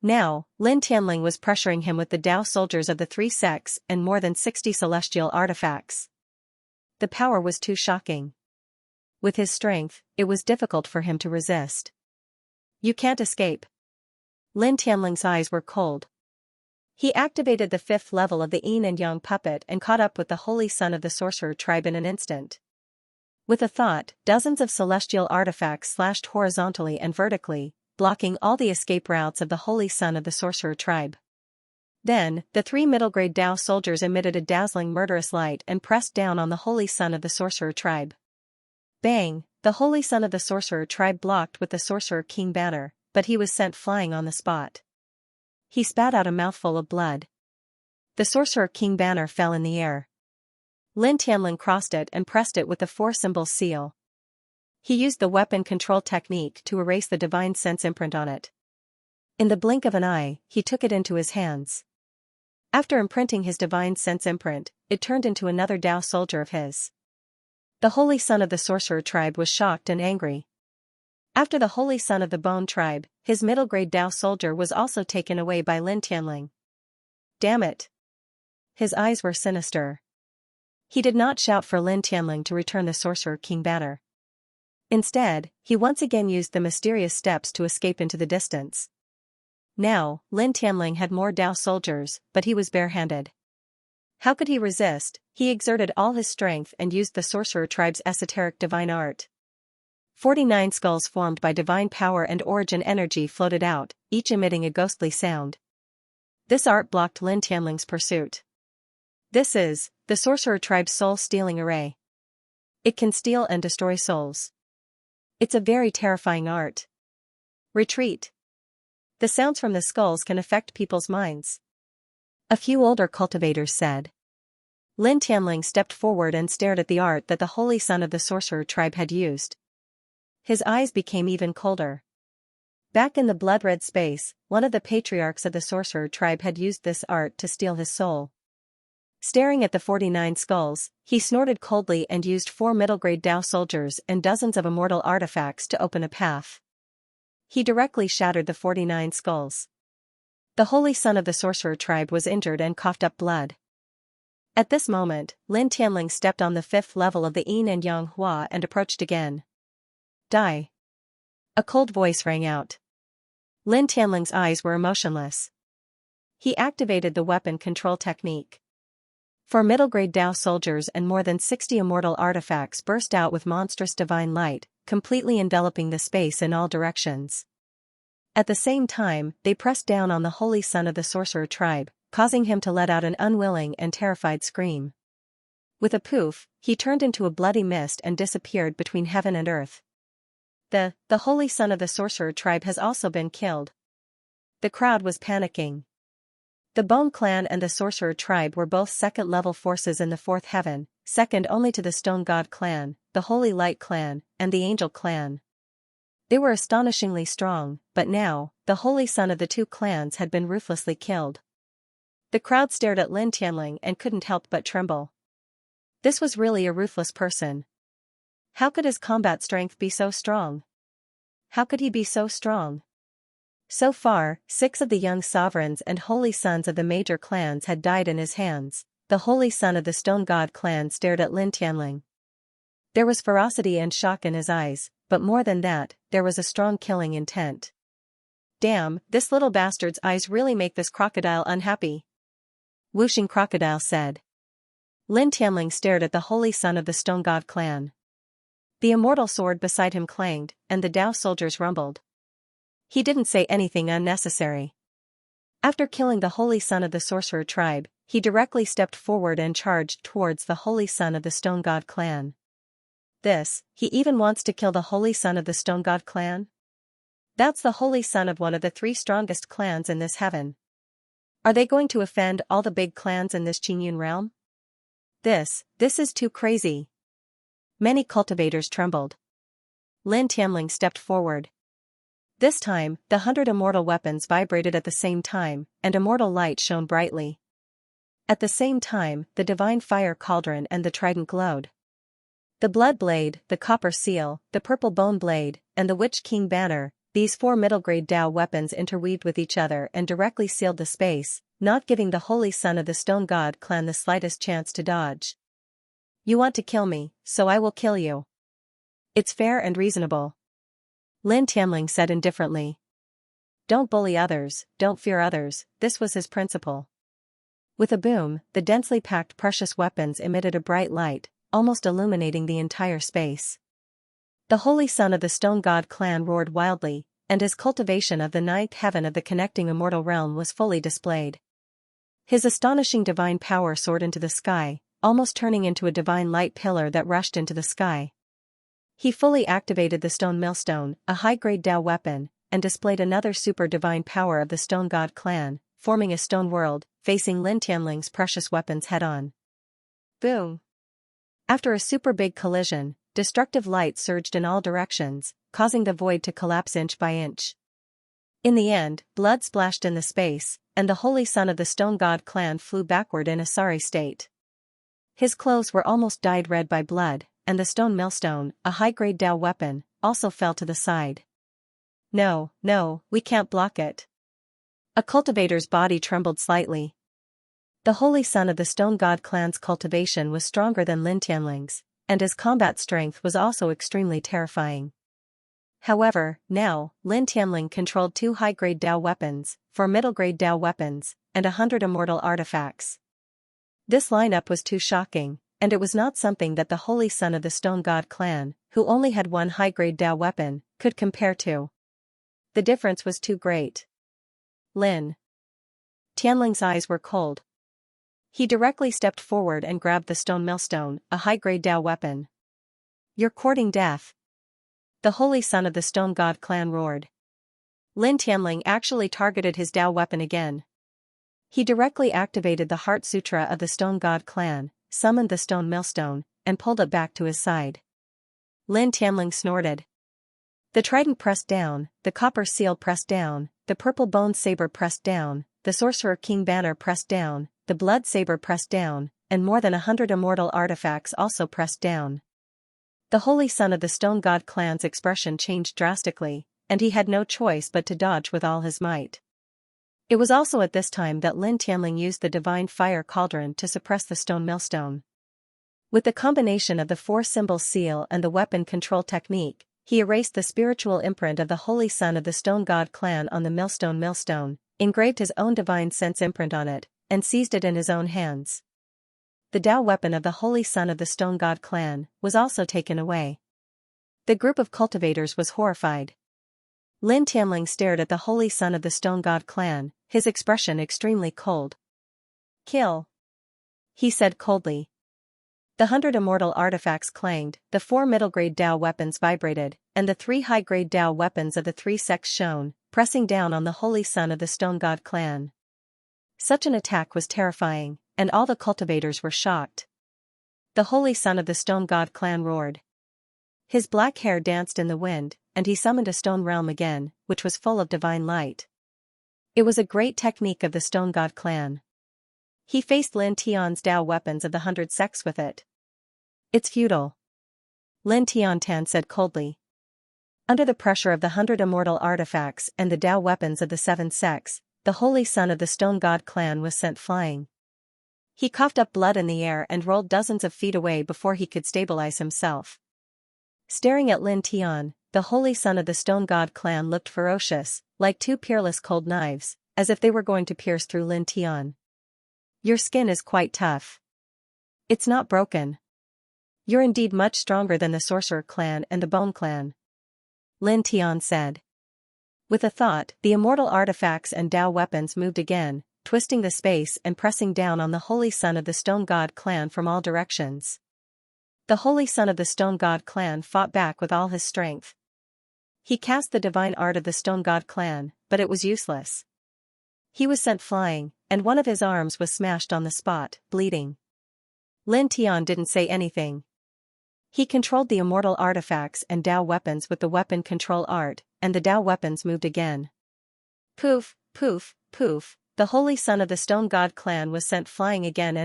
Speaker 1: Now, Lin Tianling was pressuring him with the Tao soldiers of the three sects and more than 60 celestial artifacts. The power was too shocking. With his strength, it was difficult for him to resist. "You can't escape." Lin Tianling's eyes were cold. He activated the 5th level of the yin and yang puppet and caught up with the holy son of the sorcerer tribe in an instant. With a thought, dozens of celestial artifacts slashed horizontally and vertically, blocking all the escape routes of the holy son of the sorcerer tribe. Then, the 3 middle-grade Tao soldiers emitted a dazzling murderous light and pressed down on the holy son of the sorcerer tribe. Bang! The holy son of the sorcerer tribe blocked with the sorcerer king banner, but he was sent flying on the spot. He spat out a mouthful of blood. The sorcerer king banner fell in the air. Lin Tianling crossed it and pressed it with the 4 symbols seal. He used the weapon control technique to erase the divine sense imprint on it. In the blink of an eye, he took it into his hands. After imprinting his divine sense imprint, it turned into another Tao soldier of his. The holy son of the sorcerer tribe was shocked and angry. After the holy son of the bone tribe, his middle-grade Tao soldier was also taken away by Lin Tianling. Damn it! His eyes were sinister. He did not shout for Lin Tianling to return the sorcerer king banner. Instead, he once again used the mysterious steps to escape into the distance. Now, Lin Tianling had more Tao soldiers, but he was barehanded. How could he resist? He exerted all his strength and used the sorcerer tribe's esoteric divine art. 49 skulls formed by divine power and origin energy floated out, each emitting a ghostly sound. This art blocked Lin Tianling's pursuit. This is the sorcerer tribe's soul-stealing array. It can steal and destroy souls. It's a very terrifying art. Retreat. The sounds from the skulls can affect people's minds, a few older cultivators said. Lin Tianling stepped forward and stared at the art that the holy son of the sorcerer tribe had used. His eyes became even colder. Back in the blood-red space, one of the patriarchs of the sorcerer tribe had used this art to steal his soul. Staring at the 49 skulls, he snorted coldly and used 4 middle-grade Tao soldiers and dozens of immortal artifacts to open a path. He directly shattered the 49 skulls. The holy son of the sorcerer tribe was injured and coughed up blood. At this moment, Lin Tianling stepped on the 5th level of the yin and yang hua and approached again. Die. A cold voice rang out. Lin Tianling's eyes were emotionless. He activated the weapon control technique. 4 middle-grade Tao soldiers and more than 60 immortal artifacts burst out with monstrous divine light, completely enveloping the space in all directions. At the same time, they pressed down on the holy son of the sorcerer tribe, causing him to let out an unwilling and terrified scream. With a poof, he turned into a bloody mist and disappeared between heaven and earth. The holy son of the sorcerer tribe has also been killed. The crowd was panicking. The Bone Clan and the Sorcerer Tribe were both second-level forces in the Fourth Heaven, second only to the Stone God Clan, the Holy Light Clan, and the Angel Clan. They were astonishingly strong, but now, the holy son of the two clans had been ruthlessly killed. The crowd stared at Lin Tianling and couldn't help but tremble. This was really a ruthless person. How could his combat strength be so strong? How could he be so strong? So far, 6 of the young sovereigns and holy sons of the major clans had died in his hands. The holy son of the Stone God clan stared at Lin Tianling. There was ferocity and shock in his eyes, but more than that, there was a strong killing intent. Damn, this little bastard's eyes really make this crocodile unhappy. Wuxing Crocodile said. Lin Tianling stared at the holy son of the Stone God clan. The immortal sword beside him clanged, and the Dao soldiers rumbled. He didn't say anything unnecessary. After killing the holy son of the sorcerer tribe, he directly stepped forward and charged towards the holy son of the Stone God clan. He even wants to kill the holy son of the Stone God clan? That's the holy son of one of the 3 strongest clans in this heaven. Are they going to offend all the big clans in this Qingyun realm? This is too crazy. Many cultivators trembled. Lin Tianling stepped forward. This time, the 100 immortal weapons vibrated at the same time, and immortal light shone brightly. At the same time, the divine fire cauldron and the trident glowed. The blood blade, the copper seal, the purple bone blade, and the Witch King banner, these 4 middle-grade Dao weapons interweaved with each other and directly sealed the space, not giving the holy son of the Stone God clan the slightest chance to dodge. You want to kill me, so I will kill you. It's fair and reasonable. Lin Tianling said indifferently. Don't bully others, don't fear others, this was his principle. With a boom, the densely packed precious weapons emitted a bright light, almost illuminating the entire space. The holy son of the Stone God clan roared wildly, and his cultivation of the 9th heaven of the connecting immortal realm was fully displayed. His astonishing divine power soared into the sky, almost turning into a divine light pillar that rushed into the sky. He fully activated the Stone Millstone, a high-grade Dao weapon, and displayed another super divine power of the Stone God clan, forming a stone world, facing Lin Tianling's precious weapons head-on. Boom! After a super big collision, destructive light surged in all directions, causing the void to collapse inch by inch. In the end, blood splashed in the space, and the holy son of the Stone God clan flew backward in a sorry state. His clothes were almost dyed red by blood, and the Stone Millstone, a high-grade Dao weapon, also fell to the side. No, we can't block it. A cultivator's body trembled slightly. The holy son of the Stone God clan's cultivation was stronger than Lin Tianling's, and his combat strength was also extremely terrifying. However, now, Lin Tianling controlled 2 high-grade Dao weapons, 4 middle-grade Dao weapons, and 100 immortal artifacts. This lineup was too shocking, and it was not something that the holy son of the Stone God clan, who only had 1 high-grade Dao weapon, could compare to. The difference was too great. Lin Tianling's eyes were cold. He directly stepped forward and grabbed the Stone Millstone, a high-grade Dao weapon. You're courting death. The holy son of the Stone God clan roared. Lin Tianling actually targeted his Dao weapon again. He directly activated the Heart Sutra of the Stone God clan, summoned the Stone Millstone, and pulled it back to his side. Lin Tianling snorted. The trident pressed down, the copper seal pressed down, the purple bone saber pressed down, the Sorcerer King banner pressed down, the blood saber pressed down, and more than 100 immortal artifacts also pressed down. The holy son of the Stone God clan's expression changed drastically, and he had no choice but to dodge with all his might. It was also at this time that Lin Tianling used the divine fire cauldron to suppress the Stone Millstone. With the combination of the 4-symbol seal and the weapon control technique, he erased the spiritual imprint of the holy son of the Stone God clan on the millstone, engraved his own divine sense imprint on it, and seized it in his own hands. The Dao weapon of the holy son of the Stone God clan was also taken away. The group of cultivators was horrified. Lin Tianling stared at the holy son of the Stone God clan, his expression extremely cold. Kill, he said coldly. The 100 immortal artifacts clanged, the 4 middle-grade Dao weapons vibrated, and the 3 high-grade Dao weapons of the 3 sects shone, pressing down on the holy son of the Stone God clan. Such an attack was terrifying, and all the cultivators were shocked. The holy son of the Stone God clan roared. His black hair danced in the wind, and he summoned a stone realm again, which was full of divine light. It was a great technique of the Stone God clan. He faced Lin Tian's Tao weapons of the 100 sects with it. It's futile. Lin Tiantan said coldly. Under the pressure of the 100 immortal artifacts and the Tao weapons of the 7 sects, the holy son of the Stone God clan was sent flying. He coughed up blood in the air and rolled dozens of feet away before he could stabilize himself. Staring at Lin Tian, the holy son of the Stone God clan looked ferocious, like two peerless cold knives, as if they were going to pierce through Lin Tian. Your skin is quite tough. It's not broken. You're indeed much stronger than the Sorcerer clan and the Bone clan. Lin Tian said. With a thought, the immortal artifacts and Tao weapons moved again, twisting the space and pressing down on the holy son of the Stone God clan from all directions. The holy son of the Stone God clan fought back with all his strength. He cast the divine art of the Stone God clan, but it was useless. He was sent flying, and one of his arms was smashed on the spot, bleeding. Lin Tian didn't say anything. He controlled the immortal artifacts and Tao weapons with the weapon control art, and the Tao weapons moved again. Poof, poof, poof, the holy son of the Stone God clan was sent flying again,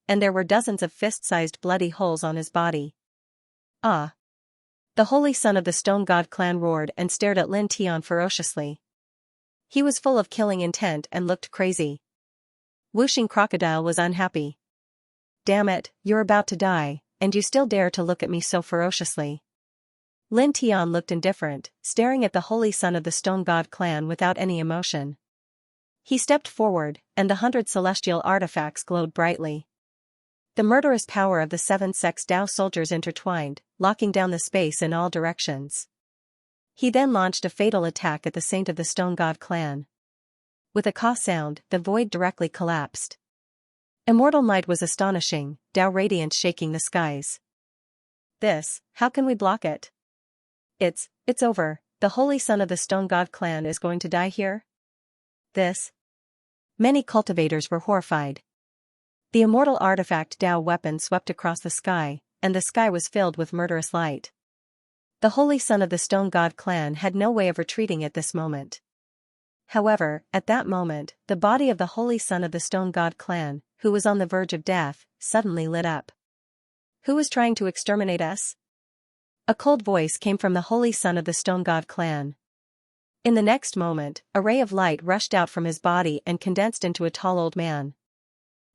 Speaker 1: and there were dozens of fist-sized bloody holes on his body. Ah! The holy son of the Stone God clan roared and stared at Lin Tian ferociously. He was full of killing intent and looked crazy. Whooshing Crocodile was unhappy. Damn it, you're about to die, and you still dare to look at me so ferociously. Lin Tian looked indifferent, staring at the holy son of the Stone God clan without any emotion. He stepped forward, and the 100 celestial artifacts glowed brightly. The murderous power of the 7 sects Tao soldiers intertwined, locking down the space in all directions. He then launched a fatal attack at the saint of the Stone God clan. With a caw sound, the void directly collapsed. Immortal might was astonishing, Tao radiance shaking the skies. How can we block it? It's over, the holy son of the Stone God clan is going to die here? Many cultivators were horrified. The immortal artifact Tao weapon swept across the sky, and the sky was filled with murderous light. The holy son of the Stone God clan had no way of retreating at this moment. However, at that moment, the body of the holy son of the Stone God clan, who was on the verge of death, suddenly lit up. Who was trying to exterminate us? A cold voice came from the holy son of the Stone God clan. In the next moment, a ray of light rushed out from his body and condensed into a tall old man.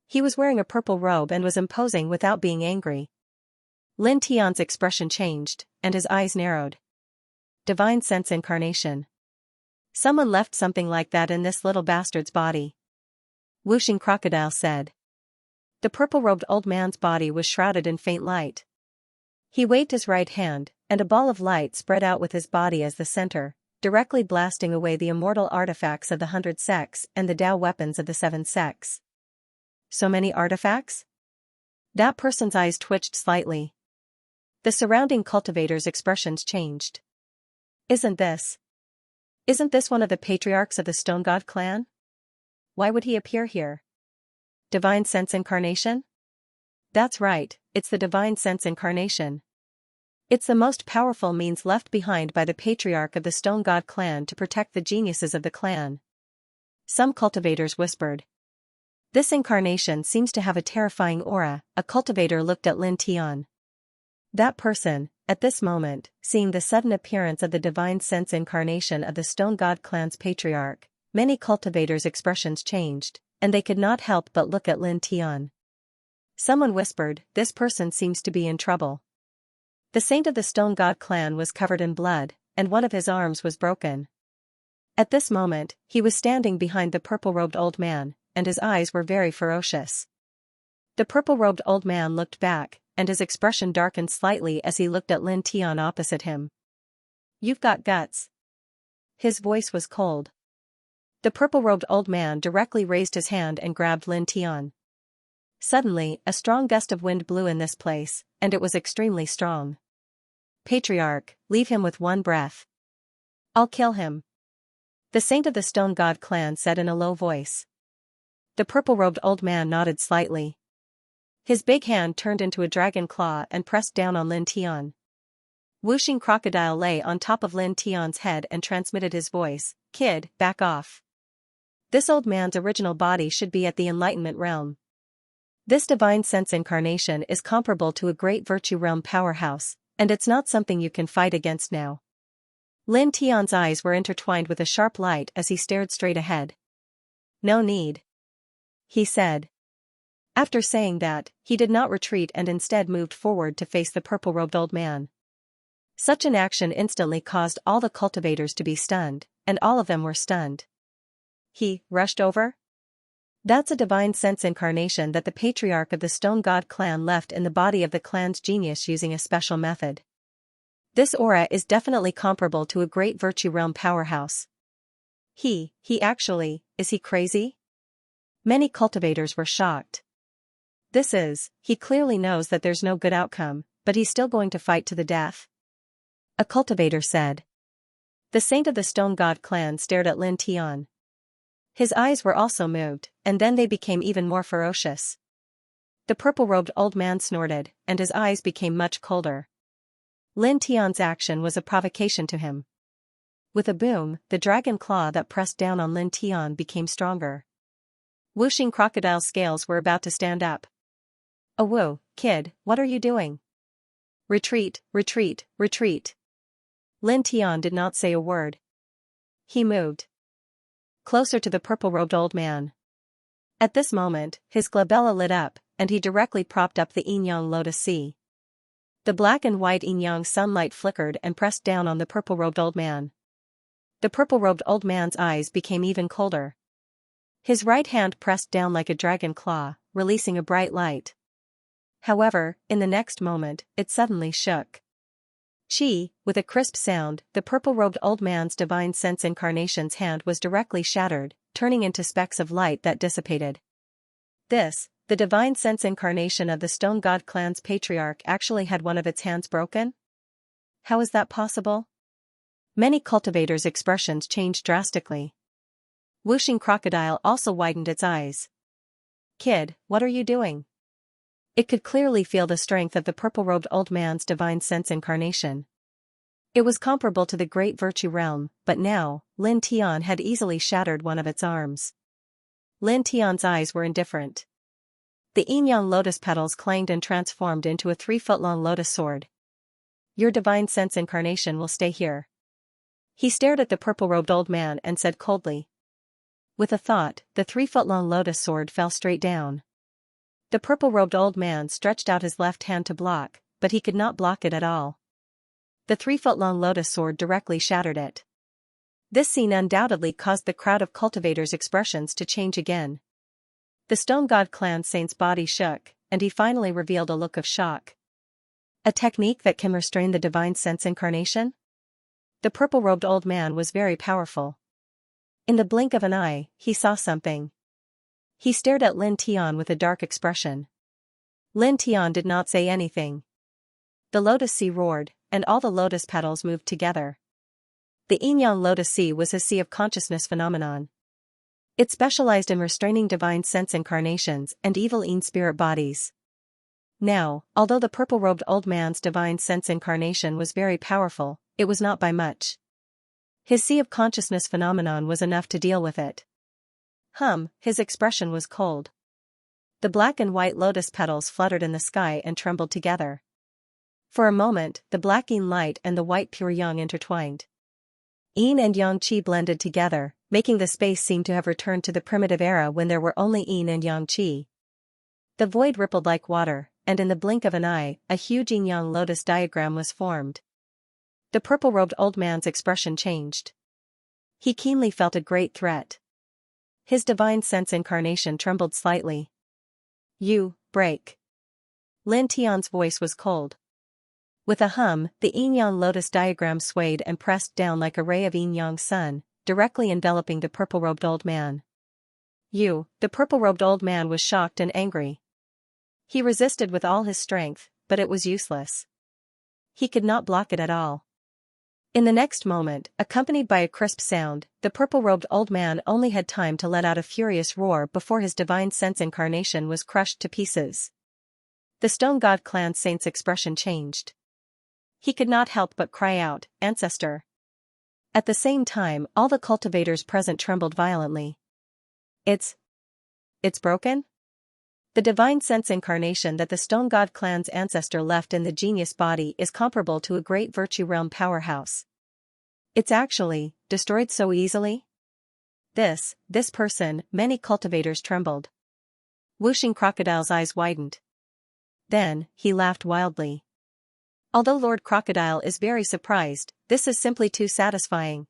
Speaker 1: He was wearing a purple robe and was imposing without being angry. Lin Tian's expression changed, and his eyes narrowed. Divine sense incarnation. Someone left something like that in this little bastard's body. Whooshing Crocodile said. The purple-robed old man's body was shrouded in faint light. He waved his right hand, and a ball of light spread out with his body as the center, directly blasting away the immortal artifacts of the 100 sects and the Tao weapons of the 7 sects. So many artifacts? That person's eyes twitched slightly. The surrounding cultivators' expressions changed. Isn't this one of the patriarchs of the Stone God clan? Why would he appear here? Divine sense incarnation? That's right, it's the divine sense incarnation. It's the most powerful means left behind by the patriarch of the Stone God clan to protect the geniuses of the clan. Some cultivators whispered. This incarnation seems to have a terrifying aura, a cultivator looked at Lin Tian. That person, at this moment, seeing the sudden appearance of the divine sense incarnation of the Stone God clan's patriarch, many cultivators' expressions changed, and they could not help but look at Lin Tian. Someone whispered, this person seems to be in trouble. The saint of the Stone God clan was covered in blood, and one of his arms was broken. At this moment, he was standing behind the purple-robed old man, and his eyes were very ferocious. The purple-robed old man looked back, and his expression darkened slightly as he looked at Lin Tian opposite him. You've got guts. His voice was cold. The purple-robed old man directly raised his hand and grabbed Lin Tian. Suddenly, a strong gust of wind blew in this place, and it was extremely strong. Patriarch, leave him with one breath. I'll kill him. The saint of the Stone God clan said in a low voice. The purple-robed old man nodded slightly. His big hand turned into a dragon claw and pressed down on Lin Tian. Whooshing crocodile lay on top of Lin Tian's head and transmitted his voice, "Kid, back off. This old man's original body should be at the enlightenment realm. This divine sense incarnation is comparable to a great virtue realm powerhouse, and it's not something you can fight against now." Lin Tian's eyes were intertwined with a sharp light as he stared straight ahead. "No need," he said. After saying that, he did not retreat and instead moved forward to face the purple-robed old man. Such an action instantly caused all the cultivators to be stunned, and all of them were stunned. He rushed over? That's a divine sense incarnation that the patriarch of the Stone God clan left in the body of the clan's genius using a special method. This aura is definitely comparable to a great virtue realm powerhouse. He is he crazy? Many cultivators were shocked. He clearly knows that there's no good outcome, but he's still going to fight to the death. A cultivator said. The saint of the Stone God clan stared at Lin Tian. His eyes were also moved, and then they became even more ferocious. The purple-robed old man snorted, and his eyes became much colder. Lin Tian's action was a provocation to him. With a boom, the dragon claw that pressed down on Lin Tian became stronger. Whooshing crocodile scales were about to stand up. "Oh whoa, kid, what are you doing? Retreat, retreat, retreat." Lin Tian did not say a word. He moved closer to the purple-robed old man. At this moment, his glabella lit up, and he directly propped up the yin-yang lotus sea. The black and white yin-yang sunlight flickered and pressed down on the purple-robed old man. The purple-robed old man's eyes became even colder. His right hand pressed down like a dragon claw, releasing a bright light. However, in the next moment, it suddenly shook. With a crisp sound, the purple-robed old man's divine sense incarnation's hand was directly shattered, turning into specks of light that dissipated. The divine sense incarnation of the Stone God clan's patriarch actually had one of its hands broken? How is that possible? Many cultivators' expressions changed drastically. Whooshing crocodile also widened its eyes. "Kid, what are you doing?" It could clearly feel the strength of the purple-robed old man's divine sense incarnation. It was comparable to the great virtue realm, but now, Lin Tian had easily shattered one of its arms. Lin Tian's eyes were indifferent. The yin-yang lotus petals clanged and transformed into a 3-foot-long lotus sword. "Your divine sense incarnation will stay here." He stared at the purple-robed old man and said coldly. With a thought, the 3-foot-long lotus sword fell straight down. The purple-robed old man stretched out his left hand to block, but he could not block it at all. The 3-foot-long lotus sword directly shattered it. This scene undoubtedly caused the crowd of cultivators' expressions to change again. The Stone God clan saint's body shook, and he finally revealed a look of shock. A technique that can restrain the divine sense incarnation? The purple-robed old man was very powerful. In the blink of an eye, he saw something. He stared at Lin Tian with a dark expression. Lin Tian did not say anything. The lotus sea roared, and all the lotus petals moved together. The yin-yang lotus sea was a sea of consciousness phenomenon. It specialized in restraining divine sense incarnations and evil yin spirit bodies. Now, although the purple-robed old man's divine sense incarnation was very powerful, it was not by much. His sea of consciousness phenomenon was enough to deal with it. His expression was cold. The black and white lotus petals fluttered in the sky and trembled together. For a moment, the black yin light and the white pure yang intertwined. Yin and yang qi blended together, making the space seem to have returned to the primitive era when there were only yin and yang qi. The void rippled like water, and in the blink of an eye, a huge yin-yang lotus diagram was formed. The purple-robed old man's expression changed. He keenly felt a great threat. His divine sense incarnation trembled slightly. "You, break." Lin Tian's voice was cold. With a hum, the yin-yang lotus diagram swayed and pressed down like a ray of yin-yang sun, directly enveloping the purple-robed old man. The purple-robed old man was shocked and angry. He resisted with all his strength, but it was useless. He could not block it at all. In the next moment, accompanied by a crisp sound, the purple-robed old man only had time to let out a furious roar before his divine sense incarnation was crushed to pieces. The Stone God clan saint's expression changed. he could not help but cry out, "Ancestor." At the same time, all the cultivators present trembled violently. It's broken? The divine sense incarnation that the Stone God clan's ancestor left in the genius body is comparable to a great virtue realm powerhouse. It's actually destroyed so easily? This person, many cultivators trembled. Whooshing Crocodile's eyes widened. Then, he laughed wildly. Although Lord Crocodile is very surprised, this is simply too satisfying.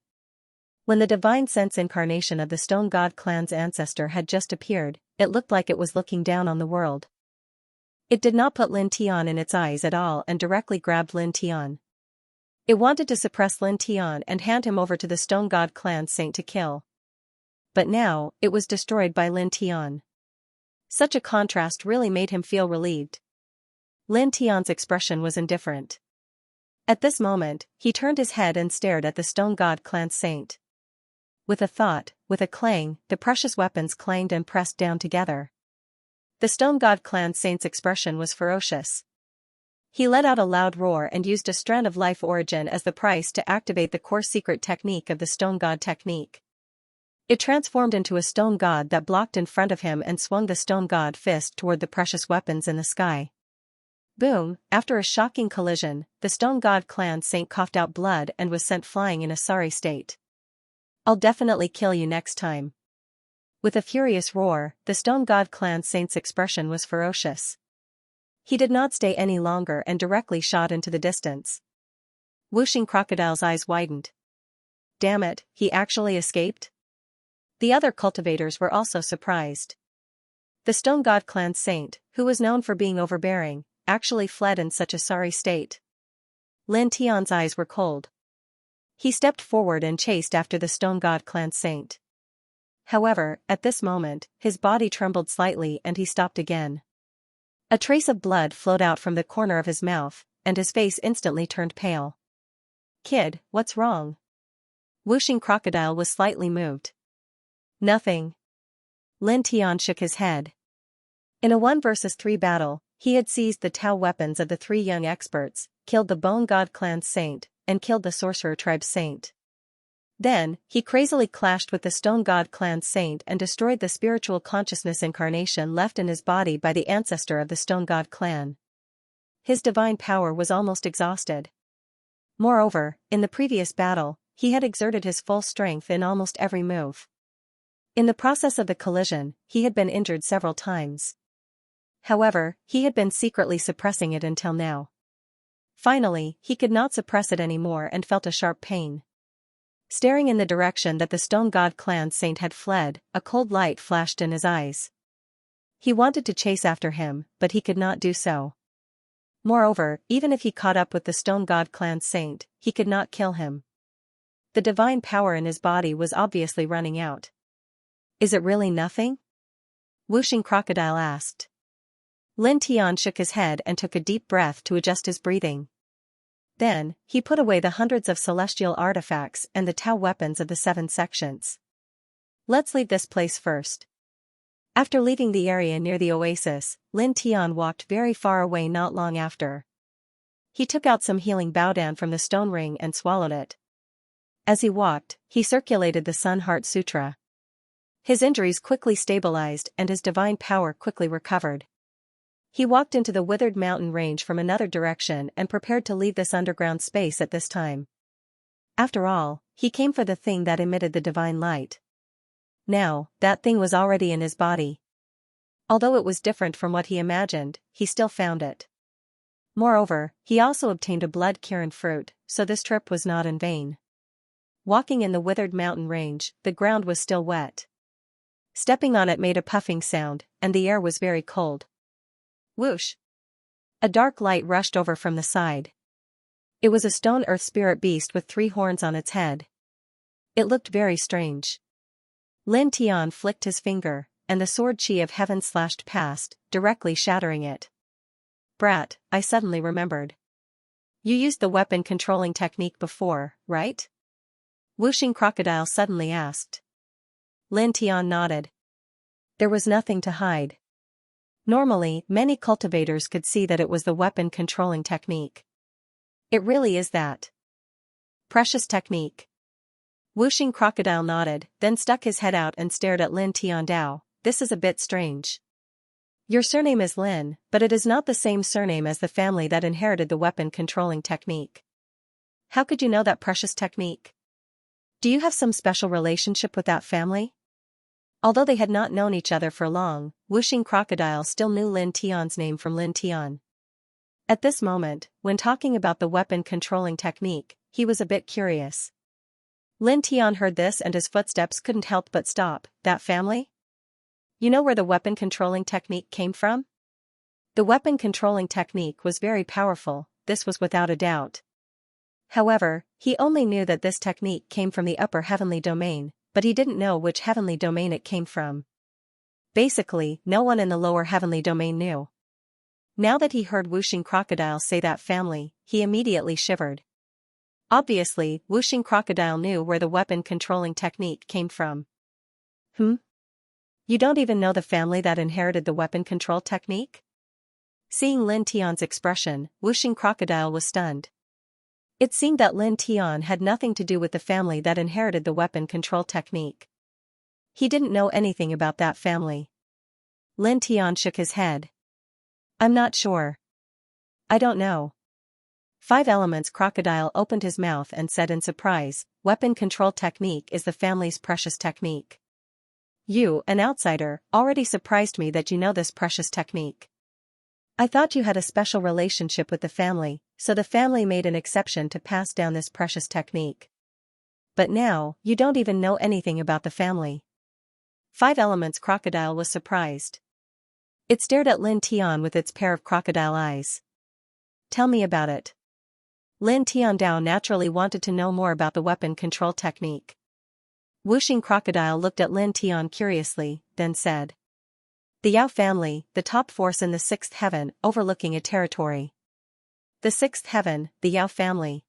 Speaker 1: When the divine sense incarnation of the Stone God clan's ancestor had just appeared, it looked like it was looking down on the world. It did not put Lin Tian in its eyes at all and directly grabbed Lin Tian. It wanted to suppress Lin Tian and hand him over to the Stone God clan saint to kill. But now, it was destroyed by Lin Tian. Such a contrast really made him feel relieved. Lin Tian's expression was indifferent. At this moment, he turned his head and stared at the Stone God clan saint. With a clang, the precious weapons clanged and pressed down together. The Stone God clan saint's expression was ferocious. He let out a loud roar and used a strand of life origin as the price to activate the core secret technique of the Stone God technique. It transformed into a stone god that blocked in front of him and swung the Stone God fist toward the precious weapons in the sky. Boom! After a shocking collision, the Stone God clan saint coughed out blood and was sent flying in a sorry state. "I'll definitely kill you next time." With a furious roar, the Stone God clan saint's expression was ferocious. He did not stay any longer and directly shot into the distance. Whooshing Crocodile's eyes widened. Damn it, he actually escaped? The other cultivators were also surprised. The Stone God clan saint, who was known for being overbearing, actually fled in such a sorry state. Lin Tian's eyes were cold. He stepped forward and chased after the Stone God clan saint. However, at this moment, his body trembled slightly and he stopped again. A trace of blood flowed out from the corner of his mouth, and his face instantly turned pale. "Kid, what's wrong?" Whooshing Crocodile was slightly moved. "Nothing." Lin Tian shook his head. In a 1 vs 3 battle, he had seized the Tao weapons of the three young experts, killed the Bone God clan saint, and killed the Sorcerer tribe saint. Then, he crazily clashed with the Stone God clan saint and destroyed the spiritual consciousness incarnation left in his body by the ancestor of the Stone God clan. His divine power was almost exhausted. Moreover, in the previous battle, he had exerted his full strength in almost every move. In the process of the collision, he had been injured several times. However, he had been secretly suppressing it until now. Finally, he could not suppress it anymore and felt a sharp pain. Staring in the direction that the Stone God clan saint had fled, a cold light flashed in his eyes. He wanted to chase after him, but he could not do so. Moreover, even if he caught up with the Stone God clan saint, he could not kill him. The divine power in his body was obviously running out. "Is it really nothing?" Whooshing Crocodile asked. Lin Tian shook his head and took a deep breath to adjust his breathing. Then, he put away the hundreds of celestial artifacts and the Tao weapons of the 7 sections. "Let's leave this place first." After leaving the area near the oasis, Lin Tian walked very far away not long after. He took out some healing Baodan from the stone ring and swallowed it. As he walked, he circulated the Sun Heart Sutra. His injuries quickly stabilized and his divine power quickly recovered. He walked into the withered mountain range from another direction and prepared to leave this underground space at this time. After all, he came for the thing that emitted the divine light. Now, that thing was already in his body. Although it was different from what he imagined, he still found it. Moreover, he also obtained a blood Kirin fruit, so this trip was not in vain. Walking in the withered mountain range, the ground was still wet. Stepping on it made a puffing sound, and the air was very cold. Whoosh! A dark light rushed over from the side. It was a stone earth spirit beast with 3 horns on its head. It looked very strange. Lin Tian flicked his finger, and the sword chi of heaven slashed past, directly shattering it. "Brat," I suddenly remembered. "You used the weapon controlling technique before, right?" Whooshing Crocodile suddenly asked. Lin Tian nodded. There was nothing to hide. Normally, many cultivators could see that it was the weapon controlling technique. It really is that precious technique. Whooshing Crocodile nodded, then stuck his head out and stared at Lin Tiandao. This is a bit strange. Your surname is Lin, but it is not the same surname as the family that inherited the weapon controlling technique. How could you know that precious technique? Do you have some special relationship with that family? Although they had not known each other for long, Whooshing Crocodile still knew Lin Tian's name from Lin Tian. At this moment, when talking about the weapon controlling technique, he was a bit curious. Lin Tian heard this and his footsteps couldn't help but stop. That family? You know where the weapon controlling technique came from? The weapon controlling technique was very powerful, this was without a doubt. However, he only knew that this technique came from the upper heavenly domain, but he didn't know which heavenly domain it came from. Basically, no one in the lower heavenly domain knew. Now that he heard Whooshing Crocodile say that family, he immediately shivered. Obviously, Whooshing Crocodile knew where the weapon controlling technique came from. You don't even know the family that inherited the weapon control technique? Seeing Lin Tian's expression, Whooshing Crocodile was stunned. It seemed that Lin Tian had nothing to do with the family that inherited the weapon control technique. He didn't know anything about that family. Lin Tian shook his head. I'm not sure. I don't know. 5 Elements Crocodile opened his mouth and said in surprise, weapon control technique is the family's precious technique. You, an outsider, already surprised me that you know this precious technique. I thought you had a special relationship with the family, so the family made an exception to pass down this precious technique. But now, you don't even know anything about the family. 5 Elements Crocodile was surprised. It stared at Lin Tian with its pair of crocodile eyes. Tell me about it. Lin Tiandao naturally wanted to know more about the weapon control technique. Whooshing Crocodile looked at Lin Tian curiously, then said. The Yao family, the top force in the 6th heaven, overlooking a territory. The 6th heaven, the Yao family.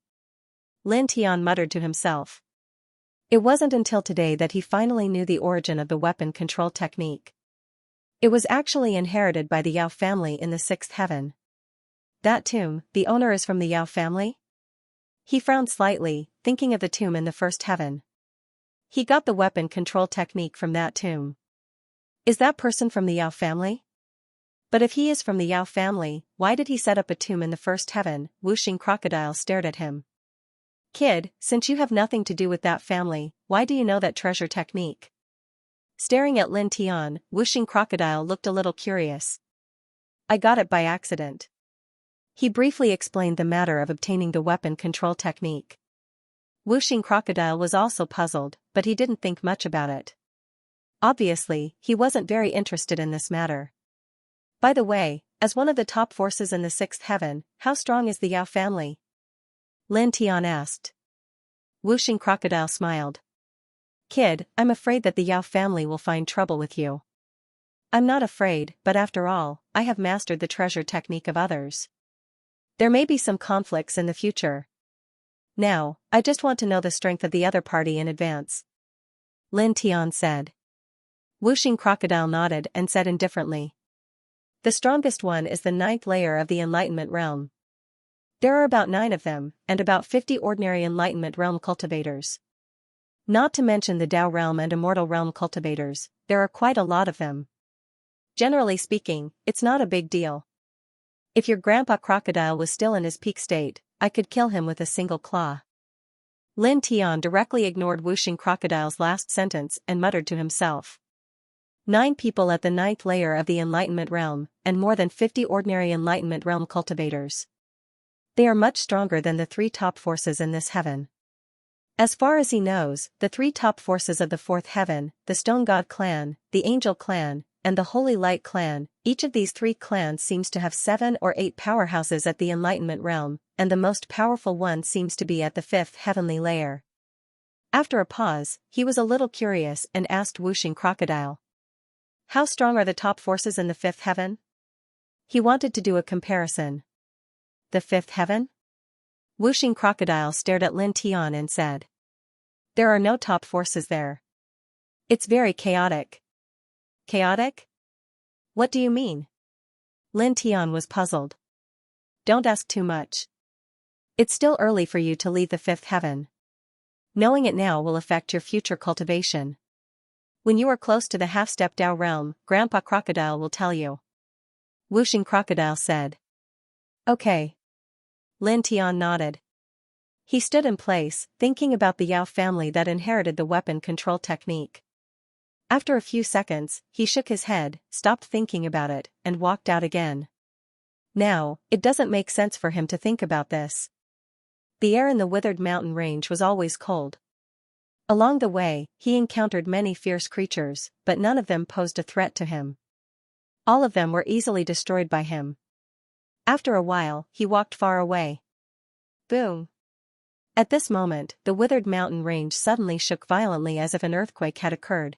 Speaker 1: Lin Tian muttered to himself. It wasn't until today that he finally knew the origin of the weapon control technique. It was actually inherited by the Yao family in the 6th heaven. That tomb, the owner is from the Yao family? He frowned slightly, thinking of the tomb in the 1st heaven. He got the weapon control technique from that tomb. Is that person from the Yao family? But if he is from the Yao family, why did he set up a tomb in the 1st heaven? Whooshing Crocodile stared at him. Kid, since you have nothing to do with that family, why do you know that treasure technique? Staring at Lin Tian, Whooshing Crocodile looked a little curious. I got it by accident. He briefly explained the matter of obtaining the weapon control technique. Whooshing Crocodile was also puzzled, but he didn't think much about it. Obviously, he wasn't very interested in this matter. By the way, as one of the top forces in the 6th heaven, how strong is the Yao family? Lin Tian asked. Whooshing Crocodile smiled. Kid, I'm afraid that the Yao family will find trouble with you. I'm not afraid, but after all, I have mastered the treasure technique of others. There may be some conflicts in the future. Now, I just want to know the strength of the other party in advance. Lin Tian said. Whooshing Crocodile nodded and said indifferently. The strongest one is the 9th layer of the Enlightenment realm. There are about 9 of them, and about 50 ordinary Enlightenment realm cultivators. Not to mention the Tao realm and Immortal realm cultivators, there are quite a lot of them. Generally speaking, it's not a big deal. If your grandpa crocodile was still in his peak state, I could kill him with a single claw. Lin Tian directly ignored Whooshing Crocodile's last sentence and muttered to himself. 9 people at the 9th layer of the Enlightenment realm, and more than 50 ordinary Enlightenment realm cultivators. They are much stronger than the 3 top forces in this heaven. As far as he knows, the 3 top forces of the 4th heaven, the Stone God clan, the Angel clan, and the Holy Light clan, each of these 3 clans seems to have 7 or 8 powerhouses at the Enlightenment realm, and the most powerful one seems to be at the 5th heavenly layer. After a pause, he was a little curious and asked Whooshing Crocodile. How strong are the top forces in the 5th heaven? He wanted to do a comparison. The 5th heaven? Whooshing Crocodile stared at Lin Tian and said. There are no top forces there. It's very chaotic. Chaotic? What do you mean? Lin Tian was puzzled. Don't ask too much. It's still early for you to leave the fifth heaven. Knowing it now will affect your future cultivation. When you are close to the half-step Dao realm, Grandpa Crocodile will tell you. Whooshing Crocodile said. Okay. Lin Tian nodded. He stood in place, thinking about the Yao family that inherited the weapon control technique. After a few seconds, he shook his head, stopped thinking about it, and walked out again. Now, it doesn't make sense for him to think about this. The air in the withered mountain range was always cold. Along the way, he encountered many fierce creatures, but none of them posed a threat to him. All of them were easily destroyed by him. After a while, he walked far away. Boom! At this moment, the withered mountain range suddenly shook violently as if an earthquake had occurred.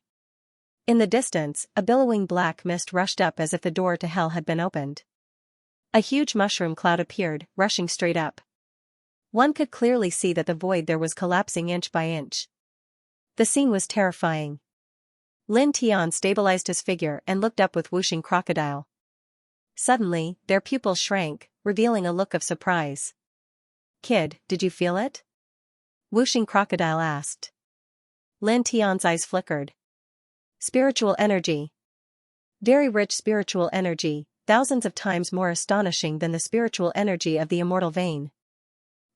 Speaker 1: In the distance, a billowing black mist rushed up as if the door to hell had been opened. A huge mushroom cloud appeared, rushing straight up. One could clearly see that the void there was collapsing inch by inch. The scene was terrifying. Lin Tian stabilized his figure and looked up with Whooshing Crocodile. Suddenly, their pupils shrank, revealing a look of surprise. Kid, did you feel it? Whooshing Crocodile asked. Lin Tian's eyes flickered. Spiritual energy. Very rich spiritual energy, thousands of times more astonishing than the spiritual energy of the immortal vein.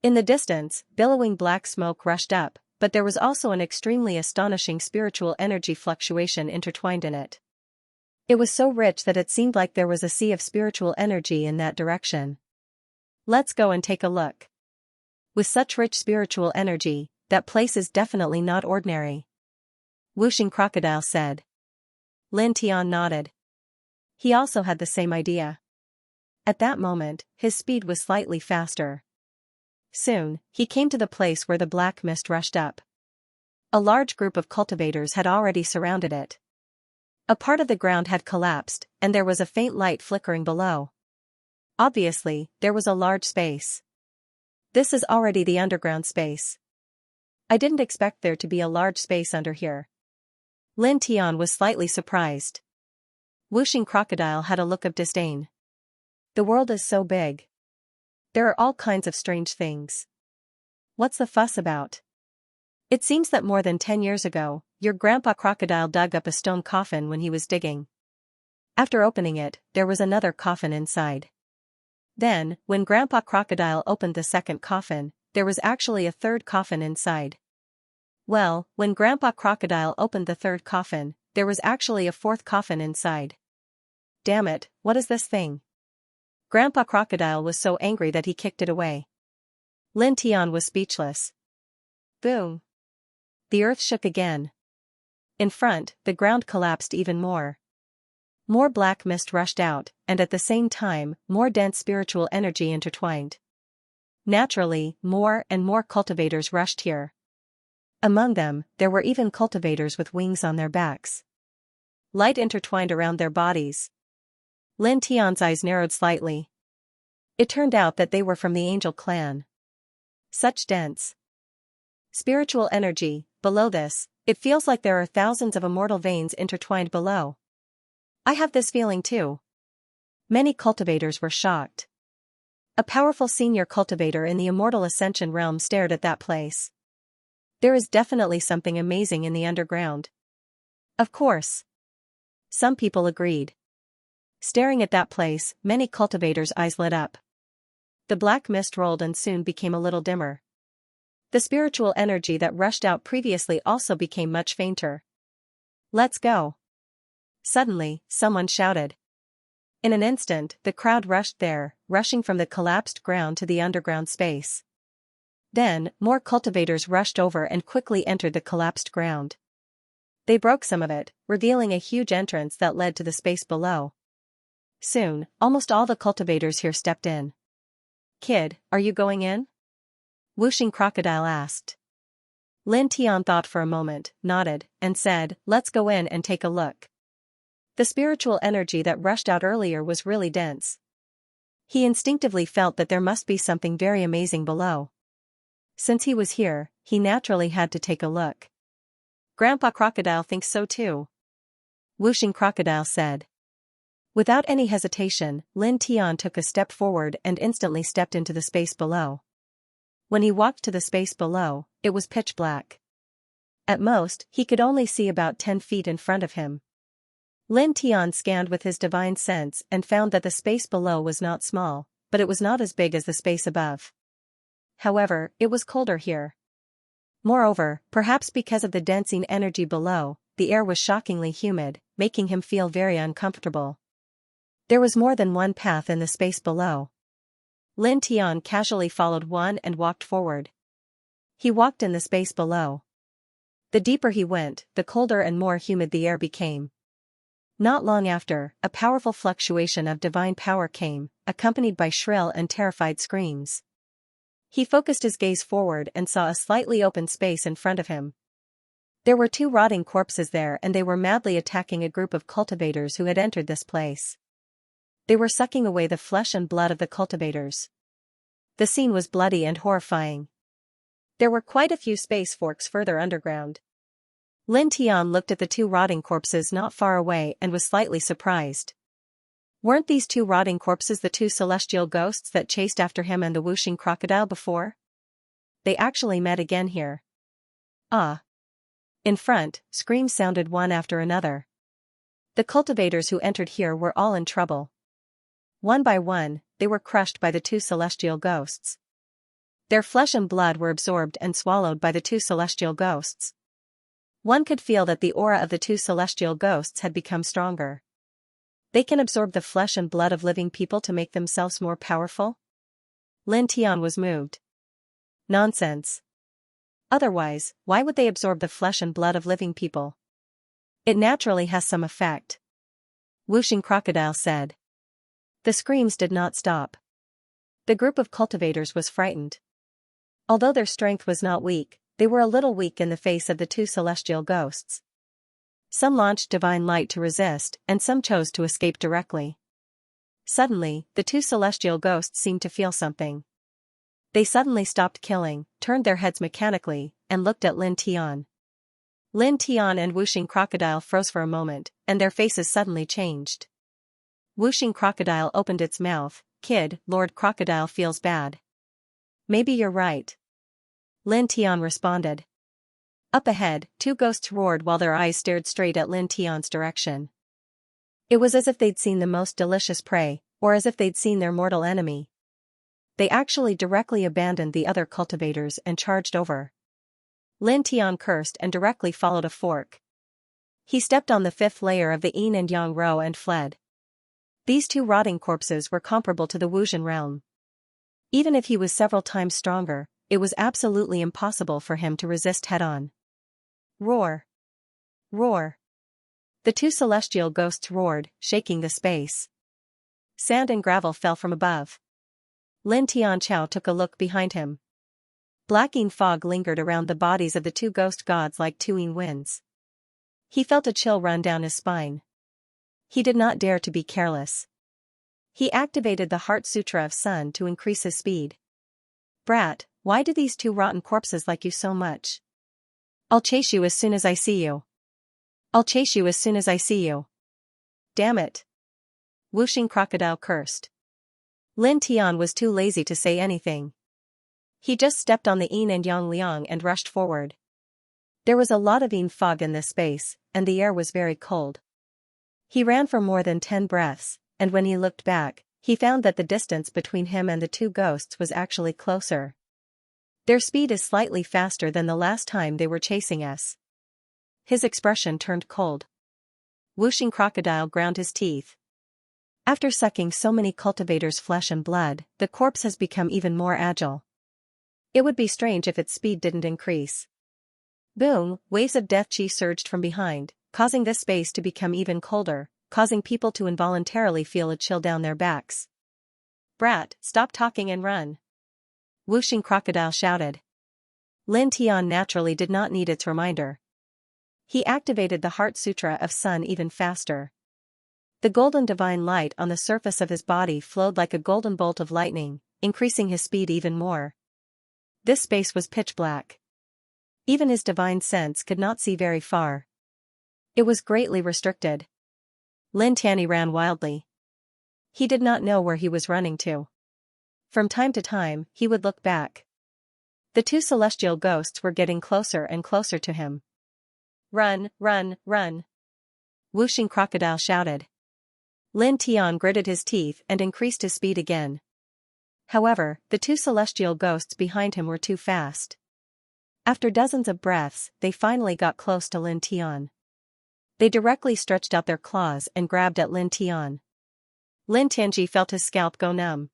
Speaker 1: In the distance, billowing black smoke rushed up, but there was also an extremely astonishing spiritual energy fluctuation intertwined in it. It was so rich that it seemed like there was a sea of spiritual energy in that direction. Let's go and take a look. With such rich spiritual energy, that place is definitely not ordinary. Whooshing Crocodile said. Lin Tian nodded. He also had the same idea. At that moment, his speed was slightly faster. Soon, he came to the place where the black mist rushed up. A large group of cultivators had already surrounded it. A part of the ground had collapsed, and there was a faint light flickering below. Obviously, there was a large space. This is already the underground space. I didn't expect there to be a large space under here. Lin Tian was slightly surprised. Whooshing Crocodile had a look of disdain. The world is so big. There are all kinds of strange things. What's the fuss about? It seems that more than 10 years ago, your Grandpa Crocodile dug up a stone coffin when he was digging. After opening it, there was another coffin inside. Then, when Grandpa Crocodile opened the second coffin, there was actually a third coffin inside. Well, when Grandpa Crocodile opened the third coffin, there was actually a fourth coffin inside. Damn it, what is this thing? Grandpa Crocodile was so angry that he kicked it away. Lin Tian was speechless. Boom! The earth shook again. In front, the ground collapsed even more. More black mist rushed out, and at the same time, more dense spiritual energy intertwined. Naturally, more and more cultivators rushed here. Among them, there were even cultivators with wings on their backs. Light intertwined around their bodies. Lin Tian's eyes narrowed slightly. It turned out that they were from the Angel clan. Such dense spiritual energy. Below this, it feels like there are thousands of immortal veins intertwined below. I have this feeling too. Many cultivators were shocked. A powerful senior cultivator in the Immortal Ascension realm stared at that place. There is definitely something amazing in the underground. Of course. Some people agreed. Staring at that place, many cultivators' eyes lit up. The black mist rolled and soon became a little dimmer. The spiritual energy that rushed out previously also became much fainter. Let's go. Suddenly, someone shouted. In an instant, the crowd rushed there, rushing from the collapsed ground to the underground space. Then, more cultivators rushed over and quickly entered the collapsed ground. They broke some of it, revealing a huge entrance that led to the space below. Soon, almost all the cultivators here stepped in. Kid, are you going in? Whooshing Crocodile asked. Lin Tian thought for a moment, nodded, and said, let's go in and take a look. The spiritual energy that rushed out earlier was really dense. He instinctively felt that there must be something very amazing below. Since he was here, he naturally had to take a look. Grandpa Crocodile thinks so too. Whooshing Crocodile said. Without any hesitation, Lin Tian took a step forward and instantly stepped into the space below. When he walked to the space below, it was pitch black. At most, he could only see about 10 feet in front of him. Lin Tian scanned with his divine sense and found that the space below was not small, but it was not as big as the space above. However, it was colder here. Moreover, perhaps because of the densing energy below, the air was shockingly humid, making him feel very uncomfortable. There was more than one path in the space below. Lin Tian casually followed one and walked forward. He walked in the space below. The deeper he went, the colder and more humid the air became. Not long after, a powerful fluctuation of divine power came, accompanied by shrill and terrified screams. He focused his gaze forward and saw a slightly open space in front of him. There were 2 rotting corpses there, and they were madly attacking a group of cultivators who had entered this place. They were sucking away the flesh and blood of the cultivators. The scene was bloody and horrifying. There were quite a few space forks further underground. Lin Tian looked at the 2 rotting corpses not far away and was slightly surprised. Weren't these 2 rotting corpses the 2 celestial ghosts that chased after him and the whooshing crocodile before? They actually met again here. Ah! In front, screams sounded one after another. The cultivators who entered here were all in trouble. One by one, they were crushed by the 2 celestial ghosts. Their flesh and blood were absorbed and swallowed by the 2 celestial ghosts. One could feel that the aura of the 2 celestial ghosts had become stronger. They can absorb the flesh and blood of living people to make themselves more powerful? Lin Tian was moved. Nonsense. Otherwise, why would they absorb the flesh and blood of living people? It naturally has some effect. Whooshing crocodile said. The screams did not stop. The group of cultivators was frightened. Although their strength was not weak, they were a little weak in the face of the 2 celestial ghosts. Some launched divine light to resist, and some chose to escape directly. Suddenly, the 2 celestial ghosts seemed to feel something. They suddenly stopped killing, turned their heads mechanically, and looked at Lin Tian. Lin Tian and Whooshing Crocodile froze for a moment, and their faces suddenly changed. Whooshing Crocodile opened its mouth. Kid, Lord Crocodile feels bad. Maybe you're right. Lin Tian responded. Up ahead, 2 ghosts roared while their eyes stared straight at Lin Tian's direction. It was as if they'd seen the most delicious prey, or as if they'd seen their mortal enemy. They actually directly abandoned the other cultivators and charged over. Lin Tian cursed and directly followed a fork. He stepped on the 5th layer of the yin and yang row and fled. These 2 rotting corpses were comparable to the Wuxian realm. Even if he was several times stronger, it was absolutely impossible for him to resist head-on. Roar! Roar! The 2 celestial ghosts roared, shaking the space. Sand and gravel fell from above. Lin Tianchao took a look behind him. Blacking fog lingered around the bodies of the 2 ghost gods like 2 yin winds. He felt a chill run down his spine. He did not dare to be careless. He activated the Heart Sutra of Sun to increase his speed. Brat, why do these 2 rotten corpses like you so much? I'll chase you as soon as I see you. I'll chase you as soon as I see you. Damn it. Whooshing Crocodile cursed. Lin Tian was too lazy to say anything. He just stepped on the yin and yang liang and rushed forward. There was a lot of yin fog in this space, and the air was very cold. He ran for more than 10 breaths, and when he looked back, he found that the distance between him and the 2 ghosts was actually closer. Their speed is slightly faster than the last time they were chasing us. His expression turned cold. Whooshing Crocodile ground his teeth. After sucking so many cultivators' flesh and blood, the corpse has become even more agile. It would be strange if its speed didn't increase. Boom! Waves of death chi surged from behind, causing this space to become even colder, causing people to involuntarily feel a chill down their backs. Brat, stop talking and run! Whooshing Crocodile shouted. Lin Tian naturally did not need its reminder. He activated the Heart Sutra of Sun even faster. The golden divine light on the surface of his body flowed like a golden bolt of lightning, increasing his speed even more. This space was pitch black. Even his divine sense could not see very far. It was greatly restricted. Lin Tian ran wildly. He did not know where he was running to. From time to time, he would look back. The two celestial ghosts were getting closer and closer to him. "Run, run, run!" Whooshing Crocodile shouted. Lin Tian gritted his teeth and increased his speed again. However, the two celestial ghosts behind him were too fast. After dozens of breaths, they finally got close to Lin Tian. They directly stretched out their claws and grabbed at Lin Tian. Lin Tianji felt his scalp go numb.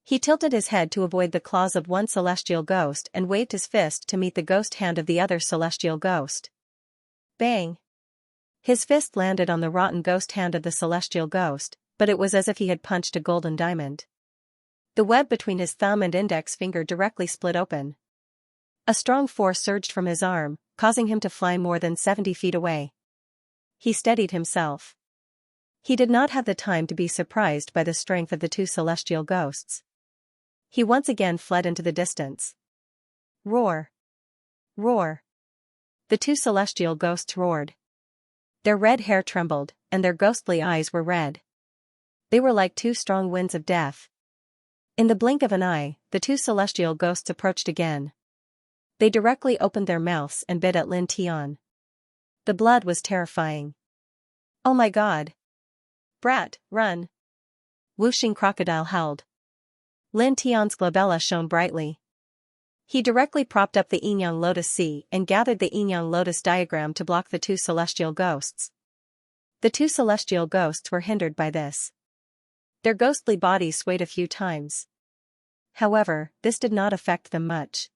Speaker 1: He tilted his head to avoid the claws of one celestial ghost and waved his fist to meet the ghost hand of the other celestial ghost. Bang! His fist landed on the rotten ghost hand of the celestial ghost, but it was as if he had punched a golden diamond. The web between his thumb and index finger directly split open. A strong force surged from his arm, causing him to fly more than 70 feet away. He steadied himself. He did not have the time to be surprised by the strength of the two celestial ghosts. He once again fled into the distance. Roar! Roar! The two celestial ghosts roared. Their red hair trembled, and their ghostly eyes were red. They were like two strong winds of death. In the blink of an eye, the two celestial ghosts approached again. They directly opened their mouths and bit at Lin Tian. The blood was terrifying. "Oh my God! Brat, run!" Whooshing Crocodile howled. Lin Tian's glabella shone brightly. He directly propped up the Yin-Yang Lotus Sea and gathered the Yin-Yang Lotus diagram to block the two celestial ghosts. The two celestial ghosts were hindered by this. Their ghostly bodies swayed a few times. However, this did not affect them much.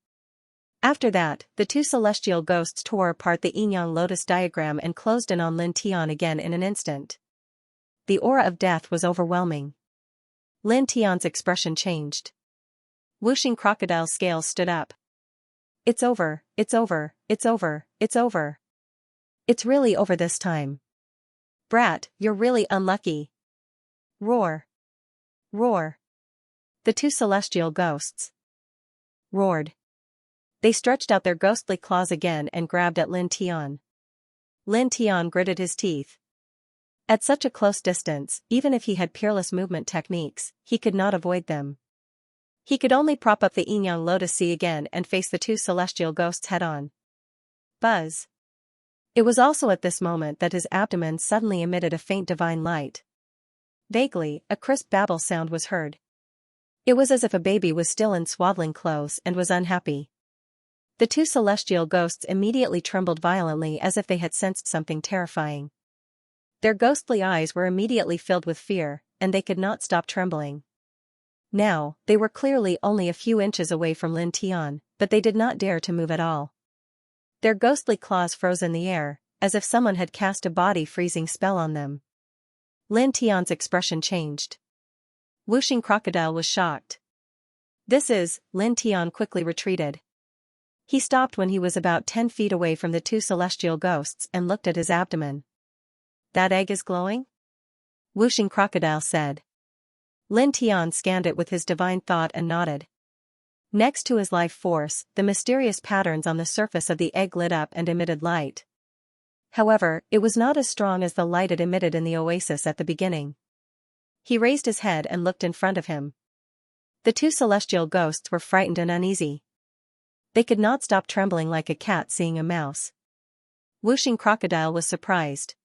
Speaker 1: After that, the two celestial ghosts tore apart the Yin-Yang Lotus diagram and closed in on Lin Tian again in an instant. The aura of death was overwhelming. Lin Tian's expression changed. Whooshing Crocodile's scales stood up. "It's over, it's over, it's over, it's over. It's really over this time. Brat, you're really unlucky." Roar! Roar! The two celestial ghosts roared. They stretched out their ghostly claws again and grabbed at Lin Tian. Lin Tian gritted his teeth. At such a close distance, even if he had peerless movement techniques, he could not avoid them. He could only prop up the Yin-Yang Lotus Sea again and face the two celestial ghosts head-on. Buzz! It was also at this moment that his abdomen suddenly emitted a faint divine light. Vaguely, a crisp babble sound was heard. It was as if a baby was still in swaddling clothes and was unhappy. The two celestial ghosts immediately trembled violently as if they had sensed something terrifying. Their ghostly eyes were immediately filled with fear, and they could not stop trembling. Now, they were clearly only a few inches away from Lin Tian, but they did not dare to move at all. Their ghostly claws froze in the air, as if someone had cast a body-freezing spell on them. Lin Tian's expression changed. Whooshing Crocodile was shocked. Lin Tian quickly retreated. He stopped when he was about 10 feet away from the two celestial ghosts and looked at his abdomen. "That egg is glowing?" Whooshing Crocodile said. Lin Tian scanned it with his divine thought and nodded. Next to his life force, the mysterious patterns on the surface of the egg lit up and emitted light. However, it was not as strong as the light it emitted in the oasis at the beginning. He raised his head and looked in front of him. The two celestial ghosts were frightened and uneasy. They could not stop trembling like a cat seeing a mouse. Whooshing Crocodile was surprised.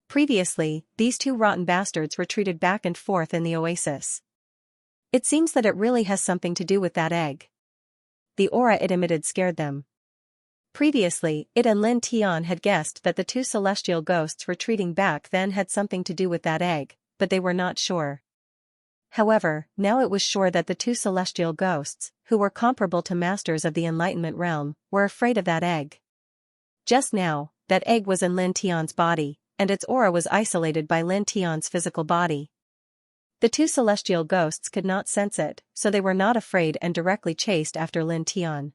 Speaker 1: Previously, these two rotten bastards retreated back and forth in the oasis. It seems that it really has something to do with that egg. The aura it emitted scared them. Previously, it and Lin Tian had guessed that the two celestial ghosts retreating back then had something to do with that egg, but they were not sure. However, now it was sure that the two celestial ghosts, who were comparable to masters of the Enlightenment realm, were afraid of that egg. Just now, that egg was in Lin Tian's body, and its aura was isolated by Lin Tian's physical body. The two celestial ghosts could not sense it, so they were not afraid and directly chased after Lin Tian.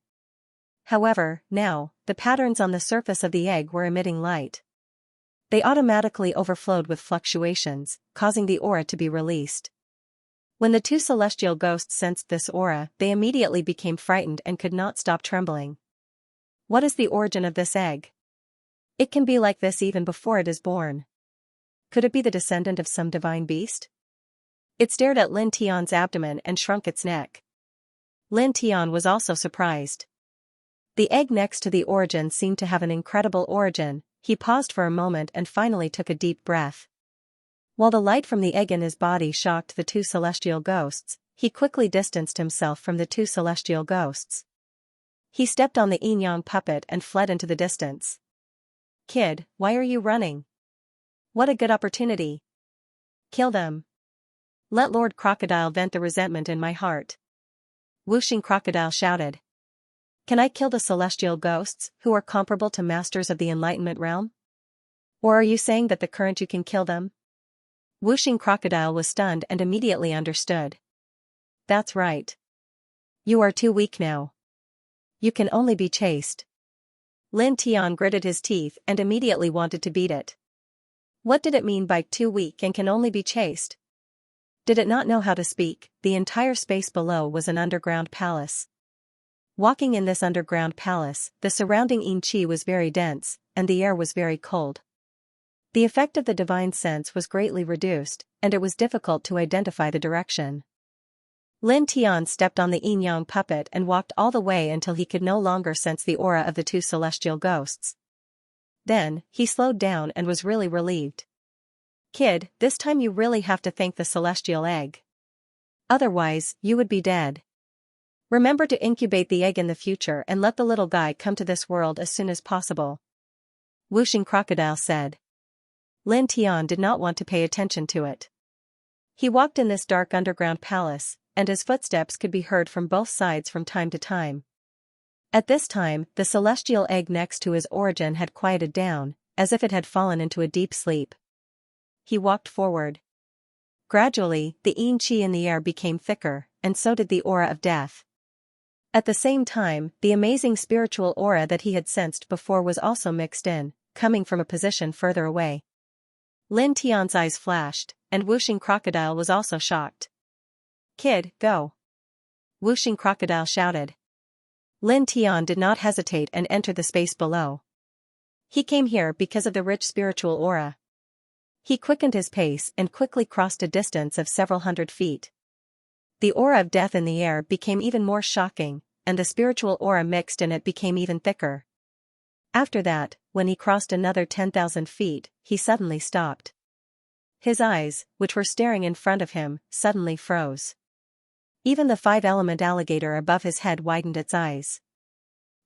Speaker 1: However, now, the patterns on the surface of the egg were emitting light. They automatically overflowed with fluctuations, causing the aura to be released. When the two celestial ghosts sensed this aura, they immediately became frightened and could not stop trembling. What is the origin of this egg? It can be like this even before it is born. Could it be the descendant of some divine beast? It stared at Lin Tian's abdomen and shrunk its neck. Lin Tian was also surprised. The egg next to the origin seemed to have an incredible origin. He paused for a moment and finally took a deep breath. While the light from the egg in his body shocked the two celestial ghosts, he quickly distanced himself from the two celestial ghosts. He stepped on the yin-yang puppet and fled into the distance. "Kid, why are you running? What a good opportunity. Kill them. Let Lord Crocodile vent the resentment in my heart." Whooshing Crocodile shouted. "Can I kill the celestial ghosts, who are comparable to masters of the Enlightenment realm? Or are you saying that the current you can kill them?" Whooshing Crocodile was stunned and immediately understood. "That's right. You are too weak now. You can only be chased." Lin Tian gritted his teeth and immediately wanted to beat it. What did it mean by too weak and can only be chased? Did it not know how to speak? The entire space below was an underground palace. Walking in this underground palace, the surrounding yin qi was very dense, and the air was very cold. The effect of the divine sense was greatly reduced, and it was difficult to identify the direction. Lin Tian stepped on the yin-yang puppet and walked all the way until he could no longer sense the aura of the two celestial ghosts. Then, he slowed down and was really relieved. "Kid, this time you really have to thank the celestial egg. Otherwise, you would be dead. Remember to incubate the egg in the future and let the little guy come to this world as soon as possible," Whooshing Crocodile said. Lin Tian did not want to pay attention to it. He walked in this dark underground palace, and his footsteps could be heard from both sides from time to time. At this time, the celestial egg next to his origin had quieted down, as if it had fallen into a deep sleep. He walked forward. Gradually, the yin qi in the air became thicker, and so did the aura of death. At the same time, the amazing spiritual aura that he had sensed before was also mixed in, coming from a position further away. Lin Tian's eyes flashed, and Whooshing Crocodile was also shocked. "Kid, go!" Whooshing Crocodile shouted. Lin Tian did not hesitate and entered the space below. He came here because of the rich spiritual aura. He quickened his pace and quickly crossed a distance of several hundred feet. The aura of death in the air became even more shocking, and the spiritual aura mixed in it became even thicker. After that, when he crossed another 10,000 feet, he suddenly stopped. His eyes, which were staring in front of him, suddenly froze. Even the five-element alligator above his head widened its eyes.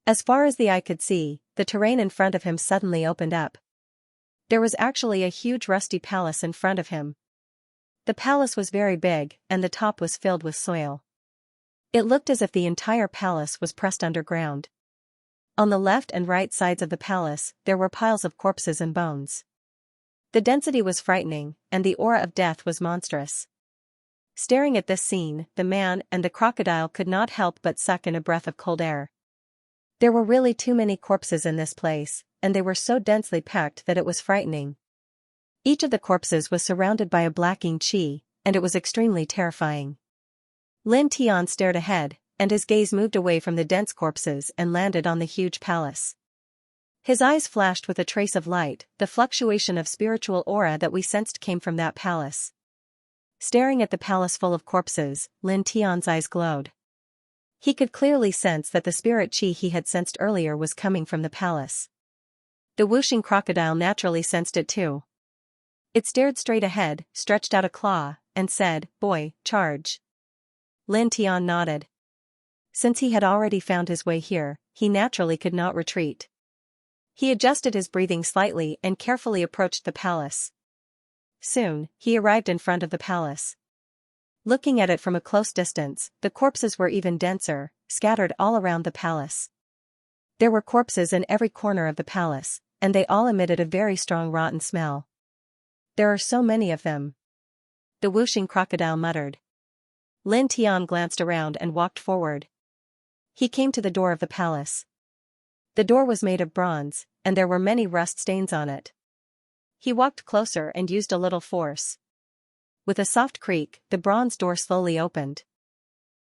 Speaker 1: As far as the eye could see, the terrain in front of him suddenly opened up. There was actually a huge rusty palace in front of him. The palace was very big, and the top was filled with soil. It looked as if the entire palace was pressed underground. On the left and right sides of the palace, there were piles of corpses and bones. The density was frightening, and the aura of death was monstrous. Staring at this scene, the man and the crocodile could not help but suck in a breath of cold air. There were really too many corpses in this place, and they were so densely packed that it was frightening. Each of the corpses was surrounded by a black yin qi, and it was extremely terrifying. Lin Tian stared ahead, and his gaze moved away from the dense corpses and landed on the huge palace. His eyes flashed with a trace of light. The fluctuation of spiritual aura that we sensed came from that palace. Staring at the palace full of corpses, Lin Tian's eyes glowed. He could clearly sense that the spirit qi he had sensed earlier was coming from the palace. The whooshing crocodile naturally sensed it too. It stared straight ahead, stretched out a claw, and said, "Boy, charge." Lin Tian nodded. Since he had already found his way here, he naturally could not retreat. He adjusted his breathing slightly and carefully approached the palace. Soon, he arrived in front of the palace. Looking at it from a close distance, the corpses were even denser, scattered all around the palace. There were corpses in every corner of the palace, and they all emitted a very strong rotten smell. "There are so many of them," the whooshing crocodile muttered. Lin Tian glanced around and walked forward. He came to the door of the palace. The door was made of bronze, and there were many rust stains on it. He walked closer and used a little force. With a soft creak, the bronze door slowly opened.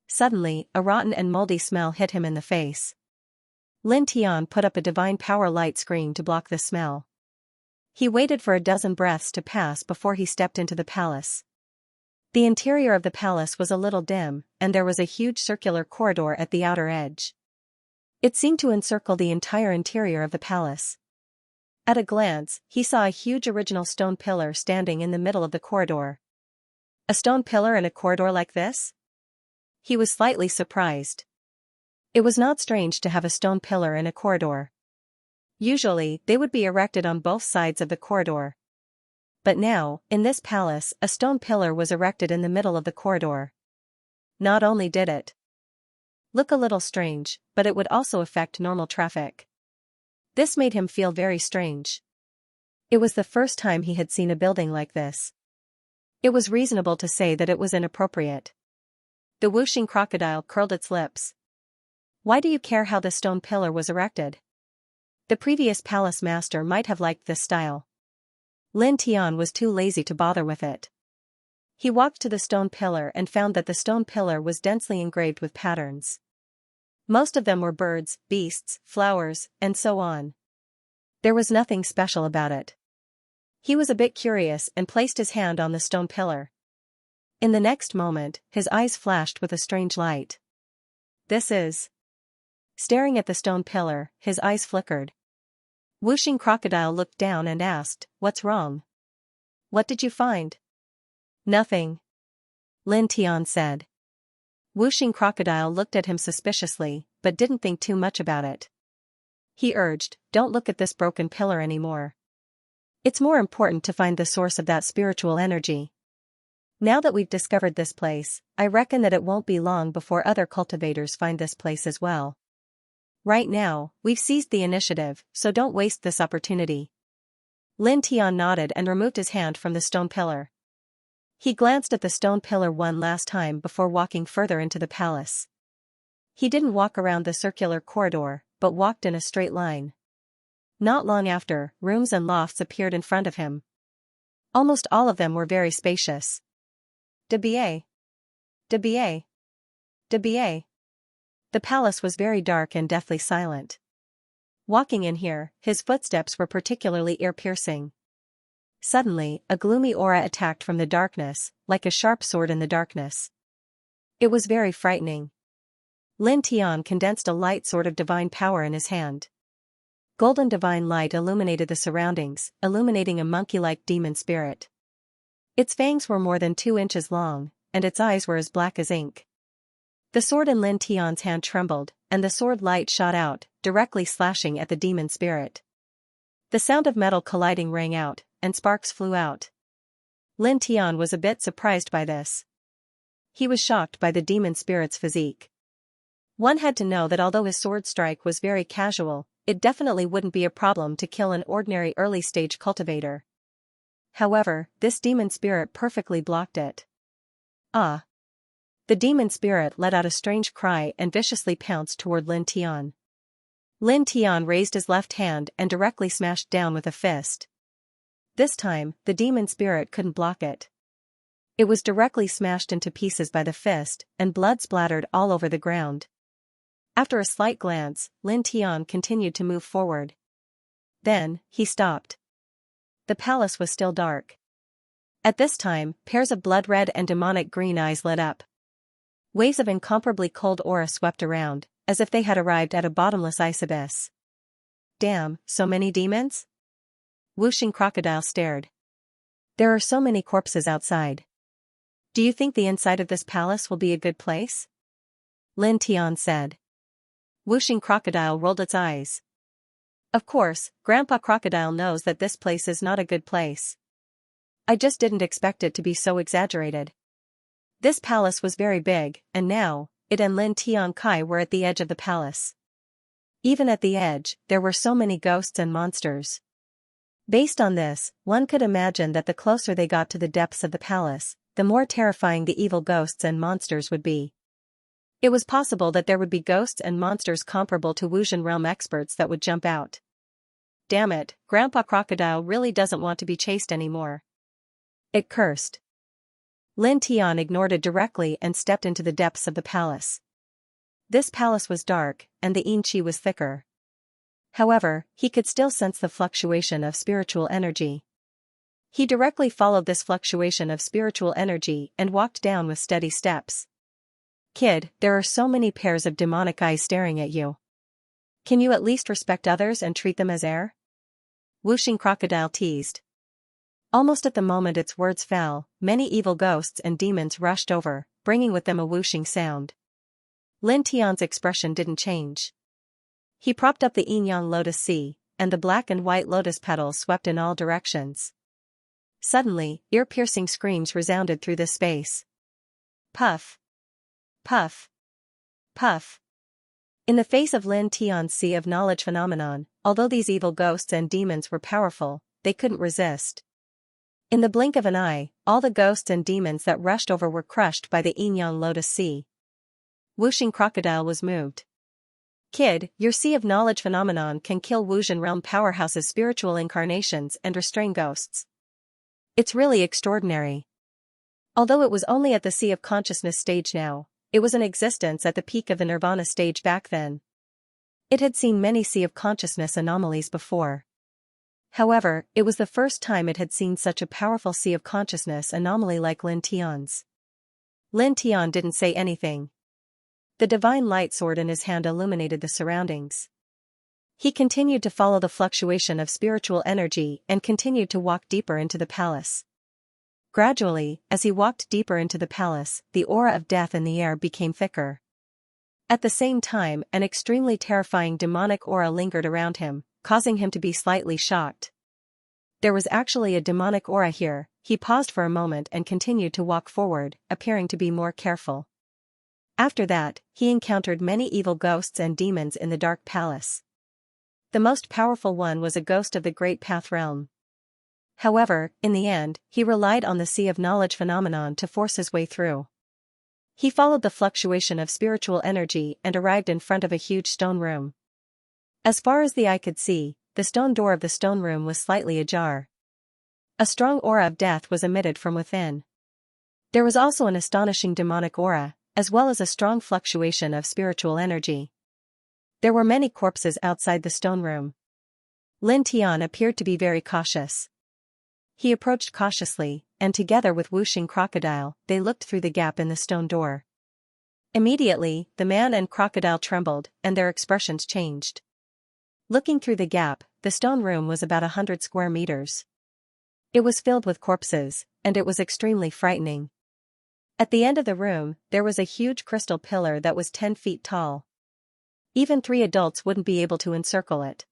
Speaker 1: Suddenly, a rotten and moldy smell hit him in the face. Lin Tian put up a divine power light screen to block the smell. He waited for a dozen breaths to pass before he stepped into the palace. The interior of the palace was a little dim, and there was a huge circular corridor at the outer edge. It seemed to encircle the entire interior of the palace. At a glance, he saw a huge original stone pillar standing in the middle of the corridor. A stone pillar in a corridor like this? He was slightly surprised. It was not strange to have a stone pillar in a corridor. Usually, they would be erected on both sides of the corridor. But now, in this palace, a stone pillar was erected in the middle of the corridor. Not only did it look a little strange, but it would also affect normal traffic. This made him feel very strange. It was the first time he had seen a building like this. It was reasonable to say that it was inappropriate. The whooshing crocodile curled its lips. Why do you care how the stone pillar was erected? The previous palace master might have liked this style. Lin Tian was too lazy to bother with it. He walked to the stone pillar and found that the stone pillar was densely engraved with patterns. Most of them were birds, beasts, flowers, and so on. There was nothing special about it. He was a bit curious and placed his hand on the stone pillar. In the next moment, his eyes flashed with a strange light. This is... Staring at the stone pillar, his eyes flickered. Whooshing crocodile looked down and asked, "What's wrong? What did you find?" "Nothing," Lin Tian said. Whooshing crocodile looked at him suspiciously, but didn't think too much about it. He urged, "Don't look at this broken pillar anymore. It's more important to find the source of that spiritual energy. Now that we've discovered this place, I reckon that it won't be long before other cultivators find this place as well. Right now, we've seized the initiative, so don't waste this opportunity." Lin Tian nodded and removed his hand from the stone pillar. He glanced at the stone pillar one last time before walking further into the palace. He didn't walk around the circular corridor, but walked in a straight line. Not long after, rooms and lofts appeared in front of him. Almost all of them were very spacious. De Bier. De Bier. De Bier. The palace was very dark and deathly silent. Walking in here, his footsteps were particularly ear-piercing. Suddenly, a gloomy aura attacked from the darkness, like a sharp sword in the darkness. It was very frightening. Lin Tian condensed a light sword of divine power in his hand. Golden divine light illuminated the surroundings, illuminating a monkey-like demon spirit. Its fangs were more than 2 inches long, and its eyes were as black as ink. The sword in Lin Tian's hand trembled, and the sword light shot out, directly slashing at the demon spirit. The sound of metal colliding rang out, and sparks flew out. Lin Tian was a bit surprised by this. He was shocked by the demon spirit's physique. One had to know that although his sword strike was very casual, it definitely wouldn't be a problem to kill an ordinary early-stage cultivator. However, this demon spirit perfectly blocked it. Ah! The demon spirit let out a strange cry and viciously pounced toward Lin Tian. Lin Tian raised his left hand and directly smashed down with a fist. This time, the demon spirit couldn't block it. It was directly smashed into pieces by the fist, and blood splattered all over the ground. After a slight glance, Lin Tian continued to move forward. Then, he stopped. The palace was still dark. At this time, pairs of blood-red and demonic green eyes lit up. Waves of incomparably cold aura swept around, as if they had arrived at a bottomless ice abyss. "Damn, so many demons?" Whooshing crocodile stared. "There are so many corpses outside. Do you think the inside of this palace will be a good place?" Lin Tian said. Whooshing crocodile rolled its eyes. "Of course, Grandpa Crocodile knows that this place is not a good place. I just didn't expect it to be so exaggerated. This palace was very big, and now, it and Lin Tian Kai were at the edge of the palace. Even at the edge, there were so many ghosts and monsters. Based on this, one could imagine that the closer they got to the depths of the palace, the more terrifying the evil ghosts and monsters would be. It was possible that there would be ghosts and monsters comparable to Wuxian realm experts that would jump out. Damn it, Grandpa Crocodile really doesn't want to be chased anymore. It cursed. Lin Tian ignored it directly and stepped into the depths of the palace. This palace was dark, and the yin qi was thicker. However, he could still sense the fluctuation of spiritual energy. He directly followed this fluctuation of spiritual energy and walked down with steady steps. Kid, there are so many pairs of demonic eyes staring at you. Can you at least respect others and treat them as air? Whooshing crocodile teased. Almost at the moment its words fell, many evil ghosts and demons rushed over, bringing with them a whooshing sound. Lin Tian's expression didn't change. He propped up the yin-yang lotus sea, and the black and white lotus petals swept in all directions. Suddenly, ear-piercing screams resounded through the space. Puff! Puff! Puff! In the face of Lin Tian's sea of knowledge phenomenon, although these evil ghosts and demons were powerful, they couldn't resist. In the blink of an eye, all the ghosts and demons that rushed over were crushed by the yin-yang lotus sea. Whooshing crocodile was moved. Kid, your sea of knowledge phenomenon can kill Wuxian realm powerhouse's spiritual incarnations and restrain ghosts. It's really extraordinary. Although it was only at the sea of consciousness stage now, it was in existence at the peak of the nirvana stage back then. It had seen many sea of consciousness anomalies before. However, it was the first time it had seen such a powerful sea of consciousness anomaly like Lin Tian's. Lin Tian didn't say anything. The divine light sword in his hand illuminated the surroundings. He continued to follow the fluctuation of spiritual energy and continued to walk deeper into the palace. Gradually, as he walked deeper into the palace, the aura of death in the air became thicker. At the same time, an extremely terrifying demonic aura lingered around him, causing him to be slightly shocked. There was actually a demonic aura here. He paused for a moment and continued to walk forward, appearing to be more careful. After that, he encountered many evil ghosts and demons in the dark palace. The most powerful one was a ghost of the Great Path realm. However, in the end, he relied on the sea of knowledge phenomenon to force his way through. He followed the fluctuation of spiritual energy and arrived in front of a huge stone room. As far as the eye could see, the stone door of the stone room was slightly ajar. A strong aura of death was emitted from within. There was also an astonishing demonic aura, as well as a strong fluctuation of spiritual energy. There were many corpses outside the stone room. Lin Tian appeared to be very cautious. He approached cautiously, and together with Whooshing crocodile, they looked through the gap in the stone door. Immediately, the man and crocodile trembled, and their expressions changed. Looking through the gap, the stone room was about 100 square meters. It was filled with corpses, and it was extremely frightening. At the end of the room, there was a huge crystal pillar that was 10 feet tall. Even 3 adults wouldn't be able to encircle it.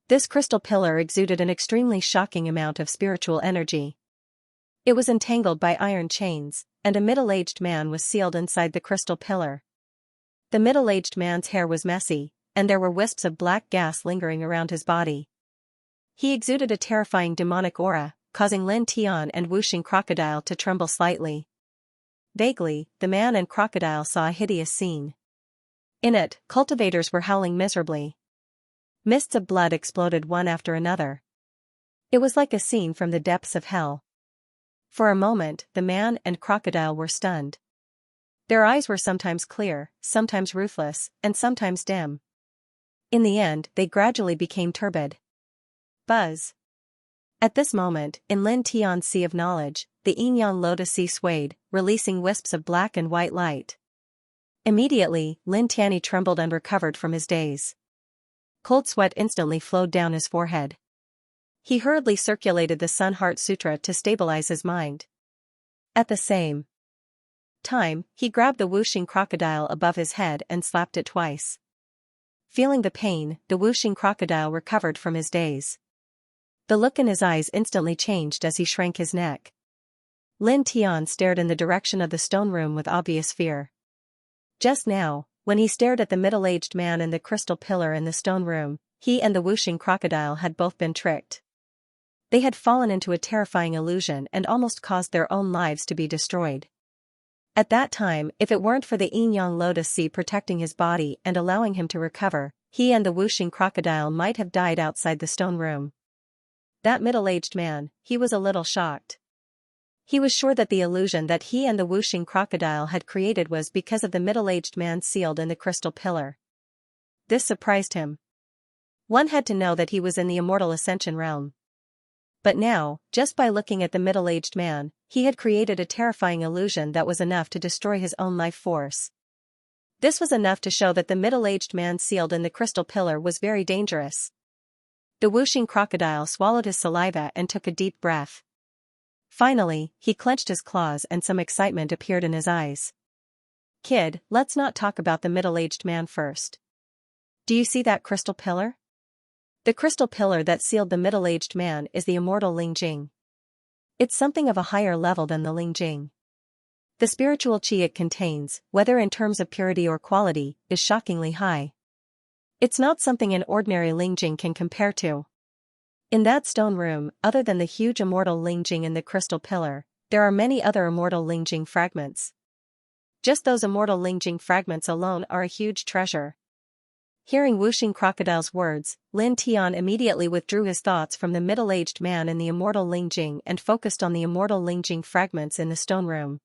Speaker 1: This crystal pillar exuded an extremely shocking amount of spiritual energy. It was entangled by iron chains, and a middle-aged man was sealed inside the crystal pillar. The middle-aged man's hair was messy, and there were wisps of black gas lingering around his body. He exuded a terrifying demonic aura, causing Lin Tian and Whooshing crocodile to tremble slightly. Vaguely, the man and crocodile saw a hideous scene. In it, cultivators were howling miserably. Mists of blood exploded one after another. It was like a scene from the depths of hell. For a moment, the man and crocodile were stunned. Their eyes were sometimes clear, sometimes ruthless, and sometimes dim. In the end, they gradually became turbid. Buzz. At this moment, in Lin Tian's sea of knowledge, the yin-yang lotus sea swayed, releasing wisps of black and white light. Immediately, Lin Tianyi trembled and recovered from his daze. Cold sweat instantly flowed down his forehead. He hurriedly circulated the Sun Heart Sutra to stabilize his mind. At the same time, he grabbed the Whooshing crocodile above his head and slapped it twice. Feeling the pain, the Whooshing crocodile recovered from his daze. The look in his eyes instantly changed as he shrank his neck. Lin Tian stared in the direction of the stone room with obvious fear. Just now, when he stared at the middle-aged man and the crystal pillar in the stone room, he and the Whooshing crocodile had both been tricked. They had fallen into a terrifying illusion and almost caused their own lives to be destroyed. At that time, if it weren't for the yin-yang lotus sea protecting his body and allowing him to recover, he and the Whooshing crocodile might have died outside the stone room. That middle-aged man, he was a little shocked. He was sure that the illusion that he and the Whooshing crocodile had created was because of the middle-aged man sealed in the crystal pillar. This surprised him. One had to know that he was in the immortal ascension realm. But now, just by looking at the middle-aged man, he had created a terrifying illusion that was enough to destroy his own life force. This was enough to show that the middle-aged man sealed in the crystal pillar was very dangerous. The Wuxing crocodile swallowed his saliva and took a deep breath. Finally, he clenched his claws and some excitement appeared in his eyes. "Kid, let's not talk about the middle-aged man first. Do you see that crystal pillar? The crystal pillar that sealed the middle-aged man is the immortal Lingjing. It's something of a higher level than the Lingjing. The spiritual qi it contains, whether in terms of purity or quality, is shockingly high. It's not something an ordinary Lingjing can compare to. In that stone room, other than the huge immortal Lingjing in the crystal pillar, there are many other immortal Lingjing fragments. Just those immortal Lingjing fragments alone are a huge treasure." Hearing Wuxing Crocodile's words, Lin Tian immediately withdrew his thoughts from the middle-aged man and the immortal Lingjing and focused on the immortal Lingjing fragments in the stone room.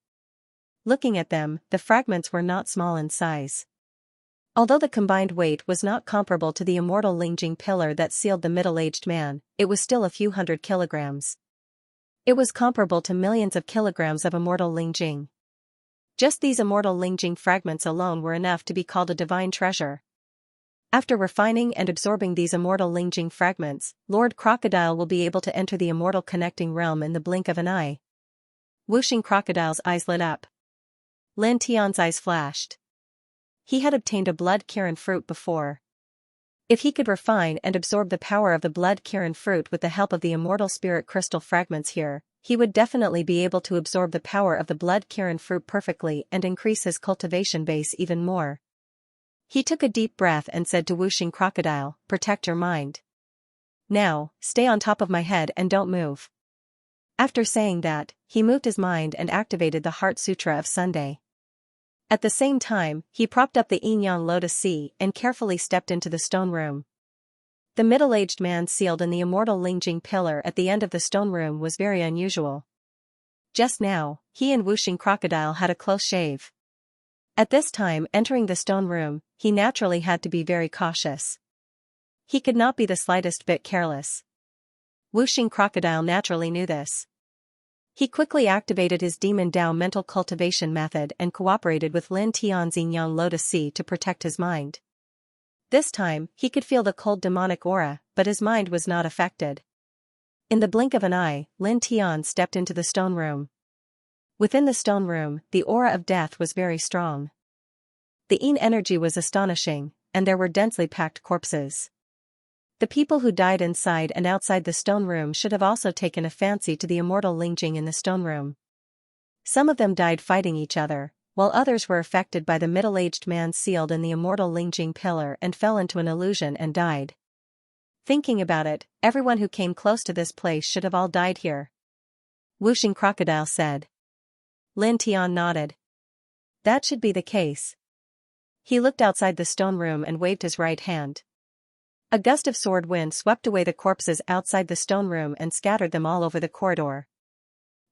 Speaker 1: Looking at them, the fragments were not small in size. Although the combined weight was not comparable to the immortal Lingjing pillar that sealed the middle-aged man, it was still a few hundred kilograms. It was comparable to millions of kilograms of immortal Lingjing. Just these immortal Lingjing fragments alone were enough to be called a divine treasure. After refining and absorbing these immortal Lingjing fragments, Lord Crocodile will be able to enter the immortal connecting realm in the blink of an eye. Wuxing Crocodile's eyes lit up. Lin Tian's eyes flashed. He had obtained a blood Kirin fruit before. If he could refine and absorb the power of the blood Kirin fruit with the help of the immortal spirit crystal fragments here, he would definitely be able to absorb the power of the blood Kirin fruit perfectly and increase his cultivation base even more. He took a deep breath and said to Wuxing Crocodile, "Protect your mind. Now, stay on top of my head and don't move." After saying that, he moved his mind and activated the Heart Sutra of Sunday. At the same time, he propped up the yin-yang lotus sea and carefully stepped into the stone room. The middle-aged man sealed in the immortal Lingjing pillar at the end of the stone room was very unusual. Just now, he and Wuxing Crocodile had a close shave. At this time entering the stone room, he naturally had to be very cautious. He could not be the slightest bit careless. Wuxing Crocodile naturally knew this. He quickly activated his Demon Dao mental cultivation method and cooperated with Lin Tian's yin-yang lotus sea to protect his mind. This time, he could feel the cold demonic aura, but his mind was not affected. In the blink of an eye, Lin Tian stepped into the stone room. Within the stone room, the aura of death was very strong. The yin energy was astonishing, and there were densely packed corpses. The people who died inside and outside the stone room should have also taken a fancy to the immortal Lingjing in the stone room. Some of them died fighting each other, while others were affected by the middle-aged man sealed in the immortal Lingjing pillar and fell into an illusion and died. Thinking about it, everyone who came close to this place should have all died here. Wuxing Crocodile said. Lin Tian nodded. That should be the case. He looked outside the stone room and waved his right hand. A gust of sword wind swept away the corpses outside the stone room and scattered them all over the corridor.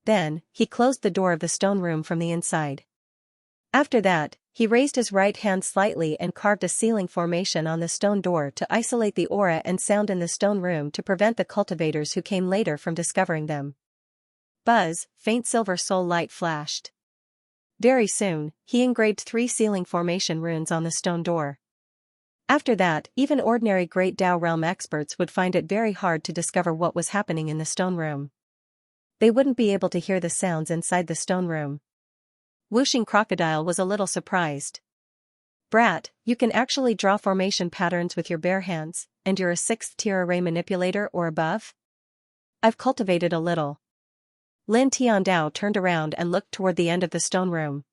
Speaker 1: Then, he closed the door of the stone room from the inside. After that, he raised his right hand slightly and carved a sealing formation on the stone door to isolate the aura and sound in the stone room to prevent the cultivators who came later from discovering them. Buzz, faint silver soul light flashed. Very soon, he engraved 3 sealing formation runes on the stone door. After that, even ordinary Great Dao Realm experts would find it very hard to discover what was happening in the stone room. They wouldn't be able to hear the sounds inside the stone room. Wuxing Crocodile was a little surprised. Brat, you can actually draw formation patterns with your bare hands, and you're a 6th tier array manipulator or above? I've cultivated a little. Lin Tiandao turned around and looked toward the end of the stone room.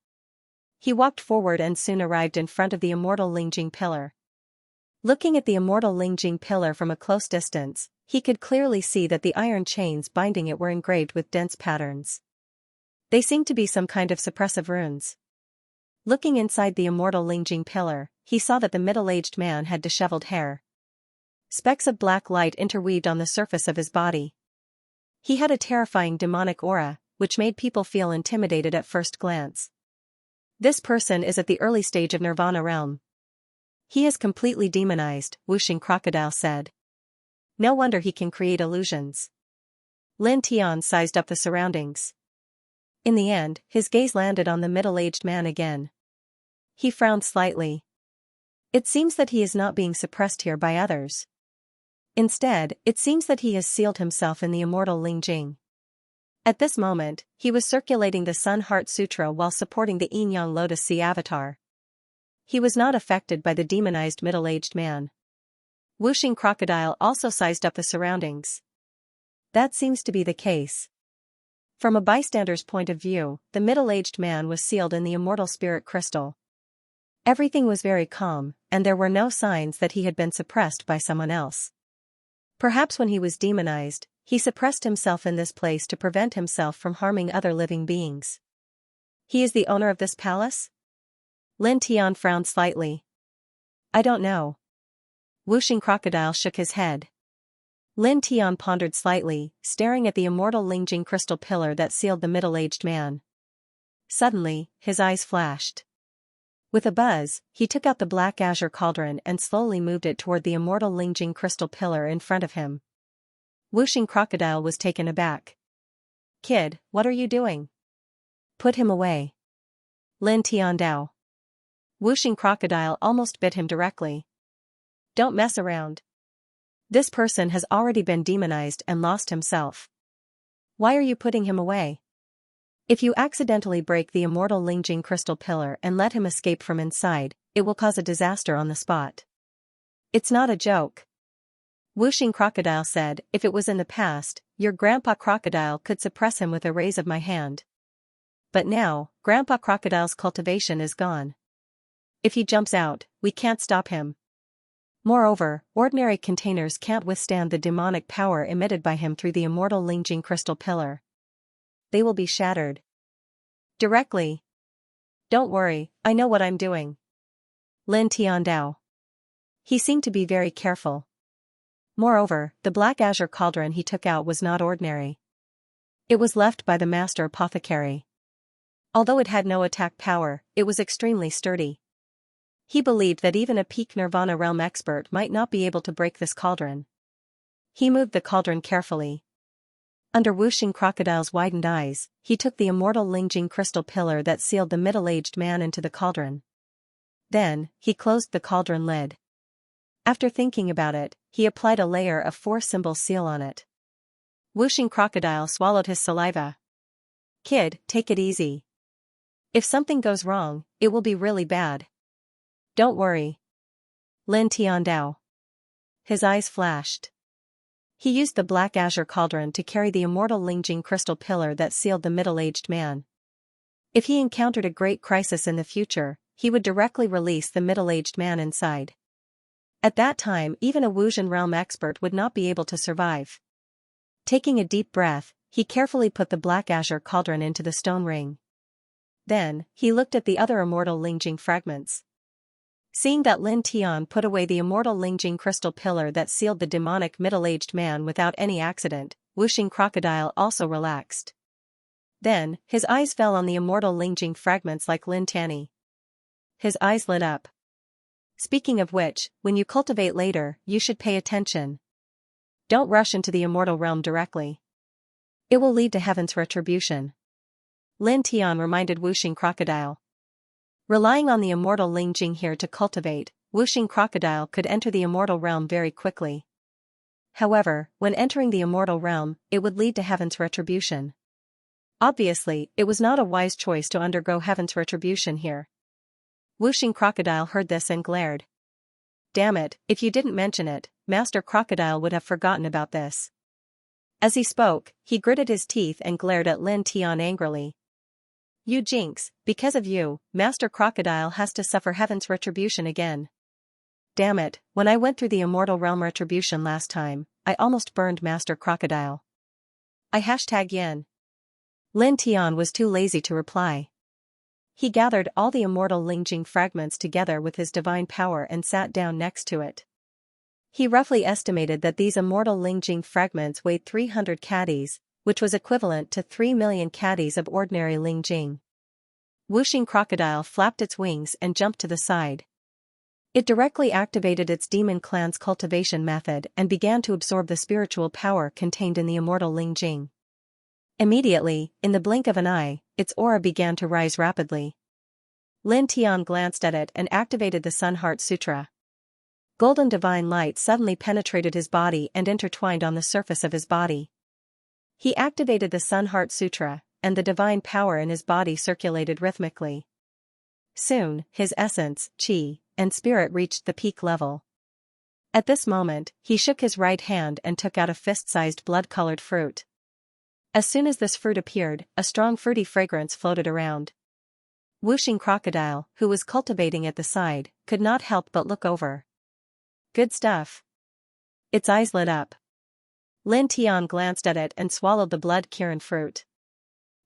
Speaker 1: He walked forward and soon arrived in front of the immortal Lingjing pillar. Looking at the immortal Lingjing pillar from a close distance, he could clearly see that the iron chains binding it were engraved with dense patterns. They seemed to be some kind of suppressive runes. Looking inside the immortal Lingjing pillar, he saw that the middle-aged man had disheveled hair. Specks of black light interweaved on the surface of his body. He had a terrifying demonic aura, which made people feel intimidated at first glance. This person is at the early stage of Nirvana realm. He is completely demonized, Wuxing Crocodile said. No wonder he can create illusions. Lin Tian sized up the surroundings. In the end, his gaze landed on the middle-aged man again. He frowned slightly. It seems that he is not being suppressed here by others. Instead, it seems that he has sealed himself in the immortal Ling Jing. At this moment, he was circulating the Sun Heart Sutra while supporting the Yin Yang Lotus Sea avatar. He was not affected by the demonized middle-aged man. Wuxing Crocodile also sized up the surroundings. That seems to be the case. From a bystander's point of view, the middle-aged man was sealed in the immortal spirit crystal. Everything was very calm, and there were no signs that he had been suppressed by someone else. Perhaps when he was demonized, he suppressed himself in this place to prevent himself from harming other living beings. He is the owner of this palace? Lin Tian frowned slightly. I don't know. Wuxing Crocodile shook his head. Lin Tian pondered slightly, staring at the immortal Lingjing crystal pillar that sealed the middle-aged man. Suddenly, his eyes flashed. With a buzz, he took out the black azure cauldron and slowly moved it toward the immortal Lingjing crystal pillar in front of him. Wuxing Crocodile was taken aback. Kid, what are you doing? Put him away. Lin Tian Dao. Wuxing Crocodile almost bit him directly. Don't mess around. This person has already been demonized and lost himself. Why are you putting him away? If you accidentally break the immortal Lingjing crystal pillar and let him escape from inside, it will cause a disaster on the spot. It's not a joke. Wuxing Crocodile said, if it was in the past, your Grandpa Crocodile could suppress him with a raise of my hand. But now, Grandpa Crocodile's cultivation is gone. If he jumps out, we can't stop him. Moreover, ordinary containers can't withstand the demonic power emitted by him through the immortal Lingjing crystal pillar. They will be shattered. Directly. Don't worry, I know what I'm doing. Lin Tian Dao. He seemed to be very careful. Moreover, the black azure cauldron he took out was not ordinary. It was left by the master apothecary. Although it had no attack power, it was extremely sturdy. He believed that even a peak Nirvana realm expert might not be able to break this cauldron. He moved the cauldron carefully. Under Wuxing Crocodile's widened eyes, he took the immortal Lingjing crystal pillar that sealed the middle-aged man into the cauldron. Then, he closed the cauldron lid. After thinking about it, he applied a layer of 4-symbol seal on it. Wuxing Crocodile swallowed his saliva. Kid, take it easy. If something goes wrong, it will be really bad. Don't worry. Lin Tian Dao. His eyes flashed. He used the black azure cauldron to carry the immortal Lingjing crystal pillar that sealed the middle-aged man. If he encountered a great crisis in the future, he would directly release the middle-aged man inside. At that time, even a Wuxin realm expert would not be able to survive. Taking a deep breath, he carefully put the black azure cauldron into the stone ring. Then, he looked at the other immortal Lingjing fragments. Seeing that Lin Tian put away the immortal Lingjing crystal pillar that sealed the demonic middle-aged man without any accident, Wuxing Crocodile also relaxed. Then, his eyes fell on the immortal Lingjing fragments like Lin Tanny. His eyes lit up. Speaking of which, when you cultivate later, you should pay attention. Don't rush into the immortal realm directly. It will lead to heaven's retribution. Lin Tian reminded Wuxing Crocodile. Relying on the immortal Lingjing here to cultivate, Wuxing Crocodile could enter the immortal realm very quickly. However, when entering the immortal realm, it would lead to heaven's retribution. Obviously, it was not a wise choice to undergo heaven's retribution here. Wuxing Crocodile heard this and glared. Damn it, if you didn't mention it, Master Crocodile would have forgotten about this. As he spoke, he gritted his teeth and glared at Lin Tian angrily. You jinx, because of you, Master Crocodile has to suffer heaven's retribution again. Damn it, when I went through the immortal realm retribution last time, I almost burned Master Crocodile. #yen. Lin Tian was too lazy to reply. He gathered all the immortal Lingjing fragments together with his divine power and sat down next to it. He roughly estimated that these immortal Lingjing fragments weighed 300 caddies, which was equivalent to 3 million caddies of ordinary Lingjing. Wuxing Crocodile flapped its wings and jumped to the side. It directly activated its demon clan's cultivation method and began to absorb the spiritual power contained in the immortal Ling Jing. Immediately, in the blink of an eye, its aura began to rise rapidly. Lin Tian glanced at it and activated the Sun Heart Sutra. Golden divine light suddenly penetrated his body and intertwined on the surface of his body. He activated the Sun Heart Sutra, and the divine power in his body circulated rhythmically. Soon, his essence, qi, and spirit reached the peak level. At this moment, he shook his right hand and took out a fist-sized blood-colored fruit. As soon as this fruit appeared, a strong fruity fragrance floated around. Wuxing Crocodile, who was cultivating at the side, could not help but look over. Good stuff. Its eyes lit up. Lin Tian glanced at it and swallowed the blood-Kirin fruit.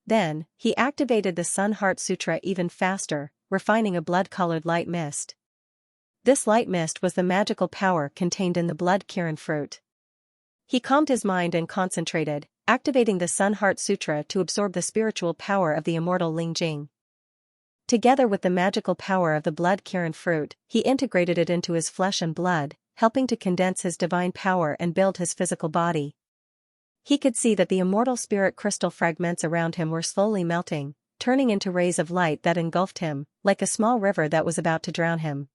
Speaker 1: Then, he activated the Sun Heart Sutra even faster, refining a blood-colored light mist. This light mist was the magical power contained in the blood-Kirin fruit. He calmed his mind and concentrated, activating the Sun Heart Sutra to absorb the spiritual power of the immortal Ling Jing. Together with the magical power of the blood-Kirin fruit, he integrated it into his flesh and blood, helping to condense his divine power and build his physical body. He could see that the immortal spirit crystal fragments around him were slowly melting, turning into rays of light that engulfed him, like a small river that was about to drown him.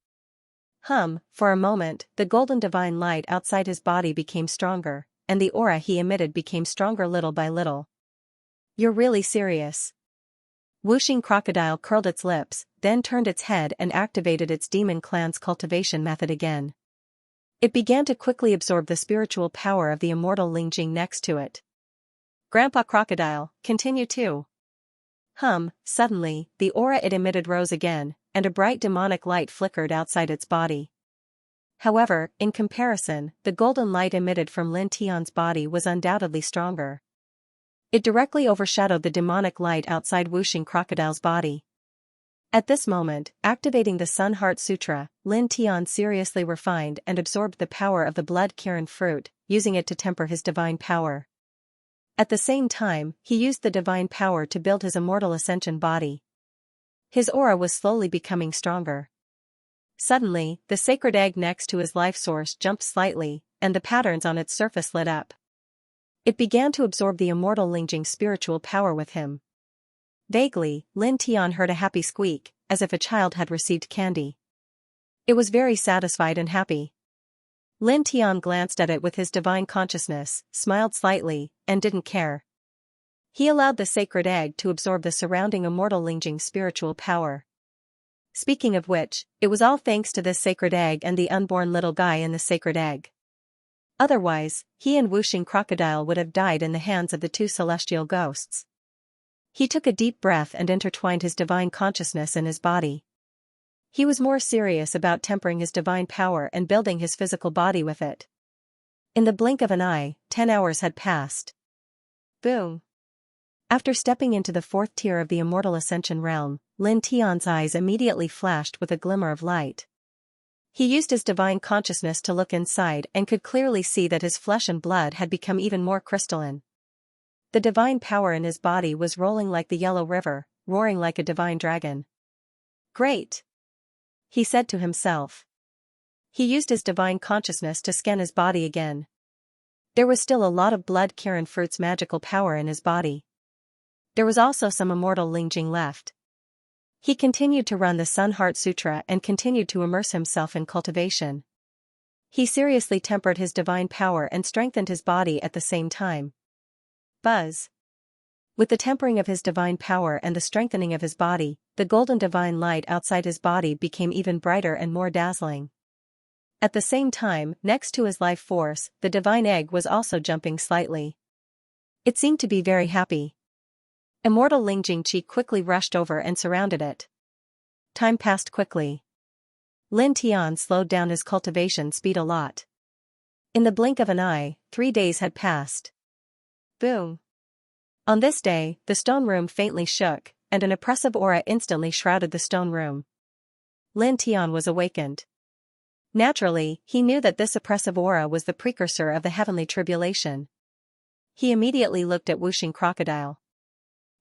Speaker 1: For a moment, the golden divine light outside his body became stronger, and the aura he emitted became stronger little by little. You're really serious? Wuxing Crocodile curled its lips, then turned its head and activated its demon clan's cultivation method again. It began to quickly absorb the spiritual power of the immortal Ling Jing next to it. Grandpa Crocodile, continue too. Suddenly, the aura it emitted rose again, and a bright demonic light flickered outside its body. However, in comparison, the golden light emitted from Lin Tian's body was undoubtedly stronger. It directly overshadowed the demonic light outside Wuxing Crocodile's body. At this moment, activating the Sun Heart Sutra, Lin Tian seriously refined and absorbed the power of the blood-Kirin fruit, using it to temper his divine power. At the same time, he used the divine power to build his immortal ascension body. His aura was slowly becoming stronger. Suddenly, the sacred egg next to his life source jumped slightly, and the patterns on its surface lit up. It began to absorb the immortal Ling Jing's spiritual power with him. Vaguely, Lin Tian heard a happy squeak, as if a child had received candy. It was very satisfied and happy. Lin Tian glanced at it with his divine consciousness, smiled slightly, and didn't care. He allowed the sacred egg to absorb the surrounding immortal Ling Jing's spiritual power. Speaking of which, it was all thanks to this sacred egg and the unborn little guy in the sacred egg. Otherwise, he and Wuxing Crocodile would have died in the hands of the two celestial ghosts. He took a deep breath and intertwined his divine consciousness in his body. He was more serious about tempering his divine power and building his physical body with it. In the blink of an eye, 10 hours had passed. Boom! After stepping into the fourth tier of the immortal ascension realm, Lin Tian's eyes immediately flashed with a glimmer of light. He used his divine consciousness to look inside and could clearly see that his flesh and blood had become even more crystalline. The divine power in his body was rolling like the yellow river, roaring like a divine dragon. Great! He said to himself. He used his divine consciousness to scan his body again. There was still a lot of blood-Kirin fruit's magical power in his body. There was also some immortal Ling Jing left. He continued to run the Sun Heart Sutra and continued to immerse himself in cultivation. He seriously tempered his divine power and strengthened his body at the same time. Buzz. With the tempering of his divine power and the strengthening of his body, the golden divine light outside his body became even brighter and more dazzling. At the same time, next to his life force, the divine egg was also jumping slightly. It seemed to be very happy. Immortal Ling Jing Qi quickly rushed over and surrounded it. Time passed quickly. Lin Tian slowed down his cultivation speed a lot. In the blink of an eye, 3 days had passed. Boom! On this day, the stone room faintly shook, and an oppressive aura instantly shrouded the stone room. Lin Tian was awakened. Naturally, he knew that this oppressive aura was the precursor of the heavenly tribulation. He immediately looked at Wuxing Crocodile.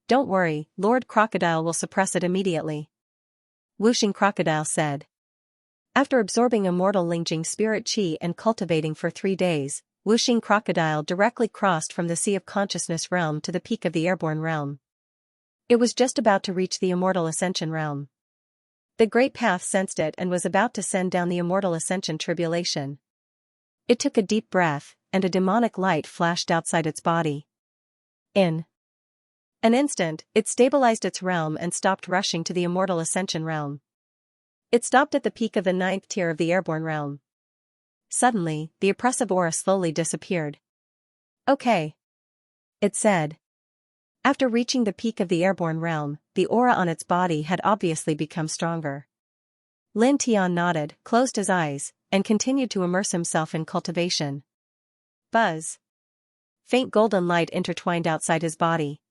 Speaker 1: Don't worry, Lord Crocodile will suppress it immediately. Wuxing Crocodile said. After absorbing immortal Lingjing spirit qi and cultivating for 3 days, Wuxing crocodile directly crossed from the Sea of Consciousness realm to the peak of the airborne realm. It was just about to reach the immortal ascension realm. The Great Path sensed it and was about to send down the immortal ascension tribulation. It took a deep breath, and a demonic light flashed outside its body. In an instant, it stabilized its realm and stopped rushing to the immortal ascension realm. It stopped at the peak of the 9th tier of the airborne realm. Suddenly, the oppressive aura slowly disappeared. Okay, it said. After reaching the peak of the airborne realm, the aura on its body had obviously become stronger. Lin Tian nodded, closed his eyes, and continued to immerse himself in cultivation. Buzz. Faint golden light intertwined outside his body.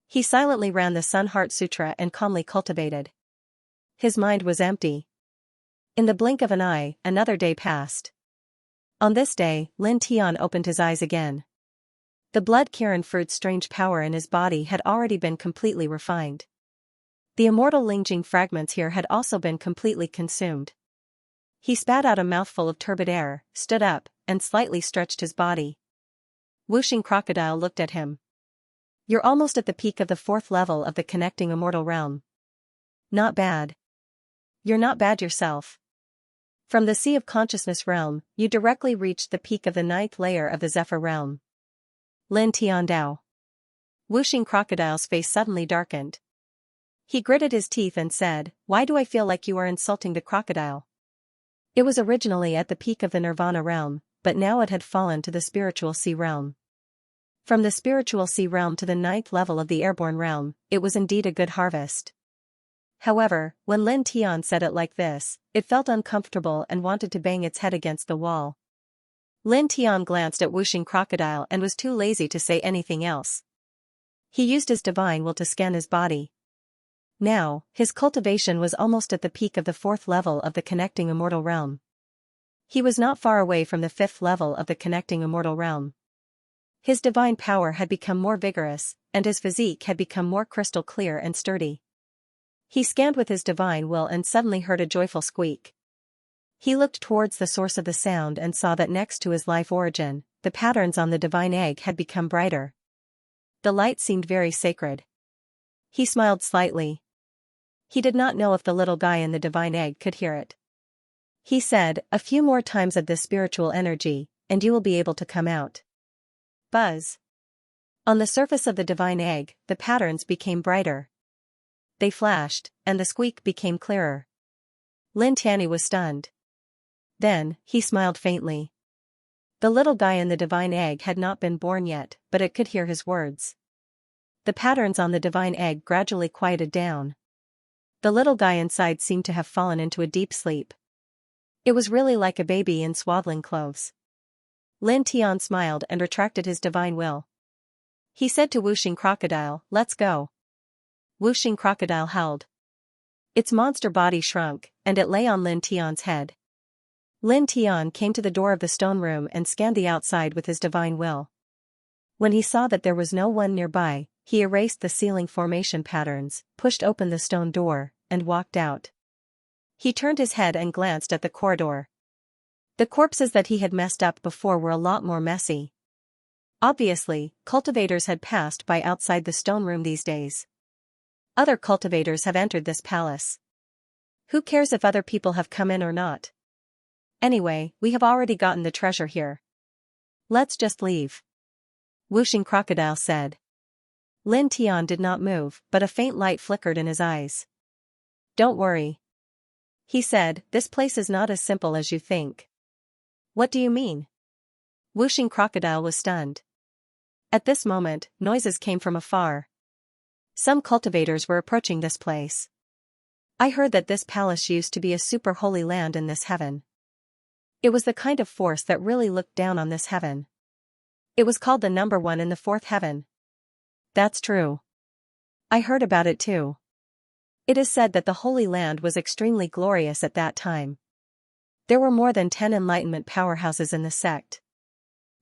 Speaker 1: He silently ran the Sun Heart Sutra and calmly cultivated. His mind was empty. In the blink of an eye, another day passed. On this day, Lin Tian opened his eyes again. The blood Kirin fruit's strange power in his body had already been completely refined. The immortal Lingjing fragments here had also been completely consumed. He spat out a mouthful of turbid air, stood up, and slightly stretched his body. Wuxing crocodile looked at him. You're almost at the peak of the 4th level of the connecting immortal realm. Not bad. You're not bad yourself. From the Sea of Consciousness realm, you directly reached the peak of the 9th layer of the Zephyr realm. Lin Tian Dao. Wuxing crocodile's face suddenly darkened. He gritted his teeth and said, "Why do I feel like you are insulting the crocodile?" It was originally at the peak of the Nirvana realm, but now it had fallen to the spiritual sea realm. From the spiritual sea realm to the 9th level of the airborne realm, it was indeed a good harvest. However, when Lin Tian said it like this, it felt uncomfortable and wanted to bang its head against the wall. Lin Tian glanced at Wuxing crocodile and was too lazy to say anything else. He used his divine will to scan his body. Now, his cultivation was almost at the peak of the 4th level of the connecting immortal realm. He was not far away from the 5th level of the connecting immortal realm. His divine power had become more vigorous, and his physique had become more crystal clear and sturdy. He scanned with his divine will and suddenly heard a joyful squeak. He looked towards the source of the sound and saw that next to his life origin, the patterns on the divine egg had become brighter. The light seemed very sacred. He smiled slightly. He did not know if the little guy in the divine egg could hear it. He said, "A few more times of this spiritual energy, and you will be able to come out." Buzz. On the surface of the divine egg, the patterns became brighter. They flashed, and the squeak became clearer. Lin Tian was stunned. Then, he smiled faintly. The little guy in the divine egg had not been born yet, but it could hear his words. The patterns on the divine egg gradually quieted down. The little guy inside seemed to have fallen into a deep sleep. It was really like a baby in swaddling clothes. Lin Tian smiled and retracted his divine will. He said to Wuxing crocodile, "Let's go." Wuxing crocodile howled. Its monster body shrunk, and it lay on Lin Tian's head. Lin Tian came to the door of the stone room and scanned the outside with his divine will. When he saw that there was no one nearby, he erased the ceiling formation patterns, pushed open the stone door, and walked out. He turned his head and glanced at the corridor. The corpses that he had messed up before were a lot more messy. Obviously, cultivators had passed by outside the stone room these days. Other cultivators have entered this palace. Who cares if other people have come in or not? Anyway, we have already gotten the treasure here. Let's just leave. Wuxing crocodile said. Lin Tian did not move, but a faint light flickered in his eyes. Don't worry. He said, this place is not as simple as you think. What do you mean? Wuxing crocodile was stunned. At this moment, noises came from afar. Some cultivators were approaching this place. I heard that this palace used to be a super holy land in this heaven. It was the kind of force that really looked down on this heaven. It was called the number 1 in the 4th heaven. That's true. I heard about it too. It is said that the Holy Land was extremely glorious at that time. There were more than 10 enlightenment powerhouses in the sect.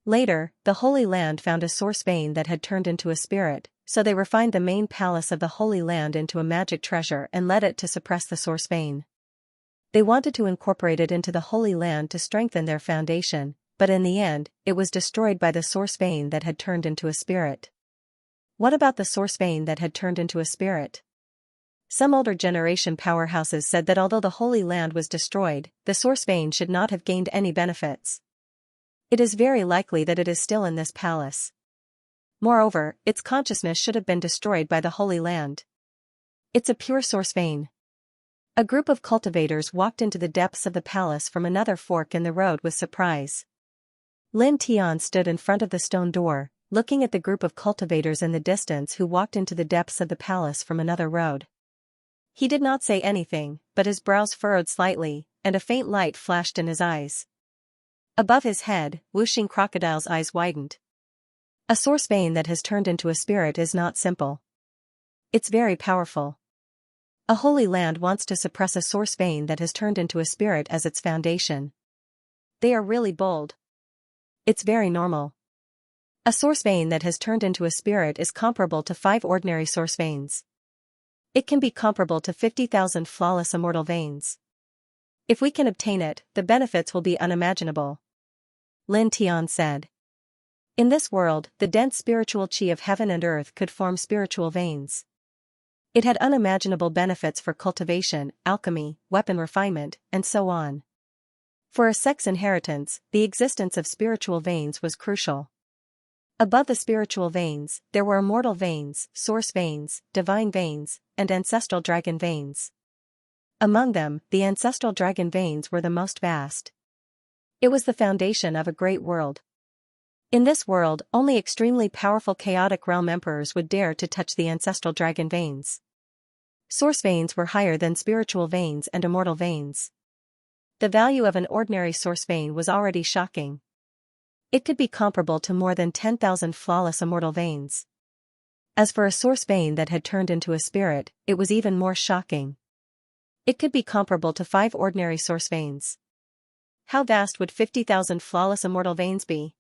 Speaker 1: Later, the Holy Land found a source vein that had turned into a spirit, so they refined the main palace of the Holy Land into a magic treasure and let it to suppress the source vein. They wanted to incorporate it into the Holy Land to strengthen their foundation, but in the end, it was destroyed by the source vein that had turned into a spirit. What about the source vein that had turned into a spirit? Some older generation powerhouses said that although the Holy Land was destroyed, the source vein should not have gained any benefits. It is very likely that it is still in this palace. Moreover, its consciousness should have been destroyed by the Holy Land. It's a pure source vein. A group of cultivators walked into the depths of the palace from another fork in the road with surprise. Lin Tian stood in front of the stone door, looking at the group of cultivators in the distance who walked into the depths of the palace from another road. He did not say anything, but his brows furrowed slightly, and a faint light flashed in his eyes. Above his head, Wuxing Crocodile's eyes widened. A source vein that has turned into a spirit is not simple. It's very powerful. A holy land wants to suppress a source vein that has turned into a spirit as its foundation. They are really bold. It's very normal. A source vein that has turned into a spirit is comparable to 5 ordinary source veins. It can be comparable to 50,000 flawless immortal veins. If we can obtain it, the benefits will be unimaginable. Lin Tian said. In this world, the dense spiritual chi of heaven and earth could form spiritual veins. It had unimaginable benefits for cultivation, alchemy, weapon refinement, and so on. For a sex inheritance, the existence of spiritual veins was crucial. Above the spiritual veins, there were immortal veins, source veins, divine veins, and ancestral dragon veins. Among them, the ancestral dragon veins were the most vast. It was the foundation of a great world. In this world, only extremely powerful chaotic realm emperors would dare to touch the ancestral dragon veins. Source veins were higher than spiritual veins and immortal veins. The value of an ordinary source vein was already shocking. It could be comparable to more than 10,000 flawless immortal veins. As for a source vein that had turned into a spirit, it was even more shocking. It could be comparable to 5 ordinary source veins. How vast would 50,000 flawless immortal veins be?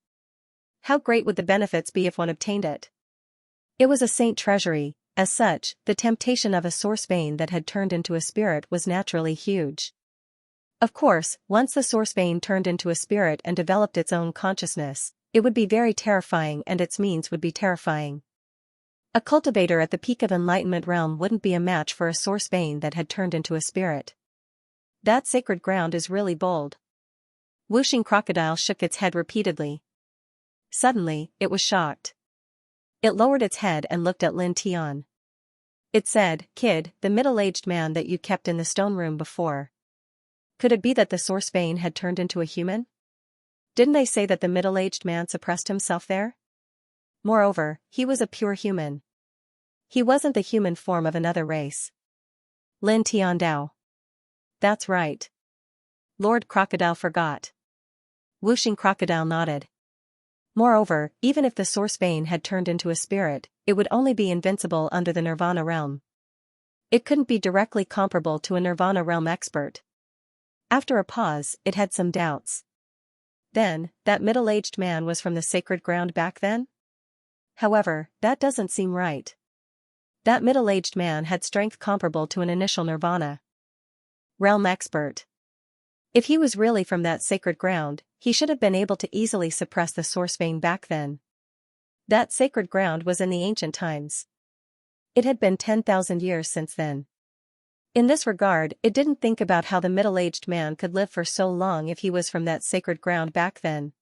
Speaker 1: How great would the benefits be if one obtained it? It was a saint treasury. As such, the temptation of a source vein that had turned into a spirit was naturally huge. Of course, once the source vein turned into a spirit and developed its own consciousness, it would be very terrifying and its means would be terrifying. A cultivator at the peak of enlightenment realm wouldn't be a match for a source vein that had turned into a spirit. That sacred ground is really bold. Wuxing Crocodile shook its head repeatedly. Suddenly, it was shocked. It lowered its head and looked at Lin Tian. It said, "Kid, the middle-aged man that you kept in the stone room before. Could it be that the source vein had turned into a human? Didn't they say that the middle-aged man suppressed himself there? Moreover, he was a pure human. He wasn't the human form of another race." Lin Tian Dao. That's right. Lord Crocodile forgot. Wuxing Crocodile nodded. Moreover, even if the source vein had turned into a spirit, it would only be invincible under the Nirvana realm. It couldn't be directly comparable to a Nirvana realm expert. After a pause, it had some doubts. Then, that middle-aged man was from the sacred ground back then? However, that doesn't seem right. That middle-aged man had strength comparable to an initial Nirvana realm expert. If he was really from that sacred ground, he should have been able to easily suppress the source vein back then. That sacred ground was in the ancient times. It had been 10,000 years since then. In this regard, it didn't think about how the middle-aged man could live for so long if he was from that sacred ground back then.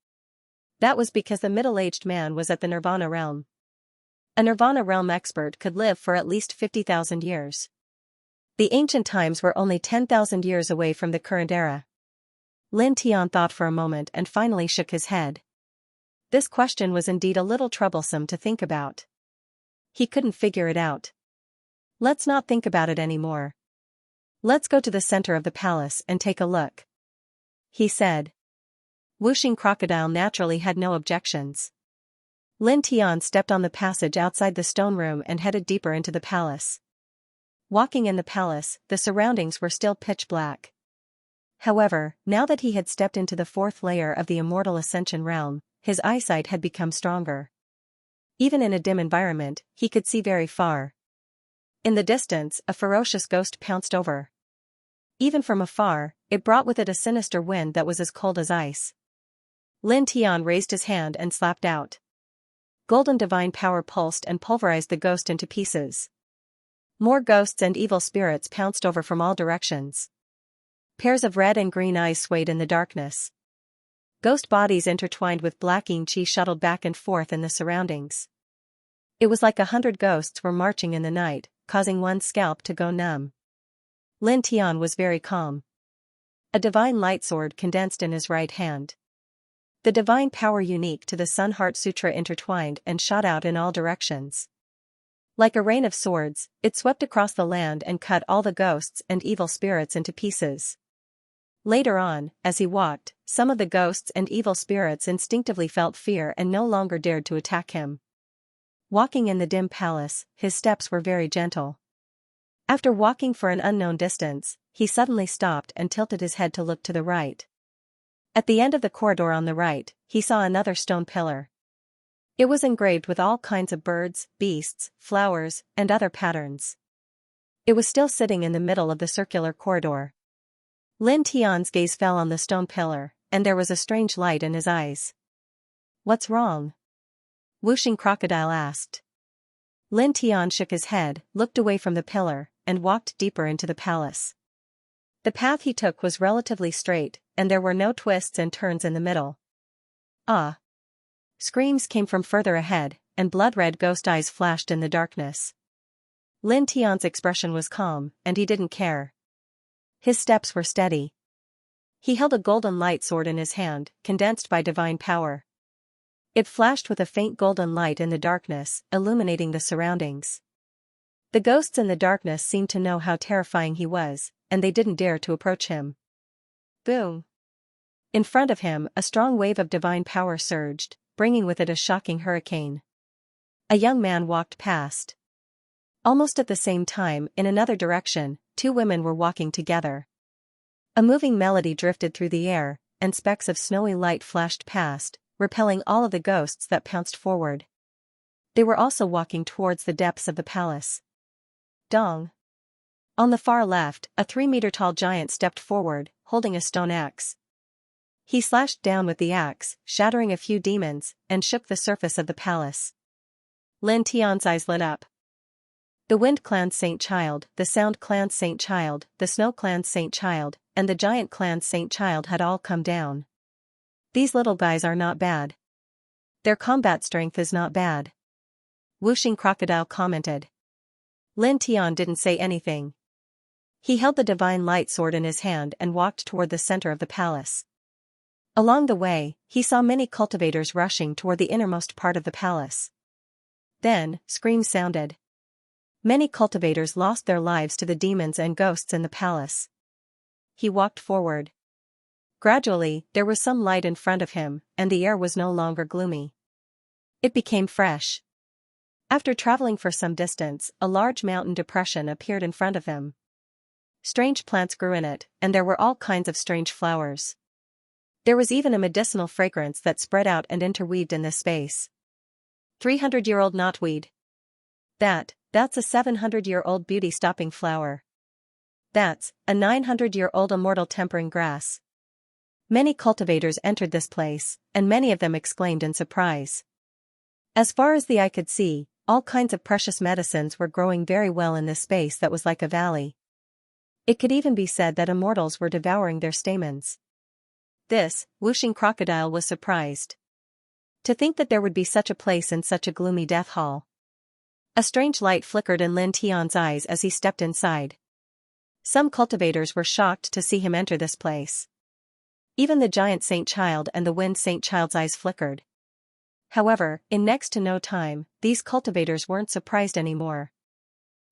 Speaker 1: That was because the middle-aged man was at the Nirvana realm. A Nirvana realm expert could live for at least 50,000 years. The ancient times were only 10,000 years away from the current era. Lin Tian thought for a moment and finally shook his head. This question was indeed a little troublesome to think about. He couldn't figure it out. Let's not think about it anymore. Let's go to the center of the palace and take a look, he said. Wuxing Crocodile naturally had no objections. Lin Tian stepped on the passage outside the stone room and headed deeper into the palace. Walking in the palace, the surroundings were still pitch black. However, now that he had stepped into the 4th layer of the immortal ascension realm, his eyesight had become stronger. Even in a dim environment, he could see very far. In the distance, a ferocious ghost pounced over. Even from afar, it brought with it a sinister wind that was as cold as ice. Lin Tian raised his hand and slapped out. Golden divine power pulsed and pulverized the ghost into pieces. More ghosts and evil spirits pounced over from all directions. Pairs of red and green eyes swayed in the darkness. Ghost bodies intertwined with black Xianxia shuttled back and forth in the surroundings. It was like 100 ghosts were marching in the night, causing one's scalp to go numb. Lin Tian was very calm. A divine light sword condensed in his right hand. The divine power unique to the Sun Heart Sutra intertwined and shot out in all directions. Like a rain of swords, it swept across the land and cut all the ghosts and evil spirits into pieces. Later on, as he walked, some of the ghosts and evil spirits instinctively felt fear and no longer dared to attack him. Walking in the dim palace, his steps were very gentle. After walking for an unknown distance, he suddenly stopped and tilted his head to look to the right. At the end of the corridor on the right, he saw another stone pillar. It was engraved with all kinds of birds, beasts, flowers, and other patterns. It was still sitting in the middle of the circular corridor. Lin Tian's gaze fell on the stone pillar, and there was a strange light in his eyes. "What's wrong?" Wuxing Crocodile asked. Lin Tian shook his head, looked away from the pillar, and walked deeper into the palace. The path he took was relatively straight, and there were no twists and turns in the middle. "Ah!" Screams came from further ahead, and blood-red ghost eyes flashed in the darkness. Lin Tian's expression was calm, and he didn't care. His steps were steady. He held a golden light sword in his hand, condensed by divine power. It flashed with a faint golden light in the darkness, illuminating the surroundings. The ghosts in the darkness seemed to know how terrifying he was, and they didn't dare to approach him. Boom! In front of him, a strong wave of divine power surged, bringing with it a shocking hurricane. A young man walked past. Almost at the same time, in another direction, two women were walking together. A moving melody drifted through the air, and specks of snowy light flashed past, repelling all of the ghosts that pounced forward. They were also walking towards the depths of the palace. Dong! On the far left, a 3-meter-tall giant stepped forward, holding a stone axe. He slashed down with the axe, shattering a few demons, and shook the surface of the palace. Lin Tian's eyes lit up. The Wind Clan's Saint Child, the Sound Clan's Saint Child, the Snow Clan's Saint Child, and the Giant Clan's Saint Child had all come down. These little guys are not bad. Their combat strength is not bad. Wuxing Crocodile commented. Lin Tian didn't say anything. He held the divine light sword in his hand and walked toward the center of the palace. Along the way, he saw many cultivators rushing toward the innermost part of the palace. Then, screams sounded. Many cultivators lost their lives to the demons and ghosts in the palace. He walked forward. Gradually, there was some light in front of him, and the air was no longer gloomy. It became fresh. After traveling for some distance, a large mountain depression appeared in front of him. Strange plants grew in it, and there were all kinds of strange flowers. There was even a medicinal fragrance that spread out and interweaved in this space. 300-year-old knotweed. That's a 700-year-old beauty-stopping flower. That's a 900-year-old immortal tempering grass. Many cultivators entered this place, and many of them exclaimed in surprise. As far as the eye could see, all kinds of precious medicines were growing very well in this space that was like a valley. It could even be said that immortals were devouring their stamens. Wuxing Crocodile was surprised. To think that there would be such a place in such a gloomy death hall. A strange light flickered in Lin Tian's eyes as he stepped inside. Some cultivators were shocked to see him enter this place. Even the Giant Saint Child and the Wind Saint Child's eyes flickered. However, in next to no time, these cultivators weren't surprised anymore.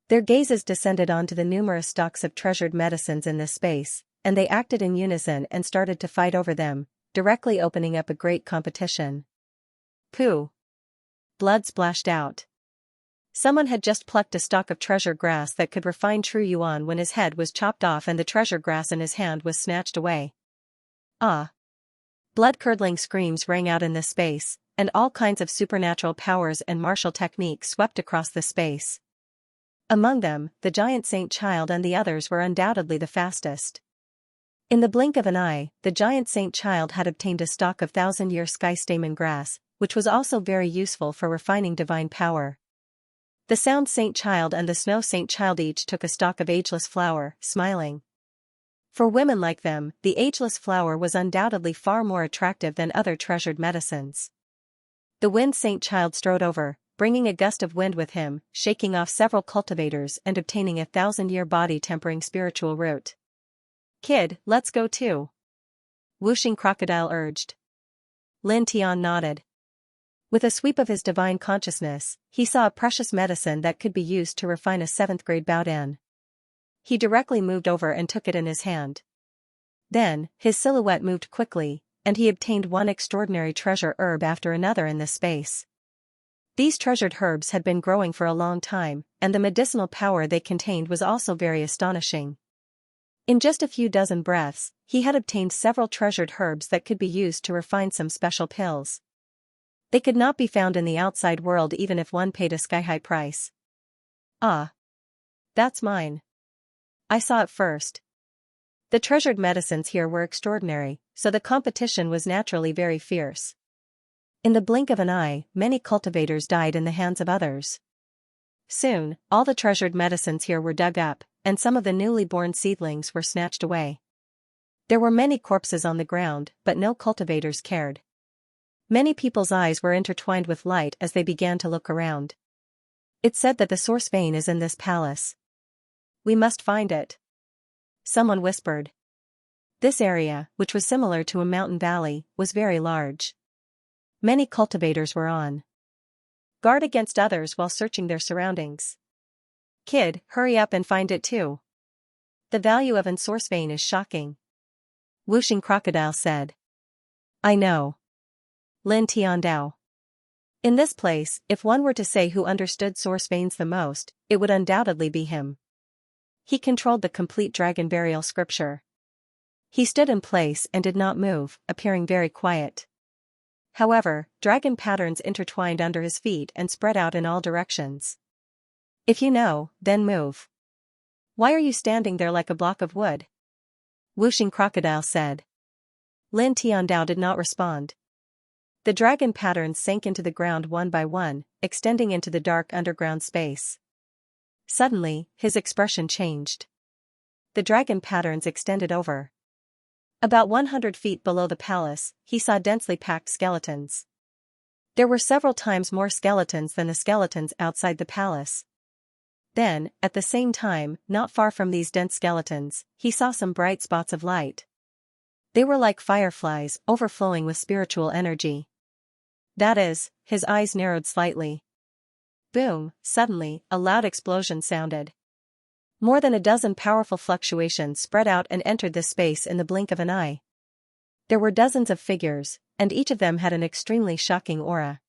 Speaker 1: Their gazes descended onto the numerous stocks of treasured medicines in this space, and they acted in unison and started to fight over them, directly opening up a great competition. Pooh! Blood splashed out. Someone had just plucked a stalk of treasure grass that could refine true yuan when his head was chopped off and the treasure grass in his hand was snatched away. Ah! Blood-curdling screams rang out in this space, and all kinds of supernatural powers and martial techniques swept across the space. Among them, the giant saint child and the others were undoubtedly the fastest. In the blink of an eye, the giant saint child had obtained a stalk of thousand-year sky stamen grass, which was also very useful for refining divine power. The sound saint child and the snow saint child each took a stalk of ageless flower, smiling. For women like them, the ageless flower was undoubtedly far more attractive than other treasured medicines. The wind saint child strode over, bringing a gust of wind with him, shaking off several cultivators and obtaining a thousand-year body-tempering spiritual root. "Kid, let's go too," Whooshing Crocodile urged. Lin Tian nodded. With a sweep of his divine consciousness, he saw a precious medicine that could be used to refine a 7th-grade Baodan. He directly moved over and took it in his hand. Then, his silhouette moved quickly, and he obtained one extraordinary treasure herb after another in this space. These treasured herbs had been growing for a long time, and the medicinal power they contained was also very astonishing. In just a few dozen breaths, he had obtained several treasured herbs that could be used to refine some special pills. They could not be found in the outside world even if one paid a sky-high price. "Ah. That's mine. I saw it first." The treasured medicines here were extraordinary, so the competition was naturally very fierce. In the blink of an eye, many cultivators died in the hands of others. Soon, all the treasured medicines here were dug up, and some of the newly born seedlings were snatched away. There were many corpses on the ground, but no cultivators cared. Many people's eyes were intertwined with light as they began to look around. "It's said that the source vein is in this palace. We must find it," someone whispered. This area, which was similar to a mountain valley, was very large. Many cultivators were on guard against others while searching their surroundings. "Kid, hurry up and find it too. The value of an source vein is shocking," Whooshing Crocodile said. "I know." Lin Tiandao. In this place, if one were to say who understood source veins the most, it would undoubtedly be him. He controlled the complete dragon burial scripture. He stood in place and did not move, appearing very quiet. However, dragon patterns intertwined under his feet and spread out in all directions. "If you know, then move. Why are you standing there like a block of wood?" Whooshing Crocodile said. Lin Tiandao did not respond. The dragon patterns sank into the ground one by one, extending into the dark underground space. Suddenly, his expression changed. The dragon patterns extended over. About 100 feet below the palace, he saw densely packed skeletons. There were several times more skeletons than the skeletons outside the palace. Then, at the same time, not far from these dense skeletons, he saw some bright spots of light. They were like fireflies, overflowing with spiritual energy. That is, his eyes narrowed slightly. Boom, suddenly, a loud explosion sounded. More than a dozen powerful fluctuations spread out and entered this space in the blink of an eye. There were dozens of figures, and each of them had an extremely shocking aura.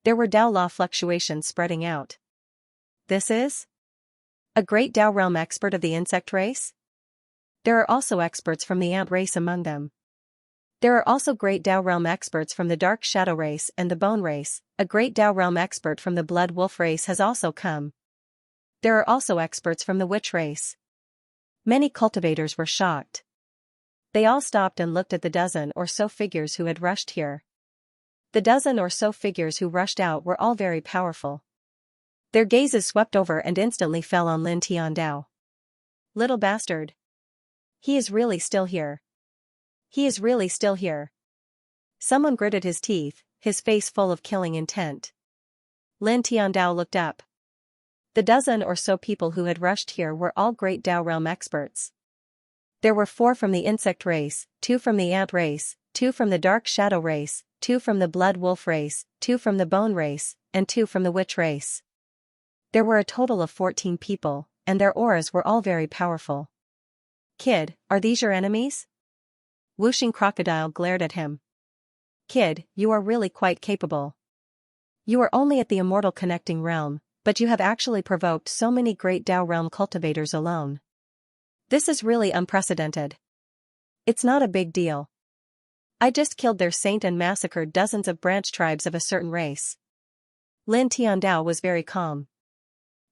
Speaker 1: There were Dao Law fluctuations spreading out. This is a great Dao realm expert of the insect race? There are also experts from the ant race among them. There are also great Dao realm experts from the dark shadow race and the bone race. A great Dao realm expert from the blood wolf race has also come. There are also experts from the witch race. Many cultivators were shocked. They all stopped and looked at the dozen or so figures who had rushed here. The dozen or so figures who rushed out were all very powerful. Their gazes swept over and instantly fell on Lin Tiandao. "Little bastard. He is really still here. He is really still here." Someone gritted his teeth, his face full of killing intent. Lin Tiandao looked up. The dozen or so people who had rushed here were all great Dao realm experts. There were 4 from the insect race, 2 from the ant race, 2 from the dark shadow race, 2 from the blood wolf race, 2 from the bone race, and 2 from the witch race. There were a total of 14 people, and their auras were all very powerful. "Kid, are these your enemies?" Whooshing Crocodile glared at him. "Kid, you are really quite capable. You are only at the immortal connecting realm, but you have actually provoked so many great Dao realm cultivators alone. This is really unprecedented. It's not a big deal. I just killed their saint and massacred dozens of branch tribes of a certain race." Lin Tiandao was very calm.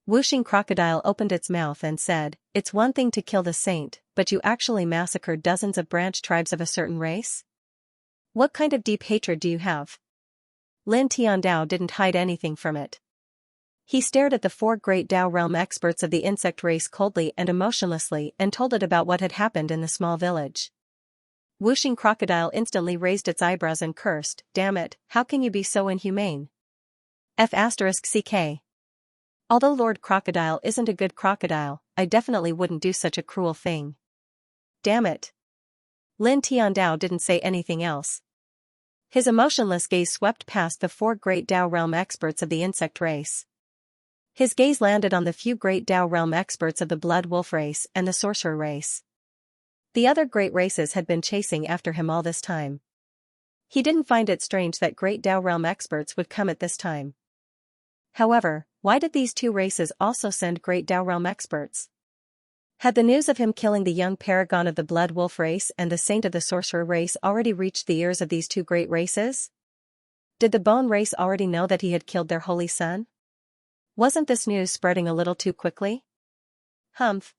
Speaker 1: Whooshing crocodile opened its mouth and said, "It's one thing to kill the saint, but you actually massacred dozens of branch tribes of a certain race? What kind of deep hatred do you have?" Lin Tiandao didn't hide anything from it. He stared at the four great Dao realm experts of the insect race coldly and emotionlessly and told it about what had happened in the small village. Whooshing crocodile instantly raised its eyebrows and cursed, "Damn it, how can you be so inhumane? F***ck. Although Lord Crocodile isn't a good crocodile, I definitely wouldn't do such a cruel thing. Damn it." Lin Tiandao didn't say anything else. His emotionless gaze swept past the four great Dao realm experts of the insect race. His gaze landed on the few great Dao realm experts of the blood wolf race and the sorcerer race. The other great races had been chasing after him all this time. He didn't find it strange that great Dao realm experts would come at this time. However, why did these two races also send great Dao realm experts? Had the news of him killing the young paragon of the blood wolf race and the saint of the sorcerer race already reached the ears of these two great races? Did the bone race already know that he had killed their holy son? Wasn't this news spreading a little too quickly? Humph.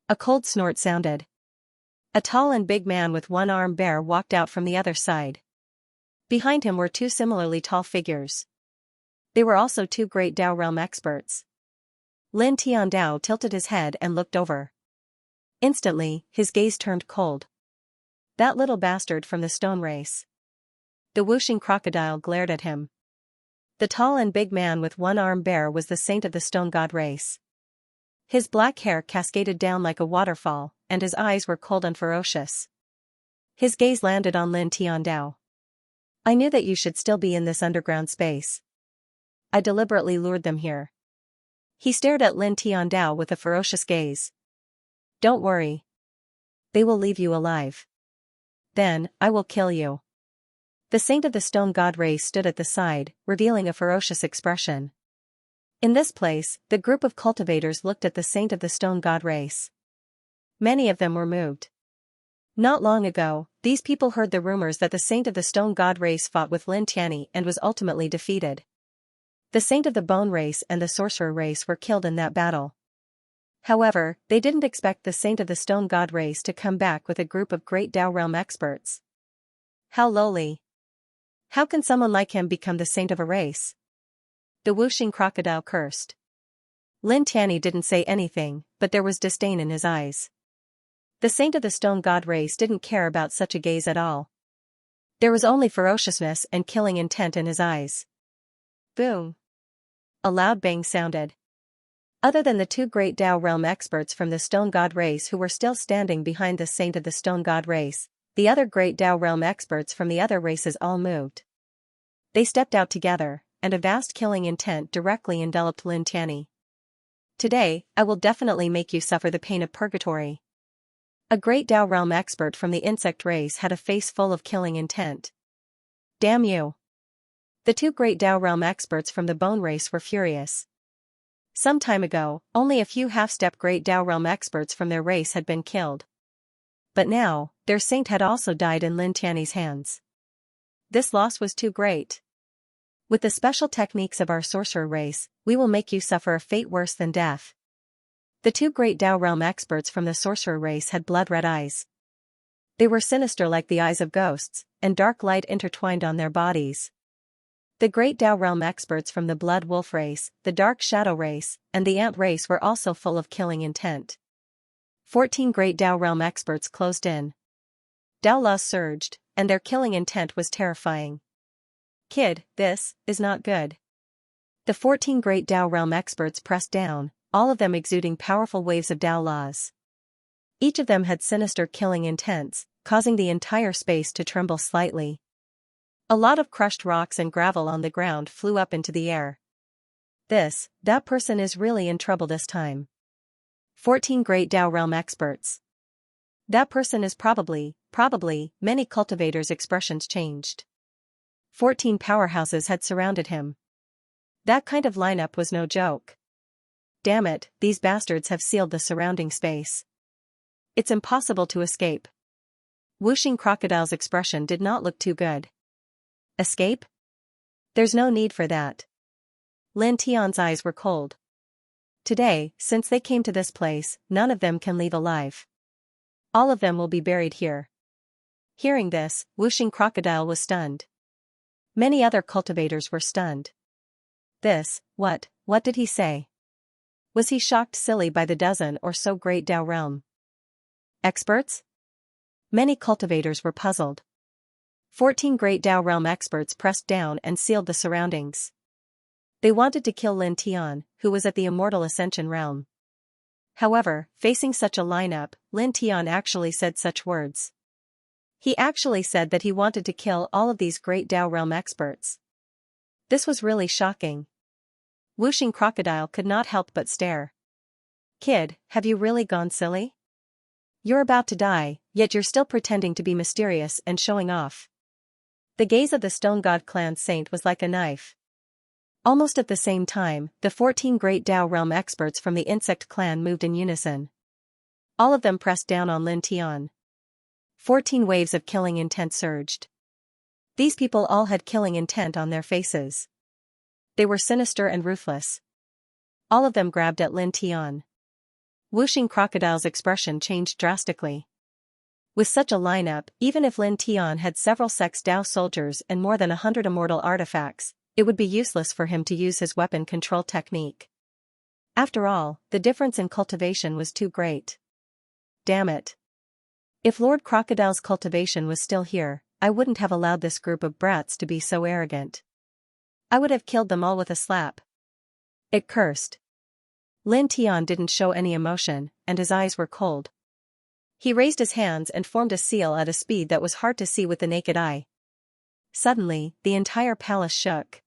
Speaker 1: A cold snort sounded. A tall and big man with one arm bare walked out from the other side. Behind him were two similarly tall figures. They were also two great Dao realm experts. Lin Tiandao tilted his head and looked over. Instantly, his gaze turned cold. That little bastard from the stone race. The whooshing crocodile glared at him. The tall and big man with one arm bare was the saint of the stone god race. His black hair cascaded down like a waterfall, and his eyes were cold and ferocious. His gaze landed on Lin Tiandao. "I knew that you should still be in this underground space. I deliberately lured them here." He stared at Lin Tiandao with a ferocious gaze. "Don't worry. They will leave you alive. Then, I will kill you." The saint of the stone god race stood at the side, revealing a ferocious expression. In this place, the group of cultivators looked at the saint of the stone god race. Many of them were moved. Not long ago, these people heard the rumors that the saint of the stone god race fought with Lin Tianyi and was ultimately defeated. The saint of the bone race and the sorcerer race were killed in that battle. However, they didn't expect the saint of the stone god race to come back with a group of great Dao realm experts. How lowly. How can someone like him become the saint of a race? The whooshing crocodile cursed. Lin Tianyi didn't say anything, but there was disdain in his eyes. The saint of the stone god race didn't care about such a gaze at all. There was only ferociousness and killing intent in his eyes. Boom. A loud bang sounded. Other than the two great Dao realm experts from the stone god race who were still standing behind the saint of the stone god race, the other great Dao realm experts from the other races all moved. They stepped out together, and a vast killing intent directly enveloped Lin Tianyi. "Today, I will definitely make you suffer the pain of purgatory." A great Dao realm expert from the insect race had a face full of killing intent. "Damn you." The two great Dao realm experts from the bone race were furious. Some time ago, only a few half-step great Dao realm experts from their race had been killed. But now, their saint had also died in Lin Tianyi's hands. This loss was too great. "With the special techniques of our sorcerer race, we will make you suffer a fate worse than death." The two great Dao realm experts from the sorcerer race had blood-red eyes. They were sinister like the eyes of ghosts, and dark light intertwined on their bodies. The great Dao realm experts from the blood wolf race, the dark shadow race, and the ant race were also full of killing intent. 14 great Dao realm experts closed in. Dao laws surged, and their killing intent was terrifying. "Kid, this is not good." The 14 great Dao realm experts pressed down, all of them exuding powerful waves of Dao laws. Each of them had sinister killing intents, causing the entire space to tremble slightly. A lot of crushed rocks and gravel on the ground flew up into the air. That person is really in trouble this time. 14 great Dao realm experts. That person is probably, many cultivators' expressions changed. 14 powerhouses had surrounded him. That kind of lineup was no joke. Damn it, these bastards have sealed the surrounding space. It's impossible to escape. Whooshing crocodile's expression did not look too good. Escape? There's no need for that. Lin Tian's eyes were cold. Today, since they came to this place, none of them can leave alive. All of them will be buried here. Hearing this, Whooshing Crocodile was stunned. Many other cultivators were stunned. What did he say? Was he shocked silly by the dozen or so great Tao realm experts? Many cultivators were puzzled. 14 great Tao realm experts pressed down and sealed the surroundings. They wanted to kill Lin Tian, who was at the Immortal Ascension realm. However, facing such a lineup, Lin Tian actually said such words. He actually said that he wanted to kill all of these great Tao realm experts. This was really shocking. Whooshing Crocodile could not help but stare. Kid, have you really gone silly? You're about to die, yet you're still pretending to be mysterious and showing off. The gaze of the Stone God clan saint was like a knife. Almost at the same time, the 14 great Tao realm experts from the insect clan moved in unison. All of them pressed down on Lin Tian. 14 waves of killing intent surged. These people all had killing intent on their faces. They were sinister and ruthless. All of them grabbed at Lin Tian. Whooshing Crocodile's expression changed drastically. With such a lineup, even if Lin Tian had several Sex Tao soldiers and more than 100 immortal artifacts, it would be useless for him to use his weapon control technique. After all, the difference in cultivation was too great. Damn it. If Lord Crocodile's cultivation was still here, I wouldn't have allowed this group of brats to be so arrogant. I would have killed them all with a slap. It cursed. Lin Tian didn't show any emotion, and his eyes were cold. He raised his hands and formed a seal at a speed that was hard to see with the naked eye. Suddenly, the entire palace shook.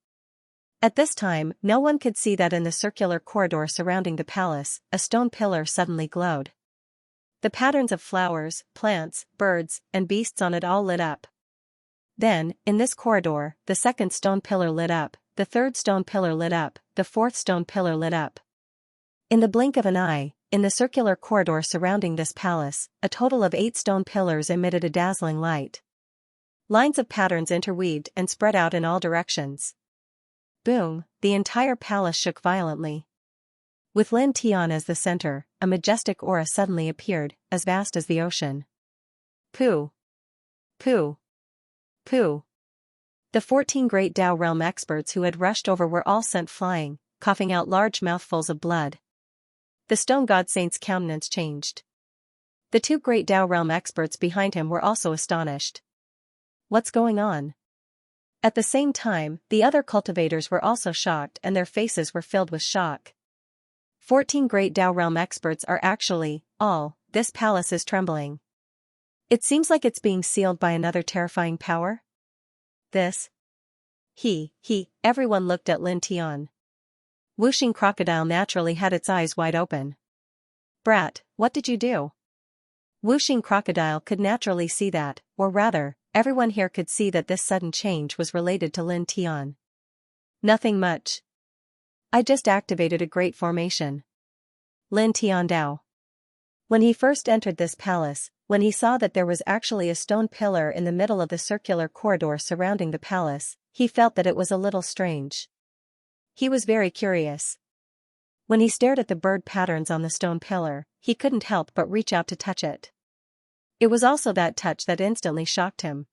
Speaker 1: At this time, no one could see that in the circular corridor surrounding the palace, a stone pillar suddenly glowed. The patterns of flowers, plants, birds, and beasts on it all lit up. Then, in this corridor, the second stone pillar lit up, the third stone pillar lit up, the fourth stone pillar lit up. In the blink of an eye, in the circular corridor surrounding this palace, a total of 8 stone pillars emitted a dazzling light. Lines of patterns interweaved and spread out in all directions. Boom, the entire palace shook violently. With Lin Tian as the center, a majestic aura suddenly appeared, as vast as the ocean. Pooh! Pooh! Pooh! The 14 great Tao realm experts who had rushed over were all sent flying, coughing out large mouthfuls of blood. The Stone God Saint's countenance changed. The 2 great Tao realm experts behind him were also astonished. What's going on? At the same time, the other cultivators were also shocked and their faces were filled with shock. 14 great Tao realm experts are actually, this palace is trembling. It seems like it's being sealed by another terrifying power. Everyone looked at Lin Tian. Whooshing Crocodile naturally had its eyes wide open. Brat, what did you do? Whooshing Crocodile could naturally see that, or rather, everyone here could see that this sudden change was related to Lin Tian. Nothing much. I just activated a great formation. Lin Tian Dao. When he first entered this palace, when he saw that there was actually a stone pillar in the middle of the circular corridor surrounding the palace, he felt that it was a little strange. He was very curious. When he stared at the bird patterns on the stone pillar, he couldn't help but reach out to touch it. It was also that touch that instantly shocked him.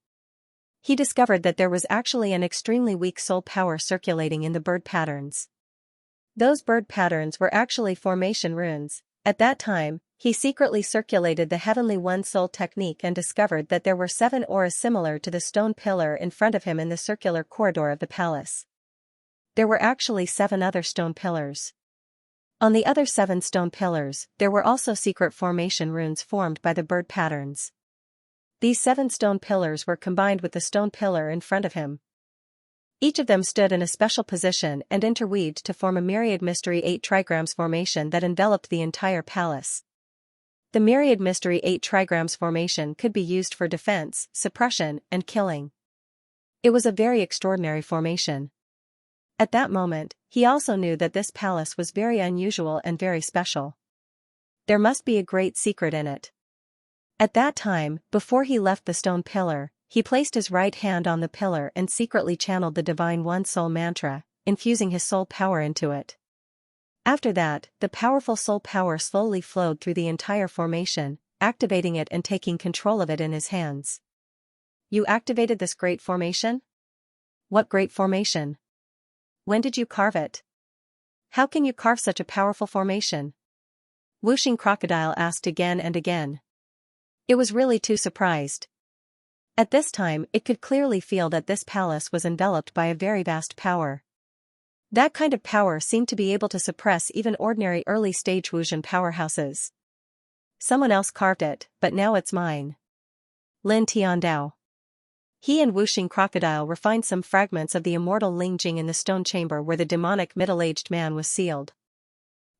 Speaker 1: He discovered that there was actually an extremely weak soul power circulating in the bird patterns. Those bird patterns were actually formation runes. At that time, he secretly circulated the Heavenly One Soul technique and discovered that there were 7 auras similar to the stone pillar in front of him in the circular corridor of the palace. There were actually 7 other stone pillars. On the other 7 stone pillars, there were also secret formation runes formed by the bird patterns. These 7 stone pillars were combined with the stone pillar in front of him. Each of them stood in a special position and interweaved to form a myriad mystery 8 trigrams formation that enveloped the entire palace. The myriad mystery 8 trigrams formation could be used for defense, suppression, and killing. It was a very extraordinary formation. At that moment, he also knew that this palace was very unusual and very special. There must be a great secret in it. At that time, before he left the stone pillar, he placed his right hand on the pillar and secretly channeled the Divine One Soul mantra, infusing his soul power into it. After that, the powerful soul power slowly flowed through the entire formation, activating it and taking control of it in his hands. You activated this great formation? What great formation? When did you carve it? How can you carve such a powerful formation? Whooshing Crocodile asked again and again. It was really too surprised. At this time it could clearly feel that this palace was enveloped by a very vast power. That kind of power seemed to be able to suppress even ordinary early-stage Wuxian powerhouses. Someone else carved it, but now it's mine. Lin Tiandao. He and Whooshing Crocodile refined some fragments of the immortal Ling Jing in the stone chamber where the demonic middle-aged man was sealed.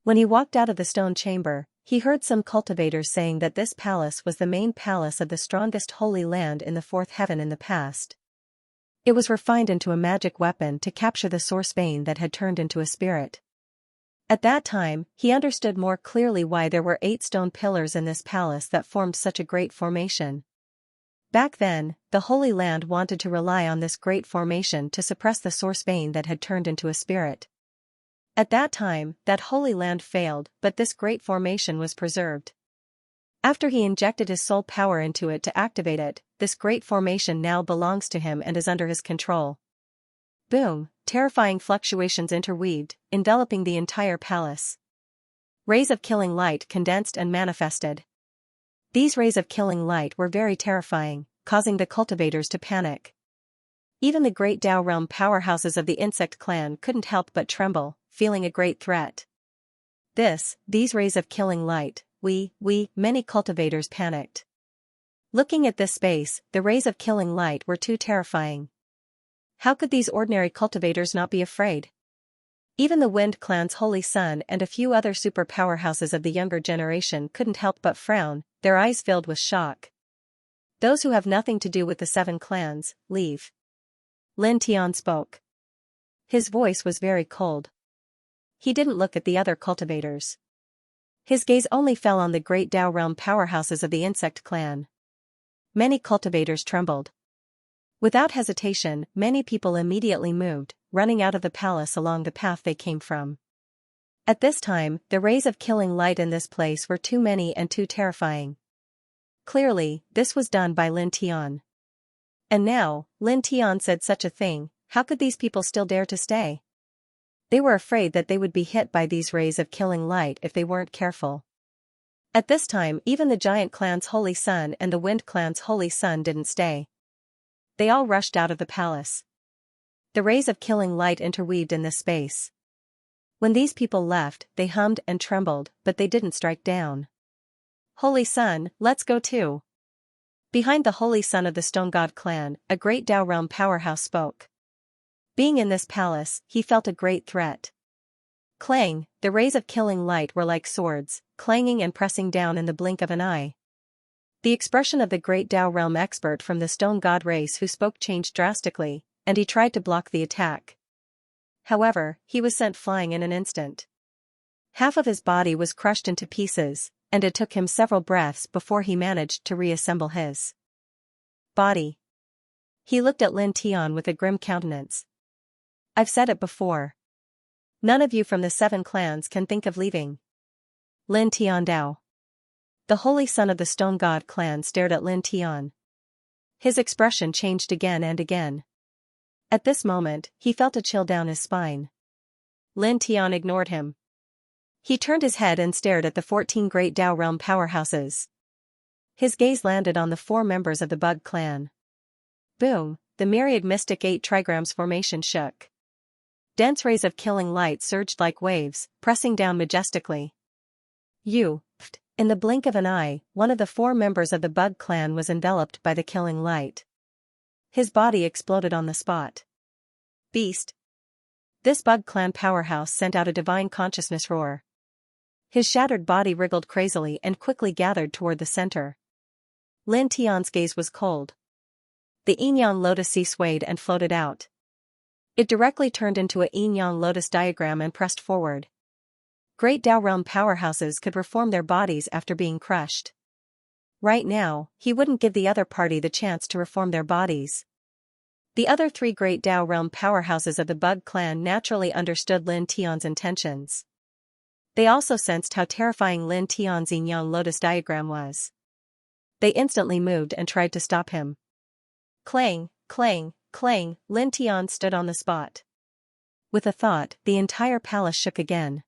Speaker 1: When he walked out of the stone chamber, he heard some cultivators saying that this palace was the main palace of the strongest holy land in the fourth heaven in the past. It was refined into a magic weapon to capture the source vein that had turned into a spirit. At that time, he understood more clearly why there were 8 stone pillars in this palace that formed such a great formation. Back then, the Holy Land wanted to rely on this great formation to suppress the source vein that had turned into a spirit. At that time, that Holy Land failed, but this great formation was preserved. After he injected his soul power into it to activate it, this great formation now belongs to him and is under his control. Boom, terrifying fluctuations interweaved, enveloping the entire palace. Rays of killing light condensed and manifested. These rays of killing light were very terrifying, causing the cultivators to panic. Even the great Dao realm powerhouses of the insect clan couldn't help but tremble, feeling a great threat. These rays of killing light, many cultivators panicked. Looking at this space, the rays of killing light were too terrifying. How could these ordinary cultivators not be afraid? Even the Wind Clan's Holy Sun and a few other super powerhouses of the younger generation couldn't help but frown, their eyes filled with shock. Those who have nothing to do with the 7 clans, leave. Lin Tian spoke. His voice was very cold. He didn't look at the other cultivators. His gaze only fell on the great Dao realm powerhouses of the insect clan. Many cultivators trembled. Without hesitation, many people immediately moved, running out of the palace along the path they came from. At this time, the rays of killing light in this place were too many and too terrifying. Clearly, this was done by Lin Tian. And now, Lin Tian said such a thing, how could these people still dare to stay? They were afraid that they would be hit by these rays of killing light if they weren't careful. At this time even the Giant Clan's Holy Sun and the Wind Clan's Holy Sun didn't stay. They all rushed out of the palace. The rays of killing light interweaved in this space. When these people left, they hummed and trembled, but they didn't strike down. Holy Sun, let's go too. Behind the Holy Sun of the Stone God clan, a great Dao realm powerhouse spoke. Being in this palace, he felt a great threat. Clang, the rays of killing light were like swords, clanging and pressing down in the blink of an eye. The expression of the great Dao realm expert from the Stone God race who spoke changed drastically, and he tried to block the attack. However, he was sent flying in an instant. Half of his body was crushed into pieces, and it took him several breaths before he managed to reassemble his body. He looked at Lin Tian with a grim countenance. I've said it before. None of you from the 7 clans can think of leaving. Lin Tiandao. The Holy Son of the Stone God clan stared at Lin Tian. His expression changed again and again. At this moment, he felt a chill down his spine. Lin Tian ignored him. He turned his head and stared at the 14 great Dao realm powerhouses. His gaze landed on the 4 members of the Bug clan. Boom, the myriad mystic 8 trigrams formation shook. Dense rays of killing light surged like waves, pressing down majestically. In the blink of an eye, one of the 4 members of the Bug clan was enveloped by the killing light. His body exploded on the spot. Beast. This Bug clan powerhouse sent out a divine consciousness roar. His shattered body wriggled crazily and quickly gathered toward the center. Lin Tian's gaze was cold. The yin-yang lotus sea swayed and floated out. It directly turned into a yin-yang lotus diagram and pressed forward. Great Dao realm powerhouses could reform their bodies after being crushed. Right now, he wouldn't give the other party the chance to reform their bodies. The other 3 great Dao realm powerhouses of the Bug clan naturally understood Lin Tian's intentions. They also sensed how terrifying Lin Tian's yin-yang lotus diagram was. They instantly moved and tried to stop him. Clang, clang, clang, Lin Tian stood on the spot. With a thought, the entire palace shook again.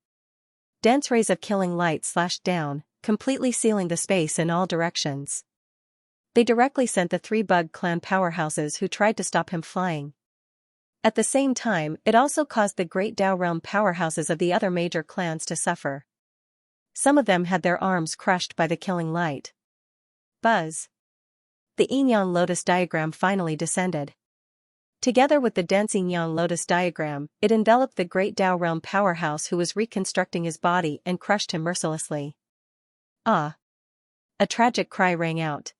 Speaker 1: Dense rays of killing light slashed down, completely sealing the space in all directions. They directly sent the three Bug Clan powerhouses who tried to stop him flying. At the same time, it also caused the great Dao realm powerhouses of the other major clans to suffer. Some of them had their arms crushed by the killing light. Buzz. The yin-yang lotus diagram finally descended. Together with the dense yin-yang lotus diagram, it enveloped the great Dao realm powerhouse who was reconstructing his body and crushed him mercilessly. Ah! A tragic cry rang out.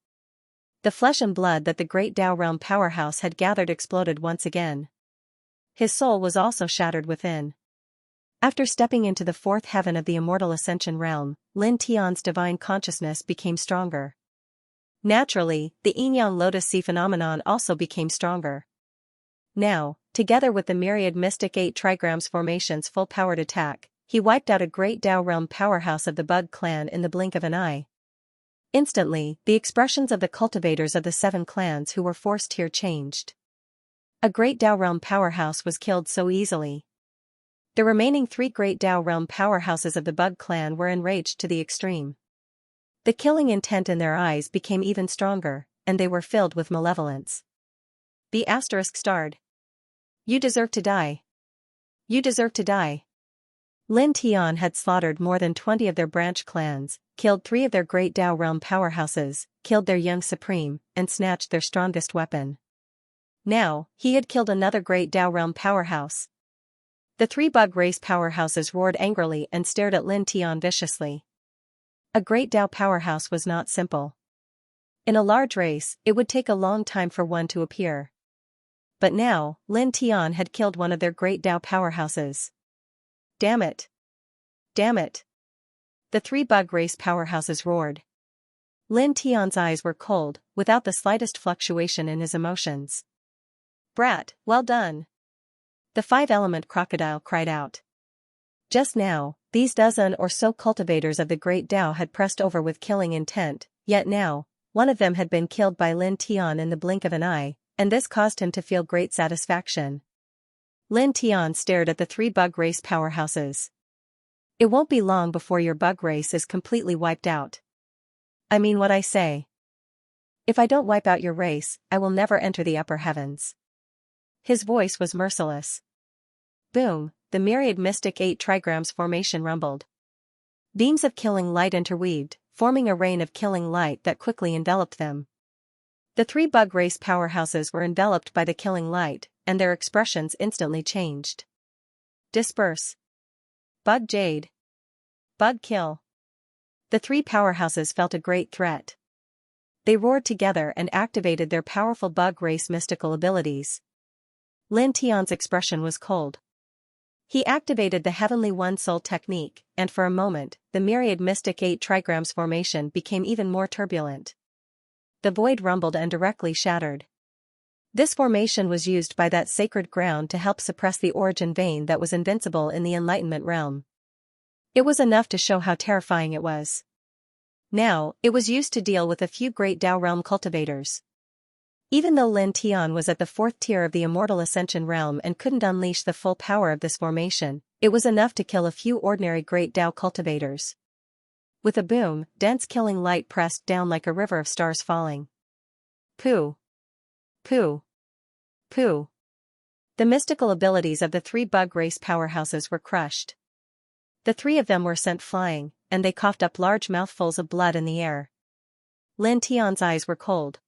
Speaker 1: The flesh and blood that the great Dao realm powerhouse had gathered exploded once again. His soul was also shattered within. After stepping into the fourth heaven of the immortal ascension realm, Lin Tian's divine consciousness became stronger. Naturally, the yin-yang lotus sea phenomenon also became stronger. Now, together with the myriad mystic 8 trigrams formation's full-powered attack, he wiped out a great Dao realm powerhouse of the Bug Clan in the blink of an eye. Instantly, the expressions of the cultivators of the 7 clans who were forced here changed. A great Dao realm powerhouse was killed so easily. The remaining 3 great Dao realm powerhouses of the Bug Clan were enraged to the extreme. The killing intent in their eyes became even stronger, and they were filled with malevolence. The asterisk starred. You deserve to die. You deserve to die. Lin Tian had slaughtered more than 20 of their branch clans, killed 3 of their great Dao realm powerhouses, killed their young supreme, and snatched their strongest weapon. Now, he had killed another great Dao realm powerhouse. The 3 Bug race powerhouses roared angrily and stared at Lin Tian viciously. A great Dao powerhouse was not simple. In a large race, it would take a long time for one to appear. But now, Lin Tian had killed one of their great Dao powerhouses. Damn it! Damn it! The 3 Bug race powerhouses roared. Lin Tian's eyes were cold, without the slightest fluctuation in his emotions. Brat, well done! The 5-element crocodile cried out. Just now, these dozen or so cultivators of the great Dao had pressed over with killing intent, yet now, one of them had been killed by Lin Tian in the blink of an eye, and this caused him to feel great satisfaction. Lin Tian stared at the 3 Bug race powerhouses. It won't be long before your Bug race is completely wiped out. I mean what I say. If I don't wipe out your race, I will never enter the upper heavens. His voice was merciless. Boom, the myriad mystic 8 trigrams formation rumbled. Beams of killing light interweaved, forming a rain of killing light that quickly enveloped them. The 3 Bug race powerhouses were enveloped by the killing light, and their expressions instantly changed. Disperse. Bug Jade. Bug Kill. The 3 powerhouses felt a great threat. They roared together and activated their powerful Bug race mystical abilities. Lin Tian's expression was cold. He activated the Heavenly One Soul technique, and for a moment, the myriad mystic 8 trigrams formation became even more turbulent. The void rumbled and directly shattered. This formation was used by that sacred ground to help suppress the origin vein that was invincible in the Enlightenment realm. It was enough to show how terrifying it was. Now, it was used to deal with a few great Dao realm cultivators. Even though Lin Tian was at the 4th tier of the immortal ascension realm and couldn't unleash the full power of this formation, it was enough to kill a few ordinary great Dao cultivators. With a boom, dense killing light pressed down like a river of stars falling. Pooh! Pooh! Pooh! The mystical abilities of the 3 Bug race powerhouses were crushed. The 3 of them were sent flying, and they coughed up large mouthfuls of blood in the air. Lin Tian's eyes were cold.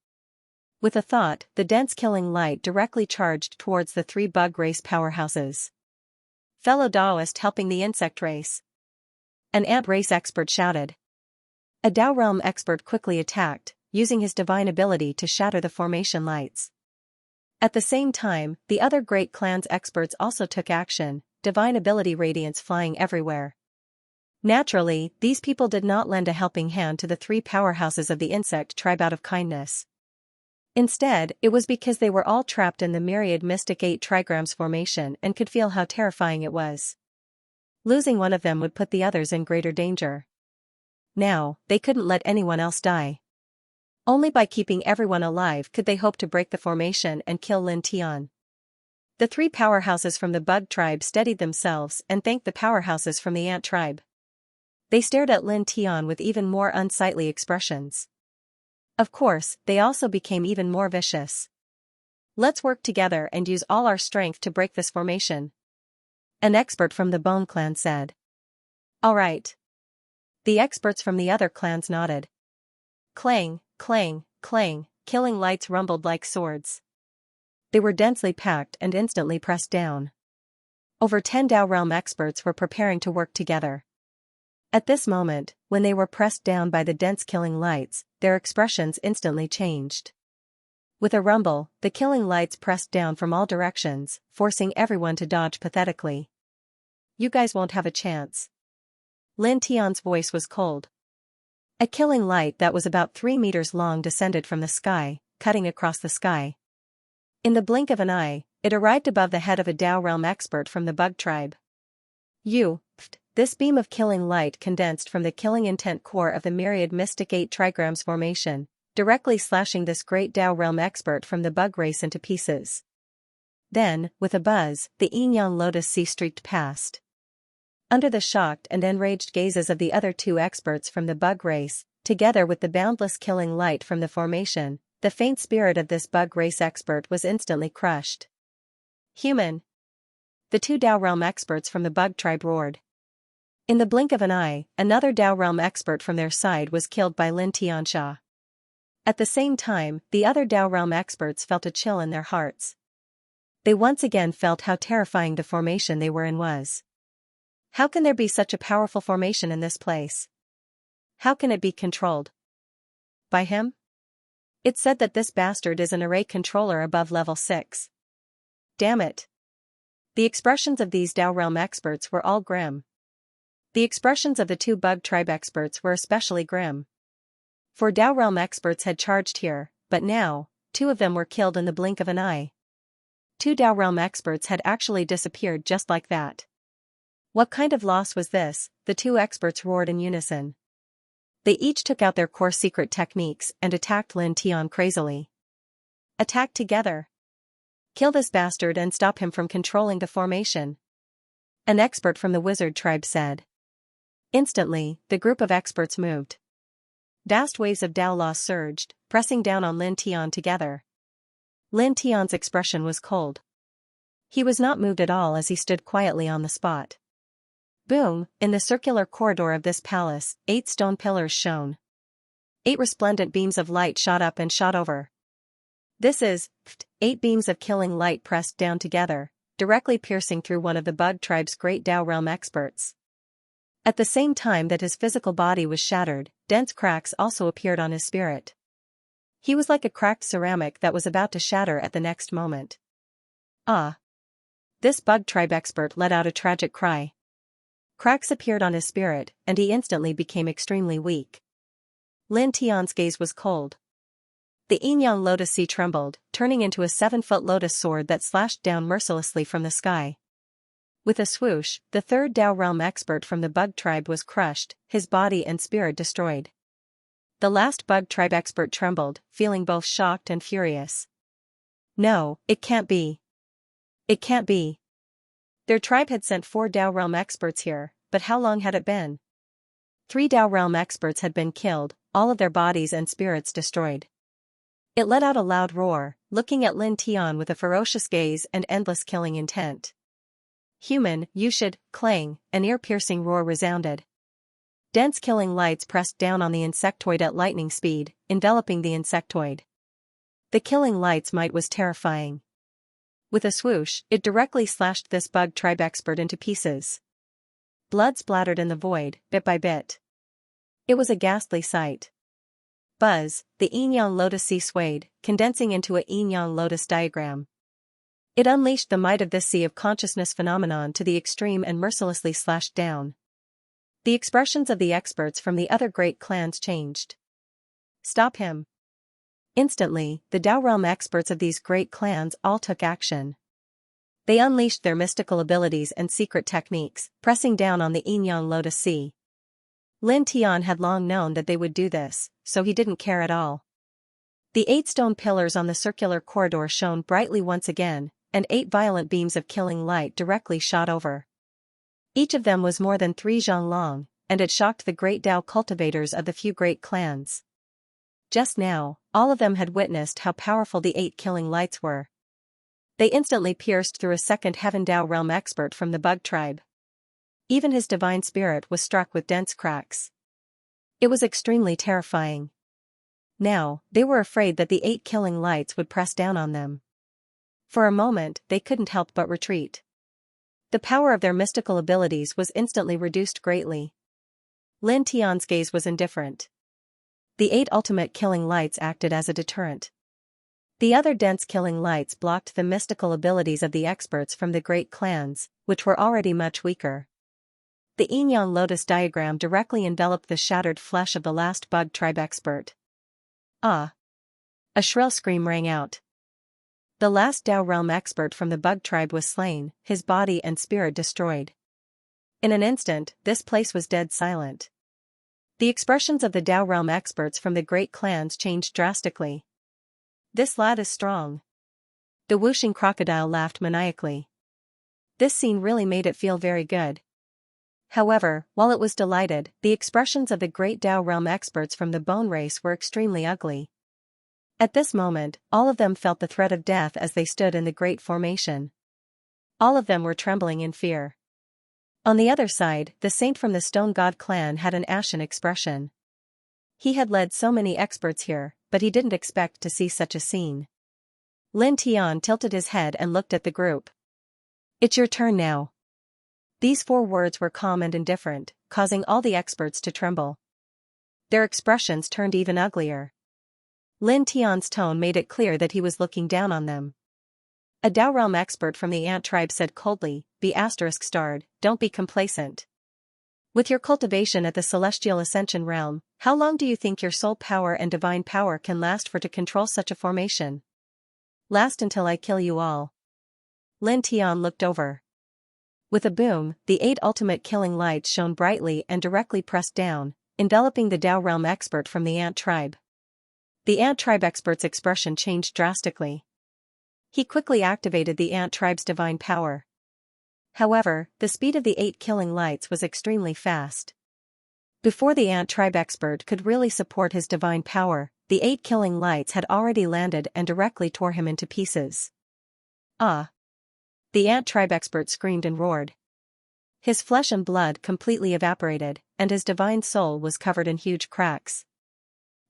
Speaker 1: With a thought, the dense killing light directly charged towards the 3 Bug race powerhouses. Fellow Daoist helping the insect race. An ant race expert shouted. A Dao realm expert quickly attacked, using his divine ability to shatter the formation lights. At the same time, the other great clans experts also took action, divine ability radiance flying everywhere. Naturally, these people did not lend a helping hand to the 3 powerhouses of the insect tribe out of kindness. Instead, it was because they were all trapped in the myriad mystic 8 trigrams formation and could feel how terrifying it was. Losing one of them would put the others in greater danger. Now, they couldn't let anyone else die. Only by keeping everyone alive could they hope to break the formation and kill Lin Tian. The three powerhouses from the bug tribe steadied themselves and thanked the powerhouses from the ant tribe. They stared at Lin Tian with even more unsightly expressions. Of course, they also became even more vicious. Let's work together and use all our strength to break this formation, an expert from the Bone clan said. All right. The experts from the other clans nodded. Clang, clang, clang, killing lights rumbled like swords. They were densely packed and instantly pressed down. Over 10 Dao Realm experts were preparing to work together. At this moment, when they were pressed down by the dense killing lights, their expressions instantly changed. With a rumble, the killing lights pressed down from all directions, forcing everyone to dodge pathetically. You guys won't have a chance. Lin Tian's voice was cold. A killing light that was about 3 meters long descended from the sky, cutting across the sky. In the blink of an eye, it arrived above the head of a Dao Realm expert from the bug tribe. This beam of killing light condensed from the killing intent core of the myriad mystic 8 trigrams formation, directly slashing this great Dao Realm expert from the bug race into pieces. Then, with a buzz, the Yin-Yang Lotus Sea streaked past. Under the shocked and enraged gazes of the other 2 experts from the bug race, together with the boundless killing light from the formation, the faint spirit of this bug race expert was instantly crushed. Human! The 2 Dao Realm experts from the bug tribe roared. In the blink of an eye, another Dao Realm expert from their side was killed by Lin Xianxia. At the same time, the other Dao Realm experts felt a chill in their hearts. They once again felt how terrifying the formation they were in was. How can there be such a powerful formation in this place? How can it be controlled? By him? It's said that this bastard is an array controller above level 6. Damn it. The expressions of these Dao Realm experts were all grim. The expressions of the 2 bug tribe experts were especially grim. 4 Dao Realm experts had charged here, but now, 2 of them were killed in the blink of an eye. 2 Dao Realm experts had actually disappeared just like that. What kind of loss was this? The 2 experts roared in unison. They each took out their core secret techniques and attacked Lin Tian crazily. Attack together. Kill this bastard and stop him from controlling the formation, an expert from the wizard tribe said. Instantly, the group of experts moved. Vast waves of Dao Law surged, pressing down on Lin Tian together. Lin Tian's expression was cold. He was not moved at all as he stood quietly on the spot. Boom, in the circular corridor of this palace, 8 stone pillars shone. 8 resplendent beams of light shot up and shot over. This is 8 beams of killing light pressed down together, directly piercing through one of the bug tribe's great Dao Realm experts. At the same time that his physical body was shattered, dense cracks also appeared on his spirit. He was like a cracked ceramic that was about to shatter at the next moment. Ah! This bug tribe expert let out a tragic cry. Cracks appeared on his spirit, and he instantly became extremely weak. Lin Tian's gaze was cold. The Yin-Yang Lotus Sea trembled, turning into a 7-foot lotus sword that slashed down mercilessly from the sky. With a swoosh, the 3rd Dao Realm expert from the bug tribe was crushed, his body and spirit destroyed. The last bug tribe expert trembled, feeling both shocked and furious. No, it can't be. It can't be. Their tribe had sent 4 Dao Realm experts here, but how long had it been? 3 Dao Realm experts had been killed, all of their bodies and spirits destroyed. It let out a loud roar, looking at Lin Tian with a ferocious gaze and endless killing intent. Human, you should, clang, an ear-piercing roar resounded. Dense killing lights pressed down on the insectoid at lightning speed, enveloping the insectoid. The killing light's might was terrifying. With a swoosh, it directly slashed this bug tribe expert into pieces. Blood splattered in the void, bit by bit. It was a ghastly sight. Buzz, the Yin-Yang Lotus Sea swayed, condensing into a Yin-Yang Lotus diagram. It unleashed the might of this sea of consciousness phenomenon to the extreme and mercilessly slashed down. The expressions of the experts from the other great clans changed. Stop him. Instantly, the Dao Realm experts of these great clans all took action. They unleashed their mystical abilities and secret techniques, pressing down on the Yin-Yang Lotus Sea. Lin Tian had long known that they would do this, so he didn't care at all. The 8 stone pillars on the circular corridor shone brightly once again, and 8 violent beams of killing light directly shot over. Each of them was more than 3 zhang long, and it shocked the great Dao cultivators of the few great clans. Just now, all of them had witnessed how powerful the 8 killing lights were. They instantly pierced through a second heaven Dao realm expert from the bug tribe. Even his divine spirit was struck with dense cracks. It was extremely terrifying. Now, they were afraid that the 8 killing lights would press down on them. For a moment, they couldn't help but retreat. The power of their mystical abilities was instantly reduced greatly. Lin Tian's gaze was indifferent. The 8 ultimate killing lights acted as a deterrent. The other dense killing lights blocked the mystical abilities of the experts from the great clans, which were already much weaker. The Yin-Yang Lotus diagram directly enveloped the shattered flesh of the last bug tribe expert. Ah! A shrill scream rang out. The last Dao realm expert from the bug tribe was slain, his body and spirit destroyed. In an instant, this place was dead silent. The expressions of the Dao realm experts from the great clans changed drastically. This lad is strong. The whooshing crocodile laughed maniacally. This scene really made it feel very good. However, while it was delighted, the expressions of the great Dao realm experts from the bone race were extremely ugly. At this moment, all of them felt the threat of death as they stood in the great formation. All of them were trembling in fear. On the other side, the saint from the Stone God clan had an ashen expression. He had led so many experts here, but he didn't expect to see such a scene. Lin Tian tilted his head and looked at the group. It's your turn now. These 4 words were calm and indifferent, causing all the experts to tremble. Their expressions turned even uglier. Lin Tian's tone made it clear that he was looking down on them. A Dao realm expert from the ant tribe said coldly, "Be ****, don't be complacent. With your cultivation at the celestial ascension realm, how long do you think your soul power and divine power can last for to control such a formation? Last until I kill you all." Lin Tian looked over. With a boom, the 8 ultimate killing lights shone brightly and directly pressed down, enveloping the Dao realm expert from the ant tribe. The ant tribe expert's expression changed drastically. He quickly activated the ant tribe's divine power. However, the speed of the 8 killing lights was extremely fast. Before the ant tribe expert could really support his divine power, the 8 killing lights had already landed and directly tore him into pieces. Ah! The ant tribe expert screamed and roared. His flesh and blood completely evaporated, and his divine soul was covered in huge cracks.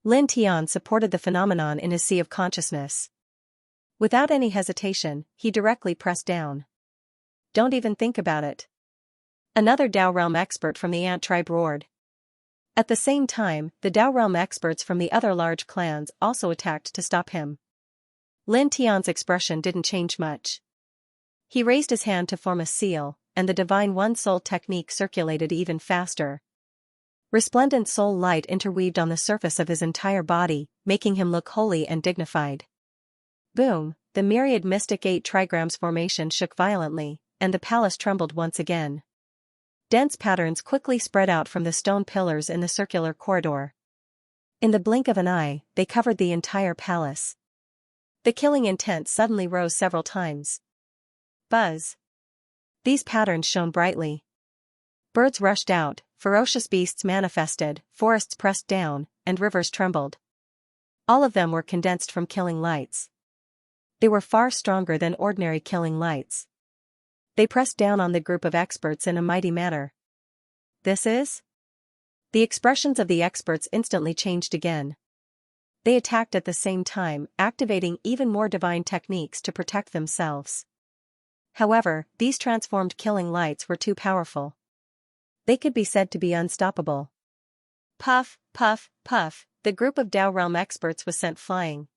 Speaker 1: Lin Tian supported the phenomenon in his sea of consciousness. Without any hesitation, he directly pressed down. Don't even think about it. Another Dao realm expert from the ant tribe roared. At the same time, the Dao realm experts from the other large clans also attacked to stop him. Lin Tian's expression didn't change much. He raised his hand to form a seal, and the divine one soul technique circulated even faster. Resplendent soul light interweaved on the surface of his entire body, making him look holy and dignified. Boom! The myriad mystic 8 trigrams formation shook violently, and the palace trembled once again. Dense patterns quickly spread out from the stone pillars in the circular corridor. In the blink of an eye, they covered the entire palace. The killing intent suddenly rose several times. Buzz! These patterns shone brightly. Birds rushed out, ferocious beasts manifested, forests pressed down, and rivers trembled. All of them were condensed from killing lights. They were far stronger than ordinary killing lights. They pressed down on the group of experts in a mighty manner. This is? The expressions of the experts instantly changed again. They attacked at the same time, activating even more divine techniques to protect themselves. However, these transformed killing lights were too powerful. They could be said to be unstoppable. Puff, puff, puff, the group of Dao realm experts was sent flying.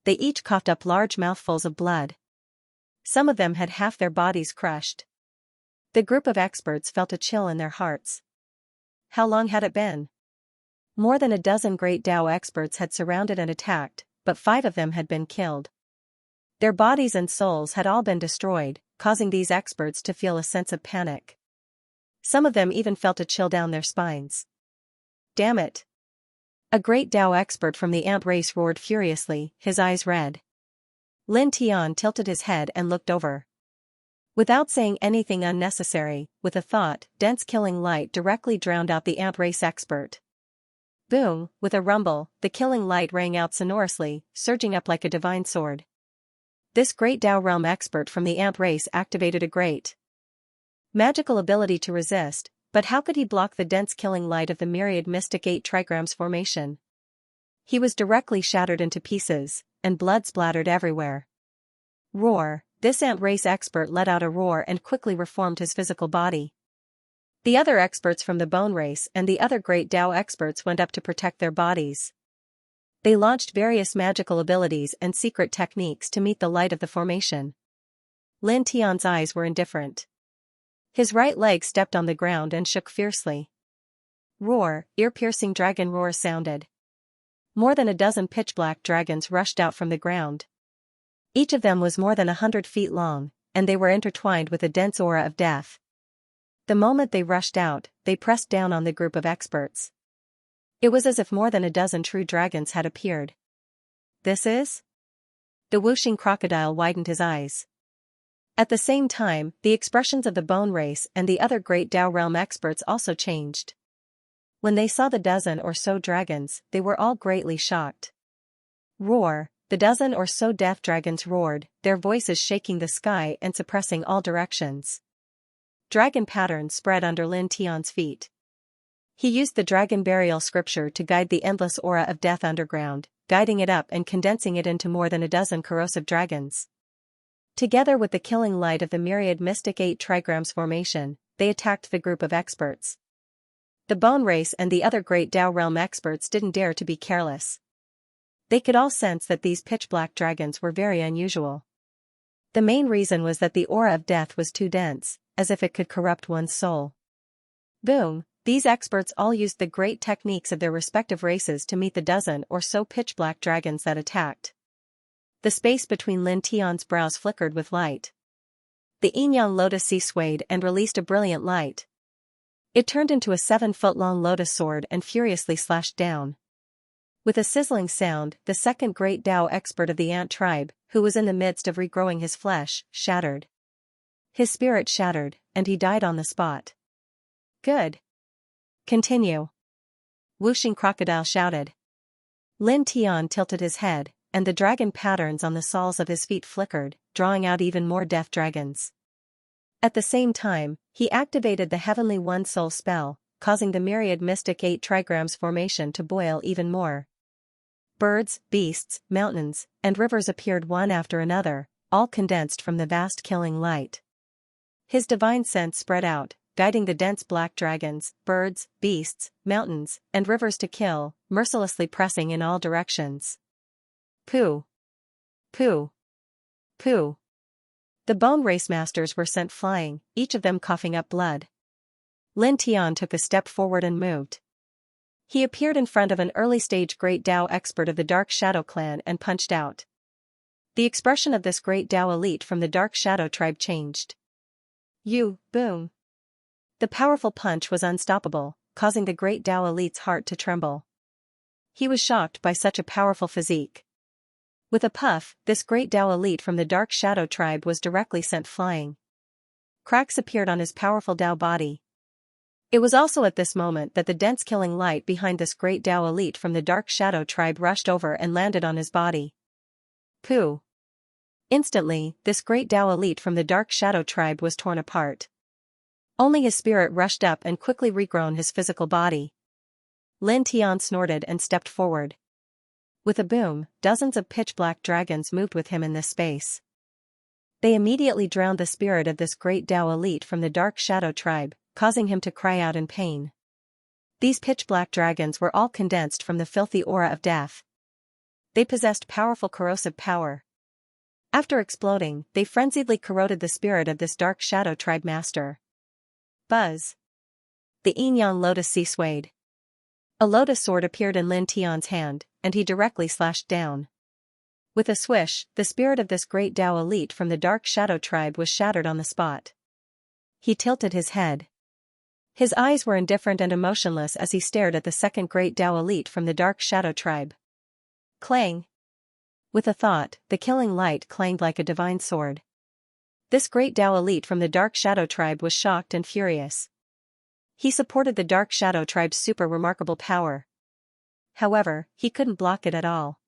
Speaker 1: They each coughed up large mouthfuls of blood. Some of them had half their bodies crushed. The group of experts felt a chill in their hearts. How long had it been? More than a dozen great Dao experts had surrounded and attacked, but 5 of them had been killed. Their bodies and souls had all been destroyed, causing these experts to feel a sense of panic. Some of them even felt a chill down their spines. Damn it! A great Dao expert from the ant race roared furiously, his eyes red. Lin Tian tilted his head and looked over. Without saying anything unnecessary, with a thought, dense killing light directly drowned out the ant race expert. Boom, with a rumble, the killing light rang out sonorously, surging up like a divine sword. This great Dao realm expert from the ant race activated a great magical ability to resist, but how could he block the dense killing light of the myriad mystic 8 trigrams formation? He was directly shattered into pieces, and blood splattered everywhere. Roar! This ant race expert let out a roar and quickly reformed his physical body. The other experts from the bone race and the other great Dao experts went up to protect their bodies. They launched various magical abilities and secret techniques to meet the light of the formation. Lin Tian's eyes were indifferent. His right leg stepped on the ground and shook fiercely. Roar! Ear-piercing dragon roar sounded. More than a dozen pitch-black dragons rushed out from the ground. Each of them was more than 100 feet long, and they were intertwined with a dense aura of death. The moment they rushed out, they pressed down on the group of experts. It was as if more than a dozen true dragons had appeared. This is? The whooshing crocodile widened his eyes. At the same time, the expressions of the bone race and the other great Dao realm experts also changed. When they saw the dozen or so dragons, they were all greatly shocked. Roar! The dozen or so death dragons roared, their voices shaking the sky and suppressing all directions. Dragon patterns spread under Lin Tian's feet. He used the dragon burial scripture to guide the endless aura of death underground, guiding it up and condensing it into more than a dozen corrosive dragons. Together with the killing light of the myriad mystic 8 trigrams formation, they attacked the group of experts. The bone race and the other great Dao realm experts didn't dare to be careless. They could all sense that these pitch-black dragons were very unusual. The main reason was that the aura of death was too dense, as if it could corrupt one's soul. Boom! These experts all used the great techniques of their respective races to meet the dozen or so pitch-black dragons that attacked. The space between Lin Tian's brows flickered with light. The Yin-Yang lotus sea swayed and released a brilliant light. It turned into a 7-foot-long lotus sword and furiously slashed down. With a sizzling sound, the second great Dao expert of the ant tribe, who was in the midst of regrowing his flesh, shattered. His spirit shattered, and he died on the spot. Good. Continue. Whooshing crocodile shouted. Lin Tian tilted his head, and the dragon patterns on the soles of his feet flickered, drawing out even more death dragons. At the same time, he activated the Heavenly One Soul spell, causing the myriad mystic 8 trigrams formation to boil even more. Birds, beasts, mountains, and rivers appeared one after another, all condensed from the vast killing light. His divine sense spread out, guiding the dense black dragons, birds, beasts, mountains, and rivers to kill, mercilessly pressing in all directions. Pooh! Pooh! Pooh! The bone race masters were sent flying, each of them coughing up blood. Lin Tian took a step forward and moved. He appeared in front of an early-stage great Dao expert of the Dark Shadow clan and punched out. The expression of this great Dao elite from the Dark Shadow tribe changed. Boom! The powerful punch was unstoppable, causing the great Dao elite's heart to tremble. He was shocked by such a powerful physique. With a puff, this great Dao elite from the Dark Shadow tribe was directly sent flying. Cracks appeared on his powerful Dao body. It was also at this moment that the dense killing light behind this great Dao elite from the Dark Shadow tribe rushed over and landed on his body. Pooh! Instantly, this great Dao elite from the Dark Shadow tribe was torn apart. Only his spirit rushed up and quickly regrown his physical body. Lin Tian snorted and stepped forward. With a boom, dozens of pitch-black dragons moved with him in this space. They immediately drowned the spirit of this great Dao elite from the Dark Shadow tribe, causing him to cry out in pain. These pitch-black dragons were all condensed from the filthy aura of death. They possessed powerful corrosive power. After exploding, they frenziedly corroded the spirit of this Dark Shadow tribe master. Buzz! The Yin-Yang lotus sea swayed. A lotus sword appeared in Lin Tian's hand, and he directly slashed down. With a swish, the spirit of this great Tao elite from the Dark Shadow tribe was shattered on the spot. He tilted his head. His eyes were indifferent and emotionless as he stared at the second great Tao elite from the Dark Shadow tribe. Clang! With a thought, the killing light clanged like a divine sword. This great Tao elite from the Dark Shadow tribe was shocked and furious. He supported the Dark Shadow tribe's super remarkable power. However, he couldn't block it at all.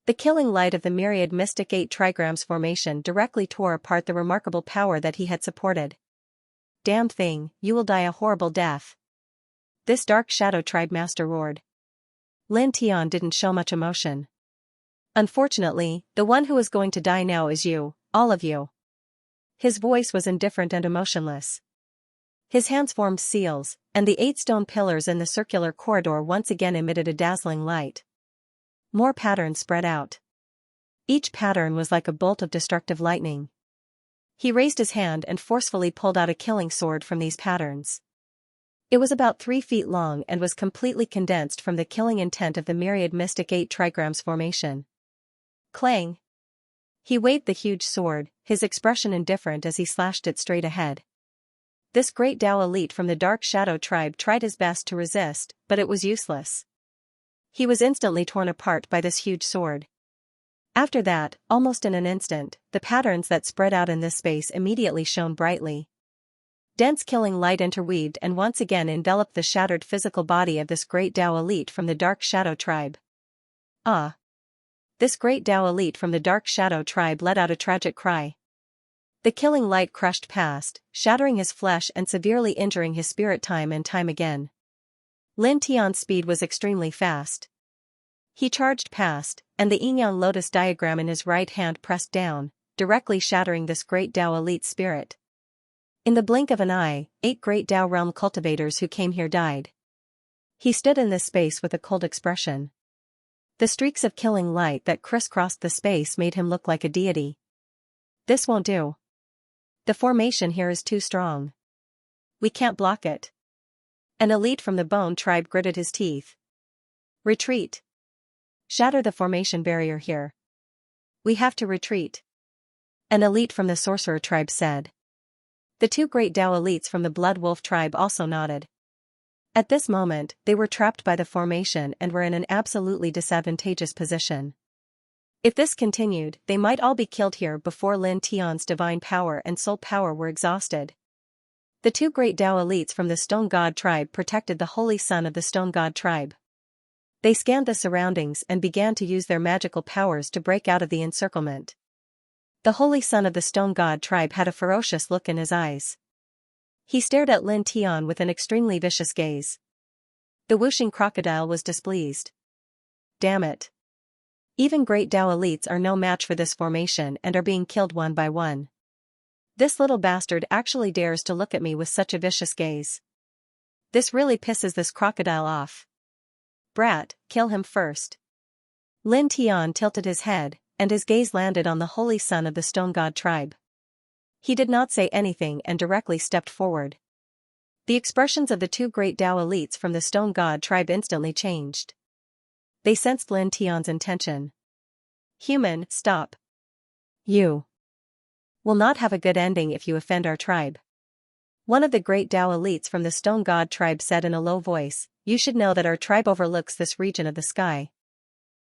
Speaker 1: The killing light of the myriad mystic 8 trigrams formation directly tore apart the remarkable power that he had supported. Damned thing, you will die a horrible death. This Dark Shadow tribe master roared. Lin Tian didn't show much emotion. Unfortunately, the one who is going to die now is you, all of you. His voice was indifferent and emotionless. His hands formed seals, and the 8 stone pillars in the circular corridor once again emitted a dazzling light. More patterns spread out. Each pattern was like a bolt of destructive lightning. He raised his hand and forcefully pulled out a killing sword from these patterns. It was about 3 feet long and was completely condensed from the killing intent of the myriad mystic 8 trigrams formation. Clang! He waved the huge sword, his expression indifferent as he slashed it straight ahead. This great Tao elite from the Dark Shadow tribe tried his best to resist, but it was useless. He was instantly torn apart by this huge sword. After that, almost in an instant, the patterns that spread out in this space immediately shone brightly. Dense killing light interweaved and once again enveloped the shattered physical body of this great Tao elite from the Dark Shadow tribe. Ah! This great Tao elite from the Dark Shadow tribe let out a tragic cry. The killing light crushed past, shattering his flesh and severely injuring his spirit time and time again. Lin Tian's speed was extremely fast. He charged past, and the yin-yang lotus diagram in his right hand pressed down, directly shattering this great Tao elite spirit. In the blink of an eye, 8 great Tao realm cultivators who came here died. He stood in this space with a cold expression. The streaks of killing light that crisscrossed the space made him look like a deity. This won't do. The formation here is too strong. We can't block it. An elite from the Bone tribe gritted his teeth. Retreat. Shatter the formation barrier here. We have to retreat. An elite from the Sorcerer tribe said. The 2 great Tao elites from the Blood Wolf tribe also nodded. At this moment, they were trapped by the formation and were in an absolutely disadvantageous position. If this continued, they might all be killed here before Lin Tian's divine power and soul power were exhausted. The 2 great Tao elites from the Stone God tribe protected the Holy Son of the Stone God tribe. They scanned the surroundings and began to use their magical powers to break out of the encirclement. The Holy Son of the Stone God tribe had a ferocious look in his eyes. He stared at Lin Tian with an extremely vicious gaze. The whooshing crocodile was displeased. Damn it. Even great Tao elites are no match for this formation and are being killed one by one. This little bastard actually dares to look at me with such a vicious gaze. This really pisses this crocodile off. Brat, kill him first. Lin Tian tilted his head, and his gaze landed on the Holy Son of the Stone God tribe. He did not say anything and directly stepped forward. The expressions of the 2 great Tao elites from the Stone God tribe instantly changed. They sensed Lin Tian's intention. Human, stop. You will not have a good ending if you offend our tribe. One of the great Tao elites from the Stone God tribe said in a low voice, you should know that our tribe overlooks this region of the sky.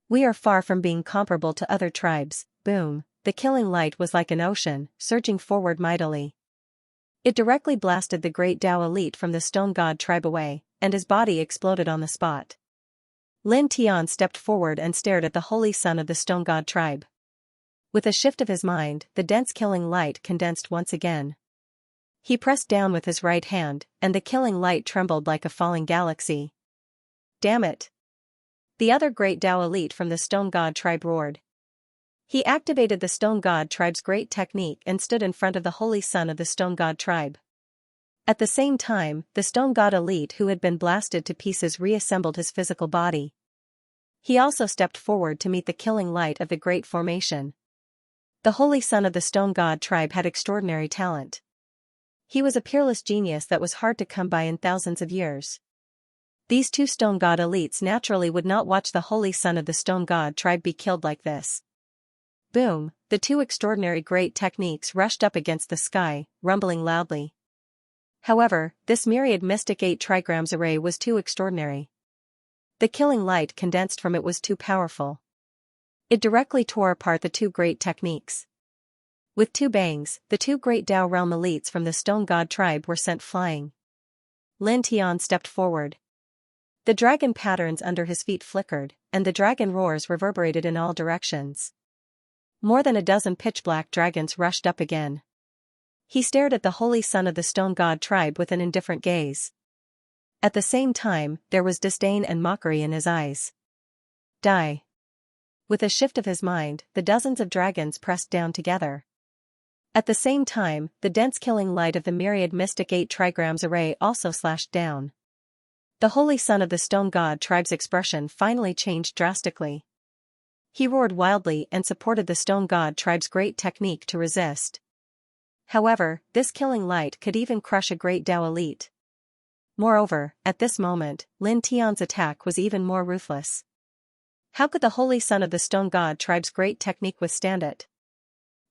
Speaker 1: We are far from being comparable to other tribes. Boom, the killing light was like an ocean, surging forward mightily. It directly blasted the great Tao elite from the Stone God tribe away, and his body exploded on the spot. Lin Tian stepped forward and stared at the Holy Son of the Stone God tribe. With a shift of his mind, the dense killing light condensed once again. He pressed down with his right hand, and the killing light trembled like a falling galaxy. Damn it! The other great Tao elite from the Stone God tribe roared. He activated the Stone God tribe's great technique and stood in front of the Holy Son of the Stone God tribe. At the same time, the Stone God elite who had been blasted to pieces reassembled his physical body. He also stepped forward to meet the killing light of the great formation. The Holy Son of the Stone God tribe had extraordinary talent. He was a peerless genius that was hard to come by in thousands of years. These 2 Stone God elites naturally would not watch the Holy Son of the Stone God tribe be killed like this. Boom, the two extraordinary great techniques rushed up against the sky, rumbling loudly. However, this myriad mystic 8 trigrams array was too extraordinary. The killing light condensed from it was too powerful. It directly tore apart the two great techniques. With two bangs, the two great Tao realm elites from the Stone God tribe were sent flying. Lin Tian stepped forward. The dragon patterns under his feet flickered, and the dragon roars reverberated in all directions. More than a dozen pitch-black dragons rushed up again. He stared at the holy son of the Stone God tribe with an indifferent gaze. At the same time, there was disdain and mockery in his eyes. Die. With a shift of his mind, the dozens of dragons pressed down together. At the same time, the dense killing light of the myriad mystic 8 trigrams array also slashed down. The holy son of the Stone God tribe's expression finally changed drastically. He roared wildly and supported the Stone God tribe's great technique to resist. However, this killing light could even crush a great Tao elite. Moreover, at this moment, Lin Tian's attack was even more ruthless. How could the holy son of the Stone God tribe's great technique withstand it?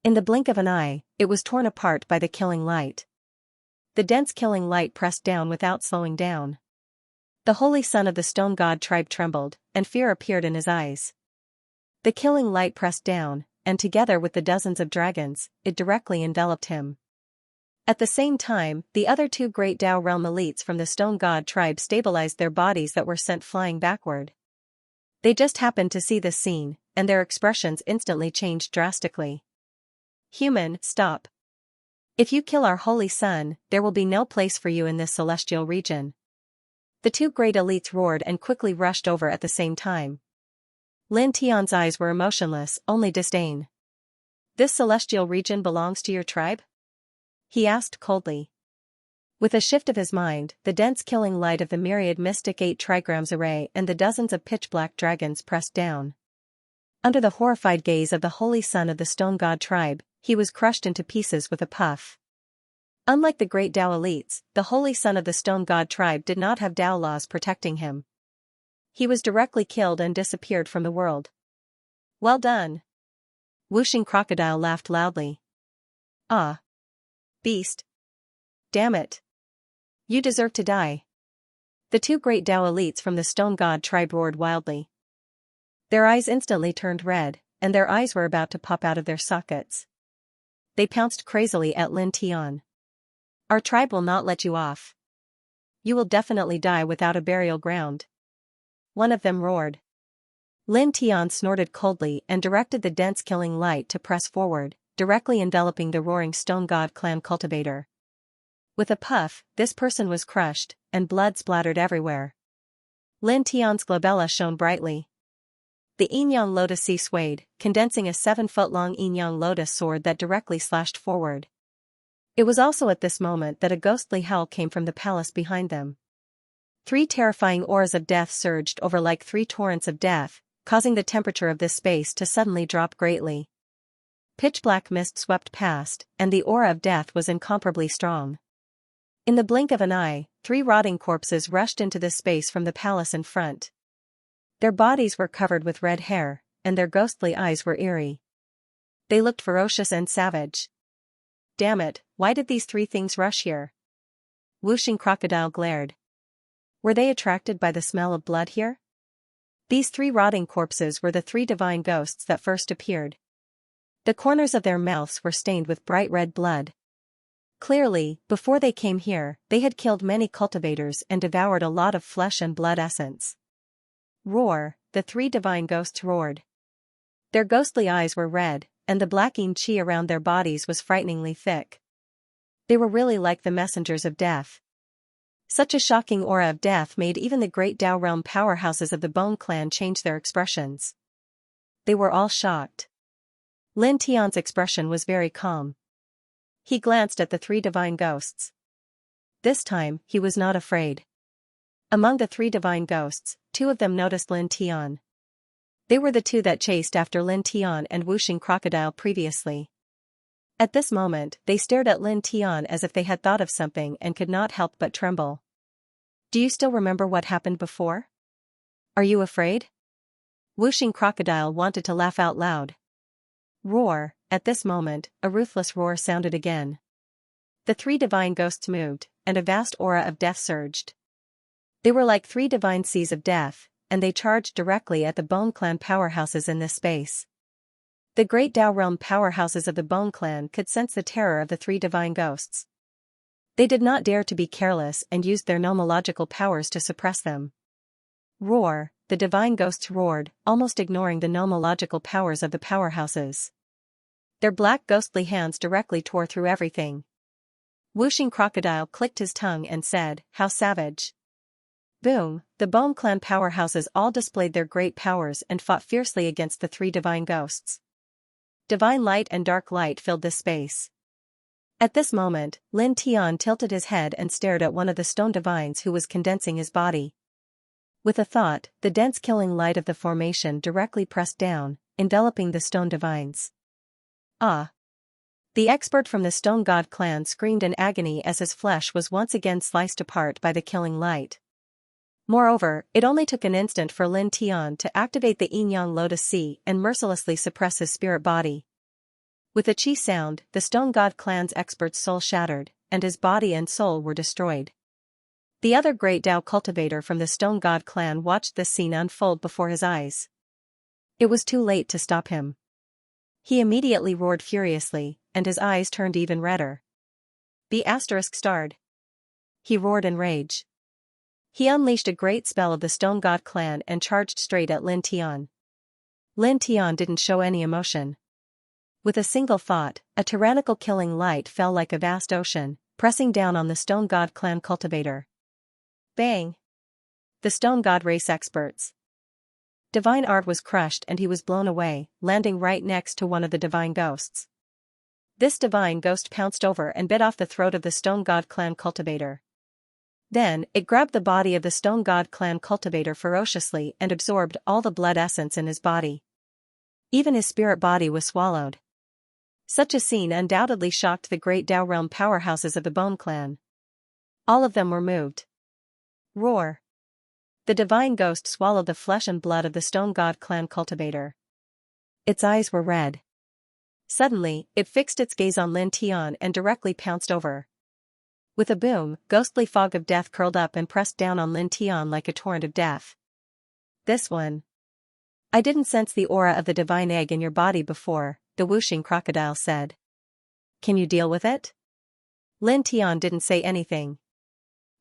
Speaker 1: In the blink of an eye, it was torn apart by the killing light. The dense killing light pressed down without slowing down. The holy son of the Stone God tribe trembled, and fear appeared in his eyes. The killing light pressed down, and together with the dozens of dragons, it directly enveloped him. At the same time, the other two great Tao realm elites from the Stone God tribe stabilized their bodies that were sent flying backward. They just happened to see this scene, and their expressions instantly changed drastically. Human, stop. If you kill our holy son, there will be no place for you in this celestial region. The two great elites roared and quickly rushed over at the same time. Lin Tian's eyes were emotionless, only disdain. This celestial region belongs to your tribe? He asked coldly. With a shift of his mind, the dense killing light of the myriad mystic 8 trigrams array and the dozens of pitch-black dragons pressed down. Under the horrified gaze of the holy son of the Stone God tribe, he was crushed into pieces with a puff. Unlike the great Tao elites, the holy son of the Stone God tribe did not have Tao laws protecting him. He was directly killed and disappeared from the world. Well done. Whooshing Crocodile laughed loudly. Ah. Beast. Damn it. You deserve to die. The two great Tao elites from the Stone God tribe roared wildly. Their eyes instantly turned red, and their eyes were about to pop out of their sockets. They pounced crazily at Lin Tian. Our tribe will not let you off. You will definitely die without a burial ground. One of them roared. Lin Tian snorted coldly and directed the dense killing light to press forward, directly enveloping the roaring Stone God clan cultivator. With a puff, this person was crushed, and blood splattered everywhere. Lin Tian's glabella shone brightly. The Yin-Yang lotus sea swayed, condensing a 7-foot-long Yin-Yang lotus sword that directly slashed forward. It was also at this moment that a ghostly howl came from the palace behind them. 3 terrifying auras of death surged over like 3 torrents of death, causing the temperature of this space to suddenly drop greatly. Pitch-black mist swept past, and the aura of death was incomparably strong. In the blink of an eye, 3 rotting corpses rushed into this space from the palace in front. Their bodies were covered with red hair, and their ghostly eyes were eerie. They looked ferocious and savage. Damn it, why did these 3 things rush here? Whooshing Crocodile glared. Were they attracted by the smell of blood here? These 3 rotting corpses were the 3 divine ghosts that first appeared. The corners of their mouths were stained with bright red blood. Clearly, before they came here, they had killed many cultivators and devoured a lot of flesh and blood essence. Roar, the 3 divine ghosts roared. Their ghostly eyes were red, and the black yin qi around their bodies was frighteningly thick. They were really like the messengers of death. Such a shocking aura of death made even the great Tao realm powerhouses of the Bone clan change their expressions. They were all shocked. Lin Tian's expression was very calm. He glanced at the 3 divine ghosts. This time, he was not afraid. Among the 3 divine ghosts, 2 of them noticed Lin Tian. They were the 2 that chased after Lin Tian and Whooshing Crocodile previously. At this moment, they stared at Lin Tian as if they had thought of something and could not help but tremble. Do you still remember what happened before? Are you afraid? Whooshing Crocodile wanted to laugh out loud. Roar. At this moment, a ruthless roar sounded again. The three divine ghosts moved, and a vast aura of death surged. They were like three divine seas of death, and they charged directly at the Bone Clan powerhouses in this space. The great Dao realm powerhouses of the Bone Clan could sense the terror of the three divine ghosts. They did not dare to be careless and used their nomological powers to suppress them. Roar. The divine ghosts roared, almost ignoring the nomological powers of the powerhouses. Their black ghostly hands directly tore through everything. Whooshing Crocodile clicked his tongue and said, "How savage." Boom, the Bone Clan powerhouses all displayed their great powers and fought fiercely against the three divine ghosts. Divine light and dark light filled this space. At this moment, Lin Tian tilted his head and stared at one of the stone divines who was condensing his body. With a thought, the dense killing light of the formation directly pressed down, enveloping the stone divines. Ah! The expert from the Stone God clan screamed in agony as his flesh was once again sliced apart by the killing light. Moreover, it only took an instant for Lin Tian to activate the Yin-Yang Lotus Sea and mercilessly suppress his spirit body. With a chi sound, the Stone God clan's expert's soul shattered, and his body and soul were destroyed. The other great Dao cultivator from the Stone God clan watched this scene unfold before his eyes. It was too late to stop him. He immediately roared furiously, and his eyes turned even redder. Be *starred. He roared in rage. He unleashed a great spell of the Stone God clan and charged straight at Lin Tian. Lin Tian didn't show any emotion. With a single thought, a tyrannical killing light fell like a vast ocean, pressing down on the Stone God clan cultivator. Bang! The Stone God race experts. Divine art was crushed and he was blown away, landing right next to one of the divine ghosts. This divine ghost pounced over and bit off the throat of the Stone God clan cultivator. Then, it grabbed the body of the Stone God clan cultivator ferociously and absorbed all the blood essence in his body. Even his spirit body was swallowed. Such a scene undoubtedly shocked the great Dao realm powerhouses of the Bone Clan. All of them were moved. Roar! The divine ghost swallowed the flesh and blood of the Stone God clan cultivator. Its eyes were red. Suddenly, it fixed its gaze on Lin Tian and directly pounced over. With a boom, ghostly fog of death curled up and pressed down on Lin Tian like a torrent of death. This one. I didn't sense the aura of the divine egg in your body before, the whooshing crocodile said. Can you deal with it? Lin Tian didn't say anything.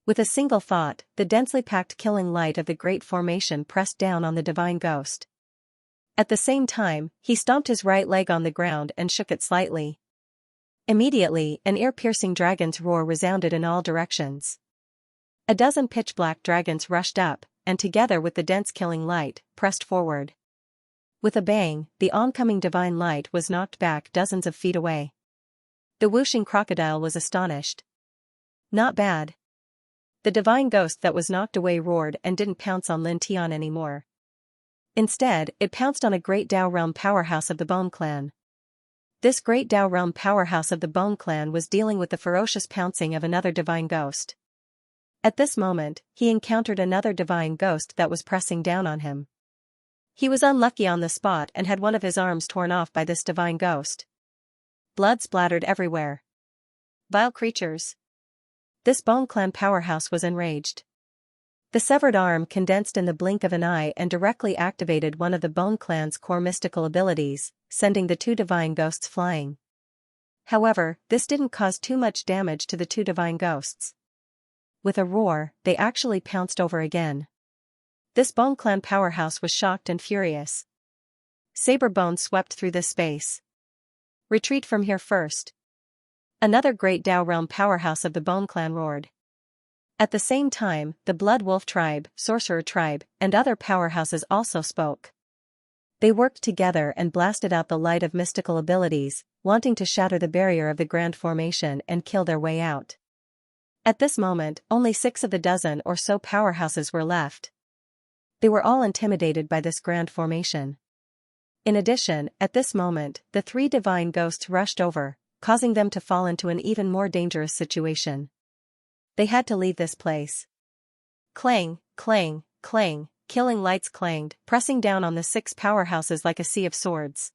Speaker 1: With a single thought, the densely packed killing light of the great formation pressed down on the divine ghost. At the same time, he stomped his right leg on the ground and shook it slightly. Immediately, an ear-piercing dragon's roar resounded in all directions. A dozen pitch-black dragons rushed up, and together with the dense killing light, pressed forward. With a bang, the oncoming divine light was knocked back dozens of feet away. The whooshing crocodile was astonished. Not bad. The divine ghost that was knocked away roared and didn't pounce on Lin Tian anymore. Instead, it pounced on a great Dao realm powerhouse of the Bone Clan. This great Dao realm powerhouse of the Bone Clan was dealing with the ferocious pouncing of another divine ghost. At this moment, he encountered another divine ghost that was pressing down on him. He was unlucky on the spot and had one of his arms torn off by this divine ghost. Blood splattered everywhere. Vile creatures. This Bone Clan powerhouse was enraged. The severed arm condensed in the blink of an eye and directly activated one of the Bone Clan's core mystical abilities, sending the two divine ghosts flying. However, this didn't cause too much damage to the two divine ghosts. With a roar, they actually pounced over again. This Bone Clan powerhouse was shocked and furious. Saber Bone swept through this space. Retreat from here first. Another great Dao realm powerhouse of the Bone Clan roared. At the same time, the Blood Wolf tribe, Sorcerer tribe, and other powerhouses also spoke. They worked together and blasted out the light of mystical abilities, wanting to shatter the barrier of the Grand Formation and kill their way out. At this moment, only 6 of the dozen or so powerhouses were left. They were all intimidated by this Grand Formation. In addition, at this moment, the 3 divine ghosts rushed over, causing them to fall into an even more dangerous situation. They had to leave this place. Clang, clang, clang, killing lights clanged, pressing down on the 6 powerhouses like a sea of swords.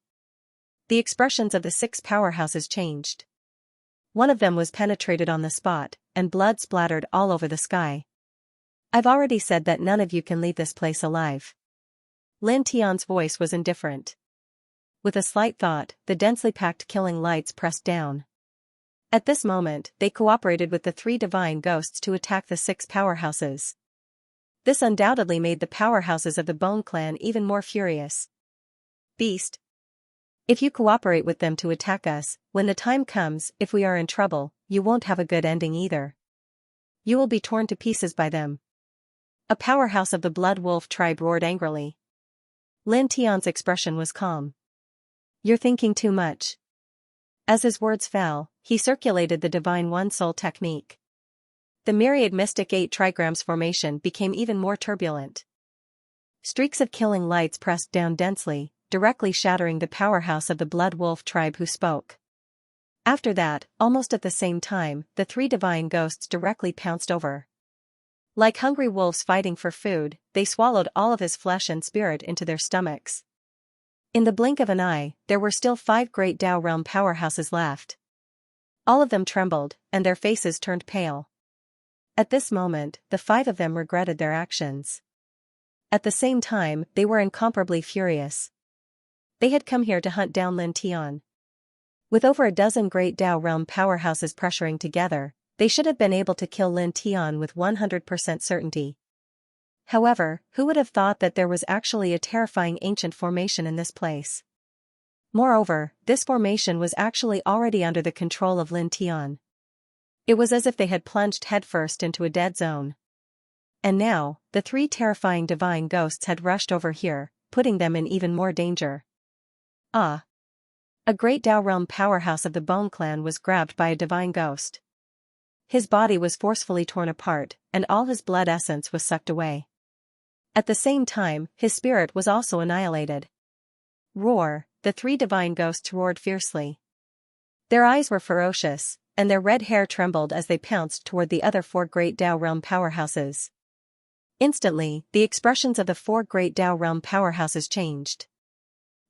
Speaker 1: the expressions of the 6 powerhouses changed. One of them was penetrated on the spot, and blood splattered all over the sky. I've already said that none of you can leave this place alive. Lin Tian's voice was indifferent. With a slight thought, the densely packed killing lights pressed down. At this moment, they cooperated with the 3 divine ghosts to attack the 6 powerhouses. This undoubtedly made the powerhouses of the Bone Clan even more furious. Beast. If you cooperate with them to attack us, when the time comes, if we are in trouble, you won't have a good ending either. You will be torn to pieces by them. A powerhouse of the Blood Wolf tribe roared angrily. Lin Tian's expression was calm. You're thinking too much. As his words fell, he circulated the Divine One Soul technique. The myriad mystic 8 trigrams formation became even more turbulent. Streaks of killing lights pressed down densely, directly shattering the powerhouse of the Blood Wolf tribe who spoke. After that, almost at the same time, the 3 divine ghosts directly pounced over. Like hungry wolves fighting for food, they swallowed all of his flesh and spirit into their stomachs. In the blink of an eye, there were still 5 great Tao realm powerhouses left. All of them trembled, and their faces turned pale. At this moment, the 5 of them regretted their actions. At the same time, they were incomparably furious. They had come here to hunt down Lin Tian. With over a dozen great Tao realm powerhouses pressuring together, they should have been able to kill Lin Tian with 100% certainty. However, who would have thought that there was actually a terrifying ancient formation in this place? Moreover, this formation was actually already under the control of Lin Tian. It was as if they had plunged headfirst into a dead zone. And now, the 3 terrifying divine ghosts had rushed over here, putting them in even more danger. Ah! A great Tao realm powerhouse of the Bone Clan was grabbed by a divine ghost. His body was forcefully torn apart, and all his blood essence was sucked away. At the same time, his spirit was also annihilated. Roar! The 3 divine ghosts roared fiercely. Their eyes were ferocious, and their red hair trembled as they pounced toward the other 4 great Tao realm powerhouses. Instantly, the expressions of the 4 great Tao realm powerhouses changed.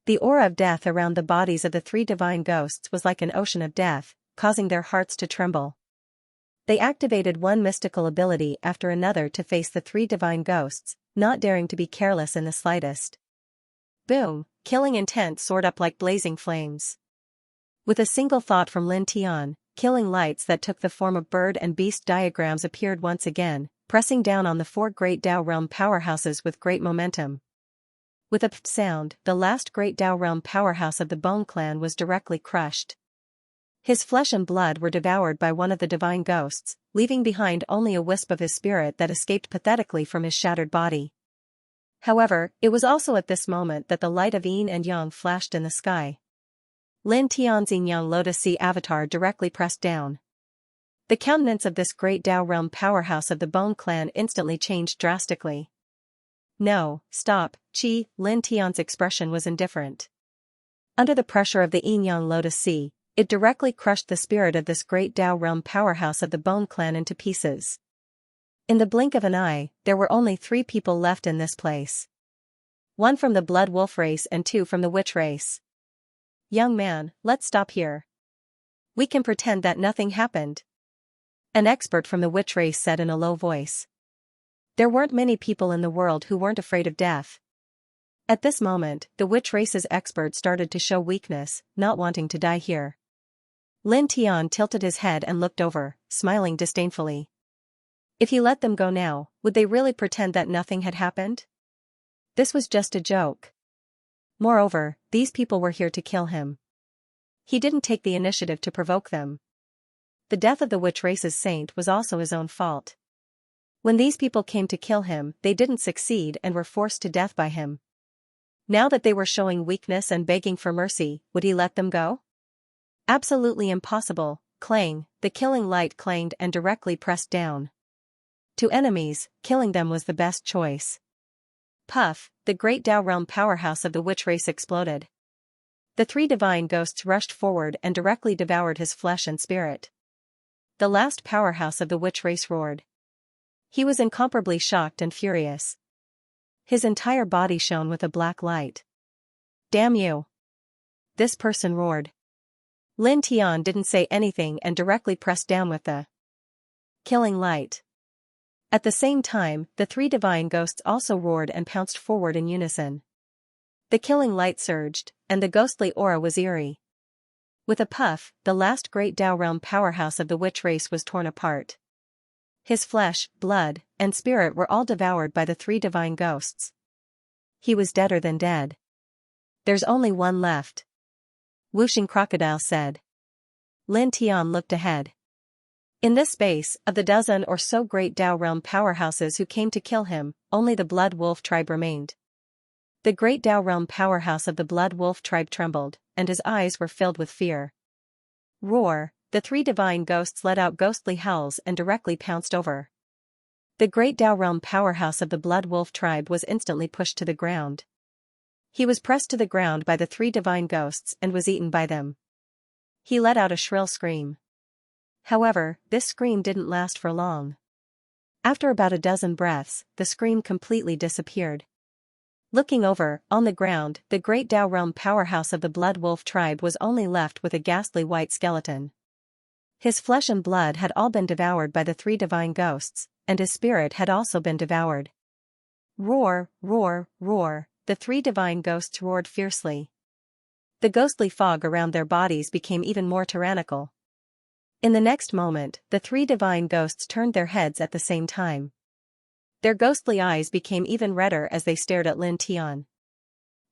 Speaker 1: The aura of death around the bodies of the 3 divine ghosts was like an ocean of death, causing their hearts to tremble. They activated one mystical ability after another to face the 3 divine ghosts, not daring to be careless in the slightest. Boom! Killing intent soared up like blazing flames. With a single thought from Lin Tian, killing lights that took the form of bird and beast diagrams appeared once again, pressing down on the 4 great Tao realm powerhouses with great momentum. With a pft sound, the last great Tao realm powerhouse of the Bone Clan was directly crushed. His flesh and blood were devoured by one of the divine ghosts, leaving behind only a wisp of his spirit that escaped pathetically from his shattered body. However, it was also at this moment that the light of Yin and Yang flashed in the sky. Lin Tian's Yin Yang Lotus Sea avatar directly pressed down. The countenance of this great Tao realm powerhouse of the Bone Clan instantly changed drastically. No, stop, Qi. Lin Tian's expression was indifferent. Under the pressure of the Yin Yang Lotus Sea, it directly crushed the spirit of this great Tao realm powerhouse of the Bone Clan into pieces. In the blink of an eye, there were only 3 people left in this place. 1 from the Blood Wolf race and 2 from the Witch race. Young man, let's stop here. We can pretend that nothing happened. An expert from the Witch race said in a low voice. There weren't many people in the world who weren't afraid of death. At this moment, the Witch race's expert started to show weakness, not wanting to die here. Lin Tian tilted his head and looked over, smiling disdainfully. If he let them go now, would they really pretend that nothing had happened? This was just a joke. Moreover, these people were here to kill him. He didn't take the initiative to provoke them. The death of the Witch race's saint was also his own fault. When these people came to kill him, they didn't succeed and were forced to death by him. Now that they were showing weakness and begging for mercy, would he let them go? Absolutely impossible. Clang, the killing light clanged and directly pressed down. To enemies, killing them was the best choice. Puff, the great Tao realm powerhouse of the Witch race exploded. The 3 divine ghosts rushed forward and directly devoured his flesh and spirit. The last powerhouse of the Witch race roared. He was incomparably shocked and furious. His entire body shone with a black light. Damn you! this person roared. Lin Tian didn't say anything and directly pressed down with the killing light. At the same time, the three divine ghosts also roared and pounced forward in unison. The killing light surged, and the ghostly aura was eerie. With a puff, the last great Dao realm powerhouse of the witch race was torn apart. His flesh, blood, and spirit were all devoured by the three divine ghosts. He was deader than dead. There's only one left. Whooshing Crocodile said. Lin Tian looked ahead. In this space, of the dozen or so great Dao realm powerhouses who came to kill him, only the Blood Wolf tribe remained. The great Dao realm powerhouse of the Blood Wolf tribe trembled, and his eyes were filled with fear. Roar, the three divine ghosts let out ghostly howls and directly pounced over. The great Dao realm powerhouse of the Blood Wolf tribe was instantly pushed to the ground. He was pressed to the ground by the three divine ghosts and was eaten by them. He let out a shrill scream. However, this scream didn't last for long. After about a dozen breaths, the scream completely disappeared. Looking over, on the ground, the great Dao realm powerhouse of the Blood Wolf tribe was only left with a ghastly white skeleton. His flesh and blood had all been devoured by the three divine ghosts, and his spirit had also been devoured. Roar, roar, roar, the three divine ghosts roared fiercely. The ghostly fog around their bodies became even more tyrannical. In the next moment, the three divine ghosts turned their heads at the same time. Their ghostly eyes became even redder as they stared at Lin Tian.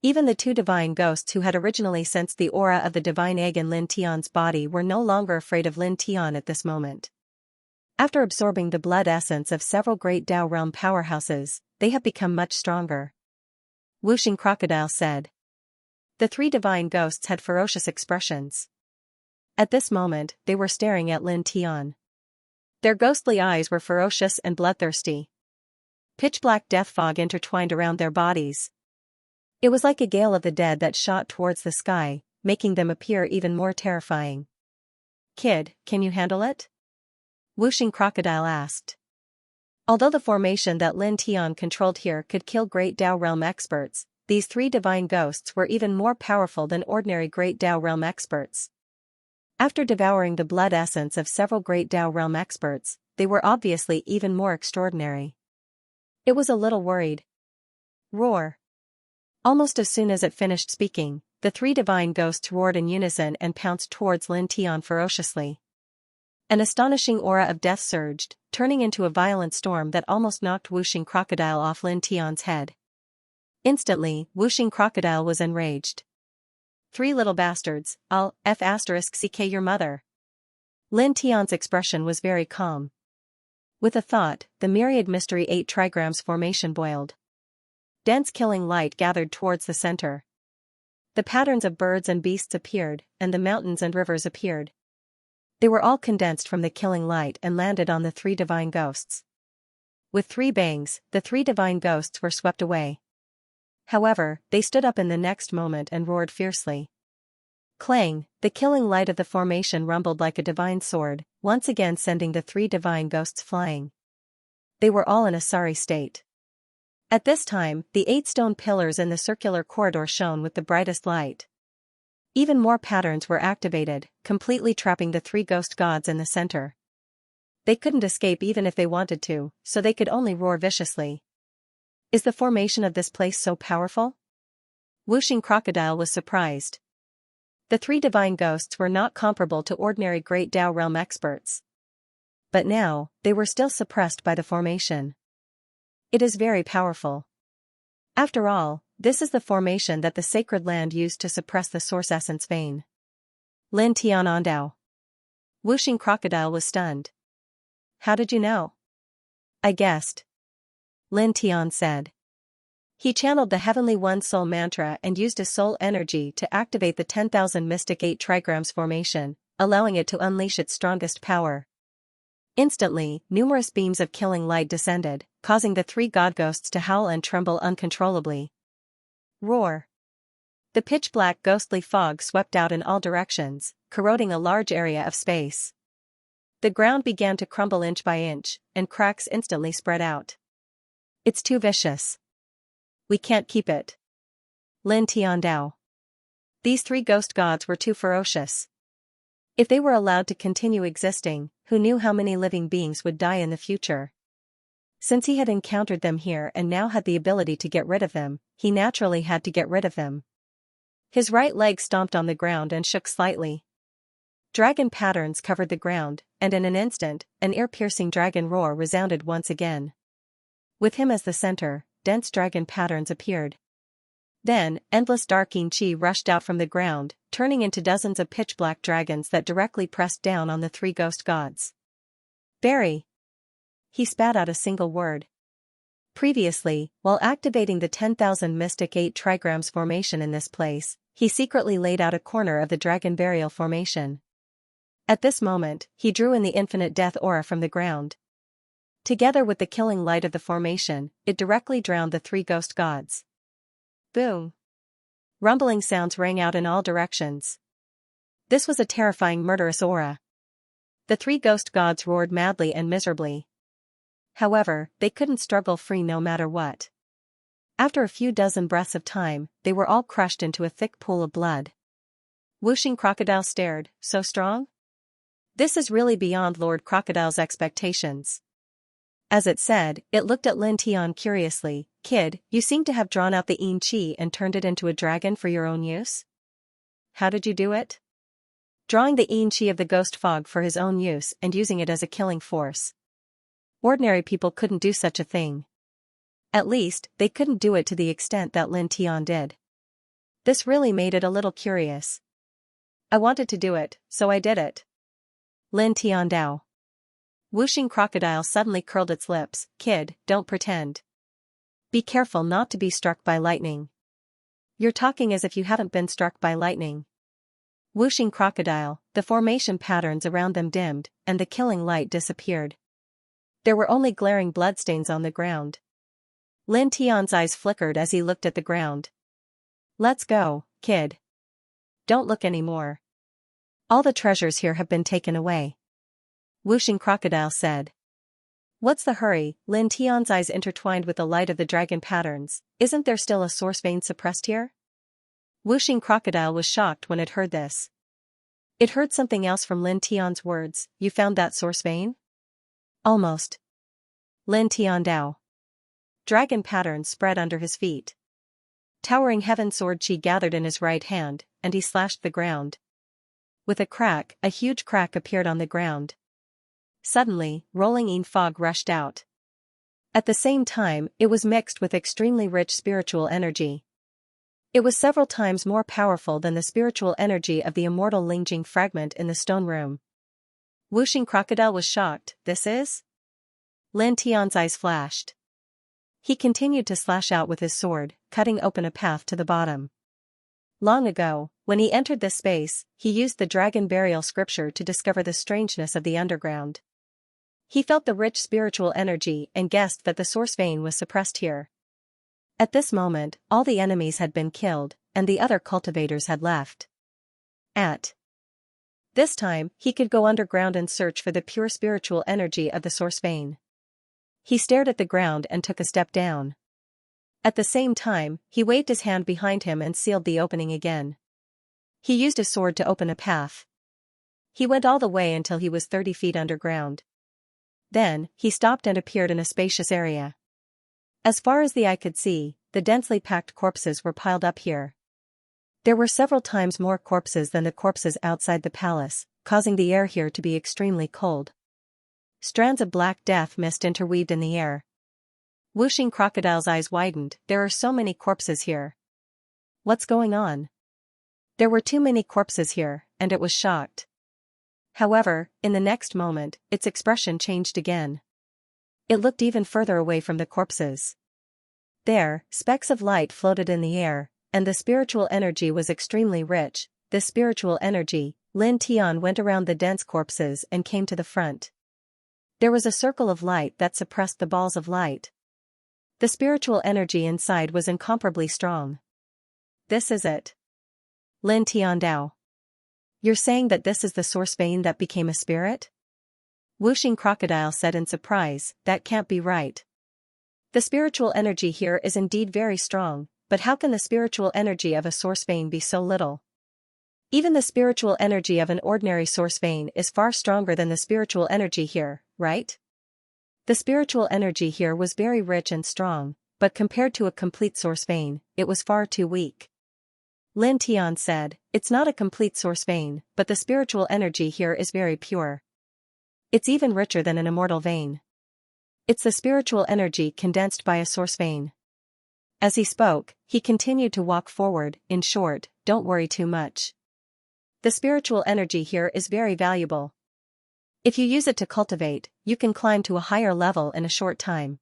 Speaker 1: Even the two divine ghosts who had originally sensed the aura of the divine egg in Lin Tian's body were no longer afraid of Lin Tian at this moment. After absorbing the blood essence of several great Dao realm powerhouses, they have become much stronger. Whooshing Crocodile said. The three divine ghosts had ferocious expressions. At this moment, they were staring at Lin Tian. Their ghostly eyes were ferocious and bloodthirsty. Pitch-black death fog intertwined around their bodies. It was like a gale of the dead that shot towards the sky, making them appear even more terrifying. Kid, can you handle it? Whooshing Crocodile asked. Although the formation that Lin Tian controlled here could kill great Dao realm experts, these three divine ghosts were even more powerful than ordinary great Dao realm experts. After devouring the blood essence of several great Dao realm experts, they were obviously even more extraordinary. It was a little worried. Roar. Almost as soon as it finished speaking, the three divine ghosts roared in unison and pounced towards Lin Tian ferociously. An astonishing aura of death surged, turning into a violent storm that almost knocked Whooshing Crocodile off Lin Tian's head. Instantly, Whooshing Crocodile was enraged. Three little bastards, I'll *CK your mother. Lin Tian's expression was very calm. With a thought, the myriad mystery 8 trigrams formation boiled. Dense killing light gathered towards the center. The patterns of birds and beasts appeared, and the mountains and rivers appeared. They were all condensed from the killing light and landed on the three divine ghosts. With 3 bangs, the three divine ghosts were swept away. However, they stood up in the next moment and roared fiercely. Clang, the killing light of the formation rumbled like a divine sword, once again sending the three divine ghosts flying. They were all in a sorry state. At this time, the 8 stone pillars in the circular corridor shone with the brightest light. Even more patterns were activated, completely trapping the 3 ghost gods in the center. They couldn't escape even if they wanted to, so they could only roar viciously. Is the formation of this place so powerful? Whooshing Crocodile was surprised. The 3 divine ghosts were not comparable to ordinary great Dao realm experts. But now, they were still suppressed by the formation. It is very powerful. After all, this is the formation that the sacred land used to suppress the source essence vein. Lin Tian Ondao. Whooshing Crocodile was stunned. How did you know? I guessed. Lin Tian said. He channeled the Heavenly One Soul mantra and used his soul energy to activate the 10,000 Mystic 8 trigrams formation, allowing it to unleash its strongest power. Instantly, numerous beams of killing light descended, causing the 3 god ghosts to howl and tremble uncontrollably. Roar. The pitch-black ghostly fog swept out in all directions, corroding a large area of space. The ground began to crumble inch by inch, and cracks instantly spread out. It's too vicious. We can't keep it. Lin Tiandao. These three ghost gods were too ferocious. If they were allowed to continue existing, who knew how many living beings would die in the future? Since he had encountered them here and now had the ability to get rid of them, he naturally had to get rid of them. His right leg stomped on the ground and shook slightly. Dragon patterns covered the ground, and in an instant, an ear-piercing dragon roar resounded once again. With him as the center, dense dragon patterns appeared. Then, endless dark Xianxia rushed out from the ground, turning into dozens of pitch-black dragons that directly pressed down on the three ghost gods. Bury! He spat out a single word. Previously, while activating the 10,000 Mystic 8 trigrams formation in this place, he secretly laid out a corner of the Dragon Burial formation. At this moment, he drew in the infinite death aura from the ground. Together with the killing light of the formation, it directly drowned the three ghost gods. Boom! Rumbling sounds rang out in all directions. This was a terrifying murderous aura. The three ghost gods roared madly and miserably. However, they couldn't struggle free no matter what. After a few dozen breaths of time, they were all crushed into a thick pool of blood. Whooshing Crocodile stared, so strong? This is really beyond Lord Crocodile's expectations. As it said, it looked at Lin Tian curiously. Kid, you seem to have drawn out the Xianxia and turned it into a dragon for your own use? How did you do it? Drawing the Xianxia of the ghost fog for his own use and using it as a killing force. Ordinary people couldn't do such a thing. At least, they couldn't do it to the extent that Lin Tian did. This really made it a little curious. I wanted to do it, so I did it. Lin Tian Dao. Whooshing Crocodile suddenly curled its lips. Kid, don't pretend. Be careful not to be struck by lightning. You're talking as if you haven't been struck by lightning. Whooshing Crocodile, the formation patterns around them dimmed, and the killing light disappeared. There were only glaring bloodstains on the ground. Lin Tian's eyes flickered as he looked at the ground. Let's go, kid. Don't look anymore. All the treasures here have been taken away. Whooshing Crocodile said. What's the hurry? Lin Tian's eyes intertwined with the light of the dragon patterns. Isn't there still a source vein suppressed here? Whooshing Crocodile was shocked when it heard this. It heard something else from Lin Tian's words. You found that source vein? Almost. Lin Tian Dao. Dragon patterns spread under his feet. Towering heaven sword chi gathered in his right hand, and he slashed the ground. With a crack, a huge crack appeared on the ground. Suddenly, rolling yin fog rushed out. At the same time, it was mixed with extremely rich spiritual energy. It was several times more powerful than the spiritual energy of the immortal Lingjing fragment in the stone room. Whooshing Crocodile was shocked. This is? Lin Tian's eyes flashed. He continued to slash out with his sword, cutting open a path to the bottom. Long ago, when he entered this space, he used the Dragon Burial scripture to discover the strangeness of the underground. He felt the rich spiritual energy and guessed that the source vein was suppressed here. At this moment, all the enemies had been killed, and the other cultivators had left. At this time, he could go underground and search for the pure spiritual energy of the source vein. He stared at the ground and took a step down. At the same time, he waved his hand behind him and sealed the opening again. He used his sword to open a path. He went all the way until he was 30 feet underground. Then, he stopped and appeared in a spacious area. As far as the eye could see, the densely packed corpses were piled up here. There were several times more corpses than the corpses outside the palace, causing the air here to be extremely cold. Strands of black death mist interweaved in the air. Whooshing Crocodile's eyes widened. There are so many corpses here. What's going on? There were too many corpses here, and it was shocked. However, in the next moment, its expression changed again. It looked even further away from the corpses. There, specks of light floated in the air, and the spiritual energy was extremely rich. The spiritual energy, Lin Tian went around the dense corpses and came to the front. There was a circle of light that suppressed the balls of light. The spiritual energy inside was incomparably strong. This is it. Lin Tian Dao. You're saying that this is the source vein that became a spirit? Whooshing Crocodile said in surprise. That can't be right. The spiritual energy here is indeed very strong, but how can the spiritual energy of a source vein be so little? Even the spiritual energy of an ordinary source vein is far stronger than the spiritual energy here, right? The spiritual energy here was very rich and strong, but compared to a complete source vein, it was far too weak. Lin Tian said, "It's not a complete source vein, but the spiritual energy here is very pure. It's even richer than an immortal vein. It's the spiritual energy condensed by a source vein." As he spoke, he continued to walk forward. In short, don't worry too much. The spiritual energy here is very valuable. If you use it to cultivate, you can climb to a higher level in a short time.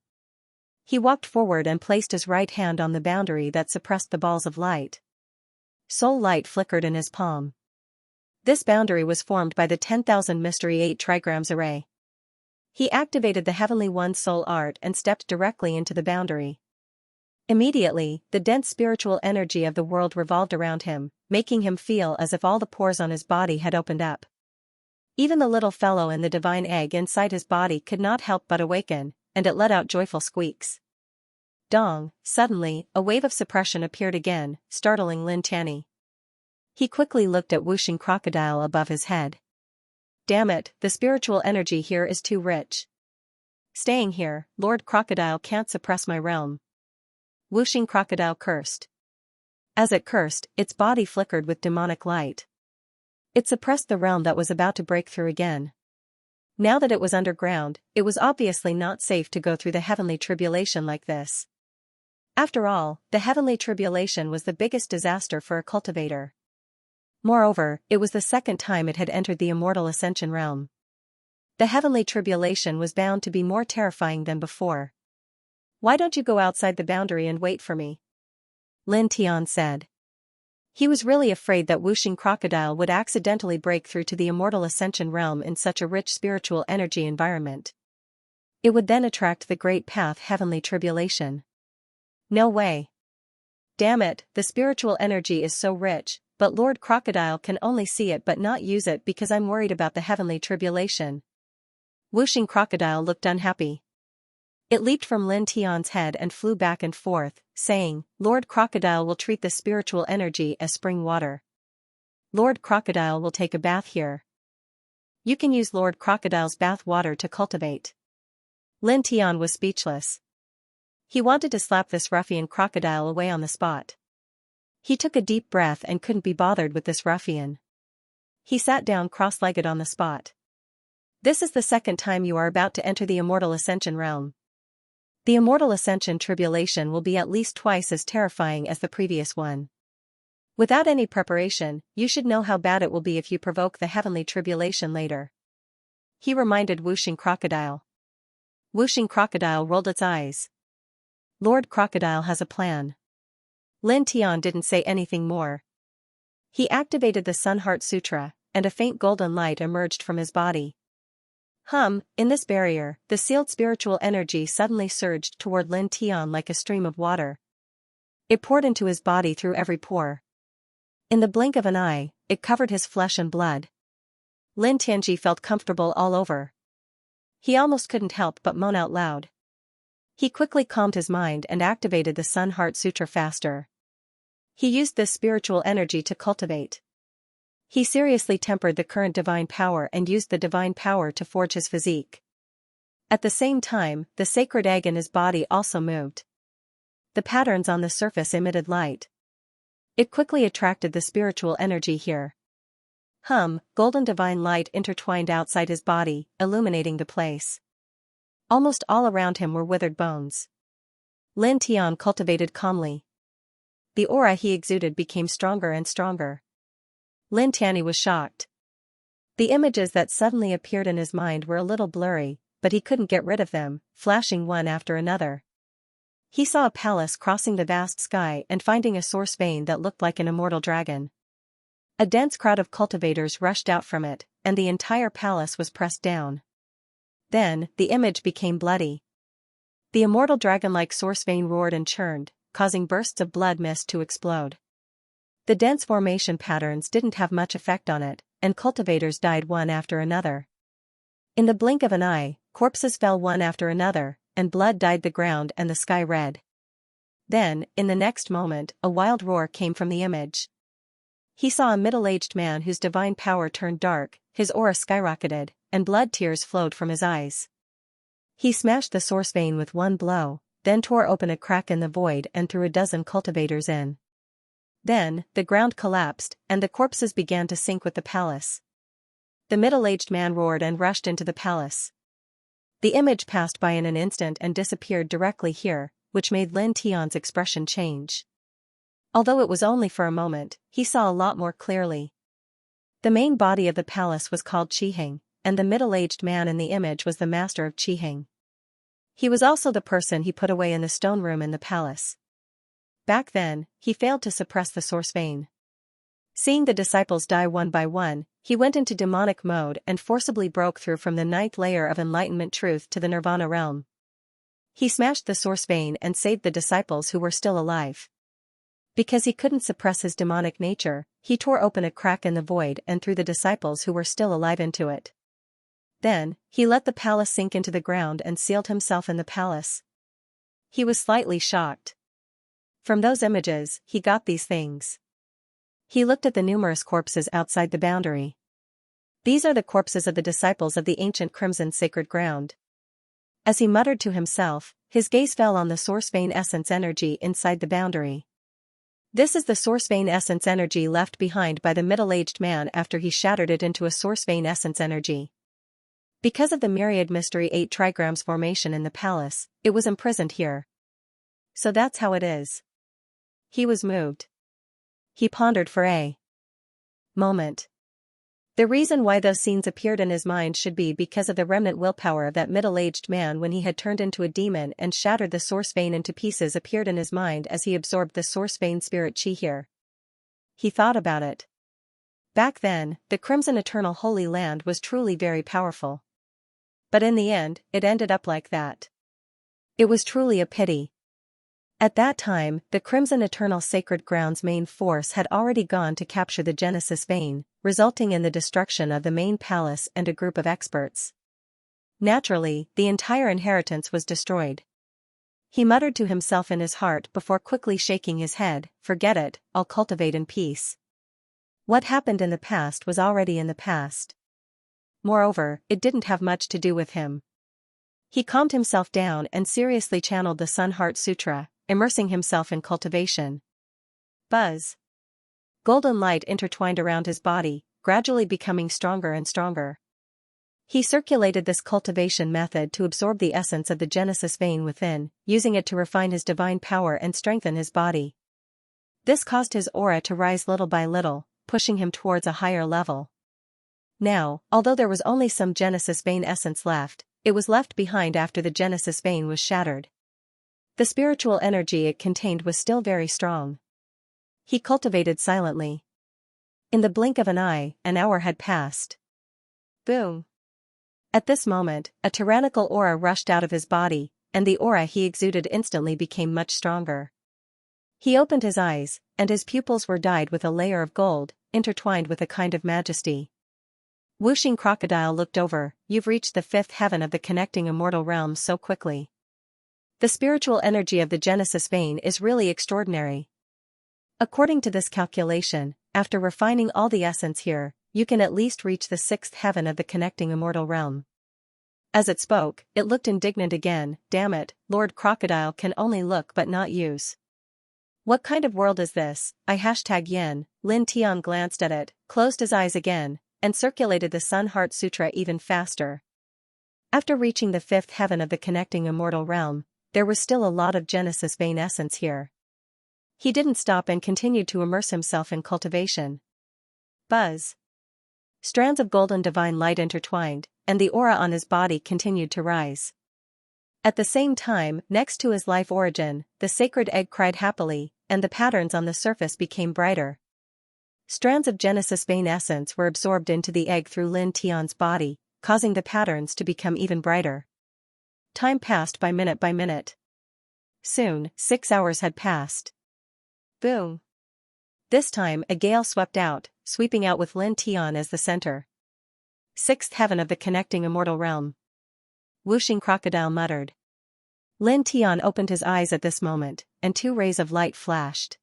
Speaker 1: He walked forward and placed his right hand on the boundary that suppressed the balls of light. Soul light flickered in his palm. This boundary was formed by the 10,000 Mystery 8 trigrams array. He activated the Heavenly One's soul art and stepped directly into the boundary. Immediately, the dense spiritual energy of the world revolved around him, making him feel as if all the pores on his body had opened up. Even the little fellow in the divine egg inside his body could not help but awaken, and it let out joyful squeaks. Dong, suddenly, a wave of suppression appeared again, startling Lin Tianyi. He quickly looked at whooshing crocodile above his head. Damn it, the spiritual energy here is too rich. Staying here, Lord Crocodile can't suppress my realm. Whooshing crocodile cursed. As it cursed, its body flickered with demonic light. It suppressed the realm that was about to break through again. Now that it was underground, it was obviously not safe to go through the heavenly tribulation like this. After all, the heavenly tribulation was the biggest disaster for a cultivator. Moreover, it was the second time it had entered the immortal ascension realm. The heavenly tribulation was bound to be more terrifying than before. "Why don't you go outside the boundary and wait for me?" Lin Tian said. He was really afraid that whooshing crocodile would accidentally break through to the immortal ascension realm in such a rich spiritual energy environment. It would then attract the great path heavenly tribulation. No way. Damn it, the spiritual energy is so rich, but Lord Crocodile can only see it but not use it because I'm worried about the heavenly tribulation. Whooshing crocodile looked unhappy. It leaped from Lin Tian's head and flew back and forth, saying, "Lord Crocodile will treat the spiritual energy as spring water. Lord Crocodile will take a bath here. You can use Lord Crocodile's bath water to cultivate." Lin Tian was speechless. He wanted to slap this ruffian crocodile away on the spot. He took a deep breath and couldn't be bothered with this ruffian. He sat down cross-legged on the spot. "This is the second time you are about to enter the immortal ascension realm. The immortal ascension tribulation will be at least twice as terrifying as the previous one. Without any preparation, you should know how bad it will be if you provoke the heavenly tribulation later," he reminded Whooshing Crocodile. Whooshing Crocodile rolled its eyes. Lord Crocodile has a plan. Lin Tian didn't say anything more. He activated the Sun Heart Sutra, and a faint golden light emerged from his body. In this barrier, the sealed spiritual energy suddenly surged toward Lin Tian like a stream of water. It poured into his body through every pore. In the blink of an eye, it covered his flesh and blood. Lin Tianji felt comfortable all over. He almost couldn't help but moan out loud. He quickly calmed his mind and activated the Sun Heart Sutra faster. He used this spiritual energy to cultivate. He seriously tempered the current divine power and used the divine power to forge his physique. At the same time, the sacred egg in his body also moved. The patterns on the surface emitted light. It quickly attracted the spiritual energy here. Golden divine light intertwined outside his body, illuminating the place. Almost all around him were withered bones. Lin Tian cultivated calmly. The aura he exuded became stronger and stronger. Lin Tianyi was shocked. The images that suddenly appeared in his mind were a little blurry, but he couldn't get rid of them, flashing one after another. He saw a palace crossing the vast sky and finding a source vein that looked like an immortal dragon. A dense crowd of cultivators rushed out from it, and the entire palace was pressed down. Then, the image became bloody. The immortal dragon-like source vein roared and churned, causing bursts of blood mist to explode. The dense formation patterns didn't have much effect on it, and cultivators died one after another. In the blink of an eye, corpses fell one after another, and blood dyed the ground and the sky red. Then, in the next moment, a wild roar came from the image. he saw a middle-aged man whose divine power turned dark, his aura skyrocketed, and blood tears flowed from his eyes. He smashed the source vein with one blow, then tore open a crack in the void and threw a dozen cultivators in. Then, the ground collapsed, and the corpses began to sink with the palace. The middle-aged man roared and rushed into the palace. The image passed by in an instant and disappeared directly here, which made Lin Tian's expression change. Although it was only for a moment, he saw a lot more clearly. The main body of the palace was called Qiheng, and the middle-aged man in the image was the master of Qiheng. He was also the person he put away in the stone room in the palace. Back then, he failed to suppress the source vein. Seeing the disciples die one by one, he went into demonic mode and forcibly broke through from the 9th layer of enlightenment truth to the nirvana realm. He smashed the source vein and saved the disciples who were still alive. Because he couldn't suppress his demonic nature, he tore open a crack in the void and threw the disciples who were still alive into it. Then, he let the palace sink into the ground and sealed himself in the palace. He was slightly shocked. From those images, he got these things. He looked at the numerous corpses outside the boundary. These are the corpses of the disciples of the ancient crimson sacred ground. As he muttered to himself, his gaze fell on the source vein essence energy inside the boundary. This is the source vein essence energy left behind by the middle-aged man after he shattered it into a source vein essence energy. Because of the myriad mystery 8 trigrams formation in the palace, it was imprisoned here. So that's how it is. He was moved. He pondered for a moment. The reason why those scenes appeared in his mind should be because of the remnant willpower of that middle-aged man when he had turned into a demon and shattered the source vein into pieces appeared in his mind as he absorbed the source vein spirit chi here. He thought about it. Back then, the Crimson Eternal Holy Land was truly very powerful. But in the end, it ended up like that. It was truly a pity. At that time, the Crimson Eternal Sacred Ground's main force had already gone to capture the Genesis vein, resulting in the destruction of the main palace and a group of experts. Naturally, the entire inheritance was destroyed. He muttered to himself in his heart before quickly shaking his head, "Forget it, I'll cultivate in peace." What happened in the past was already in the past. Moreover, it didn't have much to do with him. He calmed himself down and seriously channeled the Sun Heart Sutra, immersing himself in cultivation. Buzz. Golden light intertwined around his body, gradually becoming stronger and stronger. He circulated this cultivation method to absorb the essence of the Genesis vein within, using it to refine his divine power and strengthen his body. This caused his aura to rise little by little, pushing him towards a higher level. Now, although there was only some Genesis vein essence left, it was left behind after the Genesis vein was shattered. The spiritual energy it contained was still very strong. He cultivated silently. In the blink of an eye, an hour had passed. Boom. At this moment, a tyrannical aura rushed out of his body, and the aura he exuded instantly became much stronger. He opened his eyes, and his pupils were dyed with a layer of gold, intertwined with a kind of majesty. Whooshing Crocodile looked over, "You've reached the 5th heaven of the connecting immortal realm so quickly. The spiritual energy of the Genesis vein is really extraordinary. According to this calculation, after refining all the essence here, you can at least reach the 6th heaven of the connecting immortal realm." As it spoke, it looked indignant again. "Damn it, Lord Crocodile can only look but not use. What kind of world is this?" #yen. Lin Tian glanced at it, closed his eyes again, and circulated the Sun Heart Sutra even faster. After reaching the 5th heaven of the connecting immortal realm, there was still a lot of Genesis vein essence here. He didn't stop and continued to immerse himself in cultivation. Buzz. Strands of golden divine light intertwined, and the aura on his body continued to rise. At the same time, next to his life origin, the sacred egg cried happily, and the patterns on the surface became brighter. Strands of Genesis vein essence were absorbed into the egg through Lin Tian's body, causing the patterns to become even brighter. Time passed by minute. Soon, 6 hours had passed. Boom. This time a gale swept out, sweeping out with Lin Tian as the center. 6th heaven of the connecting immortal realm. Whooshing Crocodile muttered. Lin Tian opened his eyes at this moment, and 2 rays of light flashed.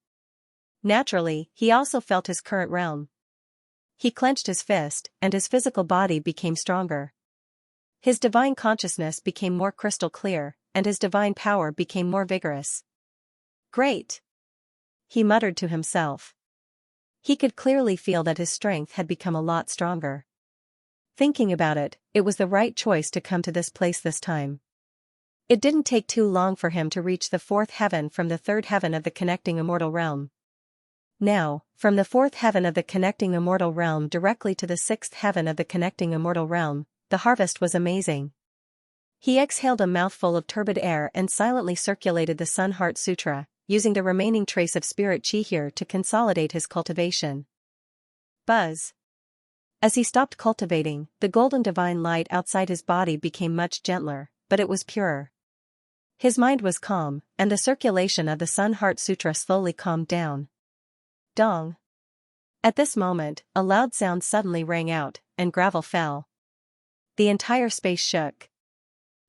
Speaker 1: Naturally, he also felt his current realm. He clenched his fist, and his physical body became stronger. His divine consciousness became more crystal clear, and his divine power became more vigorous. Great! He muttered to himself. He could clearly feel that his strength had become a lot stronger. Thinking about it, it was the right choice to come to this place this time. It didn't take too long for him to reach the fourth heaven from the third heaven of the connecting immortal realm. Now, from the fourth heaven of the connecting immortal realm directly to the sixth heaven of the connecting immortal realm, the harvest was amazing. He exhaled a mouthful of turbid air and silently circulated the Sun Heart Sutra, using the remaining trace of spirit chi here to consolidate his cultivation. Buzz. As he stopped cultivating, the golden divine light outside his body became much gentler, but it was purer. His mind was calm, and the circulation of the Sun Heart Sutra slowly calmed down. Dong. At this moment, a loud sound suddenly rang out, and gravel fell. The entire space shook.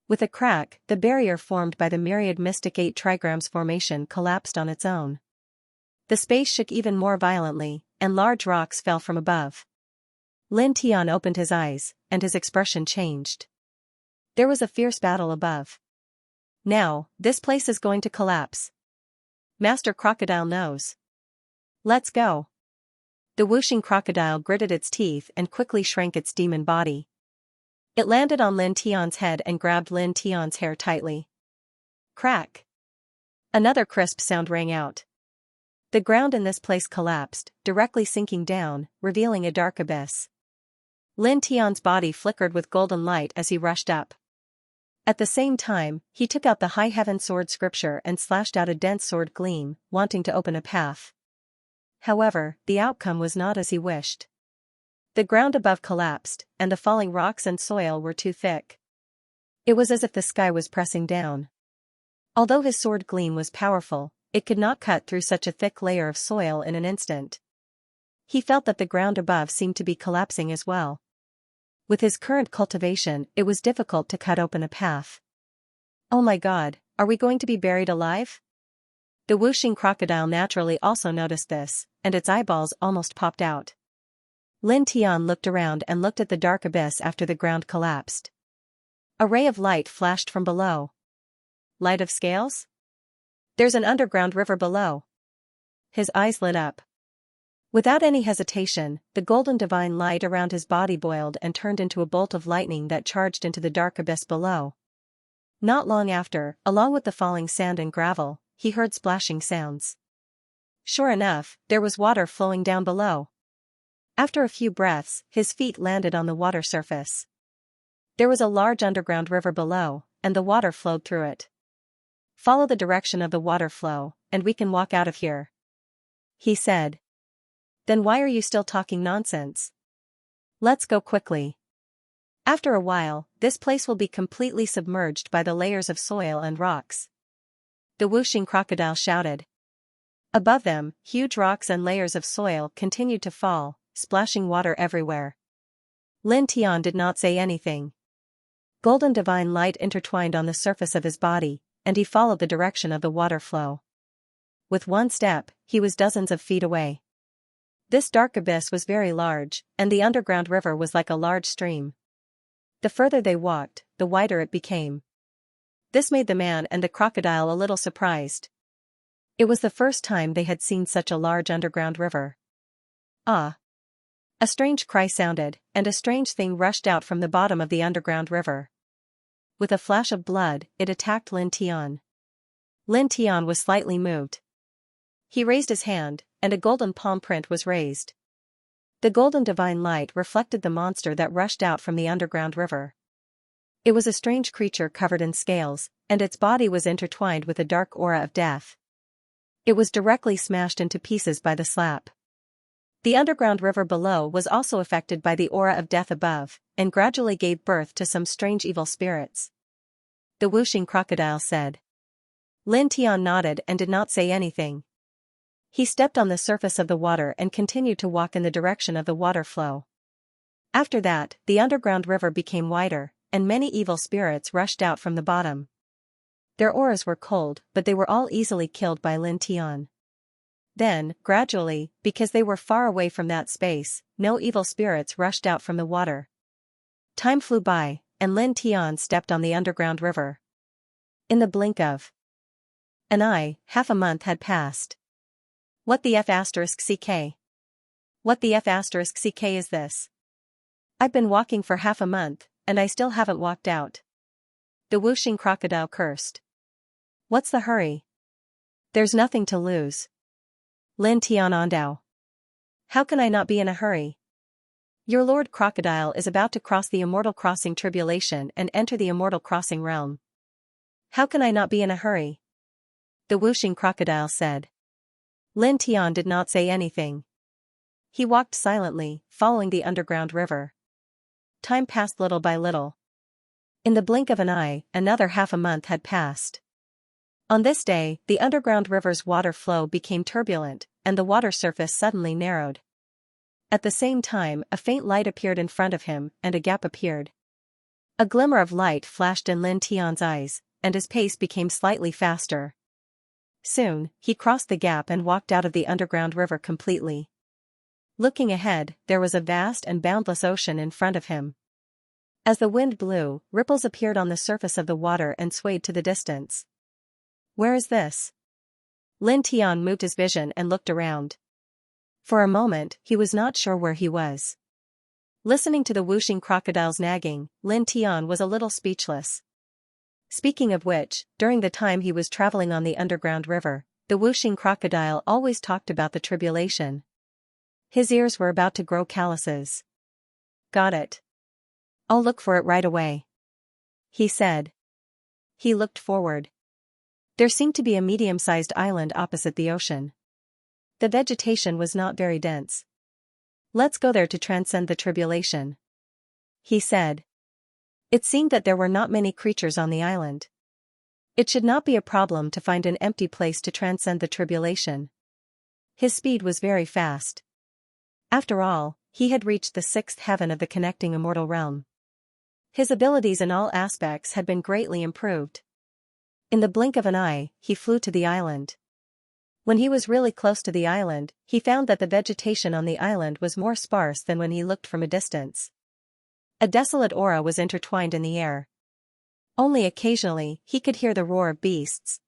Speaker 1: With a crack, the barrier formed by the myriad mystic 8 trigrams formation collapsed on its own. The space shook even more violently, and large rocks fell from above. Lin Tian opened his eyes, and his expression changed. There was a fierce battle above. Now, this place is going to collapse. Master Crocodile knows. Let's go. The whooshing crocodile gritted its teeth and quickly shrank its demon body. It landed on Lin Tian's head and grabbed Lin Tian's hair tightly. Crack. Another crisp sound rang out. The ground in this place collapsed, directly sinking down, revealing a dark abyss. Lin Tian's body flickered with golden light as he rushed up. At the same time, he took out the High Heaven Sword scripture and slashed out a dense sword gleam, wanting to open a path. However, the outcome was not as he wished. The ground above collapsed, and the falling rocks and soil were too thick. It was as if the sky was pressing down. Although his sword gleam was powerful, it could not cut through such a thick layer of soil in an instant. He felt that the ground above seemed to be collapsing as well. With his current cultivation, it was difficult to cut open a path. Oh my God, are we going to be buried alive? The whooshing crocodile naturally also noticed this, and its eyeballs almost popped out. Lin Tian looked around and looked at the dark abyss after the ground collapsed. A ray of light flashed from below. Light of scales? There's an underground river below. His eyes lit up. Without any hesitation, the golden divine light around his body boiled and turned into a bolt of lightning that charged into the dark abyss below. Not long after, along with the falling sand and gravel, he heard splashing sounds. Sure enough, there was water flowing down below. After a few breaths, his feet landed on the water surface. There was a large underground river below, and the water flowed through it. Follow the direction of the water flow, and we can walk out of here. He said. Then why are you still talking nonsense? Let's go quickly. After a while, this place will be completely submerged by the layers of soil and rocks. The whooshing crocodile shouted. Above them, huge rocks and layers of soil continued to fall, splashing water everywhere. Lin Tian did not say anything. Golden divine light intertwined on the surface of his body, and he followed the direction of the water flow. With one step, he was dozens of feet away. This dark abyss was very large, and the underground river was like a large stream. The further they walked, the wider it became. This made the man and the crocodile a little surprised. It was the first time they had seen such a large underground river. Ah! A strange cry sounded, and a strange thing rushed out from the bottom of the underground river. With a flash of blood, it attacked Lin Tian. Lin Tian was slightly moved. He raised his hand, and a golden palm print was raised. The golden divine light reflected the monster that rushed out from the underground river. It was a strange creature covered in scales, and its body was intertwined with a dark aura of death. It was directly smashed into pieces by the slap. The underground river below was also affected by the aura of death above, and gradually gave birth to some strange evil spirits. The whooshing crocodile said. Lin Tian nodded and did not say anything. He stepped on the surface of the water and continued to walk in the direction of the water flow. After that, the underground river became wider, and many evil spirits rushed out from the bottom. Their auras were cold, but they were all easily killed by Lin Tian. Then, gradually, because they were far away from that space, no evil spirits rushed out from the water. Time flew by, and Lin Tian stepped on the underground river. In the blink of an eye, half a month had passed. What the F***ck? What the F***ck is this? I've been walking for half a month, and I still haven't walked out. The whooshing crocodile cursed. What's the hurry? There's nothing to lose. Lin Tianandao. How can I not be in a hurry? Your Lord Crocodile is about to cross the Immortal Crossing tribulation and enter the Immortal Crossing realm. How can I not be in a hurry? The whooshing crocodile said. Lin Tian did not say anything. He walked silently, following the underground river. Time passed little by little. In the blink of an eye, another half a month had passed. On this day, the underground river's water flow became turbulent, and the water surface suddenly narrowed. At the same time, a faint light appeared in front of him, and a gap appeared. A glimmer of light flashed in Lin Tian's eyes, and his pace became slightly faster. Soon, he crossed the gap and walked out of the underground river completely. Looking ahead, there was a vast and boundless ocean in front of him. As the wind blew, ripples appeared on the surface of the water and swayed to the distance. Where is this? Lin Tian moved his vision and looked around. For a moment, he was not sure where he was. Listening to the whooshing crocodile's nagging, Lin Tian was a little speechless. Speaking of which, during the time he was traveling on the underground river, the whooshing crocodile always talked about the tribulation. His ears were about to grow calluses. Got it. I'll look for it right away, he said. He looked forward. There seemed to be a medium-sized island opposite the ocean. The vegetation was not very dense. Let's go there to transcend the tribulation, he said. It seemed that there were not many creatures on the island. It should not be a problem to find an empty place to transcend the tribulation. His speed was very fast. After all, he had reached the sixth heaven of the connecting immortal realm. His abilities in all aspects had been greatly improved. In the blink of an eye, he flew to the island. When he was really close to the island, he found that the vegetation on the island was more sparse than when he looked from a distance. A desolate aura was intertwined in the air. Only occasionally, he could hear the roar of beasts.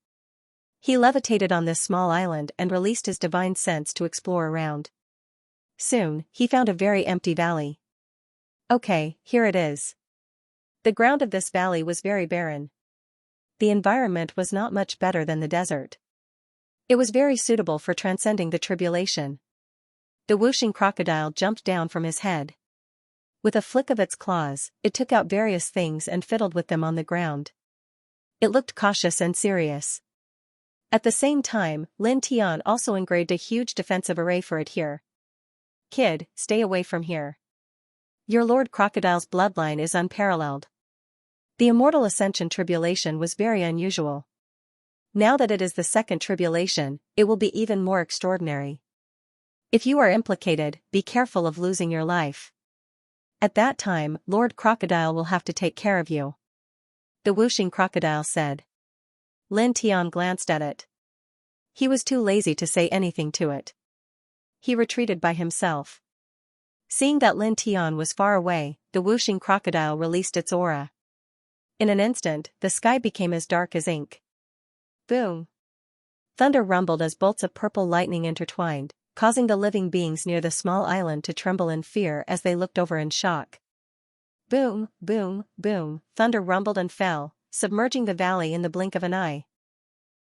Speaker 1: He levitated on this small island and released his divine sense to explore around. Soon, he found a very empty valley. Okay, here it is. The ground of this valley was very barren. The environment was not much better than the desert. It was very suitable for transcending the tribulation. The whooshing crocodile jumped down from his head. With a flick of its claws, it took out various things and fiddled with them on the ground. It looked cautious and serious. At the same time, Lin Tian also engraved a huge defensive array for it here. Kid, stay away from here. Your Lord Crocodile's bloodline is unparalleled. The Immortal Ascension tribulation was very unusual. Now that it is the second tribulation, it will be even more extraordinary. If you are implicated, be careful of losing your life. At that time, Lord Crocodile will have to take care of you. The whooshing crocodile said. Lin Tian glanced at it. He was too lazy to say anything to it. He retreated by himself. Seeing that Lin Tian was far away, the whooshing crocodile released its aura. In an instant, the sky became as dark as ink. Boom! Thunder rumbled as bolts of purple lightning intertwined, causing the living beings near the small island to tremble in fear as they looked over in shock. Boom, boom, boom, thunder rumbled and fell, submerging the valley in the blink of an eye.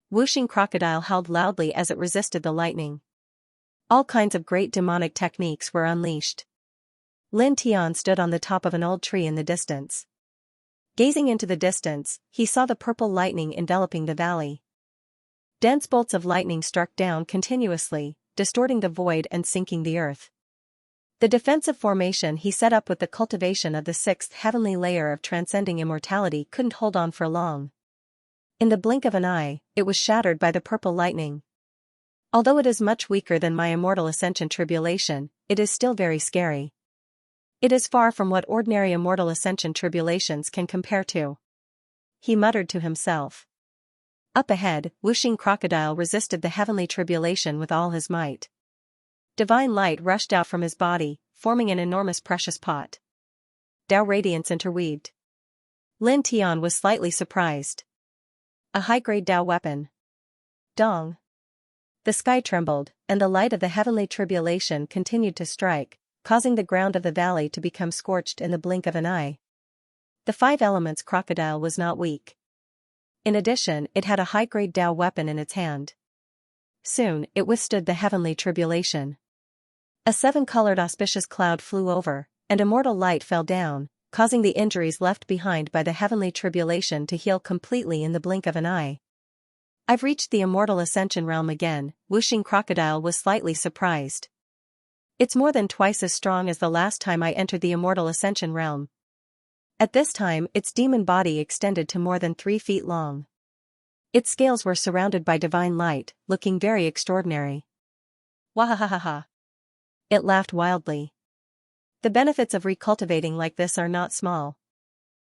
Speaker 1: Whooshing crocodile howled loudly as it resisted the lightning. All kinds of great demonic techniques were unleashed. Lin Tian stood on the top of an old tree in the distance. Gazing into the distance, he saw the purple lightning enveloping the valley. Dense bolts of lightning struck down continuously, distorting the void and sinking the earth. The defensive formation he set up with the cultivation of the sixth heavenly layer of transcending immortality couldn't hold on for long. In the blink of an eye, it was shattered by the purple lightning. Although it is much weaker than my Immortal Ascension tribulation, it is still very scary. It is far from what ordinary Immortal Ascension tribulations can compare to. He muttered to himself. Up ahead, whooshing crocodile resisted the heavenly tribulation with all his might. Divine light rushed out from his body, forming an enormous precious pot. Tao radiance interweaved. Lin Tian was slightly surprised. A high-grade Tao weapon. Dong. The sky trembled, and the light of the heavenly tribulation continued to strike, causing the ground of the valley to become scorched in the blink of an eye. The 5 elements crocodile was not weak. In addition, it had a high-grade Tao weapon in its hand. Soon, it withstood the heavenly tribulation. A 7-colored auspicious cloud flew over, and immortal light fell down, causing the injuries left behind by the heavenly tribulation to heal completely in the blink of an eye. I've reached the immortal ascension realm again, whooshing crocodile was slightly surprised. It's more than twice as strong as the last time I entered the immortal ascension realm. At this time, its demon body extended to more than 3 feet long. Its scales were surrounded by divine light, looking very extraordinary. Wahahaha. It laughed wildly. The benefits of recultivating like this are not small.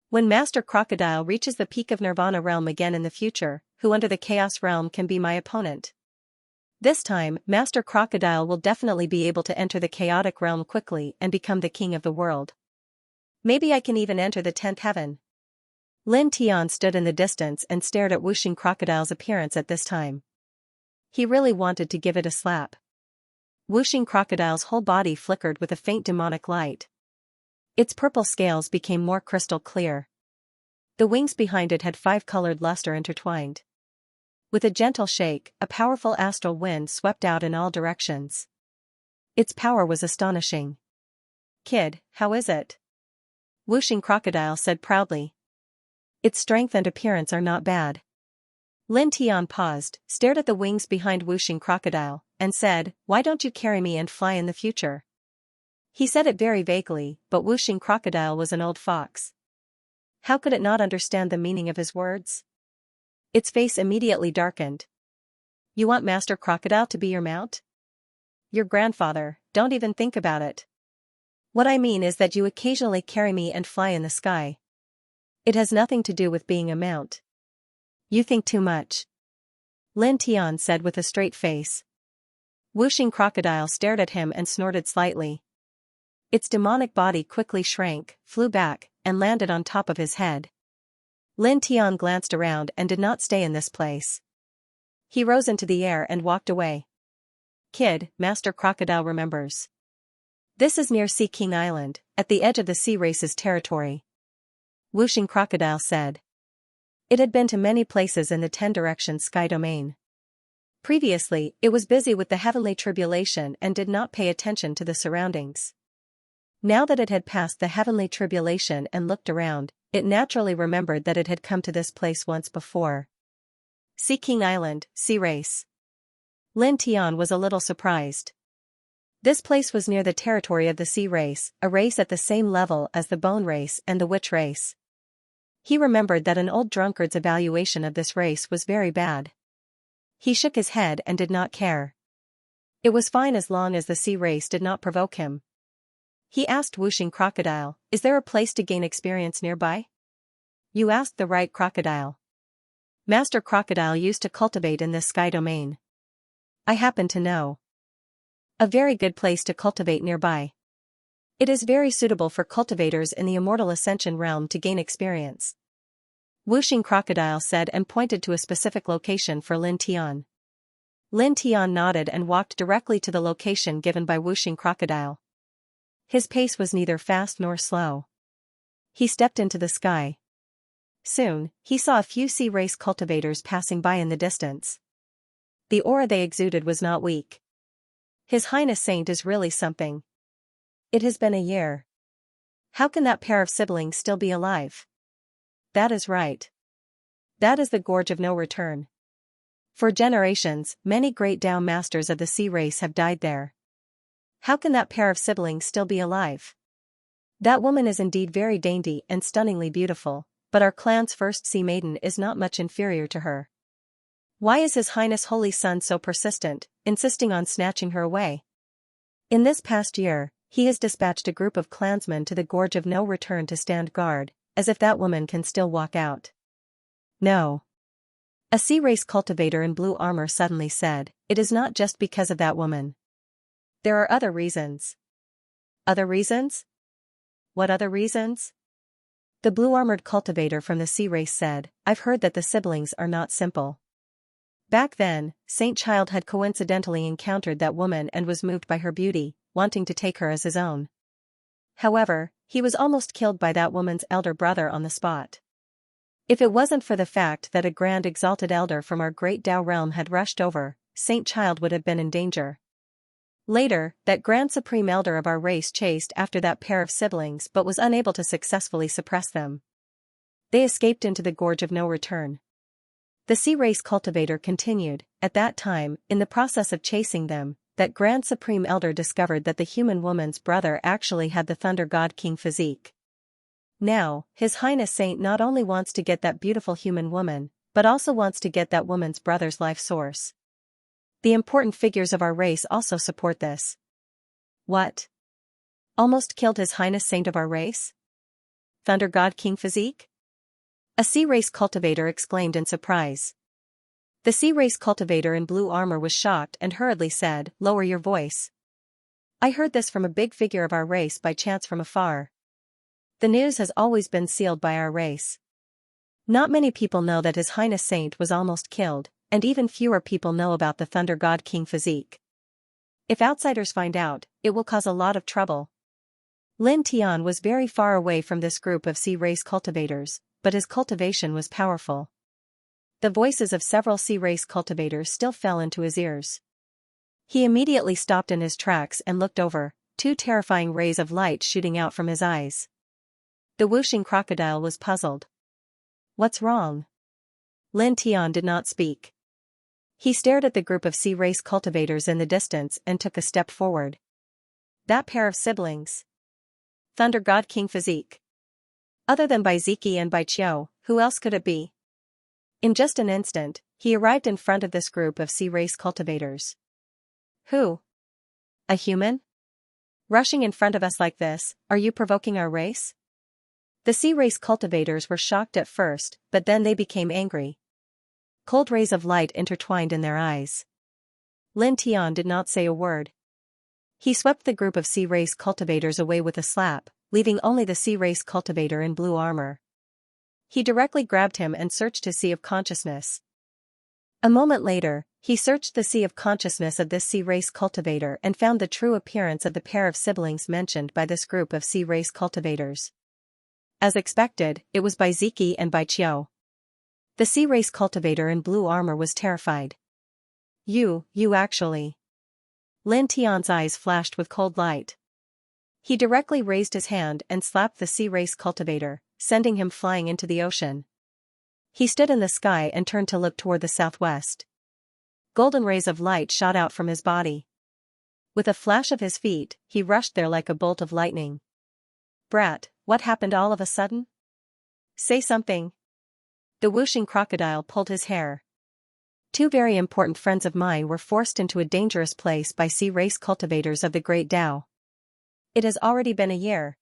Speaker 1: When Master Crocodile reaches the peak of Nirvana realm again in the future, who under the Chaos realm can be my opponent? This time, Master Crocodile will definitely be able to enter the chaotic realm quickly and become the king of the world. Maybe I can even enter the 10th heaven. Lin Tian stood in the distance and stared at whooshing crocodile's appearance at this time. He really wanted to give it a slap. Whooshing crocodile's whole body flickered with a faint demonic light. Its purple scales became more crystal clear. The wings behind it had 5-colored luster intertwined. With a gentle shake, a powerful astral wind swept out in all directions. Its power was astonishing. "Kid, how is it?" Whooshing crocodile said proudly. "Its strength and appearance are not bad." Lin Tian paused, stared at the wings behind whooshing crocodile, and said, "Why don't you carry me and fly in the future?" He said it very vaguely, but whooshing crocodile was an old fox. How could it not understand the meaning of his words? Its face immediately darkened. "You want Master Crocodile to be your mount? Your grandfather, don't even think about it. What I mean is that you occasionally carry me and fly in the sky. It has nothing to do with being a mount. You think too much." Lin Tian said with a straight face. Whooshing crocodile stared at him and snorted slightly. Its demonic body quickly shrank, flew back, and landed on top of his head. Lin Tian glanced around and did not stay in this place. He rose into the air and walked away. "Kid, Master Crocodile remembers. This is near Sea King Island, at the edge of the Sea Race's territory," Whooshing crocodile said. It had been to many places in the 10-direction sky domain. Previously, it was busy with the heavenly tribulation and did not pay attention to the surroundings. Now that it had passed the heavenly tribulation and looked around, it naturally remembered that it had come to this place once before. Sea King Island, Sea Race. Lin Tian was a little surprised. This place was near the territory of the Sea Race, a race at the same level as the Bone Race and the Witch Race. He remembered that an old drunkard's evaluation of this race was very bad. He shook his head and did not care. It was fine as long as the Sea Race did not provoke him. He asked whooshing crocodile, "Is there a place to gain experience nearby?" "You asked the right crocodile. Master Crocodile used to cultivate in this sky domain. I happen to know a very good place to cultivate nearby. It is very suitable for cultivators in the immortal ascension realm to gain experience," Whooshing crocodile said and pointed to a specific location for Lin Tian. Lin Tian nodded and walked directly to the location given by whooshing crocodile. His pace was neither fast nor slow. He stepped into the sky. Soon, he saw a few Sea Race cultivators passing by in the distance. The aura they exuded was not weak. His Highness Saint is really something. It has been a year. How can that pair of siblings still be alive? That is right. That is the Gorge of No Return. For generations, many great Tao masters of the Sea Race have died there. How can that pair of siblings still be alive? That woman is indeed very dainty and stunningly beautiful, but our clan's first sea maiden is not much inferior to her. Why is His Highness Holy Son so persistent, insisting on snatching her away? In this past year, he has dispatched a group of clansmen to the Gorge of No Return to stand guard, as if that woman can still walk out. No. A sea race cultivator in blue armor suddenly said, "It is not just because of that woman. There are other reasons." Other reasons? What other reasons? The blue-armored cultivator from the sea race said, "I've heard that the siblings are not simple." Back then, Saint Child had coincidentally encountered that woman and was moved by her beauty, wanting to take her as his own. However, he was almost killed by that woman's elder brother on the spot. If it wasn't for the fact that a grand exalted elder from our great Tao realm had rushed over, Saint Child would have been in danger. Later, that grand supreme elder of our race chased after that pair of siblings but was unable to successfully suppress them. They escaped into the gorge of no return. The sea race cultivator continued, "At that time, in the process of chasing them, that grand supreme elder discovered that the human woman's brother actually had the thunder god king physique. Now, His Highness Saint not only wants to get that beautiful human woman, but also wants to get that woman's brother's life source. The important figures of our race also support this." What? Almost killed His Highness Saint of our race? Thunder God King physique? A sea race cultivator exclaimed in surprise. The sea race cultivator in blue armor was shocked and hurriedly said, "Lower your voice. I heard this from a big figure of our race by chance from afar. The news has always been sealed by our race. Not many people know that His Highness Saint was almost killed, and even fewer people know about the Thunder God King physique. If outsiders find out, it will cause a lot of trouble." Lin Tian was very far away from this group of sea race cultivators, but his cultivation was powerful. The voices of several sea race cultivators still fell into his ears. He immediately stopped in his tracks and looked over, two terrifying rays of light shooting out from his eyes. The whooshing crocodile was puzzled. "What's wrong?" Lin Tian did not speak. He stared at the group of sea race cultivators in the distance and took a step forward. That pair of siblings. Thunder God King physique. Other than Bai Ziki and Bai Qiu, who else could it be? In just an instant, he arrived in front of this group of sea race cultivators. "Who? A human? Rushing in front of us like this, are you provoking our race?" The sea race cultivators were shocked at first, but then they became angry. Cold rays of light intertwined in their eyes. Lin Tian did not say a word. He swept the group of sea race cultivators away with a slap, leaving only the sea race cultivator in blue armor. He directly grabbed him and searched his sea of consciousness. A moment later, he searched the sea of consciousness of this sea race cultivator and found the true appearance of the pair of siblings mentioned by this group of sea race cultivators. As expected, it was Bai Ziki and Bai Qiu. The sea race cultivator in blue armor was terrified. You actually." Lin Tian's eyes flashed with cold light. He directly raised his hand and slapped the sea race cultivator, sending him flying into the ocean. He stood in the sky and turned to look toward the southwest. Golden rays of light shot out from his body. With a flash of his feet, he rushed there like a bolt of lightning. "Brat, what happened all of a sudden? Say something." The whooshing crocodile pulled his hair. "Two very important friends of mine were forced into a dangerous place by sea race cultivators of the Great Tao. It has already been a year,"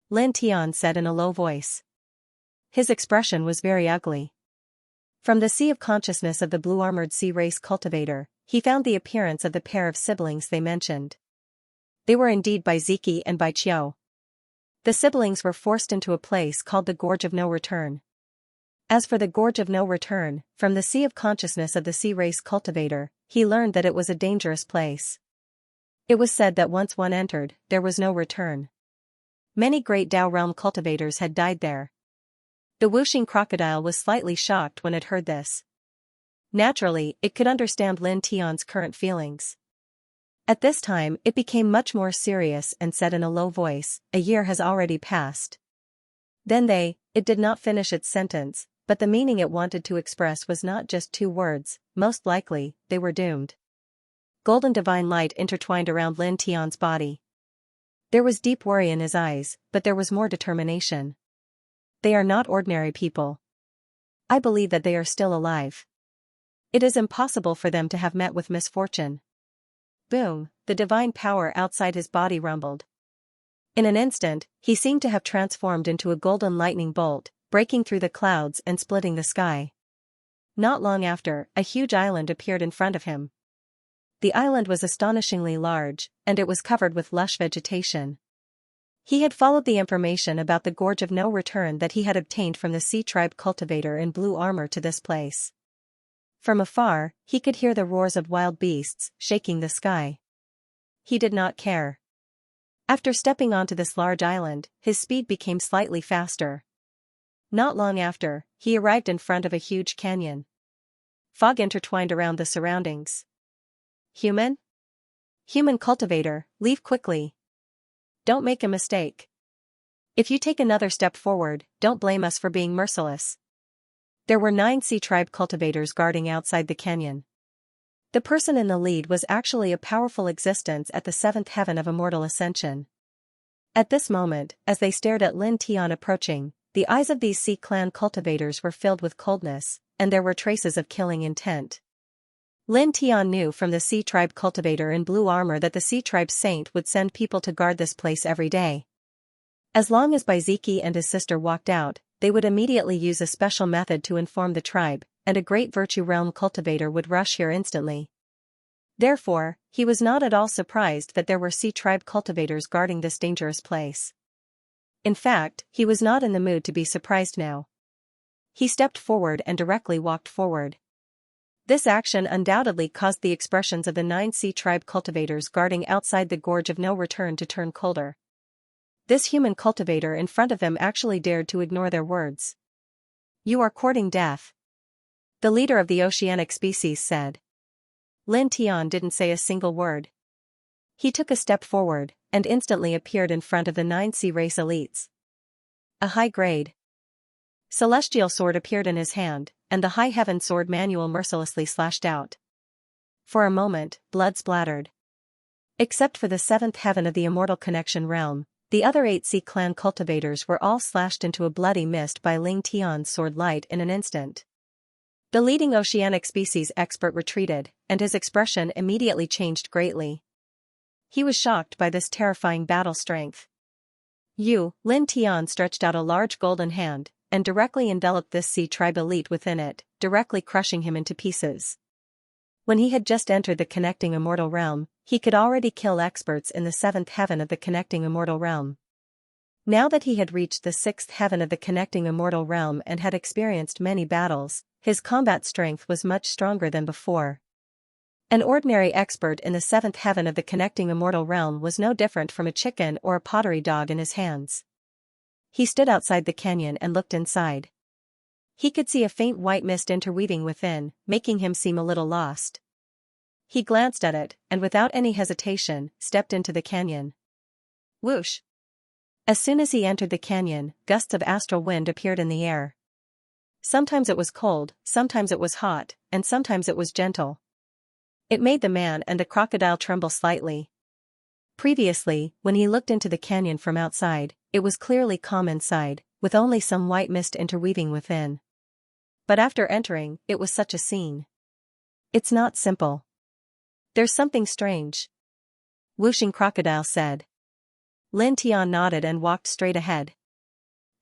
Speaker 1: Lin Tian said in a low voice. His expression was very ugly. From the sea of consciousness of the blue-armored sea race cultivator, he found the appearance of the pair of siblings they mentioned. They were indeed Bai Ziki and Bai Qiu. The siblings were forced into a place called the Gorge of No Return. As for the Gorge of No Return, from the sea of consciousness of the sea race cultivator, he learned that it was a dangerous place. It was said that once one entered, there was no return. Many great Tao realm cultivators had died there. The whooshing crocodile was slightly shocked when it heard this. Naturally, it could understand Lin Tian's current feelings. At this time, it became much more serious and said in a low voice, "A year has already passed." Then it did not finish its sentence, but the meaning it wanted to express was not just two words, most likely, they were doomed. Golden divine light intertwined around Lin Tian's body. There was deep worry in his eyes, but there was more determination. They are not ordinary people. I believe that they are still alive. It is impossible for them to have met with misfortune. Boom, the divine power outside his body rumbled. In an instant, he seemed to have transformed into a golden lightning bolt, breaking through the clouds and splitting the sky. Not long after, a huge island appeared in front of him. The island was astonishingly large, and it was covered with lush vegetation. He had followed the information about the Gorge of No Return that he had obtained from the Sea Tribe cultivator in blue armor to this place. From afar, he could hear the roars of wild beasts, shaking the sky. He did not care. After stepping onto this large island, his speed became slightly faster. Not long after, he arrived in front of a huge canyon. Fog intertwined around the surroundings. Human? Human cultivator, leave quickly. Don't make a mistake. If you take another step forward, don't blame us for being merciless. There were 9 Sea Tribe cultivators guarding outside the canyon. The person in the lead was actually a powerful existence at the 7th heaven of immortal ascension. At this moment, as they stared at Lin Tian approaching, the eyes of these Sea Clan cultivators were filled with coldness, and there were traces of killing intent. Lin Tian knew from the Sea Tribe cultivator in blue armor that the Sea Tribe saint would send people to guard this place every day. As long as Baiziki and his sister walked out, they would immediately use a special method to inform the tribe, and a great virtue realm cultivator would rush here instantly. Therefore, he was not at all surprised that there were Sea Tribe cultivators guarding this dangerous place. In fact, he was not in the mood to be surprised now. He stepped forward and directly walked forward. This action undoubtedly caused the expressions of the 9 Sea Tribe cultivators guarding outside the Gorge of No Return to turn colder. This human cultivator in front of them actually dared to ignore their words. "You are courting death," the leader of the oceanic species said. Lin Tian didn't say a single word. He took a step forward, and instantly appeared in front of the 9 Sea Race elites. A high-grade celestial sword appeared in his hand, and the High Heaven sword manual mercilessly slashed out. For a moment, blood splattered. Except for the 7th heaven of the immortal connection realm, the other 8 Sea Clan cultivators were all slashed into a bloody mist by Ling Tian's sword light in an instant. The leading oceanic species expert retreated, and his expression immediately changed greatly. He was shocked by this terrifying battle strength. Lin Tian stretched out a large golden hand, and directly enveloped this Sea Tribe elite within it, directly crushing him into pieces. When he had just entered the connecting immortal realm, he could already kill experts in the 7th heaven of the connecting immortal realm. Now that he had reached the 6th heaven of the connecting immortal realm and had experienced many battles, his combat strength was much stronger than before. An ordinary expert in the 7th heaven of the connecting immortal realm was no different from a chicken or a pottery dog in his hands. He stood outside the canyon and looked inside. He could see a faint white mist interweaving within, making him seem a little lost. He glanced at it, and without any hesitation, stepped into the canyon. Whoosh! As soon as he entered the canyon, gusts of astral wind appeared in the air. Sometimes it was cold, sometimes it was hot, and sometimes it was gentle. It made the man and the crocodile tremble slightly. Previously, when he looked into the canyon from outside, it was clearly calm inside, with only some white mist interweaving within. But after entering, it was such a scene. It's not simple. There's something strange. Whooshing crocodile said. Lin Tian nodded and walked straight ahead.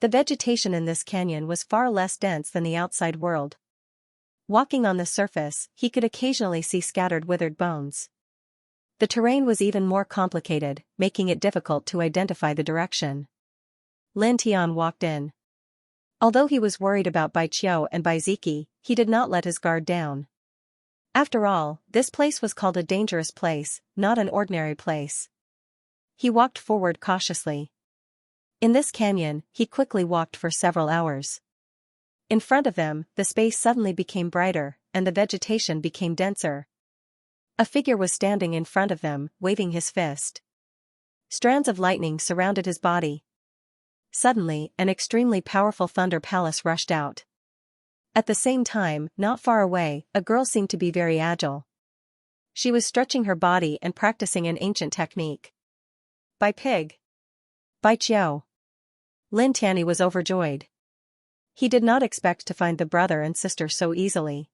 Speaker 1: The vegetation in this canyon was far less dense than the outside world. Walking on the surface, he could occasionally see scattered withered bones. The terrain was even more complicated, making it difficult to identify the direction. Lin Tian walked in. Although he was worried about Bai Qiu and Baiziki, he did not let his guard down. After all, this place was called a dangerous place, not an ordinary place. He walked forward cautiously. In this canyon, he quickly walked for several hours. In front of them, the space suddenly became brighter, and the vegetation became denser. A figure was standing in front of them, waving his fist. Strands of lightning surrounded his body. Suddenly, an extremely powerful thunder palace rushed out. At the same time, not far away, a girl seemed to be very agile. She was stretching her body and practicing an ancient technique. Bai Pig! Bai Qiu! Lin Tian was overjoyed. He did not expect to find the brother and sister so easily.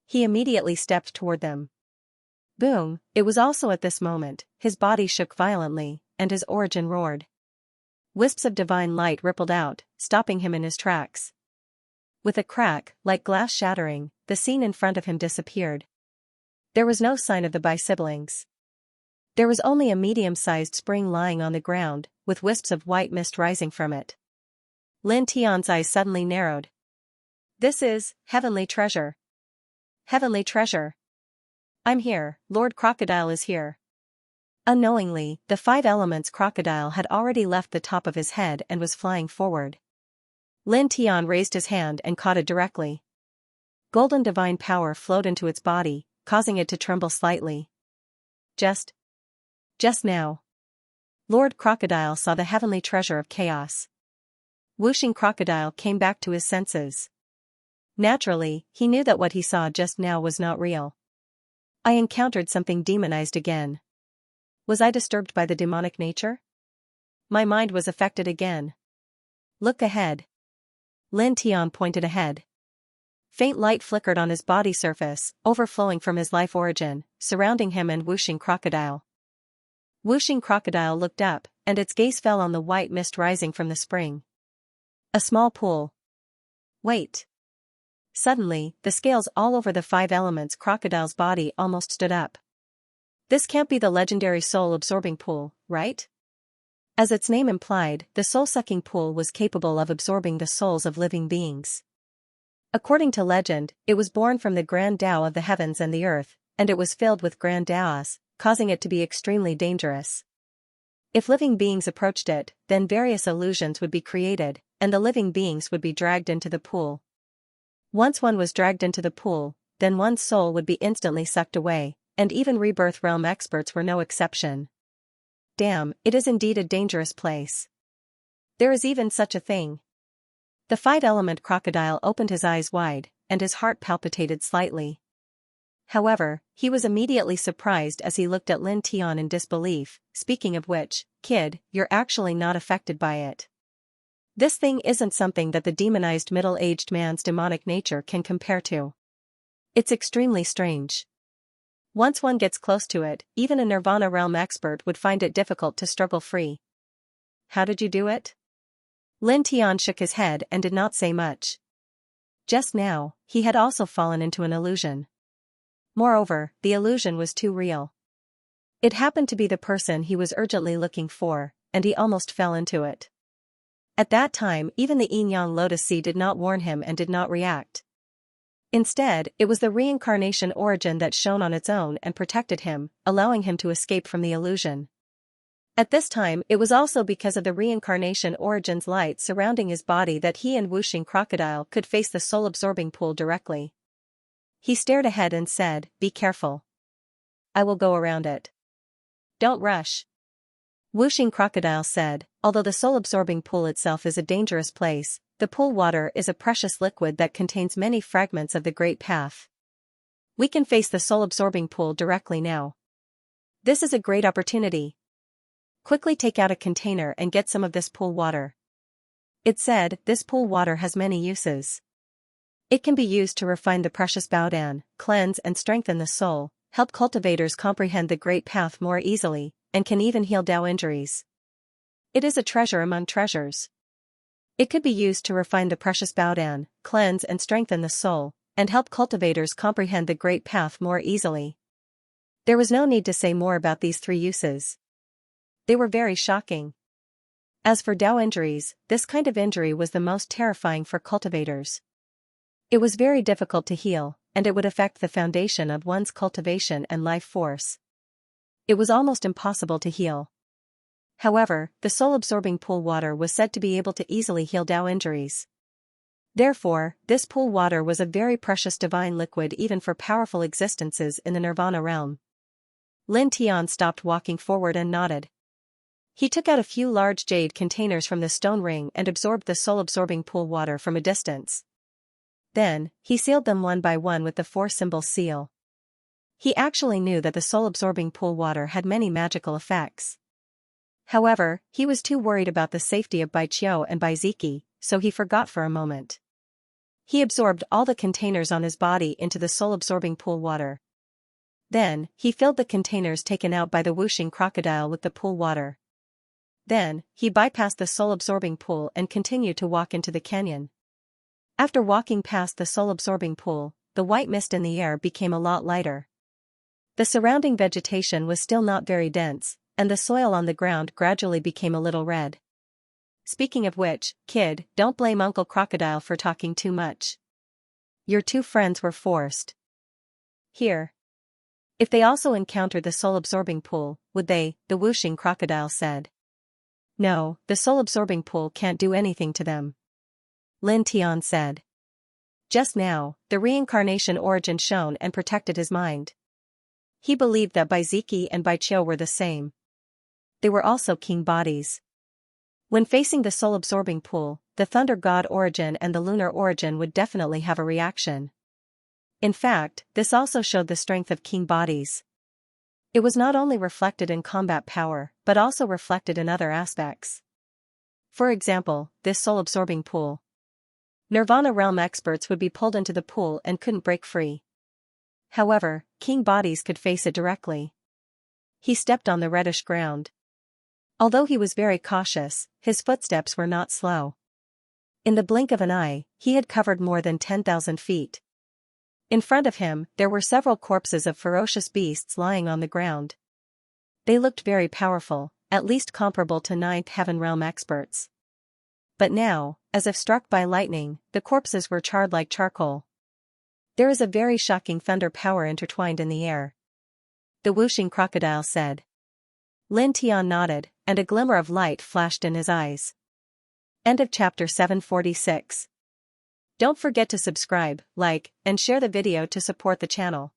Speaker 1: He immediately stepped toward them. Boom! It was also at this moment, his body shook violently, and his origin roared. Wisps of divine light rippled out, stopping him in his tracks. With a crack, like glass shattering, the scene in front of him disappeared. There was no sign of the siblings. There was only a medium-sized spring lying on the ground, with wisps of white mist rising from it. Lin Tian's eyes suddenly narrowed. This is heavenly treasure. Heavenly treasure. I'm here, Lord Crocodile is here. Unknowingly, the 5 elements crocodile had already left the top of his head and was flying forward. Lin Tian raised his hand and caught it directly. Golden divine power flowed into its body, causing it to tremble slightly. Just now. Lord Crocodile saw the heavenly treasure of chaos. Whooshing Crocodile came back to his senses. Naturally, he knew that what he saw just now was not real. I encountered something demonized again. Was I disturbed by the demonic nature? My mind was affected again. Look ahead. Lin Tian pointed ahead. Faint light flickered on his body surface, overflowing from his life origin, surrounding him and Whooshing Crocodile. Whooshing Crocodile looked up, and its gaze fell on the white mist rising from the spring. A small pool. Wait. Suddenly, the scales all over the 5 elements crocodile's body almost stood up. This can't be the legendary soul-absorbing pool, right? As its name implied, the soul-sucking pool was capable of absorbing the souls of living beings. According to legend, it was born from the Grand Tao of the heavens and the earth, and it was filled with Grand Taos, causing it to be extremely dangerous. If living beings approached it, then various illusions would be created, and the living beings would be dragged into the pool. Once one was dragged into the pool, then one's soul would be instantly sucked away, and even rebirth realm experts were no exception. Damn, it is indeed a dangerous place. There is even such a thing. The 5-element crocodile opened his eyes wide, and his heart palpitated slightly. However, he was immediately surprised as he looked at Lin Tian in disbelief. Speaking of which, kid, you're actually not affected by it. This thing isn't something that the demonized middle-aged man's demonic nature can compare to. It's extremely strange. Once one gets close to it, even a Nirvana realm expert would find it difficult to struggle free. How did you do it? Lin Tian shook his head and did not say much. Just now, he had also fallen into an illusion. Moreover, the illusion was too real. It happened to be the person he was urgently looking for, and he almost fell into it. At that time, even the yin-yang lotus sea did not warn him and did not react. Instead, it was the reincarnation origin that shone on its own and protected him, allowing him to escape from the illusion. At this time, it was also because of the reincarnation origin's light surrounding his body that he and Whooshing Crocodile could face the soul-absorbing pool directly. He stared ahead and said, "Be careful. I will go around it. Don't rush." Whooshing Crocodile said, "Although the soul-absorbing pool itself is a dangerous place, the pool water is a precious liquid that contains many fragments of the Great Path. We can face the soul-absorbing pool directly now. This is a great opportunity. Quickly take out a container and get some of this pool water." It said, this pool water has many uses. It can be used to refine the precious Baodan, cleanse and strengthen the soul, help cultivators comprehend the Great Path more easily, and can even heal Tao injuries. It is a treasure among treasures. It could be used to refine the precious Baodan, cleanse and strengthen the soul, and help cultivators comprehend the Great Path more easily. There was no need to say more about these 3 uses. They were very shocking. As for Tao injuries, this kind of injury was the most terrifying for cultivators. It was very difficult to heal, and it would affect the foundation of one's cultivation and life force. It was almost impossible to heal. However, the soul-absorbing pool water was said to be able to easily heal Tao injuries. Therefore, this pool water was a very precious divine liquid even for powerful existences in the Nirvana realm. Lin Tian stopped walking forward and nodded. He took out a few large jade containers from the stone ring and absorbed the soul-absorbing pool water from a distance. Then, he sealed them one by one with the 4-symbol seal. He actually knew that the soul-absorbing pool water had many magical effects. However, he was too worried about the safety of Bai Qiu and Bai Ziki, so he forgot for a moment. He absorbed all the containers on his body into the soul-absorbing pool water. Then, he filled the containers taken out by the Whooshing Crocodile with the pool water. Then, he bypassed the soul-absorbing pool and continued to walk into the canyon. After walking past the soul-absorbing pool, the white mist in the air became a lot lighter. The surrounding vegetation was still not very dense, and the soil on the ground gradually became a little red. Speaking of which, kid, don't blame Uncle Crocodile for talking too much. Your two friends were forced here. If they also encountered the soul-absorbing pool, would they? The whooshing crocodile said. No, the soul-absorbing pool can't do anything to them. Lin Tian said. Just now, the reincarnation origin shone and protected his mind. He believed that Bai Ziki and Bai Qiu were the same. They were also king bodies. When facing the soul-absorbing pool, the thunder god origin and the lunar origin would definitely have a reaction. In fact, this also showed the strength of king bodies. It was not only reflected in combat power, but also reflected in other aspects. For example, this soul-absorbing pool. Nirvana realm experts would be pulled into the pool and couldn't break free. However, king bodies could face it directly. He stepped on the reddish ground. Although he was very cautious, his footsteps were not slow. In the blink of an eye, he had covered more than 10,000 feet. In front of him, there were several corpses of ferocious beasts lying on the ground. They looked very powerful, at least comparable to ninth heaven realm experts. But now, as if struck by lightning, the corpses were charred like charcoal. There is a very shocking thunder power intertwined in the air. The whooshing crocodile said. Lin Tian nodded, and a glimmer of light flashed in his eyes. End of chapter 746. Don't forget to subscribe, like, and share the video to support the channel.